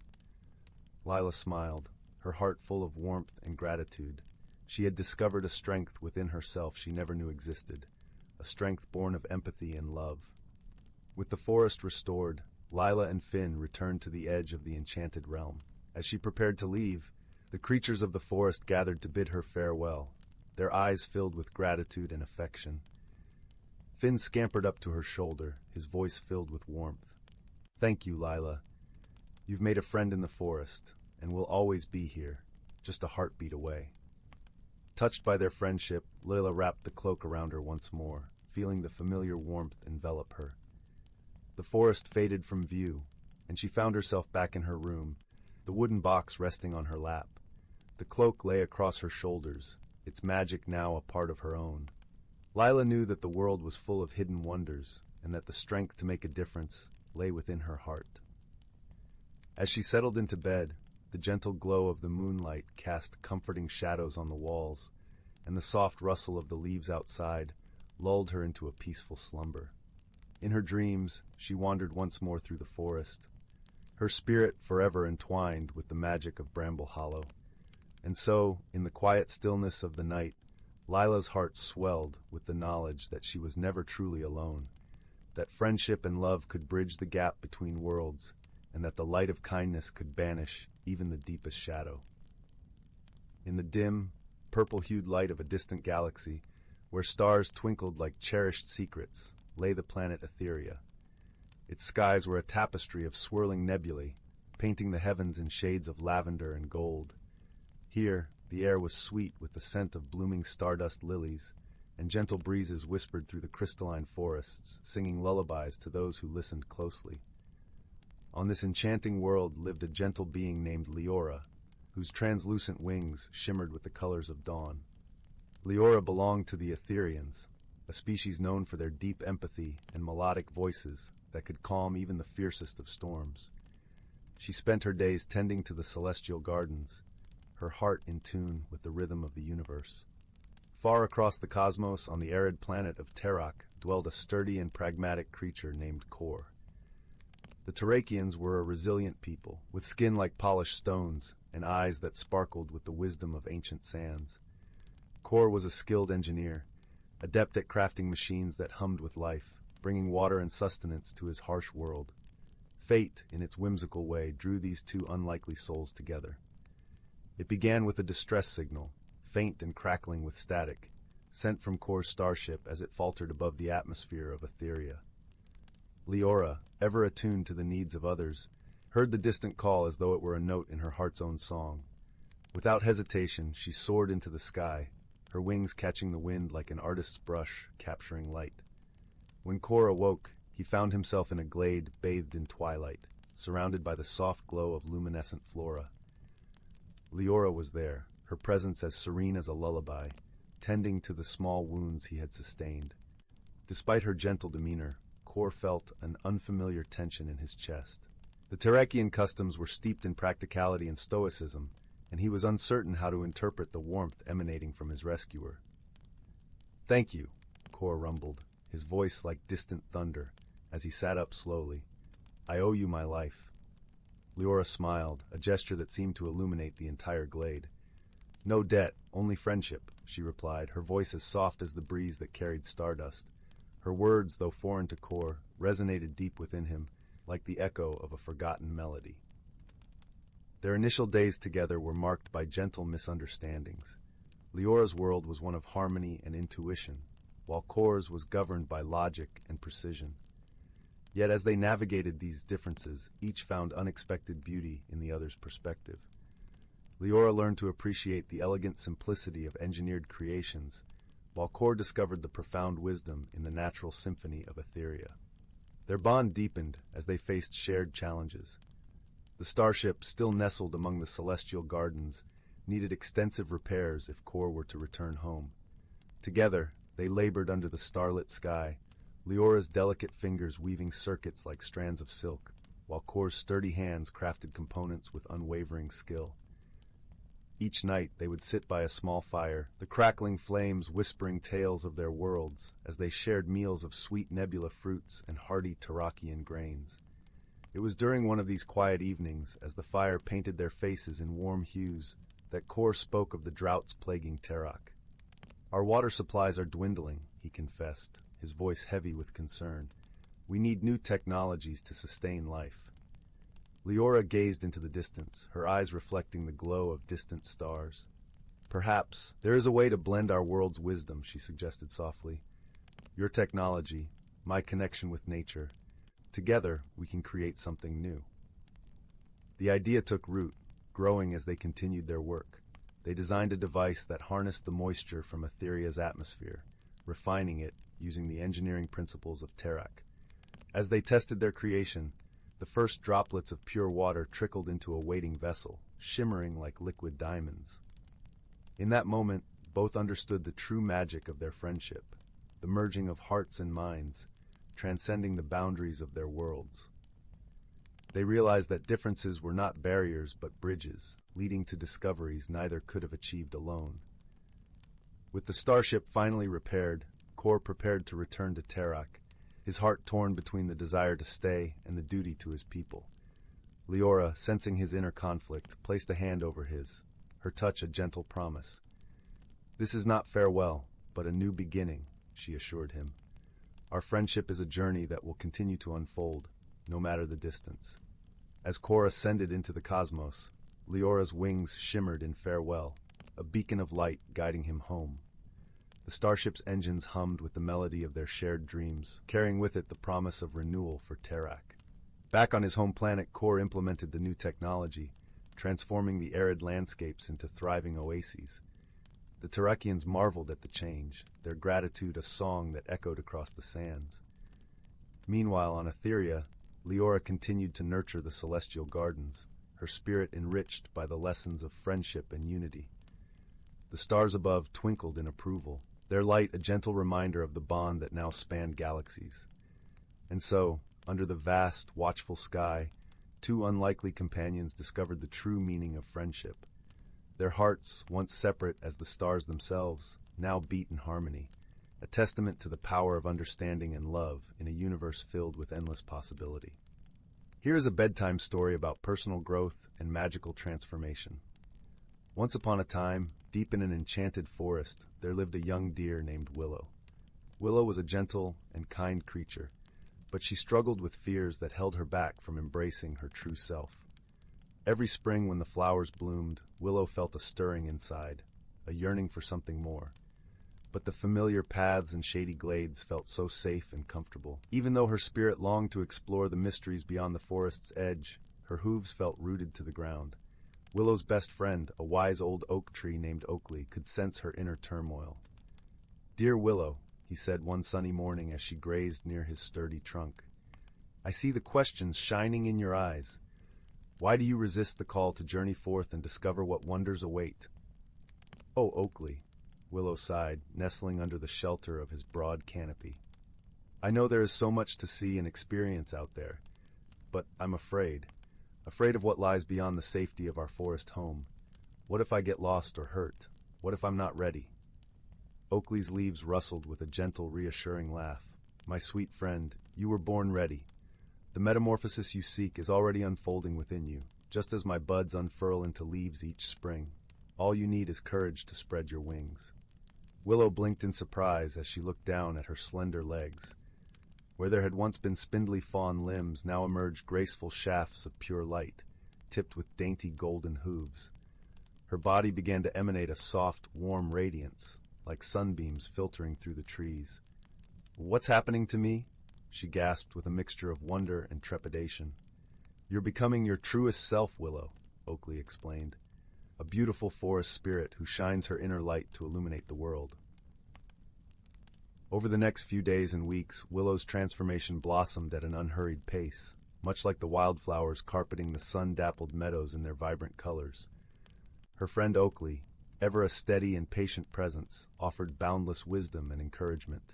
Lila smiled, her heart full of warmth and gratitude. She had discovered a strength within herself she never knew existed, a strength born of empathy and love. With the forest restored, Lila and Finn returned to the edge of the enchanted realm. As she prepared to leave, the creatures of the forest gathered to bid her farewell, their eyes filled with gratitude and affection. Finn scampered up to her shoulder, his voice filled with warmth. "Thank you, Lila. You've made a friend in the forest, and will always be here, just a heartbeat away." Touched by their friendship, Lila wrapped the cloak around her once more, feeling the familiar warmth envelop her. The forest faded from view, and she found herself back in her room, the wooden box resting on her lap. The cloak lay across her shoulders, its magic now a part of her own. Lila knew that the world was full of hidden wonders, and that the strength to make a difference lay within her heart. As she settled into bed, the gentle glow of the moonlight cast comforting shadows on the walls, and the soft rustle of the leaves outside lulled her into a peaceful slumber. In her dreams, she wandered once more through the forest, her spirit forever entwined with the magic of Bramble Hollow. And so, in the quiet stillness of the night, Lila's heart swelled with the knowledge that she was never truly alone, that friendship and love could bridge the gap between worlds, and that the light of kindness could banish even the deepest shadow. In the dim, purple-hued light of a distant galaxy, where stars twinkled like cherished secrets, lay the planet Etheria. Its skies were a tapestry of swirling nebulae, painting the heavens in shades of lavender and gold. Here, the air was sweet with the scent of blooming stardust lilies, and gentle breezes whispered through the crystalline forests, singing lullabies to those who listened closely. On this enchanting world lived a gentle being named Leora, whose translucent wings shimmered with the colors of dawn. Leora belonged to the Etherians, a species known for their deep empathy and melodic voices that could calm even the fiercest of storms. She spent her days tending to the celestial gardens, her heart in tune with the rhythm of the universe. Far across the cosmos, on the arid planet of Terok, dwelled a sturdy and pragmatic creature named Kor. The Terrakians were a resilient people, with skin like polished stones and eyes that sparkled with the wisdom of ancient sands. Kor was a skilled engineer, adept at crafting machines that hummed with life, bringing water and sustenance to his harsh world. Fate, in its whimsical way, drew these two unlikely souls together. It began with a distress signal, faint and crackling with static, sent from Kor's starship as it faltered above the atmosphere of Etheria. Leora, ever attuned to the needs of others, heard the distant call as though it were a note in her heart's own song. Without hesitation, she soared into the sky, her wings catching the wind like an artist's brush capturing light. When Kor awoke, he found himself in a glade bathed in twilight, surrounded by the soft glow of luminescent flora. Leora was there, her presence as serene as a lullaby, tending to the small wounds he had sustained. Despite her gentle demeanor, Kor felt an unfamiliar tension in his chest. The Terrakian customs were steeped in practicality and stoicism, and he was uncertain how to interpret the warmth emanating from his rescuer. "Thank you," Kor rumbled, his voice like distant thunder, as he sat up slowly. "I owe you my life." Leora smiled, a gesture that seemed to illuminate the entire glade. No debt, only friendship, she replied, her voice as soft as the breeze that carried stardust. Her words, though foreign to Kor, resonated deep within him, like the echo of a forgotten melody. Their initial days together were marked by gentle misunderstandings. Leora's world was one of harmony and intuition, while Kor's was governed by logic and precision. Yet as they navigated these differences, each found unexpected beauty in the other's perspective. Leora learned to appreciate the elegant simplicity of engineered creations, while Kor discovered the profound wisdom in the natural symphony of Etheria. Their bond deepened as they faced shared challenges. The starship, still nestled among the celestial gardens, needed extensive repairs if Kor were to return home. Together, they labored under the starlit sky, Leora's delicate fingers weaving circuits like strands of silk, while Kor's sturdy hands crafted components with unwavering skill. Each night they would sit by a small fire, the crackling flames whispering tales of their worlds, as they shared meals of sweet nebula fruits and hearty Tarakian grains. It was during one of these quiet evenings, as the fire painted their faces in warm hues, that Kor spoke of the droughts plaguing Tarak. "Our water supplies are dwindling," he confessed, his voice heavy with concern. "We need new technologies to sustain life." Leora gazed into the distance, her eyes reflecting the glow of distant stars. "Perhaps there is a way to blend our world's wisdom," she suggested softly. "Your technology, my connection with nature. Together, we can create something new." The idea took root, growing as they continued their work. They designed a device that harnessed the moisture from Etheria's atmosphere, refining it using the engineering principles of Tarak. As they tested their creation, the first droplets of pure water trickled into a waiting vessel, shimmering like liquid diamonds. In that moment, both understood the true magic of their friendship, the merging of hearts and minds, transcending the boundaries of their worlds. They realized that differences were not barriers but bridges, leading to discoveries neither could have achieved alone. With the starship finally repaired, Kor prepared to return to Tarak, his heart torn between the desire to stay and the duty to his people. Leora, sensing his inner conflict, placed a hand over his, her touch a gentle promise. "This is not farewell, but a new beginning," she assured him. "Our friendship is a journey that will continue to unfold, no matter the distance." As Kor ascended into the cosmos, Leora's wings shimmered in farewell, a beacon of light guiding him home. The starship's engines hummed with the melody of their shared dreams, carrying with it the promise of renewal for Tarak. Back on his home planet, Kor implemented the new technology, transforming the arid landscapes into thriving oases. The Tarakians marveled at the change, their gratitude a song that echoed across the sands. Meanwhile, on Etheria, Leora continued to nurture the celestial gardens, her spirit enriched by the lessons of friendship and unity. The stars above twinkled in approval, their light a gentle reminder of the bond that now spanned galaxies. And so, under the vast, watchful sky, two unlikely companions discovered the true meaning of friendship. Their hearts, once separate as the stars themselves, now beat in harmony, a testament to the power of understanding and love in a universe filled with endless possibility. Here is a bedtime story about personal growth and magical transformation. Once upon a time, deep in an enchanted forest, there lived a young deer named Willow. Willow was a gentle and kind creature, but she struggled with fears that held her back from embracing her true self. Every spring when the flowers bloomed, Willow felt a stirring inside, a yearning for something more. But the familiar paths and shady glades felt so safe and comfortable. Even though her spirit longed to explore the mysteries beyond the forest's edge, her hooves felt rooted to the ground. Willow's best friend, a wise old oak tree named Oakley, could sense her inner turmoil. "Dear Willow," he said one sunny morning as she grazed near his sturdy trunk, "I see the questions shining in your eyes. Why do you resist the call to journey forth and discover what wonders await?" "Oh, Oakley," Willow sighed, nestling under the shelter of his broad canopy. "I know there is so much to see and experience out there, but I'm afraid of what lies beyond the safety of our forest home. What if I get lost or hurt? What if I'm not ready?" Oakley's leaves rustled with a gentle, reassuring laugh. "My sweet friend, you were born ready. The metamorphosis you seek is already unfolding within you, just as my buds unfurl into leaves each spring. All you need is courage to spread your wings. Willow blinked in surprise as she looked down at her slender legs. Where there had once been spindly fawn limbs, now emerged graceful shafts of pure light, tipped with dainty golden hooves. Her body began to emanate a soft, warm radiance, like sunbeams filtering through the trees. "What's happening to me?" she gasped with a mixture of wonder and trepidation. "You're becoming your truest self, Willow," Oakley explained. "A beautiful forest spirit who shines her inner light to illuminate the world." Over the next few days and weeks, Willow's transformation blossomed at an unhurried pace, much like the wildflowers carpeting the sun-dappled meadows in their vibrant colors. Her friend Oakley, ever a steady and patient presence, offered boundless wisdom and encouragement.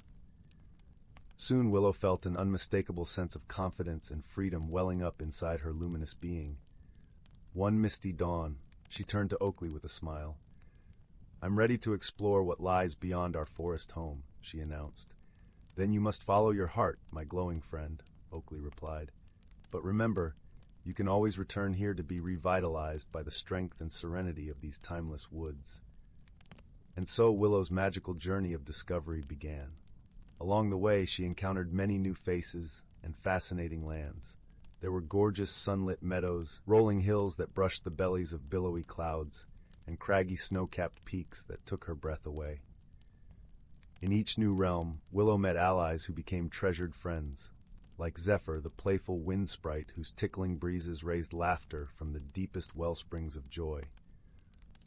Soon Willow felt an unmistakable sense of confidence and freedom welling up inside her luminous being. One misty dawn, she turned to Oakley with a smile. "I'm ready to explore what lies beyond our forest home," she announced. "Then you must follow your heart, my glowing friend," Oakley replied. "But remember, you can always return here to be revitalized by the strength and serenity of these timeless woods." And so Willow's magical journey of discovery began. Along the way, she encountered many new faces and fascinating lands. There were gorgeous sunlit meadows, rolling hills that brushed the bellies of billowy clouds, and craggy snow-capped peaks that took her breath away. In each new realm, Willow met allies who became treasured friends, like Zephyr, the playful wind sprite whose tickling breezes raised laughter from the deepest wellsprings of joy,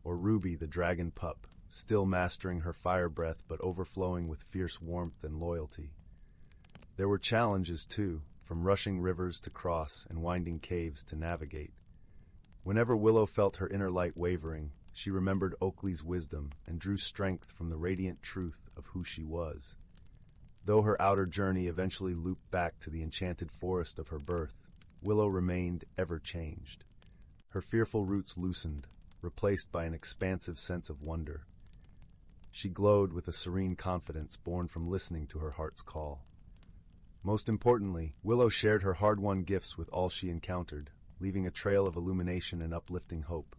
or Ruby, the dragon pup, still mastering her fire breath but overflowing with fierce warmth and loyalty. There were challenges, too, from rushing rivers to cross and winding caves to navigate. Whenever Willow felt her inner light wavering, she remembered Oakley's wisdom and drew strength from the radiant truth of who she was. Though her outer journey eventually looped back to the enchanted forest of her birth, Willow remained ever changed. Her fearful roots loosened, replaced by an expansive sense of wonder. She glowed with a serene confidence born from listening to her heart's call. Most importantly, Willow shared her hard-won gifts with all she encountered, leaving a trail of illumination and uplifting hope.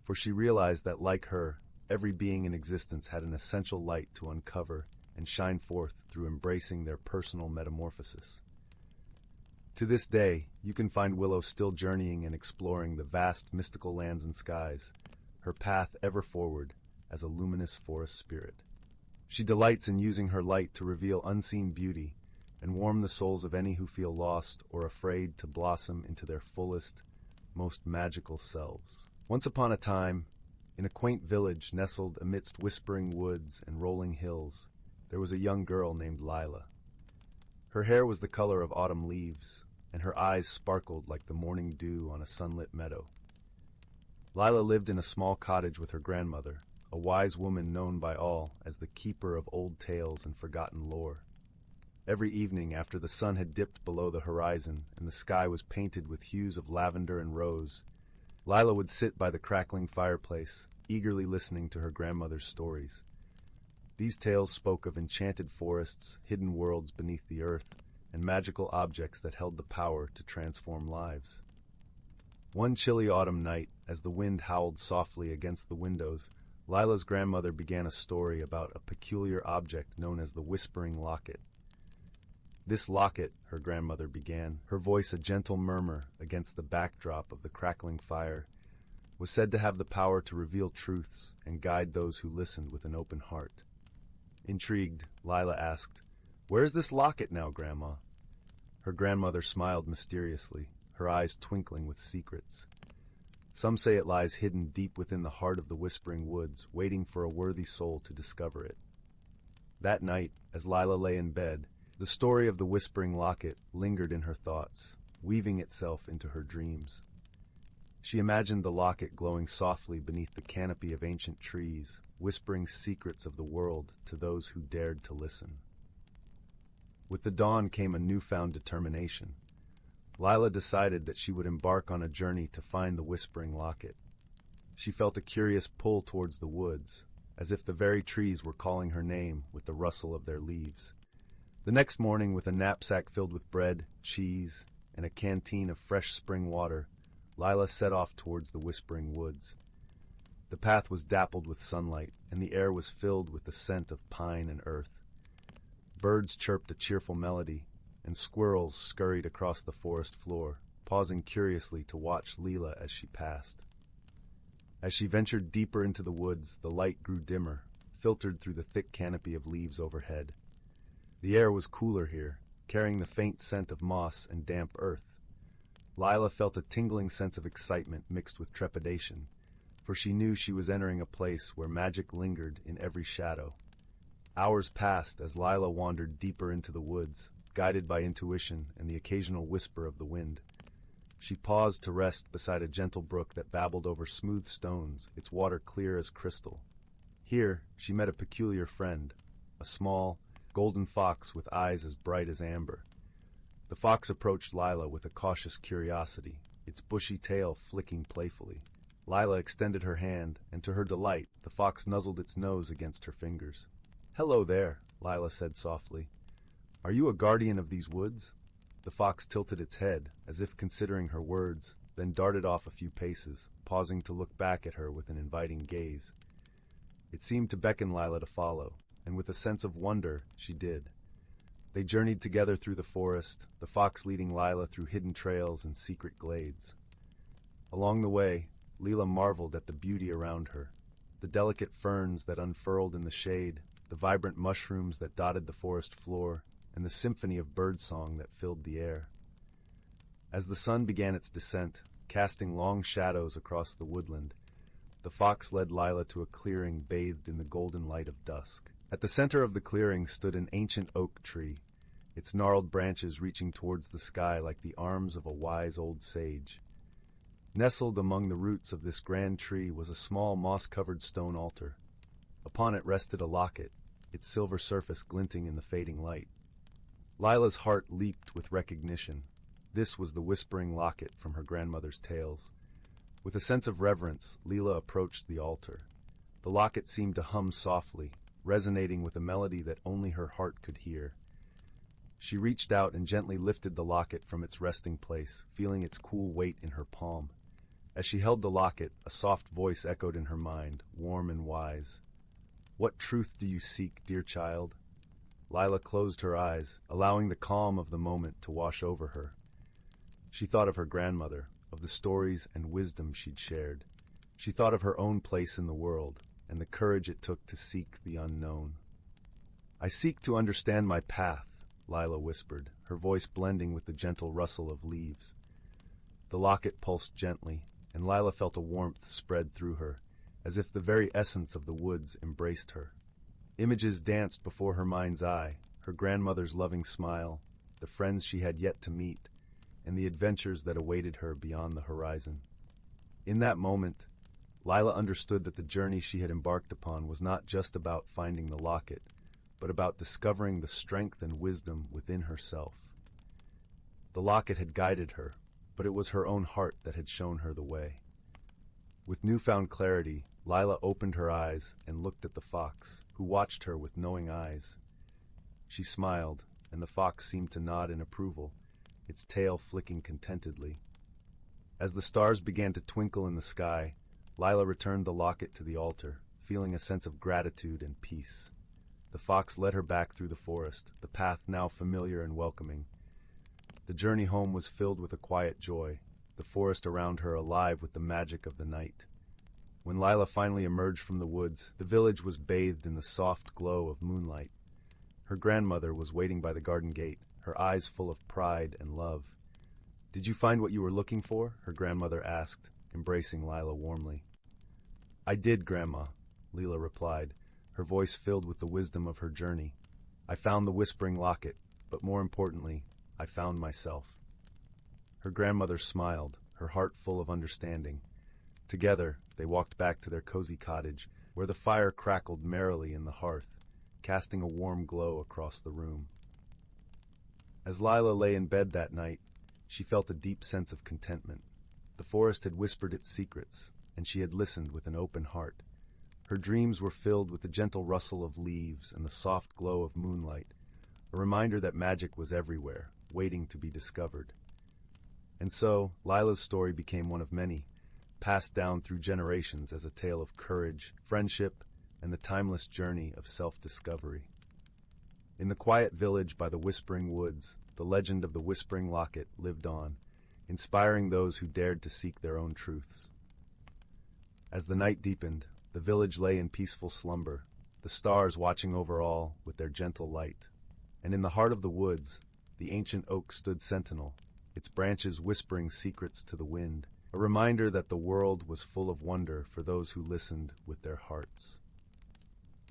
For she realized that, like her, every being in existence had an essential light to uncover and shine forth through embracing their personal metamorphosis. To this day, you can find Willow still journeying and exploring the vast mystical lands and skies, her path ever forward as a luminous forest spirit. She delights in using her light to reveal unseen beauty and warm the souls of any who feel lost or afraid to blossom into their fullest, most magical selves. Once upon a time, in a quaint village nestled amidst whispering woods and rolling hills, there was a young girl named Lila. Her hair was the color of autumn leaves, and her eyes sparkled like the morning dew on a sunlit meadow. Lila lived in a small cottage with her grandmother, a wise woman known by all as the keeper of old tales and forgotten lore. Every evening, after the sun had dipped below the horizon and the sky was painted with hues of lavender and rose, Lila would sit by the crackling fireplace, eagerly listening to her grandmother's stories. These tales spoke of enchanted forests, hidden worlds beneath the earth, and magical objects that held the power to transform lives. One chilly autumn night, as the wind howled softly against the windows, Lila's grandmother began a story about a peculiar object known as the Whispering Locket. "This locket," her grandmother began, her voice a gentle murmur against the backdrop of the crackling fire, was said to have the power to reveal truths and guide those who listened with an open heart. Intrigued, Lila asked, "Where's this locket now, Grandma?" Her grandmother smiled mysteriously, her eyes twinkling with secrets. "Some say it lies hidden deep within the heart of the Whispering Woods, waiting for a worthy soul to discover it." That night, as Lila lay in bed, the story of the Whispering Locket lingered in her thoughts, weaving itself into her dreams. She imagined the locket glowing softly beneath the canopy of ancient trees, whispering secrets of the world to those who dared to listen. With the dawn came a newfound determination. Lila decided that she would embark on a journey to find the Whispering Locket. She felt a curious pull towards the woods, as if the very trees were calling her name with the rustle of their leaves. The next morning, with a knapsack filled with bread, cheese, and a canteen of fresh spring water, Lila set off towards the Whispering Woods. The path was dappled with sunlight, and the air was filled with the scent of pine and earth. Birds chirped a cheerful melody, and squirrels scurried across the forest floor, pausing curiously to watch Leela as she passed. As she ventured deeper into the woods, the light grew dimmer, filtered through the thick canopy of leaves overhead. The air was cooler here, carrying the faint scent of moss and damp earth. Lila felt a tingling sense of excitement mixed with trepidation, for she knew she was entering a place where magic lingered in every shadow. Hours passed as Lila wandered deeper into the woods, guided by intuition and the occasional whisper of the wind. She paused to rest beside a gentle brook that babbled over smooth stones, its water clear as crystal. Here, she met a peculiar friend, a small, golden fox with eyes as bright as amber. The fox approached Lila with a cautious curiosity, its bushy tail flicking playfully. Lila extended her hand, and to her delight, the fox nuzzled its nose against her fingers. "Hello there," Lila said softly. "Are you a guardian of these woods?" The fox tilted its head, as if considering her words, then darted off a few paces, pausing to look back at her with an inviting gaze. It seemed to beckon Lila to follow, and with a sense of wonder, she did. They journeyed together through the forest, the fox leading Lila through hidden trails and secret glades. Along the way, Leela marveled at the beauty around her, the delicate ferns that unfurled in the shade, the vibrant mushrooms that dotted the forest floor, and the symphony of birdsong that filled the air. As the sun began its descent, casting long shadows across the woodland, the fox led Lila to a clearing bathed in the golden light of dusk. At the center of the clearing stood an ancient oak tree, its gnarled branches reaching towards the sky like the arms of a wise old sage. Nestled among the roots of this grand tree was a small moss-covered stone altar. Upon it rested a locket, its silver surface glinting in the fading light. Lila's heart leaped with recognition. This was the whispering locket from her grandmother's tales. With a sense of reverence, Leela approached the altar. The locket seemed to hum softly, resonating with a melody that only her heart could hear. She reached out and gently lifted the locket from its resting place, feeling its cool weight in her palm. As she held the locket, a soft voice echoed in her mind, warm and wise. "What truth do you seek, dear child?" Lila closed her eyes, allowing the calm of the moment to wash over her. She thought of her grandmother, of the stories and wisdom she'd shared. She thought of her own place in the world, and the courage it took to seek the unknown. "I seek to understand my path," Lila whispered, her voice blending with the gentle rustle of leaves. The locket pulsed gently, and Lila felt a warmth spread through her, as if the very essence of the woods embraced her. Images danced before her mind's eye, her grandmother's loving smile, the friends she had yet to meet, and the adventures that awaited her beyond the horizon. In that moment, Lila understood that the journey she had embarked upon was not just about finding the locket, but about discovering the strength and wisdom within herself. The locket had guided her, but it was her own heart that had shown her the way. With newfound clarity, Lila opened her eyes and looked at the fox, who watched her with knowing eyes. She smiled, and the fox seemed to nod in approval, its tail flicking contentedly. As the stars began to twinkle in the sky, Lila returned the locket to the altar, feeling a sense of gratitude and peace. The fox led her back through the forest, the path now familiar and welcoming. The journey home was filled with a quiet joy, the forest around her alive with the magic of the night. When Lila finally emerged from the woods, the village was bathed in the soft glow of moonlight. Her grandmother was waiting by the garden gate, her eyes full of pride and love. "Did you find what you were looking for?" her grandmother asked, embracing Lila warmly. "I did, Grandma," Leela replied, her voice filled with the wisdom of her journey. "I found the whispering locket, but more importantly, I found myself." Her grandmother smiled, her heart full of understanding. Together, they walked back to their cozy cottage, where the fire crackled merrily in the hearth, casting a warm glow across the room. As Lila lay in bed that night, she felt a deep sense of contentment. The forest had whispered its secrets, and she had listened with an open heart. Her dreams were filled with the gentle rustle of leaves and the soft glow of moonlight, a reminder that magic was everywhere, waiting to be discovered. And so, Lila's story became one of many, passed down through generations as a tale of courage, friendship, and the timeless journey of self-discovery. In the quiet village by the Whispering Woods, the legend of the Whispering Locket lived on, inspiring those who dared to seek their own truths. As the night deepened, the village lay in peaceful slumber, the stars watching over all with their gentle light. And in the heart of the woods, the ancient oak stood sentinel, its branches whispering secrets to the wind, a reminder that the world was full of wonder for those who listened with their hearts.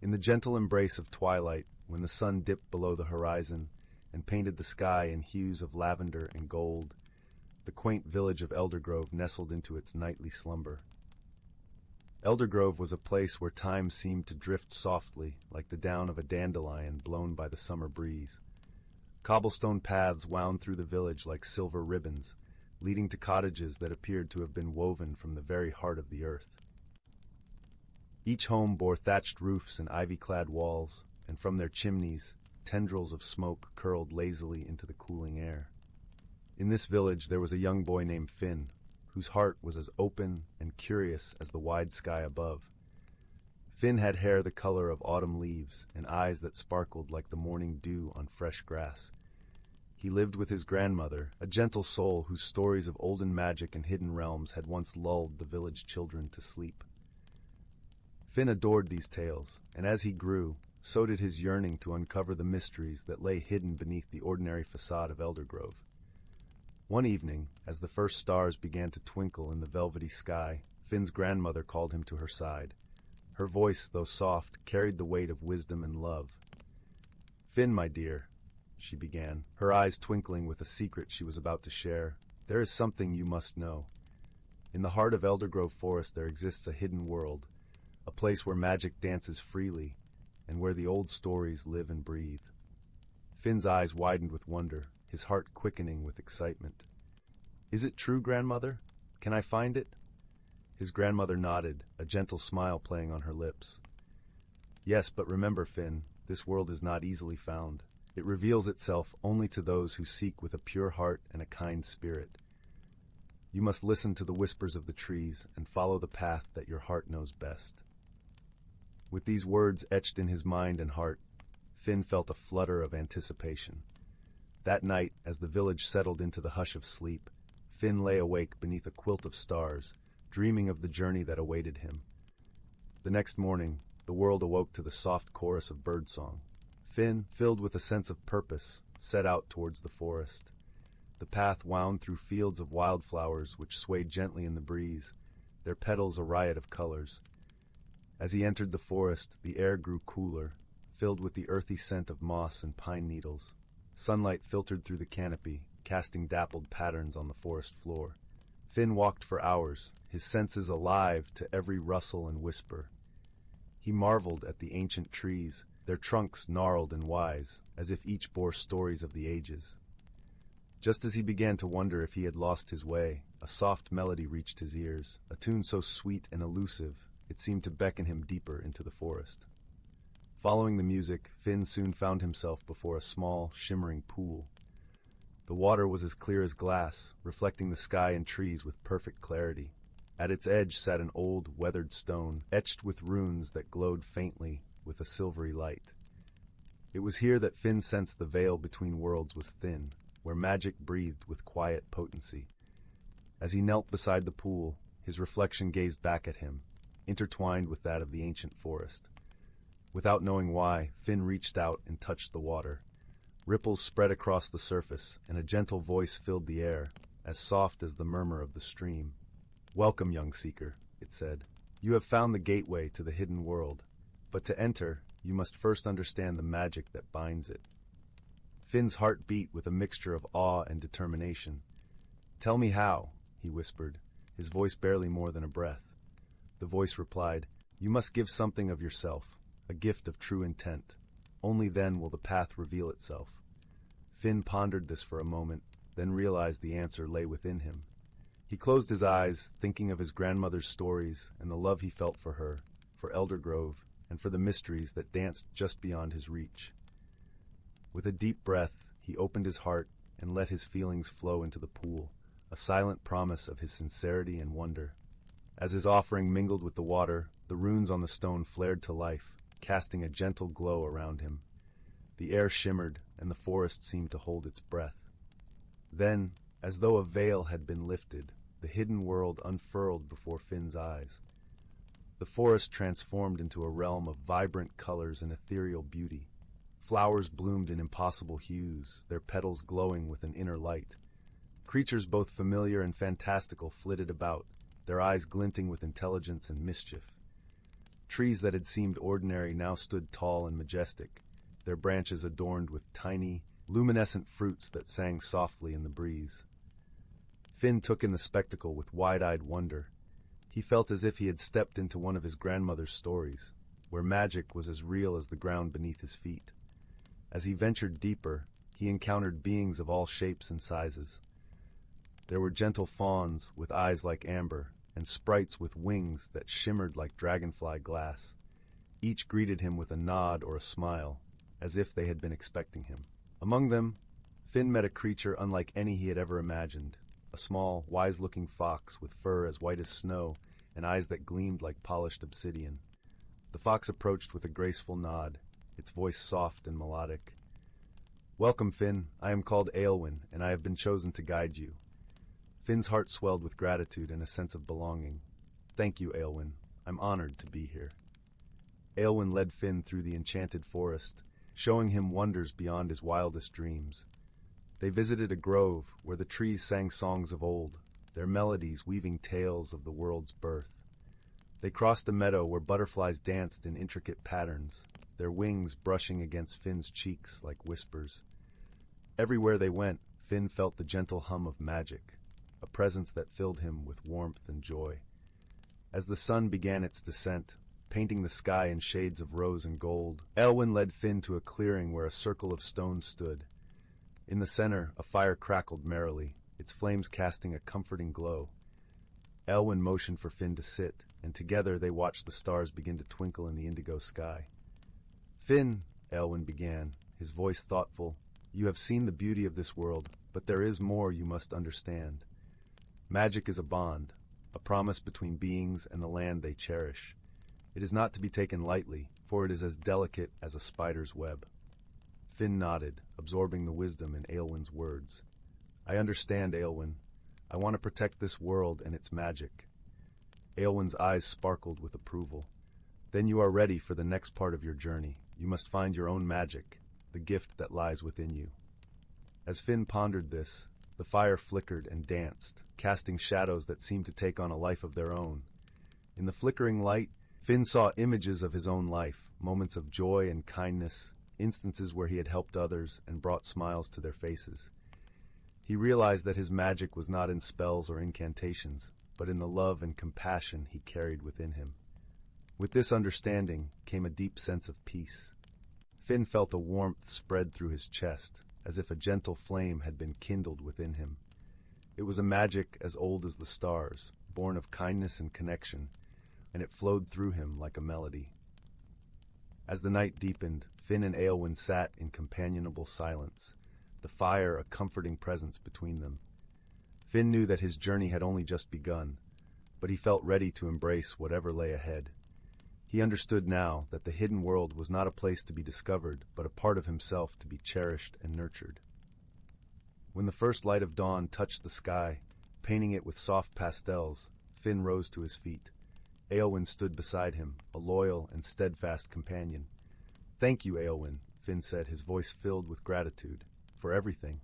In the gentle embrace of twilight, when the sun dipped below the horizon and painted the sky in hues of lavender and gold, the quaint village of Eldergrove nestled into its nightly slumber. Eldergrove was a place where time seemed to drift softly, like the down of a dandelion blown by the summer breeze. Cobblestone paths wound through the village like silver ribbons, leading to cottages that appeared to have been woven from the very heart of the earth. Each home bore thatched roofs and ivy-clad walls, and from their chimneys, tendrils of smoke curled lazily into the cooling air. In this village there was a young boy named Finn, whose heart was as open and curious as the wide sky above. Finn had hair the color of autumn leaves and eyes that sparkled like the morning dew on fresh grass. He lived with his grandmother, a gentle soul whose stories of olden magic and hidden realms had once lulled the village children to sleep. Finn adored these tales, and as he grew, so did his yearning to uncover the mysteries that lay hidden beneath the ordinary facade of Eldergrove. One evening, as the first stars began to twinkle in the velvety sky, Finn's grandmother called him to her side. Her voice, though soft, carried the weight of wisdom and love. "Finn, my dear," she began, her eyes twinkling with a secret she was about to share, "there is something you must know. In the heart of Eldergrove Forest there exists a hidden world, a place where magic dances freely, and where the old stories live and breathe." Finn's eyes widened with wonder, his heart quickening with excitement. "Is it true, grandmother? Can I find it?" His grandmother nodded, a gentle smile playing on her lips. "Yes, but remember, Finn, this world is not easily found. It reveals itself only to those who seek with a pure heart and a kind spirit. You must listen to the whispers of the trees and follow the path that your heart knows best." With these words etched in his mind and heart, Finn felt a flutter of anticipation. That night, as the village settled into the hush of sleep, Finn lay awake beneath a quilt of stars, dreaming of the journey that awaited him. The next morning, the world awoke to the soft chorus of birdsong. Finn, filled with a sense of purpose, set out towards the forest. The path wound through fields of wildflowers which swayed gently in the breeze, their petals a riot of colors. As he entered the forest, the air grew cooler, filled with the earthy scent of moss and pine needles. Sunlight filtered through the canopy, casting dappled patterns on the forest floor. Finn walked for hours, his senses alive to every rustle and whisper. He marveled at the ancient trees, their trunks gnarled and wise, as if each bore stories of the ages. Just as he began to wonder if he had lost his way, a soft melody reached his ears, a tune so sweet and elusive, it seemed to beckon him deeper into the forest. Following the music, Finn soon found himself before a small, shimmering pool. The water was as clear as glass, reflecting the sky and trees with perfect clarity. At its edge sat an old, weathered stone, etched with runes that glowed faintly with a silvery light. It was here that Finn sensed the veil between worlds was thin, where magic breathed with quiet potency. As he knelt beside the pool, his reflection gazed back at him, intertwined with that of the ancient forest. Without knowing why, Finn reached out and touched the water. Ripples spread across the surface, and a gentle voice filled the air, as soft as the murmur of the stream. "Welcome, young seeker," it said. "You have found the gateway to the hidden world, but to enter, you must first understand the magic that binds it." Finn's heart beat with a mixture of awe and determination. "Tell me how," he whispered, his voice barely more than a breath. The voice replied, "You must give something of yourself, a gift of true intent. Only then will the path reveal itself." Finn pondered this for a moment, then realized the answer lay within him. He closed his eyes, thinking of his grandmother's stories and the love he felt for her, for Eldergrove, and for the mysteries that danced just beyond his reach. With a deep breath, he opened his heart and let his feelings flow into the pool, a silent promise of his sincerity and wonder. As his offering mingled with the water, the runes on the stone flared to life, casting a gentle glow around him. The air shimmered, and the forest seemed to hold its breath. Then, as though a veil had been lifted, the hidden world unfurled before Finn's eyes. The forest transformed into a realm of vibrant colors and ethereal beauty. Flowers bloomed in impossible hues, their petals glowing with an inner light. Creatures both familiar and fantastical flitted about, their eyes glinting with intelligence and mischief. Trees that had seemed ordinary now stood tall and majestic, their branches adorned with tiny, luminescent fruits that sang softly in the breeze. Finn took in the spectacle with wide-eyed wonder. He felt as if he had stepped into one of his grandmother's stories, where magic was as real as the ground beneath his feet. As he ventured deeper, he encountered beings of all shapes and sizes. There were gentle fauns with eyes like amber, and sprites with wings that shimmered like dragonfly glass. Each greeted him with a nod or a smile, as if they had been expecting him. Among them, Finn met a creature unlike any he had ever imagined, a small, wise-looking fox with fur as white as snow and eyes that gleamed like polished obsidian. The fox approached with a graceful nod, its voice soft and melodic. "Welcome, Finn. I am called Aelwyn, and I have been chosen to guide you." Finn's heart swelled with gratitude and a sense of belonging. "Thank you, Aelwyn. I'm honored to be here." Aelwyn led Finn through the enchanted forest, showing him wonders beyond his wildest dreams. They visited a grove where the trees sang songs of old, their melodies weaving tales of the world's birth. They crossed a meadow where butterflies danced in intricate patterns, their wings brushing against Finn's cheeks like whispers. Everywhere they went, Finn felt the gentle hum of magic, a presence that filled him with warmth and joy. As the sun began its descent, painting the sky in shades of rose and gold, Aelwyn led Finn to a clearing where a circle of stones stood. In the center, a fire crackled merrily, its flames casting a comforting glow. Aelwyn motioned for Finn to sit, and together they watched the stars begin to twinkle in the indigo sky. "Finn," Aelwyn began, his voice thoughtful, "you have seen the beauty of this world, but there is more you must understand. Magic is a bond, a promise between beings and the land they cherish. It is not to be taken lightly, for it is as delicate as a spider's web." Finn nodded, absorbing the wisdom in Aelwyn's words. "I understand, Aelwyn. I want to protect this world and its magic." Aelwyn's eyes sparkled with approval. "Then you are ready for the next part of your journey. You must find your own magic, the gift that lies within you." As Finn pondered this, the fire flickered and danced, casting shadows that seemed to take on a life of their own. In the flickering light, Finn saw images of his own life, moments of joy and kindness, instances where he had helped others and brought smiles to their faces. He realized that his magic was not in spells or incantations, but in the love and compassion he carried within him. With this understanding came a deep sense of peace. Finn felt a warmth spread through his chest, as if a gentle flame had been kindled within him. It was a magic as old as the stars, born of kindness and connection, and it flowed through him like a melody. As the night deepened, Finn and Aelwyn sat in companionable silence, the fire a comforting presence between them. Finn knew that his journey had only just begun, but he felt ready to embrace whatever lay ahead. He understood now that the hidden world was not a place to be discovered, but a part of himself to be cherished and nurtured. When the first light of dawn touched the sky, painting it with soft pastels, Finn rose to his feet. Aelwyn stood beside him, a loyal and steadfast companion. "Thank you, Aelwyn," Finn said, his voice filled with gratitude, "for everything."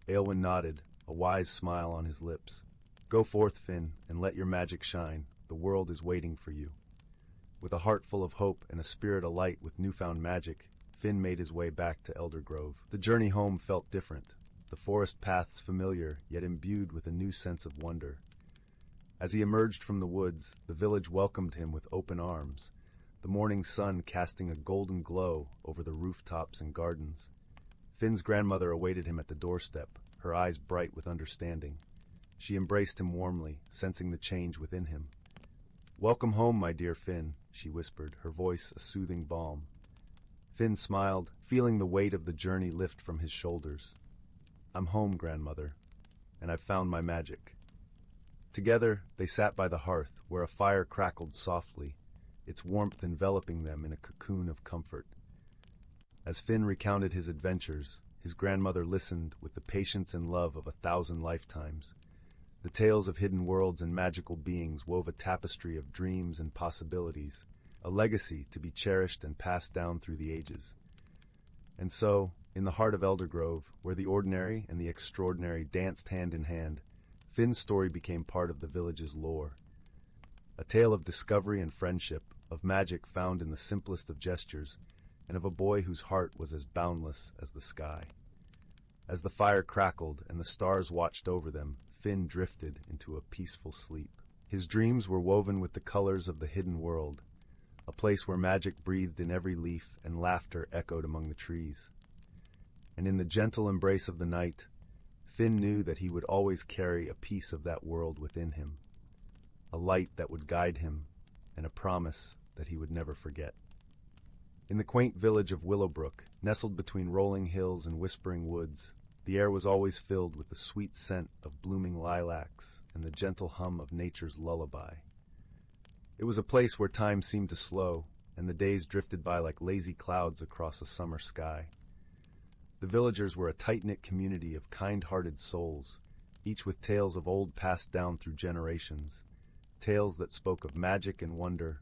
Aelwyn nodded, a wise smile on his lips. "Go forth, Finn, and let your magic shine. The world is waiting for you." With a heart full of hope and a spirit alight with newfound magic, Finn made his way back to Eldergrove. The journey home felt different, the forest paths familiar, yet imbued with a new sense of wonder. As he emerged from the woods, the village welcomed him with open arms, the morning sun casting a golden glow over the rooftops and gardens. Finn's grandmother awaited him at the doorstep, her eyes bright with understanding. She embraced him warmly, sensing the change within him. "Welcome home, my dear Finn," she whispered, her voice a soothing balm. Finn smiled, feeling the weight of the journey lift from his shoulders. "I'm home, grandmother, and I've found my magic." Together, they sat by the hearth, where a fire crackled softly, its warmth enveloping them in a cocoon of comfort. As Finn recounted his adventures, his grandmother listened with the patience and love of 1,000 lifetimes. The tales of hidden worlds and magical beings wove a tapestry of dreams and possibilities, a legacy to be cherished and passed down through the ages. And so, in the heart of Eldergrove, where the ordinary and the extraordinary danced hand in hand, Finn's story became part of the village's lore. A tale of discovery and friendship, of magic found in the simplest of gestures, and of a boy whose heart was as boundless as the sky. As the fire crackled and the stars watched over them, Finn drifted into a peaceful sleep. His dreams were woven with the colors of the hidden world, a place where magic breathed in every leaf and laughter echoed among the trees. And in the gentle embrace of the night, Finn knew that he would always carry a piece of that world within him, a light that would guide him, and a promise that he would never forget. In the quaint village of Willowbrook, nestled between rolling hills and whispering woods, the air was always filled with the sweet scent of blooming lilacs and the gentle hum of nature's lullaby. It was a place where time seemed to slow, and the days drifted by like lazy clouds across a summer sky. The villagers were a tight-knit community of kind-hearted souls, each with tales of old passed down through generations, tales that spoke of magic and wonder,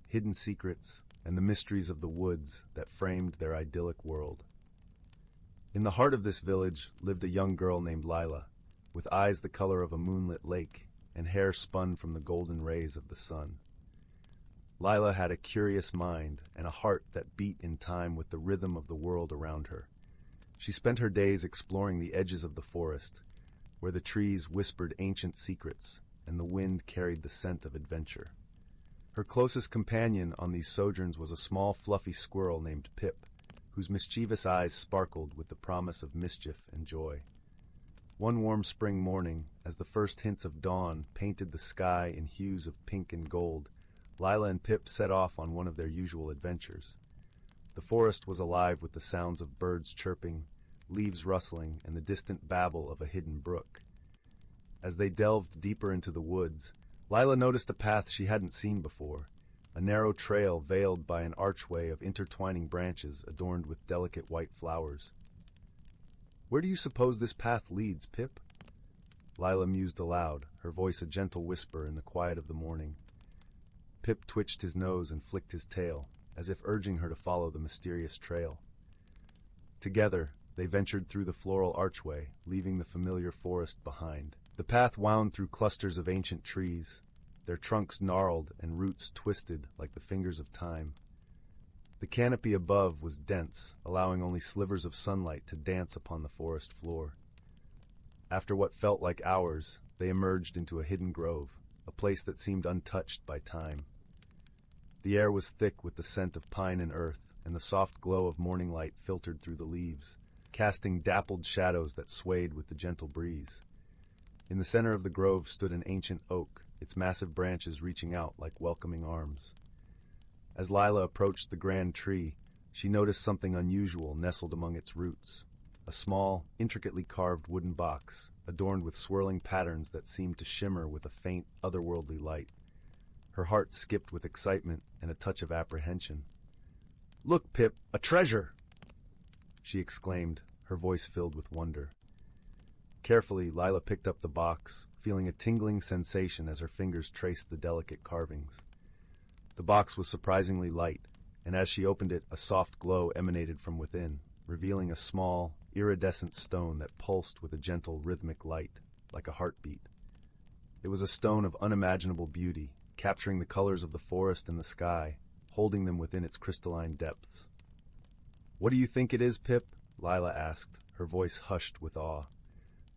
hidden secrets, and the mysteries of the woods that framed their idyllic world. In the heart of this village lived a young girl named Lila, with eyes the color of a moonlit lake and hair spun from the golden rays of the sun. Lila had a curious mind and a heart that beat in time with the rhythm of the world around her. She spent her days exploring the edges of the forest, where the trees whispered ancient secrets and the wind carried the scent of adventure. Her closest companion on these sojourns was a small, fluffy squirrel named Pip, whose mischievous eyes sparkled with the promise of mischief and joy. One warm spring morning, as the first hints of dawn painted the sky in hues of pink and gold, Lila and Pip set off on one of their usual adventures. The forest was alive with the sounds of birds chirping, leaves rustling, and the distant babble of a hidden brook. As they delved deeper into the woods, Lila noticed a path she hadn't seen before, a narrow trail veiled by an archway of intertwining branches adorned with delicate white flowers. "Where do you suppose this path leads, Pip?" Lila mused aloud, her voice a gentle whisper in the quiet of the morning. Pip twitched his nose and flicked his tail, as if urging her to follow the mysterious trail. Together, they ventured through the floral archway, leaving the familiar forest behind. The path wound through clusters of ancient trees, their trunks gnarled and roots twisted like the fingers of time. The canopy above was dense, allowing only slivers of sunlight to dance upon the forest floor. After what felt like hours, they emerged into a hidden grove, a place that seemed untouched by time. The air was thick with the scent of pine and earth, and the soft glow of morning light filtered through the leaves, casting dappled shadows that swayed with the gentle breeze. In the center of the grove stood an ancient oak, its massive branches reaching out like welcoming arms. As Lila approached the grand tree, she noticed something unusual nestled among its roots, a small, intricately carved wooden box, adorned with swirling patterns that seemed to shimmer with a faint, otherworldly light. Her heart skipped with excitement and a touch of apprehension. "Look, Pip, a treasure!" she exclaimed, her voice filled with wonder. Carefully, Lila picked up the box, feeling a tingling sensation as her fingers traced the delicate carvings. The box was surprisingly light, and as she opened it, a soft glow emanated from within, revealing a small, iridescent stone that pulsed with a gentle, rhythmic light, like a heartbeat. It was a stone of unimaginable beauty, capturing the colors of the forest and the sky, holding them within its crystalline depths. "What do you think it is, Pip?" Lila asked, her voice hushed with awe.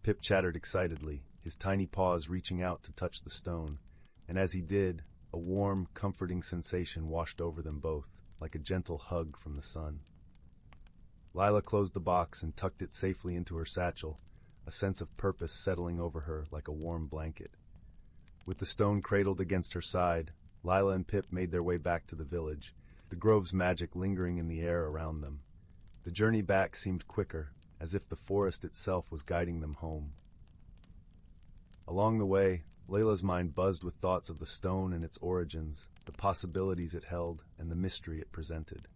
Pip chattered excitedly, his tiny paws reaching out to touch the stone, and as he did, a warm, comforting sensation washed over them both, like a gentle hug from the sun. Lila closed the box and tucked it safely into her satchel, a sense of purpose settling over her like a warm blanket. With the stone cradled against her side, Lila and Pip made their way back to the village, the grove's magic lingering in the air around them. The journey back seemed quicker, as if the forest itself was guiding them home. Along the way, Layla's mind buzzed with thoughts of the stone and its origins, the possibilities it held, and the mystery it presented.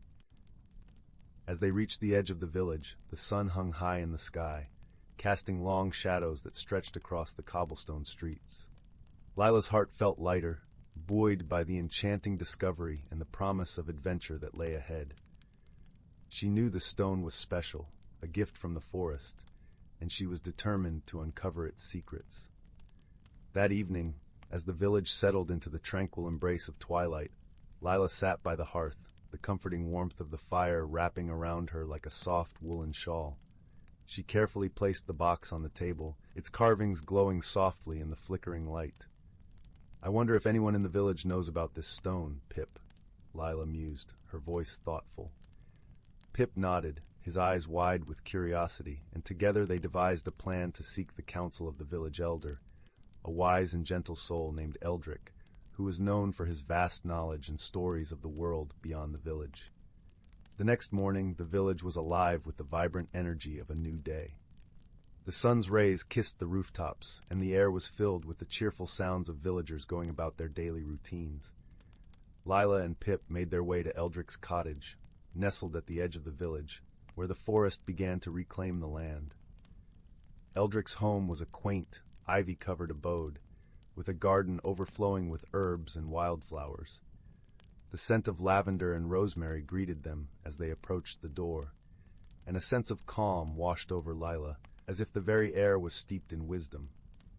As they reached the edge of the village, the sun hung high in the sky, casting long shadows that stretched across the cobblestone streets. Lila's heart felt lighter, buoyed by the enchanting discovery and the promise of adventure that lay ahead. She knew the stone was special, a gift from the forest, and she was determined to uncover its secrets. That evening, as the village settled into the tranquil embrace of twilight, Lila sat by the hearth, the comforting warmth of the fire wrapping around her like a soft woolen shawl. She carefully placed the box on the table, its carvings glowing softly in the flickering light. "I wonder if anyone in the village knows about this stone, Pip," Lila mused, her voice thoughtful. Pip nodded, his eyes wide with curiosity, and together they devised a plan to seek the counsel of the village elder, a wise and gentle soul named Eldrick, who was known for his vast knowledge and stories of the world beyond the village. The next morning, the village was alive with the vibrant energy of a new day. The sun's rays kissed the rooftops, and the air was filled with the cheerful sounds of villagers going about their daily routines. Lila and Pip made their way to Eldrick's cottage, nestled at the edge of the village, where the forest began to reclaim the land. Eldrick's home was a quaint, ivy-covered abode, with a garden overflowing with herbs and wildflowers. The scent of lavender and rosemary greeted them as they approached the door, and a sense of calm washed over Lila, as if the very air was steeped in wisdom.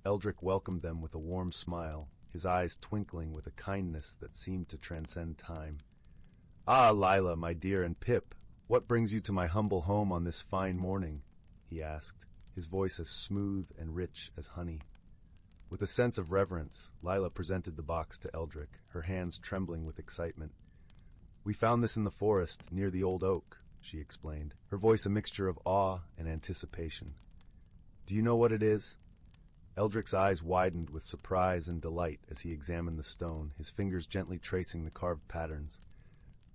Eldrick welcomed them with a warm smile, his eyes twinkling with a kindness that seemed to transcend time. "Ah, Lila, my dear, and Pip, what brings you to my humble home on this fine morning?" he asked, his voice as smooth and rich as honey. With a sense of reverence, Lila presented the box to Eldrick, her hands trembling with excitement. "We found this in the forest, near the old oak," she explained, her voice a mixture of awe and anticipation. "Do you know what it is?" Eldrick's eyes widened with surprise and delight as he examined the stone, his fingers gently tracing the carved patterns.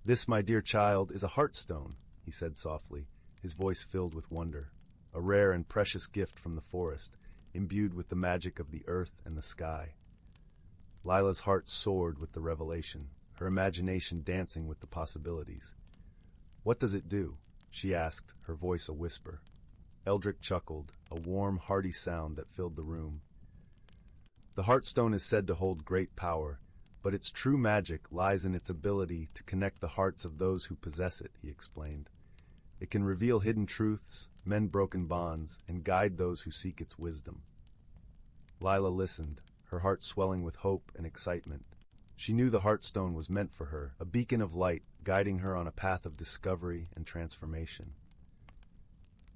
"This, my dear child, is a heartstone," he said softly, his voice filled with wonder. "A rare and precious gift from the forest, imbued with the magic of the earth and the sky." Lila's heart soared with the revelation, her imagination dancing with the possibilities. "What does it do?" she asked, her voice a whisper. Eldrick chuckled, a warm, hearty sound that filled the room. "The heartstone is said to hold great power, but its true magic lies in its ability to connect the hearts of those who possess it," he explained. "It can reveal hidden truths, mend broken bonds, and guide those who seek its wisdom." Lila listened, her heart swelling with hope and excitement. She knew the heartstone was meant for her, a beacon of light guiding her on a path of discovery and transformation.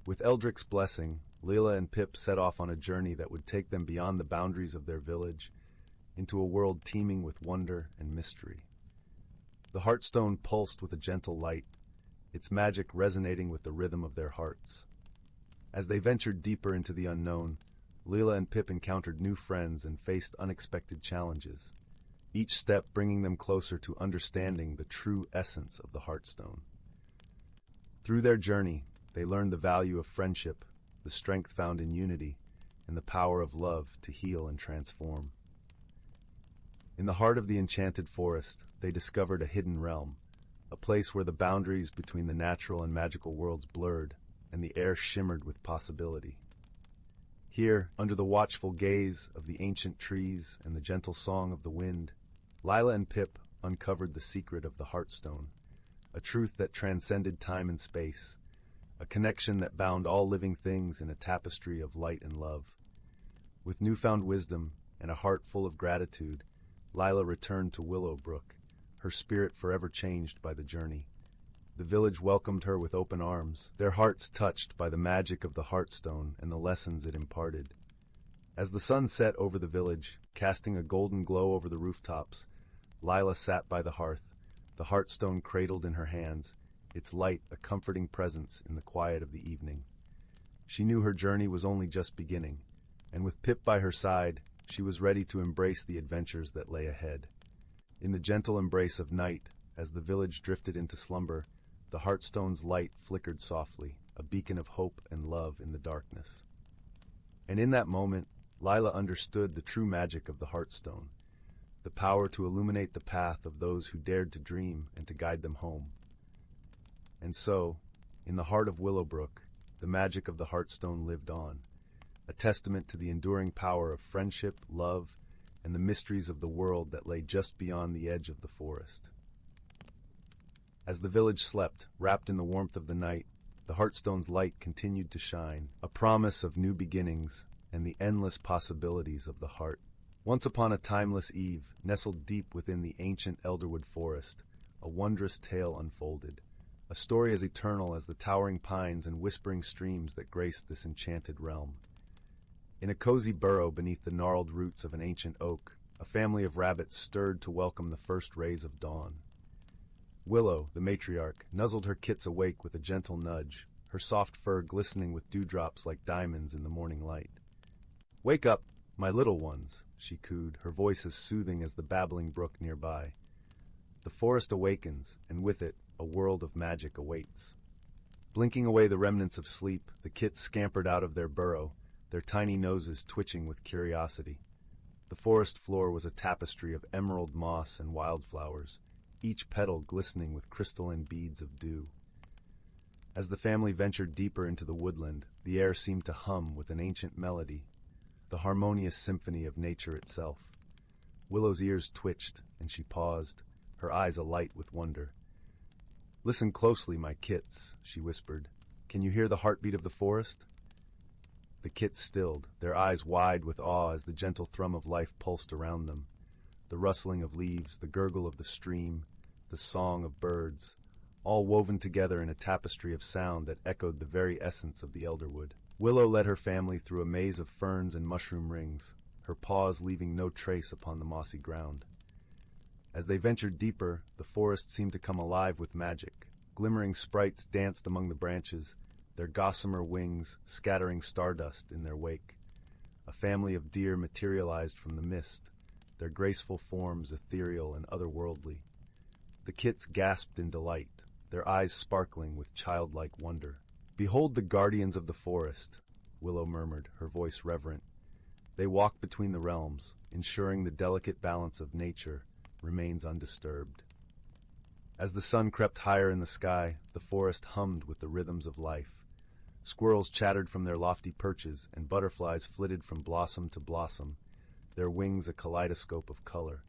With Eldrick's blessing, Lila and Pip set off on a journey that would take them beyond the boundaries of their village, into a world teeming with wonder and mystery. The heartstone pulsed with a gentle light, its magic resonating with the rhythm of their hearts. As they ventured deeper into the unknown, Lila and Pip encountered new friends and faced unexpected challenges, each step bringing them closer to understanding the true essence of the heartstone. Through their journey, they learned the value of friendship, the strength found in unity, and the power of love to heal and transform. In the heart of the enchanted forest, they discovered a hidden realm, a place where the boundaries between the natural and magical worlds blurred, and the air shimmered with possibility. Here, under the watchful gaze of the ancient trees and the gentle song of the wind, Lila and Pip uncovered the secret of the heartstone, a truth that transcended time and space, a connection that bound all living things in a tapestry of light and love. With newfound wisdom and a heart full of gratitude, Lila returned to Willowbrook, her spirit forever changed by the journey. The village welcomed her with open arms, their hearts touched by the magic of the heartstone and the lessons it imparted. As the sun set over the village, casting a golden glow over the rooftops, Lila sat by the hearth, the heartstone cradled in her hands, its light a comforting presence in the quiet of the evening. She knew her journey was only just beginning, and with Pip by her side, she was ready to embrace the adventures that lay ahead. In the gentle embrace of night, as the village drifted into slumber, the heartstone's light flickered softly, a beacon of hope and love in the darkness. And in that moment, Lila understood the true magic of the Heartstone, the power to illuminate the path of those who dared to dream and to guide them home. And so, in the heart of Willowbrook, the magic of the Heartstone lived on, a testament to the enduring power of friendship, love, and the mysteries of the world that lay just beyond the edge of the forest. As the village slept, wrapped in the warmth of the night, the Heartstone's light continued to shine, a promise of new beginnings and the endless possibilities of the heart. Once upon a timeless eve, nestled deep within the ancient Elderwood forest, a wondrous tale unfolded, a story as eternal as the towering pines and whispering streams that grace this enchanted realm. In a cozy burrow beneath the gnarled roots of an ancient oak, a family of rabbits stirred to welcome the first rays of dawn. Willow, the matriarch, nuzzled her kits awake with a gentle nudge, her soft fur glistening with dewdrops like diamonds in the morning light. "Wake up, my little ones," she cooed, her voice as soothing as the babbling brook nearby. "The forest awakens, and with it, a world of magic awaits." Blinking away the remnants of sleep, the kits scampered out of their burrow, their tiny noses twitching with curiosity. The forest floor was a tapestry of emerald moss and wildflowers, each petal glistening with crystalline beads of dew. As the family ventured deeper into the woodland, the air seemed to hum with an ancient melody, the harmonious symphony of nature itself. Willow's ears twitched, and she paused, her eyes alight with wonder. "Listen closely, my kits," she whispered. "Can you hear the heartbeat of the forest?" The kits stilled, their eyes wide with awe as the gentle thrum of life pulsed around them. The rustling of leaves, the gurgle of the stream, the song of birds, all woven together in a tapestry of sound that echoed the very essence of the Elderwood. Willow led her family through a maze of ferns and mushroom rings, her paws leaving no trace upon the mossy ground. As they ventured deeper, the forest seemed to come alive with magic. Glimmering sprites danced among the branches, their gossamer wings scattering stardust in their wake. A family of deer materialized from the mist, their graceful forms ethereal and otherworldly. The kits gasped in delight, their eyes sparkling with childlike wonder. "Behold the guardians of the forest," Willow murmured, her voice reverent. "They walk between the realms, ensuring the delicate balance of nature remains undisturbed." As the sun crept higher in the sky, the forest hummed with the rhythms of life. Squirrels chattered from their lofty perches, and butterflies flitted from blossom to blossom, their wings a kaleidoscope of color.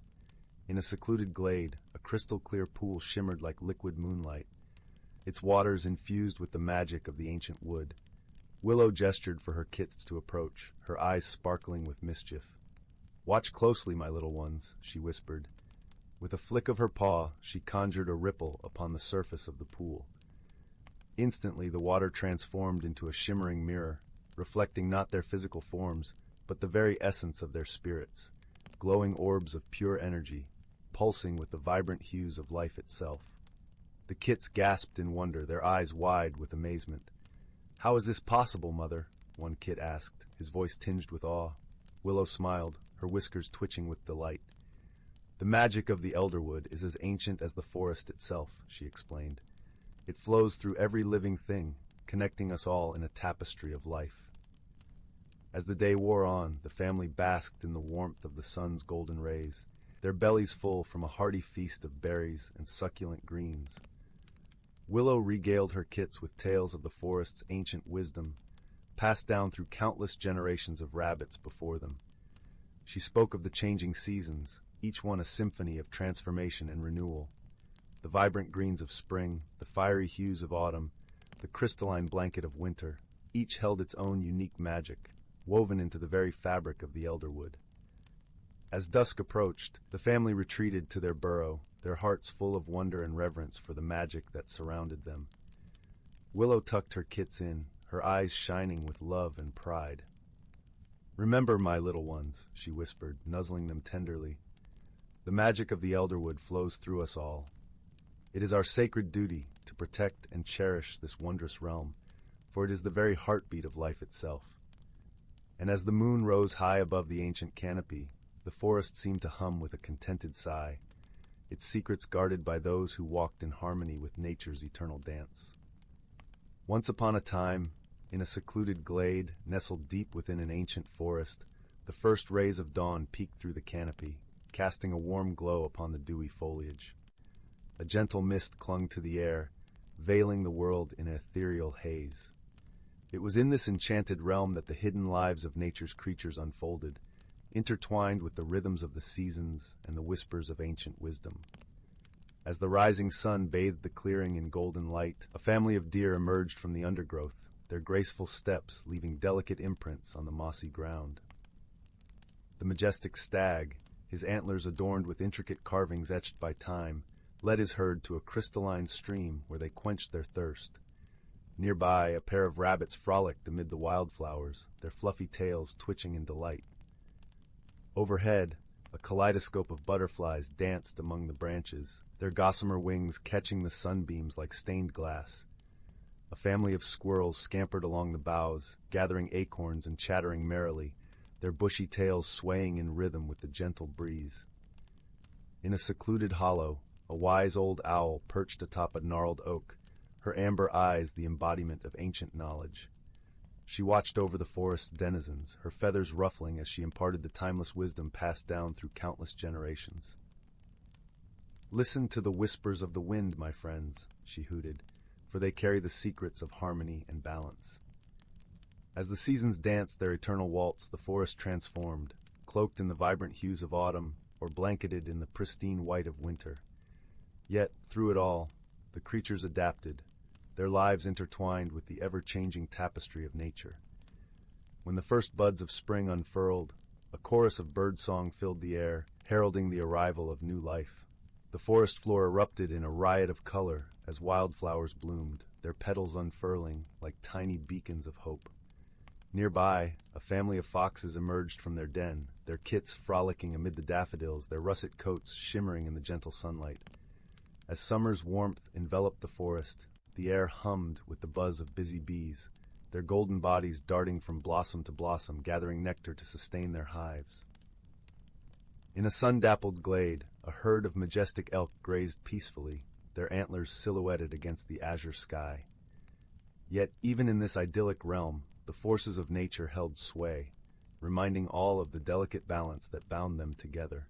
In a secluded glade, a crystal-clear pool shimmered like liquid moonlight, its waters infused with the magic of the ancient wood. Willow gestured for her kits to approach, her eyes sparkling with mischief. "Watch closely, my little ones," she whispered. With a flick of her paw, she conjured a ripple upon the surface of the pool. Instantly, the water transformed into a shimmering mirror, reflecting not their physical forms, but the very essence of their spirits, glowing orbs of pure energy, pulsing with the vibrant hues of life itself. The kits gasped in wonder, their eyes wide with amazement. "How is this possible, Mother?" one kit asked, his voice tinged with awe. Willow smiled, her whiskers twitching with delight. "The magic of the Elderwood is as ancient as the forest itself," she explained. "It flows through every living thing, connecting us all in a tapestry of life." As the day wore on, the family basked in the warmth of the sun's golden rays, their bellies full from a hearty feast of berries and succulent greens. Willow regaled her kits with tales of the forest's ancient wisdom, passed down through countless generations of rabbits before them. She spoke of the changing seasons, each one a symphony of transformation and renewal. The vibrant greens of spring, the fiery hues of autumn, the crystalline blanket of winter, each held its own unique magic, woven into the very fabric of the Elderwood. As dusk approached, the family retreated to their burrow, their hearts full of wonder and reverence for the magic that surrounded them. Willow tucked her kits in, her eyes shining with love and pride. "Remember, my little ones," she whispered, nuzzling them tenderly. "The magic of the Elderwood flows through us all. It is our sacred duty to protect and cherish this wondrous realm, for it is the very heartbeat of life itself." And as the moon rose high above the ancient canopy, the forest seemed to hum with a contented sigh, its secrets guarded by those who walked in harmony with nature's eternal dance. Once upon a time, in a secluded glade nestled deep within an ancient forest, The first rays of dawn peeked through the canopy, casting a warm glow upon the dewy foliage. A gentle mist clung to the air, veiling the world in an ethereal haze. It was in this enchanted realm that the hidden lives of nature's creatures unfolded, intertwined with the rhythms of the seasons and the whispers of ancient wisdom. As the rising sun bathed the clearing in golden light, a family of deer emerged from the undergrowth, their graceful steps leaving delicate imprints on the mossy ground. The majestic stag, his antlers adorned with intricate carvings etched by time, led his herd to a crystalline stream where they quenched their thirst. Nearby, a pair of rabbits frolicked amid the wildflowers, their fluffy tails twitching in delight. Overhead, a kaleidoscope of butterflies danced among the branches, their gossamer wings catching the sunbeams like stained glass. A family of squirrels scampered along the boughs, gathering acorns and chattering merrily, their bushy tails swaying in rhythm with the gentle breeze. In a secluded hollow, a wise old owl perched atop a gnarled oak, her amber eyes the embodiment of ancient knowledge. She watched over the forest's denizens, her feathers ruffling as she imparted the timeless wisdom passed down through countless generations. "Listen to the whispers of the wind, my friends," she hooted, "for they carry the secrets of harmony and balance." As the seasons danced their eternal waltz, the forest transformed, cloaked in the vibrant hues of autumn or blanketed in the pristine white of winter. Yet, through it all, the creatures adapted, their lives intertwined with the ever-changing tapestry of nature. When the first buds of spring unfurled, a chorus of birdsong filled the air, heralding the arrival of new life. The forest floor erupted in a riot of color as wildflowers bloomed, their petals unfurling like tiny beacons of hope. Nearby, a family of foxes emerged from their den, their kits frolicking amid the daffodils, their russet coats shimmering in the gentle sunlight. As summer's warmth enveloped the forest, the air hummed with the buzz of busy bees, their golden bodies darting from blossom to blossom, gathering nectar to sustain their hives. In a sun-dappled glade, a herd of majestic elk grazed peacefully, their antlers silhouetted against the azure sky. Yet, even in this idyllic realm, the forces of nature held sway, reminding all of the delicate balance that bound them together.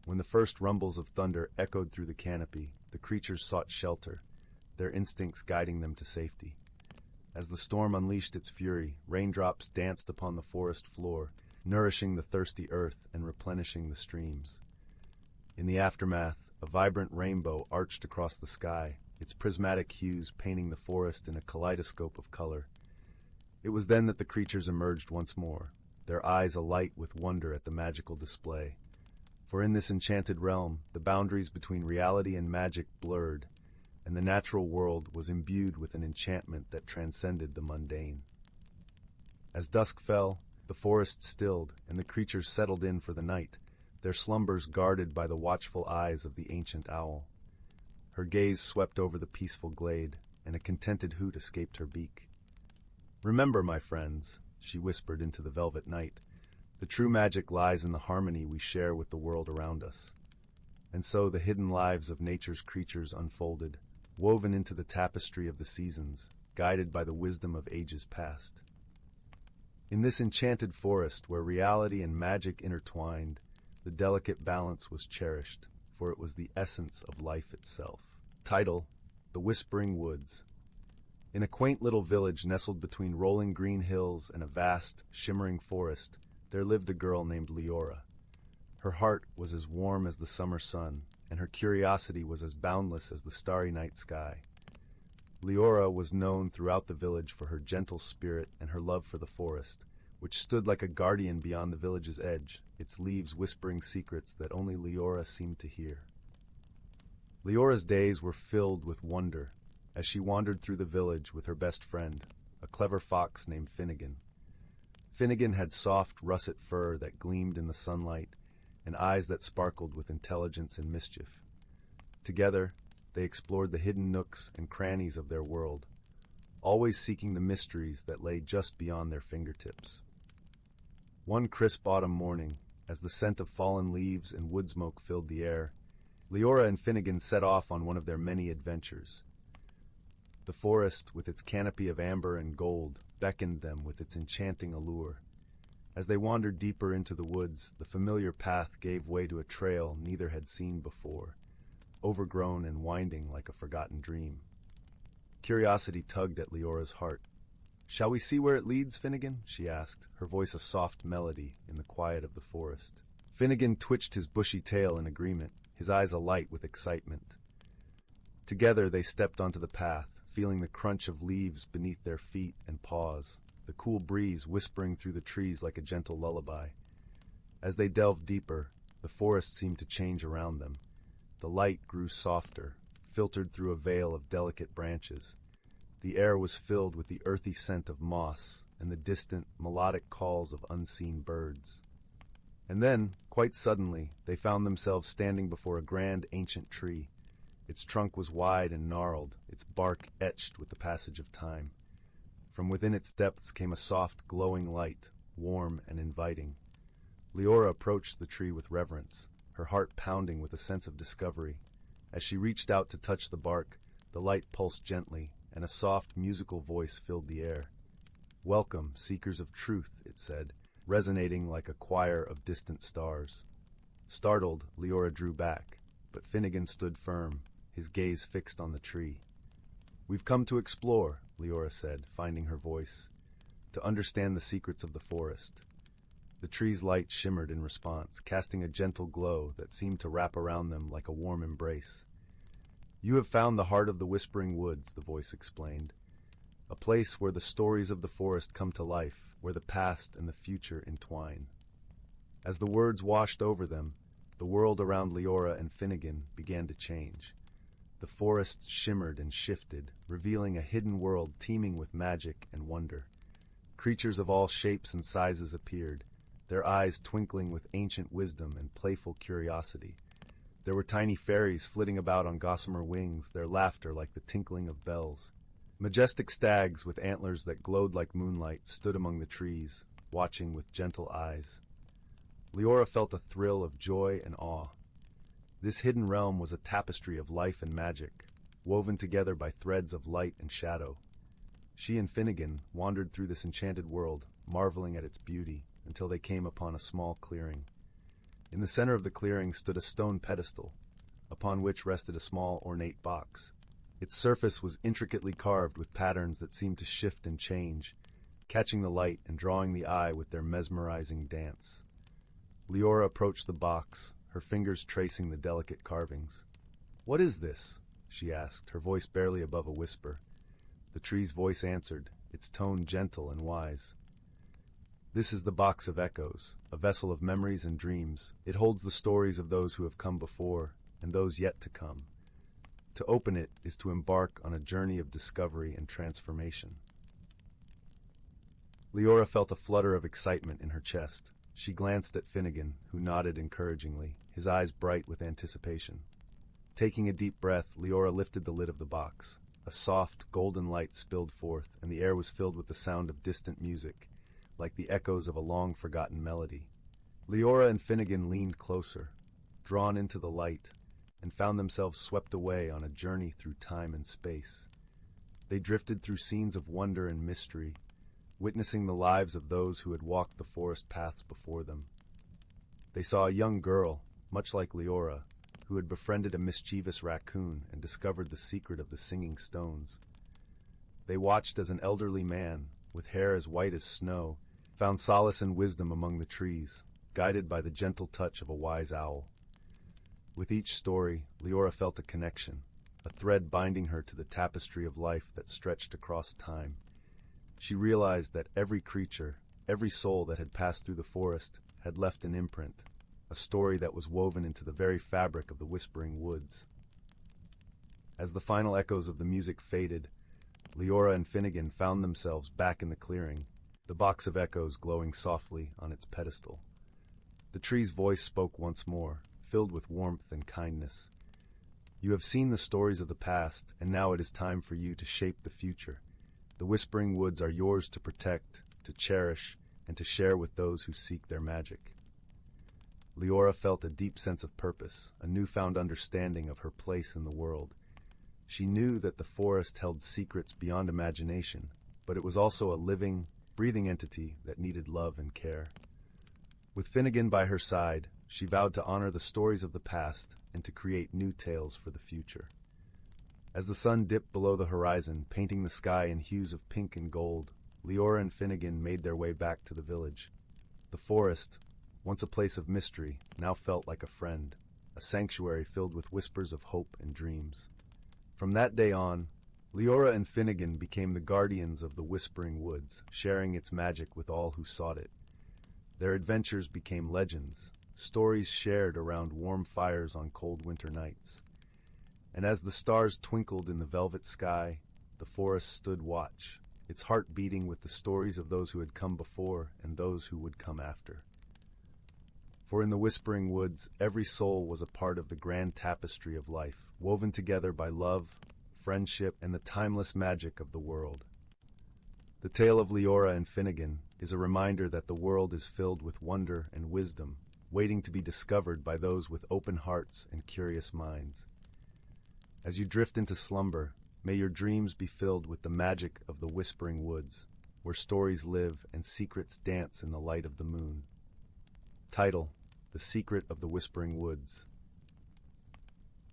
When the first rumbles of thunder echoed through the canopy, the creatures sought shelter, their instincts guiding them to safety. As the storm unleashed its fury, raindrops danced upon the forest floor, nourishing the thirsty earth and replenishing the streams. In the aftermath, a vibrant rainbow arched across the sky, its prismatic hues painting the forest in a kaleidoscope of color. It was then that the creatures emerged once more, their eyes alight with wonder at the magical display. For in this enchanted realm, the boundaries between reality and magic blurred, and the natural world was imbued with an enchantment that transcended the mundane. As dusk fell, the forest stilled, and the creatures settled in for the night, their slumbers guarded by the watchful eyes of the ancient owl. Her gaze swept over the peaceful glade, and a contented hoot escaped her beak. "Remember, my friends," she whispered into the velvet night, "the true magic lies in the harmony we share with the world around us." And so the hidden lives of nature's creatures unfolded, woven into the tapestry of the seasons, guided by the wisdom of ages past. In this enchanted forest, where reality and magic intertwined, the delicate balance was cherished, for it was the essence of life itself. Title: The Whispering Woods. In a quaint little village nestled between rolling green hills and a vast, shimmering forest, there lived a girl named Leora. Her heart was as warm as the summer sun, and her curiosity was as boundless as the starry night sky. Leora was known throughout the village for her gentle spirit and her love for the forest, which stood like a guardian beyond the village's edge, its leaves whispering secrets that only Leora seemed to hear. Leora's days were filled with wonder as she wandered through the village with her best friend, a clever fox named Finnegan. Finnegan had soft russet fur that gleamed in the sunlight and eyes that sparkled with intelligence and mischief. Together, they explored the hidden nooks and crannies of their world, always seeking the mysteries that lay just beyond their fingertips. One crisp autumn morning, as the scent of fallen leaves and wood smoke filled the air, Leora and Finnegan set off on one of their many adventures. The forest, with its canopy of amber and gold, beckoned them with its enchanting allure. As they wandered deeper into the woods, the familiar path gave way to a trail neither had seen before, overgrown and winding like a forgotten dream. Curiosity tugged at Leora's heart. "Shall we see where it leads, Finnegan?" she asked, her voice a soft melody in the quiet of the forest. Finnegan twitched his bushy tail in agreement, his eyes alight with excitement. Together they stepped onto the path, feeling the crunch of leaves beneath their feet and paws, the cool breeze whispering through the trees like a gentle lullaby. As they delved deeper, the forest seemed to change around them. The light grew softer, filtered through a veil of delicate branches. The air was filled with the earthy scent of moss and the distant, melodic calls of unseen birds. And then, quite suddenly, they found themselves standing before a grand ancient tree. Its trunk was wide and gnarled, its bark etched with the passage of time. From within its depths came a soft, glowing light, warm and inviting. Leora approached the tree with reverence, her heart pounding with a sense of discovery. As she reached out to touch the bark, the light pulsed gently, and a soft, musical voice filled the air. "Welcome, seekers of truth," it said, resonating like a choir of distant stars. Startled, Leora drew back, but Finnegan stood firm, his gaze fixed on the tree. "We've come to explore," Leora said, finding her voice, "to understand the secrets of the forest." The tree's light shimmered in response, casting a gentle glow that seemed to wrap around them like a warm embrace. "You have found the heart of the Whispering Woods," the voice explained. "A place where the stories of the forest come to life, where the past and the future entwine." As the words washed over them, the world around Leora and Finnegan began to change. The forest shimmered and shifted, revealing a hidden world teeming with magic and wonder. Creatures of all shapes and sizes appeared, their eyes twinkling with ancient wisdom and playful curiosity. There were tiny fairies flitting about on gossamer wings, their laughter like the tinkling of bells. Majestic stags with antlers that glowed like moonlight stood among the trees, watching with gentle eyes. Leora felt a thrill of joy and awe. This hidden realm was a tapestry of life and magic, woven together by threads of light and shadow. She and Finnegan wandered through this enchanted world, marveling at its beauty, until they came upon a small clearing. In the center of the clearing stood a stone pedestal, upon which rested a small ornate box. Its surface was intricately carved with patterns that seemed to shift and change, catching the light and drawing the eye with their mesmerizing dance. Leora approached the box, her fingers tracing the delicate carvings. "What is this?" she asked, her voice barely above a whisper. The tree's voice answered, its tone gentle and wise. "This is the Box of Echoes, a vessel of memories and dreams. It holds the stories of those who have come before and those yet to come. To open it is to embark on a journey of discovery and transformation." Leora felt a flutter of excitement in her chest. She glanced at Finnegan, who nodded encouragingly, his eyes bright with anticipation. Taking a deep breath, Leora lifted the lid of the box. A soft, golden light spilled forth, and the air was filled with the sound of distant music, like the echoes of a long-forgotten melody. Leora and Finnegan leaned closer, drawn into the light, and found themselves swept away on a journey through time and space. They drifted through scenes of wonder and mystery, witnessing the lives of those who had walked the forest paths before them. They saw a young girl, much like Leora, who had befriended a mischievous raccoon and discovered the secret of the singing stones. They watched as an elderly man, with hair as white as snow, found solace and wisdom among the trees, guided by the gentle touch of a wise owl. With each story, Leora felt a connection, a thread binding her to the tapestry of life that stretched across time. She realized that every creature, every soul that had passed through the forest, had left an imprint, a story that was woven into the very fabric of the Whispering Woods. As the final echoes of the music faded, Leora and Finnegan found themselves back in the clearing, the Box of Echoes glowing softly on its pedestal. The tree's voice spoke once more, filled with warmth and kindness. "You have seen the stories of the past, and now it is time for you to shape the future. The Whispering Woods are yours to protect, to cherish, and to share with those who seek their magic." Leora felt a deep sense of purpose, a newfound understanding of her place in the world. She knew that the forest held secrets beyond imagination, but it was also a living, breathing entity that needed love and care. With Finnegan by her side, she vowed to honor the stories of the past and to create new tales for the future. As the sun dipped below the horizon, painting the sky in hues of pink and gold, Leora and Finnegan made their way back to the village. The forest, once a place of mystery, now felt like a friend, a sanctuary filled with whispers of hope and dreams. From that day on, Leora and Finnegan became the guardians of the Whispering Woods, sharing its magic with all who sought it. Their adventures became legends, stories shared around warm fires on cold winter nights. And as the stars twinkled in the velvet sky, the forest stood watch, its heart beating with the stories of those who had come before and those who would come after. For in the Whispering Woods, every soul was a part of the grand tapestry of life, woven together by love, friendship, and the timeless magic of the world. The tale of Leora and Finnegan is a reminder that the world is filled with wonder and wisdom, waiting to be discovered by those with open hearts and curious minds. As you drift into slumber, may your dreams be filled with the magic of the Whispering Woods, where stories live and secrets dance in the light of the moon. Title: The Secret of the Whispering Woods.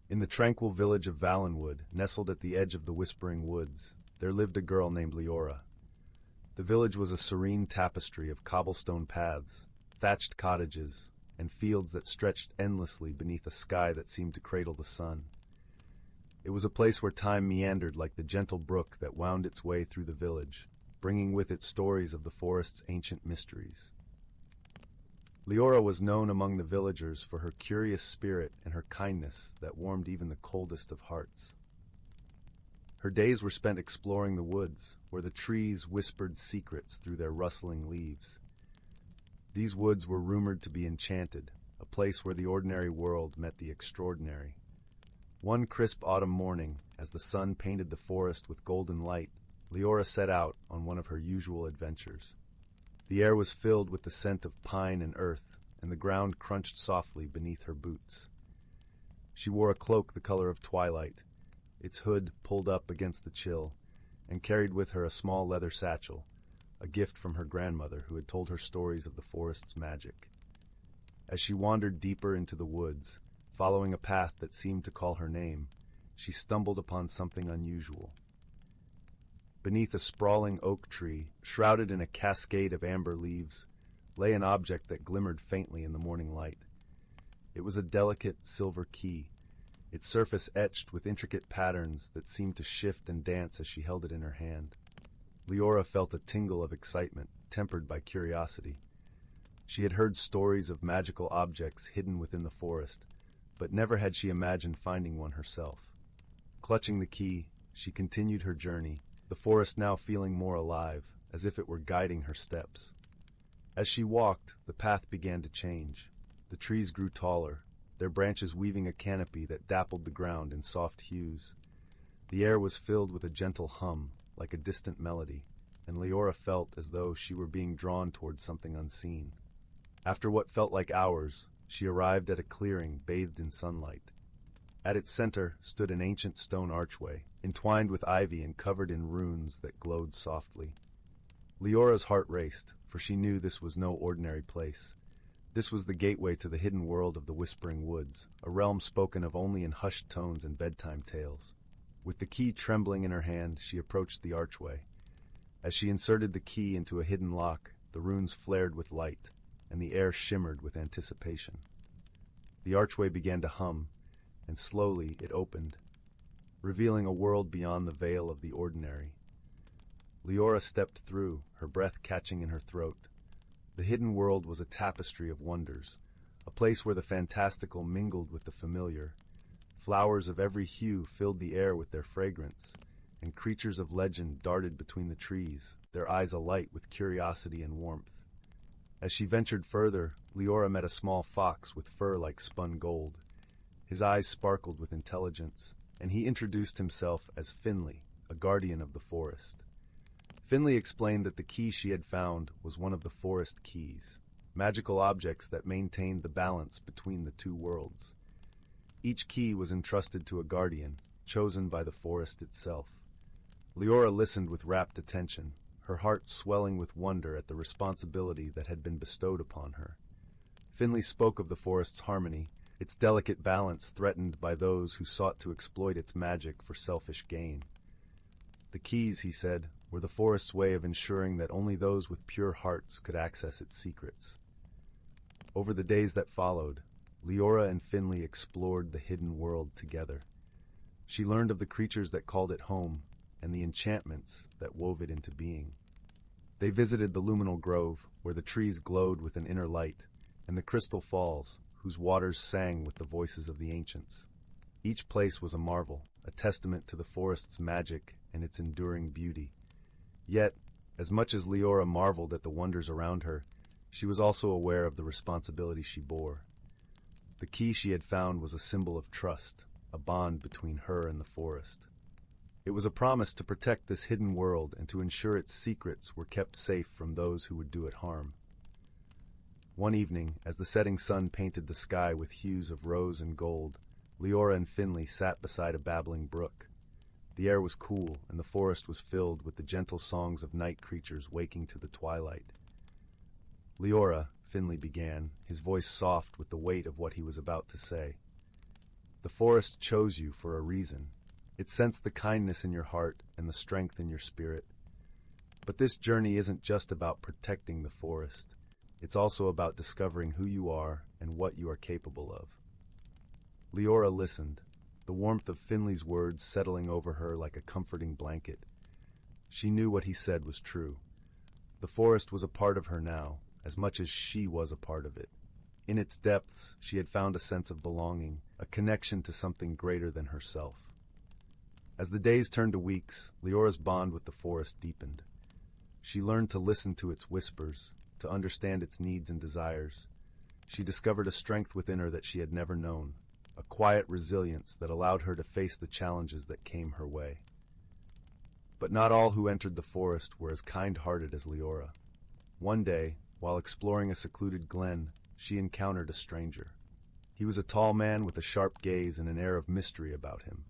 In the tranquil village of Valenwood, nestled at the edge of the Whispering Woods, there lived a girl named Leora. The village was a serene tapestry of cobblestone paths, thatched cottages, and fields that stretched endlessly beneath a sky that seemed to cradle the sun. It was a place where time meandered like the gentle brook that wound its way through the village, bringing with it stories of the forest's ancient mysteries. Leora was known among the villagers for her curious spirit and her kindness that warmed even the coldest of hearts. Her days were spent exploring the woods, where the trees whispered secrets through their rustling leaves. These woods were rumored to be enchanted, a place where the ordinary world met the extraordinary. One crisp autumn morning, as the sun painted the forest with golden light, Leora set out on one of her usual adventures. The air was filled with the scent of pine and earth, and the ground crunched softly beneath her boots. She wore a cloak the color of twilight, its hood pulled up against the chill, and carried with her a small leather satchel, a gift from her grandmother who had told her stories of the forest's magic. As she wandered deeper into the woods, following a path that seemed to call her name, she stumbled upon something unusual. Beneath a sprawling oak tree, shrouded in a cascade of amber leaves, lay an object that glimmered faintly in the morning light. It was a delicate silver key, its surface etched with intricate patterns that seemed to shift and dance as she held it in her hand. Leora felt a tingle of excitement, tempered by curiosity. She had heard stories of magical objects hidden within the forest, but never had she imagined finding one herself. Clutching the key, she continued her journey, the forest now feeling more alive, as if it were guiding her steps. As she walked, the path began to change. The trees grew taller, their branches weaving a canopy that dappled the ground in soft hues. The air was filled with a gentle hum, like a distant melody, and Leora felt as though she were being drawn towards something unseen. After what felt like hours, she arrived at a clearing bathed in sunlight. At its center stood an ancient stone archway, entwined with ivy and covered in runes that glowed softly. Leora's heart raced, for she knew this was no ordinary place. This was the gateway to the hidden world of the Whispering Woods, a realm spoken of only in hushed tones and bedtime tales. With the key trembling in her hand, she approached the archway. As she inserted the key into a hidden lock, the runes flared with light, and the air shimmered with anticipation. The archway began to hum, and slowly it opened, revealing a world beyond the veil of the ordinary. Leora stepped through, her breath catching in her throat. The hidden world was a tapestry of wonders, a place where the fantastical mingled with the familiar. Flowers of every hue filled the air with their fragrance, and creatures of legend darted between the trees, their eyes alight with curiosity and warmth. As she ventured further, Leora met a small fox with fur like spun gold. His eyes sparkled with intelligence, and he introduced himself as Finley, a guardian of the forest. Finley explained that the key she had found was one of the forest keys, magical objects that maintained the balance between the two worlds. Each key was entrusted to a guardian, chosen by the forest itself. Leora listened with rapt attention, her heart swelling with wonder at the responsibility that had been bestowed upon her. Finley spoke of the forest's harmony, its delicate balance threatened by those who sought to exploit its magic for selfish gain. The keys, he said, were the forest's way of ensuring that only those with pure hearts could access its secrets. Over the days that followed, Leora and Finley explored the hidden world together. She learned of the creatures that called it home and the enchantments that wove it into being. They visited the luminal grove, where the trees glowed with an inner light, and the crystal falls, whose waters sang with the voices of the ancients. Each place was a marvel, a testament to the forest's magic and its enduring beauty. Yet, as much as Leora marveled at the wonders around her, she was also aware of the responsibility she bore. The key she had found was a symbol of trust, a bond between her and the forest. It was a promise to protect this hidden world and to ensure its secrets were kept safe from those who would do it harm. One evening, as the setting sun painted the sky with hues of rose and gold, Leora and Finley sat beside a babbling brook. The air was cool, and the forest was filled with the gentle songs of night creatures waking to the twilight. "Leora," Finley began, his voice soft with the weight of what he was about to say. "The forest chose you for a reason. It sensed the kindness in your heart and the strength in your spirit. But this journey isn't just about protecting the forest. It's also about discovering who you are and what you are capable of." Leora listened, the warmth of Finley's words settling over her like a comforting blanket. She knew what he said was true. The forest was a part of her now, as much as she was a part of it. In its depths, she had found a sense of belonging, a connection to something greater than herself. As the days turned to weeks, Leora's bond with the forest deepened. She learned to listen to its whispers, to understand its needs and desires. She discovered a strength within her that she had never known, a quiet resilience that allowed her to face the challenges that came her way. But not all who entered the forest were as kind-hearted as Leora. One day, while exploring a secluded glen, she encountered a stranger. He was a tall man with a sharp gaze and an air of mystery about him.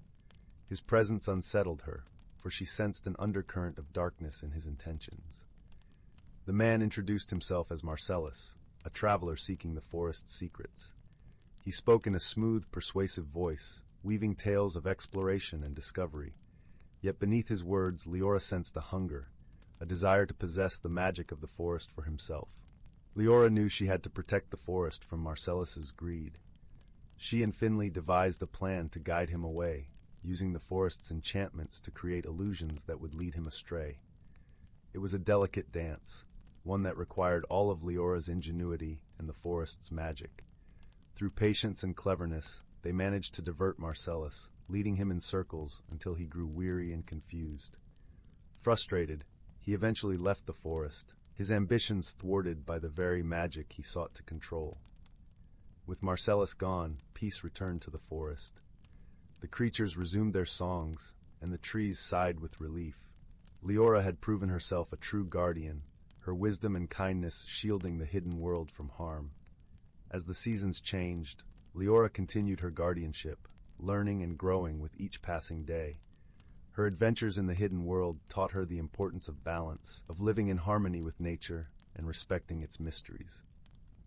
His presence unsettled her, for she sensed an undercurrent of darkness in his intentions. The man introduced himself as Marcellus, a traveler seeking the forest's secrets. He spoke in a smooth, persuasive voice, weaving tales of exploration and discovery. Yet beneath his words, Leora sensed a hunger, a desire to possess the magic of the forest for himself. Leora knew she had to protect the forest from Marcellus's greed. She and Finley devised a plan to guide him away, using the forest's enchantments to create illusions that would lead him astray. It was a delicate dance, one that required all of Leora's ingenuity and the forest's magic. Through patience and cleverness, they managed to divert Marcellus, leading him in circles until he grew weary and confused. Frustrated, he eventually left the forest, his ambitions thwarted by the very magic he sought to control. With Marcellus gone, peace returned to the forest. The creatures resumed their songs, and the trees sighed with relief. Leora had proven herself a true guardian, her wisdom and kindness shielding the hidden world from harm. As the seasons changed, Leora continued her guardianship, learning and growing with each passing day. Her adventures in the hidden world taught her the importance of balance, of living in harmony with nature and respecting its mysteries.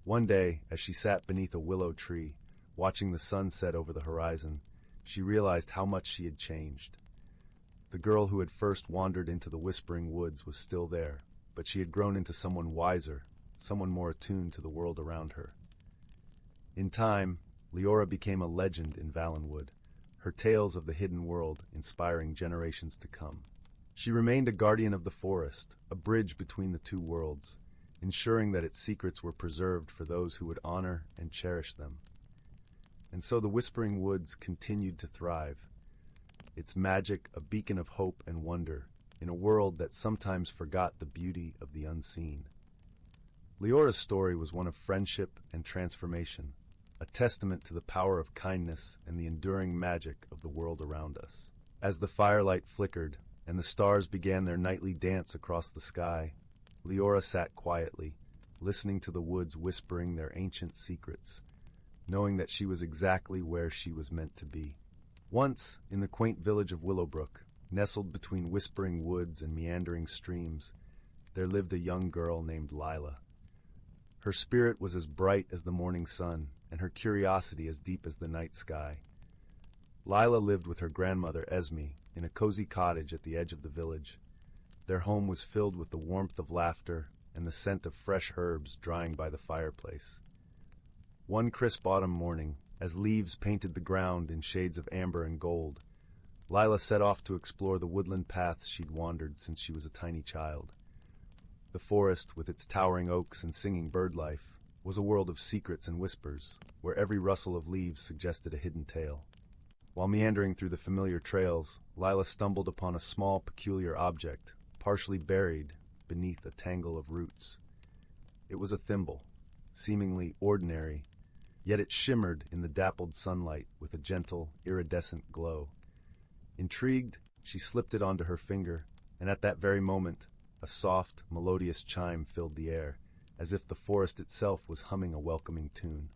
One day, as she sat beneath a willow tree, watching the sun set over the horizon, she realized how much she had changed. The girl who had first wandered into the whispering woods was still there, but she had grown into someone wiser, someone more attuned to the world around her. In time, Leora became a legend in Valenwood, her tales of the hidden world inspiring generations to come. She remained a guardian of the forest, a bridge between the two worlds, ensuring that its secrets were preserved for those who would honor and cherish them. And so the Whispering Woods continued to thrive, its magic a beacon of hope and wonder in a world that sometimes forgot the beauty of the unseen. Leora's story was one of friendship and transformation, a testament to the power of kindness and the enduring magic of the world around us. As the firelight flickered and the stars began their nightly dance across the sky, Leora sat quietly, listening to the woods whispering their ancient secrets, knowing that she was exactly where she was meant to be. Once, in the quaint village of Willowbrook, nestled between whispering woods and meandering streams, there lived a young girl named Lila. Her spirit was as bright as the morning sun, and her curiosity as deep as the night sky. Lila lived with her grandmother, Esme, in a cozy cottage at the edge of the village. Their home was filled with the warmth of laughter and the scent of fresh herbs drying by the fireplace. One crisp autumn morning, as leaves painted the ground in shades of amber and gold, Lila set off to explore the woodland paths she'd wandered since she was a tiny child. The forest, with its towering oaks and singing bird life, was a world of secrets and whispers, where every rustle of leaves suggested a hidden tale. While meandering through the familiar trails, Lila stumbled upon a small, peculiar object, partially buried beneath a tangle of roots. It was a thimble, seemingly ordinary, yet it shimmered in the dappled sunlight with a gentle, iridescent glow. Intrigued, she slipped it onto her finger, and at that very moment, a soft, melodious chime filled the air, as if the forest itself was humming a welcoming tune.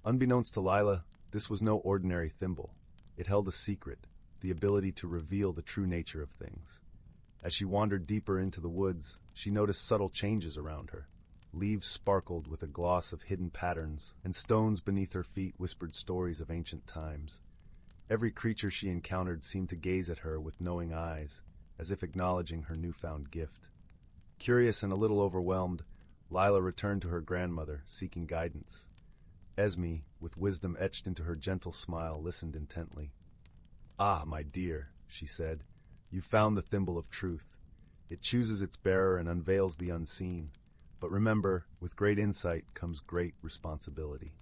Unbeknownst to Lila, this was no ordinary thimble. It held a secret, the ability to reveal the true nature of things. As she wandered deeper into the woods, she noticed subtle changes around her. Leaves sparkled with a gloss of hidden patterns, and stones beneath her feet whispered stories of ancient times. Every creature she encountered seemed to gaze at her with knowing eyes, as if acknowledging her newfound gift. Curious and a little overwhelmed, Lila returned to her grandmother, seeking guidance. Esme, with wisdom etched into her gentle smile, listened intently. "Ah, my dear," she said, "you found the thimble of truth. It chooses its bearer and unveils the unseen. But remember, with great insight comes great responsibility."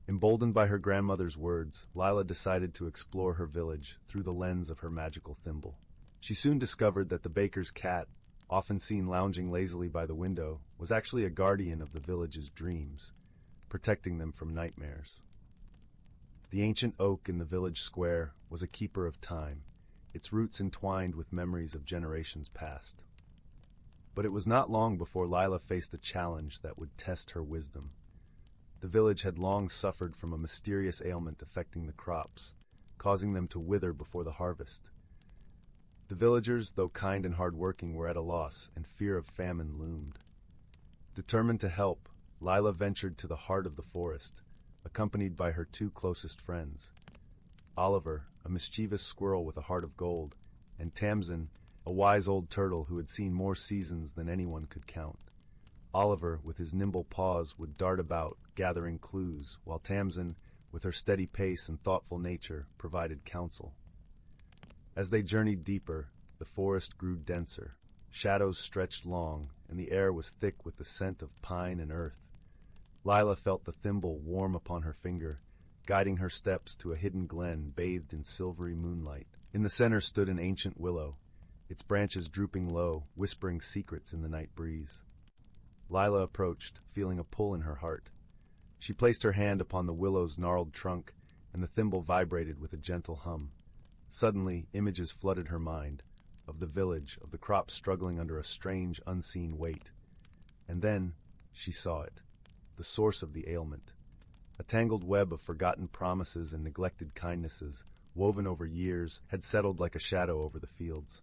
Emboldened by her grandmother's words, Lila decided to explore her village through the lens of her magical thimble. She soon discovered that the baker's cat, often seen lounging lazily by the window, was actually a guardian of the village's dreams, protecting them from nightmares. The ancient oak in the village square was a keeper of time, its roots entwined with memories of generations past. But it was not long before Lila faced a challenge that would test her wisdom. The village had long suffered from a mysterious ailment affecting the crops, causing them to wither before the harvest. The villagers, though kind and hard-working, were at a loss, and fear of famine loomed. Determined to help, Lila ventured to the heart of the forest, accompanied by her two closest friends. Oliver, a mischievous squirrel with a heart of gold, and Tamsin, a wise old turtle who had seen more seasons than anyone could count. Oliver, with his nimble paws, would dart about, gathering clues, while Tamsin, with her steady pace and thoughtful nature, provided counsel. As they journeyed deeper, the forest grew denser. Shadows stretched long, and the air was thick with the scent of pine and earth. Lila felt the thimble warm upon her finger, guiding her steps to a hidden glen bathed in silvery moonlight. In the center stood an ancient willow, its branches drooping low, whispering secrets in the night breeze. Lila approached, feeling a pull in her heart. She placed her hand upon the willow's gnarled trunk, and the thimble vibrated with a gentle hum. Suddenly, images flooded her mind, of the village, of the crops struggling under a strange, unseen weight. And then, she saw it, the source of the ailment. A tangled web of forgotten promises and neglected kindnesses, woven over years, had settled like a shadow over the fields.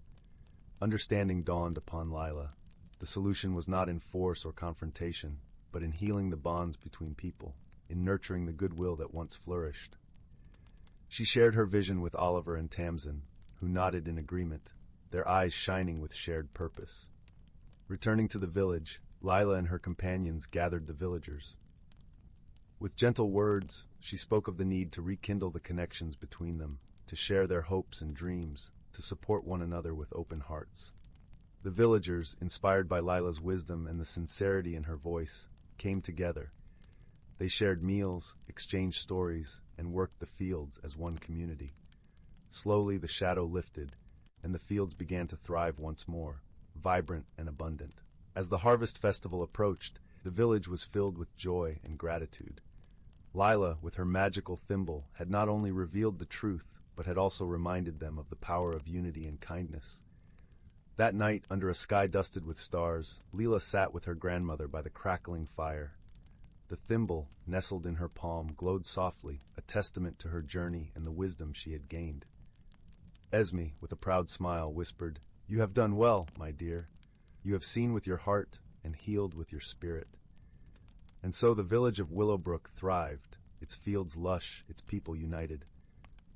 Understanding dawned upon Lila. The solution was not in force or confrontation, but in healing the bonds between people, in nurturing the goodwill that once flourished. She shared her vision with Oliver and Tamsin, who nodded in agreement, their eyes shining with shared purpose. Returning to the village, Lila and her companions gathered the villagers. With gentle words, she spoke of the need to rekindle the connections between them, to share their hopes and dreams, to support one another with open hearts. The villagers, inspired by Lila's wisdom and the sincerity in her voice, came together. They shared meals, exchanged stories, and worked the fields as one community. Slowly the shadow lifted, and the fields began to thrive once more, vibrant and abundant. As the harvest festival approached, the village was filled with joy and gratitude. Lila, with her magical thimble, had not only revealed the truth, but had also reminded them of the power of unity and kindness. That night, under a sky dusted with stars, Lila sat with her grandmother by the crackling fire. The thimble, nestled in her palm, glowed softly, a testament to her journey and the wisdom she had gained. Esme, with a proud smile, whispered, "You have done well, my dear." You have seen with your heart and healed with your spirit. And so the village of Willowbrook thrived, its fields lush, its people united.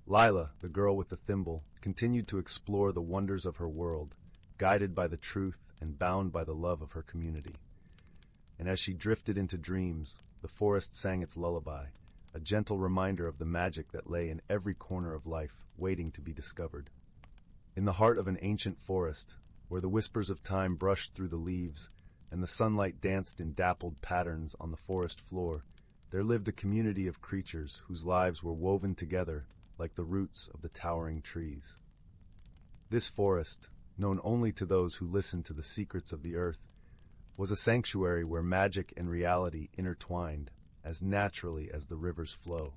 Lila, the girl with the thimble, continued to explore the wonders of her world, guided by the truth and bound by the love of her community. And as she drifted into dreams, the forest sang its lullaby, a gentle reminder of the magic that lay in every corner of life, waiting to be discovered. In the heart of an ancient forest, where the whispers of time brushed through the leaves and the sunlight danced in dappled patterns on the forest floor, there lived a community of creatures whose lives were woven together like the roots of the towering trees. This forest, known only to those who listen to the secrets of the earth, was a sanctuary where magic and reality intertwined as naturally as the rivers flow.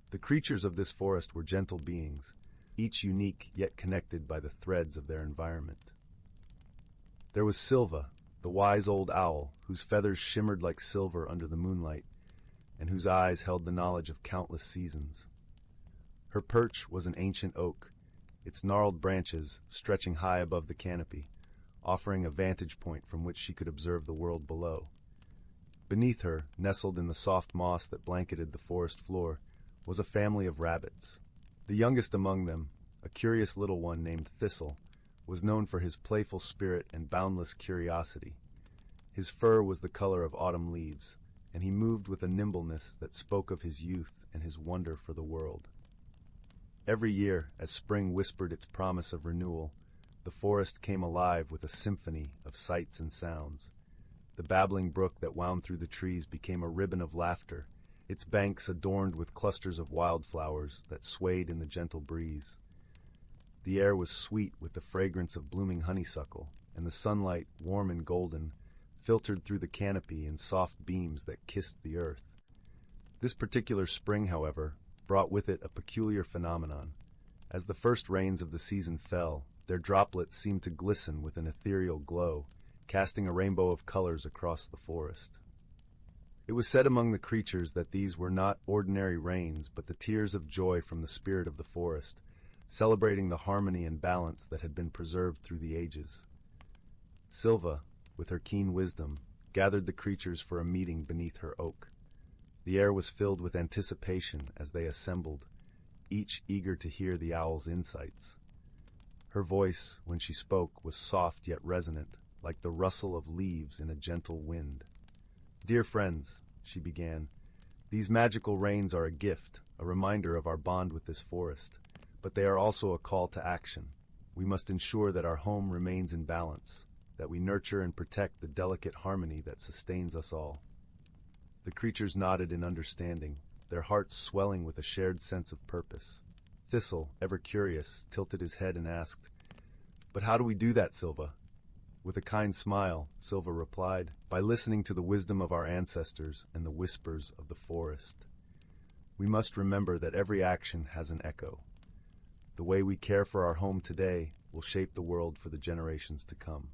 The creatures of this forest were gentle beings, each unique yet connected by the threads of their environment. There was Silva, the wise old owl, whose feathers shimmered like silver under the moonlight, and whose eyes held the knowledge of countless seasons. Her perch was an ancient oak, its gnarled branches stretching high above the canopy, offering a vantage point from which she could observe the world below. Beneath her, nestled in the soft moss that blanketed the forest floor, was a family of rabbits. The youngest among them, a curious little one named Thistle, was known for his playful spirit and boundless curiosity. His fur was the color of autumn leaves, and he moved with a nimbleness that spoke of his youth and his wonder for the world. Every year, as spring whispered its promise of renewal, the forest came alive with a symphony of sights and sounds. The babbling brook that wound through the trees became a ribbon of laughter, its banks adorned with clusters of wildflowers that swayed in the gentle breeze. The air was sweet with the fragrance of blooming honeysuckle, and the sunlight, warm and golden, filtered through the canopy in soft beams that kissed the earth. This particular spring, however, brought with it a peculiar phenomenon. As the first rains of the season fell, their droplets seemed to glisten with an ethereal glow, casting a rainbow of colors across the forest. It was said among the creatures that these were not ordinary rains, but the tears of joy from the spirit of the forest, celebrating the harmony and balance that had been preserved through the ages. Silva, with her keen wisdom, gathered the creatures for a meeting beneath her oak. The air was filled with anticipation as they assembled, each eager to hear the owl's insights. Her voice, when she spoke, was soft yet resonant, like the rustle of leaves in a gentle wind. "Dear friends," she began, "these magical rains are a gift, a reminder of our bond with this forest, but they are also a call to action. We must ensure that our home remains in balance, that we nurture and protect the delicate harmony that sustains us all." The creatures nodded in understanding, their hearts swelling with a shared sense of purpose. Thistle, ever curious, tilted his head and asked, "But how do we do that, Silva?" With a kind smile, Silva replied, "By listening to the wisdom of our ancestors and the whispers of the forest. We must remember that every action has an echo. The way we care for our home today will shape the world for the generations to come."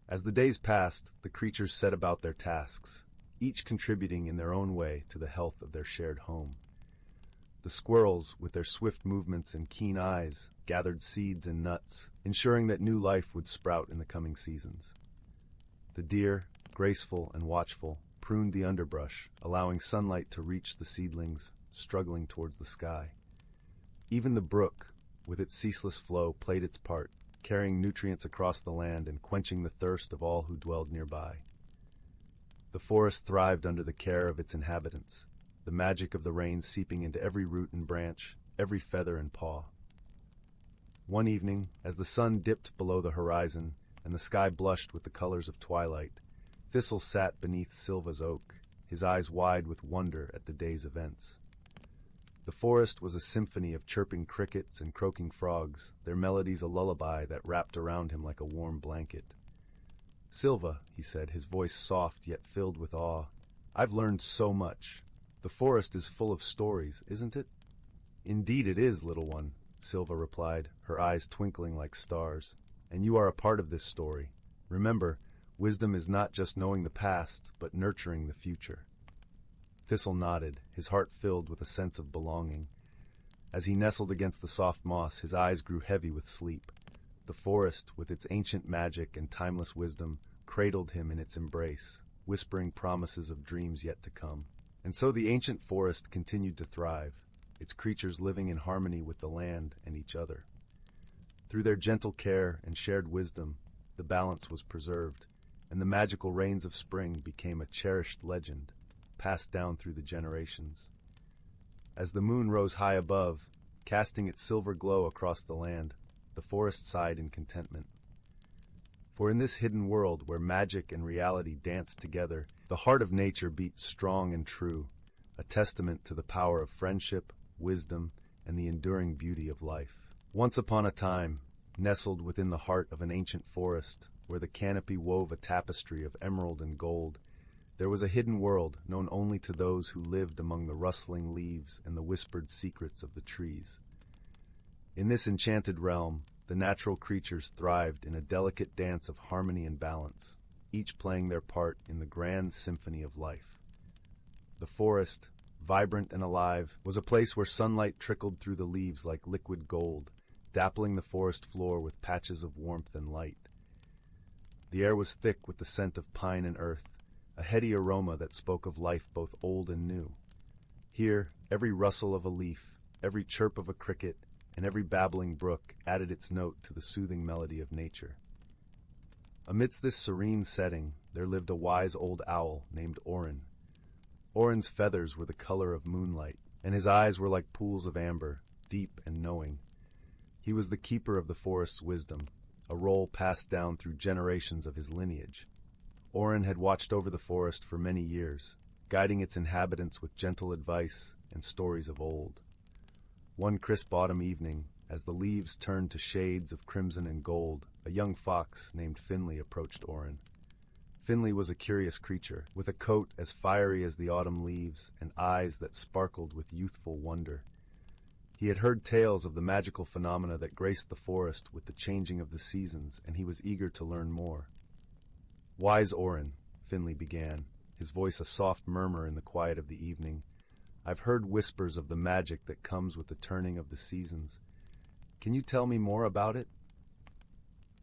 As the days passed, the creatures set about their tasks, each contributing in their own way to the health of their shared home. The squirrels, with their swift movements and keen eyes, gathered seeds and nuts, ensuring that new life would sprout in the coming seasons. The deer, graceful and watchful, pruned the underbrush, allowing sunlight to reach the seedlings, struggling towards the sky. Even the brook, with its ceaseless flow, played its part, carrying nutrients across the land and quenching the thirst of all who dwelled nearby. The forest thrived under the care of its inhabitants, the magic of the rain seeping into every root and branch, every feather and paw. One evening, as the sun dipped below the horizon and the sky blushed with the colors of twilight, Thistle sat beneath Silva's oak, his eyes wide with wonder at the day's events. The forest was a symphony of chirping crickets and croaking frogs, their melodies a lullaby that wrapped around him like a warm blanket. "Silva," he said, his voice soft yet filled with awe, "I've learned so much. The forest is full of stories, isn't it?" "Indeed it is, little one," Silva replied, her eyes twinkling like stars. "And you are a part of this story. Remember, wisdom is not just knowing the past, but nurturing the future." Thistle nodded, his heart filled with a sense of belonging. As he nestled against the soft moss, his eyes grew heavy with sleep, The forest, with its ancient magic and timeless wisdom, cradled him in its embrace, whispering promises of dreams yet to come. And so the ancient forest continued to thrive, its creatures living in harmony with the land and each other. Through their gentle care and shared wisdom, the balance was preserved, and the magical rains of spring became a cherished legend, passed down through the generations. As the moon rose high above, casting its silver glow across the land, the forest sighed in contentment. For in this hidden world where magic and reality danced together, the heart of nature beat strong and true, a testament to the power of friendship, wisdom, and the enduring beauty of life. Once upon a time, nestled within the heart of an ancient forest, where the canopy wove a tapestry of emerald and gold, there was a hidden world known only to those who lived among the rustling leaves and the whispered secrets of the trees. In this enchanted realm, the natural creatures thrived in a delicate dance of harmony and balance, each playing their part in the grand symphony of life. The forest, vibrant and alive, was a place where sunlight trickled through the leaves like liquid gold, dappling the forest floor with patches of warmth and light. The air was thick with the scent of pine and earth, a heady aroma that spoke of life both old and new. Here, every rustle of a leaf, every chirp of a cricket, and every babbling brook added its note to the soothing melody of nature. Amidst this serene setting, there lived a wise old owl named Orin. Orin's feathers were the color of moonlight, and his eyes were like pools of amber, deep and knowing. He was the keeper of the forest's wisdom, a role passed down through generations of his lineage. Orin had watched over the forest for many years, guiding its inhabitants with gentle advice and stories of old. One crisp autumn evening, as the leaves turned to shades of crimson and gold, a young fox named Finley approached Orin. Finley was a curious creature, with a coat as fiery as the autumn leaves and eyes that sparkled with youthful wonder. He had heard tales of the magical phenomena that graced the forest with the changing of the seasons, and he was eager to learn more. "Wise Orin," Finley began, his voice a soft murmur in the quiet of the evening, "I've heard whispers of the magic that comes with the turning of the seasons. Can you tell me more about it?"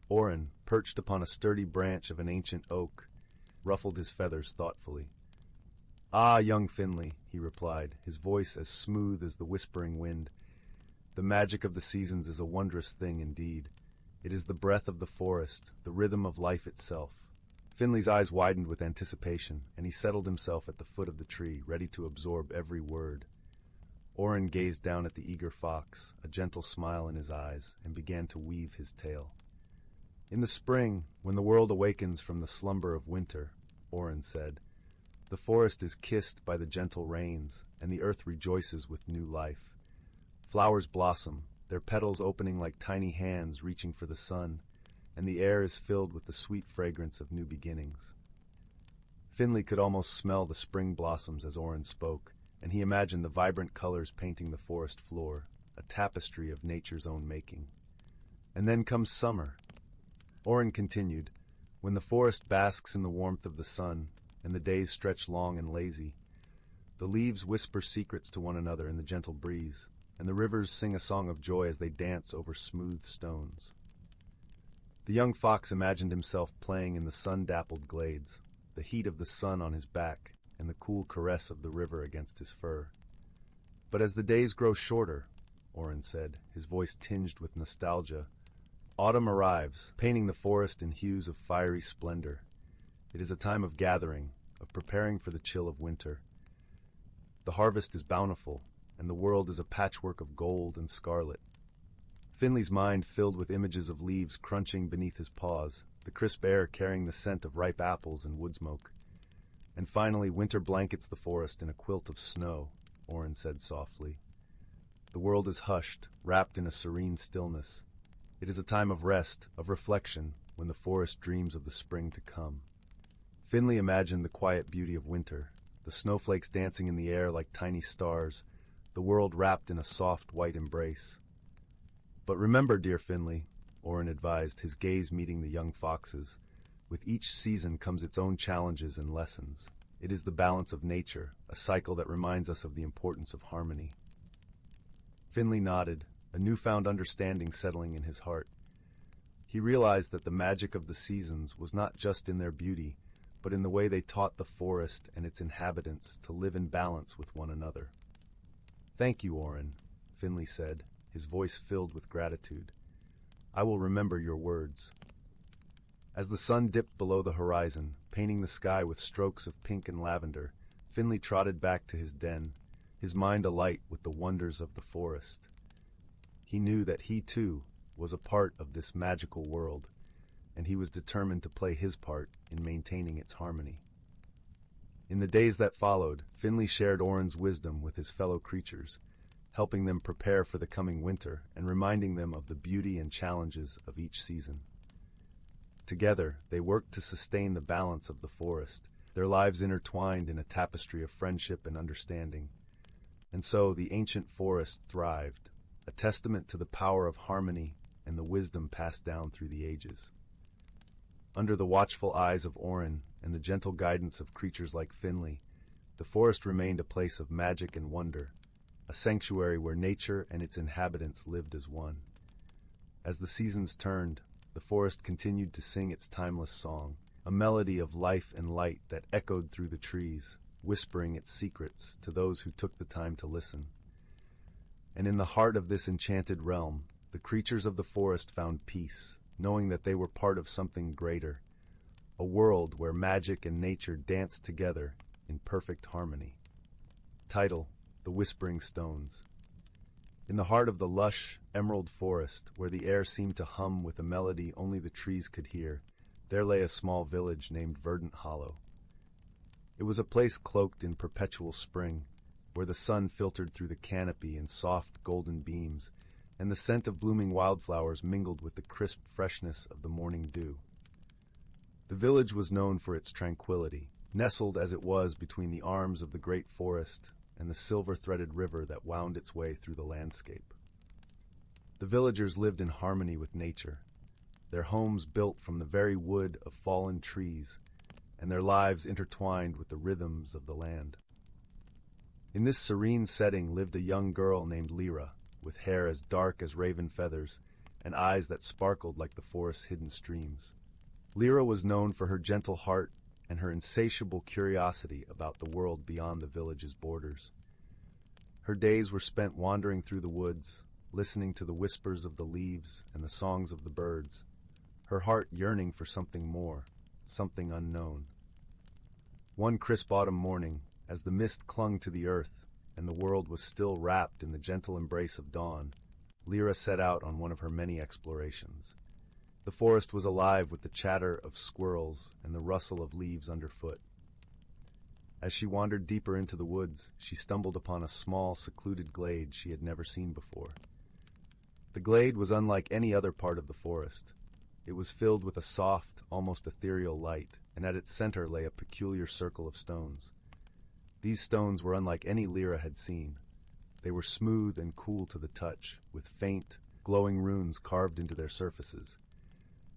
Orin, perched upon a sturdy branch of an ancient oak, ruffled his feathers thoughtfully. "Ah, young Finley," he replied, his voice as smooth as the whispering wind, "the magic of the seasons is a wondrous thing indeed. It is the breath of the forest, the rhythm of life itself." Finley's eyes widened with anticipation, and he settled himself at the foot of the tree, ready to absorb every word. Orin gazed down at the eager fox, a gentle smile in his eyes, and began to weave his tale. "In the spring, when the world awakens from the slumber of winter," Orin said, "the forest is kissed by the gentle rains, and the earth rejoices with new life. Flowers blossom, their petals opening like tiny hands reaching for the sun, and the air is filled with the sweet fragrance of new beginnings." Finley could almost smell the spring blossoms as Orin spoke, and he imagined the vibrant colors painting the forest floor, a tapestry of nature's own making. "And then comes summer," Orin continued, "when the forest basks in the warmth of the sun, and the days stretch long and lazy. The leaves whisper secrets to one another in the gentle breeze, and the rivers sing a song of joy as they dance over smooth stones." The young fox imagined himself playing in the sun-dappled glades, the heat of the sun on his back, and the cool caress of the river against his fur. "But as the days grow shorter," Orin said, his voice tinged with nostalgia, "autumn arrives, painting the forest in hues of fiery splendor. It is a time of gathering, of preparing for the chill of winter. The harvest is bountiful, and the world is a patchwork of gold and scarlet." Finley's mind filled with images of leaves crunching beneath his paws, the crisp air carrying the scent of ripe apples and wood smoke. "And finally, winter blankets the forest in a quilt of snow," Orin said softly. "The world is hushed, wrapped in a serene stillness. It is a time of rest, of reflection, when the forest dreams of the spring to come." Finley imagined the quiet beauty of winter, the snowflakes dancing in the air like tiny stars, the world wrapped in a soft white embrace. "But remember, dear Finley," Orin advised, his gaze meeting the young fox's, "with each season comes its own challenges and lessons. It is the balance of nature, a cycle that reminds us of the importance of harmony." Finley nodded, a newfound understanding settling in his heart. He realized that the magic of the seasons was not just in their beauty, but in the way they taught the forest and its inhabitants to live in balance with one another. "Thank you, Orin," Finley said, his voice filled with gratitude. "I will remember your words." As the sun dipped below the horizon, painting the sky with strokes of pink and lavender, Finley trotted back to his den, his mind alight with the wonders of the forest. He knew that he, too, was a part of this magical world, and he was determined to play his part in maintaining its harmony. In the days that followed, Finley shared Orin's wisdom with his fellow creatures, helping them prepare for the coming winter and reminding them of the beauty and challenges of each season. Together, they worked to sustain the balance of the forest, their lives intertwined in a tapestry of friendship and understanding. And so the ancient forest thrived, a testament to the power of harmony and the wisdom passed down through the ages. Under the watchful eyes of Orin and the gentle guidance of creatures like Finley, the forest remained a place of magic and wonder, a sanctuary where nature and its inhabitants lived as one. As the seasons turned, the forest continued to sing its timeless song, a melody of life and light that echoed through the trees, whispering its secrets to those who took the time to listen. And in the heart of this enchanted realm, the creatures of the forest found peace, knowing that they were part of something greater, a world where magic and nature danced together in perfect harmony. Title: The Whispering Stones. In the heart of the lush, emerald forest, where the air seemed to hum with a melody only the trees could hear, there lay a small village named Verdant Hollow. It was a place cloaked in perpetual spring, where the sun filtered through the canopy in soft, golden beams, and the scent of blooming wildflowers mingled with the crisp freshness of the morning dew. The village was known for its tranquility, nestled as it was between the arms of the great forest and the silver-threaded river that wound its way through the landscape. The villagers lived in harmony with nature, their homes built from the very wood of fallen trees, and their lives intertwined with the rhythms of the land. In this serene setting lived a young girl named Lyra, with hair as dark as raven feathers and eyes that sparkled like the forest's hidden streams. Lyra was known for her gentle heart and her insatiable curiosity about the world beyond the village's borders. Her days were spent wandering through the woods, listening to the whispers of the leaves and the songs of the birds, her heart yearning for something more, something unknown. One crisp autumn morning, as the mist clung to the earth and the world was still wrapped in the gentle embrace of dawn, Lyra set out on one of her many explorations. The forest was alive with the chatter of squirrels and the rustle of leaves underfoot. As she wandered deeper into the woods, she stumbled upon a small, secluded glade she had never seen before. The glade was unlike any other part of the forest. It was filled with a soft, almost ethereal light, and at its center lay a peculiar circle of stones. These stones were unlike any Lyra had seen. They were smooth and cool to the touch, with faint, glowing runes carved into their surfaces.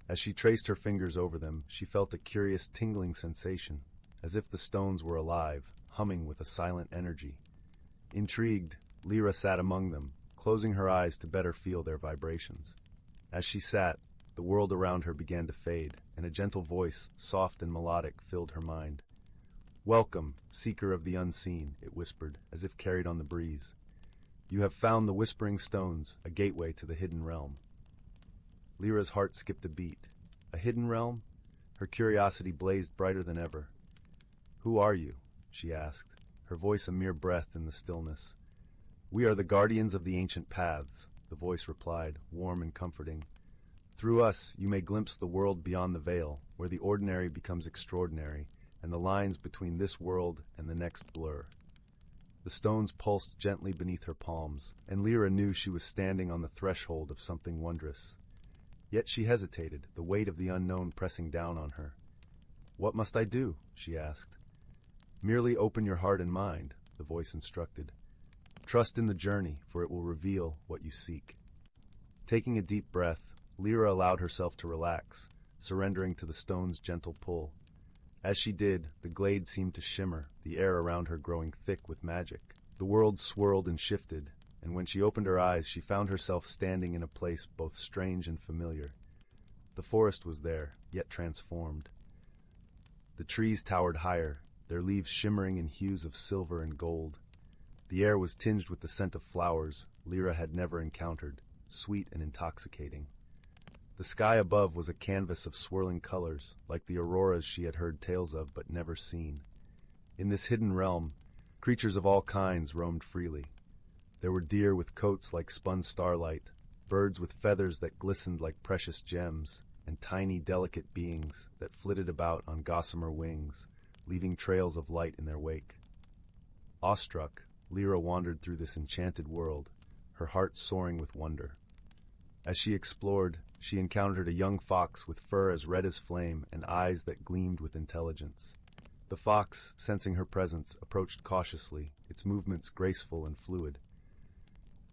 As she traced her fingers over them, she felt a curious tingling sensation, as if the stones were alive, humming with a silent energy. Intrigued, Lyra sat among them, closing her eyes to better feel their vibrations. As she sat, the world around her began to fade, and a gentle voice, soft and melodic, filled her mind. "Welcome, seeker of the unseen," it whispered, as if carried on the breeze. "You have found the Whispering Stones, a gateway to the hidden realm." Lyra's heart skipped a beat. A hidden realm? Her curiosity blazed brighter than ever. "Who are you?" she asked, her voice a mere breath in the stillness. "We are the guardians of the ancient paths," the voice replied, warm and comforting. "Through us, you may glimpse the world beyond the veil, where the ordinary becomes extraordinary, and the lines between this world and the next blur." The stones pulsed gently beneath her palms, and Lyra knew she was standing on the threshold of something wondrous. Yet she hesitated, the weight of the unknown pressing down on her. "What must I do?" she asked. "Merely open your heart and mind," the voice instructed. "Trust in the journey, for it will reveal what you seek." Taking a deep breath, Lyra allowed herself to relax, surrendering to the stone's gentle pull. As she did, the glade seemed to shimmer, the air around her growing thick with magic. The world swirled and shifted, and when she opened her eyes, she found herself standing in a place both strange and familiar. The forest was there, yet transformed. The trees towered higher, their leaves shimmering in hues of silver and gold. The air was tinged with the scent of flowers Lyra had never encountered, sweet and intoxicating. The sky above was a canvas of swirling colors, like the auroras she had heard tales of but never seen. In this hidden realm, creatures of all kinds roamed freely. There were deer with coats like spun starlight, birds with feathers that glistened like precious gems, and tiny, delicate beings that flitted about on gossamer wings, leaving trails of light in their wake. Awestruck, Lyra wandered through this enchanted world, her heart soaring with wonder. As she explored, she encountered a young fox with fur as red as flame and eyes that gleamed with intelligence. The fox, sensing her presence, approached cautiously, its movements graceful and fluid.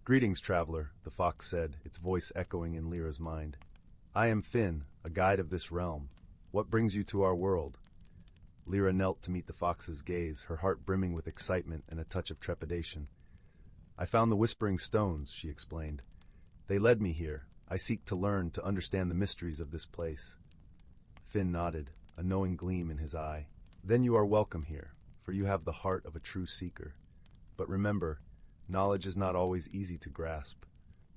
"Greetings, traveler," the fox said, its voice echoing in Lyra's mind. "I am Finn, a guide of this realm. What brings you to our world?" Lyra knelt to meet the fox's gaze, her heart brimming with excitement and a touch of trepidation. "I found the Whispering Stones," she explained. "They led me here. I seek to learn, to understand the mysteries of this place." Finn nodded, a knowing gleam in his eye. "Then you are welcome here, for you have the heart of a true seeker. But remember, knowledge is not always easy to grasp.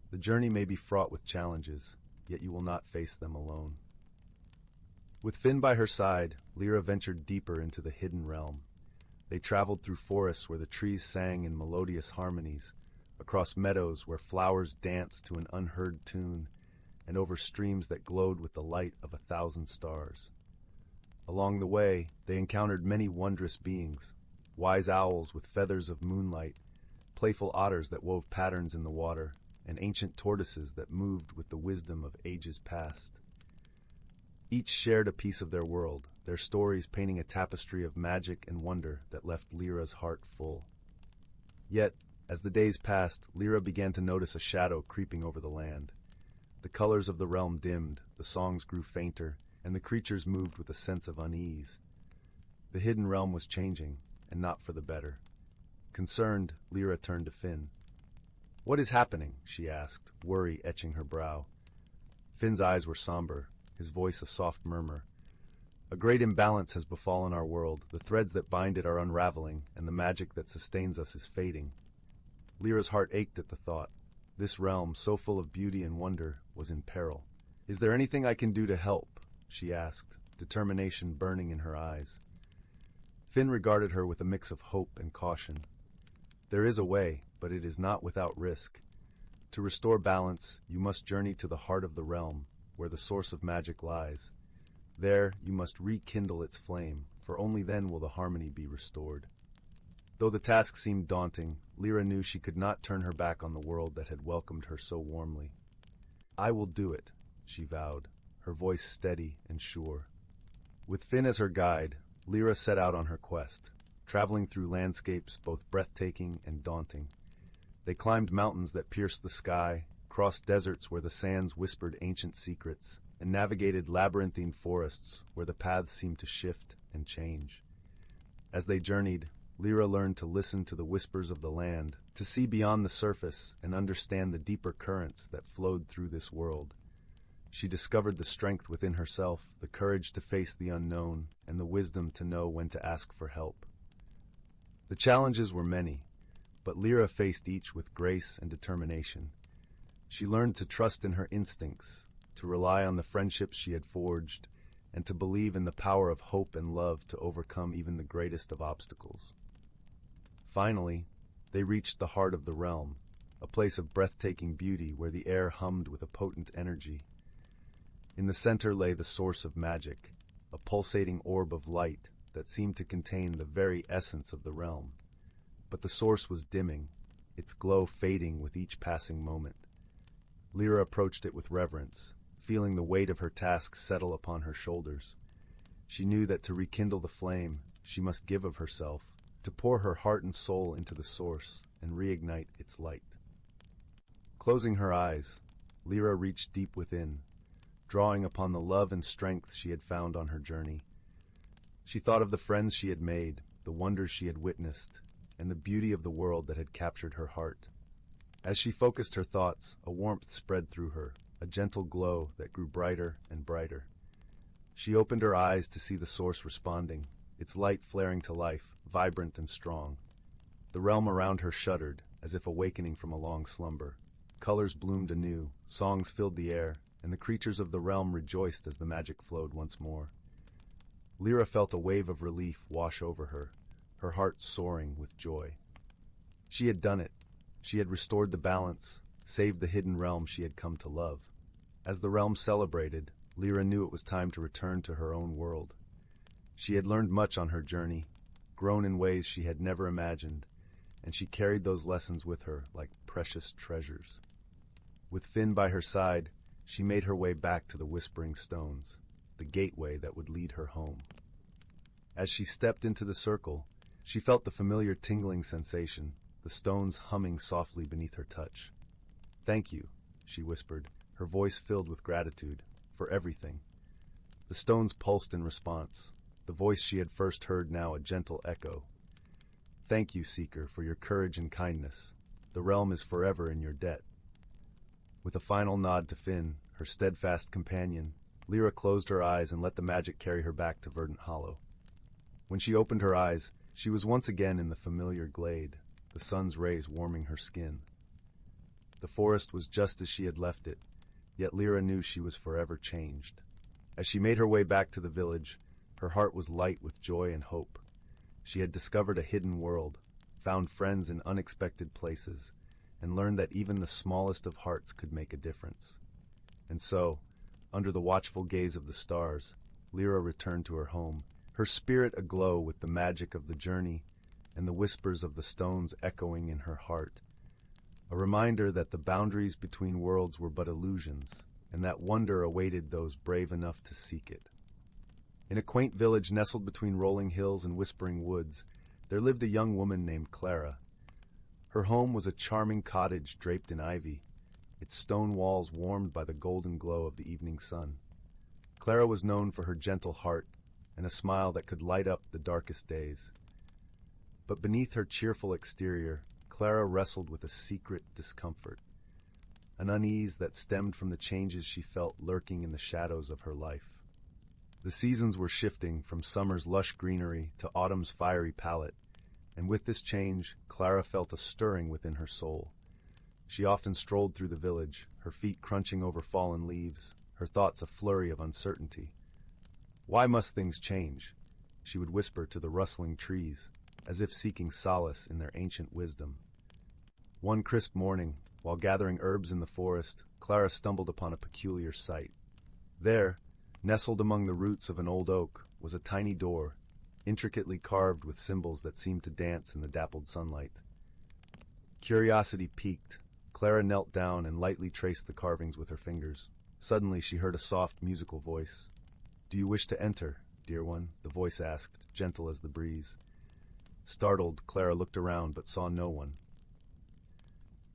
The journey may be fraught with challenges, yet you will not face them alone." With Finn by her side, Lyra ventured deeper into the hidden realm. They traveled through forests where the trees sang in melodious harmonies, across meadows where flowers danced to an unheard tune, and over streams that glowed with the light of 1,000 stars. Along the way, they encountered many wondrous beings, wise owls with feathers of moonlight, playful otters that wove patterns in the water, and ancient tortoises that moved with the wisdom of ages past. Each shared a piece of their world, their stories painting a tapestry of magic and wonder that left Lyra's heart full. Yet, as the days passed, Lyra began to notice a shadow creeping over the land. The colors of the realm dimmed, the songs grew fainter, and the creatures moved with a sense of unease. The hidden realm was changing, and not for the better. Concerned, Lyra turned to Finn. "What is happening?" she asked, worry etching her brow. Finn's eyes were somber, his voice a soft murmur. "A great imbalance has befallen our world. The threads that bind it are unraveling, and the magic that sustains us is fading." Lyra's heart ached at the thought. This realm, so full of beauty and wonder, was in peril. "Is there anything I can do to help?" she asked, determination burning in her eyes. Finn regarded her with a mix of hope and caution. "There is a way, but it is not without risk. To restore balance, you must journey to the heart of the realm, where the source of magic lies. There, you must rekindle its flame, for only then will the harmony be restored." Though the task seemed daunting, Lyra knew she could not turn her back on the world that had welcomed her so warmly. "I will do it," she vowed, her voice steady and sure. With Finn as her guide, Lyra set out on her quest, traveling through landscapes both breathtaking and daunting. They climbed mountains that pierced the sky, crossed deserts where the sands whispered ancient secrets, and navigated labyrinthine forests where the paths seemed to shift and change. As they journeyed, Lyra learned to listen to the whispers of the land, to see beyond the surface and understand the deeper currents that flowed through this world. She discovered the strength within herself, the courage to face the unknown, and the wisdom to know when to ask for help. The challenges were many, but Lyra faced each with grace and determination. She learned to trust in her instincts, to rely on the friendships she had forged, and to believe in the power of hope and love to overcome even the greatest of obstacles. Finally, they reached the heart of the realm, a place of breathtaking beauty where the air hummed with a potent energy. In the center lay the source of magic, a pulsating orb of light that seemed to contain the very essence of the realm. But the source was dimming, its glow fading with each passing moment. Lyra approached it with reverence, feeling the weight of her task settle upon her shoulders. She knew that to rekindle the flame, she must give of herself, to pour her heart and soul into the source and reignite its light. Closing her eyes, Lyra reached deep within, drawing upon the love and strength she had found on her journey. She thought of the friends she had made, the wonders she had witnessed, and the beauty of the world that had captured her heart. As she focused her thoughts, a warmth spread through her, a gentle glow that grew brighter and brighter. She opened her eyes to see the source responding, its light flaring to life, vibrant and strong. The realm around her shuddered, as if awakening from a long slumber. Colors bloomed anew, songs filled the air, and the creatures of the realm rejoiced as the magic flowed once more. Lyra felt a wave of relief wash over her heart soaring with joy. She had done it. She had restored the balance, saved the hidden realm she had come to love. As the realm celebrated, Lyra knew it was time to return to her own world. She had learned much on her journey, grown in ways she had never imagined, and she carried those lessons with her like precious treasures. With Finn by her side, she made her way back to the Whispering Stones, the gateway that would lead her home. As she stepped into the circle, she felt the familiar tingling sensation, the stones humming softly beneath her touch. "Thank you," she whispered, her voice filled with gratitude, "for everything." The stones pulsed in response, the voice she had first heard now a gentle echo. "Thank you, Seeker, for your courage and kindness. The realm is forever in your debt." With a final nod to Finn, her steadfast companion, Lyra closed her eyes and let the magic carry her back to Verdant Hollow. When she opened her eyes, she was once again in the familiar glade, the sun's rays warming her skin. The forest was just as she had left it, yet Lyra knew she was forever changed. As she made her way back to the village, her heart was light with joy and hope. She had discovered a hidden world, found friends in unexpected places, and learned that even the smallest of hearts could make a difference. And so, under the watchful gaze of the stars, Lyra returned to her home, her spirit aglow with the magic of the journey and the whispers of the stones echoing in her heart. A reminder that the boundaries between worlds were but illusions, and that wonder awaited those brave enough to seek it. In a quaint village nestled between rolling hills and whispering woods, there lived a young woman named Clara. Her home was a charming cottage draped in ivy, its stone walls warmed by the golden glow of the evening sun. Clara was known for her gentle heart and a smile that could light up the darkest days. But beneath her cheerful exterior, Clara wrestled with a secret discomfort, an unease that stemmed from the changes she felt lurking in the shadows of her life. The seasons were shifting from summer's lush greenery to autumn's fiery palette, and with this change, Clara felt a stirring within her soul. She often strolled through the village, her feet crunching over fallen leaves, her thoughts a flurry of uncertainty. "Why must things change?" she would whisper to the rustling trees, as if seeking solace in their ancient wisdom. One crisp morning, while gathering herbs in the forest, Clara stumbled upon a peculiar sight. There, nestled among the roots of an old oak, was a tiny door, intricately carved with symbols that seemed to dance in the dappled sunlight. Curiosity piqued, Clara knelt down and lightly traced the carvings with her fingers. Suddenly she heard a soft, musical voice. "Do you wish to enter, dear one?" the voice asked, gentle as the breeze. Startled, Clara looked around but saw no one.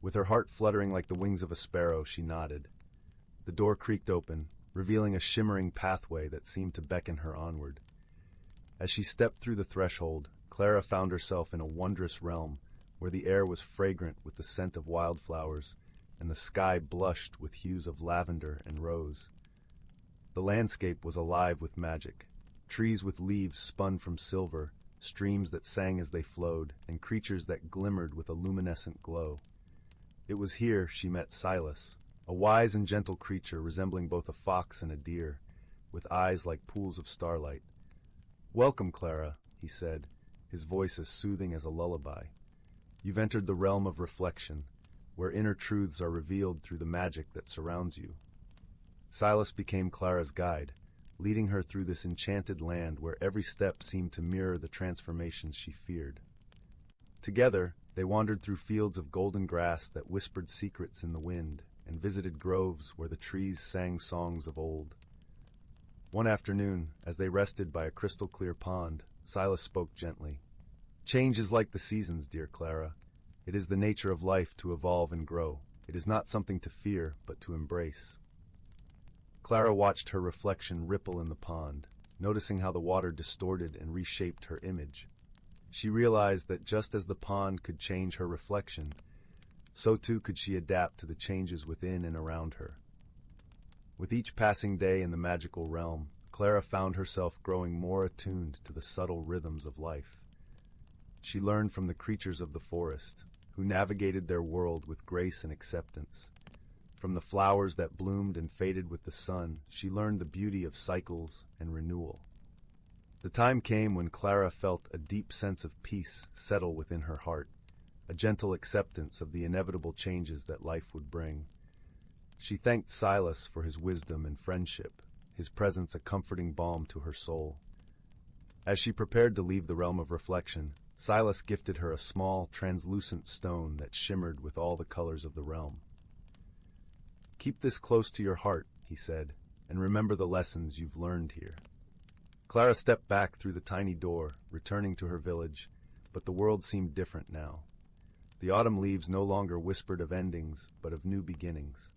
With her heart fluttering like the wings of a sparrow, she nodded. The door creaked open, revealing a shimmering pathway that seemed to beckon her onward. As she stepped through the threshold, Clara found herself in a wondrous realm where the air was fragrant with the scent of wildflowers and the sky blushed with hues of lavender and rose. The landscape was alive with magic, trees with leaves spun from silver, streams that sang as they flowed, and creatures that glimmered with a luminescent glow. It was here she met Silas, a wise and gentle creature resembling both a fox and a deer, with eyes like pools of starlight. "Welcome, Clara," he said, his voice as soothing as a lullaby. "You've entered the realm of reflection, where inner truths are revealed through the magic that surrounds you." Silas became Clara's guide, leading her through this enchanted land where every step seemed to mirror the transformations she feared. Together, they wandered through fields of golden grass that whispered secrets in the wind, and visited groves where the trees sang songs of old. One afternoon, as they rested by a crystal-clear pond, Silas spoke gently. "Change is like the seasons, dear Clara. It is the nature of life to evolve and grow. It is not something to fear, but to embrace." Clara watched her reflection ripple in the pond, noticing how the water distorted and reshaped her image. She realized that just as the pond could change her reflection, so too could she adapt to the changes within and around her. With each passing day in the magical realm, Clara found herself growing more attuned to the subtle rhythms of life. She learned from the creatures of the forest, who navigated their world with grace and acceptance. From the flowers that bloomed and faded with the sun, she learned the beauty of cycles and renewal. The time came when Clara felt a deep sense of peace settle within her heart, a gentle acceptance of the inevitable changes that life would bring. She thanked Silas for his wisdom and friendship, his presence a comforting balm to her soul. As she prepared to leave the realm of reflection, Silas gifted her a small, translucent stone that shimmered with all the colors of the realm. "Keep this close to your heart," he said, "and remember the lessons you've learned here." Clara stepped back through the tiny door, returning to her village, but the world seemed different now. The autumn leaves no longer whispered of endings, but of new beginnings.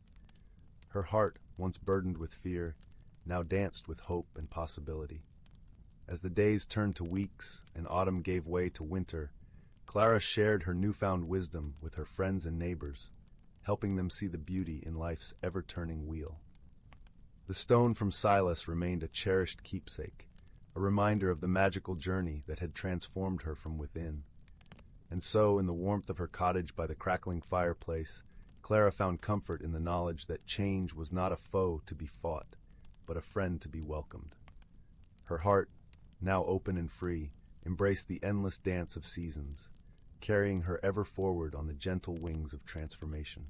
Her heart, once burdened with fear, now danced with hope and possibility. As the days turned to weeks and autumn gave way to winter, Clara shared her newfound wisdom with her friends and neighbors, helping them see the beauty in life's ever-turning wheel. The stone from Silas remained a cherished keepsake, a reminder of the magical journey that had transformed her from within. And so, in the warmth of her cottage by the crackling fireplace, Clara found comfort in the knowledge that change was not a foe to be fought, but a friend to be welcomed. Her heart, now open and free, embraced the endless dance of seasons, carrying her ever forward on the gentle wings of transformation.